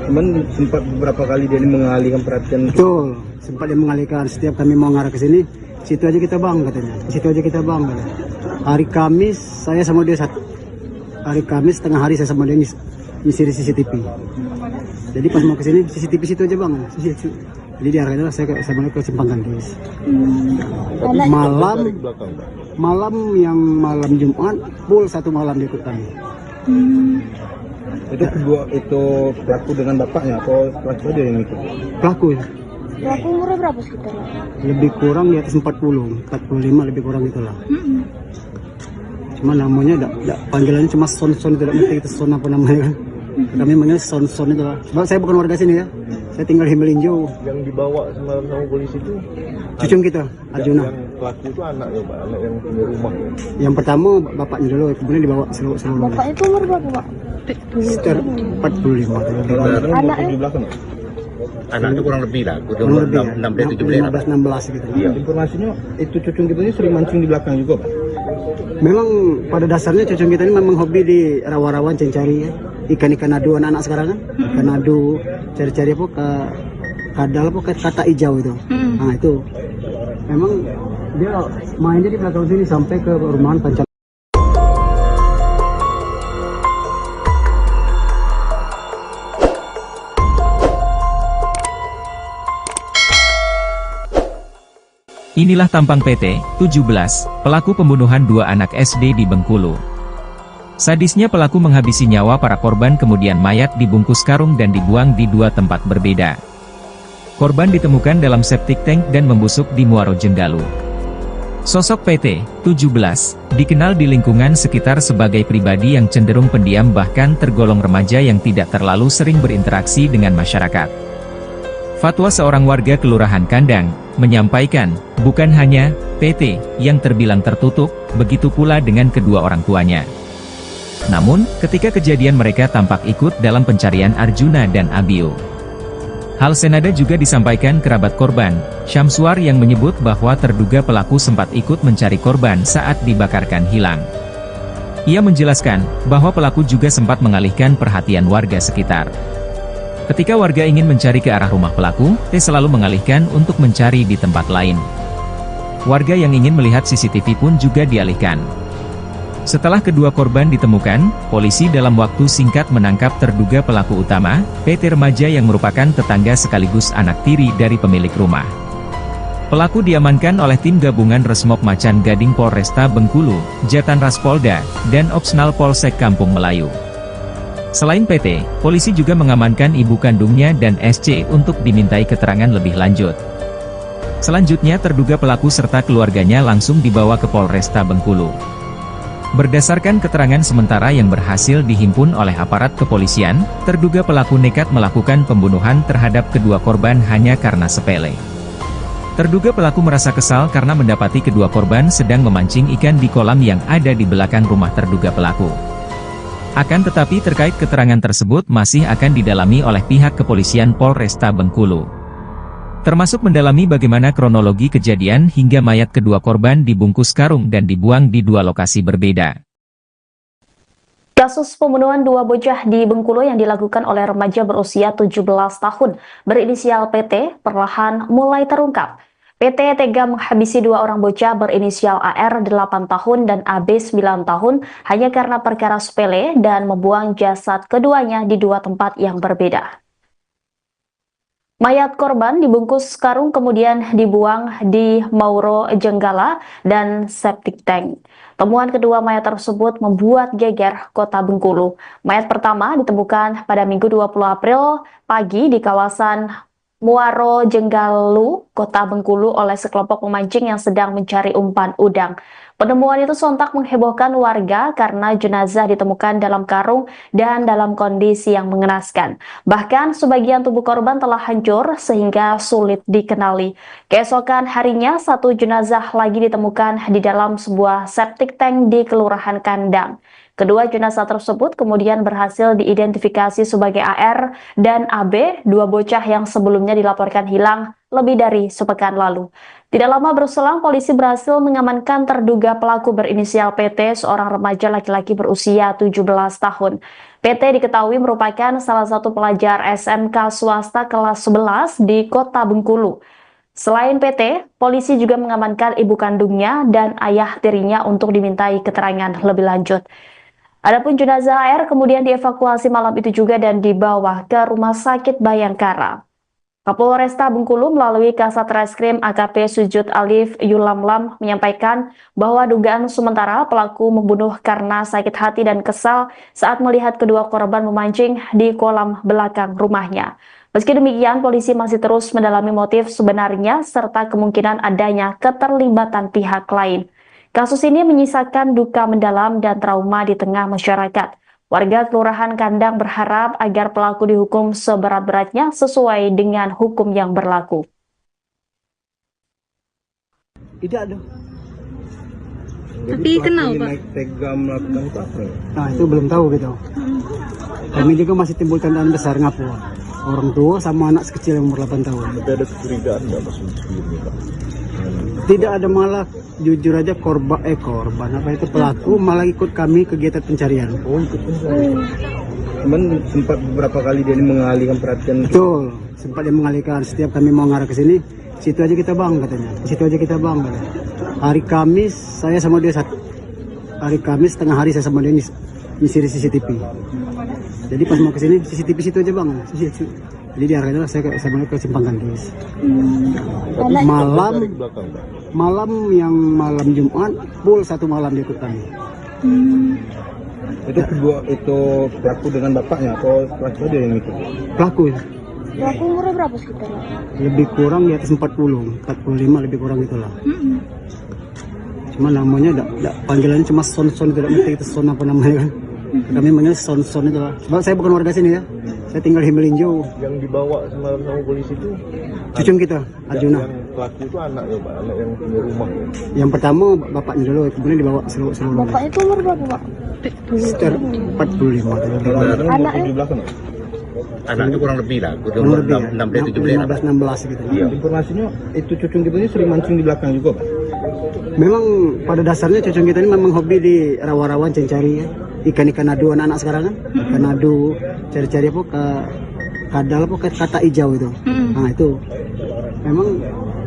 S5: Cuman sempat beberapa kali dia mengalihkan perhatian.
S3: Betul, sempat dia mengalihkan. Setiap kami mau ngarah ke sini, situ aja kita bang katanya. Situ aja kita bang katanya. Hari Kamis saya sama dia hari Kamis tengah hari saya sama dia ngisi di CCTV. Jadi pas mau ke sini CCTV situ aja bang. Jadi diarahkan saya balik ke Simpang Gantis. Malam yang malam Jumat full satu malam dia ikut kami.
S5: Itu pelaku dengan bapaknya atau pelaku aja yang ikut?
S3: Pelaku
S4: Pelaku umurnya berapa sekitar?
S3: lebih kurang di atas 45 lebih kurang itulah. Cuma namanya panggilannya cuma Son, tidak mesti kita Son apa namanya kan. Kami manggil Son itu lah. Sebab saya bukan warga sini ya. Saya tinggal di Melinjo.
S5: Yang dibawa semalam sama polisi itu
S3: Cucung kita, Arjuna.
S5: yang pelaku itu anaknya, Pak, anak yang punya rumah.
S3: Yang pertama bapaknya dulu, kemudian dibawa seluruh.
S4: Bapak itu umur berapa, Pak?
S3: Sekitar 45.
S4: Anaknya?
S5: Di belakang.
S6: Anak itu kurang lebih lah,
S3: Kurang lebih ya,
S6: 16
S3: gitu.
S5: Iya. Informasinya itu cucung kita ini sering mancing di belakang juga, Pak.
S3: Memang pada dasarnya cucung kita ini memang hobi di rawa-rawan cari ya. Ikan-ikan adu anak-anak sekarang kan. Ikan adu, cari-cari apa ke kadal apa ke kata hijau itu. Nah itu memang dia mainnya di belakang sini sampai ke perumahan Pancal.
S1: Inilah tampang PT, 17, pelaku pembunuhan dua anak SD di Bengkulu. Sadisnya pelaku menghabisi nyawa para korban kemudian mayat dibungkus karung dan dibuang di dua tempat berbeda. Korban ditemukan dalam septic tank dan membusuk di Muaro Jenggalu. Sosok PT, 17, dikenal di lingkungan sekitar sebagai pribadi yang cenderung pendiam bahkan tergolong remaja yang tidak terlalu sering berinteraksi dengan masyarakat. Fatwa seorang warga Kelurahan Kandang, menyampaikan, bukan hanya PT yang terbilang tertutup, begitu pula dengan kedua orang tuanya. Namun, ketika kejadian mereka tampak ikut dalam pencarian Arjuna dan Abio. Hal senada juga disampaikan kerabat korban, Syamsuar yang menyebut bahwa terduga pelaku sempat ikut mencari korban saat dibakarkan hilang. Ia menjelaskan, bahwa pelaku juga sempat mengalihkan perhatian warga sekitar. Ketika warga ingin mencari ke arah rumah pelaku, T selalu mengalihkan untuk mencari di tempat lain. Warga yang ingin melihat CCTV pun juga dialihkan. Setelah kedua korban ditemukan, polisi dalam waktu singkat menangkap terduga pelaku utama, PT remaja yang merupakan tetangga sekaligus anak tiri dari pemilik rumah. Pelaku diamankan oleh tim gabungan Resmob Macan Gading Polresta Bengkulu, Jatan Ras Polda, dan Opsnal Polsek Kampung Melayu. Selain PT, polisi juga mengamankan ibu kandungnya dan SC untuk dimintai keterangan lebih lanjut. Selanjutnya terduga pelaku serta keluarganya langsung dibawa ke Polresta Bengkulu. Berdasarkan keterangan sementara yang berhasil dihimpun oleh aparat kepolisian, terduga pelaku nekat melakukan pembunuhan terhadap kedua korban hanya karena sepele. Terduga pelaku merasa kesal karena mendapati kedua korban sedang memancing ikan di kolam yang ada di belakang rumah terduga pelaku. Akan tetapi terkait keterangan tersebut masih akan didalami oleh pihak kepolisian Polresta Bengkulu. Termasuk mendalami bagaimana kronologi kejadian hingga mayat kedua korban dibungkus karung dan dibuang di dua lokasi berbeda.
S2: Kasus pembunuhan dua bocah di Bengkulu yang dilakukan oleh remaja berusia 17 tahun berinisial PT perlahan mulai terungkap. PT tega menghabisi dua orang bocah berinisial AR 8 tahun dan AB 9 tahun hanya karena perkara sepele dan membuang jasad keduanya di dua tempat yang berbeda. Mayat korban dibungkus karung kemudian dibuang di Mauro Jenggala dan septic tank. Temuan kedua mayat tersebut membuat geger kota Bengkulu. Mayat pertama ditemukan pada Minggu 20 April pagi di kawasan Muaro Jenggalu, kota Bengkulu oleh sekelompok pemancing yang sedang mencari umpan udang. Penemuan itu sontak menghebohkan warga karena jenazah ditemukan dalam karung dan dalam kondisi yang mengenaskan. Bahkan sebagian tubuh korban telah hancur sehingga sulit dikenali. Keesokan harinya satu jenazah lagi ditemukan di dalam sebuah septic tank di Kelurahan Kandang. Kedua jenazah tersebut kemudian berhasil diidentifikasi sebagai AR dan AB, dua bocah yang sebelumnya dilaporkan hilang lebih dari sepekan lalu. Tidak lama berselang, polisi berhasil mengamankan terduga pelaku berinisial PT, seorang remaja laki-laki berusia 17 tahun. PT diketahui merupakan salah satu pelajar SMK swasta kelas 11 di kota Bengkulu. Selain PT, polisi juga mengamankan ibu kandungnya dan ayah tirinya untuk dimintai keterangan lebih lanjut. Adapun jenazah AR kemudian dievakuasi malam itu juga dan dibawa ke Rumah Sakit Bayangkara. Kapolresta Bengkulu melalui Kasat Reskrim AKP Sujud Alif Yulamlam menyampaikan bahwa dugaan sementara pelaku membunuh karena sakit hati dan kesal saat melihat kedua korban memancing di kolam belakang rumahnya. Meski demikian, polisi masih terus mendalami motif sebenarnya serta kemungkinan adanya keterlibatan pihak lain. Kasus ini menyisakan duka mendalam dan trauma di tengah masyarakat. Warga Kelurahan Kandang berharap agar pelaku dihukum seberat-beratnya sesuai dengan hukum yang berlaku.
S3: Tidak ada.
S5: Tapi kenapa Pak? Tega melakukan itu apa?
S3: Nah itu belum tahu gitu. Kami juga masih timbul tandaan besar ngapu. Orang tua sama anak sekecil yang umur 8 tahun.
S5: Tapi ada kecurigaan nggak Mas sebelumnya Pak?
S3: Tidak ada, malah jujur aja korban apa itu pelaku malah ikut kami kegiatan pencarian.
S5: Oh ikut pencarian. Cuman sempat beberapa kali dia mengalihkan perhatian.
S3: Betul, sempat dia mengalihkan. Setiap kami mau ngarah ke sini, situ aja kita bang katanya. Situ aja kita bang katanya. Hari Kamis saya sama dia hari Kamis tengah hari saya sama dia nyisir CCTV. Jadi pas mau ke sini CCTV situ aja bang. Jadi diarahkan saya sama ke Simpang Gandis. Malam yang malam Jumat full satu malam dia ikut kami.
S5: Itu kedua itu pelaku dengan bapaknya atau pelaku dia yang ikut?
S3: Pelaku.
S4: Pelaku umurnya berapa sekitar?
S3: Lebih kurang di atas 45 lebih kurang itulah. Cuma namanya panggilannya cuma Son tidak ngerti itu Son apa namanya kan. Kami manggil Son itu lah. Sebab saya bukan warga sini ya. Saya tinggal di Melinjo.
S5: Yang dibawa semalam sama polisi itu
S3: cucung kita, Arjuna.
S5: Yang pelaku itu anaknya Pak, anak yang punya rumah.
S3: Yang pertama bapaknya dulu, kemudian dibawa seluruh.
S4: Bapaknya itu umur berapa Pak?
S3: Sekitar 45.
S4: Anaknya?
S6: Anak itu kurang lebih lah,
S3: Kurang lebih ya,
S6: 16
S3: gitu.
S5: Iya. Informasinya itu cucung kita ini sering mancing di belakang juga Pak?
S3: Memang pada dasarnya cucung kita ini memang hobi di rawa-rawa cari ya. Ikan-ikan adu anak-anak sekarang kan. Ikan adu, cari-cari apa ke kadal apa kata hijau itu. Nah itu memang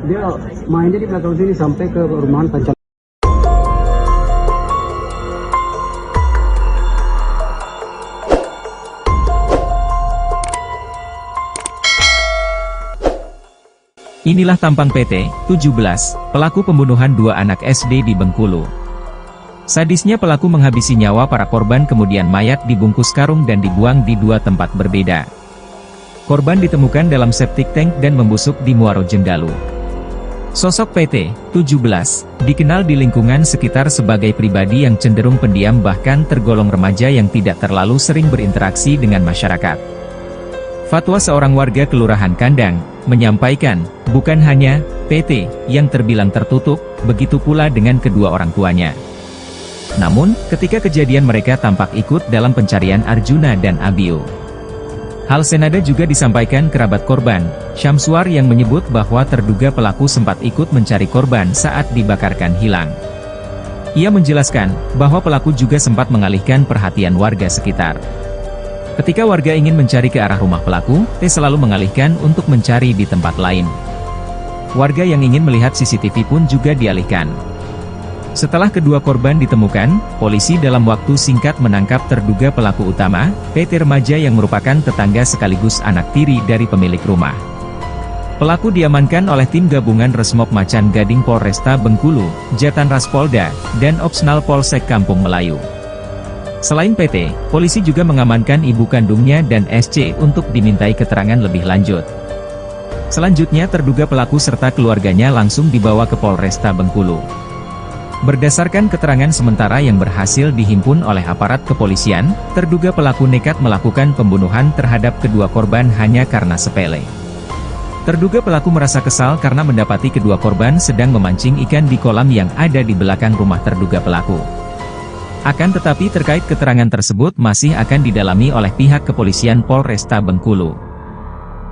S3: dia mainnya di belakang sini sampai ke rumahan Pancam.
S1: Inilah tampang PT 17, pelaku pembunuhan dua anak SD di Bengkulu. Sadisnya pelaku menghabisi nyawa para korban kemudian mayat dibungkus karung dan dibuang di dua tempat berbeda. Korban ditemukan dalam septic tank dan membusuk di Muaro Jenggalu. Sosok PT 17 dikenal di lingkungan sekitar sebagai pribadi yang cenderung pendiam bahkan tergolong remaja yang tidak terlalu sering berinteraksi dengan masyarakat. Fatwa seorang warga Kelurahan Kandang menyampaikan, bukan hanya PT yang terbilang tertutup, begitu pula dengan kedua orang tuanya. Namun, ketika kejadian mereka tampak ikut dalam pencarian Arjuna dan Abio. Hal senada juga disampaikan kerabat korban, Syamsuar yang menyebut bahwa terduga pelaku sempat ikut mencari korban saat dibakarkan hilang. Ia menjelaskan, bahwa pelaku juga sempat mengalihkan perhatian warga sekitar. Ketika warga ingin mencari ke arah rumah pelaku, T selalu mengalihkan untuk mencari di tempat lain. Warga yang ingin melihat CCTV pun juga dialihkan. Setelah kedua korban ditemukan, polisi dalam waktu singkat menangkap terduga pelaku utama, PT remaja yang merupakan tetangga sekaligus anak tiri dari pemilik rumah. Pelaku diamankan oleh tim gabungan Resmob Macan Gading Polresta Bengkulu, Jatan Ras Polda, dan Opsnal Polsek Kampung Melayu. Selain PT, polisi juga mengamankan ibu kandungnya dan SC untuk dimintai keterangan lebih lanjut. Selanjutnya terduga pelaku serta keluarganya langsung dibawa ke Polresta Bengkulu. Berdasarkan keterangan sementara yang berhasil dihimpun oleh aparat kepolisian, terduga pelaku nekat melakukan pembunuhan terhadap kedua korban hanya karena sepele. Terduga pelaku merasa kesal karena mendapati kedua korban sedang memancing ikan di kolam yang ada di belakang rumah terduga pelaku. Akan tetapi terkait keterangan tersebut masih akan didalami oleh pihak kepolisian Polresta Bengkulu.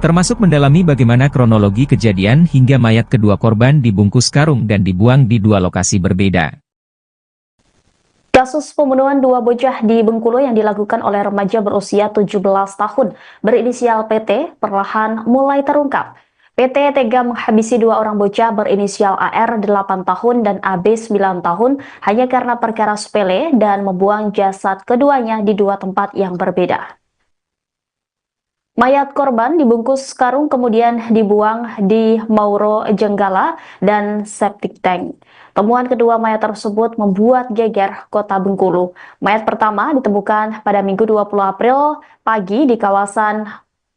S1: Termasuk mendalami bagaimana kronologi kejadian hingga mayat kedua korban dibungkus karung dan dibuang di dua lokasi berbeda.
S2: Kasus pembunuhan dua bocah di Bengkulu yang dilakukan oleh remaja berusia 17 tahun berinisial PT perlahan mulai terungkap. PT tega menghabisi dua orang bocah berinisial AR 8 tahun dan AB 9 tahun hanya karena perkara sepele dan membuang jasad keduanya di dua tempat yang berbeda. Mayat korban dibungkus karung kemudian dibuang di Mauro Jenggala dan septic tank. Temuan kedua mayat tersebut membuat geger kota Bengkulu. Mayat pertama ditemukan pada Minggu 20 April pagi di kawasan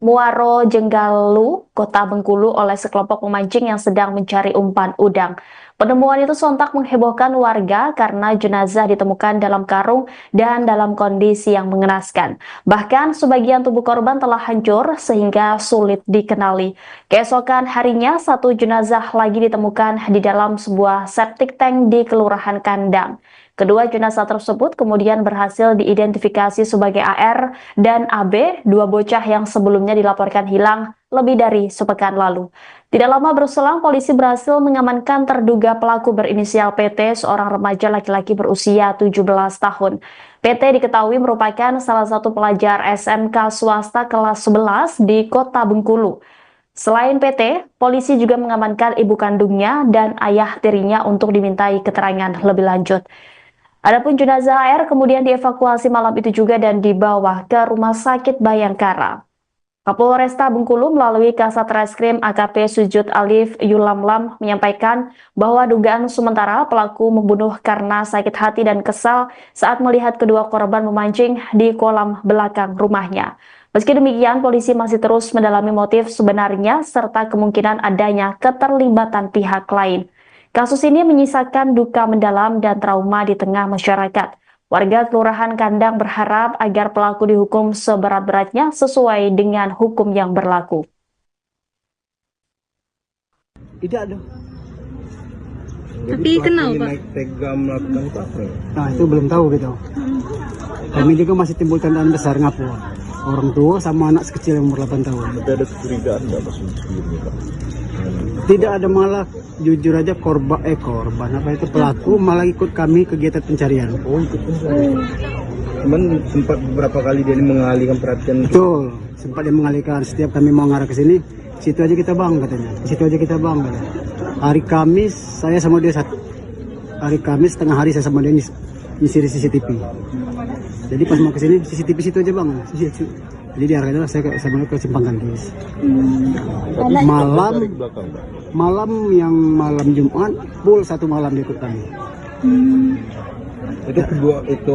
S2: Muaro Jenggalu, kota Bengkulu oleh sekelompok pemancing yang sedang mencari umpan udang. Penemuan itu sontak menghebohkan warga karena jenazah ditemukan dalam karung dan dalam kondisi yang mengenaskan. Bahkan sebagian tubuh korban telah hancur sehingga sulit dikenali. Keesokan harinya, satu jenazah lagi ditemukan di dalam sebuah septic tank di Kelurahan Kandang. Kedua jenazah tersebut kemudian berhasil diidentifikasi sebagai AR dan AB, dua bocah yang sebelumnya dilaporkan hilang lebih dari sepekan lalu. Tidak lama berselang, polisi berhasil mengamankan terduga pelaku berinisial PT, seorang remaja laki-laki berusia 17 tahun. PT diketahui merupakan salah satu pelajar SMK swasta kelas 11 di kota Bengkulu. Selain PT, polisi juga mengamankan ibu kandungnya dan ayah tirinya untuk dimintai keterangan lebih lanjut. Adapun jenazah AR kemudian dievakuasi malam itu juga dan dibawa ke Rumah Sakit Bayangkara. Kapolresta Bengkulu melalui Kasat Reskrim AKP Sujud Alif Yulamlam menyampaikan bahwa dugaan sementara pelaku membunuh karena sakit hati dan kesal saat melihat kedua korban memancing di kolam belakang rumahnya. Meski demikian, polisi masih terus mendalami motif sebenarnya serta kemungkinan adanya keterlibatan pihak lain. Kasus ini menyisakan duka mendalam dan trauma di tengah masyarakat. Warga Kelurahan Kandang berharap agar pelaku dihukum seberat-beratnya sesuai dengan hukum yang berlaku.
S3: Tidak ada.
S4: Tapi kenal, Pak?
S5: Naik tega melakukan itu apa ya?
S3: Nah itu belum tahu gitu. Kami juga masih timbul tandaan besar ngapu. Orang tua sama anak sekecil yang umur 8 tahun.
S5: Tapi ada kecurigaan nggak maksudnya Pak?
S3: Tidak ada, malah jujur aja korban apa itu pelaku malah ikut kami kegiatan pencarian.
S5: Oh ikut pencarian. Cuman sempat beberapa kali dia ini mengalihkan perhatian.
S3: Betul, sempat dia mengalihkan. Setiap kami mau ngarah ke sini, situ aja kita bang katanya. Situ aja kita bang katanya. Hari Kamis saya sama dia hari Kamis tengah hari saya sama dia nyisir CCTV. Jadi pas mau ke sini CCTV situ aja bang. Jadi diarahkan saya sama ke Simpang Kandis. Malam yang malam Jumat full satu malam dia ikut kami.
S5: Itu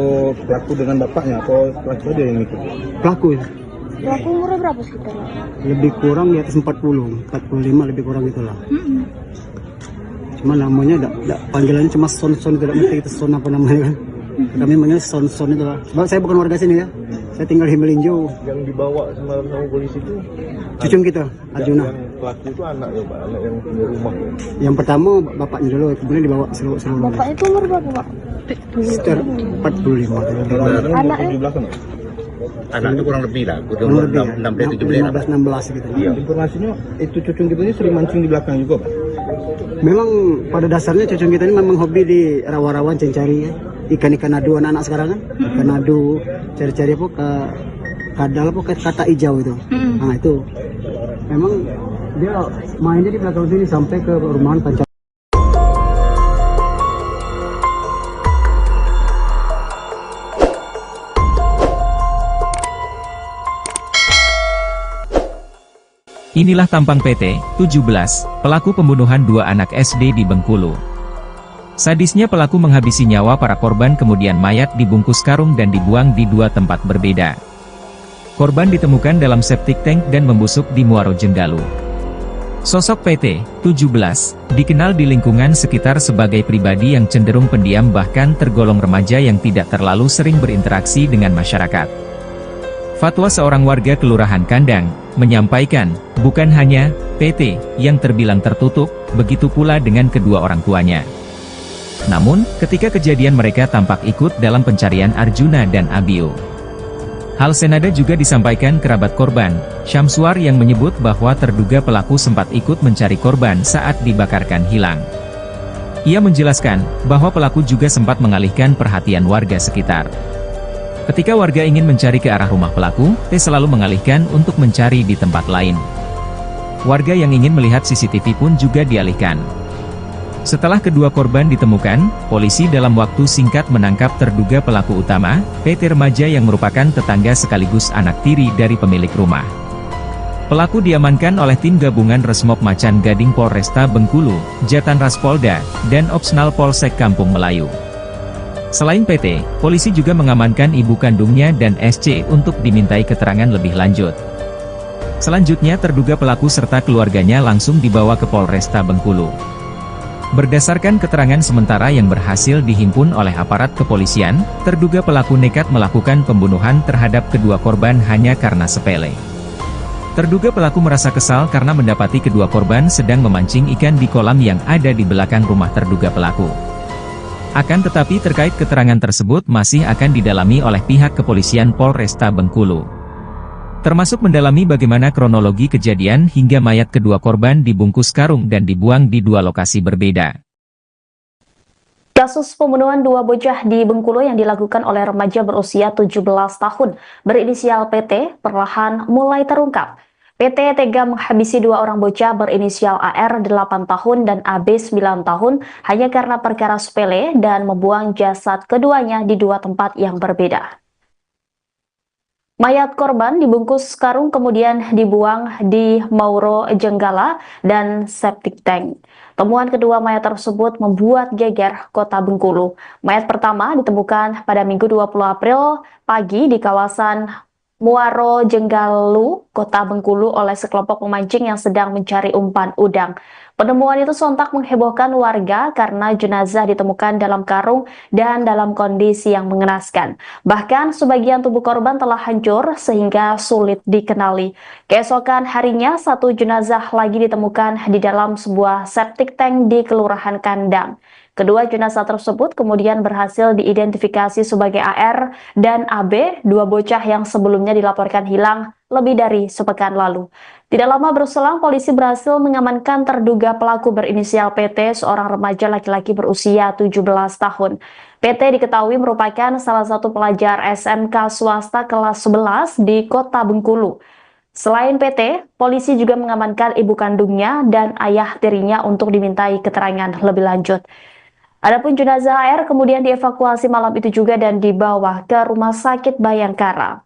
S5: pelaku dengan bapaknya atau pelaku dia yang ikut?
S3: Pelaku ya.
S4: Pelaku umurnya berapa sekitar?
S3: Lebih kurang di atas 40, 45 lebih kurang itulah. Cuma namanya panggilannya cuma Son-Son, tidak mesti kita Son apa namanya kan. Kami manggil Son-Son itu lah. Sebab saya bukan warga sini ya. Saya tinggal di Melinjo.
S5: Yang dibawa semalam sama polisi itu
S3: Cucung kita, Arjuna.
S5: yang pelaku itu anak ya Pak, anak yang punya rumah.
S3: Yang pertama bapaknya dulu, kemudian dibawa seluruh.
S4: Bapak itu umur berapa Pak?
S3: Sekitar 45.
S5: Kadang-kadang
S4: Anaknya?
S5: di belakang ya?
S6: Anak itu kurang lebih lah, udah
S3: Kurang
S6: umur
S3: lebih
S6: 16
S3: 16 gitu.
S5: Iya. Informasinya itu cucung kita ini sering mancing di belakang juga Pak.
S3: Memang pada dasarnya cucung kita ini memang hobi di rawa-rawa cari ya. Ikan-ikan adu anak-anak sekarang kan. Ikan adu, cari-cari apa ke kadal apa ke kata hijau itu. Nah itu. Memang dia mainnya di belakang sini sampai ke rumahan pancar.
S1: Inilah tampang PT 17, pelaku pembunuhan dua anak SD di Bengkulu. Sadisnya pelaku menghabisi nyawa para korban kemudian mayat dibungkus karung dan dibuang di dua tempat berbeda. Korban ditemukan dalam septic tank dan membusuk di Muaro Jenggalu. Sosok PT 17 dikenal di lingkungan sekitar sebagai pribadi yang cenderung pendiam bahkan tergolong remaja yang tidak terlalu sering berinteraksi dengan masyarakat. Fatwa seorang warga Kelurahan Kandang menyampaikan, bukan hanya PT yang terbilang tertutup, begitu pula dengan kedua orang tuanya. Namun, ketika kejadian mereka tampak ikut dalam pencarian Arjuna dan Abio. Hal senada juga disampaikan kerabat korban, Syamsuar yang menyebut bahwa terduga pelaku sempat ikut mencari korban saat dibakarkan hilang. Ia menjelaskan bahwa pelaku juga sempat mengalihkan perhatian warga sekitar. Ketika warga ingin mencari ke arah rumah pelaku, T selalu mengalihkan untuk mencari di tempat lain. Warga yang ingin melihat CCTV pun juga dialihkan. Setelah kedua korban ditemukan, polisi dalam waktu singkat menangkap terduga pelaku utama, PT remaja yang merupakan tetangga sekaligus anak tiri dari pemilik rumah. Pelaku diamankan oleh tim gabungan Resmob Macan Gading Polresta Bengkulu, Jatan Ras Polda, dan Opsnal Polsek Kampung Melayu. Selain PT, polisi juga mengamankan ibu kandungnya dan SC untuk dimintai keterangan lebih lanjut. Selanjutnya terduga pelaku serta keluarganya langsung dibawa ke Polresta Bengkulu. Berdasarkan keterangan sementara yang berhasil dihimpun oleh aparat kepolisian, terduga pelaku nekat melakukan pembunuhan terhadap kedua korban hanya karena sepele. Terduga pelaku merasa kesal karena mendapati kedua korban sedang memancing ikan di kolam yang ada di belakang rumah terduga pelaku. Akan tetapi terkait keterangan tersebut masih akan didalami oleh pihak kepolisian Polresta Bengkulu. Termasuk mendalami bagaimana kronologi kejadian hingga mayat kedua korban dibungkus karung dan dibuang di dua lokasi berbeda.
S2: Kasus pembunuhan dua bocah di Bengkulu yang dilakukan oleh remaja berusia 17 tahun berinisial PT perlahan mulai terungkap. PT tega menghabisi dua orang bocah berinisial AR 8 tahun dan AB 9 tahun hanya karena perkara sepele dan membuang jasad keduanya di dua tempat yang berbeda. Mayat korban dibungkus karung kemudian dibuang di Mauro Jenggala dan septic tank. Temuan kedua mayat tersebut membuat geger kota Bengkulu. Mayat pertama ditemukan pada Minggu 20 April pagi di kawasan Muaro Jenggalu, kota Bengkulu oleh sekelompok pemancing yang sedang mencari umpan udang. Penemuan itu sontak menghebohkan warga karena jenazah ditemukan dalam karung dan dalam kondisi yang mengenaskan. Bahkan sebagian tubuh korban telah hancur sehingga sulit dikenali. Keesokan harinya, satu jenazah lagi ditemukan di dalam sebuah septic tank di Kelurahan Kandang. Kedua jenazah tersebut kemudian berhasil diidentifikasi sebagai AR dan AB, dua bocah yang sebelumnya dilaporkan hilang lebih dari sepekan lalu. Tidak lama berselang, polisi berhasil mengamankan terduga pelaku berinisial PT, seorang remaja laki-laki berusia 17 tahun. PT diketahui merupakan salah satu pelajar SMK swasta kelas 11 di kota Bengkulu. Selain PT, polisi juga mengamankan ibu kandungnya dan ayah tirinya untuk dimintai keterangan lebih lanjut. Adapun jenazah AR kemudian dievakuasi malam itu juga dan dibawa ke Rumah Sakit Bayangkara.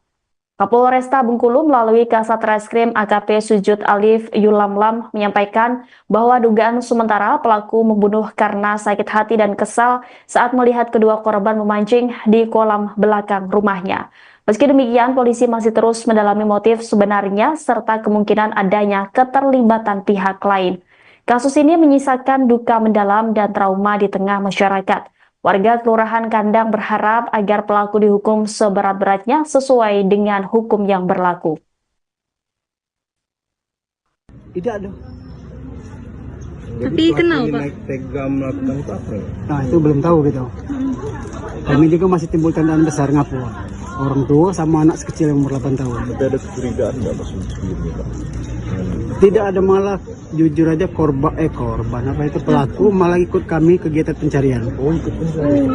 S2: Kapolresta Bengkulu melalui Kasat Reskrim AKP Sujud Alif Yulamlam menyampaikan bahwa dugaan sementara pelaku membunuh karena sakit hati dan kesal saat melihat kedua korban memancing di kolam belakang rumahnya. Meski demikian, polisi masih terus mendalami motif sebenarnya serta kemungkinan adanya keterlibatan pihak lain. Kasus ini menyisakan duka mendalam dan trauma di tengah masyarakat. Warga Kelurahan Kandang berharap agar pelaku dihukum seberat-beratnya sesuai dengan hukum yang berlaku.
S3: Tidak ada.
S5: Tapi kenapa naik tega melakukan itu apa?
S3: Nah itu belum tahu gitu. Kami juga masih timbul tandaan besar ngapu. Orang tua sama anak sekecil yang umur 8 tahun.
S5: Tapi ada kecurigaan nggak mas sebelumnya Pak?
S3: Tidak ada, malah jujur aja korban apa itu pelaku malah ikut kami kegiatan pencarian.
S5: Oh ikut pencarian.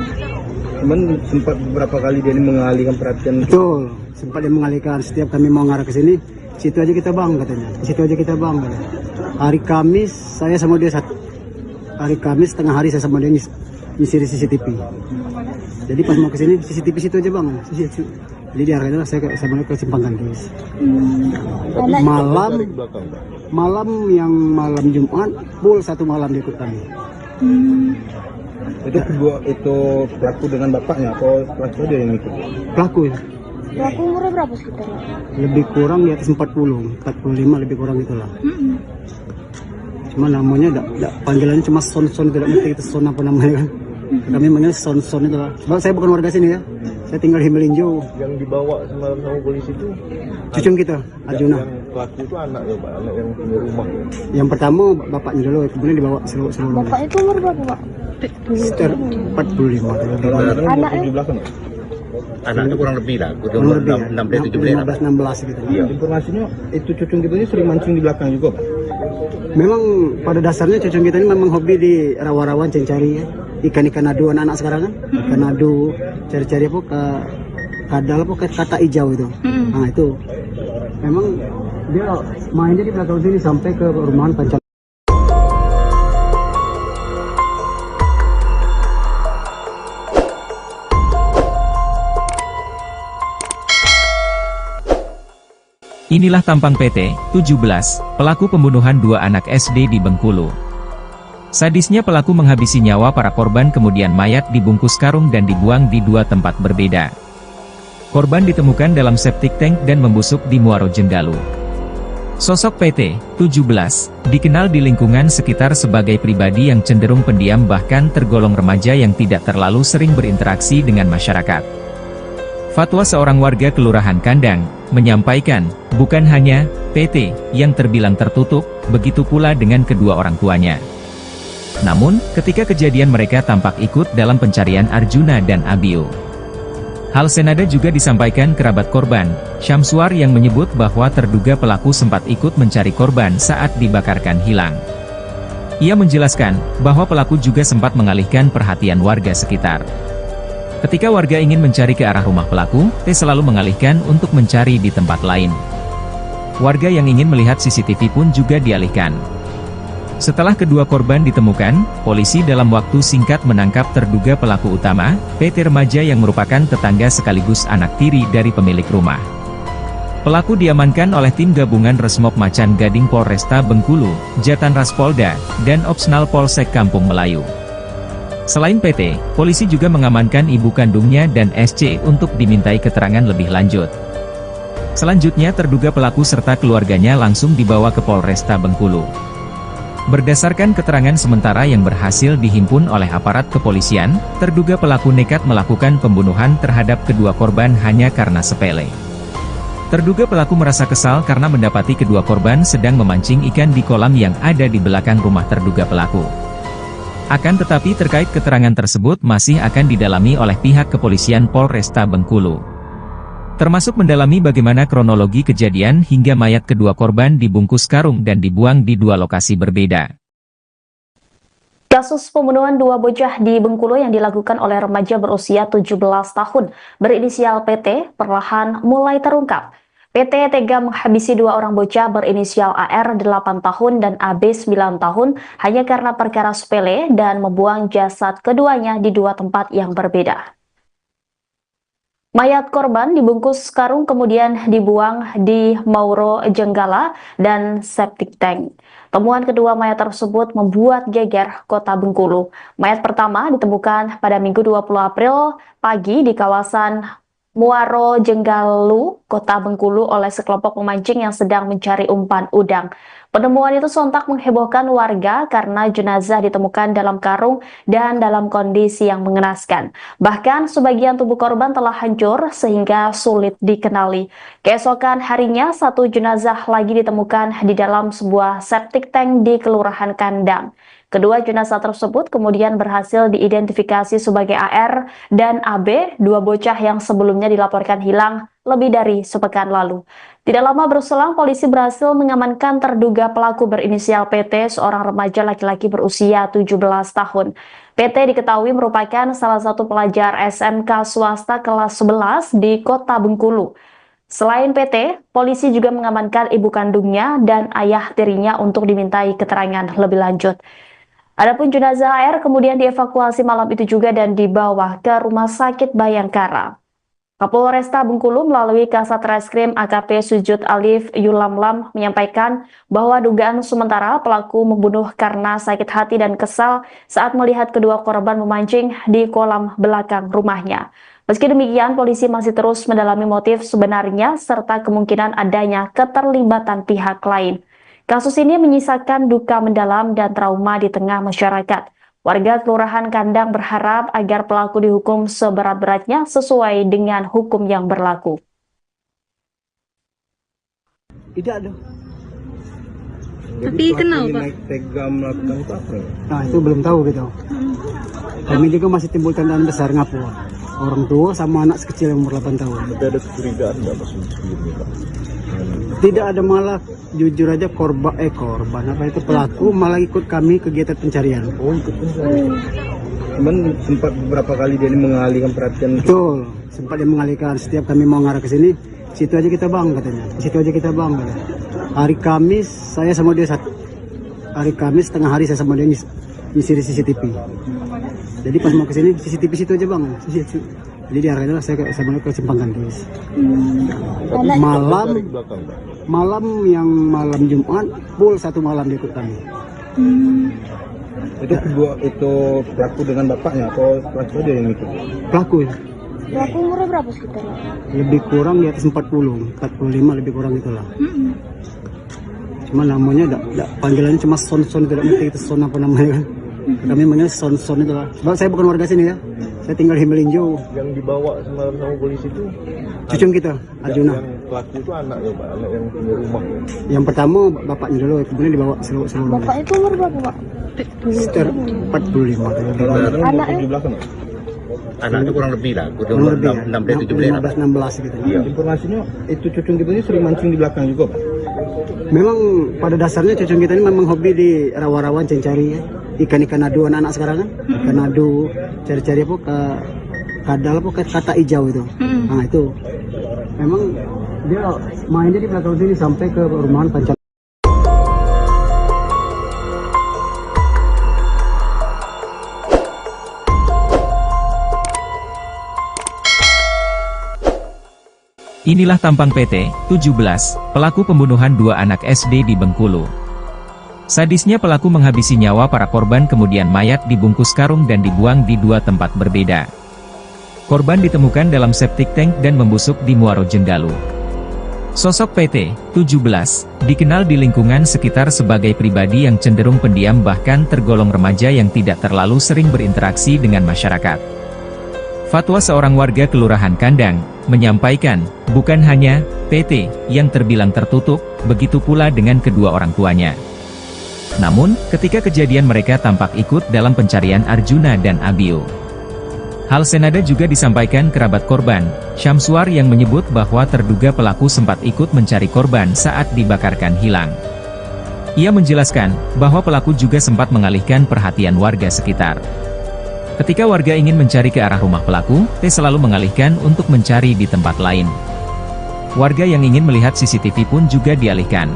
S5: Cuman sempat beberapa kali dia ini mengalihkan perhatian.
S3: Betul, sempat dia mengalihkan. Setiap kami mau ngarah ke sini, situ aja kita bang katanya. Situ aja kita bang katanya. Hari Kamis saya sama dia hari Kamis tengah hari saya sama dia nyisir CCTV. Jadi pas mau ke sini CCTV situ aja bang. Jadi diarahkan saya sama dia ke Simpang Gantis. Malam Jumat full 1 malam dia ikut kami.
S5: Itu kedua itu pelaku dengan bapaknya atau pelaku dia yang ikut?
S3: Pelaku ya.
S4: Pelaku umurnya berapa sekitar?
S3: Lebih kurang di atas 40, 45 lebih kurang itulah. Cuma namanya panggilannya cuma Son, tidak ngerti itu Son apa namanya kan. Kami manggil Son itu lah. Sebab saya bukan warga sini ya. Saya tinggal di Melinjo.
S5: Yang dibawa semalam sama polisi itu
S3: Cucung kita, Arjuna.
S5: Yang pelaku itu anak ya Pak, anak yang punya rumah.
S3: Yang pertama bapaknya dulu, kemudian dibawa seluruh.
S4: Bapaknya itu umur berapa Pak?
S3: Sekitar 45.
S4: Anaknya?
S5: 17 kan?
S6: Anak itu kurang lebih lah,
S3: Kurang lebih ya. 16 gitu.
S5: Iya. Informasinya itu cucung kita ini sering mancing di belakang juga Pak.
S3: Memang pada dasarnya cucung kita ini memang hobi di rawa-rawa cari ya. Ikan-ikan adu anak-anak sekarang kan. Ikan adu, cari-cari apa ke kadal apa ke kata hijau itu. Nah itu. Memang dia mainnya di belakang sini sampai ke rumahan Pancal.
S1: Inilah tampang PT 17, pelaku pembunuhan 2 anak SD di Bengkulu. Sadisnya pelaku menghabisi nyawa para korban kemudian mayat dibungkus karung dan dibuang di 2 tempat berbeda. Korban ditemukan dalam septic tank dan membusuk di Muaro Jenggalu. Sosok PT 17 dikenal di lingkungan sekitar sebagai pribadi yang cenderung pendiam bahkan tergolong remaja yang tidak terlalu sering berinteraksi dengan masyarakat. Fatwa seorang warga Kelurahan Kandang menyampaikan, bukan hanya PT yang terbilang tertutup, begitu pula dengan kedua orang tuanya. Namun, ketika kejadian mereka tampak ikut dalam pencarian Arjuna dan Abio. Hal senada juga disampaikan kerabat korban, Syamsuar yang menyebut bahwa terduga pelaku sempat ikut mencari korban saat dibakarkan hilang. Ia menjelaskan bahwa pelaku juga sempat mengalihkan perhatian warga sekitar. Ketika warga ingin mencari ke arah rumah pelaku, T selalu mengalihkan untuk mencari di tempat lain. Warga yang ingin melihat CCTV pun juga dialihkan. Setelah kedua korban ditemukan, polisi dalam waktu singkat menangkap terduga pelaku utama, PT remaja yang merupakan tetangga sekaligus anak tiri dari pemilik rumah. Pelaku diamankan oleh tim gabungan Resmob Macan Gading Polresta Bengkulu, Jatan Ras Polda, dan Opsnal Polsek Kampung Melayu. Selain PT, polisi juga mengamankan ibu kandungnya dan SC untuk dimintai keterangan lebih lanjut. Selanjutnya terduga pelaku serta keluarganya langsung dibawa ke Polresta Bengkulu. Berdasarkan keterangan sementara yang berhasil dihimpun oleh aparat kepolisian, terduga pelaku nekat melakukan pembunuhan terhadap kedua korban hanya karena sepele. Terduga pelaku merasa kesal karena mendapati kedua korban sedang memancing ikan di kolam yang ada di belakang rumah terduga pelaku. Akan tetapi terkait keterangan tersebut masih akan didalami oleh pihak kepolisian Polresta Bengkulu. Termasuk mendalami bagaimana kronologi kejadian hingga mayat kedua korban dibungkus karung dan dibuang di 2 lokasi berbeda.
S2: Kasus pembunuhan 2 bocah di Bengkulu yang dilakukan oleh remaja berusia 17 tahun berinisial PT perlahan mulai terungkap. PT tega menghabisi 2 orang bocah berinisial AR 8 tahun dan AB 9 tahun hanya karena perkara sepele dan membuang jasad keduanya di 2 tempat yang berbeda. Mayat korban dibungkus karung kemudian dibuang di Muaro Jenggala dan septic tank. Temuan kedua mayat tersebut membuat geger kota Bengkulu. Mayat pertama ditemukan pada Minggu 20 April pagi di kawasan Muaro Jenggalu, Kota Bengkulu oleh sekelompok pemancing yang sedang mencari umpan udang. Penemuan itu sontak menghebohkan warga karena jenazah ditemukan dalam karung dan dalam kondisi yang mengenaskan. Bahkan sebagian tubuh korban telah hancur sehingga sulit dikenali. Keesokan harinya, satu jenazah lagi ditemukan di dalam sebuah septic tank di Kelurahan Kandang. Kedua jenazah tersebut kemudian berhasil diidentifikasi sebagai AR dan AB, dua bocah yang sebelumnya dilaporkan hilang lebih dari sepekan lalu. Tidak lama berselang, polisi berhasil mengamankan terduga pelaku berinisial PT, seorang remaja laki-laki berusia 17 tahun. PT diketahui merupakan salah satu pelajar SMK swasta kelas 11 di Kota Bengkulu. Selain PT, polisi juga mengamankan ibu kandungnya dan ayah tirinya untuk dimintai keterangan lebih lanjut. Adapun jenazah AR kemudian dievakuasi malam itu juga dan dibawa ke Rumah Sakit Bayangkara. Kapolresta Bengkulu melalui Kasat Reskrim AKP Sujud Alif Yulamlam menyampaikan bahwa dugaan sementara pelaku membunuh karena sakit hati dan kesal saat melihat kedua korban memancing di kolam belakang rumahnya. Meski demikian, polisi masih terus mendalami motif sebenarnya serta kemungkinan adanya keterlibatan pihak lain. Kasus ini menyisakan duka mendalam dan trauma di tengah masyarakat. Warga Kelurahan Kandang berharap agar pelaku dihukum seberat-beratnya sesuai dengan hukum yang berlaku.
S3: Tidak ada.
S5: Tapi kenal Pak? Naik tega melakukan itu apa?
S3: Nah itu belum tahu gitu. Kami juga masih timbul tandaan besar ngapu. Orang tua sama anak sekecil yang umur 8 tahun.
S5: Tapi ada kecurigaan nggak maksudnya sebelumnya Pak?
S3: Tidak ada, malah jujur aja korban apa itu pelaku malah ikut kami kegiatan pencarian.
S5: Oh ikut pencarian. Cuman sempat beberapa kali dia ini mengalihkan perhatian.
S3: Betul, sempat dia mengalihkan. Setiap kami mau ngarah ke sini, situ aja kita bang katanya. Situ aja kita bang katanya. Hari Kamis saya sama dia hari Kamis tengah hari saya sama dia ngisi di CCTV. Jadi pas mau ke sini CCTV situ aja bang. Jadi diarahnya saya ke Simpang Gantis. Malam Jumat full satu malam dia ikut kami.
S5: Itu pelaku dengan bapaknya atau pelaku dia yang ikut?
S3: Pelaku ya.
S4: Pelaku umurnya berapa sekitar?
S3: Lebih kurang di atas 45 lebih kurang itulah. Cuma namanya panggilannya cuma Son, tidak ngerti itu Son apa namanya kan. Kami manggil Son itu lah. Sebab saya bukan warga sini ya. Saya tinggal di Melinjo.
S5: Yang dibawa semalam sama polisi itu
S3: cucung kita, Arjuna.
S5: Yang pelaku itu anak ya Pak, anak yang punya rumah.
S3: Yang pertama bapaknya dulu, kemudian dibawa seluruh.
S4: Bapak itu umur berapa Pak?
S3: Sekitar 45.
S4: Anaknya?
S5: Di belakang.
S6: Anaknya kurang lebih lah,
S3: Kurang lebih
S6: 16
S3: gitu.
S5: Iya. Informasinya itu cucung kita ini sering mancing di belakang juga Pak.
S3: Memang pada dasarnya cucung kita ini memang hobi di rawa-rawa cari ya. Ikan-ikan adu anak-anak sekarang kan. Ikan adu, cari-cari apa ke kadal apa ke kata hijau itu. Nah itu memang dia mainnya di belakang sini sampai ke perumahan Pancal.
S1: Inilah tampang PT, 17, pelaku pembunuhan dua anak SD di Bengkulu. Sadisnya pelaku menghabisi nyawa para korban kemudian mayat dibungkus karung dan dibuang di dua tempat berbeda. Korban ditemukan dalam septic tank dan membusuk di Muaro Jenggalu. Sosok PT, 17, dikenal di lingkungan sekitar sebagai pribadi yang cenderung pendiam bahkan tergolong remaja yang tidak terlalu sering berinteraksi dengan masyarakat. Fatwa seorang warga Kelurahan Kandang menyampaikan, bukan hanya PT yang terbilang tertutup, begitu pula dengan kedua orang tuanya. Namun, ketika kejadian mereka tampak ikut dalam pencarian Arjuna dan Abio. Hal senada juga disampaikan kerabat korban, Syamsuar yang menyebut bahwa terduga pelaku sempat ikut mencari korban saat dibakarkan hilang. Ia menjelaskan bahwa pelaku juga sempat mengalihkan perhatian warga sekitar. Ketika warga ingin mencari ke arah rumah pelaku, T selalu mengalihkan untuk mencari di tempat lain. Warga yang ingin melihat CCTV pun juga dialihkan.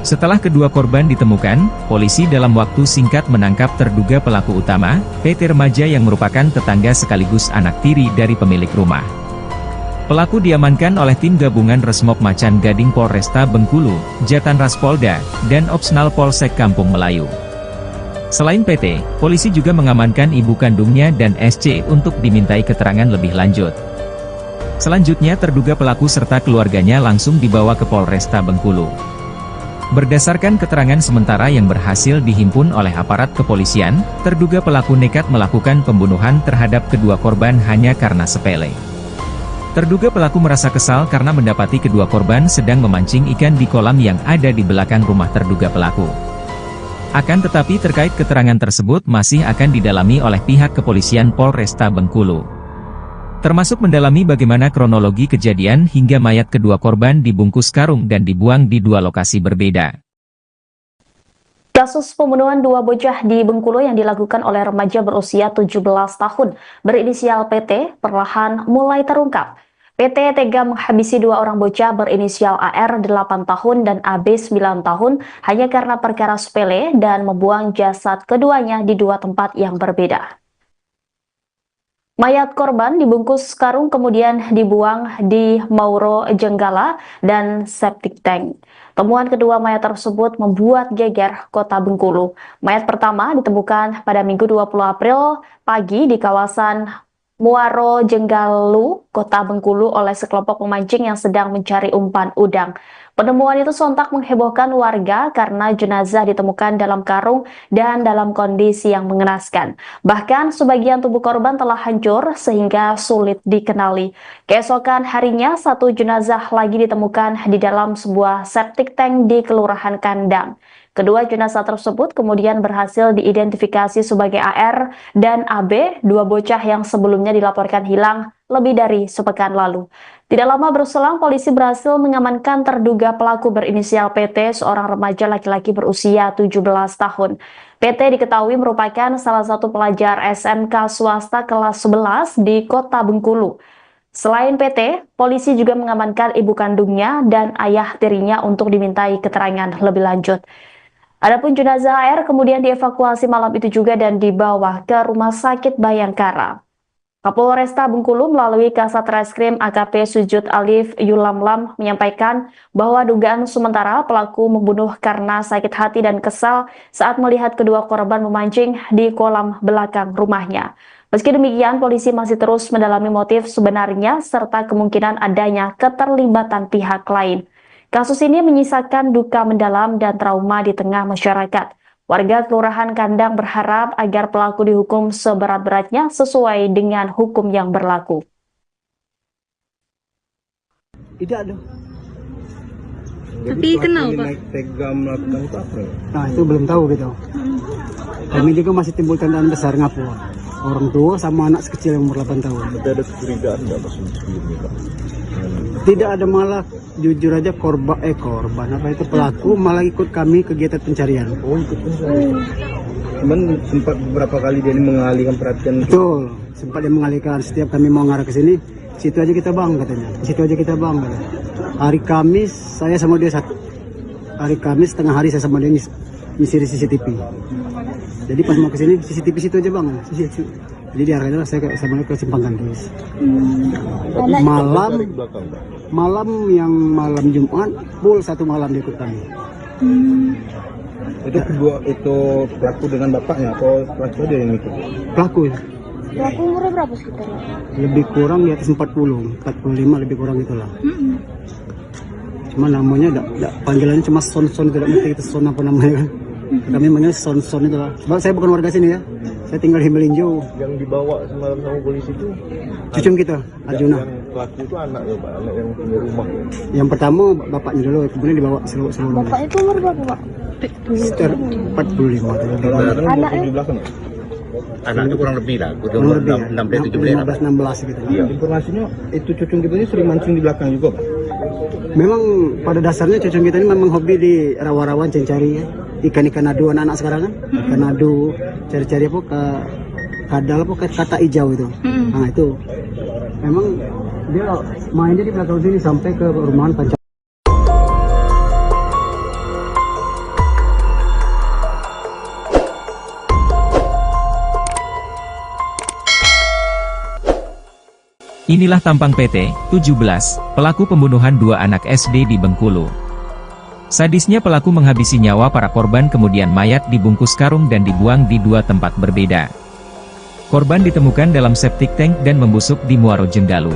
S1: Setelah kedua korban ditemukan, polisi dalam waktu singkat menangkap terduga pelaku utama, PT remaja yang merupakan tetangga sekaligus anak tiri dari pemilik rumah. Pelaku diamankan oleh tim gabungan Resmob Macan Gading Polresta Bengkulu, Jatan Ras Polda, dan Opsnal Polsek Kampung Melayu. Selain PT, polisi juga mengamankan ibu kandungnya dan SC untuk dimintai keterangan lebih lanjut. Selanjutnya terduga pelaku serta keluarganya langsung dibawa ke Polresta Bengkulu. Berdasarkan keterangan sementara yang berhasil dihimpun oleh aparat kepolisian, terduga pelaku nekat melakukan pembunuhan terhadap kedua korban hanya karena sepele. Terduga pelaku merasa kesal karena mendapati kedua korban sedang memancing ikan di kolam yang ada di belakang rumah terduga pelaku. Akan tetapi terkait keterangan tersebut masih akan didalami oleh pihak kepolisian Polresta Bengkulu. Termasuk mendalami bagaimana kronologi kejadian hingga mayat kedua korban dibungkus karung dan dibuang di dua lokasi berbeda.
S2: Kasus pembunuhan dua bocah di Bengkulu yang dilakukan oleh remaja berusia 17 tahun berinisial PT perlahan mulai terungkap. PT tega menghabisi dua orang bocah berinisial AR 8 tahun dan AB 9 tahun hanya karena perkara sepele dan membuang jasad keduanya di dua tempat yang berbeda. Mayat korban dibungkus karung kemudian dibuang di Mauro Jenggala dan septic tank. Temuan kedua mayat tersebut membuat geger kota Bengkulu. Mayat pertama ditemukan pada Minggu 20 April pagi di kawasan Muaro Jenggalu, kota Bengkulu oleh sekelompok pemancing yang sedang mencari umpan udang. Penemuan itu sontak menghebohkan warga karena jenazah ditemukan dalam karung dan dalam kondisi yang mengenaskan. Bahkan sebagian tubuh korban telah hancur sehingga sulit dikenali. Keesokan harinya satu jenazah lagi ditemukan di dalam sebuah septic tank di Kelurahan Kandang. Kedua jenazah tersebut kemudian berhasil diidentifikasi sebagai AR dan AB, dua bocah yang sebelumnya dilaporkan hilang lebih dari sepekan lalu. Tidak lama berselang, polisi berhasil mengamankan terduga pelaku berinisial PT, seorang remaja laki-laki berusia 17 tahun. PT diketahui merupakan salah satu pelajar SMK swasta kelas 11 di kota Bengkulu. Selain PT, polisi juga mengamankan ibu kandungnya dan ayah tirinya untuk dimintai keterangan lebih lanjut. Adapun jenazah AR kemudian dievakuasi malam itu juga dan dibawa ke Rumah Sakit Bayangkara. Kapolresta Bengkulu melalui Kasat Reskrim AKP Sujud Alif Yulamlam menyampaikan bahwa dugaan sementara pelaku membunuh karena sakit hati dan kesal saat melihat kedua korban memancing di kolam belakang rumahnya. Meski demikian, polisi masih terus mendalami motif sebenarnya serta kemungkinan adanya keterlibatan pihak lain. Kasus ini menyisakan duka mendalam dan trauma di tengah masyarakat. Warga Kelurahan Kandang berharap agar pelaku dihukum seberat-beratnya sesuai dengan hukum yang berlaku.
S3: Tidak ada.
S4: Tapi kenal, Pak?
S5: Tega melakukan itu apa?
S3: Nah, itu belum tahu gitu. Kami juga masih timbul tandaan besar ngapu. Orang tua sama anak sekecil yang umur 8 tahun.
S5: Tapi ada kecurigaan nggak pas sebelumnya, Pak?
S3: Tidak ada, malah jujur aja korban apa itu pelaku malah ikut kami kegiatan pencarian.
S5: Oh, ikut pencarian. Cuman sempat beberapa kali dia mengalihkan perhatian.
S3: Betul, sempat dia mengalihkan. Setiap kami mau ngarah ke sini, situ aja kita bang katanya. Situ aja kita bang katanya. Hari Kamis saya sama dia satu. Hari Kamis tengah hari saya sama dia nyisir CCTV. Jadi pas mau ke sini CCTV situ aja bang. Jadi diarahnya saya sama dia ke Simpang Gandus. Malam yang malam Jumat full satu malam dia ikut kami.
S5: Itu kedua itu pelaku dengan bapaknya atau pelaku dia yang ikut?
S3: Pelaku ya.
S4: Pelaku umurnya berapa sekitar?
S3: Lebih kurang di atas 40, 45 lebih kurang itulah. Cuma namanya panggilannya cuma Son, tidak ngerti itu Son apa namanya kan. Kami manggil Son itu lah. Sebab saya bukan warga sini ya. Saya tinggal di Melinjo.
S5: Yang dibawa semalam sama polisi itu
S3: cucung kita, Arjuna.
S5: Yang pelaku itu anak ya, Pak, anak yang punya rumah.
S3: Yang pertama bapaknya dulu, kemudian dibawa seluruh.
S4: Bapak itu umur berapa, Pak?
S3: Sekitar 45 atau lebih.
S4: Anaknya?
S5: Di belakang.
S6: Anak itu kurang lebih lah,
S3: Kurang lebih ya.
S6: 16
S3: gitu.
S5: Iya. Informasinya itu cucung kita ini sering mancing di belakang juga, Pak.
S3: Memang pada dasarnya cucung kita ini memang hobi di rawa-rawan cari ya. Ikan-ikan adu anak-anak sekarang kan. Ikan adu, cari-cari apa ke kadal apa ke kata hijau itu. Nah itu. Memang dia mainnya di belakang sini sampai ke rumahan pacar.
S1: Inilah tampang PT 17, pelaku pembunuhan dua anak SD di Bengkulu. Sadisnya pelaku menghabisi nyawa para korban kemudian mayat dibungkus karung dan dibuang di dua tempat berbeda. Korban ditemukan dalam septic tank dan membusuk di Muaro Jenggalu.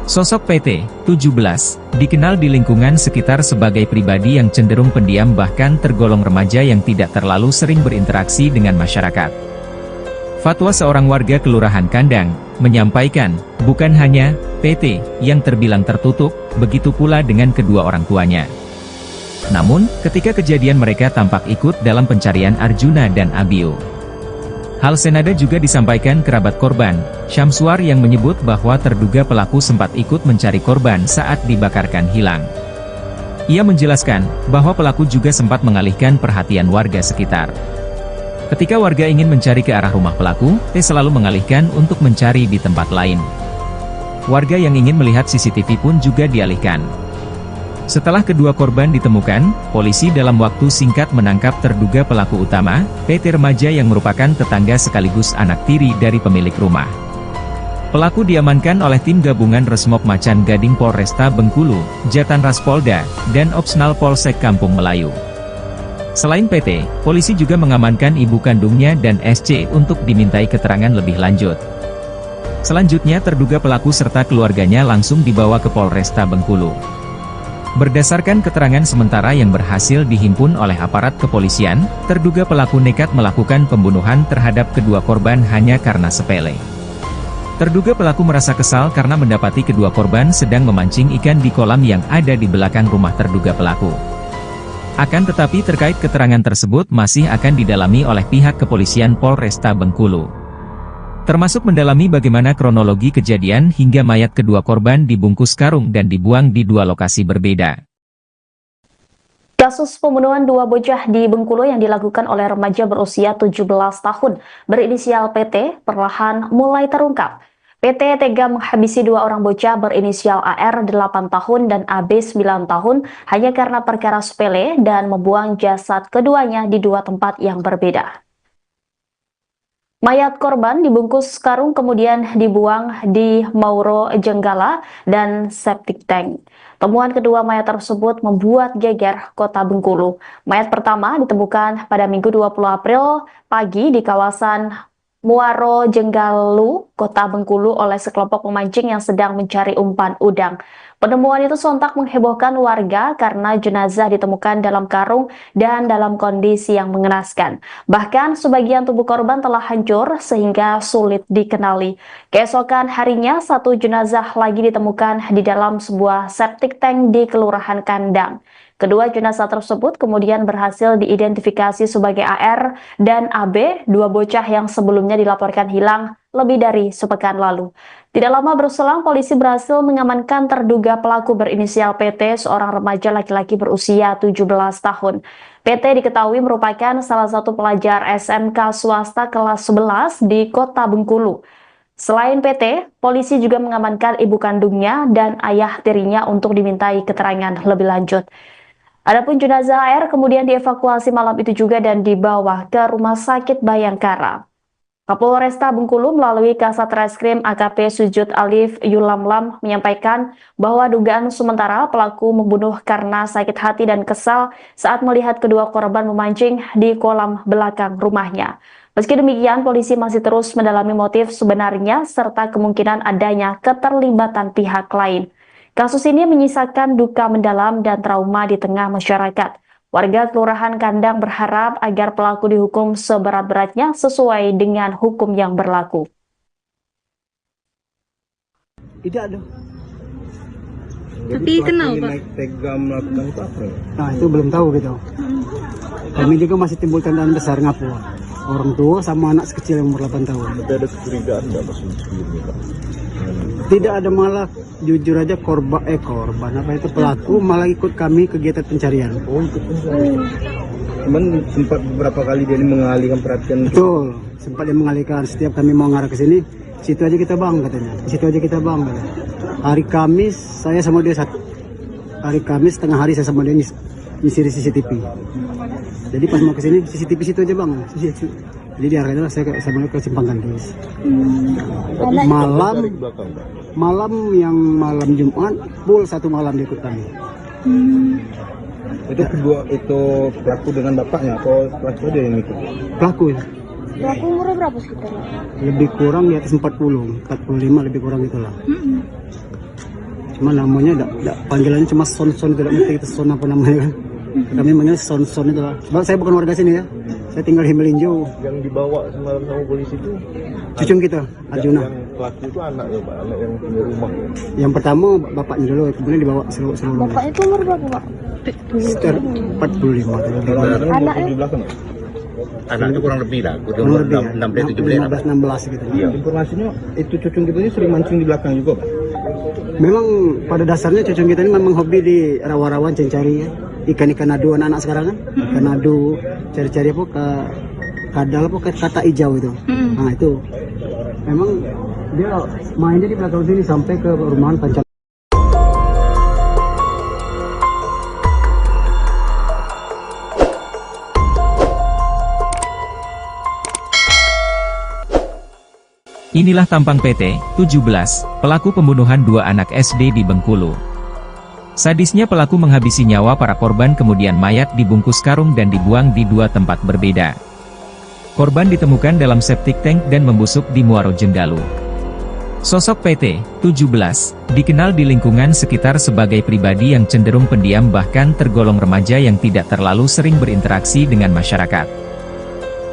S1: Sosok PT 17 dikenal di lingkungan sekitar sebagai pribadi yang cenderung pendiam bahkan tergolong remaja yang tidak terlalu sering berinteraksi dengan masyarakat. Fatwa seorang warga Kelurahan Kandang menyampaikan, bukan hanya PT yang terbilang tertutup, begitu pula dengan kedua orang tuanya. Namun, ketika kejadian mereka tampak ikut dalam pencarian Arjuna dan Abio. Hal senada juga disampaikan kerabat korban, Syamsuar yang menyebut bahwa terduga pelaku sempat ikut mencari korban saat dibakarkan hilang. Ia menjelaskan bahwa pelaku juga sempat mengalihkan perhatian warga sekitar. Ketika warga ingin mencari ke arah rumah pelaku, T selalu mengalihkan untuk mencari di tempat lain. Warga yang ingin melihat CCTV pun juga dialihkan. Setelah kedua korban ditemukan, polisi dalam waktu singkat menangkap terduga pelaku utama, PT remaja yang merupakan tetangga sekaligus anak tiri dari pemilik rumah. Pelaku diamankan oleh tim gabungan Resmob Macan Gading Polresta Bengkulu, Jatanras Polda, dan Opsnal Polsek Kampung Melayu. Selain PT, polisi juga mengamankan ibu kandungnya dan SC untuk dimintai keterangan lebih lanjut. Selanjutnya terduga pelaku serta keluarganya langsung dibawa ke Polresta Bengkulu. Berdasarkan keterangan sementara yang berhasil dihimpun oleh aparat kepolisian, terduga pelaku nekat melakukan pembunuhan terhadap kedua korban hanya karena sepele. Terduga pelaku merasa kesal karena mendapati kedua korban sedang memancing ikan di kolam yang ada di belakang rumah terduga pelaku. Akan tetapi terkait keterangan tersebut masih akan didalami oleh pihak kepolisian Polresta Bengkulu. Termasuk mendalami bagaimana kronologi kejadian hingga mayat kedua korban dibungkus karung dan dibuang di dua lokasi berbeda.
S2: Kasus pembunuhan dua bocah di Bengkulu yang dilakukan oleh remaja berusia 17 tahun berinisial PT perlahan mulai terungkap. PT tega menghabisi dua orang bocah berinisial AR 8 tahun dan AB 9 tahun hanya karena perkara sepele dan membuang jasad keduanya di dua tempat yang berbeda. Mayat korban dibungkus karung kemudian dibuang di Mauro Jenggala dan septic tank. Temuan kedua mayat tersebut membuat geger kota Bengkulu. Mayat pertama ditemukan pada Minggu 20 April pagi di kawasan Muaro Jenggalu, kota Bengkulu oleh sekelompok pemancing yang sedang mencari umpan udang. Penemuan itu sontak menghebohkan warga karena jenazah ditemukan dalam karung dan dalam kondisi yang mengenaskan. Bahkan sebagian tubuh korban telah hancur sehingga sulit dikenali. Keesokan harinya, satu jenazah lagi ditemukan di dalam sebuah septic tank di Kelurahan Kandang. Kedua jenazah tersebut kemudian berhasil diidentifikasi sebagai AR dan AB, dua bocah yang sebelumnya dilaporkan hilang lebih dari sepekan lalu. Tidak lama berselang, polisi berhasil mengamankan terduga pelaku berinisial PT, seorang remaja laki-laki berusia 17 tahun. PT diketahui merupakan salah satu pelajar SMK swasta kelas 11 di kota Bengkulu. Selain PT, polisi juga mengamankan ibu kandungnya dan ayah tirinya untuk dimintai keterangan lebih lanjut. Adapun jenazah AR kemudian dievakuasi malam itu juga dan dibawa ke Rumah Sakit Bayangkara. Kapolresta Bengkulu melalui Kasat Reskrim AKP Sujud Alif Yulamlam menyampaikan bahwa dugaan sementara pelaku membunuh karena sakit hati dan kesal saat melihat kedua korban memancing di kolam belakang rumahnya. Meski demikian, polisi masih terus mendalami motif sebenarnya serta kemungkinan adanya keterlibatan pihak lain. Kasus ini menyisakan duka mendalam dan trauma di tengah masyarakat. Warga Kelurahan Kandang berharap agar pelaku dihukum seberat-beratnya sesuai dengan hukum yang berlaku.
S3: Tidak ada.
S4: Tapi kenal, Pak?
S5: Naik tega melakukan itu apa?
S3: Nah, itu belum tahu gitu. Kami juga masih timbul tandaan besar ngapu. Orang tua sama anak sekecil yang umur 8 tahun.
S5: Tapi ada kecurigaan nggak maksudnya sebelumnya, Pak?
S3: Tidak ada, malah jujur aja korban apa itu pelaku malah ikut kami kegiatan pencarian.
S5: Oh, ikut pencarian. Cuman sempat beberapa kali dia ini mengalihkan perhatian.
S3: Betul, sempat dia mengalihkan. Setiap kami mau ngarah ke sini, situ aja kita bang katanya. Situ aja kita bang katanya. Hari Kamis saya sama dia hari Kamis tengah hari saya sama dia nyisir CCTV. Jadi pas mau ke sini CCTV situ aja bang. Jadi diarahkan saya sama ke Simpang Gandis. Malam yang malam Jumat full satu malam dia ikut kami.
S5: Itu kedua itu pelaku dengan bapaknya atau pelaku dia yang ikut?
S3: Pelaku ya.
S4: Pelaku umurnya berapa sekitar?
S3: Lebih kurang di atas 40, 45 lebih kurang itulah. Cuma namanya panggilannya cuma Son-Son, tidak ngerti itu Son apa namanya kan. Kami manggil Son-Son itu. Sebab saya bukan warga sini ya. Saya tinggal di Melinjo.
S5: Yang dibawa semalam sama polisi itu
S3: Cucung kita, Arjuna.
S5: yang pelaku itu anak ya Pak, anak yang punya rumah.
S3: Yang pertama bapaknya dulu, kemudian dibawa seluruh.
S4: Bapak itu umur berapa Pak?
S3: Sekitar 45 tahun.
S5: Kalau anaknya
S4: Anaknya?
S5: di belakang ya?
S6: Anaknya kurang lebih lah, udah
S3: Kurang
S6: umur
S3: lebih
S6: 16, 17.
S3: 16 gitu.
S5: Iya. Informasinya itu cucung kita ini sering mancing di belakang juga Pak.
S3: Memang pada dasarnya cucung kita ini memang hobi di rawa-rawan cari ya. Ikan-ikan adu anak-anak sekarang kan. Ikan adu, cari-cari apa ke kadal apa ke kata hijau itu. Nah itu. Memang dia mainnya di belakang sini sampai ke rumahan Pancal.
S1: Inilah tampang PT 17, pelaku pembunuhan dua anak SD di Bengkulu. Sadisnya pelaku menghabisi nyawa para korban kemudian mayat dibungkus karung dan dibuang di dua tempat berbeda. Korban ditemukan dalam septic tank dan membusuk di Muaro Jenggalu. Sosok PT 17 dikenal di lingkungan sekitar sebagai pribadi yang cenderung pendiam bahkan tergolong remaja yang tidak terlalu sering berinteraksi dengan masyarakat.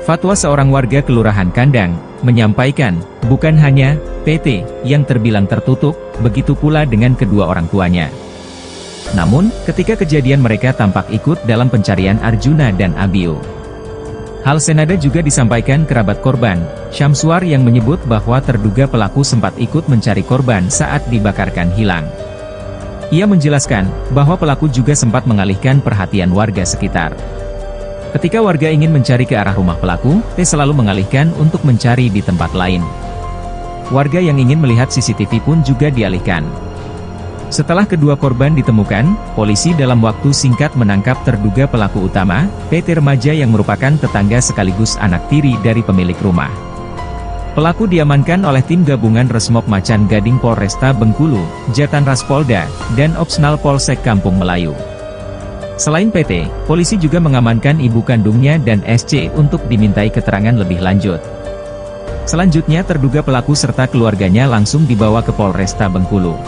S1: Fatwa seorang warga Kelurahan Kandang menyampaikan, bukan hanya PT yang terbilang tertutup, begitu pula dengan kedua orang tuanya. Namun, ketika kejadian mereka tampak ikut dalam pencarian Arjuna dan Abio. Hal senada juga disampaikan kerabat korban, Syamsuar yang menyebut bahwa terduga pelaku sempat ikut mencari korban saat dibakarkan hilang. Ia menjelaskan bahwa pelaku juga sempat mengalihkan perhatian warga sekitar. Ketika warga ingin mencari ke arah rumah pelaku, T selalu mengalihkan untuk mencari di tempat lain. Warga yang ingin melihat CCTV pun juga dialihkan. Setelah kedua korban ditemukan, polisi dalam waktu singkat menangkap terduga pelaku utama, PT remaja yang merupakan tetangga sekaligus anak tiri dari pemilik rumah. Pelaku diamankan oleh tim gabungan Resmob Macan Gading Polresta Bengkulu, Jatan Ras Polda, dan Opsnal Polsek Kampung Melayu. Selain PT, polisi juga mengamankan ibu kandungnya dan SC untuk dimintai keterangan lebih lanjut. Selanjutnya terduga pelaku serta keluarganya langsung dibawa ke Polresta Bengkulu.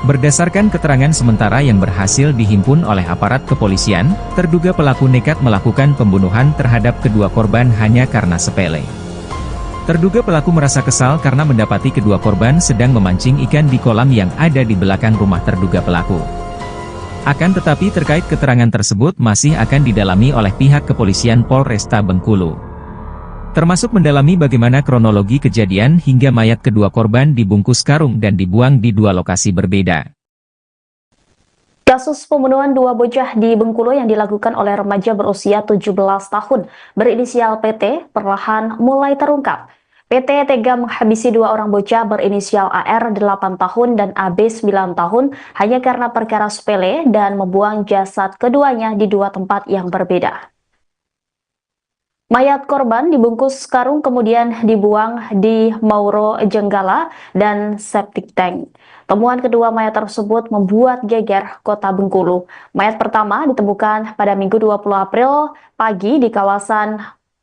S1: Berdasarkan keterangan sementara yang berhasil dihimpun oleh aparat kepolisian, terduga pelaku nekat melakukan pembunuhan terhadap kedua korban hanya karena sepele. Terduga pelaku merasa kesal karena mendapati kedua korban sedang memancing ikan di kolam yang ada di belakang rumah terduga pelaku. Akan tetapi terkait keterangan tersebut masih akan didalami oleh pihak kepolisian Polresta Bengkulu. Termasuk mendalami bagaimana kronologi kejadian hingga mayat kedua korban dibungkus karung dan dibuang di dua lokasi berbeda.
S2: Kasus pembunuhan dua bocah di Bengkulu yang dilakukan oleh remaja berusia 17 tahun berinisial PT perlahan mulai terungkap. PT tega menghabisi dua orang bocah berinisial AR 8 tahun dan AB 9 tahun hanya karena perkara sepele dan membuang jasad keduanya di dua tempat yang berbeda. Mayat korban dibungkus karung kemudian dibuang di Mauro Jenggala dan septic tank. Temuan kedua mayat tersebut membuat geger kota Bengkulu. Mayat pertama ditemukan pada Minggu 20 April pagi di kawasan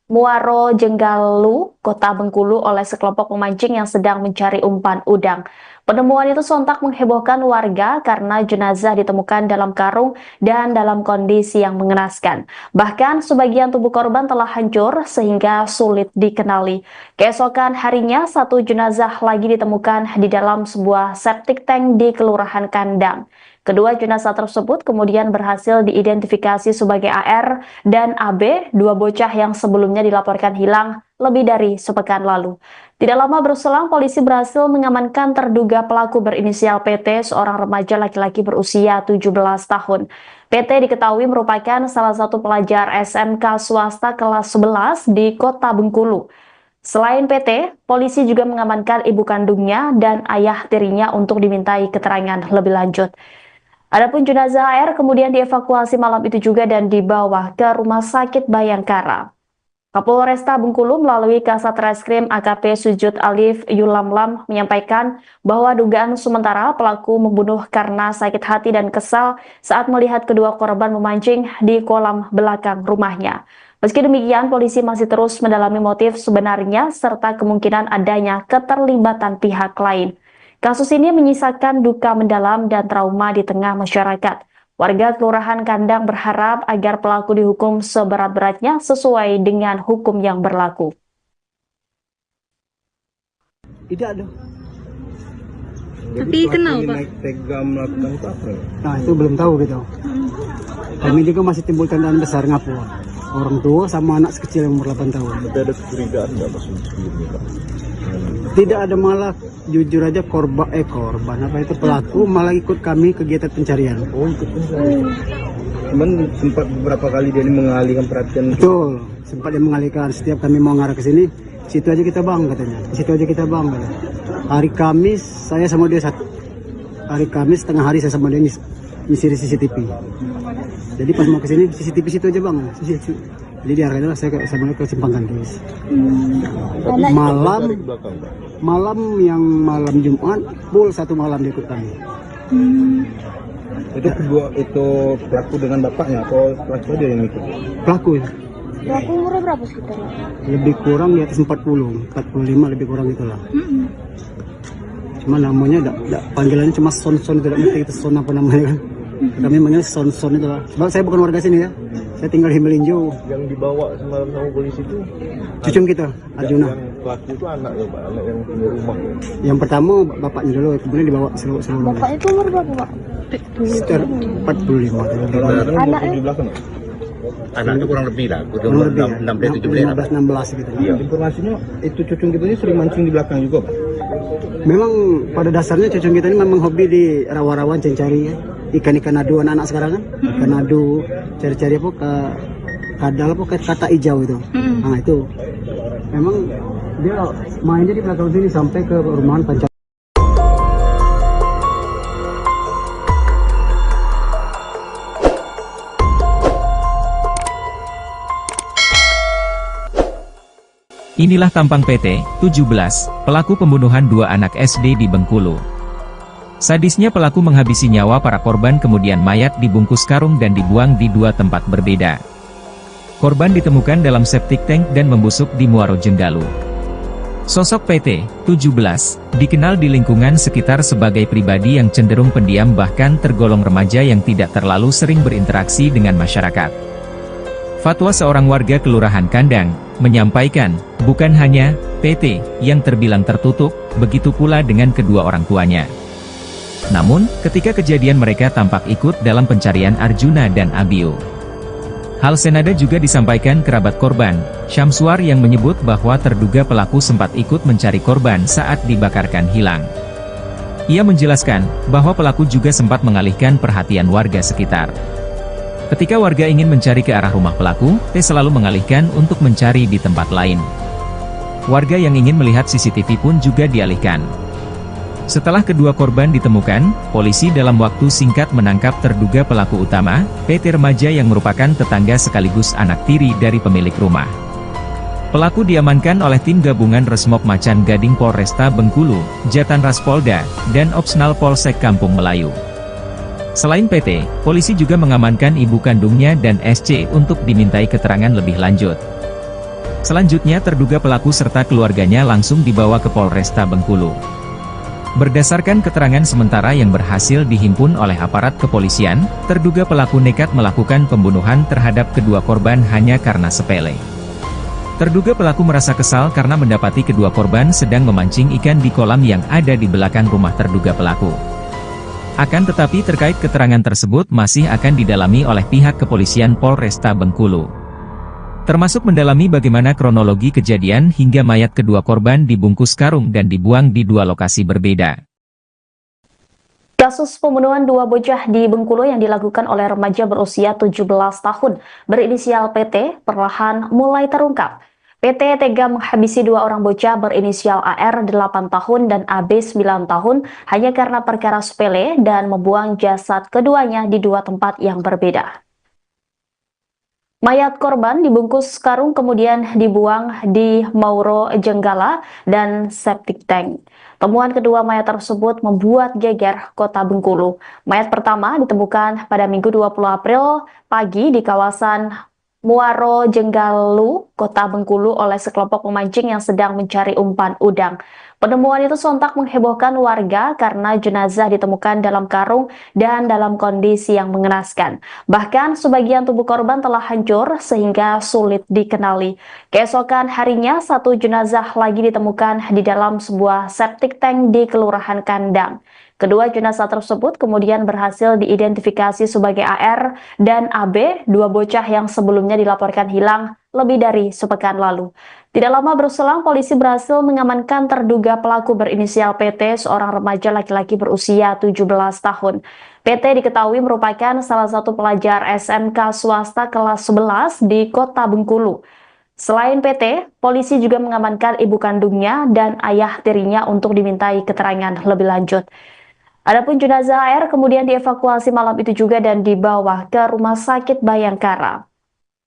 S2: Muaro Jenggalu, kota Bengkulu oleh sekelompok pemancing yang sedang mencari umpan udang. Penemuan itu sontak menghebohkan warga karena jenazah ditemukan dalam karung dan dalam kondisi yang mengenaskan. Bahkan sebagian tubuh korban telah hancur sehingga sulit dikenali. Keesokan harinya, satu jenazah lagi ditemukan di dalam sebuah septic tank di Kelurahan Kandang. Kedua jenazah tersebut kemudian berhasil diidentifikasi sebagai AR dan AB, dua bocah yang sebelumnya dilaporkan hilang lebih dari sepekan lalu. Tidak lama berselang, polisi berhasil mengamankan terduga pelaku berinisial PT, seorang remaja laki-laki berusia 17 tahun. PT diketahui merupakan salah satu pelajar SMK swasta kelas 11 di kota Bengkulu. Selain PT, polisi juga mengamankan ibu kandungnya dan ayah tirinya untuk dimintai keterangan lebih lanjut. Adapun jenazah AR kemudian dievakuasi malam itu juga dan dibawa ke Rumah Sakit Bayangkara. Kapolresta Bengkulu melalui Kasat Reskrim AKP Sujud Alif Yulamlam menyampaikan bahwa dugaan sementara pelaku membunuh karena sakit hati dan kesal saat melihat kedua korban memancing di kolam belakang rumahnya. Meski demikian, polisi masih terus mendalami motif sebenarnya serta kemungkinan adanya keterlibatan pihak lain. Kasus ini menyisakan duka mendalam dan trauma di tengah masyarakat. Warga Kelurahan Kandang berharap agar pelaku dihukum seberat-beratnya sesuai dengan hukum yang berlaku.
S3: Tidak ada.
S5: Tapi kenal Pak? Naik tega melakukan itu apa?
S3: Nah itu belum tahu gitu. Kami juga masih timbul tandaan besar ngapu. Orang tua sama anak sekecil yang umur 8 tahun.
S5: Tapi ada kecurigaan nggak Mas sebelumnya Pak?
S3: Tidak ada, malah jujur aja korban apa itu pelaku malah ikut kami kegiatan pencarian.
S5: Oh ikut pencarian. Cuman sempat beberapa kali dia ini mengalihkan perhatian.
S3: Betul, sempat dia mengalihkan. Setiap kami mau ngarah ke sini, situ aja kita bang katanya. Situ aja kita bang katanya. Hari Kamis saya sama dia satu. Hari Kamis tengah hari saya sama dia nyisir CCTV. Jadi pas mau ke sini CCTV situ aja bang. Jadi diarahkan saya sama dia ke Simpang Gantis. Malam Jumat full satu malam dia ikut kami.
S5: Itu kedua itu pelaku dengan bapaknya atau pelaku aja yang ikut?
S3: Pelaku ya.
S4: Pelaku umurnya berapa sekitarnya?
S3: Lebih kurang di atas 40, 45 lebih kurang itulah. Cuma namanya panggilannya cuma Son, tidak ngerti itu Son apa namanya kan. Kami manggil Son itu lah. Sebab saya bukan warga sini ya. Saya tinggal di Melinjo.
S5: Yang dibawa semalam sama polisi itu
S3: cucung kita, Arjuna.
S5: Yang pelaku itu anak ya Pak, anak yang punya rumah ya.
S3: Yang pertama bapaknya dulu, kemudian dibawa seluruh.
S4: Bapak itu umur berapa Pak?
S3: Sekitar 45.
S4: Anaknya?
S5: Di belakang.
S6: Anak itu kurang lebih lah,
S3: Kurang lebih ya. 16 gitu.
S5: Iya. Informasinya itu cucung kita ini sering mancing di belakang juga Pak.
S3: Memang pada dasarnya cucung kita ini memang hobi di rawa-rawan cari ya. Ikan-ikan adu anak-anak sekarang kan. Ikan adu, cari-cari apa ke kadal apa ke kata hijau itu. Nah itu. Memang dia mainnya di belakang sini sampai ke rumahan Panca.
S1: Inilah tampang PT 17, pelaku pembunuhan dua anak SD di Bengkulu. Sadisnya pelaku menghabisi nyawa para korban kemudian mayat dibungkus karung dan dibuang di dua tempat berbeda. Korban ditemukan dalam septic tank dan membusuk di Muaro Jenggalu. Sosok PT 17 dikenal di lingkungan sekitar sebagai pribadi yang cenderung pendiam bahkan tergolong remaja yang tidak terlalu sering berinteraksi dengan masyarakat. Fatwa seorang warga Kelurahan Kandang menyampaikan, bukan hanya PT yang terbilang tertutup, begitu pula dengan kedua orang tuanya. Namun, ketika kejadian mereka tampak ikut dalam pencarian Arjuna dan Abio. Hal senada juga disampaikan kerabat korban, Syamsuar yang menyebut bahwa terduga pelaku sempat ikut mencari korban saat dibakarkan hilang. Ia menjelaskan, bahwa pelaku juga sempat mengalihkan perhatian warga sekitar. Ketika warga ingin mencari ke arah rumah pelaku, T selalu mengalihkan untuk mencari di tempat lain. Warga yang ingin melihat CCTV pun juga dialihkan. Setelah kedua korban ditemukan, polisi dalam waktu singkat menangkap terduga pelaku utama, PT remaja yang merupakan tetangga sekaligus anak tiri dari pemilik rumah. Pelaku diamankan oleh tim gabungan Resmob Macan Gading Polresta Bengkulu, Jatan Ras Polda, dan Opsnal Polsek Kampung Melayu. Selain PT, polisi juga mengamankan ibu kandungnya dan SC untuk dimintai keterangan lebih lanjut. Selanjutnya terduga pelaku serta keluarganya langsung dibawa ke Polresta Bengkulu. Berdasarkan keterangan sementara yang berhasil dihimpun oleh aparat kepolisian, terduga pelaku nekat melakukan pembunuhan terhadap kedua korban hanya karena sepele. Terduga pelaku merasa kesal karena mendapati kedua korban sedang memancing ikan di kolam yang ada di belakang rumah terduga pelaku. Akan tetapi terkait keterangan tersebut masih akan didalami oleh pihak kepolisian Polresta Bengkulu. Termasuk mendalami bagaimana kronologi kejadian hingga mayat kedua korban dibungkus karung dan dibuang di dua lokasi berbeda.
S2: Kasus pembunuhan dua bocah di Bengkulu yang dilakukan oleh remaja berusia 17 tahun berinisial PT perlahan mulai terungkap. PT tega menghabisi dua orang bocah berinisial AR 8 tahun dan AB 9 tahun hanya karena perkara sepele dan membuang jasad keduanya di dua tempat yang berbeda. Mayat korban dibungkus karung kemudian dibuang di Mauro Jenggala dan septic tank. Temuan kedua mayat tersebut membuat geger kota Bengkulu. Mayat pertama ditemukan pada Minggu 20 April pagi di kawasan Muaro Jenggalu, Kota Bengkulu oleh sekelompok pemancing yang sedang mencari umpan udang. Penemuan itu sontak menghebohkan warga karena jenazah ditemukan dalam karung dan dalam kondisi yang mengenaskan. Bahkan sebagian tubuh korban telah hancur sehingga sulit dikenali. Keesokan harinya, satu jenazah lagi ditemukan di dalam sebuah septic tank di Kelurahan Kandang. Kedua jenazah tersebut kemudian berhasil diidentifikasi sebagai AR dan AB, dua bocah yang sebelumnya dilaporkan hilang lebih dari sepekan lalu. Tidak lama berselang, polisi berhasil mengamankan terduga pelaku berinisial PT, seorang remaja laki-laki berusia 17 tahun. PT diketahui merupakan salah satu pelajar SMK swasta kelas 11 di Kota Bengkulu. Selain PT, polisi juga mengamankan ibu kandungnya dan ayah tirinya untuk dimintai keterangan lebih lanjut. Adapun jenazah AR kemudian dievakuasi malam itu juga dan dibawa ke Rumah Sakit Bayangkara.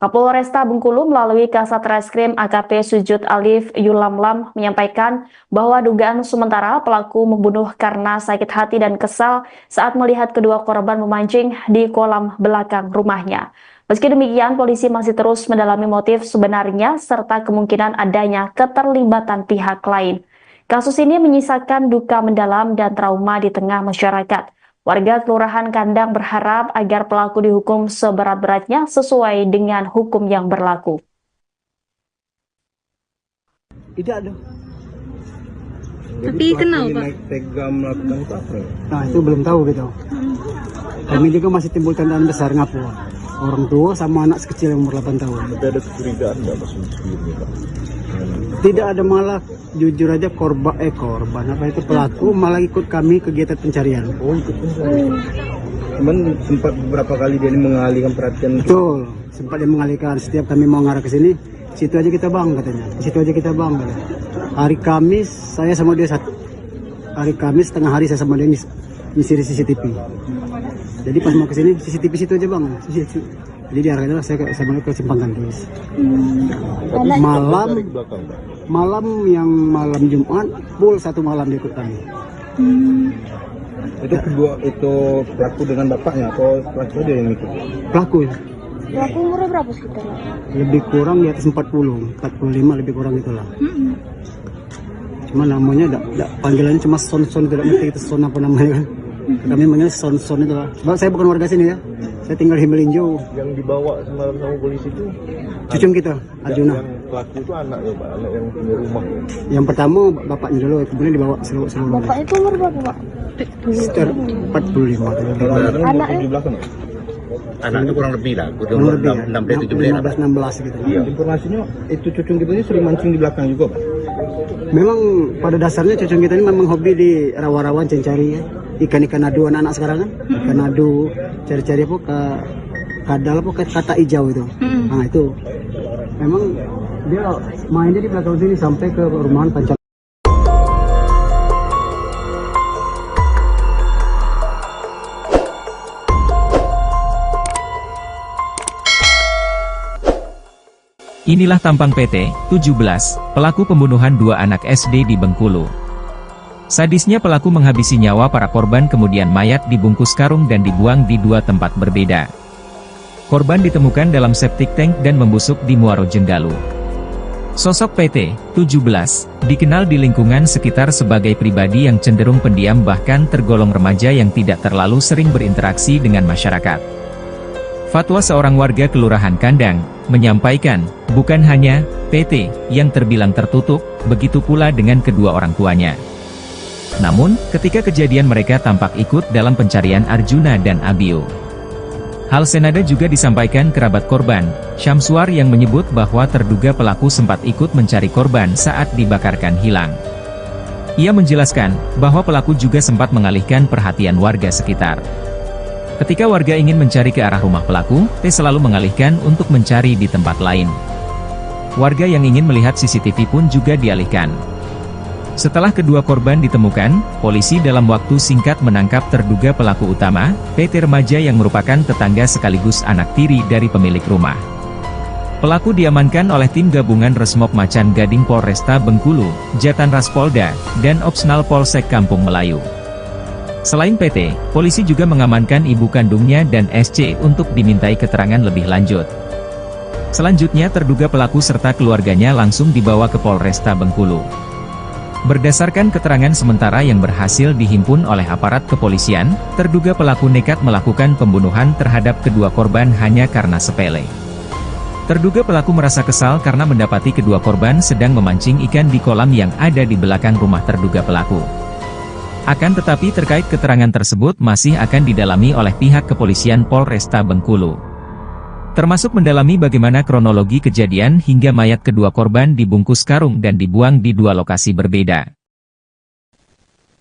S2: Kapolresta Bengkulu melalui Kasat Reskrim AKP Sujud Alif Yulamlam menyampaikan bahwa dugaan sementara pelaku membunuh karena sakit hati dan kesal saat melihat kedua korban memancing di kolam belakang rumahnya. Meski demikian, polisi masih terus mendalami motif sebenarnya serta kemungkinan adanya keterlibatan pihak lain. Kasus ini menyisakan duka mendalam dan trauma di tengah masyarakat. Warga Kelurahan Kandang berharap agar pelaku dihukum seberat-beratnya sesuai dengan hukum yang berlaku.
S3: Tidak ada.
S5: Tapi kenal Pak? Naik tega melakukan itu apa?
S3: Nah itu belum tahu gitu. Kami juga masih timbul tandaan besar ngapu. Orang tua sama anak sekecil yang umur 8 tahun.
S5: Tapi ada kecurigaan nggak Mas sebelumnya Pak?
S3: Tidak ada, malah jujur aja korban apa itu pelaku malah ikut kami kegiatan pencarian.
S5: Oh ikut pencarian. Cuman sempat beberapa kali dia ini mengalihkan perhatian.
S3: Betul, sempat dia mengalihkan. Setiap kami mau ngarah ke sini, situ aja kita bang katanya. Situ aja kita bang katanya. Hari Kamis saya sama dia hari Kamis tengah hari saya sama dia nyisir CCTV. Jadi pas mau ke sini CCTV situ aja bang. Jadi diarahkan saya sama ke Simpang Gantis. Malam Jumat full satu malam dia ikut kami.
S5: Itu pelaku dengan bapaknya atau pelaku dia yang ikut?
S3: Pelaku ya.
S4: Pelaku umurnya berapa sekitar?
S3: Lebih kurang di atas 45 lebih kurang itulah. Cuma namanya panggilannya cuma son-son, tidak ngerti itu son apa namanya kan. Kami manggil son-son itu lah. Sebab saya bukan warga sini ya. Saya tinggal di Melinjo.
S5: Yang dibawa semalam sama polisi itu
S3: cucung kita, Arjuna.
S5: Yang pelaku itu anak ya Pak, anak yang punya rumah.
S3: Yang pertama bapaknya dulu, kemudian dibawa seluruh.
S4: Bapak itu umur berapa Pak?
S3: Sekitar 45.
S4: Anaknya?
S5: Di belakang ya?
S6: Anaknya kurang lebih lah,
S3: Kurang lebih ya,
S6: 16
S3: gitu.
S5: Iya. Informasinya itu cucung kita ini sering mancing di belakang juga Pak?
S3: Memang pada dasarnya cucung kita ini memang hobi di rawa-rawa cari ya. Ikan-ikan adu anak-anak sekarang kan. Ikan adu, cari-cari apa ke kadal apa ke kata hijau itu. Nah itu memang dia mainnya di belakang sini sampai ke rumahan Pancal.
S1: Inilah tampang PT, 17, pelaku pembunuhan dua anak SD di Bengkulu. Sadisnya pelaku menghabisi nyawa para korban kemudian mayat dibungkus karung dan dibuang di dua tempat berbeda. Korban ditemukan dalam septic tank dan membusuk di Muaro Jenggalu. Sosok PT, 17, dikenal di lingkungan sekitar sebagai pribadi yang cenderung pendiam bahkan tergolong remaja yang tidak terlalu sering berinteraksi dengan masyarakat. Fatwa seorang warga Kelurahan Kandang menyampaikan, bukan hanya PT yang terbilang tertutup, begitu pula dengan kedua orang tuanya. Namun, ketika kejadian mereka tampak ikut dalam pencarian Arjuna dan Abio. Hal senada juga disampaikan kerabat korban, Syamsuar yang menyebut bahwa terduga pelaku sempat ikut mencari korban saat dibakarkan hilang. Ia menjelaskan bahwa pelaku juga sempat mengalihkan perhatian warga sekitar. Ketika warga ingin mencari ke arah rumah pelaku, T selalu mengalihkan untuk mencari di tempat lain. Warga yang ingin melihat CCTV pun juga dialihkan. Setelah kedua korban ditemukan, polisi dalam waktu singkat menangkap terduga pelaku utama, PT remaja yang merupakan tetangga sekaligus anak tiri dari pemilik rumah. Pelaku diamankan oleh tim gabungan Resmob Macan Gading Polresta Bengkulu, Jatan Ras Polda, dan Opsnal Polsek Kampung Melayu. Selain PT, polisi juga mengamankan ibu kandungnya dan SC untuk dimintai keterangan lebih lanjut. Selanjutnya terduga pelaku serta keluarganya langsung dibawa ke Polresta Bengkulu. Berdasarkan keterangan sementara yang berhasil dihimpun oleh aparat kepolisian, terduga pelaku nekat melakukan pembunuhan terhadap kedua korban hanya karena sepele. Terduga pelaku merasa kesal karena mendapati kedua korban sedang memancing ikan di kolam yang ada di belakang rumah terduga pelaku. Akan tetapi terkait keterangan tersebut masih akan didalami oleh pihak kepolisian Polresta Bengkulu. Termasuk mendalami bagaimana kronologi kejadian hingga mayat kedua korban dibungkus karung dan dibuang di dua lokasi berbeda.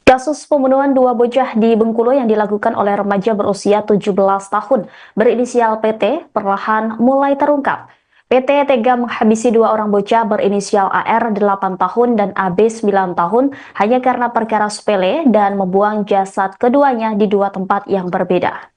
S2: Kasus pembunuhan dua bocah di Bengkulu yang dilakukan oleh remaja berusia 17 tahun berinisial PT perlahan mulai terungkap. PT tega menghabisi dua orang bocah berinisial AR 8 tahun dan AB 9 tahun hanya karena perkara sepele dan membuang jasad keduanya di dua tempat yang berbeda.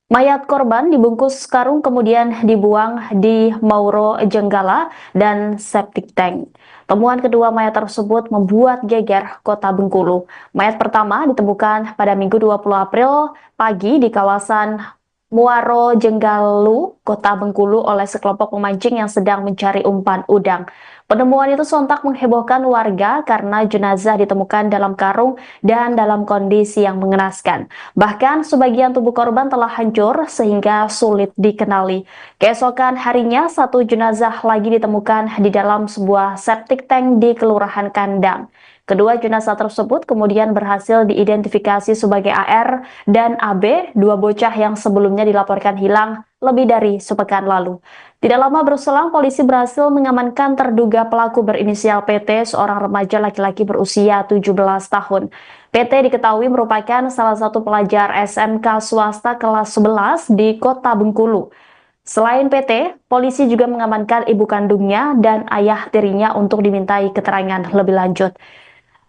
S2: Mayat korban dibungkus karung kemudian dibuang di Mauro Jenggala dan septic tank. Temuan kedua mayat tersebut membuat geger kota Bengkulu. Mayat pertama ditemukan pada Minggu 20 April pagi di kawasan Muaro Jenggalu, kota Bengkulu oleh sekelompok pemancing yang sedang mencari umpan udang. Penemuan itu sontak menghebohkan warga karena jenazah ditemukan dalam karung dan dalam kondisi yang mengenaskan. Bahkan sebagian tubuh korban telah hancur sehingga sulit dikenali. Keesokan harinya satu jenazah lagi ditemukan di dalam sebuah septic tank di Kelurahan Kandang. Kedua jenazah tersebut kemudian berhasil diidentifikasi sebagai AR dan AB, dua bocah yang sebelumnya dilaporkan hilang lebih dari sepekan lalu. Tidak lama berselang, polisi berhasil mengamankan terduga pelaku berinisial PT, seorang remaja laki-laki berusia 17 tahun. PT diketahui merupakan salah satu pelajar SMK swasta kelas 11 di kota Bengkulu. Selain PT, polisi juga mengamankan ibu kandungnya dan ayah tirinya untuk dimintai keterangan lebih lanjut.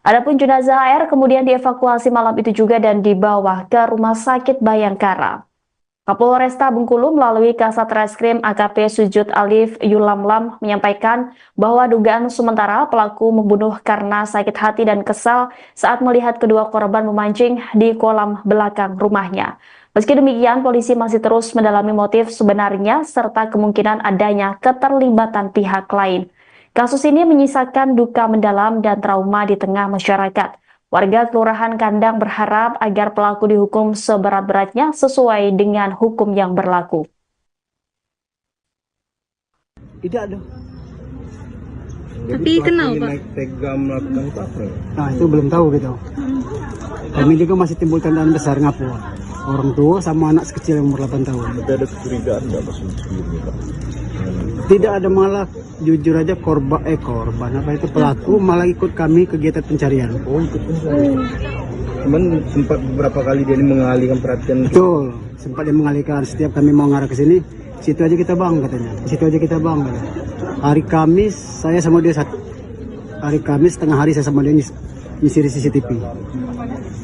S2: Adapun jenazah AR kemudian dievakuasi malam itu juga dan dibawa ke Rumah Sakit Bayangkara. Kapolresta Bengkulu melalui Kasat Reskrim AKP Sujud Alif Yulamlam menyampaikan bahwa dugaan sementara pelaku membunuh karena sakit hati dan kesal saat melihat kedua korban memancing di kolam belakang rumahnya. Meski demikian, polisi masih terus mendalami motif sebenarnya serta kemungkinan adanya keterlibatan pihak lain. Kasus ini menyisakan duka mendalam dan trauma di tengah masyarakat. Warga Kelurahan Kandang berharap agar pelaku dihukum seberat-beratnya sesuai dengan hukum yang berlaku.
S3: Tidak ada.
S4: Tapi kenal, Pak?
S5: Tega melakukan itu apa?
S3: Nah, itu belum tahu gitu. Kami juga masih timbul tandaan besar ngapu. Orang tua sama anak sekecil yang umur 8 tahun.
S5: Tapi ada kecurigaan nggak pas sebelumnya, Pak?
S3: Tidak ada, malah jujur aja korban apa itu pelaku malah ikut kami kegiatan pencarian.
S5: Oh, ikut pencarian. Cuman sempat beberapa kali dia ini mengalihkan perhatian.
S3: Betul, sempat dia mengalihkan. Setiap kami mau ngarah ke sini, situ aja kita bang katanya. Situ aja kita bang katanya. Hari Kamis saya sama dia hari Kamis tengah hari saya sama dia nyisir CCTV.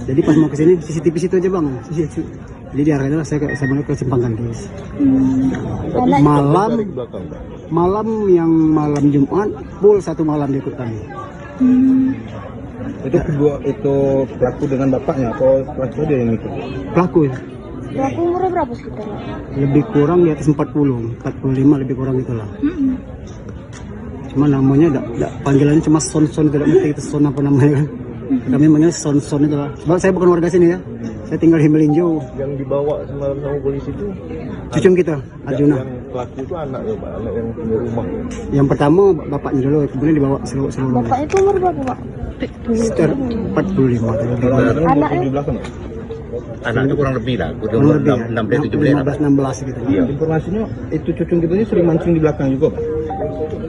S3: Jadi pas mau ke sini CCTV situ aja bang. Jadi diarahkan saya sama dia ke Simpang Gantis. Malam yang malam Jumat full satu malam dia ikut kami.
S5: Itu kedua itu pelaku dengan bapaknya atau pelaku dia yang ikut?
S3: Pelaku ya.
S4: Pelaku umurnya berapa sekitar?
S3: Lebih kurang di atas 40, 45 lebih kurang itulah. Cuma namanya panggilannya cuma Son, tidak ngerti itu Son apa namanya kan. Kami manggil Son itu lah. Sebab saya bukan warga sini ya. Saya tinggal di Melinjo.
S5: Yang dibawa semalam sama polisi itu
S3: cucung kita, Arjuna.
S5: Yang pelaku itu anak ya, Pak, anak yang punya rumah.
S3: Yang pertama bapaknya dulu, kemudian dibawa seluruh.
S4: Bapak itu umur berapa, Pak?
S3: Sekitar 45 atau
S4: Anaknya?
S5: Di belakang.
S6: Anak itu kurang lebih lah, udah
S3: kurang lebih
S6: 16
S3: gitu.
S5: Iya. Informasinya itu cucung kita ini sering mancing di belakang juga, Pak.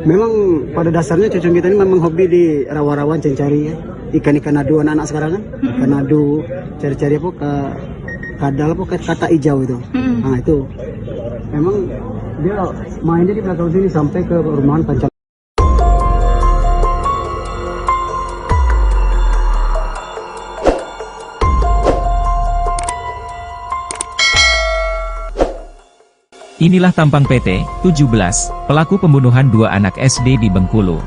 S3: Memang pada dasarnya cucung kita ini memang hobi di rawa-rawan cari ya. Ikan-ikan adu anak-anak sekarang kan. Ikan adu, cari-cari apa ke kadal apa ke kata hijau itu. Nah itu. Memang dia mainnya di belakang sini sampai ke perumahan Pancang.
S1: Inilah tampang PT 17, pelaku pembunuhan dua anak SD di Bengkulu.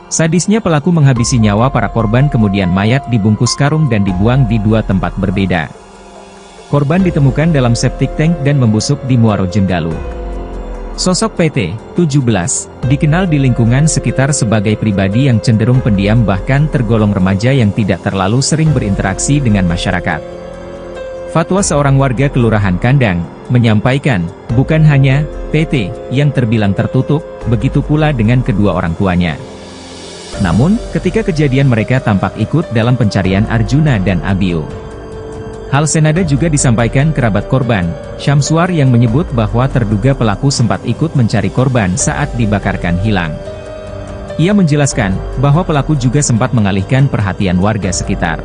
S1: Sadisnya pelaku menghabisi nyawa para korban kemudian mayat dibungkus karung dan dibuang di dua tempat berbeda. Korban ditemukan dalam septic tank dan membusuk di Muaro Jenggalu. Sosok PT 17 dikenal di lingkungan sekitar sebagai pribadi yang cenderung pendiam bahkan tergolong remaja yang tidak terlalu sering berinteraksi dengan masyarakat. Fatwa seorang warga Kelurahan Kandang menyampaikan, bukan hanya PT yang terbilang tertutup, begitu pula dengan kedua orang tuanya. Namun, ketika kejadian mereka tampak ikut dalam pencarian Arjuna dan Abio. Hal senada juga disampaikan kerabat korban, Syamsuar yang menyebut bahwa terduga pelaku sempat ikut mencari korban saat dibakarkan hilang. Ia menjelaskan bahwa pelaku juga sempat mengalihkan perhatian warga sekitar.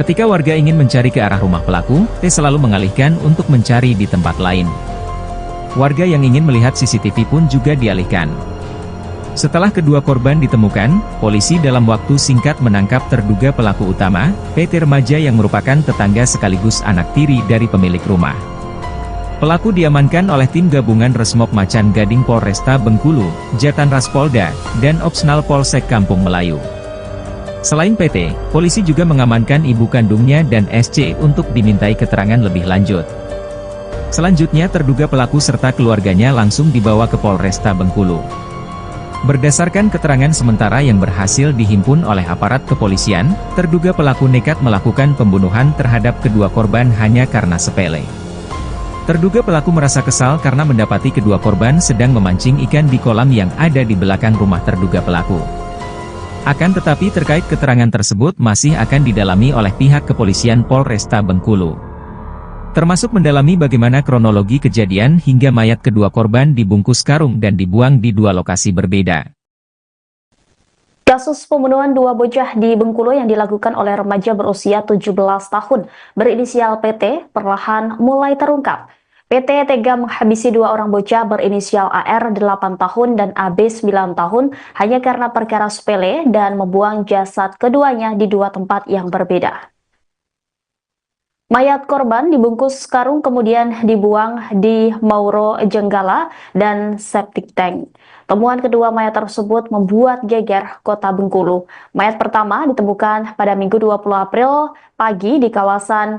S1: Ketika warga ingin mencari ke arah rumah pelaku, T selalu mengalihkan untuk mencari di tempat lain. Warga yang ingin melihat CCTV pun juga dialihkan. Setelah kedua korban ditemukan, polisi dalam waktu singkat menangkap terduga pelaku utama, PT remaja yang merupakan tetangga sekaligus anak tiri dari pemilik rumah. Pelaku diamankan oleh tim gabungan Resmob Macan Gading Polresta Bengkulu, Jatan Ras Polda, dan Opsnal Polsek Kampung Melayu. Selain PT, polisi juga mengamankan ibu kandungnya dan SC untuk dimintai keterangan lebih lanjut. Selanjutnya terduga pelaku serta keluarganya langsung dibawa ke Polresta Bengkulu. Berdasarkan keterangan sementara yang berhasil dihimpun oleh aparat kepolisian, terduga pelaku nekat melakukan pembunuhan terhadap kedua korban hanya karena sepele. Terduga pelaku merasa kesal karena mendapati kedua korban sedang memancing ikan di kolam yang ada di belakang rumah terduga pelaku. Akan tetapi terkait keterangan tersebut masih akan didalami oleh pihak kepolisian Polresta Bengkulu. Termasuk mendalami bagaimana kronologi kejadian hingga mayat kedua korban dibungkus karung dan dibuang di dua lokasi berbeda.
S2: Kasus pembunuhan dua bocah di Bengkulu yang dilakukan oleh remaja berusia 17 tahun berinisial PT perlahan mulai terungkap. PT tega menghabisi dua orang bocah berinisial AR 8 tahun dan AB 9 tahun hanya karena perkara sepele dan membuang jasad keduanya di dua tempat yang berbeda. Mayat korban dibungkus karung kemudian dibuang di Mauro Jenggala dan septic tank. Temuan kedua mayat tersebut membuat geger kota Bengkulu. Mayat pertama ditemukan pada Minggu 20 April pagi di kawasan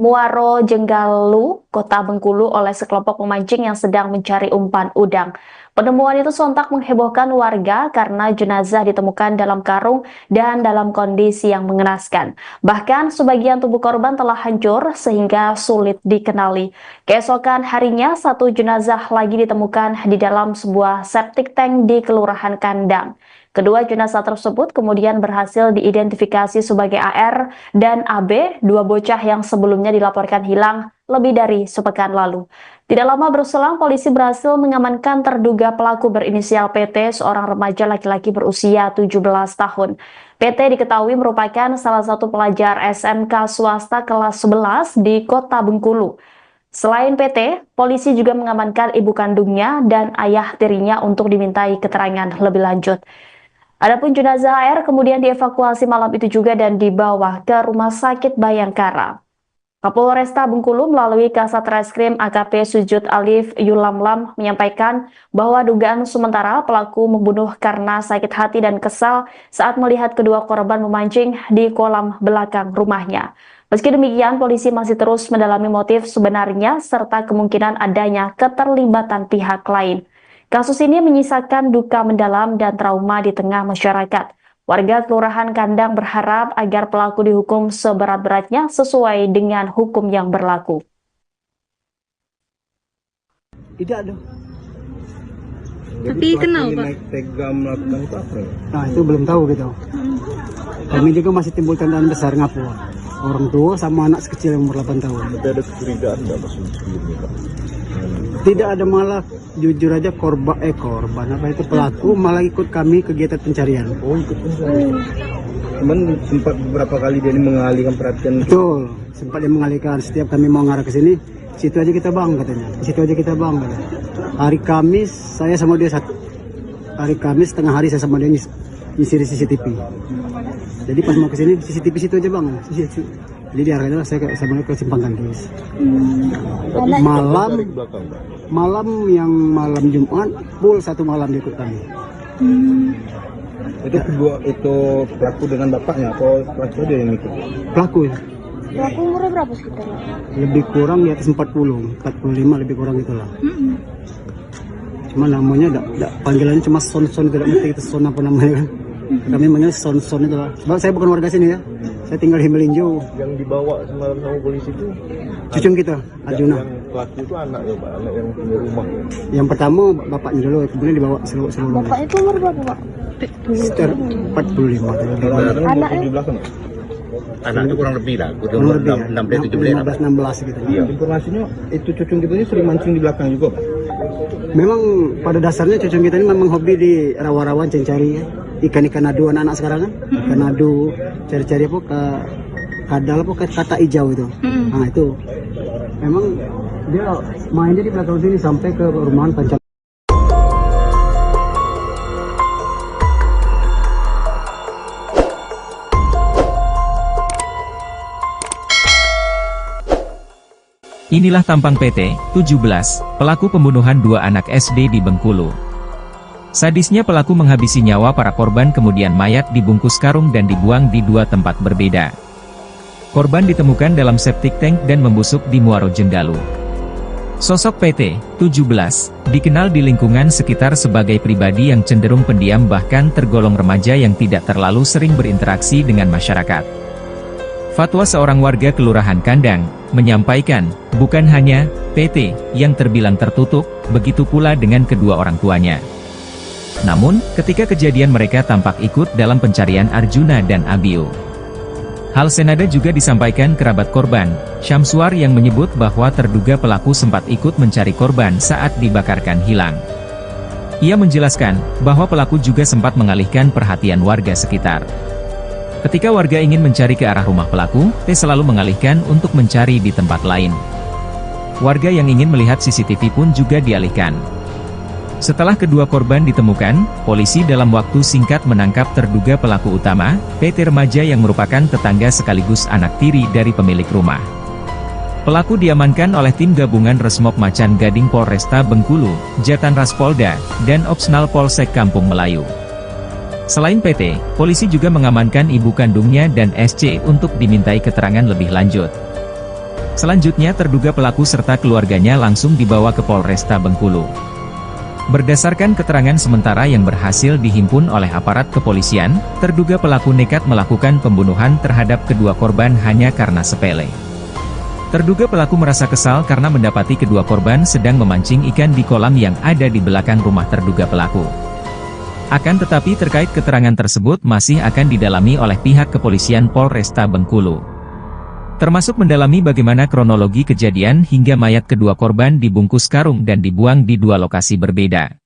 S2: Muaro Jenggalu, kota Bengkulu oleh sekelompok pemancing yang sedang mencari umpan udang. Penemuan itu sontak menghebohkan warga karena jenazah ditemukan dalam karung dan dalam kondisi yang mengenaskan. Bahkan sebagian tubuh korban telah hancur sehingga sulit dikenali. Keesokan harinya satu jenazah lagi ditemukan di dalam sebuah septic tank di Kelurahan Kandang. Kedua jenazah tersebut kemudian berhasil diidentifikasi sebagai AR dan AB, dua bocah yang sebelumnya dilaporkan hilang lebih dari sepekan lalu. Tidak lama berselang, polisi berhasil mengamankan terduga pelaku berinisial PT, seorang remaja laki-laki berusia 17 tahun. PT diketahui merupakan salah satu pelajar SMK swasta kelas 11 di kota Bengkulu. Selain PT, polisi juga mengamankan ibu kandungnya dan ayah tirinya untuk dimintai keterangan lebih lanjut. Adapun jenazah AR kemudian dievakuasi malam itu juga dan dibawa ke Rumah Sakit Bayangkara. Kapolresta Bengkulu melalui Kasat Reskrim AKP Sujud Alif Yulamlam menyampaikan bahwa dugaan sementara pelaku membunuh karena sakit hati dan kesal saat melihat kedua korban memancing di kolam belakang rumahnya. Meski demikian, polisi masih terus mendalami motif sebenarnya serta kemungkinan adanya keterlibatan pihak lain. Kasus ini menyisakan duka mendalam dan trauma di tengah masyarakat. Warga Kelurahan Kandang berharap agar pelaku dihukum seberat-beratnya sesuai dengan hukum yang berlaku.
S3: Tidak ada.
S5: Tapi kenal Pak? Tega melakukan itu apa?
S3: Nah itu belum tahu gitu. Kami juga masih timbul tandaan besar ngapu. Orang tua sama anak sekecil yang umur 8 tahun.
S5: Tapi ada kecurigaan nggak maksud sebelumnya Pak?
S3: Tidak ada, malah jujur aja korban apa itu pelaku malah ikut kami kegiatan pencarian.
S5: Oh ikut pencarian. Cuman sempat beberapa kali dia ini mengalihkan perhatian.
S3: Betul, sempat dia mengalihkan. Setiap kami mau ngarah ke sini, situ aja kita bang katanya. Situ aja kita bang katanya. Hari Kamis saya sama dia satu. Hari Kamis tengah hari saya sama dia nyisir CCTV. Jadi pas mau ke sini CCTV situ aja bang. Jadi diarahkan saya sama dia ke Simpang Kandis. Malam Jumat full satu malam ikut kami.
S5: Itu pelaku dengan bapaknya atau pelaku dia yang ikut?
S3: Pelaku ya.
S4: Pelaku umurnya berapa sekitar?
S3: Lebih kurang di atas 40, 45 lebih kurang itulah. Cuma namanya panggilannya cuma Son-Son, tidak ngerti itu Son apa namanya kan. Kami manggil Son-Son itu lah. Sebab saya bukan warga sini ya. Saya tinggal di Melinjo.
S5: Yang dibawa semalam sama polisi itu
S3: Cucung kita, Arjuna.
S5: yang pelaku itu anak ya Pak, anak yang punya rumah ya.
S3: Yang pertama bapaknya dulu, kemudian dibawa seluruh.
S4: Bapak itu umur berapa Pak?
S3: Sekitar 45.
S5: Kalau anak kan
S4: Anaknya?
S5: 17 kan ya?
S6: Anaknya kurang lebih lah, udah
S3: Kurang
S6: umur
S3: lebih ya.
S6: 16 17 apa.
S3: 16 gitu.
S5: Iya. Informasinya itu cucung kita ini sering mancing di belakang juga Pak.
S3: Memang pada dasarnya cucung kita ini memang hobi di rawa-rawa cari ya. Ikan-ikan adu anak-anak sekarang kan. Ikan adu, cari-cari apa ke kadal apa ke kata hijau itu. Nah itu memang dia mainnya di belakang sini sampai ke rumahan pancam.
S1: Inilah tampang PT 17, pelaku pembunuhan dua anak SD di Bengkulu. Sadisnya pelaku menghabisi nyawa para korban, kemudian mayat dibungkus karung dan dibuang di dua tempat berbeda. Korban ditemukan dalam septic tank dan membusuk di Muaro Jenggalu. Sosok PT 17 dikenal di lingkungan sekitar sebagai pribadi yang cenderung pendiam, bahkan tergolong remaja yang tidak terlalu sering berinteraksi dengan masyarakat. Fatwa seorang warga Kelurahan Kandang menyampaikan, bukan hanya PT yang terbilang tertutup, begitu pula dengan kedua orang tuanya. Namun, ketika kejadian mereka tampak ikut dalam pencarian Arjuna dan Abio. Hal senada juga disampaikan kerabat korban, Syamsuar, yang menyebut bahwa terduga pelaku sempat ikut mencari korban saat dibakarkan hilang. Ia menjelaskan bahwa pelaku juga sempat mengalihkan perhatian warga sekitar. Ketika warga ingin mencari ke arah rumah pelaku, T selalu mengalihkan untuk mencari di tempat lain. Warga yang ingin melihat CCTV pun juga dialihkan. Setelah kedua korban ditemukan, polisi dalam waktu singkat menangkap terduga pelaku utama, PT remaja yang merupakan tetangga sekaligus anak tiri dari pemilik rumah. Pelaku diamankan oleh tim gabungan Resmob Macan Gading Polresta Bengkulu, Jatan Ras Polda, dan Opsnal Polsek Kampung Melayu. Selain PT, polisi juga mengamankan ibu kandungnya dan SC untuk dimintai keterangan lebih lanjut. Selanjutnya terduga pelaku serta keluarganya langsung dibawa ke Polresta Bengkulu. Berdasarkan keterangan sementara yang berhasil dihimpun oleh aparat kepolisian, terduga pelaku nekat melakukan pembunuhan terhadap kedua korban hanya karena sepele. Terduga pelaku merasa kesal karena mendapati kedua korban sedang memancing ikan di kolam yang ada di belakang rumah terduga pelaku. Akan tetapi terkait keterangan tersebut masih akan didalami oleh pihak kepolisian Polresta Bengkulu. Termasuk mendalami bagaimana kronologi kejadian hingga mayat kedua korban dibungkus karung dan dibuang di dua lokasi berbeda.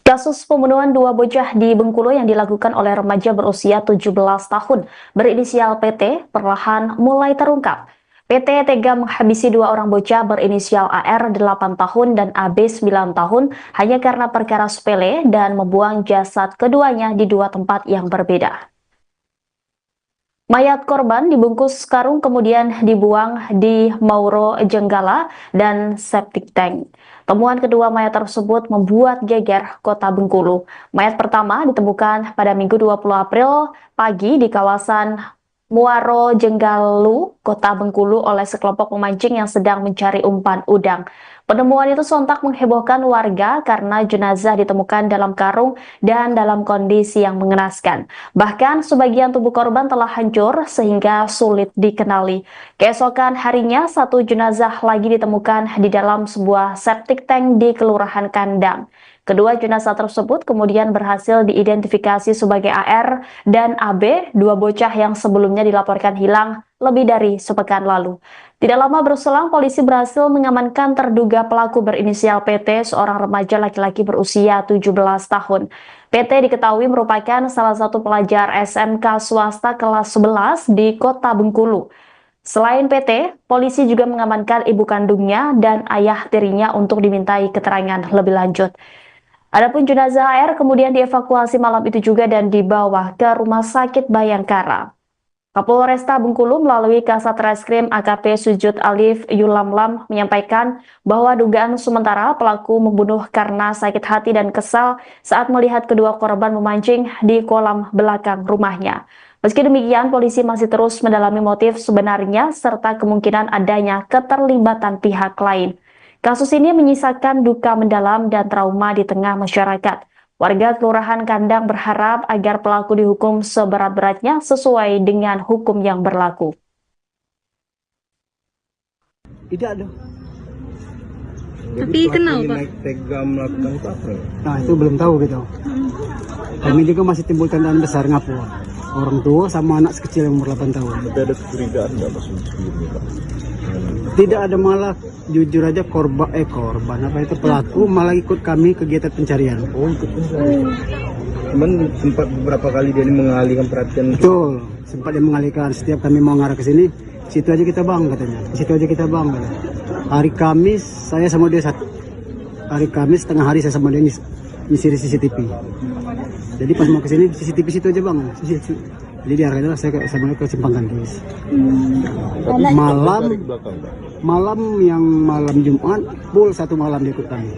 S2: Kasus pembunuhan dua bocah di Bengkulu yang dilakukan oleh remaja berusia 17 tahun berinisial PT perlahan mulai terungkap. PT tega menghabisi dua orang bocah berinisial AR 8 tahun dan AB 9 tahun hanya karena perkara sepele dan membuang jasad keduanya di dua tempat yang berbeda. Mayat korban dibungkus karung kemudian dibuang di Mauro Jenggala dan septic tank. Temuan kedua mayat tersebut membuat geger kota Bengkulu. Mayat pertama ditemukan pada Minggu 20 April pagi di kawasan Muaro Jenggalu, kota Bengkulu oleh sekelompok pemancing yang sedang mencari umpan udang. Penemuan itu sontak menghebohkan warga karena jenazah ditemukan dalam karung dan dalam kondisi yang mengenaskan. Bahkan sebagian tubuh korban telah hancur sehingga sulit dikenali. Keesokan harinya, satu jenazah lagi ditemukan di dalam sebuah septic tank di Kelurahan Kandang. Kedua jenazah tersebut kemudian berhasil diidentifikasi sebagai AR dan AB, dua bocah yang sebelumnya dilaporkan hilang lebih dari sepekan lalu. Tidak lama berselang, polisi berhasil mengamankan terduga pelaku berinisial PT, seorang remaja laki-laki berusia 17 tahun. PT diketahui merupakan salah satu pelajar SMK swasta kelas 11 di kota Bengkulu. Selain PT, polisi juga mengamankan ibu kandungnya dan ayah tirinya untuk dimintai keterangan lebih lanjut. Adapun jenazah AR kemudian dievakuasi malam itu juga dan dibawa ke Rumah Sakit Bayangkara. Kapolresta Bengkulu melalui Kasat Reskrim AKP Sujud Alif Yulamlam menyampaikan bahwa dugaan sementara pelaku membunuh karena sakit hati dan kesal saat melihat kedua korban memancing di kolam belakang rumahnya. Meski demikian, polisi masih terus mendalami motif sebenarnya serta kemungkinan adanya keterlibatan pihak lain. Kasus ini menyisakan duka mendalam dan trauma di tengah masyarakat. Warga Kelurahan Kandang berharap agar pelaku dihukum seberat-beratnya sesuai dengan hukum yang berlaku.
S3: Tidak ada.
S5: Tapi kenal Pak? Naik tega melakukan itu apa?
S3: Nah itu belum tahu gitu. Kami juga masih timbul tandaan besar ngapu. Orang tua sama anak sekecil yang umur 8 tahun.
S5: Tapi ada kecurigaan nggak Mas sebelumnya Pak?
S3: Tidak ada, malah jujur aja korban apa itu pelaku malah ikut kami kegiatan pencarian.
S5: Oh ikut pencarian. Cuman sempat beberapa kali dia ini mengalihkan perhatian.
S3: Betul, sempat dia mengalihkan. Setiap kami mau ngarah ke sini, situ aja kita bang katanya. Situ aja kita bang. Katanya. Hari Kamis saya sama dia hari Kamis tengah hari saya sama dia nyisir CCTV. Jadi pas mau ke sini CCTV situ aja bang. Jadi diarahkan saya sama dia ke Simpang Kandis. Malam Jumat full satu malam dia ikut kami.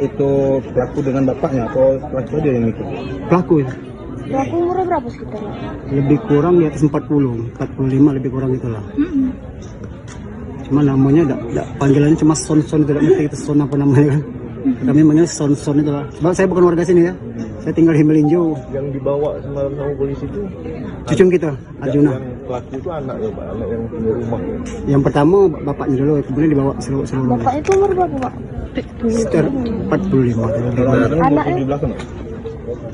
S5: Itu pelaku dengan bapaknya atau pelaku dia yang ikut?
S3: Pelaku ya.
S4: Pelaku umurnya berapa sekitar?
S3: Lebih kurang di atas 45 lebih kurang itulah. Cuma namanya panggilannya cuma son-son, tidak ngerti itu son apa namanya kan. Kami manggil son-son itu lah. Sebab saya bukan warga sini ya. Saya tinggal di Melinjo.
S5: Yang dibawa semalam sama polisi itu
S3: cucung kita, Arjuna.
S5: Yang pelaku itu anak ya Pak, anak yang punya rumah ya.
S3: Yang pertama bapaknya dulu, kemudian dibawa seluruh.
S4: Bapak itu umur berapa Pak?
S3: Sekitar 45.
S4: Anaknya?
S5: Di belakang ya?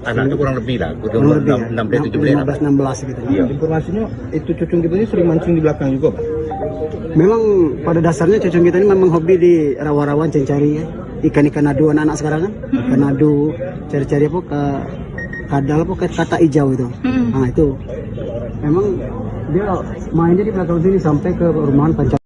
S6: Anaknya kurang lebih lah,
S3: Kurang
S6: umur
S3: lebih 15-16 gitu.
S5: Iya. Informasinya itu cucung kita ini sering mancing di belakang juga Pak?
S3: Memang pada dasarnya cucung kita ini memang hobi di rawa-rawan cari ya. Ikan-ikan adu anak-anak sekarang kan. Ikan adu, cari-cari apa ke kadal apa ke kata hijau itu. Nah itu. Memang dia mainnya di belakang sini sampai ke rumahan pancasila.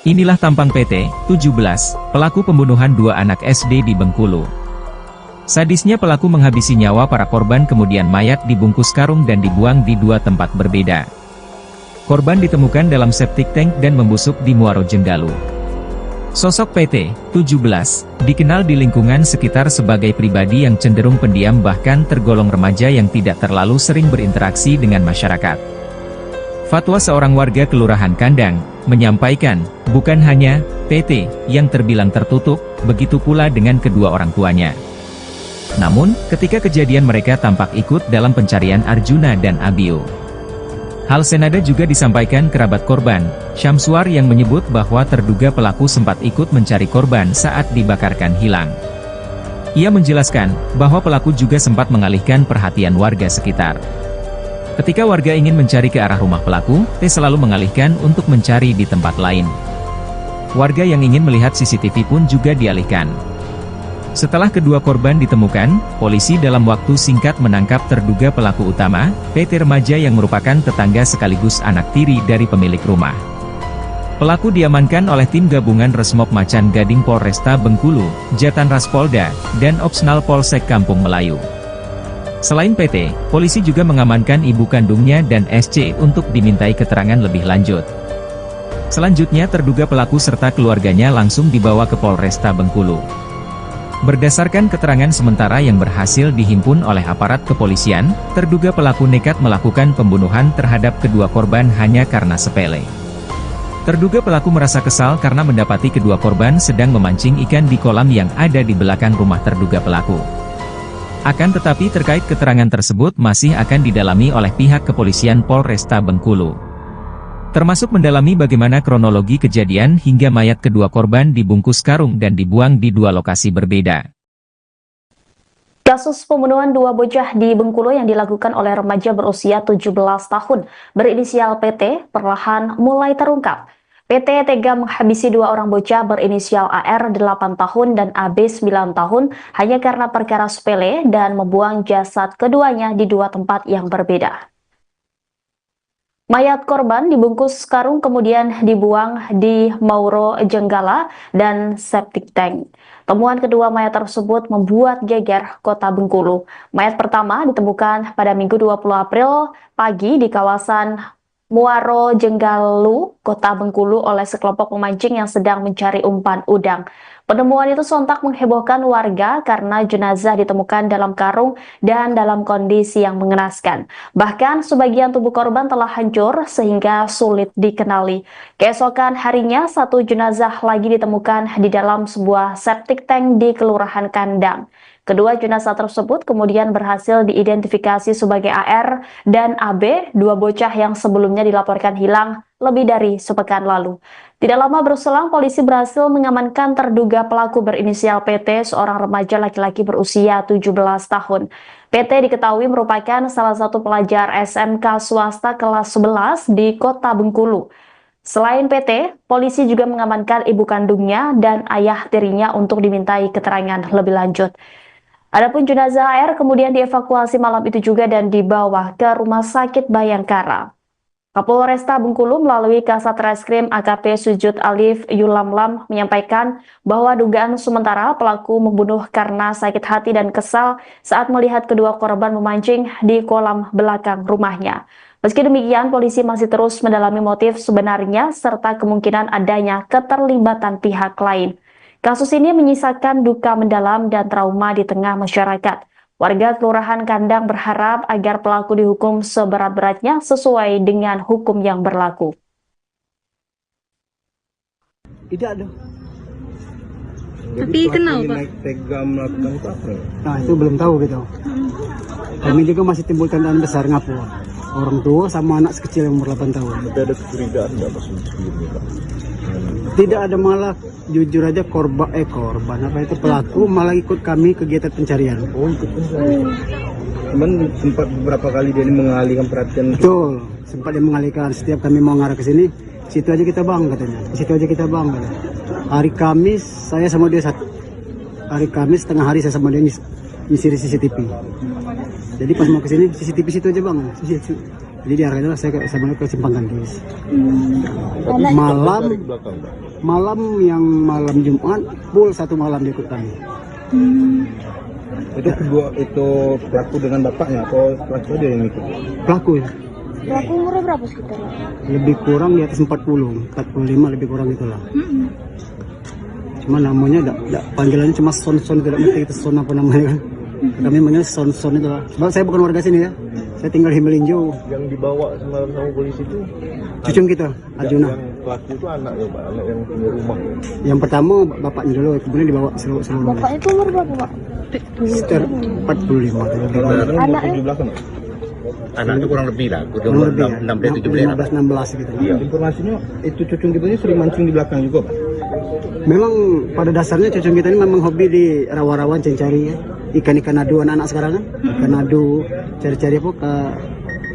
S1: Inilah tampang PT 17, pelaku pembunuhan dua anak SD di Bengkulu. Sadisnya pelaku menghabisi nyawa para korban, kemudian mayat dibungkus karung dan dibuang di dua tempat berbeda. Korban ditemukan dalam septic tank dan membusuk di Muaro Jenggalu. Sosok PT 17 dikenal di lingkungan sekitar sebagai pribadi yang cenderung pendiam, bahkan tergolong remaja yang tidak terlalu sering berinteraksi dengan masyarakat. Fatwa seorang warga Kelurahan Kandang menyampaikan, bukan hanya PT yang terbilang tertutup, begitu pula dengan kedua orang tuanya. Namun, ketika kejadian mereka tampak ikut dalam pencarian Arjuna dan Abio. Hal senada juga disampaikan kerabat korban, Syamsuar, yang menyebut bahwa terduga pelaku sempat ikut mencari korban saat dibakarkan hilang. Ia menjelaskan bahwa pelaku juga sempat mengalihkan perhatian warga sekitar. Ketika warga ingin mencari ke arah rumah pelaku, T selalu mengalihkan untuk mencari di tempat lain. Warga yang ingin melihat CCTV pun juga dialihkan. Setelah kedua korban ditemukan, polisi dalam waktu singkat menangkap terduga pelaku utama, PT remaja yang merupakan tetangga sekaligus anak tiri dari pemilik rumah. Pelaku diamankan oleh tim gabungan Resmob Macan Gading Polresta Bengkulu, Jatan Ras Polda, dan Opsnal Polsek Kampung Melayu. Selain PT, polisi juga mengamankan ibu kandungnya dan SC untuk dimintai keterangan lebih lanjut. Selanjutnya terduga pelaku serta keluarganya langsung dibawa ke Polresta Bengkulu. Berdasarkan keterangan sementara yang berhasil dihimpun oleh aparat kepolisian, terduga pelaku nekat melakukan pembunuhan terhadap kedua korban hanya karena sepele. Terduga pelaku merasa kesal karena mendapati kedua korban sedang memancing ikan di kolam yang ada di belakang rumah terduga pelaku. Akan tetapi terkait keterangan tersebut masih akan didalami oleh pihak kepolisian Polresta Bengkulu. Termasuk mendalami bagaimana kronologi kejadian hingga mayat kedua korban dibungkus karung dan dibuang di dua lokasi berbeda.
S2: Kasus pembunuhan dua bocah di Bengkulu yang dilakukan oleh remaja berusia 17 tahun berinisial PT perlahan mulai terungkap. PT tega menghabisi dua orang bocah berinisial AR 8 tahun dan AB 9 tahun hanya karena perkara sepele dan membuang jasad keduanya di dua tempat yang berbeda. Mayat korban dibungkus karung kemudian dibuang di Mauro Jenggala dan septic tank. Temuan kedua mayat tersebut membuat geger kota Bengkulu. Mayat pertama ditemukan pada Minggu 20 April pagi di kawasan Muaro Jenggalu, kota Bengkulu oleh sekelompok pemancing yang sedang mencari umpan udang. Penemuan itu sontak menghebohkan warga karena jenazah ditemukan dalam karung dan dalam kondisi yang mengenaskan. Bahkan sebagian tubuh korban telah hancur sehingga sulit dikenali. Keesokan harinya, satu jenazah lagi ditemukan di dalam sebuah septic tank di Kelurahan Kandang. Kedua jenazah tersebut kemudian berhasil diidentifikasi sebagai AR dan AB, dua bocah yang sebelumnya dilaporkan hilang lebih dari sepekan lalu. Tidak lama berselang, polisi berhasil mengamankan terduga pelaku berinisial PT, seorang remaja laki-laki berusia 17 tahun. PT diketahui merupakan salah satu pelajar SMK swasta kelas 11 di Kota Bengkulu. Selain PT, polisi juga mengamankan ibu kandungnya dan ayah tirinya untuk dimintai keterangan lebih lanjut. Adapun jenazah AR kemudian dievakuasi malam itu juga dan dibawa ke Rumah Sakit Bayangkara. Kapolresta Bengkulu melalui Kasat Reskrim AKP Sujud Alif Yulamlam menyampaikan bahwa dugaan sementara pelaku membunuh karena sakit hati dan kesal saat melihat kedua korban memancing di kolam belakang rumahnya. Meski demikian, polisi masih terus mendalami motif sebenarnya serta kemungkinan adanya keterlibatan pihak lain. Kasus ini menyisakan duka mendalam dan trauma di tengah masyarakat. Warga Kelurahan Kandang berharap agar pelaku dihukum seberat-beratnya sesuai dengan hukum yang berlaku.
S3: Tidak ada.
S4: Tapi kenal, Pak?
S5: Naik tega melakukan itu apa?
S3: Nah, itu belum tahu gitu. Kami juga masih timbul tandaan besar ngapu. Orang tua sama anak sekecil yang umur 8 tahun.
S5: Tapi ada kecurigaan nggak pas sebelumnya, Pak?
S3: Tidak ada, malah jujur aja korban apa itu pelaku malah ikut kami kegiatan pencarian.
S5: Oh, ikut pencarian. Cuman sempat beberapa kali dia ini mengalihkan perhatian.
S3: Betul, sempat dia mengalihkan. Setiap kami mau ngarah ke sini, situ aja kita bang katanya. Situ aja kita bang katanya. Hari Kamis saya sama dia hari Kamis tengah hari saya sama dia nyisir CCTV. Jadi pas mau ke sini CCTV situ aja bang. Jadi diarahkan saya sama dia ke Simpang Gandis. Malam Jumat full satu malam dia ikut kami.
S5: Itu kedua itu pelaku dengan bapaknya atau pelaku dia yang ikut?
S3: Pelaku ya.
S4: Pelaku umurnya berapa sekitar?
S3: Lebih kurang di atas 40, 45 lebih kurang itulah. Cuma namanya panggilannya cuma Son, tidak ngerti itu Son apa namanya kan. Kami manggil Son itu lah. Sebab saya bukan warga sini ya. Saya tinggal di Melinjo.
S5: Yang dibawa semalam sama polisi itu
S3: Cucung kita, Arjuna.
S5: Yang pelaku itu anak ya, Pak, anak yang punya rumah.
S3: Yang pertama bapaknya dulu, kemudian dibawa seluruh.
S4: Bapak itu umur berapa, Pak?
S3: Sekitar 45.
S4: Anaknya?
S5: 17 kan?
S6: Anak itu kurang lebih lah,
S3: Kurang lebih ya.
S6: 16
S3: gitu.
S5: Iya. Informasinya itu cucung kita ini sering mancing di belakang juga, Pak.
S3: Memang pada dasarnya cucung kita ini memang hobi di rawa-rawan cari ya. Ikan-ikan adu anak-anak sekarang kan. Ikan adu, cari-cari apa ke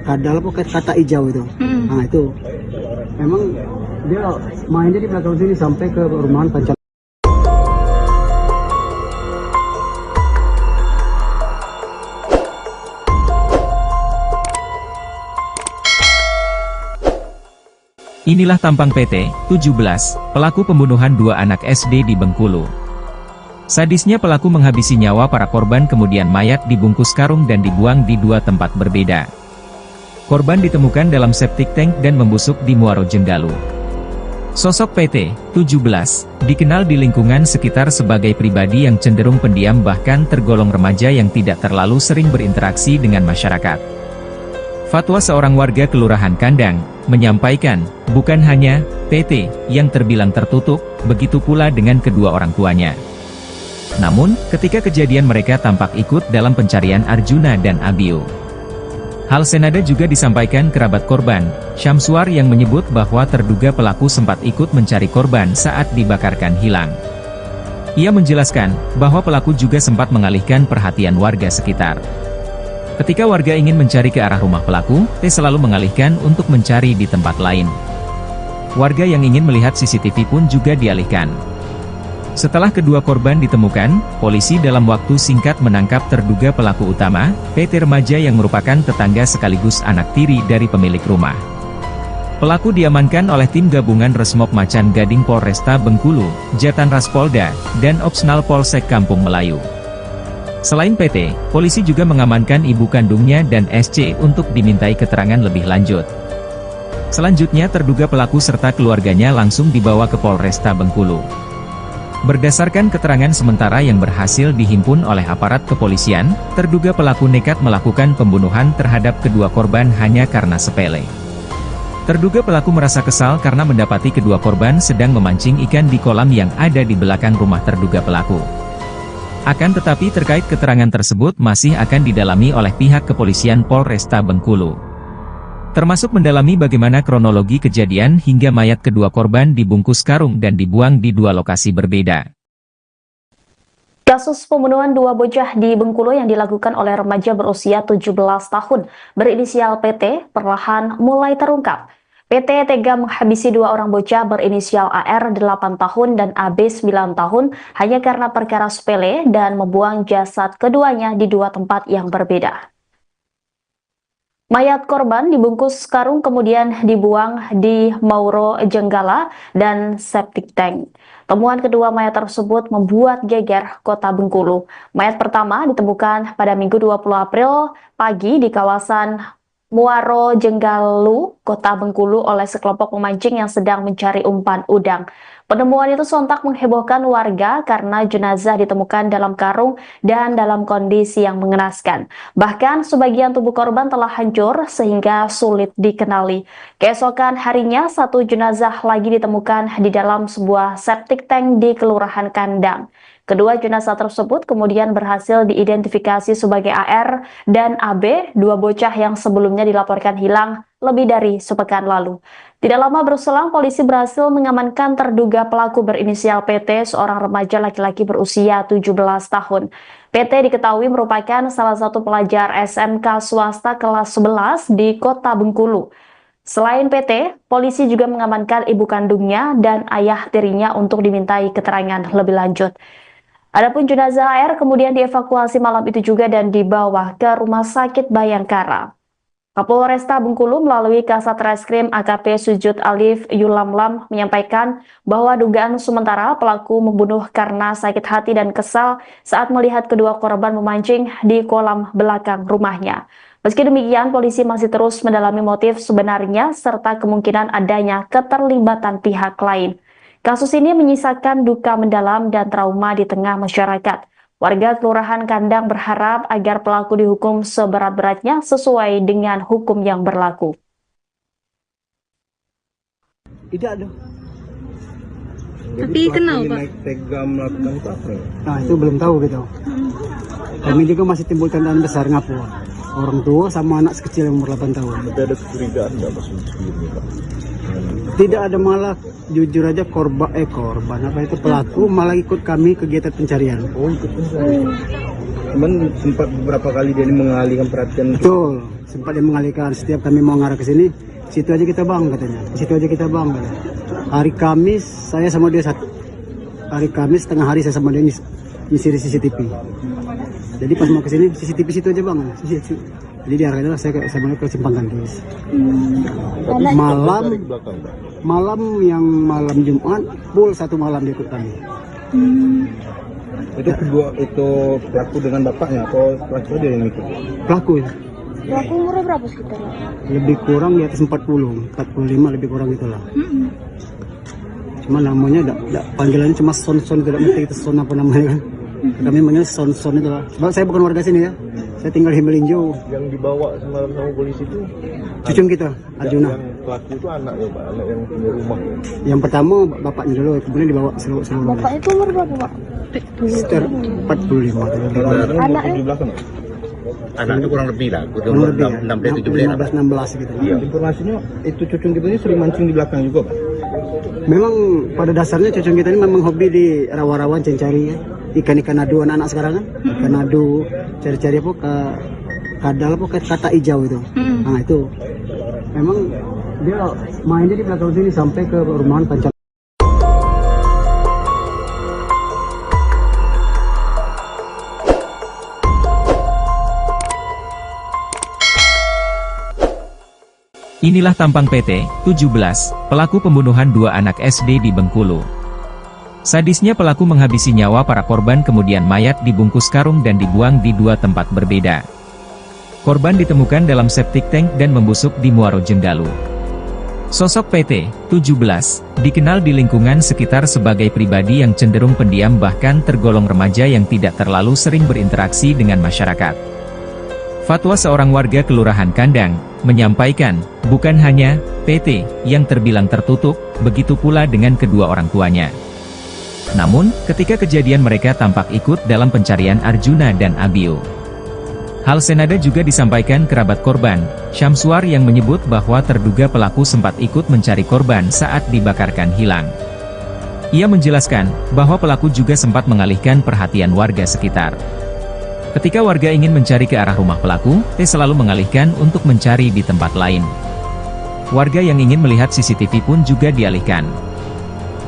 S3: kadal apa ke kata hijau itu. Nah itu. Memang dia mainnya di belakang sini sampai ke rumahan Pancal.
S1: Inilah tampang PT 17, pelaku pembunuhan dua anak SD di Bengkulu. Sadisnya pelaku menghabisi nyawa para korban kemudian mayat dibungkus karung dan dibuang di dua tempat berbeda. Korban ditemukan dalam septic tank dan membusuk di Muaro Jenggalu. Sosok PT 17 dikenal di lingkungan sekitar sebagai pribadi yang cenderung pendiam bahkan tergolong remaja yang tidak terlalu sering berinteraksi dengan masyarakat. Fatwa seorang warga Kelurahan Kandang menyampaikan, bukan hanya PT yang terbilang tertutup, begitu pula dengan kedua orang tuanya. Namun, ketika kejadian mereka tampak ikut dalam pencarian Arjuna dan Abiu. Hal senada juga disampaikan kerabat korban, Syamsuar yang menyebut bahwa terduga pelaku sempat ikut mencari korban saat dibakarkan hilang. Ia menjelaskan bahwa pelaku juga sempat mengalihkan perhatian warga sekitar. Ketika warga ingin mencari ke arah rumah pelaku, T selalu mengalihkan untuk mencari di tempat lain. Warga yang ingin melihat CCTV pun juga dialihkan. Setelah kedua korban ditemukan, polisi dalam waktu singkat menangkap terduga pelaku utama, PT remaja yang merupakan tetangga sekaligus anak tiri dari pemilik rumah. Pelaku diamankan oleh tim gabungan Resmob Macan Gading Polresta Bengkulu, Jatan Ras Polda, dan Opsnal Polsek Kampung Melayu. Selain PT, polisi juga mengamankan ibu kandungnya dan SC untuk dimintai keterangan lebih lanjut. Selanjutnya terduga pelaku serta keluarganya langsung dibawa ke Polresta Bengkulu. Berdasarkan keterangan sementara yang berhasil dihimpun oleh aparat kepolisian, terduga pelaku nekat melakukan pembunuhan terhadap kedua korban hanya karena sepele. Terduga pelaku merasa kesal karena mendapati kedua korban sedang memancing ikan di kolam yang ada di belakang rumah terduga pelaku. Akan tetapi terkait keterangan tersebut masih akan didalami oleh pihak kepolisian Polresta Bengkulu. Termasuk mendalami bagaimana kronologi kejadian hingga mayat kedua korban dibungkus karung dan dibuang di dua lokasi berbeda.
S2: Kasus pembunuhan dua bocah di Bengkulu yang dilakukan oleh remaja berusia 17 tahun berinisial PT perlahan mulai terungkap. PT tega menghabisi dua orang bocah berinisial AR 8 tahun dan AB 9 tahun hanya karena perkara sepele dan membuang jasad keduanya di dua tempat yang berbeda. Mayat korban dibungkus karung kemudian dibuang di Mauro Jenggala dan septic tank. Temuan kedua mayat tersebut membuat geger kota Bengkulu. Mayat pertama ditemukan pada Minggu 20 April pagi di kawasan Muaro Jenggalu, kota Bengkulu oleh sekelompok pemancing yang sedang mencari umpan udang. Penemuan itu sontak menghebohkan warga karena jenazah ditemukan dalam karung dan dalam kondisi yang mengenaskan. Bahkan sebagian tubuh korban telah hancur sehingga sulit dikenali. Keesokan harinya satu jenazah lagi ditemukan di dalam sebuah septic tank di Kelurahan Kandang. Kedua jenazah tersebut kemudian berhasil diidentifikasi sebagai AR dan AB, dua bocah yang sebelumnya dilaporkan hilang lebih dari sepekan lalu. Tidak lama berselang, polisi berhasil mengamankan terduga pelaku berinisial PT, seorang remaja laki-laki berusia 17 tahun. PT diketahui merupakan salah satu pelajar SMK swasta kelas 11 di kota Bengkulu. Selain PT, polisi juga mengamankan ibu kandungnya dan ayah tirinya untuk dimintai keterangan lebih lanjut. Adapun jenazah AR kemudian dievakuasi malam itu juga dan dibawa ke Rumah Sakit Bayangkara. Kapolresta Bengkulu melalui Kasat Reskrim AKP Sujud Alif Yulamlam menyampaikan bahwa dugaan sementara pelaku membunuh karena sakit hati dan kesal saat melihat kedua korban memancing di kolam belakang rumahnya. Meski demikian, polisi masih terus mendalami motif sebenarnya serta kemungkinan adanya keterlibatan pihak lain. Kasus ini menyisakan duka mendalam dan trauma di tengah masyarakat. Warga Kelurahan Kandang berharap agar pelaku dihukum seberat-beratnya sesuai dengan hukum yang berlaku.
S3: Tidak ada.
S5: Tapi kenal Pak? Naik tega melakukan itu apa?
S3: Nah itu belum tahu gitu. Kami juga masih timbul tandaan besar ngapu. Orang tua sama anak sekecil yang umur 8 tahun.
S5: Tapi ada kecurigaan nggak Mas sebelumnya Pak?
S3: Tidak ada, malah jujur aja korban apa itu pelaku malah ikut kami kegiatan pencarian.
S5: Oh ikut pencarian. Cuman sempat beberapa kali dia ini mengalihkan perhatian.
S3: Betul, sempat dia mengalihkan. Setiap kami mau ngarah ke sini, situ aja kita bang katanya. Situ aja kita bang katanya. Hari Kamis saya sama dia satu. Hari Kamis tengah hari saya sama dia nyisir CCTV. Jadi pas mau ke sini CCTV situ aja bang. Jadi diarahkan saya sama dia ke Simpang Kandis. Malam Jumat full satu malam dia ikut kami.
S5: Itu kedua itu pelaku dengan bapaknya atau pelaku dia yang ikut?
S3: Pelaku ya.
S4: Pelaku umurnya berapa sekitar?
S3: Lebih kurang di atas 45 lebih kurang itulah. Cuma namanya panggilannya cuma Son tidak ngerti itu Son apa namanya kan. Kami manggil Son itu lah. Sebab saya bukan warga sini ya. Saya tinggal di Melinjo.
S5: Yang dibawa semalam sama polisi itu
S3: cucung kita, Arjuna.
S5: Yang pelaku itu anaknya Pak, anak yang punya rumah.
S3: Yang pertama bapaknya dulu, kemudian dibawa seluruh.
S4: Bapaknya itu umur berapa Pak?
S3: Sekitar 45.
S4: Anaknya?
S5: Di belakang.
S6: Anaknya kurang lebih lah,
S3: Kurang lebih ya,
S6: 16
S3: gitu.
S5: Iya. Informasinya itu cucung kita ini sering mancing di belakang juga Pak.
S3: Memang pada dasarnya cucung kita ini memang hobi di rawa-rawa cari ya. Ikan-ikan adu anak-anak sekarang kan. Ikan adu, cari-cari apa ke kadal apa ke kata hijau itu. Nah itu memang dia mainnya di belakang sini sampai ke rumahan Pancal.
S1: Inilah tampang PT 17, pelaku pembunuhan dua anak SD di Bengkulu. Sadisnya pelaku menghabisi nyawa para korban kemudian mayat dibungkus karung dan dibuang di dua tempat berbeda. Korban ditemukan dalam septic tank dan membusuk di Muaro Jenggalu. Sosok PT 17 dikenal di lingkungan sekitar sebagai pribadi yang cenderung pendiam bahkan tergolong remaja yang tidak terlalu sering berinteraksi dengan masyarakat. Fatwa seorang warga Kelurahan Kandang menyampaikan, bukan hanya PT yang terbilang tertutup, begitu pula dengan kedua orang tuanya. Namun, ketika kejadian mereka tampak ikut dalam pencarian Arjuna dan Abiu. Hal senada juga disampaikan kerabat korban, Syamsuar yang menyebut bahwa terduga pelaku sempat ikut mencari korban saat dibakarkan hilang. Ia menjelaskan, bahwa pelaku juga sempat mengalihkan perhatian warga sekitar. Ketika warga ingin mencari ke arah rumah pelaku, T selalu mengalihkan untuk mencari di tempat lain. Warga yang ingin melihat CCTV pun juga dialihkan.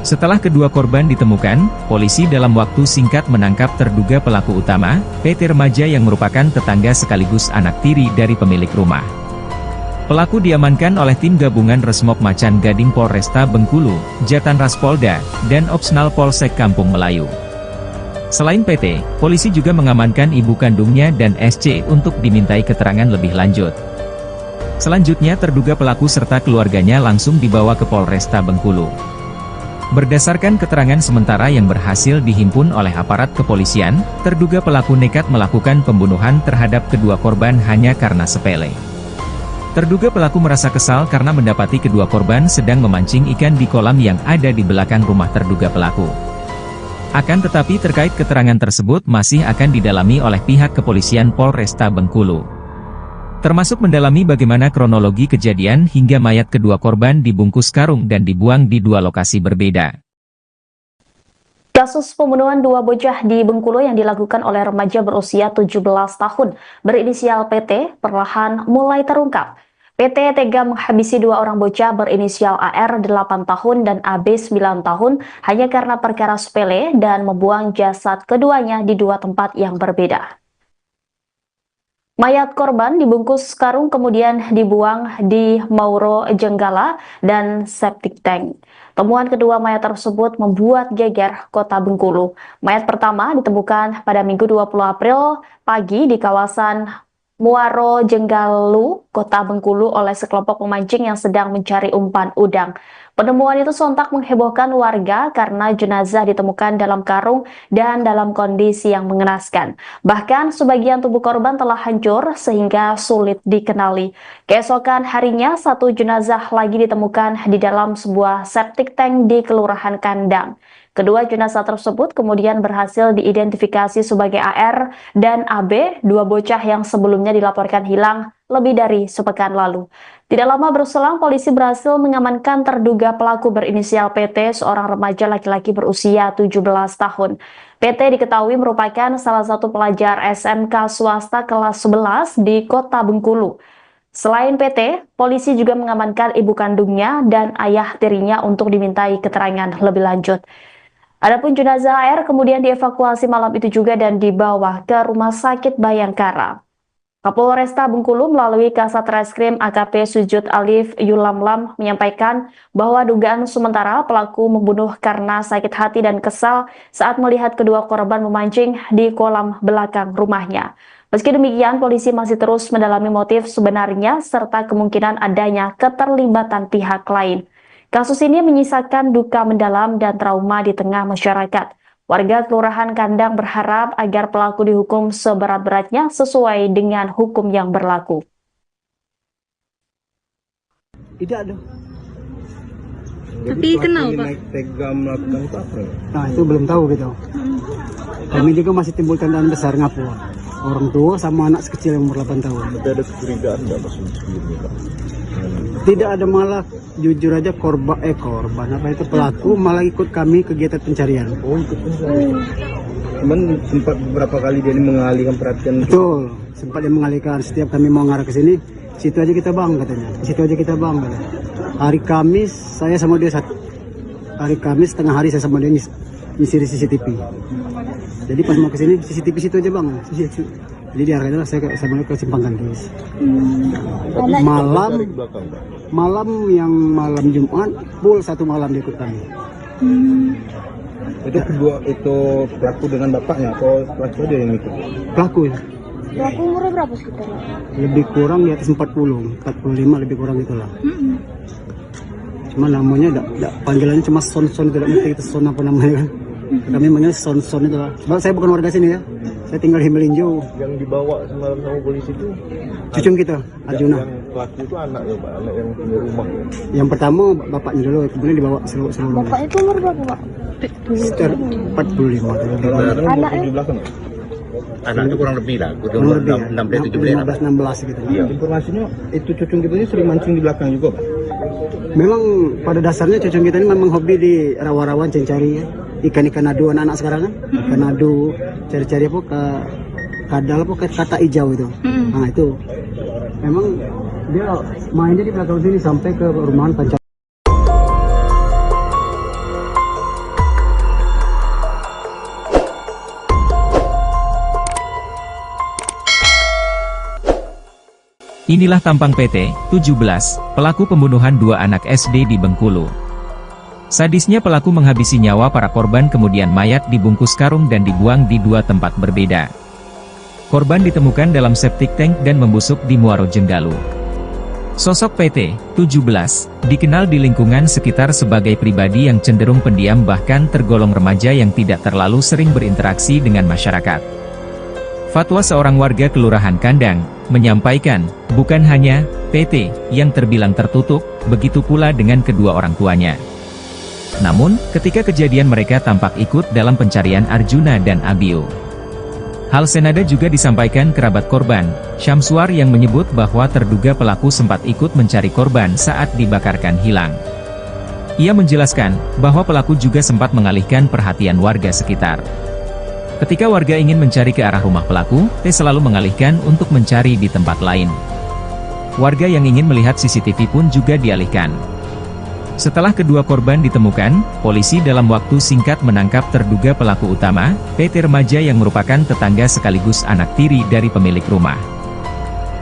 S1: Setelah kedua korban ditemukan, polisi dalam waktu singkat menangkap terduga pelaku utama, PT remaja yang merupakan tetangga sekaligus anak tiri dari pemilik rumah. Pelaku diamankan oleh tim gabungan Resmob Macan Gading Polresta Bengkulu, Jatanras Polda, dan Opsnal Polsek Kampung Melayu. Selain PT, polisi juga mengamankan ibu kandungnya dan SC untuk dimintai keterangan lebih lanjut. Selanjutnya terduga pelaku serta keluarganya langsung dibawa ke Polresta Bengkulu. Berdasarkan keterangan sementara yang berhasil dihimpun oleh aparat kepolisian, terduga pelaku nekat melakukan pembunuhan terhadap kedua korban hanya karena sepele. Terduga pelaku merasa kesal karena mendapati kedua korban sedang memancing ikan di kolam yang ada di belakang rumah terduga pelaku. Akan tetapi terkait keterangan tersebut masih akan didalami oleh pihak kepolisian Polresta Bengkulu. Termasuk mendalami bagaimana kronologi kejadian hingga mayat kedua korban dibungkus karung dan dibuang di dua lokasi berbeda.
S2: Kasus pembunuhan dua bocah di Bengkulu yang dilakukan oleh remaja berusia 17 tahun berinisial PT perlahan mulai terungkap. PT tega menghabisi dua orang bocah berinisial AR 8 tahun dan AB 9 tahun hanya karena perkara sepele dan membuang jasad keduanya di dua tempat yang berbeda. Mayat korban dibungkus karung kemudian dibuang di Mauro Jenggala dan septic tank. Temuan kedua mayat tersebut membuat geger kota Bengkulu. Mayat pertama ditemukan pada Minggu 20 April pagi di kawasan Muaro Jenggalu, kota Bengkulu oleh sekelompok pemancing yang sedang mencari umpan udang. Penemuan itu sontak menghebohkan warga karena jenazah ditemukan dalam karung dan dalam kondisi yang mengenaskan. Bahkan sebagian tubuh korban telah hancur sehingga sulit dikenali. Keesokan harinya, satu jenazah lagi ditemukan di dalam sebuah septic tank di Kelurahan Kandang. Kedua jenazah tersebut kemudian berhasil diidentifikasi sebagai AR dan AB, dua bocah yang sebelumnya dilaporkan hilang lebih dari sepekan lalu. Tidak lama berselang, polisi berhasil mengamankan terduga pelaku berinisial PT, seorang remaja laki-laki berusia 17 tahun. PT diketahui merupakan salah satu pelajar SMK swasta kelas 11 di kota Bengkulu. Selain PT, polisi juga mengamankan ibu kandungnya dan ayah tirinya untuk dimintai keterangan lebih lanjut. Adapun jenazah AR kemudian dievakuasi malam itu juga dan dibawa ke Rumah Sakit Bayangkara. Kapolresta Bengkulu melalui Kasat Reskrim AKP Sujud Alif Yulamlam menyampaikan bahwa dugaan sementara pelaku membunuh karena sakit hati dan kesal saat melihat kedua korban memancing di kolam belakang rumahnya. Meski demikian, polisi masih terus mendalami motif sebenarnya serta kemungkinan adanya keterlibatan pihak lain. Kasus ini menyisakan duka mendalam dan trauma di tengah masyarakat. Warga Kelurahan Kandang berharap agar pelaku dihukum seberat-beratnya sesuai dengan hukum yang berlaku.
S3: Tidak ada.
S4: Tapi kenal, Pak?
S5: Naik tega melakukan itu apa?
S3: Nah, itu belum tahu gitu. Kami juga masih timbul tandaan besar ngapu. Orang tua sama anak kecil yang umur 8 tahun.
S5: Tapi ada kecurigaan nggak maksudnya sebelumnya, Pak?
S3: Tidak ada, malah jujur aja korban apa itu pelaku malah ikut kami kegiatan pencarian.
S5: Oh, ikut pencarian. Cuman sempat beberapa kali dia ini mengalihkan perhatian.
S3: Betul, sempat dia mengalihkan. Setiap kami mau ngarah ke sini, situ aja kita bang katanya. Situ aja kita bang katanya. Hari Kamis saya sama dia hari Kamis tengah hari saya sama dia ngisi di CCTV. Jadi pas mau ke sini CCTV situ aja bang. Jadi diarahkan saya sama ke Simpang Gantis. Malam yang malam Jumat full satu malam dia ikut kami.
S5: Itu kedua itu pelaku dengan bapaknya atau pelaku dia yang ikut?
S3: Pelaku ya.
S4: Pelaku umurnya berapa sekitar?
S3: Lebih kurang di atas 40, 45 lebih kurang itulah. Cuma namanya panggilannya cuma Son-Son, tidak mesti itu Son apa namanya kan. Kami manggil Son-Son itu lah. Sebab saya bukan warga sini ya. Saya tinggal di Melinjo.
S5: Yang dibawa semalam sama polisi itu
S3: Cucung kita, Arjuna.
S5: yang pelaku itu anaknya Pak, anak yang punya rumah.
S3: Yang pertama bapaknya dulu, kemudian dibawa seluruh.
S4: Bapak itu umur berapa, Pak?
S3: Sekitar 45.
S4: Anaknya?
S5: Di belakang.
S6: Anaknya kurang lebih lah,
S3: Kurang lebih ya,
S6: 16 17
S3: 15-16 gitu.
S5: Iya. Informasinya itu cucung kita ini sering mancing di belakang juga Pak.
S3: Memang pada dasarnya cucung kita ini memang hobi di rawa-rawan cari ya. Ikan-ikan adu anak-anak sekarang kan. Ikan adu, cari-cari apa ke kadal apa ke kata hijau itu. Nah itu. Memang dia mainnya di belakang sini sampai ke rumahan pancam.
S1: Inilah tampang PT 17, pelaku pembunuhan dua anak SD di Bengkulu. Sadisnya pelaku menghabisi nyawa para korban, kemudian mayat dibungkus karung dan dibuang di dua tempat berbeda. Korban ditemukan dalam septic tank dan membusuk di Muaro Jenggalu. Sosok PT 17 dikenal di lingkungan sekitar sebagai pribadi yang cenderung pendiam, bahkan tergolong remaja yang tidak terlalu sering berinteraksi dengan masyarakat. Fatwa seorang warga Kelurahan Kandang menyampaikan, bukan hanya PT yang terbilang tertutup, begitu pula dengan kedua orang tuanya. Namun, ketika kejadian mereka tampak ikut dalam pencarian Arjuna dan Abiu. Hal senada juga disampaikan kerabat korban, Syamsuar, yang menyebut bahwa terduga pelaku sempat ikut mencari korban saat dibakarkan hilang. Ia menjelaskan bahwa pelaku juga sempat mengalihkan perhatian warga sekitar. Ketika warga ingin mencari ke arah rumah pelaku, T selalu mengalihkan untuk mencari di tempat lain. Warga yang ingin melihat CCTV pun juga dialihkan. Setelah kedua korban ditemukan, polisi dalam waktu singkat menangkap terduga pelaku utama, PT remaja yang merupakan tetangga sekaligus anak tiri dari pemilik rumah.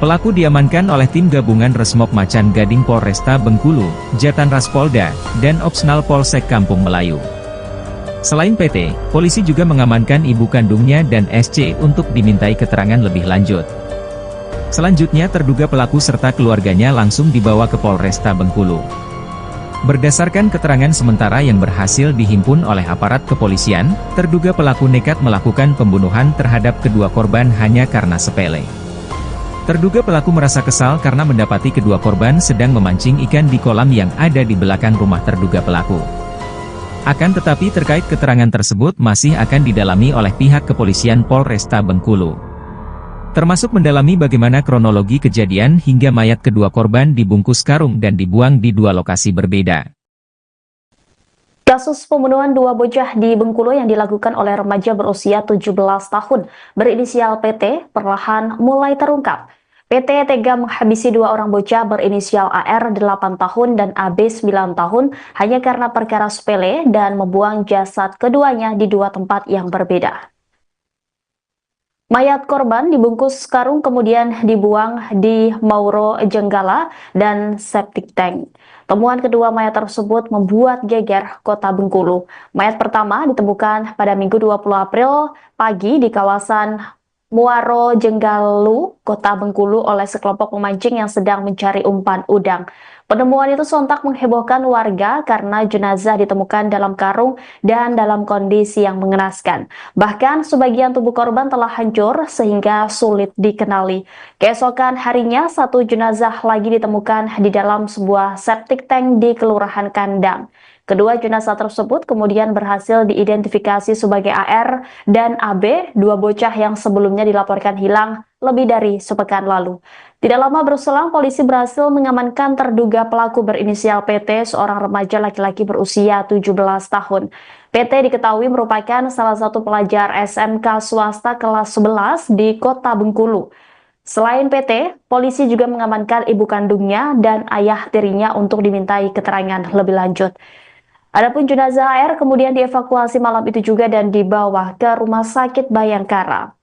S1: Pelaku diamankan oleh tim gabungan Resmob Macan Gading Polresta Bengkulu, Jatan Ras Polda, dan Opsnal Polsek Kampung Melayu. Selain PT, polisi juga mengamankan ibu kandungnya dan SC untuk dimintai keterangan lebih lanjut. Selanjutnya terduga pelaku serta keluarganya langsung dibawa ke Polresta Bengkulu. Berdasarkan keterangan sementara yang berhasil dihimpun oleh aparat kepolisian, terduga pelaku nekat melakukan pembunuhan terhadap kedua korban hanya karena sepele. Terduga pelaku merasa kesal karena mendapati kedua korban sedang memancing ikan di kolam yang ada di belakang rumah terduga pelaku. Akan tetapi terkait keterangan tersebut masih akan didalami oleh pihak kepolisian Polresta Bengkulu. Termasuk mendalami bagaimana kronologi kejadian hingga mayat kedua korban dibungkus karung dan dibuang di dua lokasi berbeda.
S2: Kasus pembunuhan dua bocah di Bengkulu yang dilakukan oleh remaja berusia 17 tahun berinisial PT perlahan mulai terungkap. PT tega menghabisi dua orang bocah berinisial AR 8 tahun dan AB 9 tahun hanya karena perkara sepele dan membuang jasad keduanya di dua tempat yang berbeda. Mayat korban dibungkus karung kemudian dibuang di Mauro Jenggala dan septic tank. Temuan kedua mayat tersebut membuat geger kota Bengkulu. Mayat pertama ditemukan pada Minggu 20 April pagi di kawasan Muaro Jenggalu, kota Bengkulu oleh sekelompok pemancing yang sedang mencari umpan udang. Penemuan itu sontak menghebohkan warga karena jenazah ditemukan dalam karung dan dalam kondisi yang mengenaskan. Bahkan sebagian tubuh korban telah hancur sehingga sulit dikenali. Keesokan harinya, satu jenazah lagi ditemukan di dalam sebuah septic tank di Kelurahan Kandang. Kedua jenazah tersebut kemudian berhasil diidentifikasi sebagai AR dan AB, dua bocah yang sebelumnya dilaporkan hilang lebih dari sepekan lalu. Tidak lama berselang, polisi berhasil mengamankan terduga pelaku berinisial PT, seorang remaja laki-laki berusia 17 tahun. PT diketahui merupakan salah satu pelajar SMK swasta kelas 11 di kota Bengkulu. Selain PT, polisi juga mengamankan ibu kandungnya dan ayah tirinya untuk dimintai keterangan lebih lanjut. Adapun jenazah AR kemudian dievakuasi malam itu juga dan dibawa ke Rumah Sakit Bayangkara.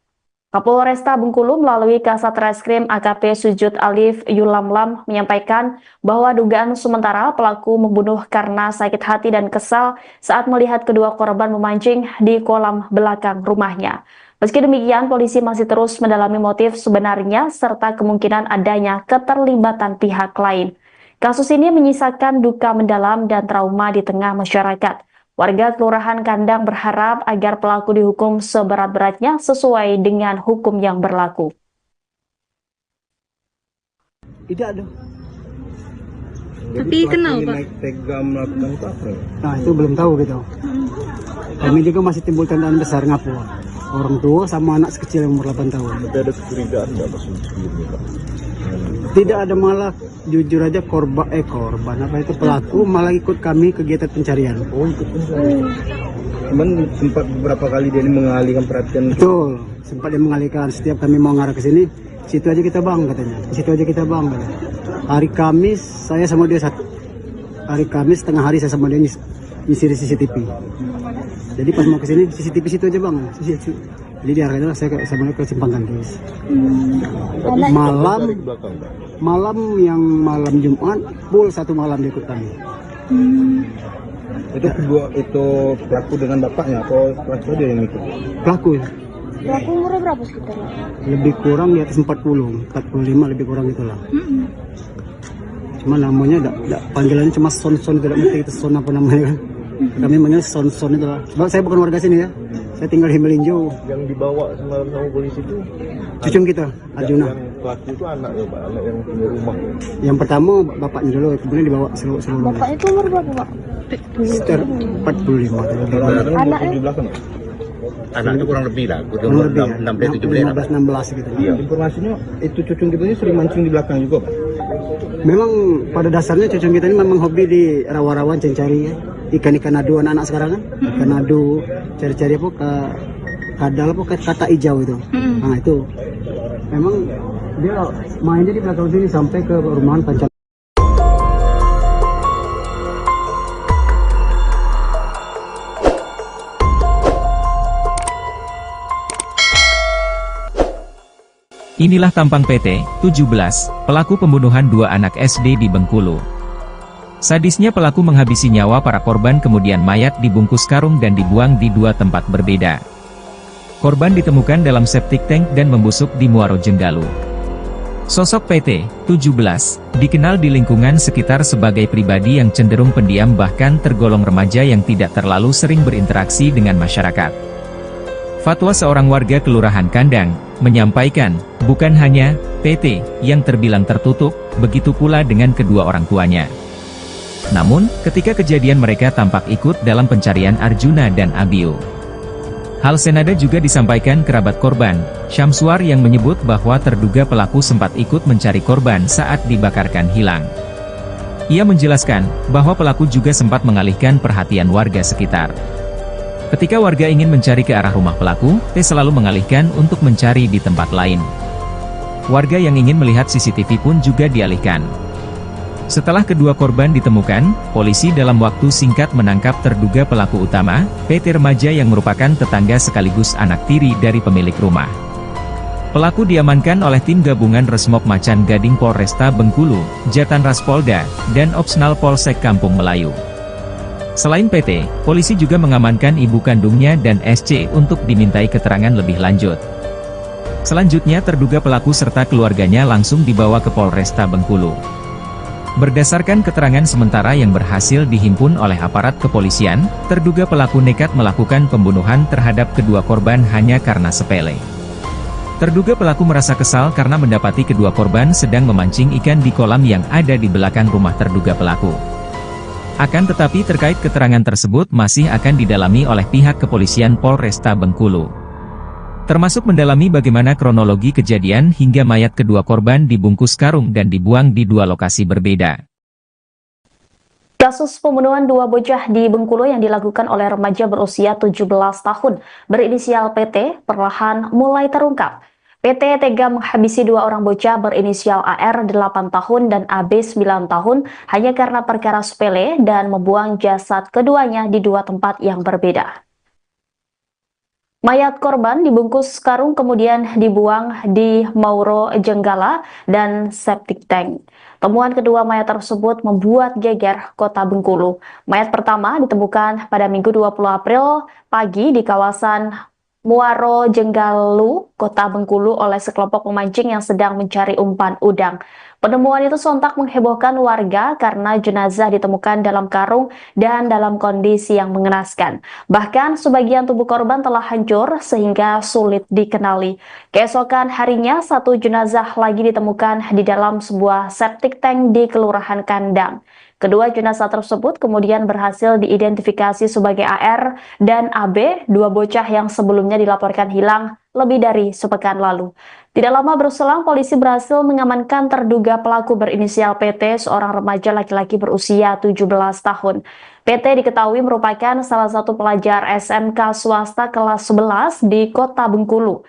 S2: Kapolresta Bengkulu melalui Kasat Reskrim AKP Sujud Alif Yulamlam menyampaikan bahwa dugaan sementara pelaku membunuh karena sakit hati dan kesal saat melihat kedua korban memancing di kolam belakang rumahnya. Meski demikian, polisi masih terus mendalami motif sebenarnya serta kemungkinan adanya keterlibatan pihak lain. Kasus ini menyisakan duka mendalam dan trauma di tengah masyarakat. Warga Kelurahan Kandang berharap agar pelaku dihukum seberat-beratnya sesuai dengan hukum yang berlaku.
S3: Tidak ada.
S5: Tapi kenal Pak? Naik tega melakukan itu apa?
S3: Nah itu belum tahu gitu. Kami juga masih timbul tandaan besar ngapu. Orang tua sama anak sekecil yang umur 8 tahun.
S5: Tapi ada kecurigaan nggak Mas sebelumnya Pak?
S3: Tidak ada, malah jujur aja korban apa itu pelaku malah ikut kami kegiatan pencarian.
S5: Oh ikut pencarian. Cuman sempat beberapa kali dia ini mengalihkan perhatian.
S3: Betul, sempat dia mengalihkan. Setiap kami mau ngarah ke sini, situ aja kita bang katanya. Situ aja kita bang katanya. Hari Kamis saya sama dia hari Kamis tengah hari saya sama dia ngisi CCTV. Jadi pas mau ke sini CCTV situ aja bang. Jadi diarahkan saya sama dia ke Simpang Kandis. Malam Jumat full 1 malam dia ikut kami.
S5: Itu kedua itu pelaku dengan bapaknya atau pelaku dia yang ikut?
S3: Pelaku ya.
S4: Pelaku umurnya berapa sekitar?
S3: Lebih kurang di atas 45 lebih kurang itulah. Cuma namanya panggilannya cuma Son tidak ngerti itu Son apa namanya kan. Kami manggil Son itu lah. Sebab saya bukan warga sini ya. Saya tinggal di Melinjo.
S5: Yang dibawa semalam sama polisi itu
S3: cucung kita, Arjuna.
S5: Yang pelaku itu anak ya Pak, anak yang punya rumah.
S3: Yang pertama bapaknya dulu, kemudian dibawa seluruh.
S4: Bapaknya itu umur berapa Pak?
S3: Sekitar 45.
S4: Anaknya?
S5: Di belakang.
S6: Anaknya kurang lebih lah,
S3: Kurang lebih ya.
S6: 16
S3: gitu.
S5: Iya. Informasinya itu cucung kita ini sering mancing di belakang juga Pak.
S3: Memang pada dasarnya cucung kita ini memang hobi di rawa-rawan cari ya. Ikan-ikan adu anak-anak sekarang kan. Ikan adu, cari-cari apa ke kadal apa ke kata hijau itu. Nah itu. Memang dia mainnya di belakang sini sampai ke rumahan Pancal.
S1: Inilah tampang PT 17, pelaku pembunuhan 2 anak SD di Bengkulu. Sadisnya pelaku menghabisi nyawa para korban kemudian mayat dibungkus karung dan dibuang di 2 tempat berbeda. Korban ditemukan dalam septic tank dan membusuk di Muaro Jenggalu. Sosok PT 17 dikenal di lingkungan sekitar sebagai pribadi yang cenderung pendiam bahkan tergolong remaja yang tidak terlalu sering berinteraksi dengan masyarakat. Fatwa seorang warga Kelurahan Kandang menyampaikan, bukan hanya PT yang terbilang tertutup, begitu pula dengan kedua orang tuanya. Namun, ketika kejadian mereka tampak ikut dalam pencarian Arjuna dan Abiu. Hal senada juga disampaikan kerabat korban, Syamsuar yang menyebut bahwa terduga pelaku sempat ikut mencari korban saat dibakarkan hilang. Ia menjelaskan bahwa pelaku juga sempat mengalihkan perhatian warga sekitar. Ketika warga ingin mencari ke arah rumah pelaku, T selalu mengalihkan untuk mencari di tempat lain. Warga yang ingin melihat CCTV pun juga dialihkan. Setelah kedua korban ditemukan, polisi dalam waktu singkat menangkap terduga pelaku utama, PT remaja yang merupakan tetangga sekaligus anak tiri dari pemilik rumah. Pelaku diamankan oleh tim gabungan Resmob Macan Gading Polresta Bengkulu, Jatanras Polda, dan Opsnal Polsek Kampung Melayu. Selain PT, polisi juga mengamankan ibu kandungnya dan SC untuk dimintai keterangan lebih lanjut. Selanjutnya terduga pelaku serta keluarganya langsung dibawa ke Polresta Bengkulu. Berdasarkan keterangan sementara yang berhasil dihimpun oleh aparat kepolisian, terduga pelaku nekat melakukan pembunuhan terhadap kedua korban hanya karena sepele. Terduga pelaku merasa kesal karena mendapati kedua korban sedang memancing ikan di kolam yang ada di belakang rumah terduga pelaku. Akan tetapi terkait keterangan tersebut masih akan didalami oleh pihak kepolisian Polresta Bengkulu. Termasuk mendalami bagaimana kronologi kejadian hingga mayat kedua korban dibungkus karung dan dibuang di 2 lokasi berbeda.
S2: Kasus pembunuhan 2 bocah di Bengkulu yang dilakukan oleh remaja berusia 17 tahun berinisial PT perlahan mulai terungkap. PT tega menghabisi 2 orang bocah berinisial AR 8 tahun dan AB 9 tahun hanya karena perkara sepele dan membuang jasad keduanya di 2 tempat yang berbeda. Mayat korban dibungkus karung kemudian dibuang di Mauro Jenggala dan septic tank. Temuan kedua mayat tersebut membuat geger kota Bengkulu. Mayat pertama ditemukan pada Minggu 20 April pagi di kawasan Muaro Jenggalu, Kota Bengkulu oleh sekelompok pemancing yang sedang mencari umpan udang. Penemuan itu sontak menghebohkan warga karena jenazah ditemukan dalam karung dan dalam kondisi yang mengenaskan. Bahkan sebagian tubuh korban telah hancur sehingga sulit dikenali. Keesokan harinya, satu jenazah lagi ditemukan di dalam sebuah septic tank di Kelurahan Kandang. Kedua jenazah tersebut kemudian berhasil diidentifikasi sebagai AR dan AB, dua bocah yang sebelumnya dilaporkan hilang lebih dari sepekan lalu. Tidak lama berselang, polisi berhasil mengamankan terduga pelaku berinisial PT, seorang remaja laki-laki berusia 17 tahun. PT diketahui merupakan salah satu pelajar SMK swasta kelas 11 di Kota Bengkulu.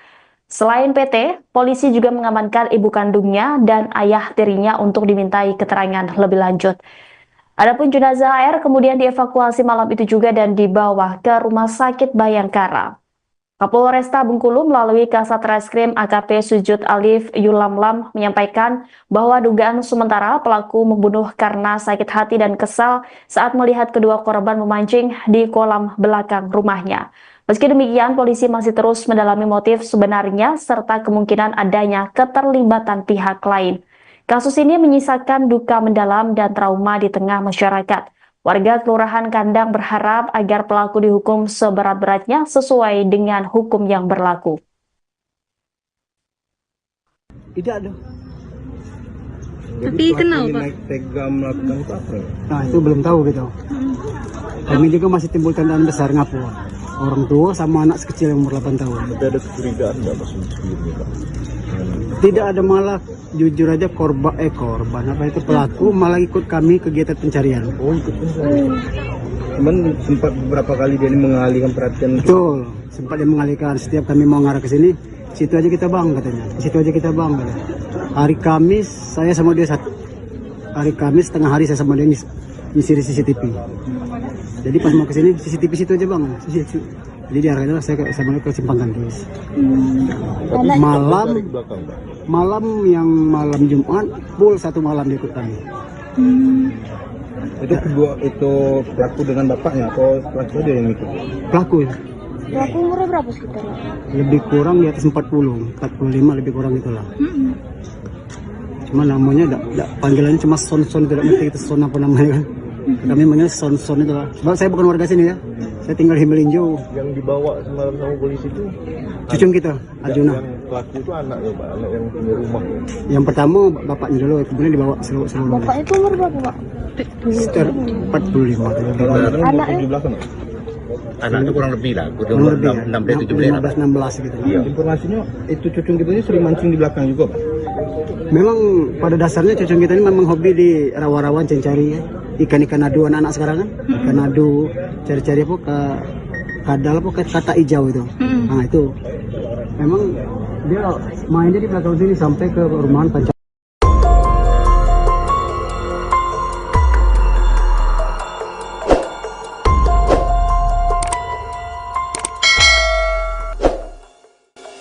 S2: Selain PT, polisi juga mengamankan ibu kandungnya dan ayah tirinya untuk dimintai keterangan lebih lanjut. Adapun jenazah AR kemudian dievakuasi malam itu juga dan dibawa ke Rumah Sakit Bayangkara. Kapolresta Bengkulu melalui Kasat Reskrim AKP Sujud Alif Yulamlam menyampaikan bahwa dugaan sementara pelaku membunuh karena sakit hati dan kesal saat melihat kedua korban memancing di kolam belakang rumahnya. Meski demikian, polisi masih terus mendalami motif sebenarnya serta kemungkinan adanya keterlibatan pihak lain. Kasus ini menyisakan duka mendalam dan trauma di tengah masyarakat. Warga Kelurahan Kandang berharap agar pelaku dihukum seberat-beratnya sesuai dengan hukum yang berlaku.
S3: Tidak ada.
S5: Tapi kenal Pak? Naik tega melakukan itu apa?
S3: Nah itu belum tahu gitu. Kami juga masih timbul tandaan besar ngapu. Orang tua sama anak kecil yang umur 8 tahun.
S5: Tapi ada kecurigaan nggak Mas sebelumnya Pak?
S3: Tidak ada, malah jujur aja korban apa itu pelaku malah ikut kami kegiatan pencarian.
S5: Oh ikut pencarian. Cuman sempat beberapa kali dia ini mengalihkan perhatian.
S3: Betul, sempat dia mengalihkan. Setiap kami mau ngarah ke sini, situ aja kita bang katanya. Situ aja kita bang katanya. Hari Kamis saya sama dia hari Kamis tengah hari saya sama dia nyisir CCTV. Jadi pas mau ke sini CCTV situ aja bang. Jadi diarahkan saya sama dia ke Simpang Gantis. Malam yang malam Jumat full satu malam dia ikut kami.
S5: Itu pelaku dengan bapaknya atau pelaku dia yang ikut?
S3: Pelaku
S4: umurnya berapa sekitar?
S3: lebih kurang di atas 45 lebih kurang itulah. Cuma namanya panggilannya cuma Son, tidak ngerti itu Son apa namanya kan. Kami manggil Son itu lah. Sebab saya bukan warga sini ya. Saya tinggal di Melinjo.
S5: Yang dibawa semalam sama polisi itu
S3: cucung kita, Arjuna.
S5: Yang pelaku itu anaknya Pak, anak yang punya rumah.
S3: Yang pertama bapaknya dulu, kemudian dibawa seluruh.
S4: Bapak itu umur berapa Pak?
S3: Sekitar 45.
S4: Anaknya?
S5: Di belakang.
S6: Anaknya kurang lebih lah,
S3: Kurang lebih ya,
S6: 16
S3: gitu.
S5: Iya. Informasinya itu cucung kita ini sering mancing di belakang juga Pak.
S3: Memang pada dasarnya cucung kita ini memang hobi di rawa-rawan cari ya. Ikan-ikan adu anak-anak sekarang kan. Ikan adu, cari-cari apa ke kadal apa ke kata hijau itu. Nah itu memang dia mainnya di belakang sini sampai ke rumahan pancak.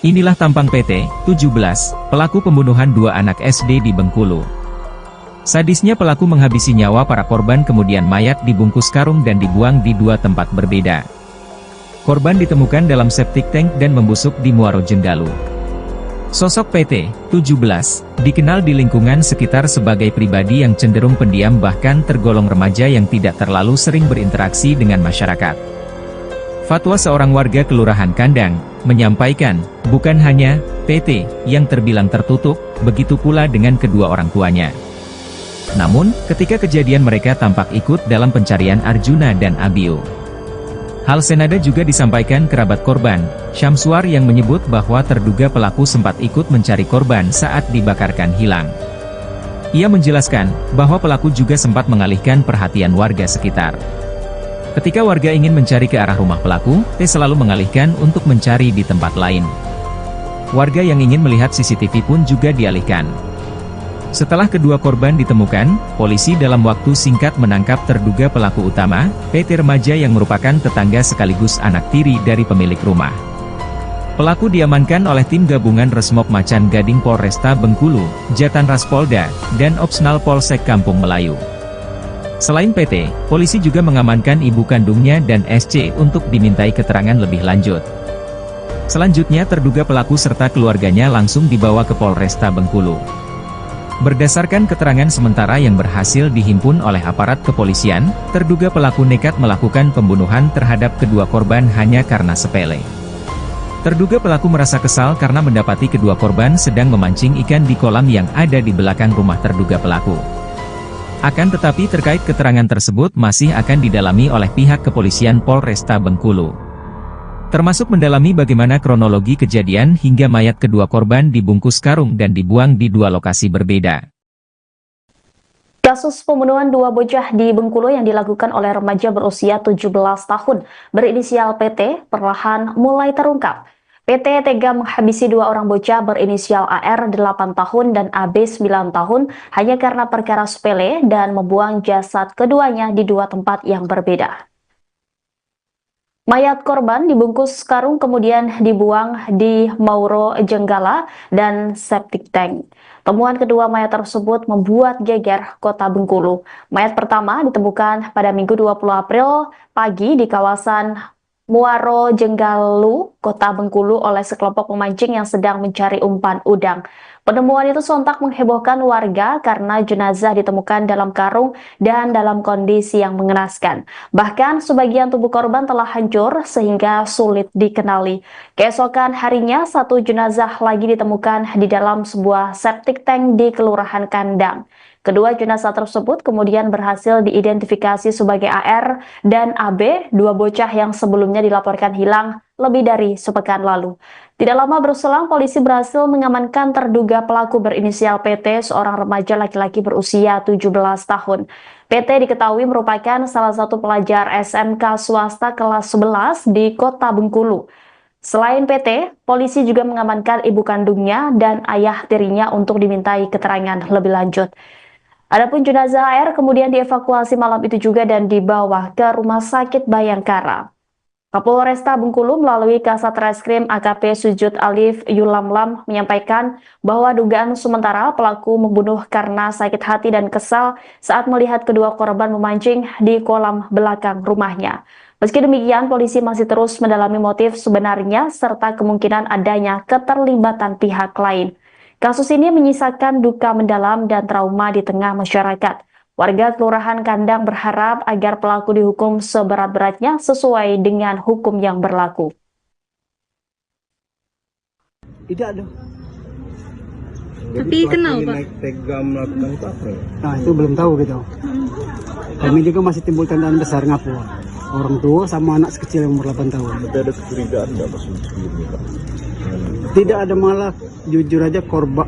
S1: Inilah tampang PT, 17, pelaku pembunuhan dua anak SD di Bengkulu. Sadisnya pelaku menghabisi nyawa para korban kemudian mayat dibungkus karung dan dibuang di dua tempat berbeda. Korban ditemukan dalam septic tank dan membusuk di Muaro Jenggalu. Sosok PT, 17, dikenal di lingkungan sekitar sebagai pribadi yang cenderung pendiam bahkan tergolong remaja yang tidak terlalu sering berinteraksi dengan masyarakat. Fatwa seorang warga Kelurahan Kandang menyampaikan, bukan hanya PT yang terbilang tertutup, begitu pula dengan kedua orang tuanya. Namun, ketika kejadian mereka tampak ikut dalam pencarian Arjuna dan Abiu. Hal senada juga disampaikan kerabat korban, Syamsuar yang menyebut bahwa terduga pelaku sempat ikut mencari korban saat dibakarkan hilang. Ia menjelaskan bahwa pelaku juga sempat mengalihkan perhatian warga sekitar. Ketika warga ingin mencari ke arah rumah pelaku, T selalu mengalihkan untuk mencari di tempat lain. Warga yang ingin melihat CCTV pun juga dialihkan. Setelah kedua korban ditemukan, polisi dalam waktu singkat menangkap terduga pelaku utama, PT remaja yang merupakan tetangga sekaligus anak tiri dari pemilik rumah. Pelaku diamankan oleh tim gabungan Resmob Macan Gading Polresta Bengkulu, Jatan Ras Polda, dan Opsnal Polsek Kampung Melayu. Selain PT, polisi juga mengamankan ibu kandungnya dan SC untuk dimintai keterangan lebih lanjut. Selanjutnya terduga pelaku serta keluarganya langsung dibawa ke Polresta Bengkulu. Berdasarkan keterangan sementara yang berhasil dihimpun oleh aparat kepolisian, terduga pelaku nekat melakukan pembunuhan terhadap kedua korban hanya karena sepele. Terduga pelaku merasa kesal karena mendapati kedua korban sedang memancing ikan di kolam yang ada di belakang rumah terduga pelaku. Akan tetapi terkait keterangan tersebut masih akan didalami oleh pihak kepolisian Polresta Bengkulu. Termasuk mendalami bagaimana kronologi kejadian hingga mayat kedua korban dibungkus karung dan dibuang di dua lokasi berbeda.
S2: Kasus pembunuhan dua bocah di Bengkulu yang dilakukan oleh remaja berusia 17 tahun berinisial PT perlahan mulai terungkap. PT tega menghabisi dua orang bocah berinisial AR 8 tahun dan AB 9 tahun hanya karena perkara sepele dan membuang jasad keduanya di dua tempat yang berbeda. Mayat korban dibungkus karung kemudian dibuang di Mauro Jenggala dan septic tank. Temuan kedua mayat tersebut membuat geger kota Bengkulu. Mayat pertama ditemukan pada Minggu 20 April pagi di kawasan Muaro Jenggalu, kota Bengkulu oleh sekelompok pemancing yang sedang mencari umpan udang. Penemuan itu sontak menghebohkan warga karena jenazah ditemukan dalam karung dan dalam kondisi yang mengenaskan. Bahkan sebagian tubuh korban telah hancur sehingga sulit dikenali. Keesokan harinya satu jenazah lagi ditemukan di dalam sebuah septic tank di Kelurahan Kandang. Kedua jenazah tersebut kemudian berhasil diidentifikasi sebagai AR dan AB, dua bocah yang sebelumnya dilaporkan hilang lebih dari sepekan lalu. Tidak lama berselang, polisi berhasil mengamankan terduga pelaku berinisial PT, seorang remaja laki-laki berusia 17 tahun. PT diketahui merupakan salah satu pelajar SMK swasta kelas 11 di kota Bengkulu. Selain PT, polisi juga mengamankan ibu kandungnya dan ayah tirinya untuk dimintai keterangan lebih lanjut. Adapun jenazah AR kemudian dievakuasi malam itu juga dan dibawa ke Rumah Sakit Bayangkara. Kapolresta Bengkulu melalui Kasat Reskrim AKP Sujud Alif Yulamlam menyampaikan bahwa dugaan sementara pelaku membunuh karena sakit hati dan kesal saat melihat kedua korban memancing di kolam belakang rumahnya. Meski demikian, polisi masih terus mendalami motif sebenarnya serta kemungkinan adanya keterlibatan pihak lain. Kasus ini menyisakan duka mendalam dan trauma di tengah masyarakat. Warga Kelurahan Kandang berharap agar pelaku dihukum seberat-beratnya sesuai dengan hukum yang berlaku.
S3: Tidak ada.
S5: Tapi kenal Pak? Naik tega melakukan itu apa?
S3: Nah itu belum tahu gitu. Kami juga masih timbul tandaan besar ngapu. Orang tua sama anak sekecil yang umur 8 tahun.
S5: Tapi ada kecurigaan nggak Mas sebelumnya Pak?
S3: Tidak ada, malah jujur aja korban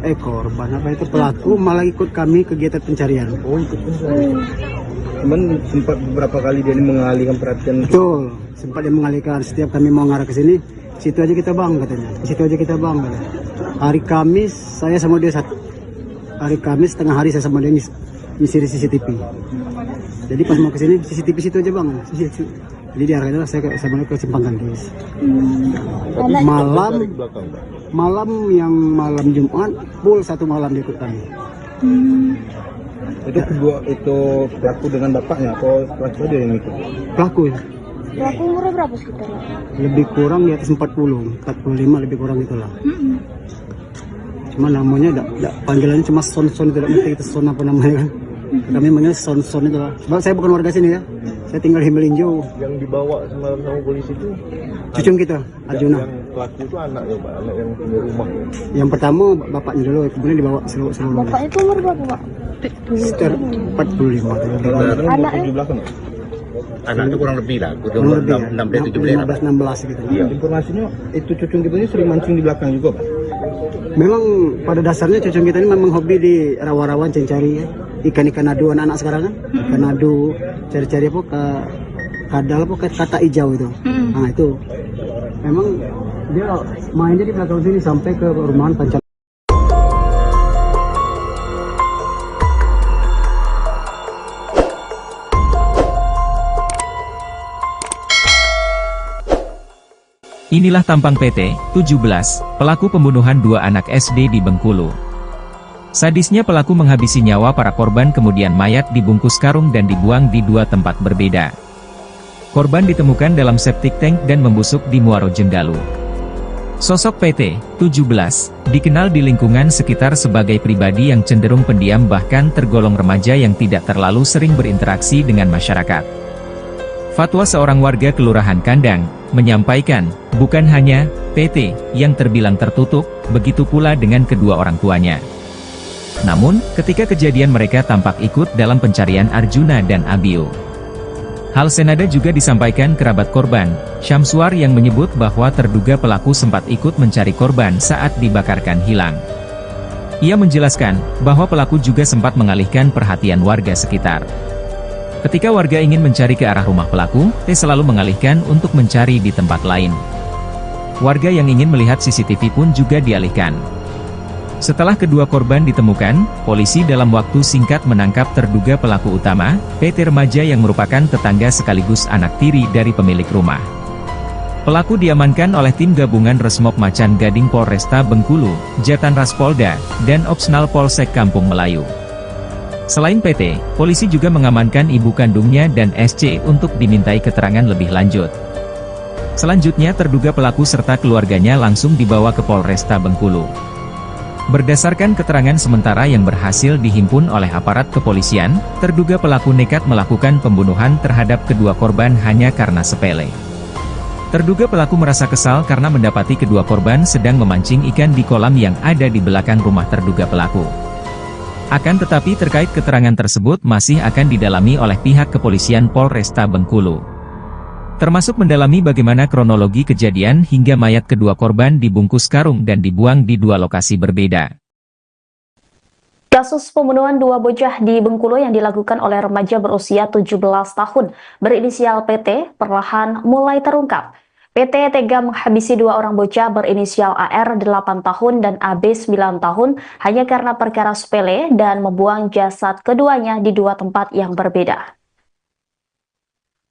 S3: apa itu pelaku malah ikut kami kegiatan pencarian.
S5: Oh ikut pencarian. Cuman sempat beberapa kali dia ini mengalihkan perhatian.
S3: Betul, sempat dia mengalihkan. Setiap kami mau ngarah ke sini, situ aja kita bang katanya. Situ aja kita bang katanya. Hari Kamis saya sama dia satu. Hari Kamis tengah hari saya sama dia ngisi CCTV. Jadi pas mau ke sini CCTV situ aja bang. Jadi diarahkan saya sama dia ke Simpang Kandis. Malam Jumat full satu malam dia ikut kami.
S5: Itu kedua itu pelaku dengan bapaknya atau pelaku dia yang ikut?
S3: Pelaku ya.
S4: Pelaku umurnya berapa sekitar?
S3: Lebih kurang di atas 45 lebih kurang itulah. Cuma namanya panggilannya cuma Son tidak ngerti itu Son apa namanya kan. Kami manggil Son itu lah. Sebab saya bukan warga sini ya. Saya tinggal di Melinjo.
S5: Yang dibawa semalam sama polisi itu
S3: cucung kita, Arjuna.
S5: Yang pelaku itu anaknya Pak, anak yang punya rumah.
S3: Yang pertama bapaknya dulu, kemudian dibawa seluruh.
S4: Bapaknya itu umur berapa Pak?
S3: Sekitar 45.
S4: Anaknya?
S5: Di belakang.
S6: Anaknya kurang lebih lah,
S3: Kurang lebih ya, 15-16 gitu.
S5: Iya. Informasinya itu cucung kita ini sering mancing di belakang juga Pak.
S3: Memang pada dasarnya cucung kita ini memang hobi di rawa-rawa cari ya. Ikan-ikan adu anak-anak sekarang kan. Ikan adu, cari-cari apa ke kadal apa ke kata hijau itu. Nah itu memang dia mainnya di belakang sini sampai ke rumahan Pancam.
S1: Inilah tampang PT 17, pelaku pembunuhan dua anak SD di Bengkulu. Sadisnya pelaku menghabisi nyawa para korban kemudian mayat dibungkus karung dan dibuang di dua tempat berbeda. Korban ditemukan dalam septic tank dan membusuk di Muaro Jenggalu. Sosok PT 17 dikenal di lingkungan sekitar sebagai pribadi yang cenderung pendiam bahkan tergolong remaja yang tidak terlalu sering berinteraksi dengan masyarakat. Fatwa seorang warga Kelurahan Kandang menyampaikan, bukan hanya PT yang terbilang tertutup, begitu pula dengan kedua orang tuanya. Namun, ketika kejadian mereka tampak ikut dalam pencarian Arjuna dan Abio. Hal senada juga disampaikan kerabat korban, Syamsuar yang menyebut bahwa terduga pelaku sempat ikut mencari korban saat dibakarkan hilang. Ia menjelaskan, bahwa pelaku juga sempat mengalihkan perhatian warga sekitar. Ketika warga ingin mencari ke arah rumah pelaku, T selalu mengalihkan untuk mencari di tempat lain. Warga yang ingin melihat CCTV pun juga dialihkan. Setelah kedua korban ditemukan, polisi dalam waktu singkat menangkap terduga pelaku utama, PT remaja yang merupakan tetangga sekaligus anak tiri dari pemilik rumah. Pelaku diamankan oleh tim gabungan Resmob Macan Gading Polresta Bengkulu, Jatanras Polda, dan Opsnal Polsek Kampung Melayu. Selain PT, polisi juga mengamankan ibu kandungnya dan SC untuk dimintai keterangan lebih lanjut. Selanjutnya terduga pelaku serta keluarganya langsung dibawa ke Polresta Bengkulu. Berdasarkan keterangan sementara yang berhasil dihimpun oleh aparat kepolisian, terduga pelaku nekat melakukan pembunuhan terhadap kedua korban hanya karena sepele. Terduga pelaku merasa kesal karena mendapati kedua korban sedang memancing ikan di kolam yang ada di belakang rumah terduga pelaku. Akan tetapi terkait keterangan tersebut masih akan didalami oleh pihak kepolisian Polresta Bengkulu. Termasuk mendalami bagaimana kronologi kejadian hingga mayat kedua korban dibungkus karung dan dibuang di dua lokasi berbeda.
S2: Kasus pembunuhan dua bocah di Bengkulu yang dilakukan oleh remaja berusia 17 tahun berinisial PT perlahan mulai terungkap. PT tega menghabisi dua orang bocah berinisial AR 8 tahun dan AB 9 tahun hanya karena perkara sepele dan membuang jasad keduanya di dua tempat yang berbeda.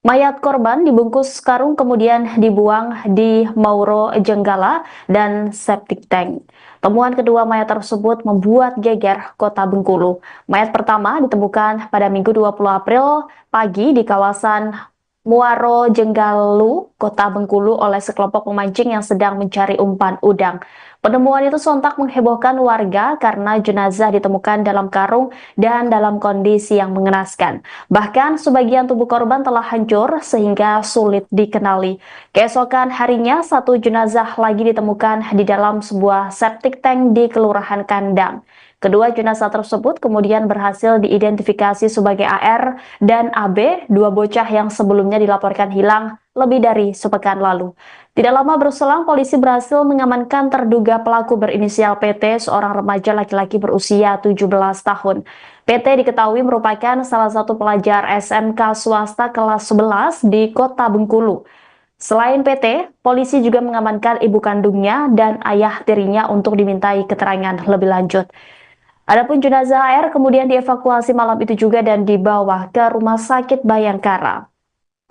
S2: Mayat korban dibungkus karung kemudian dibuang di Mauro Jenggala dan septic tank. Temuan kedua mayat tersebut membuat geger kota Bengkulu. Mayat pertama ditemukan pada Minggu 20 April pagi di kawasan Muaro Jenggalu, kota Bengkulu oleh sekelompok pemancing yang sedang mencari umpan udang. Penemuan itu sontak menghebohkan warga karena jenazah ditemukan dalam karung dan dalam kondisi yang mengenaskan. Bahkan sebagian tubuh korban telah hancur sehingga sulit dikenali. Keesokan harinya, satu jenazah lagi ditemukan di dalam sebuah septic tank di Kelurahan Kandang. Kedua jenazah tersebut kemudian berhasil diidentifikasi sebagai AR dan AB, dua bocah yang sebelumnya dilaporkan hilang lebih dari sepekan lalu. Tidak lama berselang, polisi berhasil mengamankan terduga pelaku berinisial PT, seorang remaja laki-laki berusia 17 tahun. PT diketahui merupakan salah satu pelajar SMK swasta kelas 11 di kota Bengkulu. Selain PT, polisi juga mengamankan ibu kandungnya dan ayah tirinya untuk dimintai keterangan lebih lanjut. Adapun jenazah AR kemudian dievakuasi malam itu juga dan dibawa ke Rumah Sakit Bayangkara.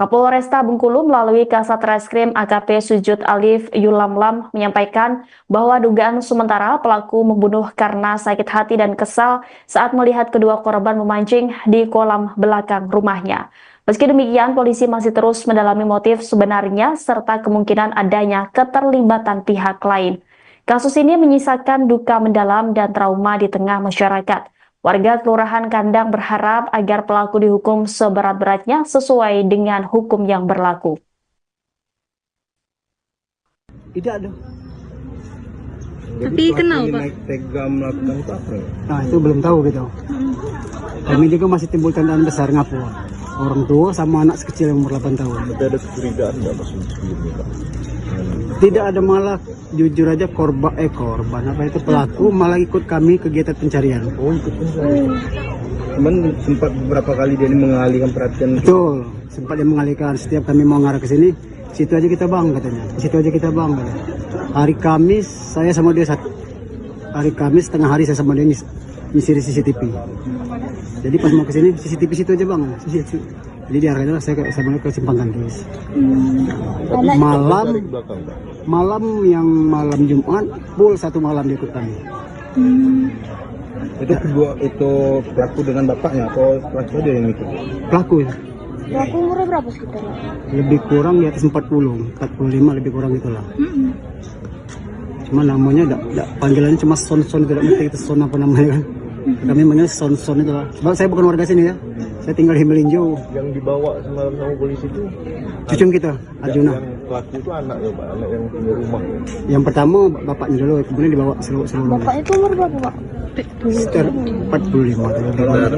S2: Kapolresta Bengkulu melalui Kasat Reskrim AKP Sujud Alif Yulamlam menyampaikan bahwa dugaan sementara pelaku membunuh karena sakit hati dan kesal saat melihat kedua korban memancing di kolam belakang rumahnya. Meski demikian, polisi masih terus mendalami motif sebenarnya serta kemungkinan adanya keterlibatan pihak lain. Kasus ini menyisakan duka mendalam dan trauma di tengah masyarakat. Warga Kelurahan Kandang berharap agar pelaku dihukum seberat-beratnya sesuai dengan hukum yang berlaku.
S3: Tidak ada.
S4: Tapi kenal, Pak?
S5: Naik tega melakukan itu apa?
S3: Nah, itu belum tahu gitu. Kami juga masih timbul tandaan besar ngapu. Orang tua sama anak kecil yang umur 8 tahun.
S5: Tapi ada kecurigaan nggak maksudnya sebelumnya, Pak?
S3: Tidak ada, malah jujur aja korban apa itu pelaku malah ikut kami kegiatan pencarian.
S5: Oh, ikut pencarian. Cuman sempat beberapa kali dia ini mengalihkan perhatian.
S3: Betul, sempat dia mengalihkan. Setiap kami mau ngarah ke sini, situ aja kita bang katanya. Situ aja kita bang katanya. Hari Kamis saya sama dia hari Kamis tengah hari saya sama dia nyisir CCTV. Jadi pas mau ke sini CCTV situ aja bang. Jadi diarahkan saya balik ke Simpang Gantis. Malam yang malam Jumat, full satu malam dia ikut kami.
S5: Itu pelaku dengan bapaknya atau pelaku dia yang ikut?
S3: Pelaku ya.
S4: Pelaku umurnya berapa sekitar?
S3: Lebih kurang di atas 40, 45 lebih kurang itulah. Cuma namanya panggilannya cuma Son-Son, tidak ngerti itu Son apa namanya kan. Kami manggil Son-Son itu lah. Sebab saya bukan warga sini ya. Saya tinggal di Melinjo.
S5: Yang dibawa semalam sama polisi itu
S3: Cucung kita, Arjuna.
S5: yang pelaku itu anak ya Pak, anak yang punya rumah.
S3: Yang pertama bapaknya dulu, kemudian dibawa seluruh.
S4: Bapak itu umur berapa, Pak?
S3: Sekitar 45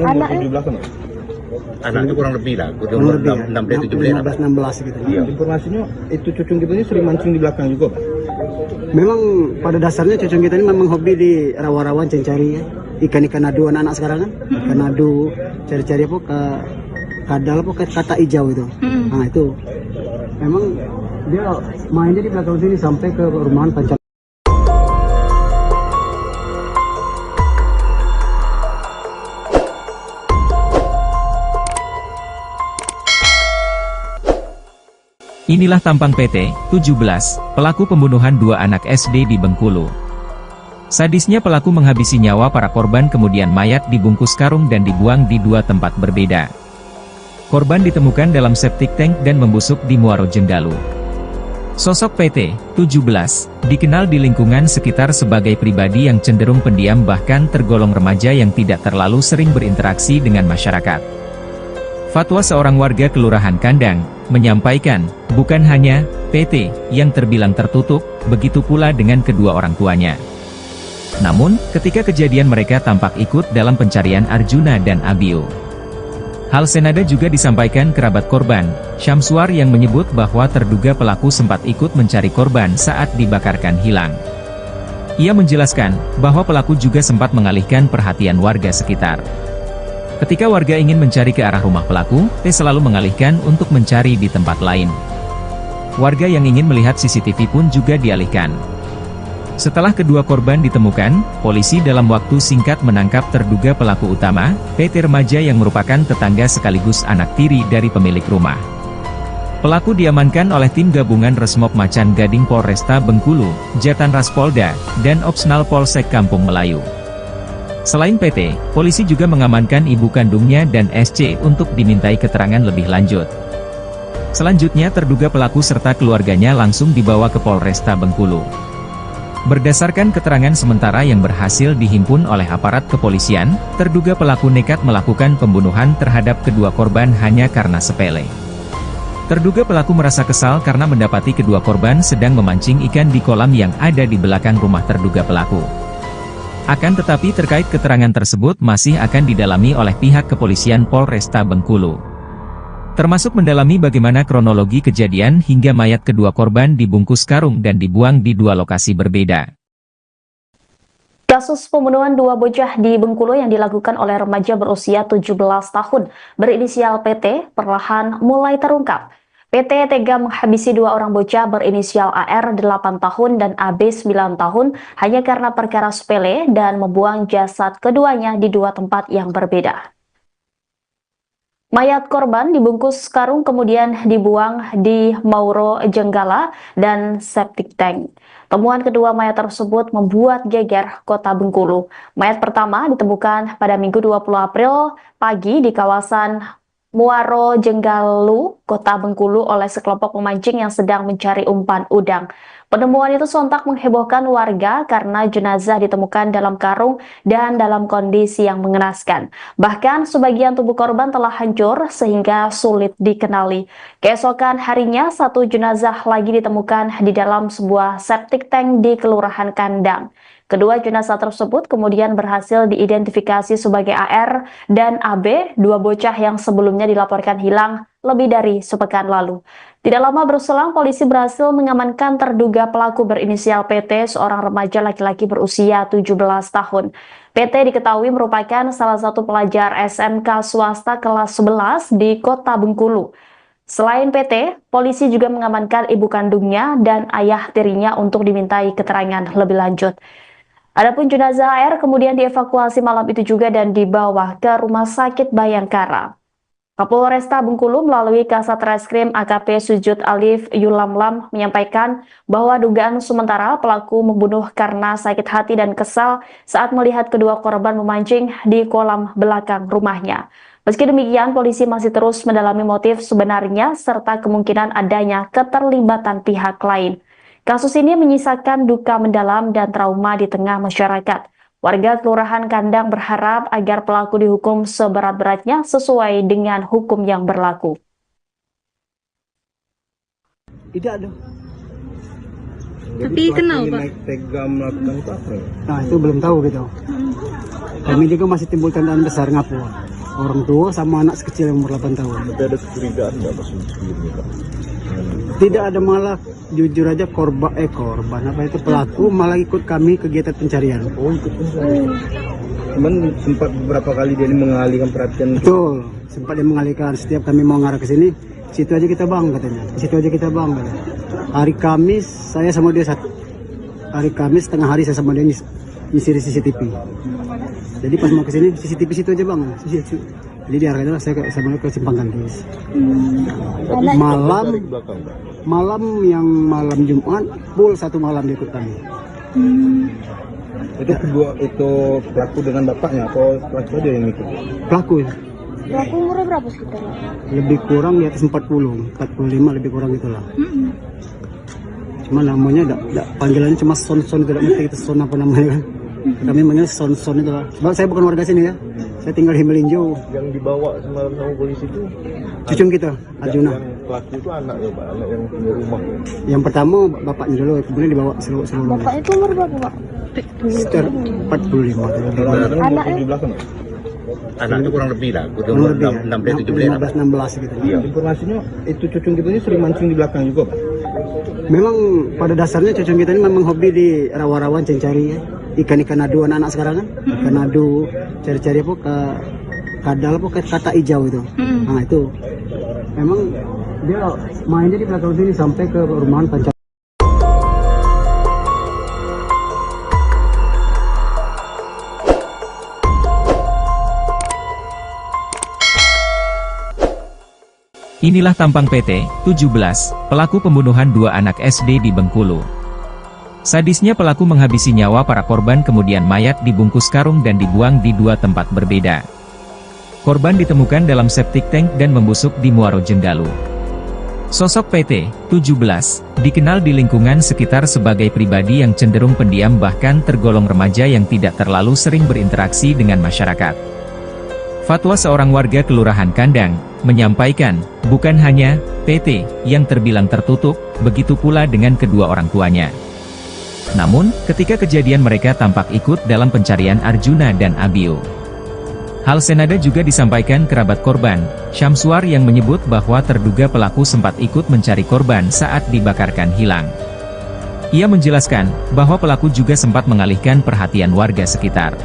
S4: Anaknya?
S5: 17 kan?
S6: Anaknya kurang lebih lah,
S3: kurang lebih ya.
S6: 16 17
S3: 15-16 gitu.
S5: Iya. Informasinya itu cucung kita ini sering mancing di belakang juga Pak.
S3: Memang pada dasarnya cucung kita ini memang hobi di rawa-rawa cari ya. Ikan-ikan adu anak-anak sekarang kan. Ikan adu, cari-cari apa ke kadal apa ke kata hijau itu. Nah itu. Memang dia mainnya di belakang sini sampai ke rumahan Pancal.
S1: Inilah tampang PT 17, pelaku pembunuhan dua anak SD di Bengkulu. Sadisnya pelaku menghabisi nyawa para korban, kemudian mayat dibungkus karung dan dibuang di dua tempat berbeda. Korban ditemukan dalam septic tank dan membusuk di Muaro Jenggalu. Sosok PT 17 dikenal di lingkungan sekitar sebagai pribadi yang cenderung pendiam, bahkan tergolong remaja yang tidak terlalu sering berinteraksi dengan masyarakat. Fatwa seorang warga Kelurahan Kandang menyampaikan, bukan hanya PT yang terbilang tertutup, begitu pula dengan kedua orang tuanya. Namun, ketika kejadian mereka tampak ikut dalam pencarian Arjuna dan Abio. Hal senada juga disampaikan kerabat korban, Syamsuar, yang menyebut bahwa terduga pelaku sempat ikut mencari korban saat dibakarkan hilang. Ia menjelaskan bahwa pelaku juga sempat mengalihkan perhatian warga sekitar. Ketika warga ingin mencari ke arah rumah pelaku, T selalu mengalihkan untuk mencari di tempat lain. Warga yang ingin melihat CCTV pun juga dialihkan. Setelah kedua korban ditemukan, polisi dalam waktu singkat menangkap terduga pelaku utama, PT remaja yang merupakan tetangga sekaligus anak tiri dari pemilik rumah. Pelaku diamankan oleh tim gabungan Resmob Macan Gading Polresta Bengkulu, Jatan Ras Polda, dan Opsnal Polsek Kampung Melayu. Selain PT, polisi juga mengamankan ibu kandungnya dan SC untuk dimintai keterangan lebih lanjut. Selanjutnya terduga pelaku serta keluarganya langsung dibawa ke Polresta Bengkulu. Berdasarkan keterangan sementara yang berhasil dihimpun oleh aparat kepolisian, terduga pelaku nekat melakukan pembunuhan terhadap kedua korban hanya karena sepele. Terduga pelaku merasa kesal karena mendapati kedua korban sedang memancing ikan di kolam yang ada di belakang rumah terduga pelaku. Akan tetapi terkait keterangan tersebut masih akan didalami oleh pihak kepolisian Polresta Bengkulu. Termasuk mendalami bagaimana kronologi kejadian hingga mayat kedua korban dibungkus karung dan dibuang di dua lokasi berbeda.
S2: Kasus pembunuhan dua bocah di Bengkulu yang dilakukan oleh remaja berusia 17 tahun berinisial PT perlahan mulai terungkap. PT tega menghabisi dua orang bocah berinisial AR 8 tahun dan AB 9 tahun hanya karena perkara sepele dan membuang jasad keduanya di dua tempat yang berbeda. Mayat korban dibungkus karung kemudian dibuang di Mauro Jenggala dan septic tank. Temuan kedua mayat tersebut membuat geger kota Bengkulu. Mayat pertama ditemukan pada Minggu 20 April pagi di kawasan Muaro Jenggalu, kota Bengkulu oleh sekelompok pemancing yang sedang mencari umpan udang. Penemuan itu sontak menghebohkan warga karena jenazah ditemukan dalam karung dan dalam kondisi yang mengenaskan. Bahkan sebagian tubuh korban telah hancur sehingga sulit dikenali. Keesokan harinya, satu jenazah lagi ditemukan di dalam sebuah septic tank di Kelurahan Kandang. Kedua jenazah tersebut kemudian berhasil diidentifikasi sebagai AR dan AB, dua bocah yang sebelumnya dilaporkan hilang lebih dari sepekan lalu. Tidak lama berselang, polisi berhasil mengamankan terduga pelaku berinisial PT, seorang remaja laki-laki berusia 17 tahun. PT diketahui merupakan salah satu pelajar SMK swasta kelas 11 di kota Bengkulu. Selain PT, polisi juga mengamankan ibu kandungnya dan ayah tirinya untuk dimintai keterangan lebih lanjut. Adapun jenazah AR kemudian dievakuasi malam itu juga dan dibawa ke Rumah Sakit Bayangkara. Kapolresta Bengkulu melalui Kasat Reskrim AKP Sujud Alif Yulamlam menyampaikan bahwa dugaan sementara pelaku membunuh karena sakit hati dan kesal saat melihat kedua korban memancing di kolam belakang rumahnya. Meski demikian, polisi masih terus mendalami motif sebenarnya serta kemungkinan adanya keterlibatan pihak lain. Kasus ini menyisakan duka mendalam dan trauma di tengah masyarakat. Warga Kelurahan Kandang berharap agar pelaku dihukum seberat-beratnya sesuai dengan hukum yang berlaku.
S3: Tidak ada.
S5: Tapi kenapa naik tega melakukan itu apa?
S3: Nah itu belum tahu gitu. Kami juga masih timbul tandaan besar ngapu. Orang tua sama anak sekecil yang umur 8 tahun.
S5: Tapi ada kecurigaan nggak pas sebelumnya Pak?
S3: Tidak ada, malah jujur aja korban apa itu pelaku malah ikut kami kegiatan pencarian.
S5: Oh ikut pencarian. Cuman sempat beberapa kali dia ini mengalihkan perhatian.
S3: Betul, sempat dia mengalihkan. Setiap kami mau ngarah ke sini, situ aja kita bang katanya. Situ aja kita bang katanya. Hari Kamis saya sama dia satu. Hari Kamis tengah hari saya sama dia ngisi CCTV. Jadi pas mau ke sini CCTV situ aja bang. Jadi diarahkan saya sama dia ke Simpang Gantis. Malam Jumat full satu malam dia ikut kami.
S5: Itu kedua itu pelaku dengan bapaknya atau pelaku aja yang ikut?
S3: Pelaku
S4: Pelaku umurnya berapa sekitar?
S3: lebih kurang di atas 45 lebih kurang itulah. Cuma namanya panggilannya cuma son tidak ngerti itu son apa namanya kan. Kami manggil son itu lah. Sebab saya bukan warga sini ya. Saya tinggal di Melinjo.
S5: Yang dibawa semalam sama polisi itu
S3: Cucung kita, Arjuna.
S5: yang pelaku itu anak ya Pak, anak yang punya rumah ya.
S3: Yang pertama bapaknya dulu, kemudian dibawa seluruh.
S4: Bapaknya itu umur berapa, Pak?
S3: Sekitar 45.
S4: Anaknya?
S5: 17 kan?
S6: Anak itu kurang lebih lah,
S3: Kurang lebih ya.
S6: 16
S3: gitu.
S5: Iya. Informasinya itu cucung kita ini sering mancing di belakang juga Pak.
S3: Memang pada dasarnya cucung kita ini memang hobi di rawa-rawan cari ya. Ikan-ikan adu anak-anak sekarang kan. Ikan adu, cari-cari apa ke kadal apa ke kata hijau itu. Nah itu. Memang dia mainnya di belakang sini sampai ke rumahan pancar.
S1: Inilah tampang PT 17, pelaku pembunuhan dua anak SD di Bengkulu. Sadisnya pelaku menghabisi nyawa para korban, kemudian mayat dibungkus karung dan dibuang di dua tempat berbeda. Korban ditemukan dalam septic tank dan membusuk di Muaro Jenggalu. Sosok PT 17 dikenal di lingkungan sekitar sebagai pribadi yang cenderung pendiam, bahkan tergolong remaja yang tidak terlalu sering berinteraksi dengan masyarakat. Fatwa seorang warga Kelurahan Kandang menyampaikan, bukan hanya PT yang terbilang tertutup, begitu pula dengan kedua orang tuanya. Namun, ketika kejadian mereka tampak ikut dalam pencarian Arjuna dan Abio. Hal senada juga disampaikan kerabat korban, Syamsuar, yang menyebut bahwa terduga pelaku sempat ikut mencari korban saat dibakarkan hilang. Ia menjelaskan bahwa pelaku juga sempat mengalihkan perhatian warga sekitar.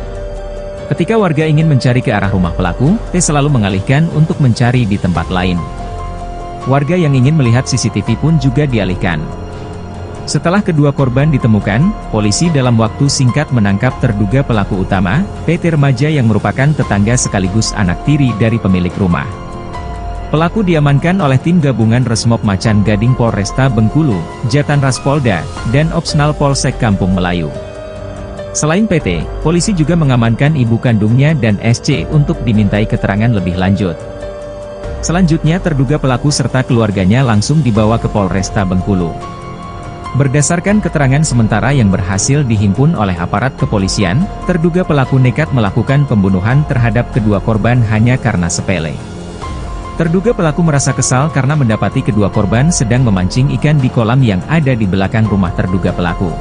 S1: Ketika warga ingin mencari ke arah rumah pelaku, T selalu mengalihkan untuk mencari di tempat lain. Warga yang ingin melihat CCTV pun juga dialihkan. Setelah kedua korban ditemukan, polisi dalam waktu singkat menangkap terduga pelaku utama, PT remaja yang merupakan tetangga sekaligus anak tiri dari pemilik rumah. Pelaku diamankan oleh tim gabungan Resmob Macan Gading Polresta Bengkulu, Jatan Ras Polda, dan Opsnal Polsek Kampung Melayu. Selain PT, polisi juga mengamankan ibu kandungnya dan SC untuk dimintai keterangan lebih lanjut. Selanjutnya terduga pelaku serta keluarganya langsung dibawa ke Polresta Bengkulu. Berdasarkan keterangan sementara yang berhasil dihimpun oleh aparat kepolisian, terduga pelaku nekat melakukan pembunuhan terhadap kedua korban hanya karena sepele. Terduga pelaku merasa kesal karena mendapati kedua korban sedang memancing ikan di kolam yang ada di belakang rumah terduga pelaku.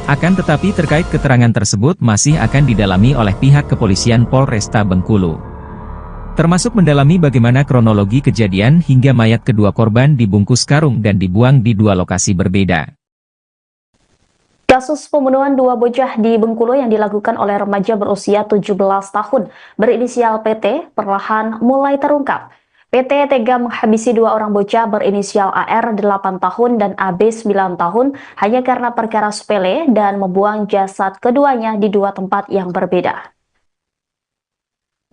S1: Akan tetapi terkait keterangan tersebut masih akan didalami oleh pihak kepolisian Polresta Bengkulu. Termasuk mendalami bagaimana kronologi kejadian hingga mayat kedua korban dibungkus karung dan dibuang di dua lokasi berbeda.
S2: Kasus pembunuhan dua bocah di Bengkulu yang dilakukan oleh remaja berusia 17 tahun berinisial PT perlahan mulai terungkap. PT tega menghabisi dua orang bocah berinisial AR 8 tahun dan AB 9 tahun hanya karena perkara sepele dan membuang jasad keduanya di dua tempat yang berbeda.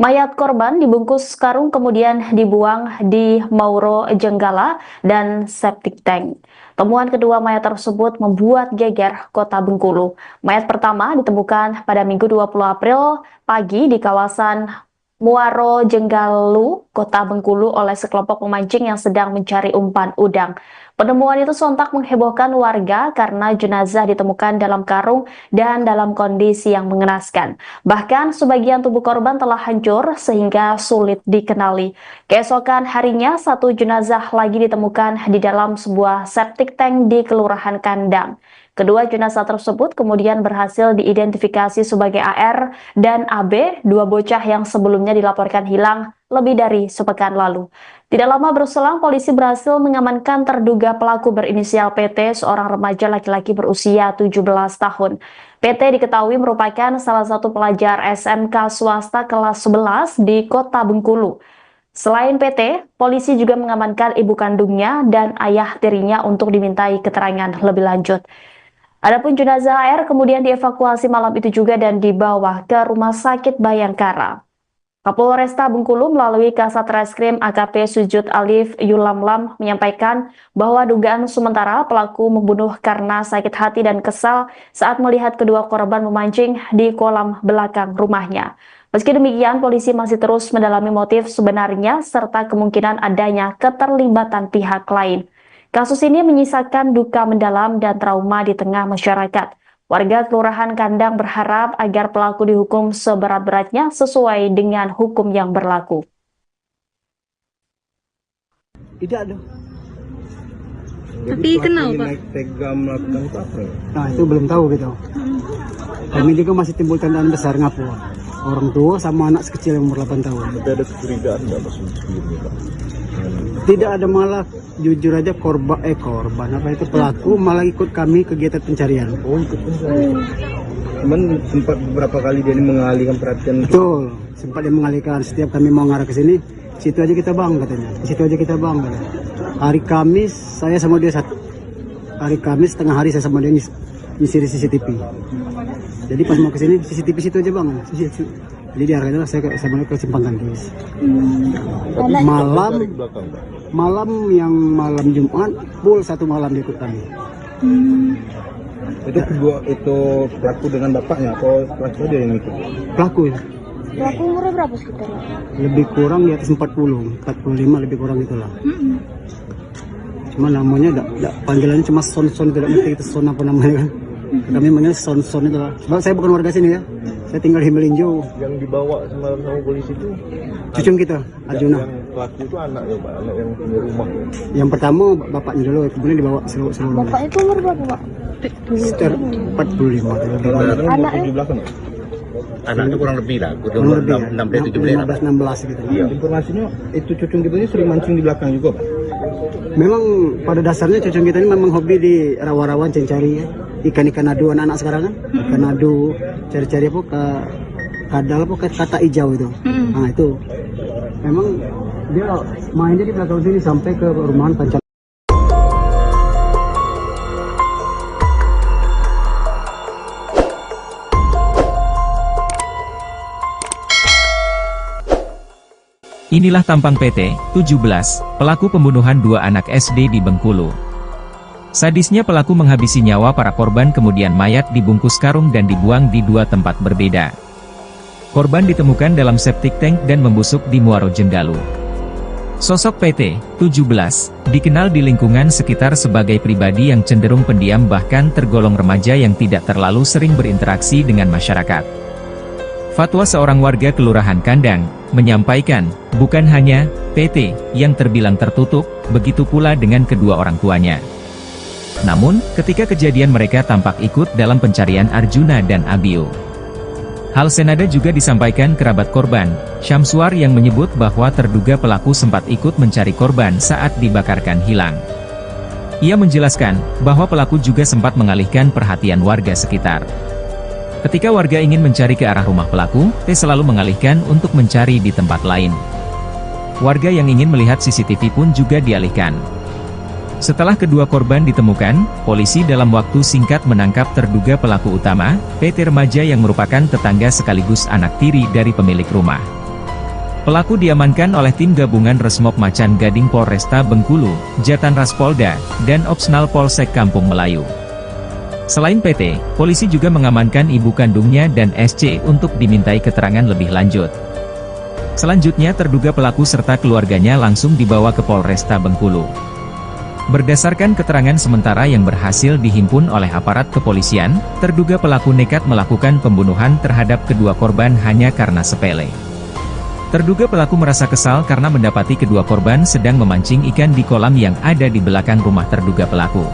S2: Mayat korban dibungkus karung kemudian dibuang di Mauro Jenggala dan septic tank. Temuan kedua mayat tersebut membuat geger kota Bengkulu. Mayat pertama ditemukan pada Minggu 20 April pagi di kawasan Muaro Jenggalu, Kota Bengkulu oleh sekelompok pemancing yang sedang mencari umpan udang. Penemuan itu sontak menghebohkan warga karena jenazah ditemukan dalam karung dan dalam kondisi yang mengenaskan. Bahkan sebagian tubuh korban telah hancur sehingga sulit dikenali. Keesokan harinya, satu jenazah lagi ditemukan di dalam sebuah septic tank di Kelurahan Kandang. Kedua jenazah tersebut kemudian berhasil diidentifikasi sebagai AR dan AB, dua bocah yang sebelumnya dilaporkan hilang lebih dari sepekan lalu. Tidak lama berselang, polisi berhasil mengamankan terduga pelaku berinisial PT, seorang remaja laki-laki berusia 17 tahun. PT diketahui merupakan salah satu pelajar SMK swasta kelas 11 di Kota Bengkulu. Selain PT, polisi juga mengamankan ibu kandungnya dan ayah tirinya untuk dimintai keterangan lebih lanjut. Adapun jenazah AR kemudian dievakuasi malam itu juga dan dibawa ke Rumah Sakit Bayangkara. Kapolresta Bengkulu melalui Kasat Reskrim AKP Sujud Alif Yulamlam menyampaikan bahwa dugaan sementara pelaku membunuh karena sakit hati dan kesal saat melihat kedua korban memancing di kolam belakang rumahnya. Meski demikian, polisi masih terus mendalami motif sebenarnya serta kemungkinan adanya keterlibatan pihak lain. Kasus ini menyisakan duka mendalam dan trauma di tengah masyarakat. Warga Kelurahan Kandang berharap agar pelaku dihukum seberat-beratnya sesuai dengan hukum yang berlaku.
S3: Tidak ada.
S5: Tapi kenal Pak? Naik tega melakukan itu apa ya?
S3: Nah itu belum tahu gitu. Kami juga masih timbul tandaan besar ngapu. Orang tua sama anak kecil yang umur 8 tahun.
S5: Tapi ada kecurigaan nggak sebelumnya Pak?
S3: Tidak ada, malah jujur aja korban apa itu pelaku malah ikut kami kegiatan pencarian.
S5: Oh ikut pencarian. Cuman sempat beberapa kali dia mengalihkan perhatian.
S3: Betul, sempat dia mengalihkan. Setiap kami mau ngarah ke sini, situ aja kita bang katanya. Di situ aja kita bang katanya. Hari Kamis saya sama dia hari Kamis tengah hari saya sama dia nyisir CCTV. Jadi pas mau ke sini CCTV situ aja bang. Jadi diarahkan saya ke Simpang Tangkis. Malam yang malam Jumat full satu malam ikut kami.
S5: Itu kedua itu pelaku dengan bapaknya atau pelaku dia yang ikut?
S3: Pelaku ya.
S4: Pelaku umurnya berapa sekitar?
S3: Lebih kurang di atas 45 lebih kurang itulah. Cuma namanya panggilannya cuma son-son, tidak ngerti itu son apa namanya kan. Kami manggil son-son itu lah. Sebab saya bukan warga sini ya. Saya tinggal di Melinjo.
S5: Yang dibawa semalam sama polisi itu
S3: cucung kita, Arjuna.
S5: Yang pelaku itu anak ya Pak, anak yang punya rumah.
S3: Yang pertama bapaknya dulu, kemudian dibawa seluruh.
S4: Bapak itu umur berapa Pak?
S3: Sekitar 45.
S4: Anaknya?
S5: Di belakang ya?
S6: Anaknya kurang lebih lah,
S3: Kurang lebih ya,
S6: 16
S3: gitu.
S5: Iya. Informasinya itu cucung kita ini sering mancing di belakang juga Pak?
S3: Memang pada dasarnya cucung kita ini memang hobi di rawa-rawan cari ya. Ikan-ikan adu anak-anak sekarang kan. Ikan adu, cari-cari apa ke kadal apa ke kata hijau itu. Nah itu. Memang dia mainnya di belakang sini sampai ke rumahan Pancal.
S1: Inilah tampang PT, 17, pelaku pembunuhan dua anak SD di Bengkulu. Sadisnya pelaku menghabisi nyawa para korban kemudian mayat dibungkus karung dan dibuang di dua tempat berbeda. Korban ditemukan dalam septic tank dan membusuk di Muaro Jenggalu. Sosok PT, 17, dikenal di lingkungan sekitar sebagai pribadi yang cenderung pendiam bahkan tergolong remaja yang tidak terlalu sering berinteraksi dengan masyarakat. Fatwa seorang warga Kelurahan Kandang menyampaikan, bukan hanya PT yang terbilang tertutup, begitu pula dengan kedua orang tuanya. Namun, ketika kejadian mereka tampak ikut dalam pencarian Arjuna dan Abio. Hal senada juga disampaikan kerabat korban, Syamsuar yang menyebut bahwa terduga pelaku sempat ikut mencari korban saat dibakarkan hilang. Ia menjelaskan bahwa pelaku juga sempat mengalihkan perhatian warga sekitar. Ketika warga ingin mencari ke arah rumah pelaku, T selalu mengalihkan untuk mencari di tempat lain. Warga yang ingin melihat CCTV pun juga dialihkan. Setelah kedua korban ditemukan, polisi dalam waktu singkat menangkap terduga pelaku utama, PT remaja yang merupakan tetangga sekaligus anak tiri dari pemilik rumah. Pelaku diamankan oleh tim gabungan Resmob Macan Gading Polresta Bengkulu, Jatan Ras Polda, dan Opsnal Polsek Kampung Melayu. Selain PT, polisi juga mengamankan ibu kandungnya dan SC untuk dimintai keterangan lebih lanjut. Selanjutnya terduga pelaku serta keluarganya langsung dibawa ke Polresta Bengkulu. Berdasarkan keterangan sementara yang berhasil dihimpun oleh aparat kepolisian, terduga pelaku nekat melakukan pembunuhan terhadap kedua korban hanya karena sepele. Terduga pelaku merasa kesal karena mendapati kedua korban sedang memancing ikan di kolam yang ada di belakang rumah terduga pelaku.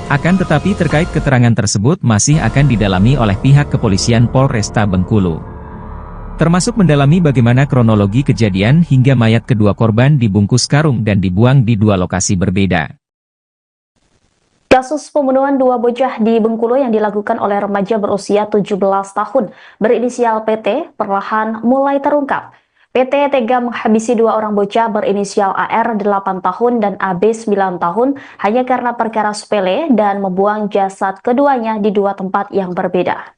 S1: Akan tetapi terkait keterangan tersebut masih akan didalami oleh pihak kepolisian Polresta Bengkulu. Termasuk mendalami bagaimana kronologi kejadian hingga mayat kedua korban dibungkus karung dan dibuang di dua lokasi berbeda.
S2: Kasus pembunuhan dua bocah di Bengkulu yang dilakukan oleh remaja berusia 17 tahun berinisial PT perlahan mulai terungkap. PT tega menghabisi dua orang bocah berinisial AR 8 tahun dan AB 9 tahun hanya karena perkara sepele dan membuang jasad keduanya di dua tempat yang berbeda.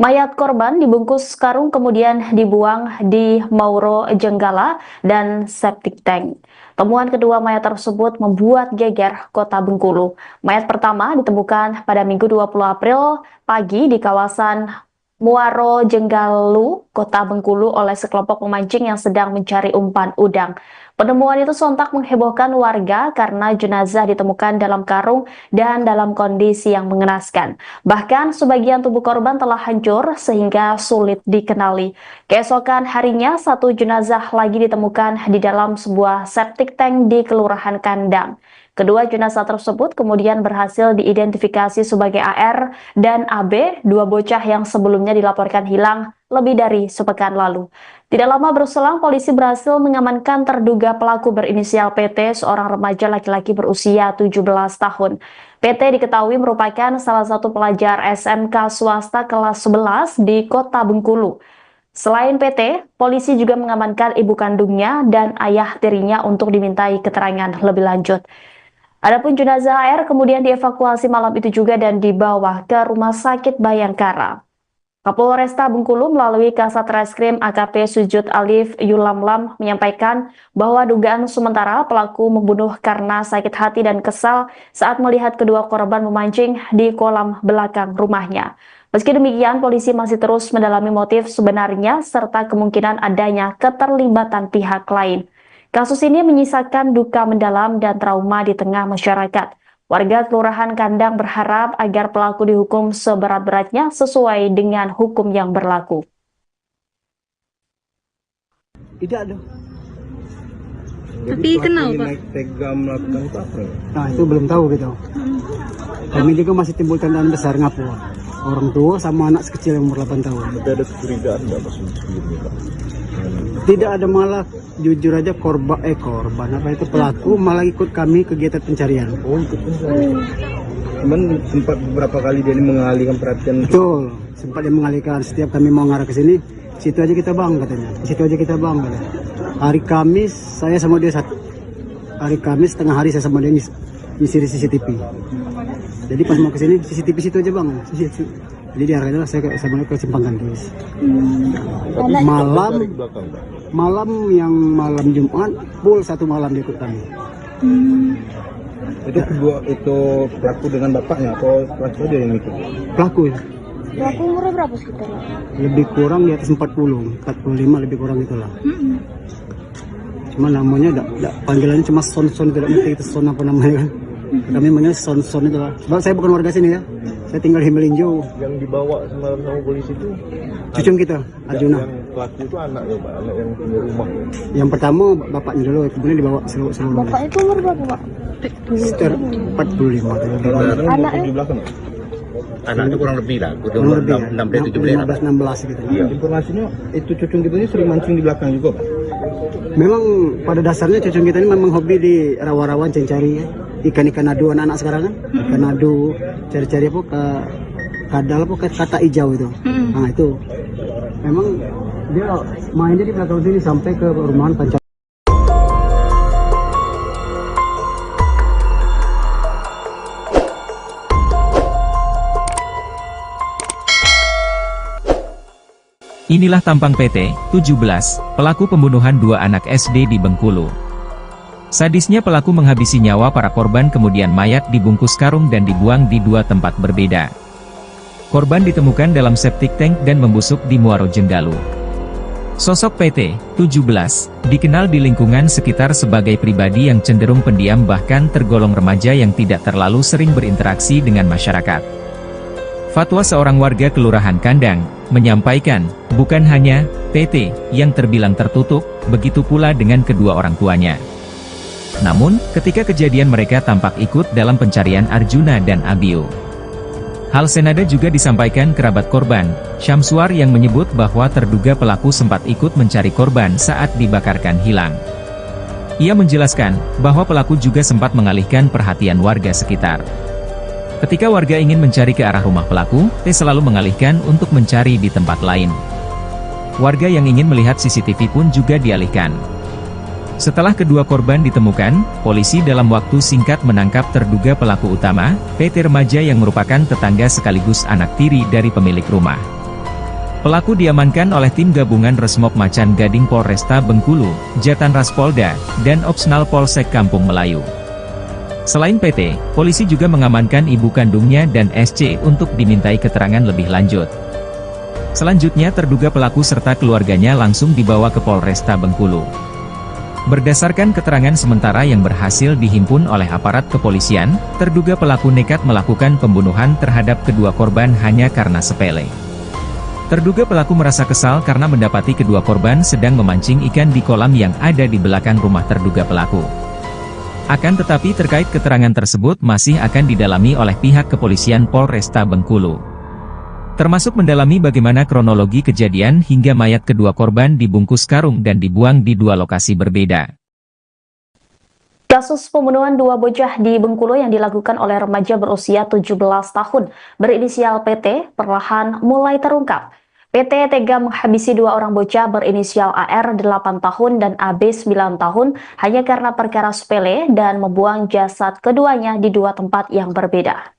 S2: Mayat korban dibungkus karung kemudian dibuang di Mauro Jenggala dan septic tank. Temuan kedua mayat tersebut membuat geger kota Bengkulu. Mayat pertama ditemukan pada Minggu 20 April pagi di kawasan Muaro Jenggalu, kota Bengkulu oleh sekelompok pemancing yang sedang mencari umpan udang. Penemuan itu sontak menghebohkan warga karena jenazah ditemukan dalam karung dan dalam kondisi yang mengenaskan. Bahkan sebagian tubuh korban telah hancur sehingga sulit dikenali. Keesokan harinya satu jenazah lagi ditemukan di dalam sebuah septic tank di Kelurahan Kandang. Kedua jenazah tersebut kemudian berhasil diidentifikasi sebagai AR dan AB, dua bocah yang sebelumnya dilaporkan hilang lebih dari sepekan lalu. Tidak lama berselang, polisi berhasil mengamankan terduga pelaku berinisial PT, seorang remaja laki-laki berusia 17 tahun. PT diketahui merupakan salah satu pelajar SMK swasta kelas 11 di kota Bengkulu. Selain PT, polisi juga mengamankan ibu kandungnya dan ayah tirinya untuk dimintai keterangan lebih lanjut. Adapun jenazah AR kemudian dievakuasi malam itu juga dan dibawa ke Rumah Sakit Bayangkara. Kapolresta Bengkulu melalui Kasat Reskrim AKP Sujud Alif Yulamlam menyampaikan bahwa dugaan sementara pelaku membunuh karena sakit hati dan kesal saat melihat kedua korban memancing di kolam belakang rumahnya. Meski demikian, polisi masih terus mendalami motif sebenarnya serta kemungkinan adanya keterlibatan pihak lain. Kasus ini menyisakan duka mendalam dan trauma di tengah masyarakat. Warga Kelurahan Kandang berharap agar pelaku dihukum seberat-beratnya sesuai dengan hukum yang berlaku.
S3: Tidak ada.
S5: Tapi kenapa Pak? Tega melakukan itu apa?
S3: Nah itu belum tahu gitu. Kami juga masih timbul tandaan besar ngapu. Orang tua sama anak sekecil yang umur 8 tahun.
S5: Tapi ada kecurigaan nggak Mas sebelumnya Pak?
S3: Tidak ada, malah jujur aja korban apa itu pelaku malah ikut kami kegiatan pencarian.
S5: Oh ikut pencarian. Cuman sempat beberapa kali dia mengalihkan perhatian.
S3: Betul, sempat dia mengalihkan. Setiap kami mau ngarah ke sini, situ aja kita bang katanya. Situ aja kita bang katanya. Hari Kamis saya sama dia satu. Hari Kamis tengah hari saya sama dia nyisir CCTV. Jadi pas mau ke sini CCTV situ aja bang. Jadi diarahnya saya sama dia ke Simpang Gantis. Malam yang malam Jumat full satu malam dia ikut kami.
S5: Itu kedua itu pelaku dengan bapaknya atau pelaku dia yang ikut?
S3: Pelaku ya.
S4: Pelaku umurnya berapa sekitar?
S3: Lebih kurang di atas 40, 45 lebih kurang itulah. Cuma namanya panggilannya cuma Son, tidak ngerti itu Son apa namanya kan. Kami namanya Son itu lah. Sebab saya bukan warga sini ya. Saya tinggal di Melinjo.
S5: Yang dibawa semalam sama polisi itu
S3: cucung kita, Arjuna.
S5: Yang pelaku itu anaknya Pak, anak yang punya rumah.
S3: Yang pertama bapaknya dulu, kemudian dibawa seluruh.
S4: Bapak itu umur berapa Pak?
S3: Sekitar 45.
S4: Anaknya?
S5: Di belakang.
S6: Anak itu kurang lebih lah,
S3: Kurang lebih ya.
S6: 16
S3: gitu.
S5: Iya. Informasinya itu cucung kita ini sering mancing di belakang juga Pak.
S3: Memang pada dasarnya cucung kita ini memang hobi di rawa-rawa cari ya. Ikan-ikan adu anak-anak sekarang kan. Ikan adu, cari-cari apa ke kadal apa kata hijau itu. Nah itu. Memang dia mainnya di belakang sini sampai ke perumahan Panca.
S1: Inilah tampang PT 17, pelaku pembunuhan dua anak SD di Bengkulu. Sadisnya pelaku menghabisi nyawa para korban kemudian mayat dibungkus karung dan dibuang di dua tempat berbeda. Korban ditemukan dalam septic tank dan membusuk di Muaro Jenggalu. Sosok PT 17 dikenal di lingkungan sekitar sebagai pribadi yang cenderung pendiam bahkan tergolong remaja yang tidak terlalu sering berinteraksi dengan masyarakat. Fatwa seorang warga Kelurahan Kandang menyampaikan, bukan hanya PT yang terbilang tertutup, begitu pula dengan kedua orang tuanya. Namun, ketika kejadian mereka tampak ikut dalam pencarian Arjuna dan Abiu. Hal senada juga disampaikan kerabat korban, Syamsuar yang menyebut bahwa terduga pelaku sempat ikut mencari korban saat dibakarkan hilang. Ia menjelaskan, bahwa pelaku juga sempat mengalihkan perhatian warga sekitar. Ketika warga ingin mencari ke arah rumah pelaku, T selalu mengalihkan untuk mencari di tempat lain. Warga yang ingin melihat CCTV pun juga dialihkan. Setelah kedua korban ditemukan, polisi dalam waktu singkat menangkap terduga pelaku utama, PT remaja yang merupakan tetangga sekaligus anak tiri dari pemilik rumah. Pelaku diamankan oleh tim gabungan Resmob Macan Gading Polresta Bengkulu, Jatanras Polda, dan Opsnal Polsek Kampung Melayu. Selain PT, polisi juga mengamankan ibu kandungnya dan SC untuk dimintai keterangan lebih lanjut. Selanjutnya terduga pelaku serta keluarganya langsung dibawa ke Polresta Bengkulu. Berdasarkan keterangan sementara yang berhasil dihimpun oleh aparat kepolisian, terduga pelaku nekat melakukan pembunuhan terhadap kedua korban hanya karena sepele. Terduga pelaku merasa kesal karena mendapati kedua korban sedang memancing ikan di kolam yang ada di belakang rumah terduga pelaku. Akan tetapi terkait keterangan tersebut masih akan didalami oleh pihak kepolisian Polresta Bengkulu. Termasuk mendalami bagaimana kronologi kejadian hingga mayat kedua korban dibungkus karung dan dibuang di dua lokasi berbeda.
S2: Kasus pembunuhan dua bocah di Bengkulu yang dilakukan oleh remaja berusia 17 tahun berinisial PT perlahan mulai terungkap. PT tega menghabisi dua orang bocah berinisial AR 8 tahun dan AB 9 tahun hanya karena perkara sepele dan membuang jasad keduanya di dua tempat yang berbeda.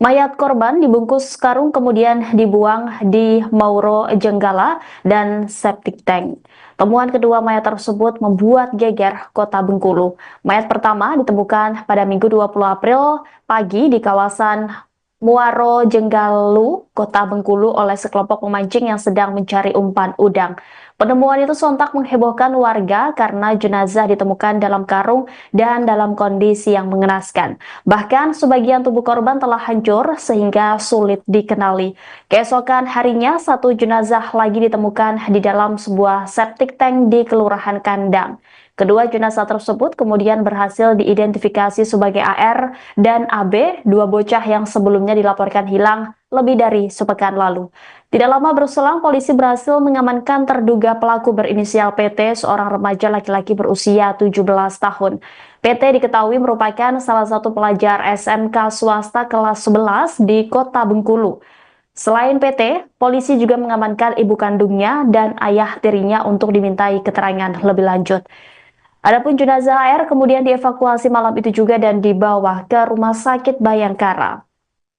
S2: Mayat korban dibungkus karung kemudian dibuang di Mauro Jenggala dan septic tank. Temuan kedua mayat tersebut membuat geger kota Bengkulu. Mayat pertama ditemukan pada Minggu 20 April pagi di kawasan Muaro Jenggalu, kota Bengkulu oleh sekelompok pemancing yang sedang mencari umpan udang. Penemuan itu sontak menghebohkan warga karena jenazah ditemukan dalam karung dan dalam kondisi yang mengenaskan. Bahkan sebagian tubuh korban telah hancur sehingga sulit dikenali. Keesokan harinya, satu jenazah lagi ditemukan di dalam sebuah septic tank di Kelurahan Kandang. Kedua jenazah tersebut kemudian berhasil diidentifikasi sebagai AR dan AB, dua bocah yang sebelumnya dilaporkan hilang lebih dari sepekan lalu. Tidak lama berselang, polisi berhasil mengamankan terduga pelaku berinisial PT, seorang remaja laki-laki berusia 17 tahun. PT diketahui merupakan salah satu pelajar SMK swasta kelas 11 di kota Bengkulu. Selain PT, polisi juga mengamankan ibu kandungnya dan ayah tirinya untuk dimintai keterangan lebih lanjut. Adapun jenazah AR kemudian dievakuasi malam itu juga dan dibawa ke Rumah Sakit Bayangkara.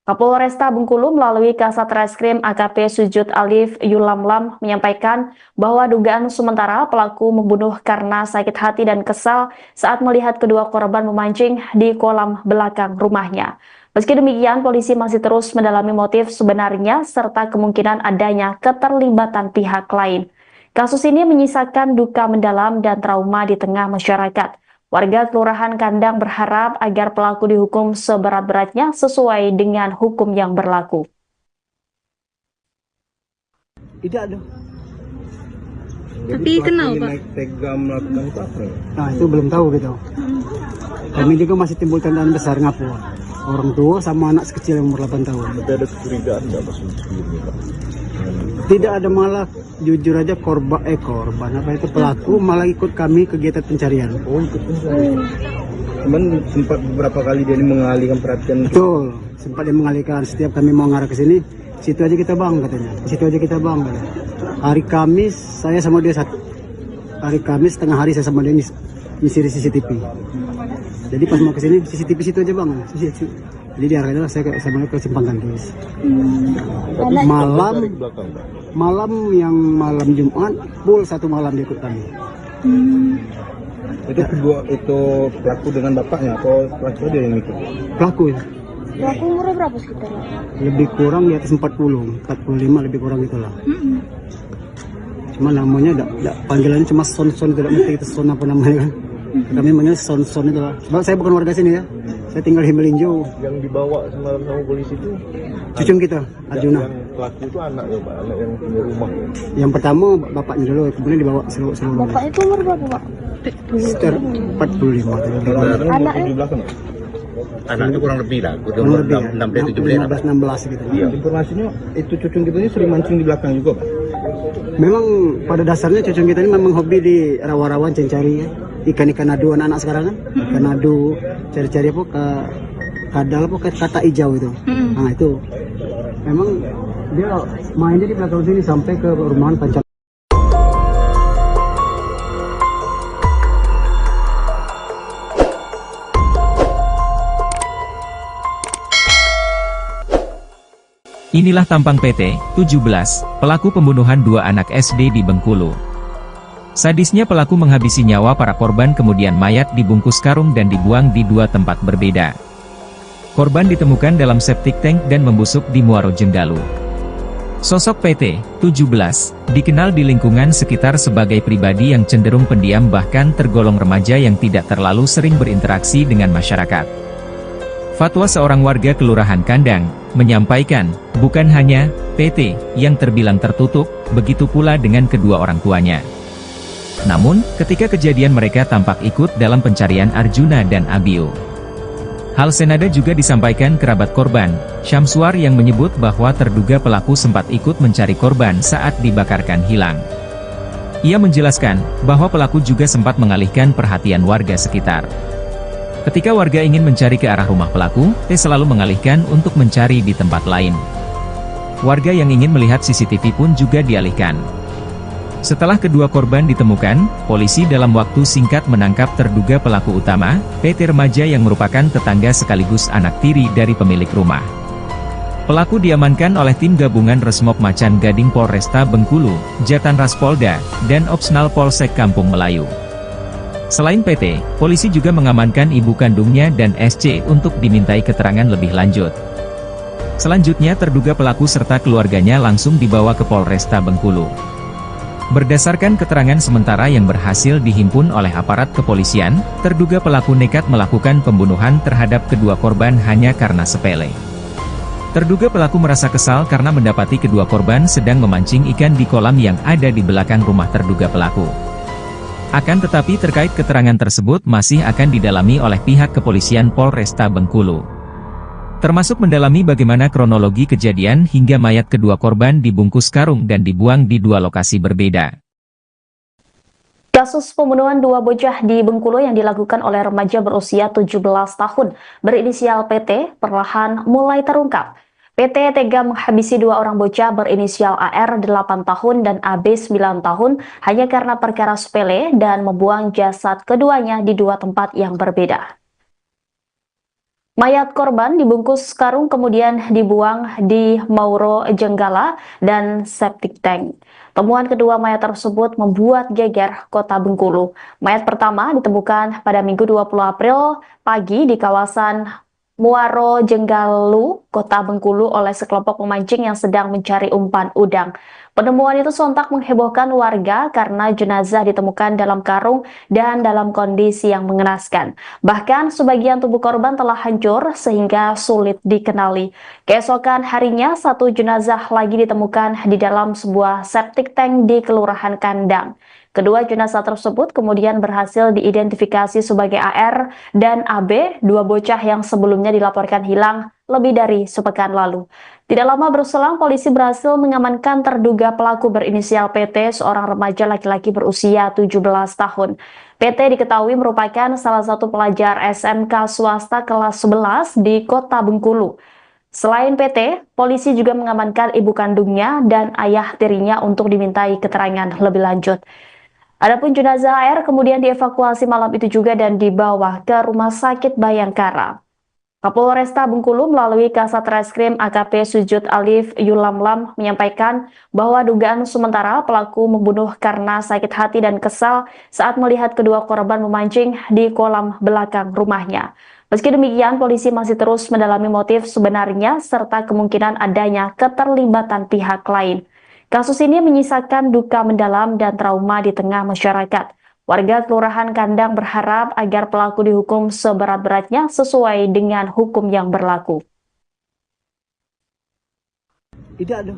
S2: Kapolresta Bengkulu melalui Kasat Reskrim AKP Sujud Alif Yulamlam menyampaikan bahwa dugaan sementara pelaku membunuh karena sakit hati dan kesal saat melihat kedua korban memancing di kolam belakang rumahnya. Meski demikian, polisi masih terus mendalami motif sebenarnya serta kemungkinan adanya keterlibatan pihak lain. Kasus ini menyisakan duka mendalam dan trauma di tengah masyarakat. Warga Kelurahan Kandang berharap agar pelaku dihukum seberat-beratnya sesuai dengan hukum yang berlaku.
S3: Tidak ada.
S4: Tapi kenal, Pak?
S5: Naik tega melakukan itu apa?
S3: Nah, itu belum tahu gitu. Kami juga masih timbul tandaan besar ngapu. Orang tua sama anak kecil yang umur 8 tahun.
S5: Tapi ada kecurigaan nggak Mas sebelumnya, Pak?
S3: Tidak ada, malah jujur aja korban apa itu pelaku malah ikut kami kegiatan pencarian.
S5: Oh, ikut pencarian. Cuman sempat beberapa kali dia mengalihkan perhatian.
S3: Betul, sempat dia mengalihkan. Setiap kami mau ngarah ke sini, situ aja kita bang katanya. Situ aja kita bang katanya. Hari Kamis saya sama dia hari Kamis tengah hari saya sama dia ngisi CCTV. Jadi pas mau ke sini CCTV situ aja bang. Jadi diarahkan saya ke Simpang Gantis. Malam yang malam Jumat full satu malam dia ikut kami.
S5: Itu pelaku dengan bapaknya atau pelaku dia yang ikut?
S3: Pelaku ya.
S4: Pelaku umurnya berapa sekitar?
S3: Lebih kurang di atas 40, 45 lebih kurang itulah. Cuma namanya panggilannya cuma Son-Son, tidak mesti itu Son apa namanya kan. Kami manggil Son-Son itu lah. Sebab saya bukan warga sini ya. Saya tinggal di Melinjo.
S5: Yang dibawa semalam sama polisi itu
S3: Cucung kita, Arjuna.
S5: yang pelaku itu anak ya Pak, anak yang punya rumah.
S3: Yang pertama bapaknya dulu, kemudian dibawa seluruh.
S4: Bapak itu umur berapa Pak?
S3: Sekitar 45.
S4: Anaknya?
S5: Di belakang.
S6: Anak itu kurang lebih lah, udah
S3: Kurang
S6: umur
S3: lebih
S6: 6 dari 17 ya.
S3: 15-16 gitu.
S5: Iya. Informasinya itu cucung kita ini sering mancing di belakang juga Pak.
S3: Memang pada dasarnya cucung kita ini memang hobi di rawa-rawa cari ya. Ikan-ikan adu anak-anak sekarang kan. Ikan adu, cari-cari apa ke kadal apa ke kata hijau itu. Nah itu memang dia mainnya di belakang sini sampai ke rumahan Pancal.
S1: Inilah tampang PT 17, pelaku pembunuhan dua anak SD di Bengkulu. Sadisnya pelaku menghabisi nyawa para korban, kemudian mayat dibungkus karung dan dibuang di dua tempat berbeda. Korban ditemukan dalam septic tank dan membusuk di Muaro Jenggalu. Sosok PT 17 dikenal di lingkungan sekitar sebagai pribadi yang cenderung pendiam, bahkan tergolong remaja yang tidak terlalu sering berinteraksi dengan masyarakat. Fatwa seorang warga Kelurahan Kandang menyampaikan, bukan hanya PT yang terbilang tertutup, begitu pula dengan kedua orang tuanya. Namun, ketika kejadian mereka tampak ikut dalam pencarian Arjuna dan Abiu. Hal senada juga disampaikan kerabat korban, Syamsuar, yang menyebut bahwa terduga pelaku sempat ikut mencari korban saat dibakarkan hilang. Ia menjelaskan bahwa pelaku juga sempat mengalihkan perhatian warga sekitar. Ketika warga ingin mencari ke arah rumah pelaku, T selalu mengalihkan untuk mencari di tempat lain. Warga yang ingin melihat CCTV pun juga dialihkan. Setelah kedua korban ditemukan, polisi dalam waktu singkat menangkap terduga pelaku utama, PT remaja yang merupakan tetangga sekaligus anak tiri dari pemilik rumah. Pelaku diamankan oleh tim gabungan Resmob Macan Gading Polresta Bengkulu, Jatan Ras Polda, dan Opsnal Polsek Kampung Melayu. Selain PT, polisi juga mengamankan ibu kandungnya dan SC untuk dimintai keterangan lebih lanjut. Selanjutnya terduga pelaku serta keluarganya langsung dibawa ke Polresta Bengkulu. Berdasarkan keterangan sementara yang berhasil dihimpun oleh aparat kepolisian, terduga pelaku nekat melakukan pembunuhan terhadap kedua korban hanya karena sepele. Terduga pelaku merasa kesal karena mendapati kedua korban sedang memancing ikan di kolam yang ada di belakang rumah terduga pelaku. Akan tetapi terkait keterangan tersebut masih akan didalami oleh pihak kepolisian Polresta Bengkulu. Termasuk mendalami bagaimana kronologi kejadian hingga mayat kedua korban dibungkus karung dan dibuang di dua lokasi berbeda.
S2: Kasus pembunuhan dua bocah di Bengkulu yang dilakukan oleh remaja berusia 17 tahun berinisial PT perlahan mulai terungkap. PT tega menghabisi dua orang bocah berinisial AR 8 tahun dan AB 9 tahun hanya karena perkara sepele dan membuang jasad keduanya di dua tempat yang berbeda. Mayat korban dibungkus karung kemudian dibuang di Mauro Jenggala dan septic tank. Temuan kedua mayat tersebut membuat geger kota Bengkulu. Mayat pertama ditemukan pada Minggu 20 April pagi di kawasan Muaro Jenggalu, kota Bengkulu oleh sekelompok pemancing yang sedang mencari umpan udang. Penemuan itu sontak menghebohkan warga karena jenazah ditemukan dalam karung dan dalam kondisi yang mengenaskan. Bahkan sebagian tubuh korban telah hancur sehingga sulit dikenali. Keesokan harinya, satu jenazah lagi ditemukan di dalam sebuah septic tank di Kelurahan Kandang. Kedua jenazah tersebut kemudian berhasil diidentifikasi sebagai AR dan AB, dua bocah yang sebelumnya dilaporkan hilang lebih dari sepekan lalu. Tidak lama berselang, polisi berhasil mengamankan terduga pelaku berinisial PT, seorang remaja laki-laki berusia 17 tahun. PT diketahui merupakan salah satu pelajar SMK swasta kelas 11 di kota Bengkulu. Selain PT, polisi juga mengamankan ibu kandungnya dan ayah tirinya untuk dimintai keterangan lebih lanjut. Adapun jenazah AR kemudian dievakuasi malam itu juga dan dibawa ke Rumah Sakit Bayangkara. Kapolresta Bengkulu melalui Kasat Reskrim AKP Sujud Alif Yulamlam menyampaikan bahwa dugaan sementara pelaku membunuh karena sakit hati dan kesal saat melihat kedua korban memancing di kolam belakang rumahnya. Meski demikian, polisi masih terus mendalami motif sebenarnya serta kemungkinan adanya keterlibatan pihak lain. Kasus ini menyisakan duka mendalam dan trauma di tengah masyarakat. Warga Kelurahan Kandang berharap agar pelaku dihukum seberat-beratnya sesuai dengan hukum yang berlaku.
S3: Tidak ada.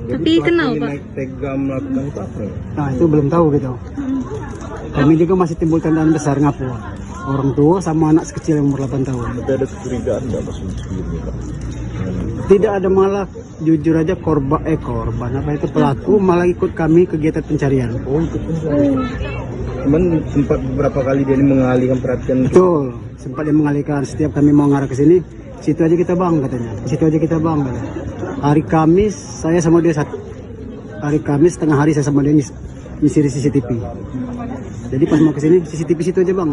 S5: Tapi kenapa naik tega melakukan itu apa?
S3: Nah itu belum tahu gitu. Kami juga masih timbul tandaan besar ngapu. Orang tua sama anak sekecil yang umur 8 tahun.
S5: Tapi ada kecurigaan nggak mas sebelumnya Pak?
S3: Tidak ada, malah jujur aja korban apa itu pelaku malah ikut kami kegiatan pencarian.
S5: Oh ikut pencarian. Cuman sempat beberapa kali dia ini mengalihkan perhatian.
S3: Betul, sempat dia mengalihkan. Setiap kami mau ngarah ke sini, situ aja kita bang katanya. Situ aja kita bang katanya. Hari Kamis saya sama dia satu. Hari Kamis tengah hari saya sama dia ngisi CCTV. Jadi pas mau ke sini CCTV situ aja bang.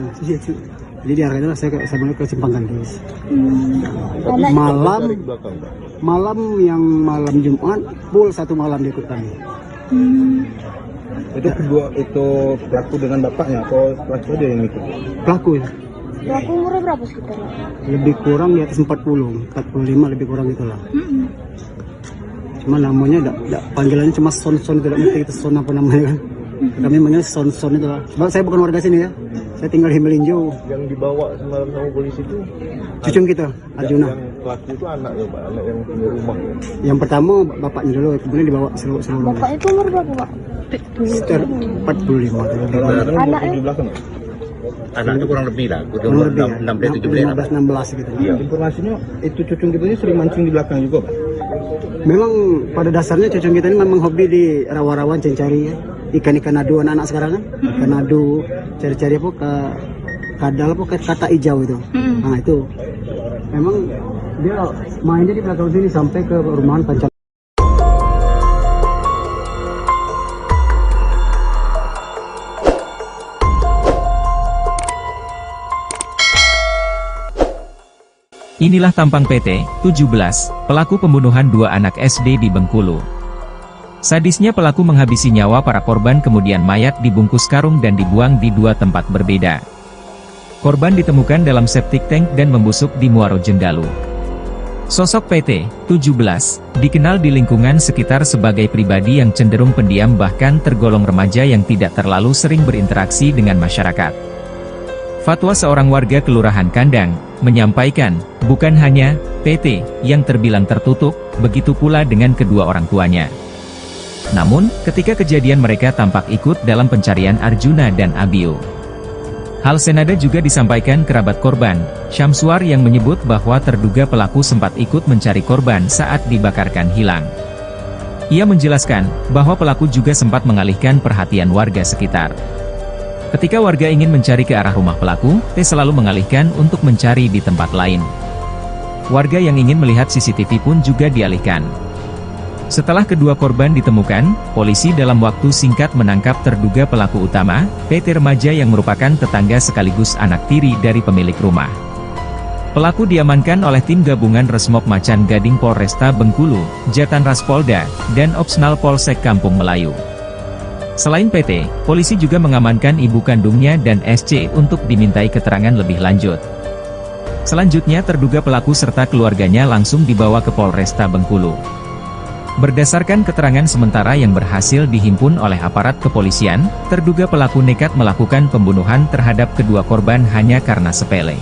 S3: Jadi diarahkan saya sama dia ke Simpang Gandis. Malam Jumat full satu malam dia ikut kami.
S5: Itu kedua itu pelaku dengan bapaknya atau pelaku dia yang ikut?
S3: Pelaku ya.
S4: Pelaku umurnya berapa sekitar?
S3: Lebih kurang di atas 40, 45 lebih kurang itulah. Cuma namanya panggilannya cuma Son, tidak ngerti itu Son apa namanya kan. Kami manggil Son itu lah. Sebab saya bukan warga sini ya. Saya tinggal di Melinjo.
S5: Yang dibawa semalam sama polisi itu
S3: Cucung kita, Arjuna.
S5: Yang pelaku itu anaknya Pak, anak yang punya rumah ya.
S3: Yang pertama bapaknya dulu, kemudian dibawa seluruh.
S4: Bapaknya itu umur berapa Pak?
S3: Sekitar 45.
S4: Anaknya?
S5: 17 kan?
S6: Anak itu kurang lebih lah,
S3: Kurang lebih ya.
S6: 16
S3: gitu.
S5: Iya. Informasinya itu cucung kita ini sering mancing di belakang juga Pak?
S3: Memang pada dasarnya cucung kita ini memang hobi di rawa-rawan cari ya. Ikan-ikan adu anak-anak sekarang kan. Ikan adu, cari-cari apa ke kadal apa ke kata hijau itu. Nah itu. Memang dia mainnya di belakang sini sampai ke rumahan Pancam.
S1: Inilah tampang PT 17, pelaku pembunuhan dua anak SD di Bengkulu. Sadisnya pelaku menghabisi nyawa para korban kemudian mayat dibungkus karung dan dibuang di dua tempat berbeda. Korban ditemukan dalam septic tank dan membusuk di Muaro Jenggalu. Sosok PT 17 dikenal di lingkungan sekitar sebagai pribadi yang cenderung pendiam bahkan tergolong remaja yang tidak terlalu sering berinteraksi dengan masyarakat. Fatwa seorang warga Kelurahan Kandang menyampaikan, bukan hanya PT yang terbilang tertutup, begitu pula dengan kedua orang tuanya. Namun, ketika kejadian mereka tampak ikut dalam pencarian Arjuna dan Abio. Hal senada juga disampaikan kerabat korban, Syamsuar yang menyebut bahwa terduga pelaku sempat ikut mencari korban saat dibakarkan hilang. Ia menjelaskan bahwa pelaku juga sempat mengalihkan perhatian warga sekitar. Ketika warga ingin mencari ke arah rumah pelaku, T selalu mengalihkan untuk mencari di tempat lain. Warga yang ingin melihat CCTV pun juga dialihkan. Setelah kedua korban ditemukan, polisi dalam waktu singkat menangkap terduga pelaku utama, PT remaja yang merupakan tetangga sekaligus anak tiri dari pemilik rumah. Pelaku diamankan oleh tim gabungan Resmob Macan Gading Polresta Bengkulu, Jatan Ras Polda, dan Opsnal Polsek Kampung Melayu. Selain PT, polisi juga mengamankan ibu kandungnya dan SC untuk dimintai keterangan lebih lanjut. Selanjutnya terduga pelaku serta keluarganya langsung dibawa ke Polresta Bengkulu. Berdasarkan keterangan sementara yang berhasil dihimpun oleh aparat kepolisian, terduga pelaku nekat melakukan pembunuhan terhadap kedua korban hanya karena sepele.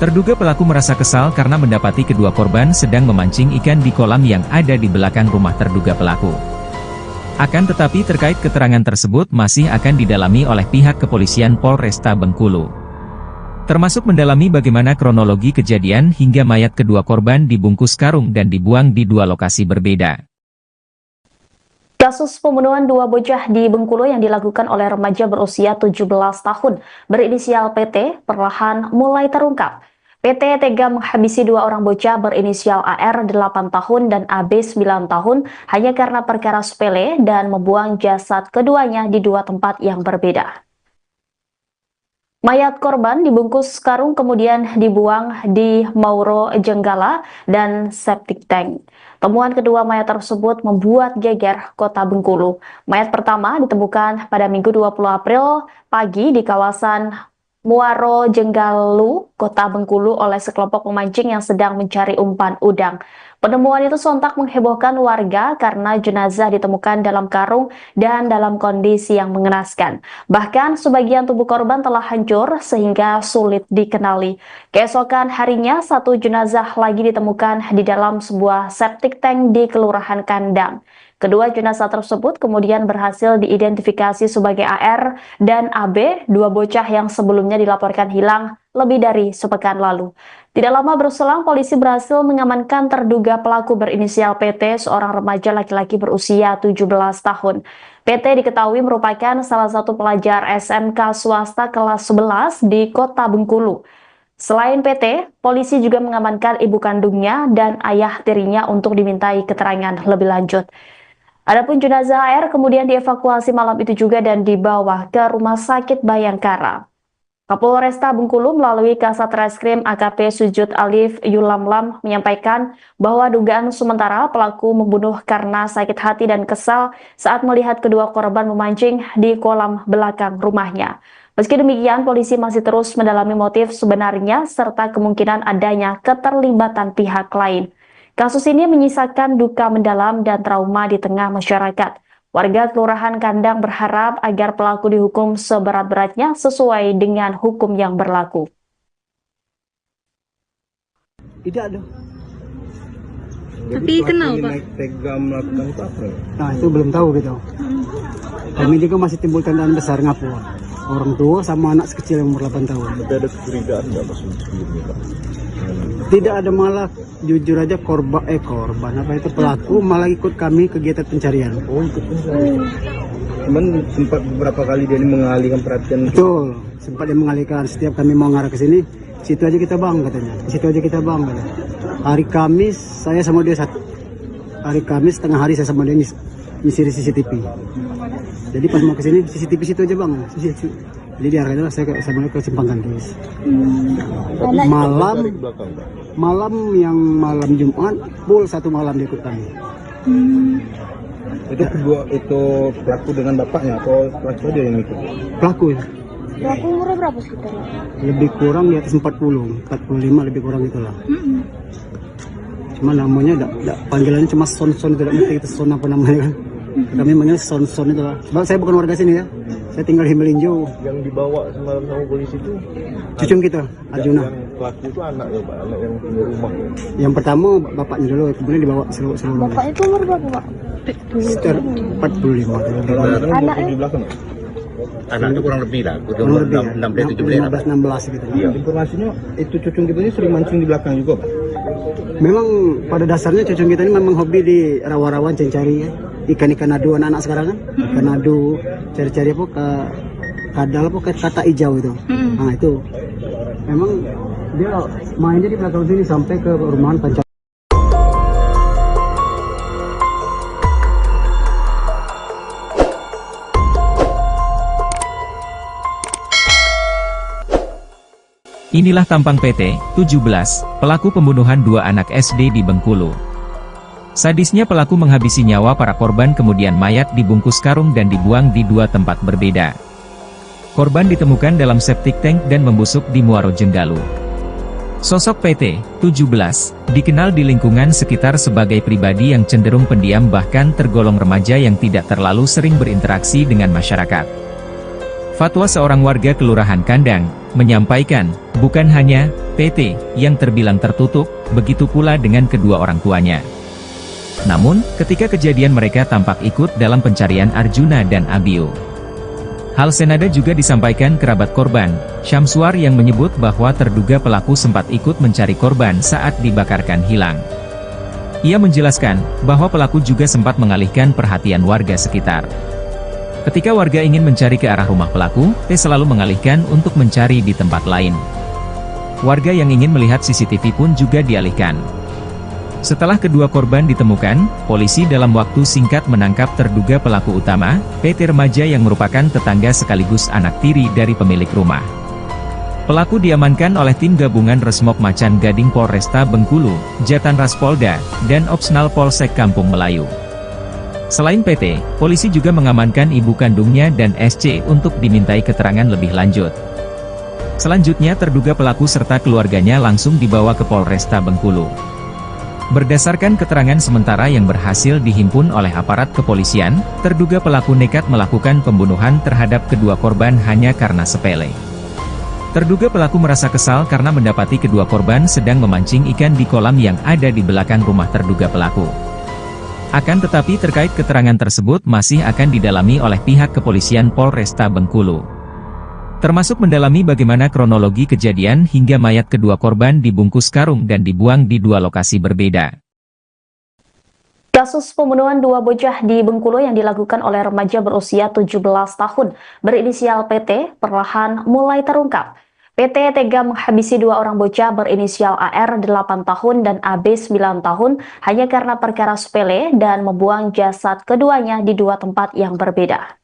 S1: Terduga pelaku merasa kesal karena mendapati kedua korban sedang memancing ikan di kolam yang ada di belakang rumah terduga pelaku. Akan tetapi terkait keterangan tersebut masih akan didalami oleh pihak kepolisian Polresta Bengkulu. Termasuk mendalami bagaimana kronologi kejadian hingga mayat kedua korban dibungkus karung dan dibuang di dua lokasi berbeda.
S2: Kasus pembunuhan dua bocah di Bengkulu yang dilakukan oleh remaja berusia 17 tahun berinisial PT perlahan mulai terungkap. PT tega menghabisi dua orang bocah berinisial AR 8 tahun dan AB 9 tahun hanya karena perkara sepele dan membuang jasad keduanya di dua tempat yang berbeda. Mayat korban dibungkus karung kemudian dibuang di Muaro Jenggala dan septic tank. Temuan kedua mayat tersebut membuat geger kota Bengkulu. Mayat pertama ditemukan pada Minggu 20 April pagi di kawasan Muaro Jenggalu, Kota Bengkulu oleh sekelompok pemancing yang sedang mencari umpan udang. Penemuan itu sontak menghebohkan warga karena jenazah ditemukan dalam karung dan dalam kondisi yang mengenaskan. Bahkan sebagian tubuh korban telah hancur sehingga sulit dikenali. Keesokan harinya, satu jenazah lagi ditemukan di dalam sebuah septic tank di Kelurahan Kandang. Kedua jenazah tersebut kemudian berhasil diidentifikasi sebagai AR dan AB, dua bocah yang sebelumnya dilaporkan hilang lebih dari sepekan lalu. Tidak lama berselang, polisi berhasil mengamankan terduga pelaku berinisial PT, seorang remaja laki-laki berusia 17 tahun. PT diketahui merupakan salah satu pelajar SMK swasta kelas 11 di Kota Bengkulu. Selain PT, polisi juga mengamankan ibu kandungnya dan ayah tirinya untuk dimintai keterangan lebih lanjut. Adapun jenazah AR kemudian dievakuasi malam itu juga dan dibawa ke Rumah Sakit Bayangkara. Kapolresta Bengkulu melalui Kasat Reskrim AKP Sujud Alif Yulamlam menyampaikan bahwa dugaan sementara pelaku membunuh karena sakit hati dan kesal saat melihat kedua korban memancing di kolam belakang rumahnya. Meski demikian, polisi masih terus mendalami motif sebenarnya serta kemungkinan adanya keterlibatan pihak lain. Kasus ini menyisakan duka mendalam dan trauma di tengah masyarakat. Warga Kelurahan Kandang berharap agar pelaku dihukum seberat-beratnya sesuai dengan hukum yang berlaku.
S3: Tidak ada.
S5: Tapi kenal Pak? Naik tega melakukan itu apa?
S3: Nah itu belum tahu gitu. Kami juga masih timbul tandaan besar ngapu. Orang tua sama anak sekecil yang umur 8 tahun.
S5: Tapi ada kecurigaan nggak sebelumnya Pak?
S3: Tidak ada, malah jujur aja korban apa itu pelaku malah ikut kami kegiatan pencarian.
S5: Oh ikut pencarian. Cuman sempat beberapa kali dia mengalihkan perhatian.
S3: Betul, sempat dia mengalihkan. Setiap kami mau ngarah ke sini, situ aja kita bang katanya. Situ aja kita bang katanya. Hari Kamis saya sama dia satu. Hari Kamis tengah hari saya sama dia nyisir CCTV. Jadi pas mau ke sini CCTV situ aja bang. Jadi diarahkan saya sama dia ke Simpang Gantis. Malam Jumat full satu malam dia ikut kami.
S5: Itu pelaku dengan bapaknya atau pelaku dia yang ikut?
S3: Pelaku ya.
S4: Pelaku umurnya berapa sekitar?
S3: Lebih kurang di atas 40, 45 lebih kurang itulah. Cuma namanya panggilannya cuma son-son, tidak ngerti itu son apa namanya kan. Kami manggil son-son itu lah. Sebab saya bukan warga sini ya. Saya tinggal di Melinjo.
S5: Yang dibawa semalam sama polisi itu
S3: cucum kita, Arjuna.
S5: Yang pelaku itu anak ya Pak, anak yang punya rumah.
S3: Yang pertama bapaknya dulu, kemudian dibawa seluruh.
S4: Bapak itu umur berapa Pak?
S3: Sekitar 45.
S4: Anaknya?
S5: Di belakang.
S6: Anaknya kurang lebih lah,
S3: Kurang lebih 15-16 gitu.
S5: Iya. Informasinya itu cucung kita ini sering mancing di belakang juga Pak.
S3: Memang pada dasarnya cucung kita ini memang hobi di rawa-rawan cari ya. Ikan-ikan adu anak-anak sekarang kan. Ikan adu, cari-cari apa ke kadal apa ke kata hijau itu. Nah itu. Memang dia mainnya di belakang sini sampai ke rumahan pancak.
S1: Inilah tampang PT, 17, pelaku pembunuhan dua anak SD di Bengkulu. Sadisnya pelaku menghabisi nyawa para korban kemudian mayat dibungkus karung dan dibuang di dua tempat berbeda. Korban ditemukan dalam septic tank dan membusuk di Muaro Jenggalu. Sosok PT, 17, dikenal di lingkungan sekitar sebagai pribadi yang cenderung pendiam bahkan tergolong remaja yang tidak terlalu sering berinteraksi dengan masyarakat. Fatwa seorang warga Kelurahan Kandang menyampaikan, bukan hanya PT yang terbilang tertutup, begitu pula dengan kedua orang tuanya. Namun, ketika kejadian mereka tampak ikut dalam pencarian Arjuna dan Abio. Hal senada juga disampaikan kerabat korban, Syamsuar yang menyebut bahwa terduga pelaku sempat ikut mencari korban saat dibakarkan hilang. Ia menjelaskan bahwa pelaku juga sempat mengalihkan perhatian warga sekitar. Ketika warga ingin mencari ke arah rumah pelaku, T selalu mengalihkan untuk mencari di tempat lain. Warga yang ingin melihat CCTV pun juga dialihkan. Setelah kedua korban ditemukan, polisi dalam waktu singkat menangkap terduga pelaku utama, PT remaja yang merupakan tetangga sekaligus anak tiri dari pemilik rumah. Pelaku diamankan oleh tim gabungan Resmob Macan Gading Polresta Bengkulu, Jatan Ras Polda, dan Opsnal Polsek Kampung Melayu. Selain PT, polisi juga mengamankan ibu kandungnya dan SC untuk dimintai keterangan lebih lanjut. Selanjutnya terduga pelaku serta keluarganya langsung dibawa ke Polresta Bengkulu. Berdasarkan keterangan sementara yang berhasil dihimpun oleh aparat kepolisian, terduga pelaku nekat melakukan pembunuhan terhadap kedua korban hanya karena sepele. Terduga pelaku merasa kesal karena mendapati kedua korban sedang memancing ikan di kolam yang ada di belakang rumah terduga pelaku. Akan tetapi terkait keterangan tersebut masih akan didalami oleh pihak kepolisian Polresta Bengkulu. Termasuk mendalami bagaimana kronologi kejadian hingga mayat kedua korban dibungkus karung dan dibuang di dua lokasi berbeda.
S2: Kasus pembunuhan dua bocah di Bengkulu yang dilakukan oleh remaja berusia 17 tahun berinisial PT perlahan mulai terungkap. PT tega menghabisi dua orang bocah berinisial AR 8 tahun dan AB 9 tahun hanya karena perkara sepele dan membuang jasad keduanya di dua tempat yang berbeda.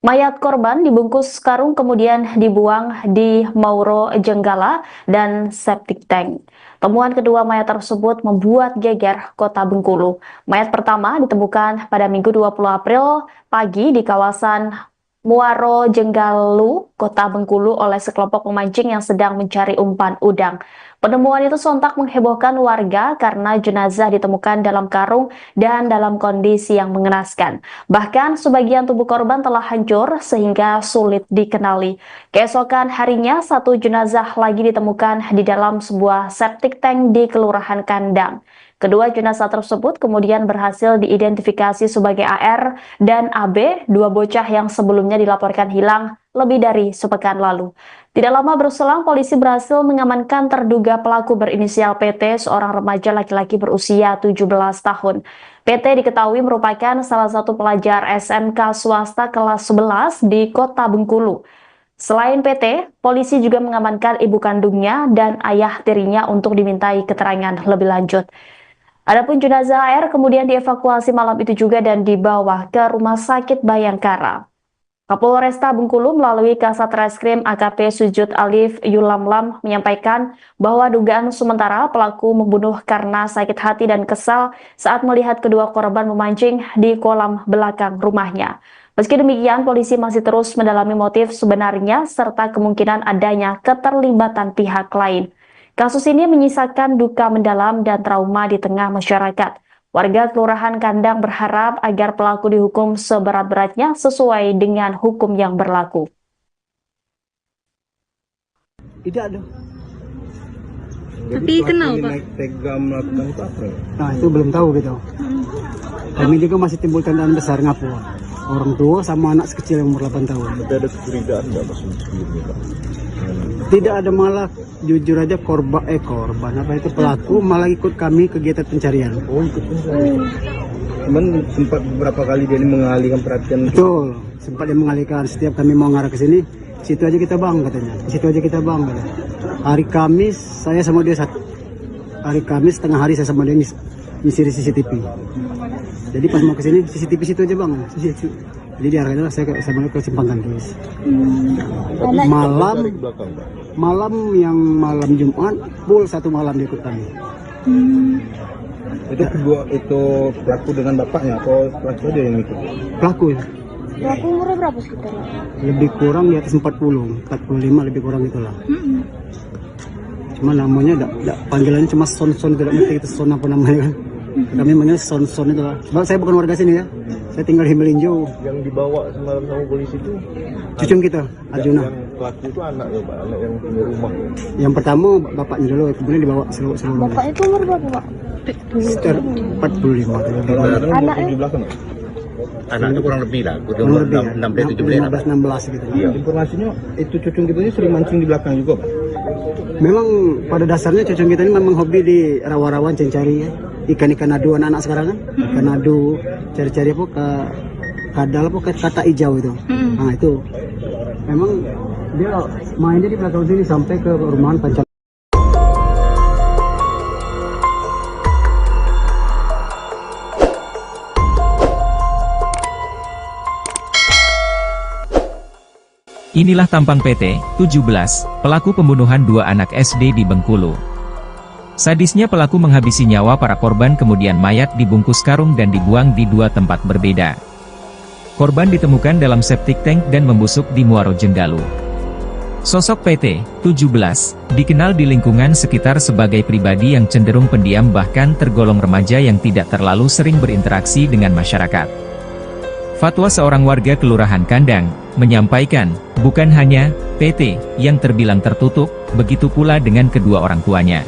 S2: Mayat korban dibungkus karung kemudian dibuang di Mauro Jenggala dan septic tank. Temuan kedua mayat tersebut membuat geger kota Bengkulu. Mayat pertama ditemukan pada Minggu 20 April pagi di kawasan Muaro Jenggalu, kota Bengkulu oleh sekelompok pemancing yang sedang mencari umpan udang. Penemuan itu sontak menghebohkan warga karena jenazah ditemukan dalam karung dan dalam kondisi yang mengenaskan. Bahkan sebagian tubuh korban telah hancur sehingga sulit dikenali. Keesokan harinya satu jenazah lagi ditemukan di dalam sebuah septic tank di Kelurahan Kandang. Kedua jenazah tersebut kemudian berhasil diidentifikasi sebagai AR dan AB, dua bocah yang sebelumnya dilaporkan hilang lebih dari sepekan lalu. Tidak lama berselang, polisi berhasil mengamankan terduga pelaku berinisial PT, seorang remaja laki-laki berusia 17 tahun. PT diketahui merupakan salah satu pelajar SMK swasta kelas 11 di kota Bengkulu. Selain PT, polisi juga mengamankan ibu kandungnya dan ayah tirinya untuk dimintai keterangan lebih lanjut. Adapun jenazah AR kemudian dievakuasi malam itu juga dan dibawa ke Rumah Sakit Bayangkara. Kapolresta Bengkulu melalui Kasat Reskrim AKP Sujud Alif Yulamlam menyampaikan bahwa dugaan sementara pelaku membunuh karena sakit hati dan kesal saat melihat kedua korban memancing di kolam belakang rumahnya. Meski demikian, polisi masih terus mendalami motif sebenarnya serta kemungkinan adanya keterlibatan pihak lain. Kasus ini menyisakan duka mendalam dan trauma di tengah masyarakat. Warga Kelurahan Kandang berharap agar pelaku dihukum seberat-beratnya sesuai dengan hukum yang berlaku.
S3: Tidak ada.
S5: Tapi kenapa Pak? Tega melakukan itu apa?
S3: Nah itu belum tahu gitu. Kami juga masih timbul tandaan besar ngapu. Orang tua sama anak sekecil yang umur 8 tahun.
S5: Tapi ada kecurigaan nggak Mas sebelumnya Pak?
S3: Tidak ada, malah jujur aja korban apa itu pelaku malah ikut kami kegiatan pencarian.
S5: Oh ikut pencarian. Cuman sempat beberapa kali dia ini mengalihkan perhatian.
S3: Betul, sempat dia mengalihkan. Setiap kami mau ngarah ke sini, situ aja kita bang katanya. Situ aja kita bang katanya. Hari Kamis saya sama dia satu. Hari Kamis tengah hari saya sama dia ngisi CCTV. Jadi pas mau ke sini CCTV situ aja bang. Jadi diarahkan saya sama dia ke Simpang Gantis. Malam Jumat full satu malam dia ikut kami.
S5: Itu pelaku dengan bapaknya atau pelaku dia yang ikut?
S3: Pelaku ya.
S4: Pelaku umurnya berapa sekitar?
S3: Lebih kurang di atas 45 lebih kurang itulah. Cuma namanya panggilannya cuma Son, tidak ngerti itu Son apa namanya kan. Kami manggil Son itu lah. Sebab saya bukan warga sini ya. Saya tinggal di Melinjo.
S5: Yang dibawa semalam sama polisi itu
S3: cucung kita, Arjuna.
S5: Yang pelaku itu anaknya Pak, anak yang punya rumah.
S3: Yang pertama bapaknya dulu, kemudian dibawa seluruh.
S4: Bapaknya itu umur berapa Pak?
S3: Sekitar 45.
S4: Anaknya?
S5: Di belakang.
S6: Anak itu kurang lebih lah,
S3: Kurang lebih ya.
S6: 16
S3: gitu.
S5: Iya. Informasinya itu cucung kita ini sering mancing di belakang juga Pak.
S3: Memang pada dasarnya cucung kita ini memang hobi di rawa-rawan cari ya. Ikan-ikan adu anak-anak sekarang kan. Ikan adu, cari-cari apa ke kadal apa kata hijau itu. Nah itu memang dia mainnya di belakang sini sampai ke rumahan Pancam.
S1: Inilah tampang PT 17, pelaku pembunuhan dua anak SD di Bengkulu. Sadisnya pelaku menghabisi nyawa para korban kemudian mayat dibungkus karung dan dibuang di dua tempat berbeda. Korban ditemukan dalam septic tank dan membusuk di Muaro Jenggalu. Sosok PT 17 dikenal di lingkungan sekitar sebagai pribadi yang cenderung pendiam bahkan tergolong remaja yang tidak terlalu sering berinteraksi dengan masyarakat. Fatwa seorang warga Kelurahan Kandang menyampaikan, bukan hanya PT yang terbilang tertutup, begitu pula dengan kedua orang tuanya.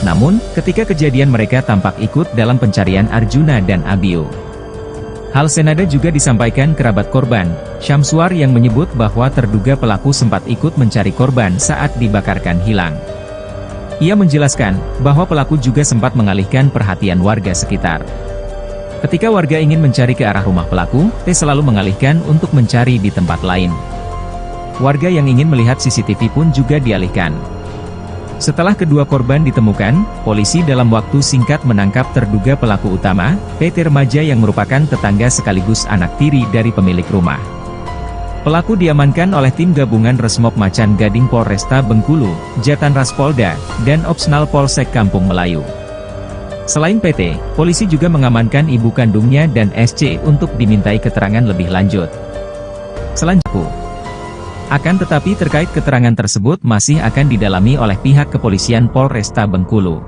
S1: Namun, ketika kejadian mereka tampak ikut dalam pencarian Arjuna dan Abio. Hal senada juga disampaikan kerabat korban, Syamsuar yang menyebut bahwa terduga pelaku sempat ikut mencari korban saat dibakarkan hilang. Ia menjelaskan bahwa pelaku juga sempat mengalihkan perhatian warga sekitar. Ketika warga ingin mencari ke arah rumah pelaku, T selalu mengalihkan untuk mencari di tempat lain. Warga yang ingin melihat CCTV pun juga dialihkan. Setelah kedua korban ditemukan, polisi dalam waktu singkat menangkap terduga pelaku utama, PT remaja yang merupakan tetangga sekaligus anak tiri dari pemilik rumah. Pelaku diamankan oleh tim gabungan Resmob Macan Gading Polresta Bengkulu, Jatanras Polda, dan Opsnal Polsek Kampung Melayu. Selain PT, polisi juga mengamankan ibu kandungnya dan SC untuk dimintai keterangan lebih lanjut. Selanjutnya, akan tetapi terkait keterangan tersebut masih akan didalami oleh pihak kepolisian Polresta Bengkulu.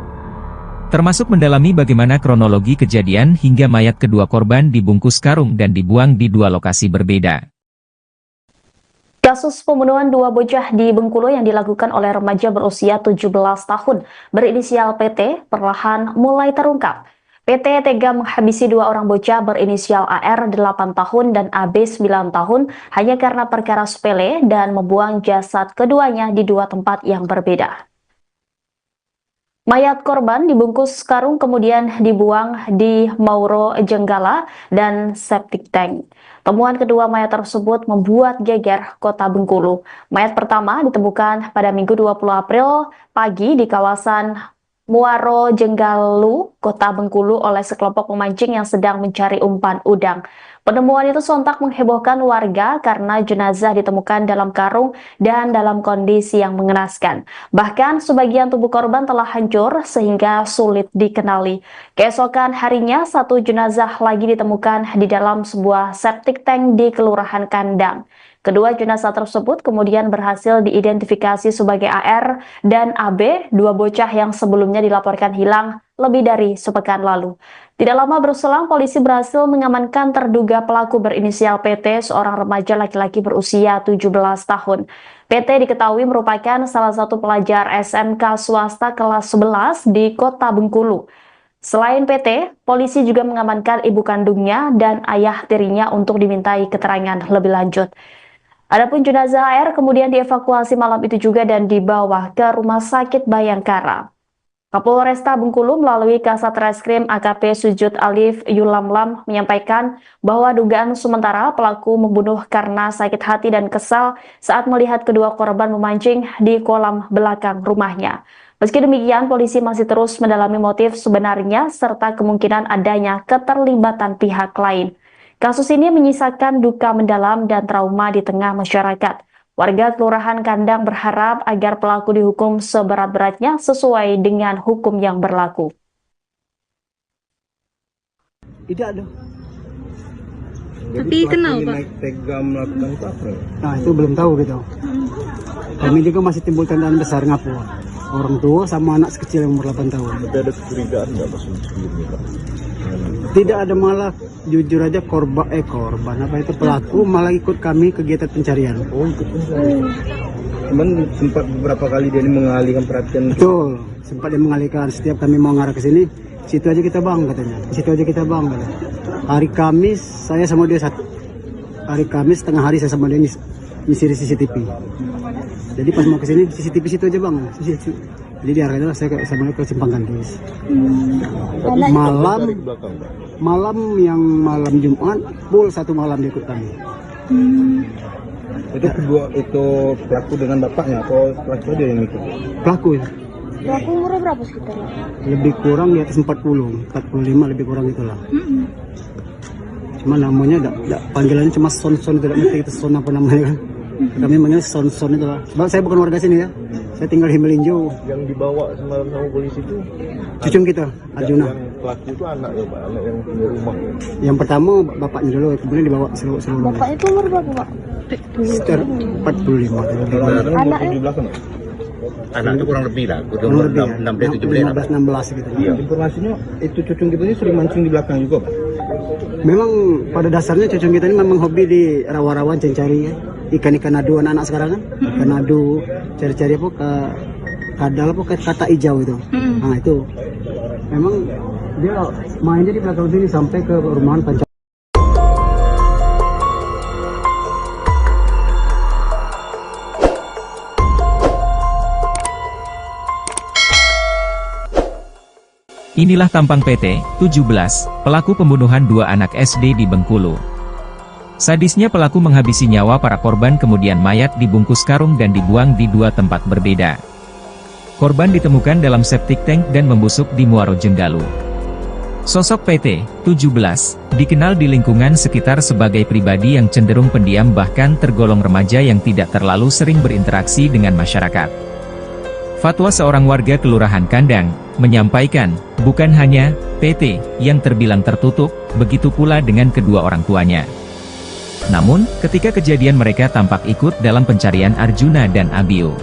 S1: Termasuk mendalami bagaimana kronologi kejadian hingga mayat kedua korban dibungkus karung dan dibuang di dua lokasi berbeda.
S2: Kasus pembunuhan dua bocah di Bengkulu yang dilakukan oleh remaja berusia 17 tahun berinisial PT perlahan mulai terungkap. PT tega menghabisi dua orang bocah berinisial AR 8 tahun dan AB 9 tahun hanya karena perkara sepele dan membuang jasad keduanya di dua tempat yang berbeda. Mayat korban dibungkus karung kemudian dibuang di Mauro Jenggala dan septic tank. Temuan kedua mayat tersebut membuat geger kota Bengkulu. Mayat pertama ditemukan pada Minggu 20 April pagi di kawasan Muaro Jenggalu, kota Bengkulu oleh sekelompok pemancing yang sedang mencari umpan udang. Penemuan itu sontak menghebohkan warga karena jenazah ditemukan dalam karung dan dalam kondisi yang mengenaskan. Bahkan sebagian tubuh korban telah hancur sehingga sulit dikenali. Keesokan harinya, satu jenazah lagi ditemukan di dalam sebuah septic tank di Kelurahan Kandang. Kedua jenazah tersebut kemudian berhasil diidentifikasi sebagai AR dan AB, dua bocah yang sebelumnya dilaporkan hilang lebih dari sepekan lalu. Tidak lama berselang, polisi berhasil mengamankan terduga pelaku berinisial PT, seorang remaja laki-laki berusia 17 tahun. PT diketahui merupakan salah satu pelajar SMK swasta kelas 11 di kota Bengkulu. Selain PT, polisi juga mengamankan ibu kandungnya dan ayah tirinya untuk dimintai keterangan lebih lanjut. Adapun jenazah AR kemudian dievakuasi malam itu juga dan dibawa ke Rumah Sakit Bayangkara. Kapolresta Bengkulu melalui Kasat Reskrim AKP Sujud Alif Yulamlam menyampaikan bahwa dugaan sementara pelaku membunuh karena sakit hati dan kesal saat melihat kedua korban memancing di kolam belakang rumahnya. Meski demikian, polisi masih terus mendalami motif sebenarnya serta kemungkinan adanya keterlibatan pihak lain. Kasus ini menyisakan duka mendalam dan trauma di tengah masyarakat. Warga Kelurahan Kandang berharap agar pelaku dihukum seberat-beratnya sesuai dengan hukum yang berlaku.
S3: Tidak ada.
S5: Tapi kenal Pak? Naik tega melakukan itu apa?
S3: Nah itu belum tahu gitu. Kami juga masih timbul tandaan besar ngapu. Orang tua sama anak sekecil yang umur 8 tahun.
S5: Tapi ada kecurigaan nggak Mas sebelumnya Pak?
S3: Tidak ada, malah jujur aja korban apa itu pelaku malah ikut kami kegiatan pencarian.
S5: Oh ikut pencarian. Cuman sempat beberapa kali dia ini mengalihkan perhatian.
S3: Betul, sempat dia mengalihkan. Setiap kami mau ngarah ke sini, situ aja kita bang katanya. Situ aja kita bang katanya. Hari Kamis saya sama dia satu. Hari Kamis tengah hari saya sama dia nyisir CCTV. Jadi pas mau ke sini CCTV situ aja bang. Jadi diarahkan saya sama dia ke Simpang Kandis. Malam Jumat, full satu malam dia ikut kami.
S5: Itu kedua itu pelaku dengan bapaknya atau pelaku dia yang ikut?
S3: Pelaku ya.
S4: Pelaku umurnya berapa sekitar?
S3: Lebih kurang di atas 40, 45 lebih kurang itulah. Cuma namanya panggilannya cuma Son, tidak ngerti itu Son apa namanya kan. Kami manggil Son itu lah. Sebab saya bukan warga sini ya. Saya tinggal di Melinjo.
S5: Yang dibawa semalam sama polisi itu
S3: Cucung kita, Arjuna.
S5: yang pelaku itu anak ya Pak, anak yang punya rumah.
S3: Yang pertama bapaknya dulu, kemudian dibawa seluruh.
S4: Bapak itu umur berapa, Pak?
S3: Sekitar 45.
S5: Kalau anak kan
S4: Anaknya?
S5: 17 kan?
S6: Anak itu kurang lebih lah, udah
S3: Kurang
S6: umur
S3: lebih
S6: 16, 17 lah.
S3: 16 gitu.
S5: Iya. Informasinya itu cucung kita ini sering mancing di belakang juga Pak.
S3: Memang pada dasarnya cucung kita ini memang hobi di rawa-rawa cari ya. Ikan-ikan adu anak-anak sekarang kan. Ikan adu, cari-cari apa ke kadal apa ke kata hijau itu. Nah itu. Memang dia mainnya di belakang sini sampai ke rumahan panca.
S1: Inilah tampang PT 17, pelaku pembunuhan dua anak SD di Bengkulu. Sadisnya pelaku menghabisi nyawa para korban kemudian mayat dibungkus karung dan dibuang di dua tempat berbeda. Korban ditemukan dalam septic tank dan membusuk di Muaro Jenggalu. Sosok PT 17 dikenal di lingkungan sekitar sebagai pribadi yang cenderung pendiam bahkan tergolong remaja yang tidak terlalu sering berinteraksi dengan masyarakat. Fatwa seorang warga Kelurahan Kandang menyampaikan, bukan hanya PT yang terbilang tertutup, begitu pula dengan kedua orang tuanya. Namun, ketika kejadian mereka tampak ikut dalam pencarian Arjuna dan Abio.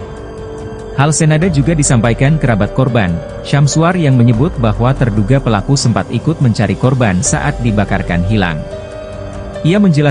S1: Hal senada juga disampaikan kerabat korban, Syamsuar yang menyebut bahwa terduga pelaku sempat ikut mencari korban saat dibakarkan hilang. Ia menjelaskan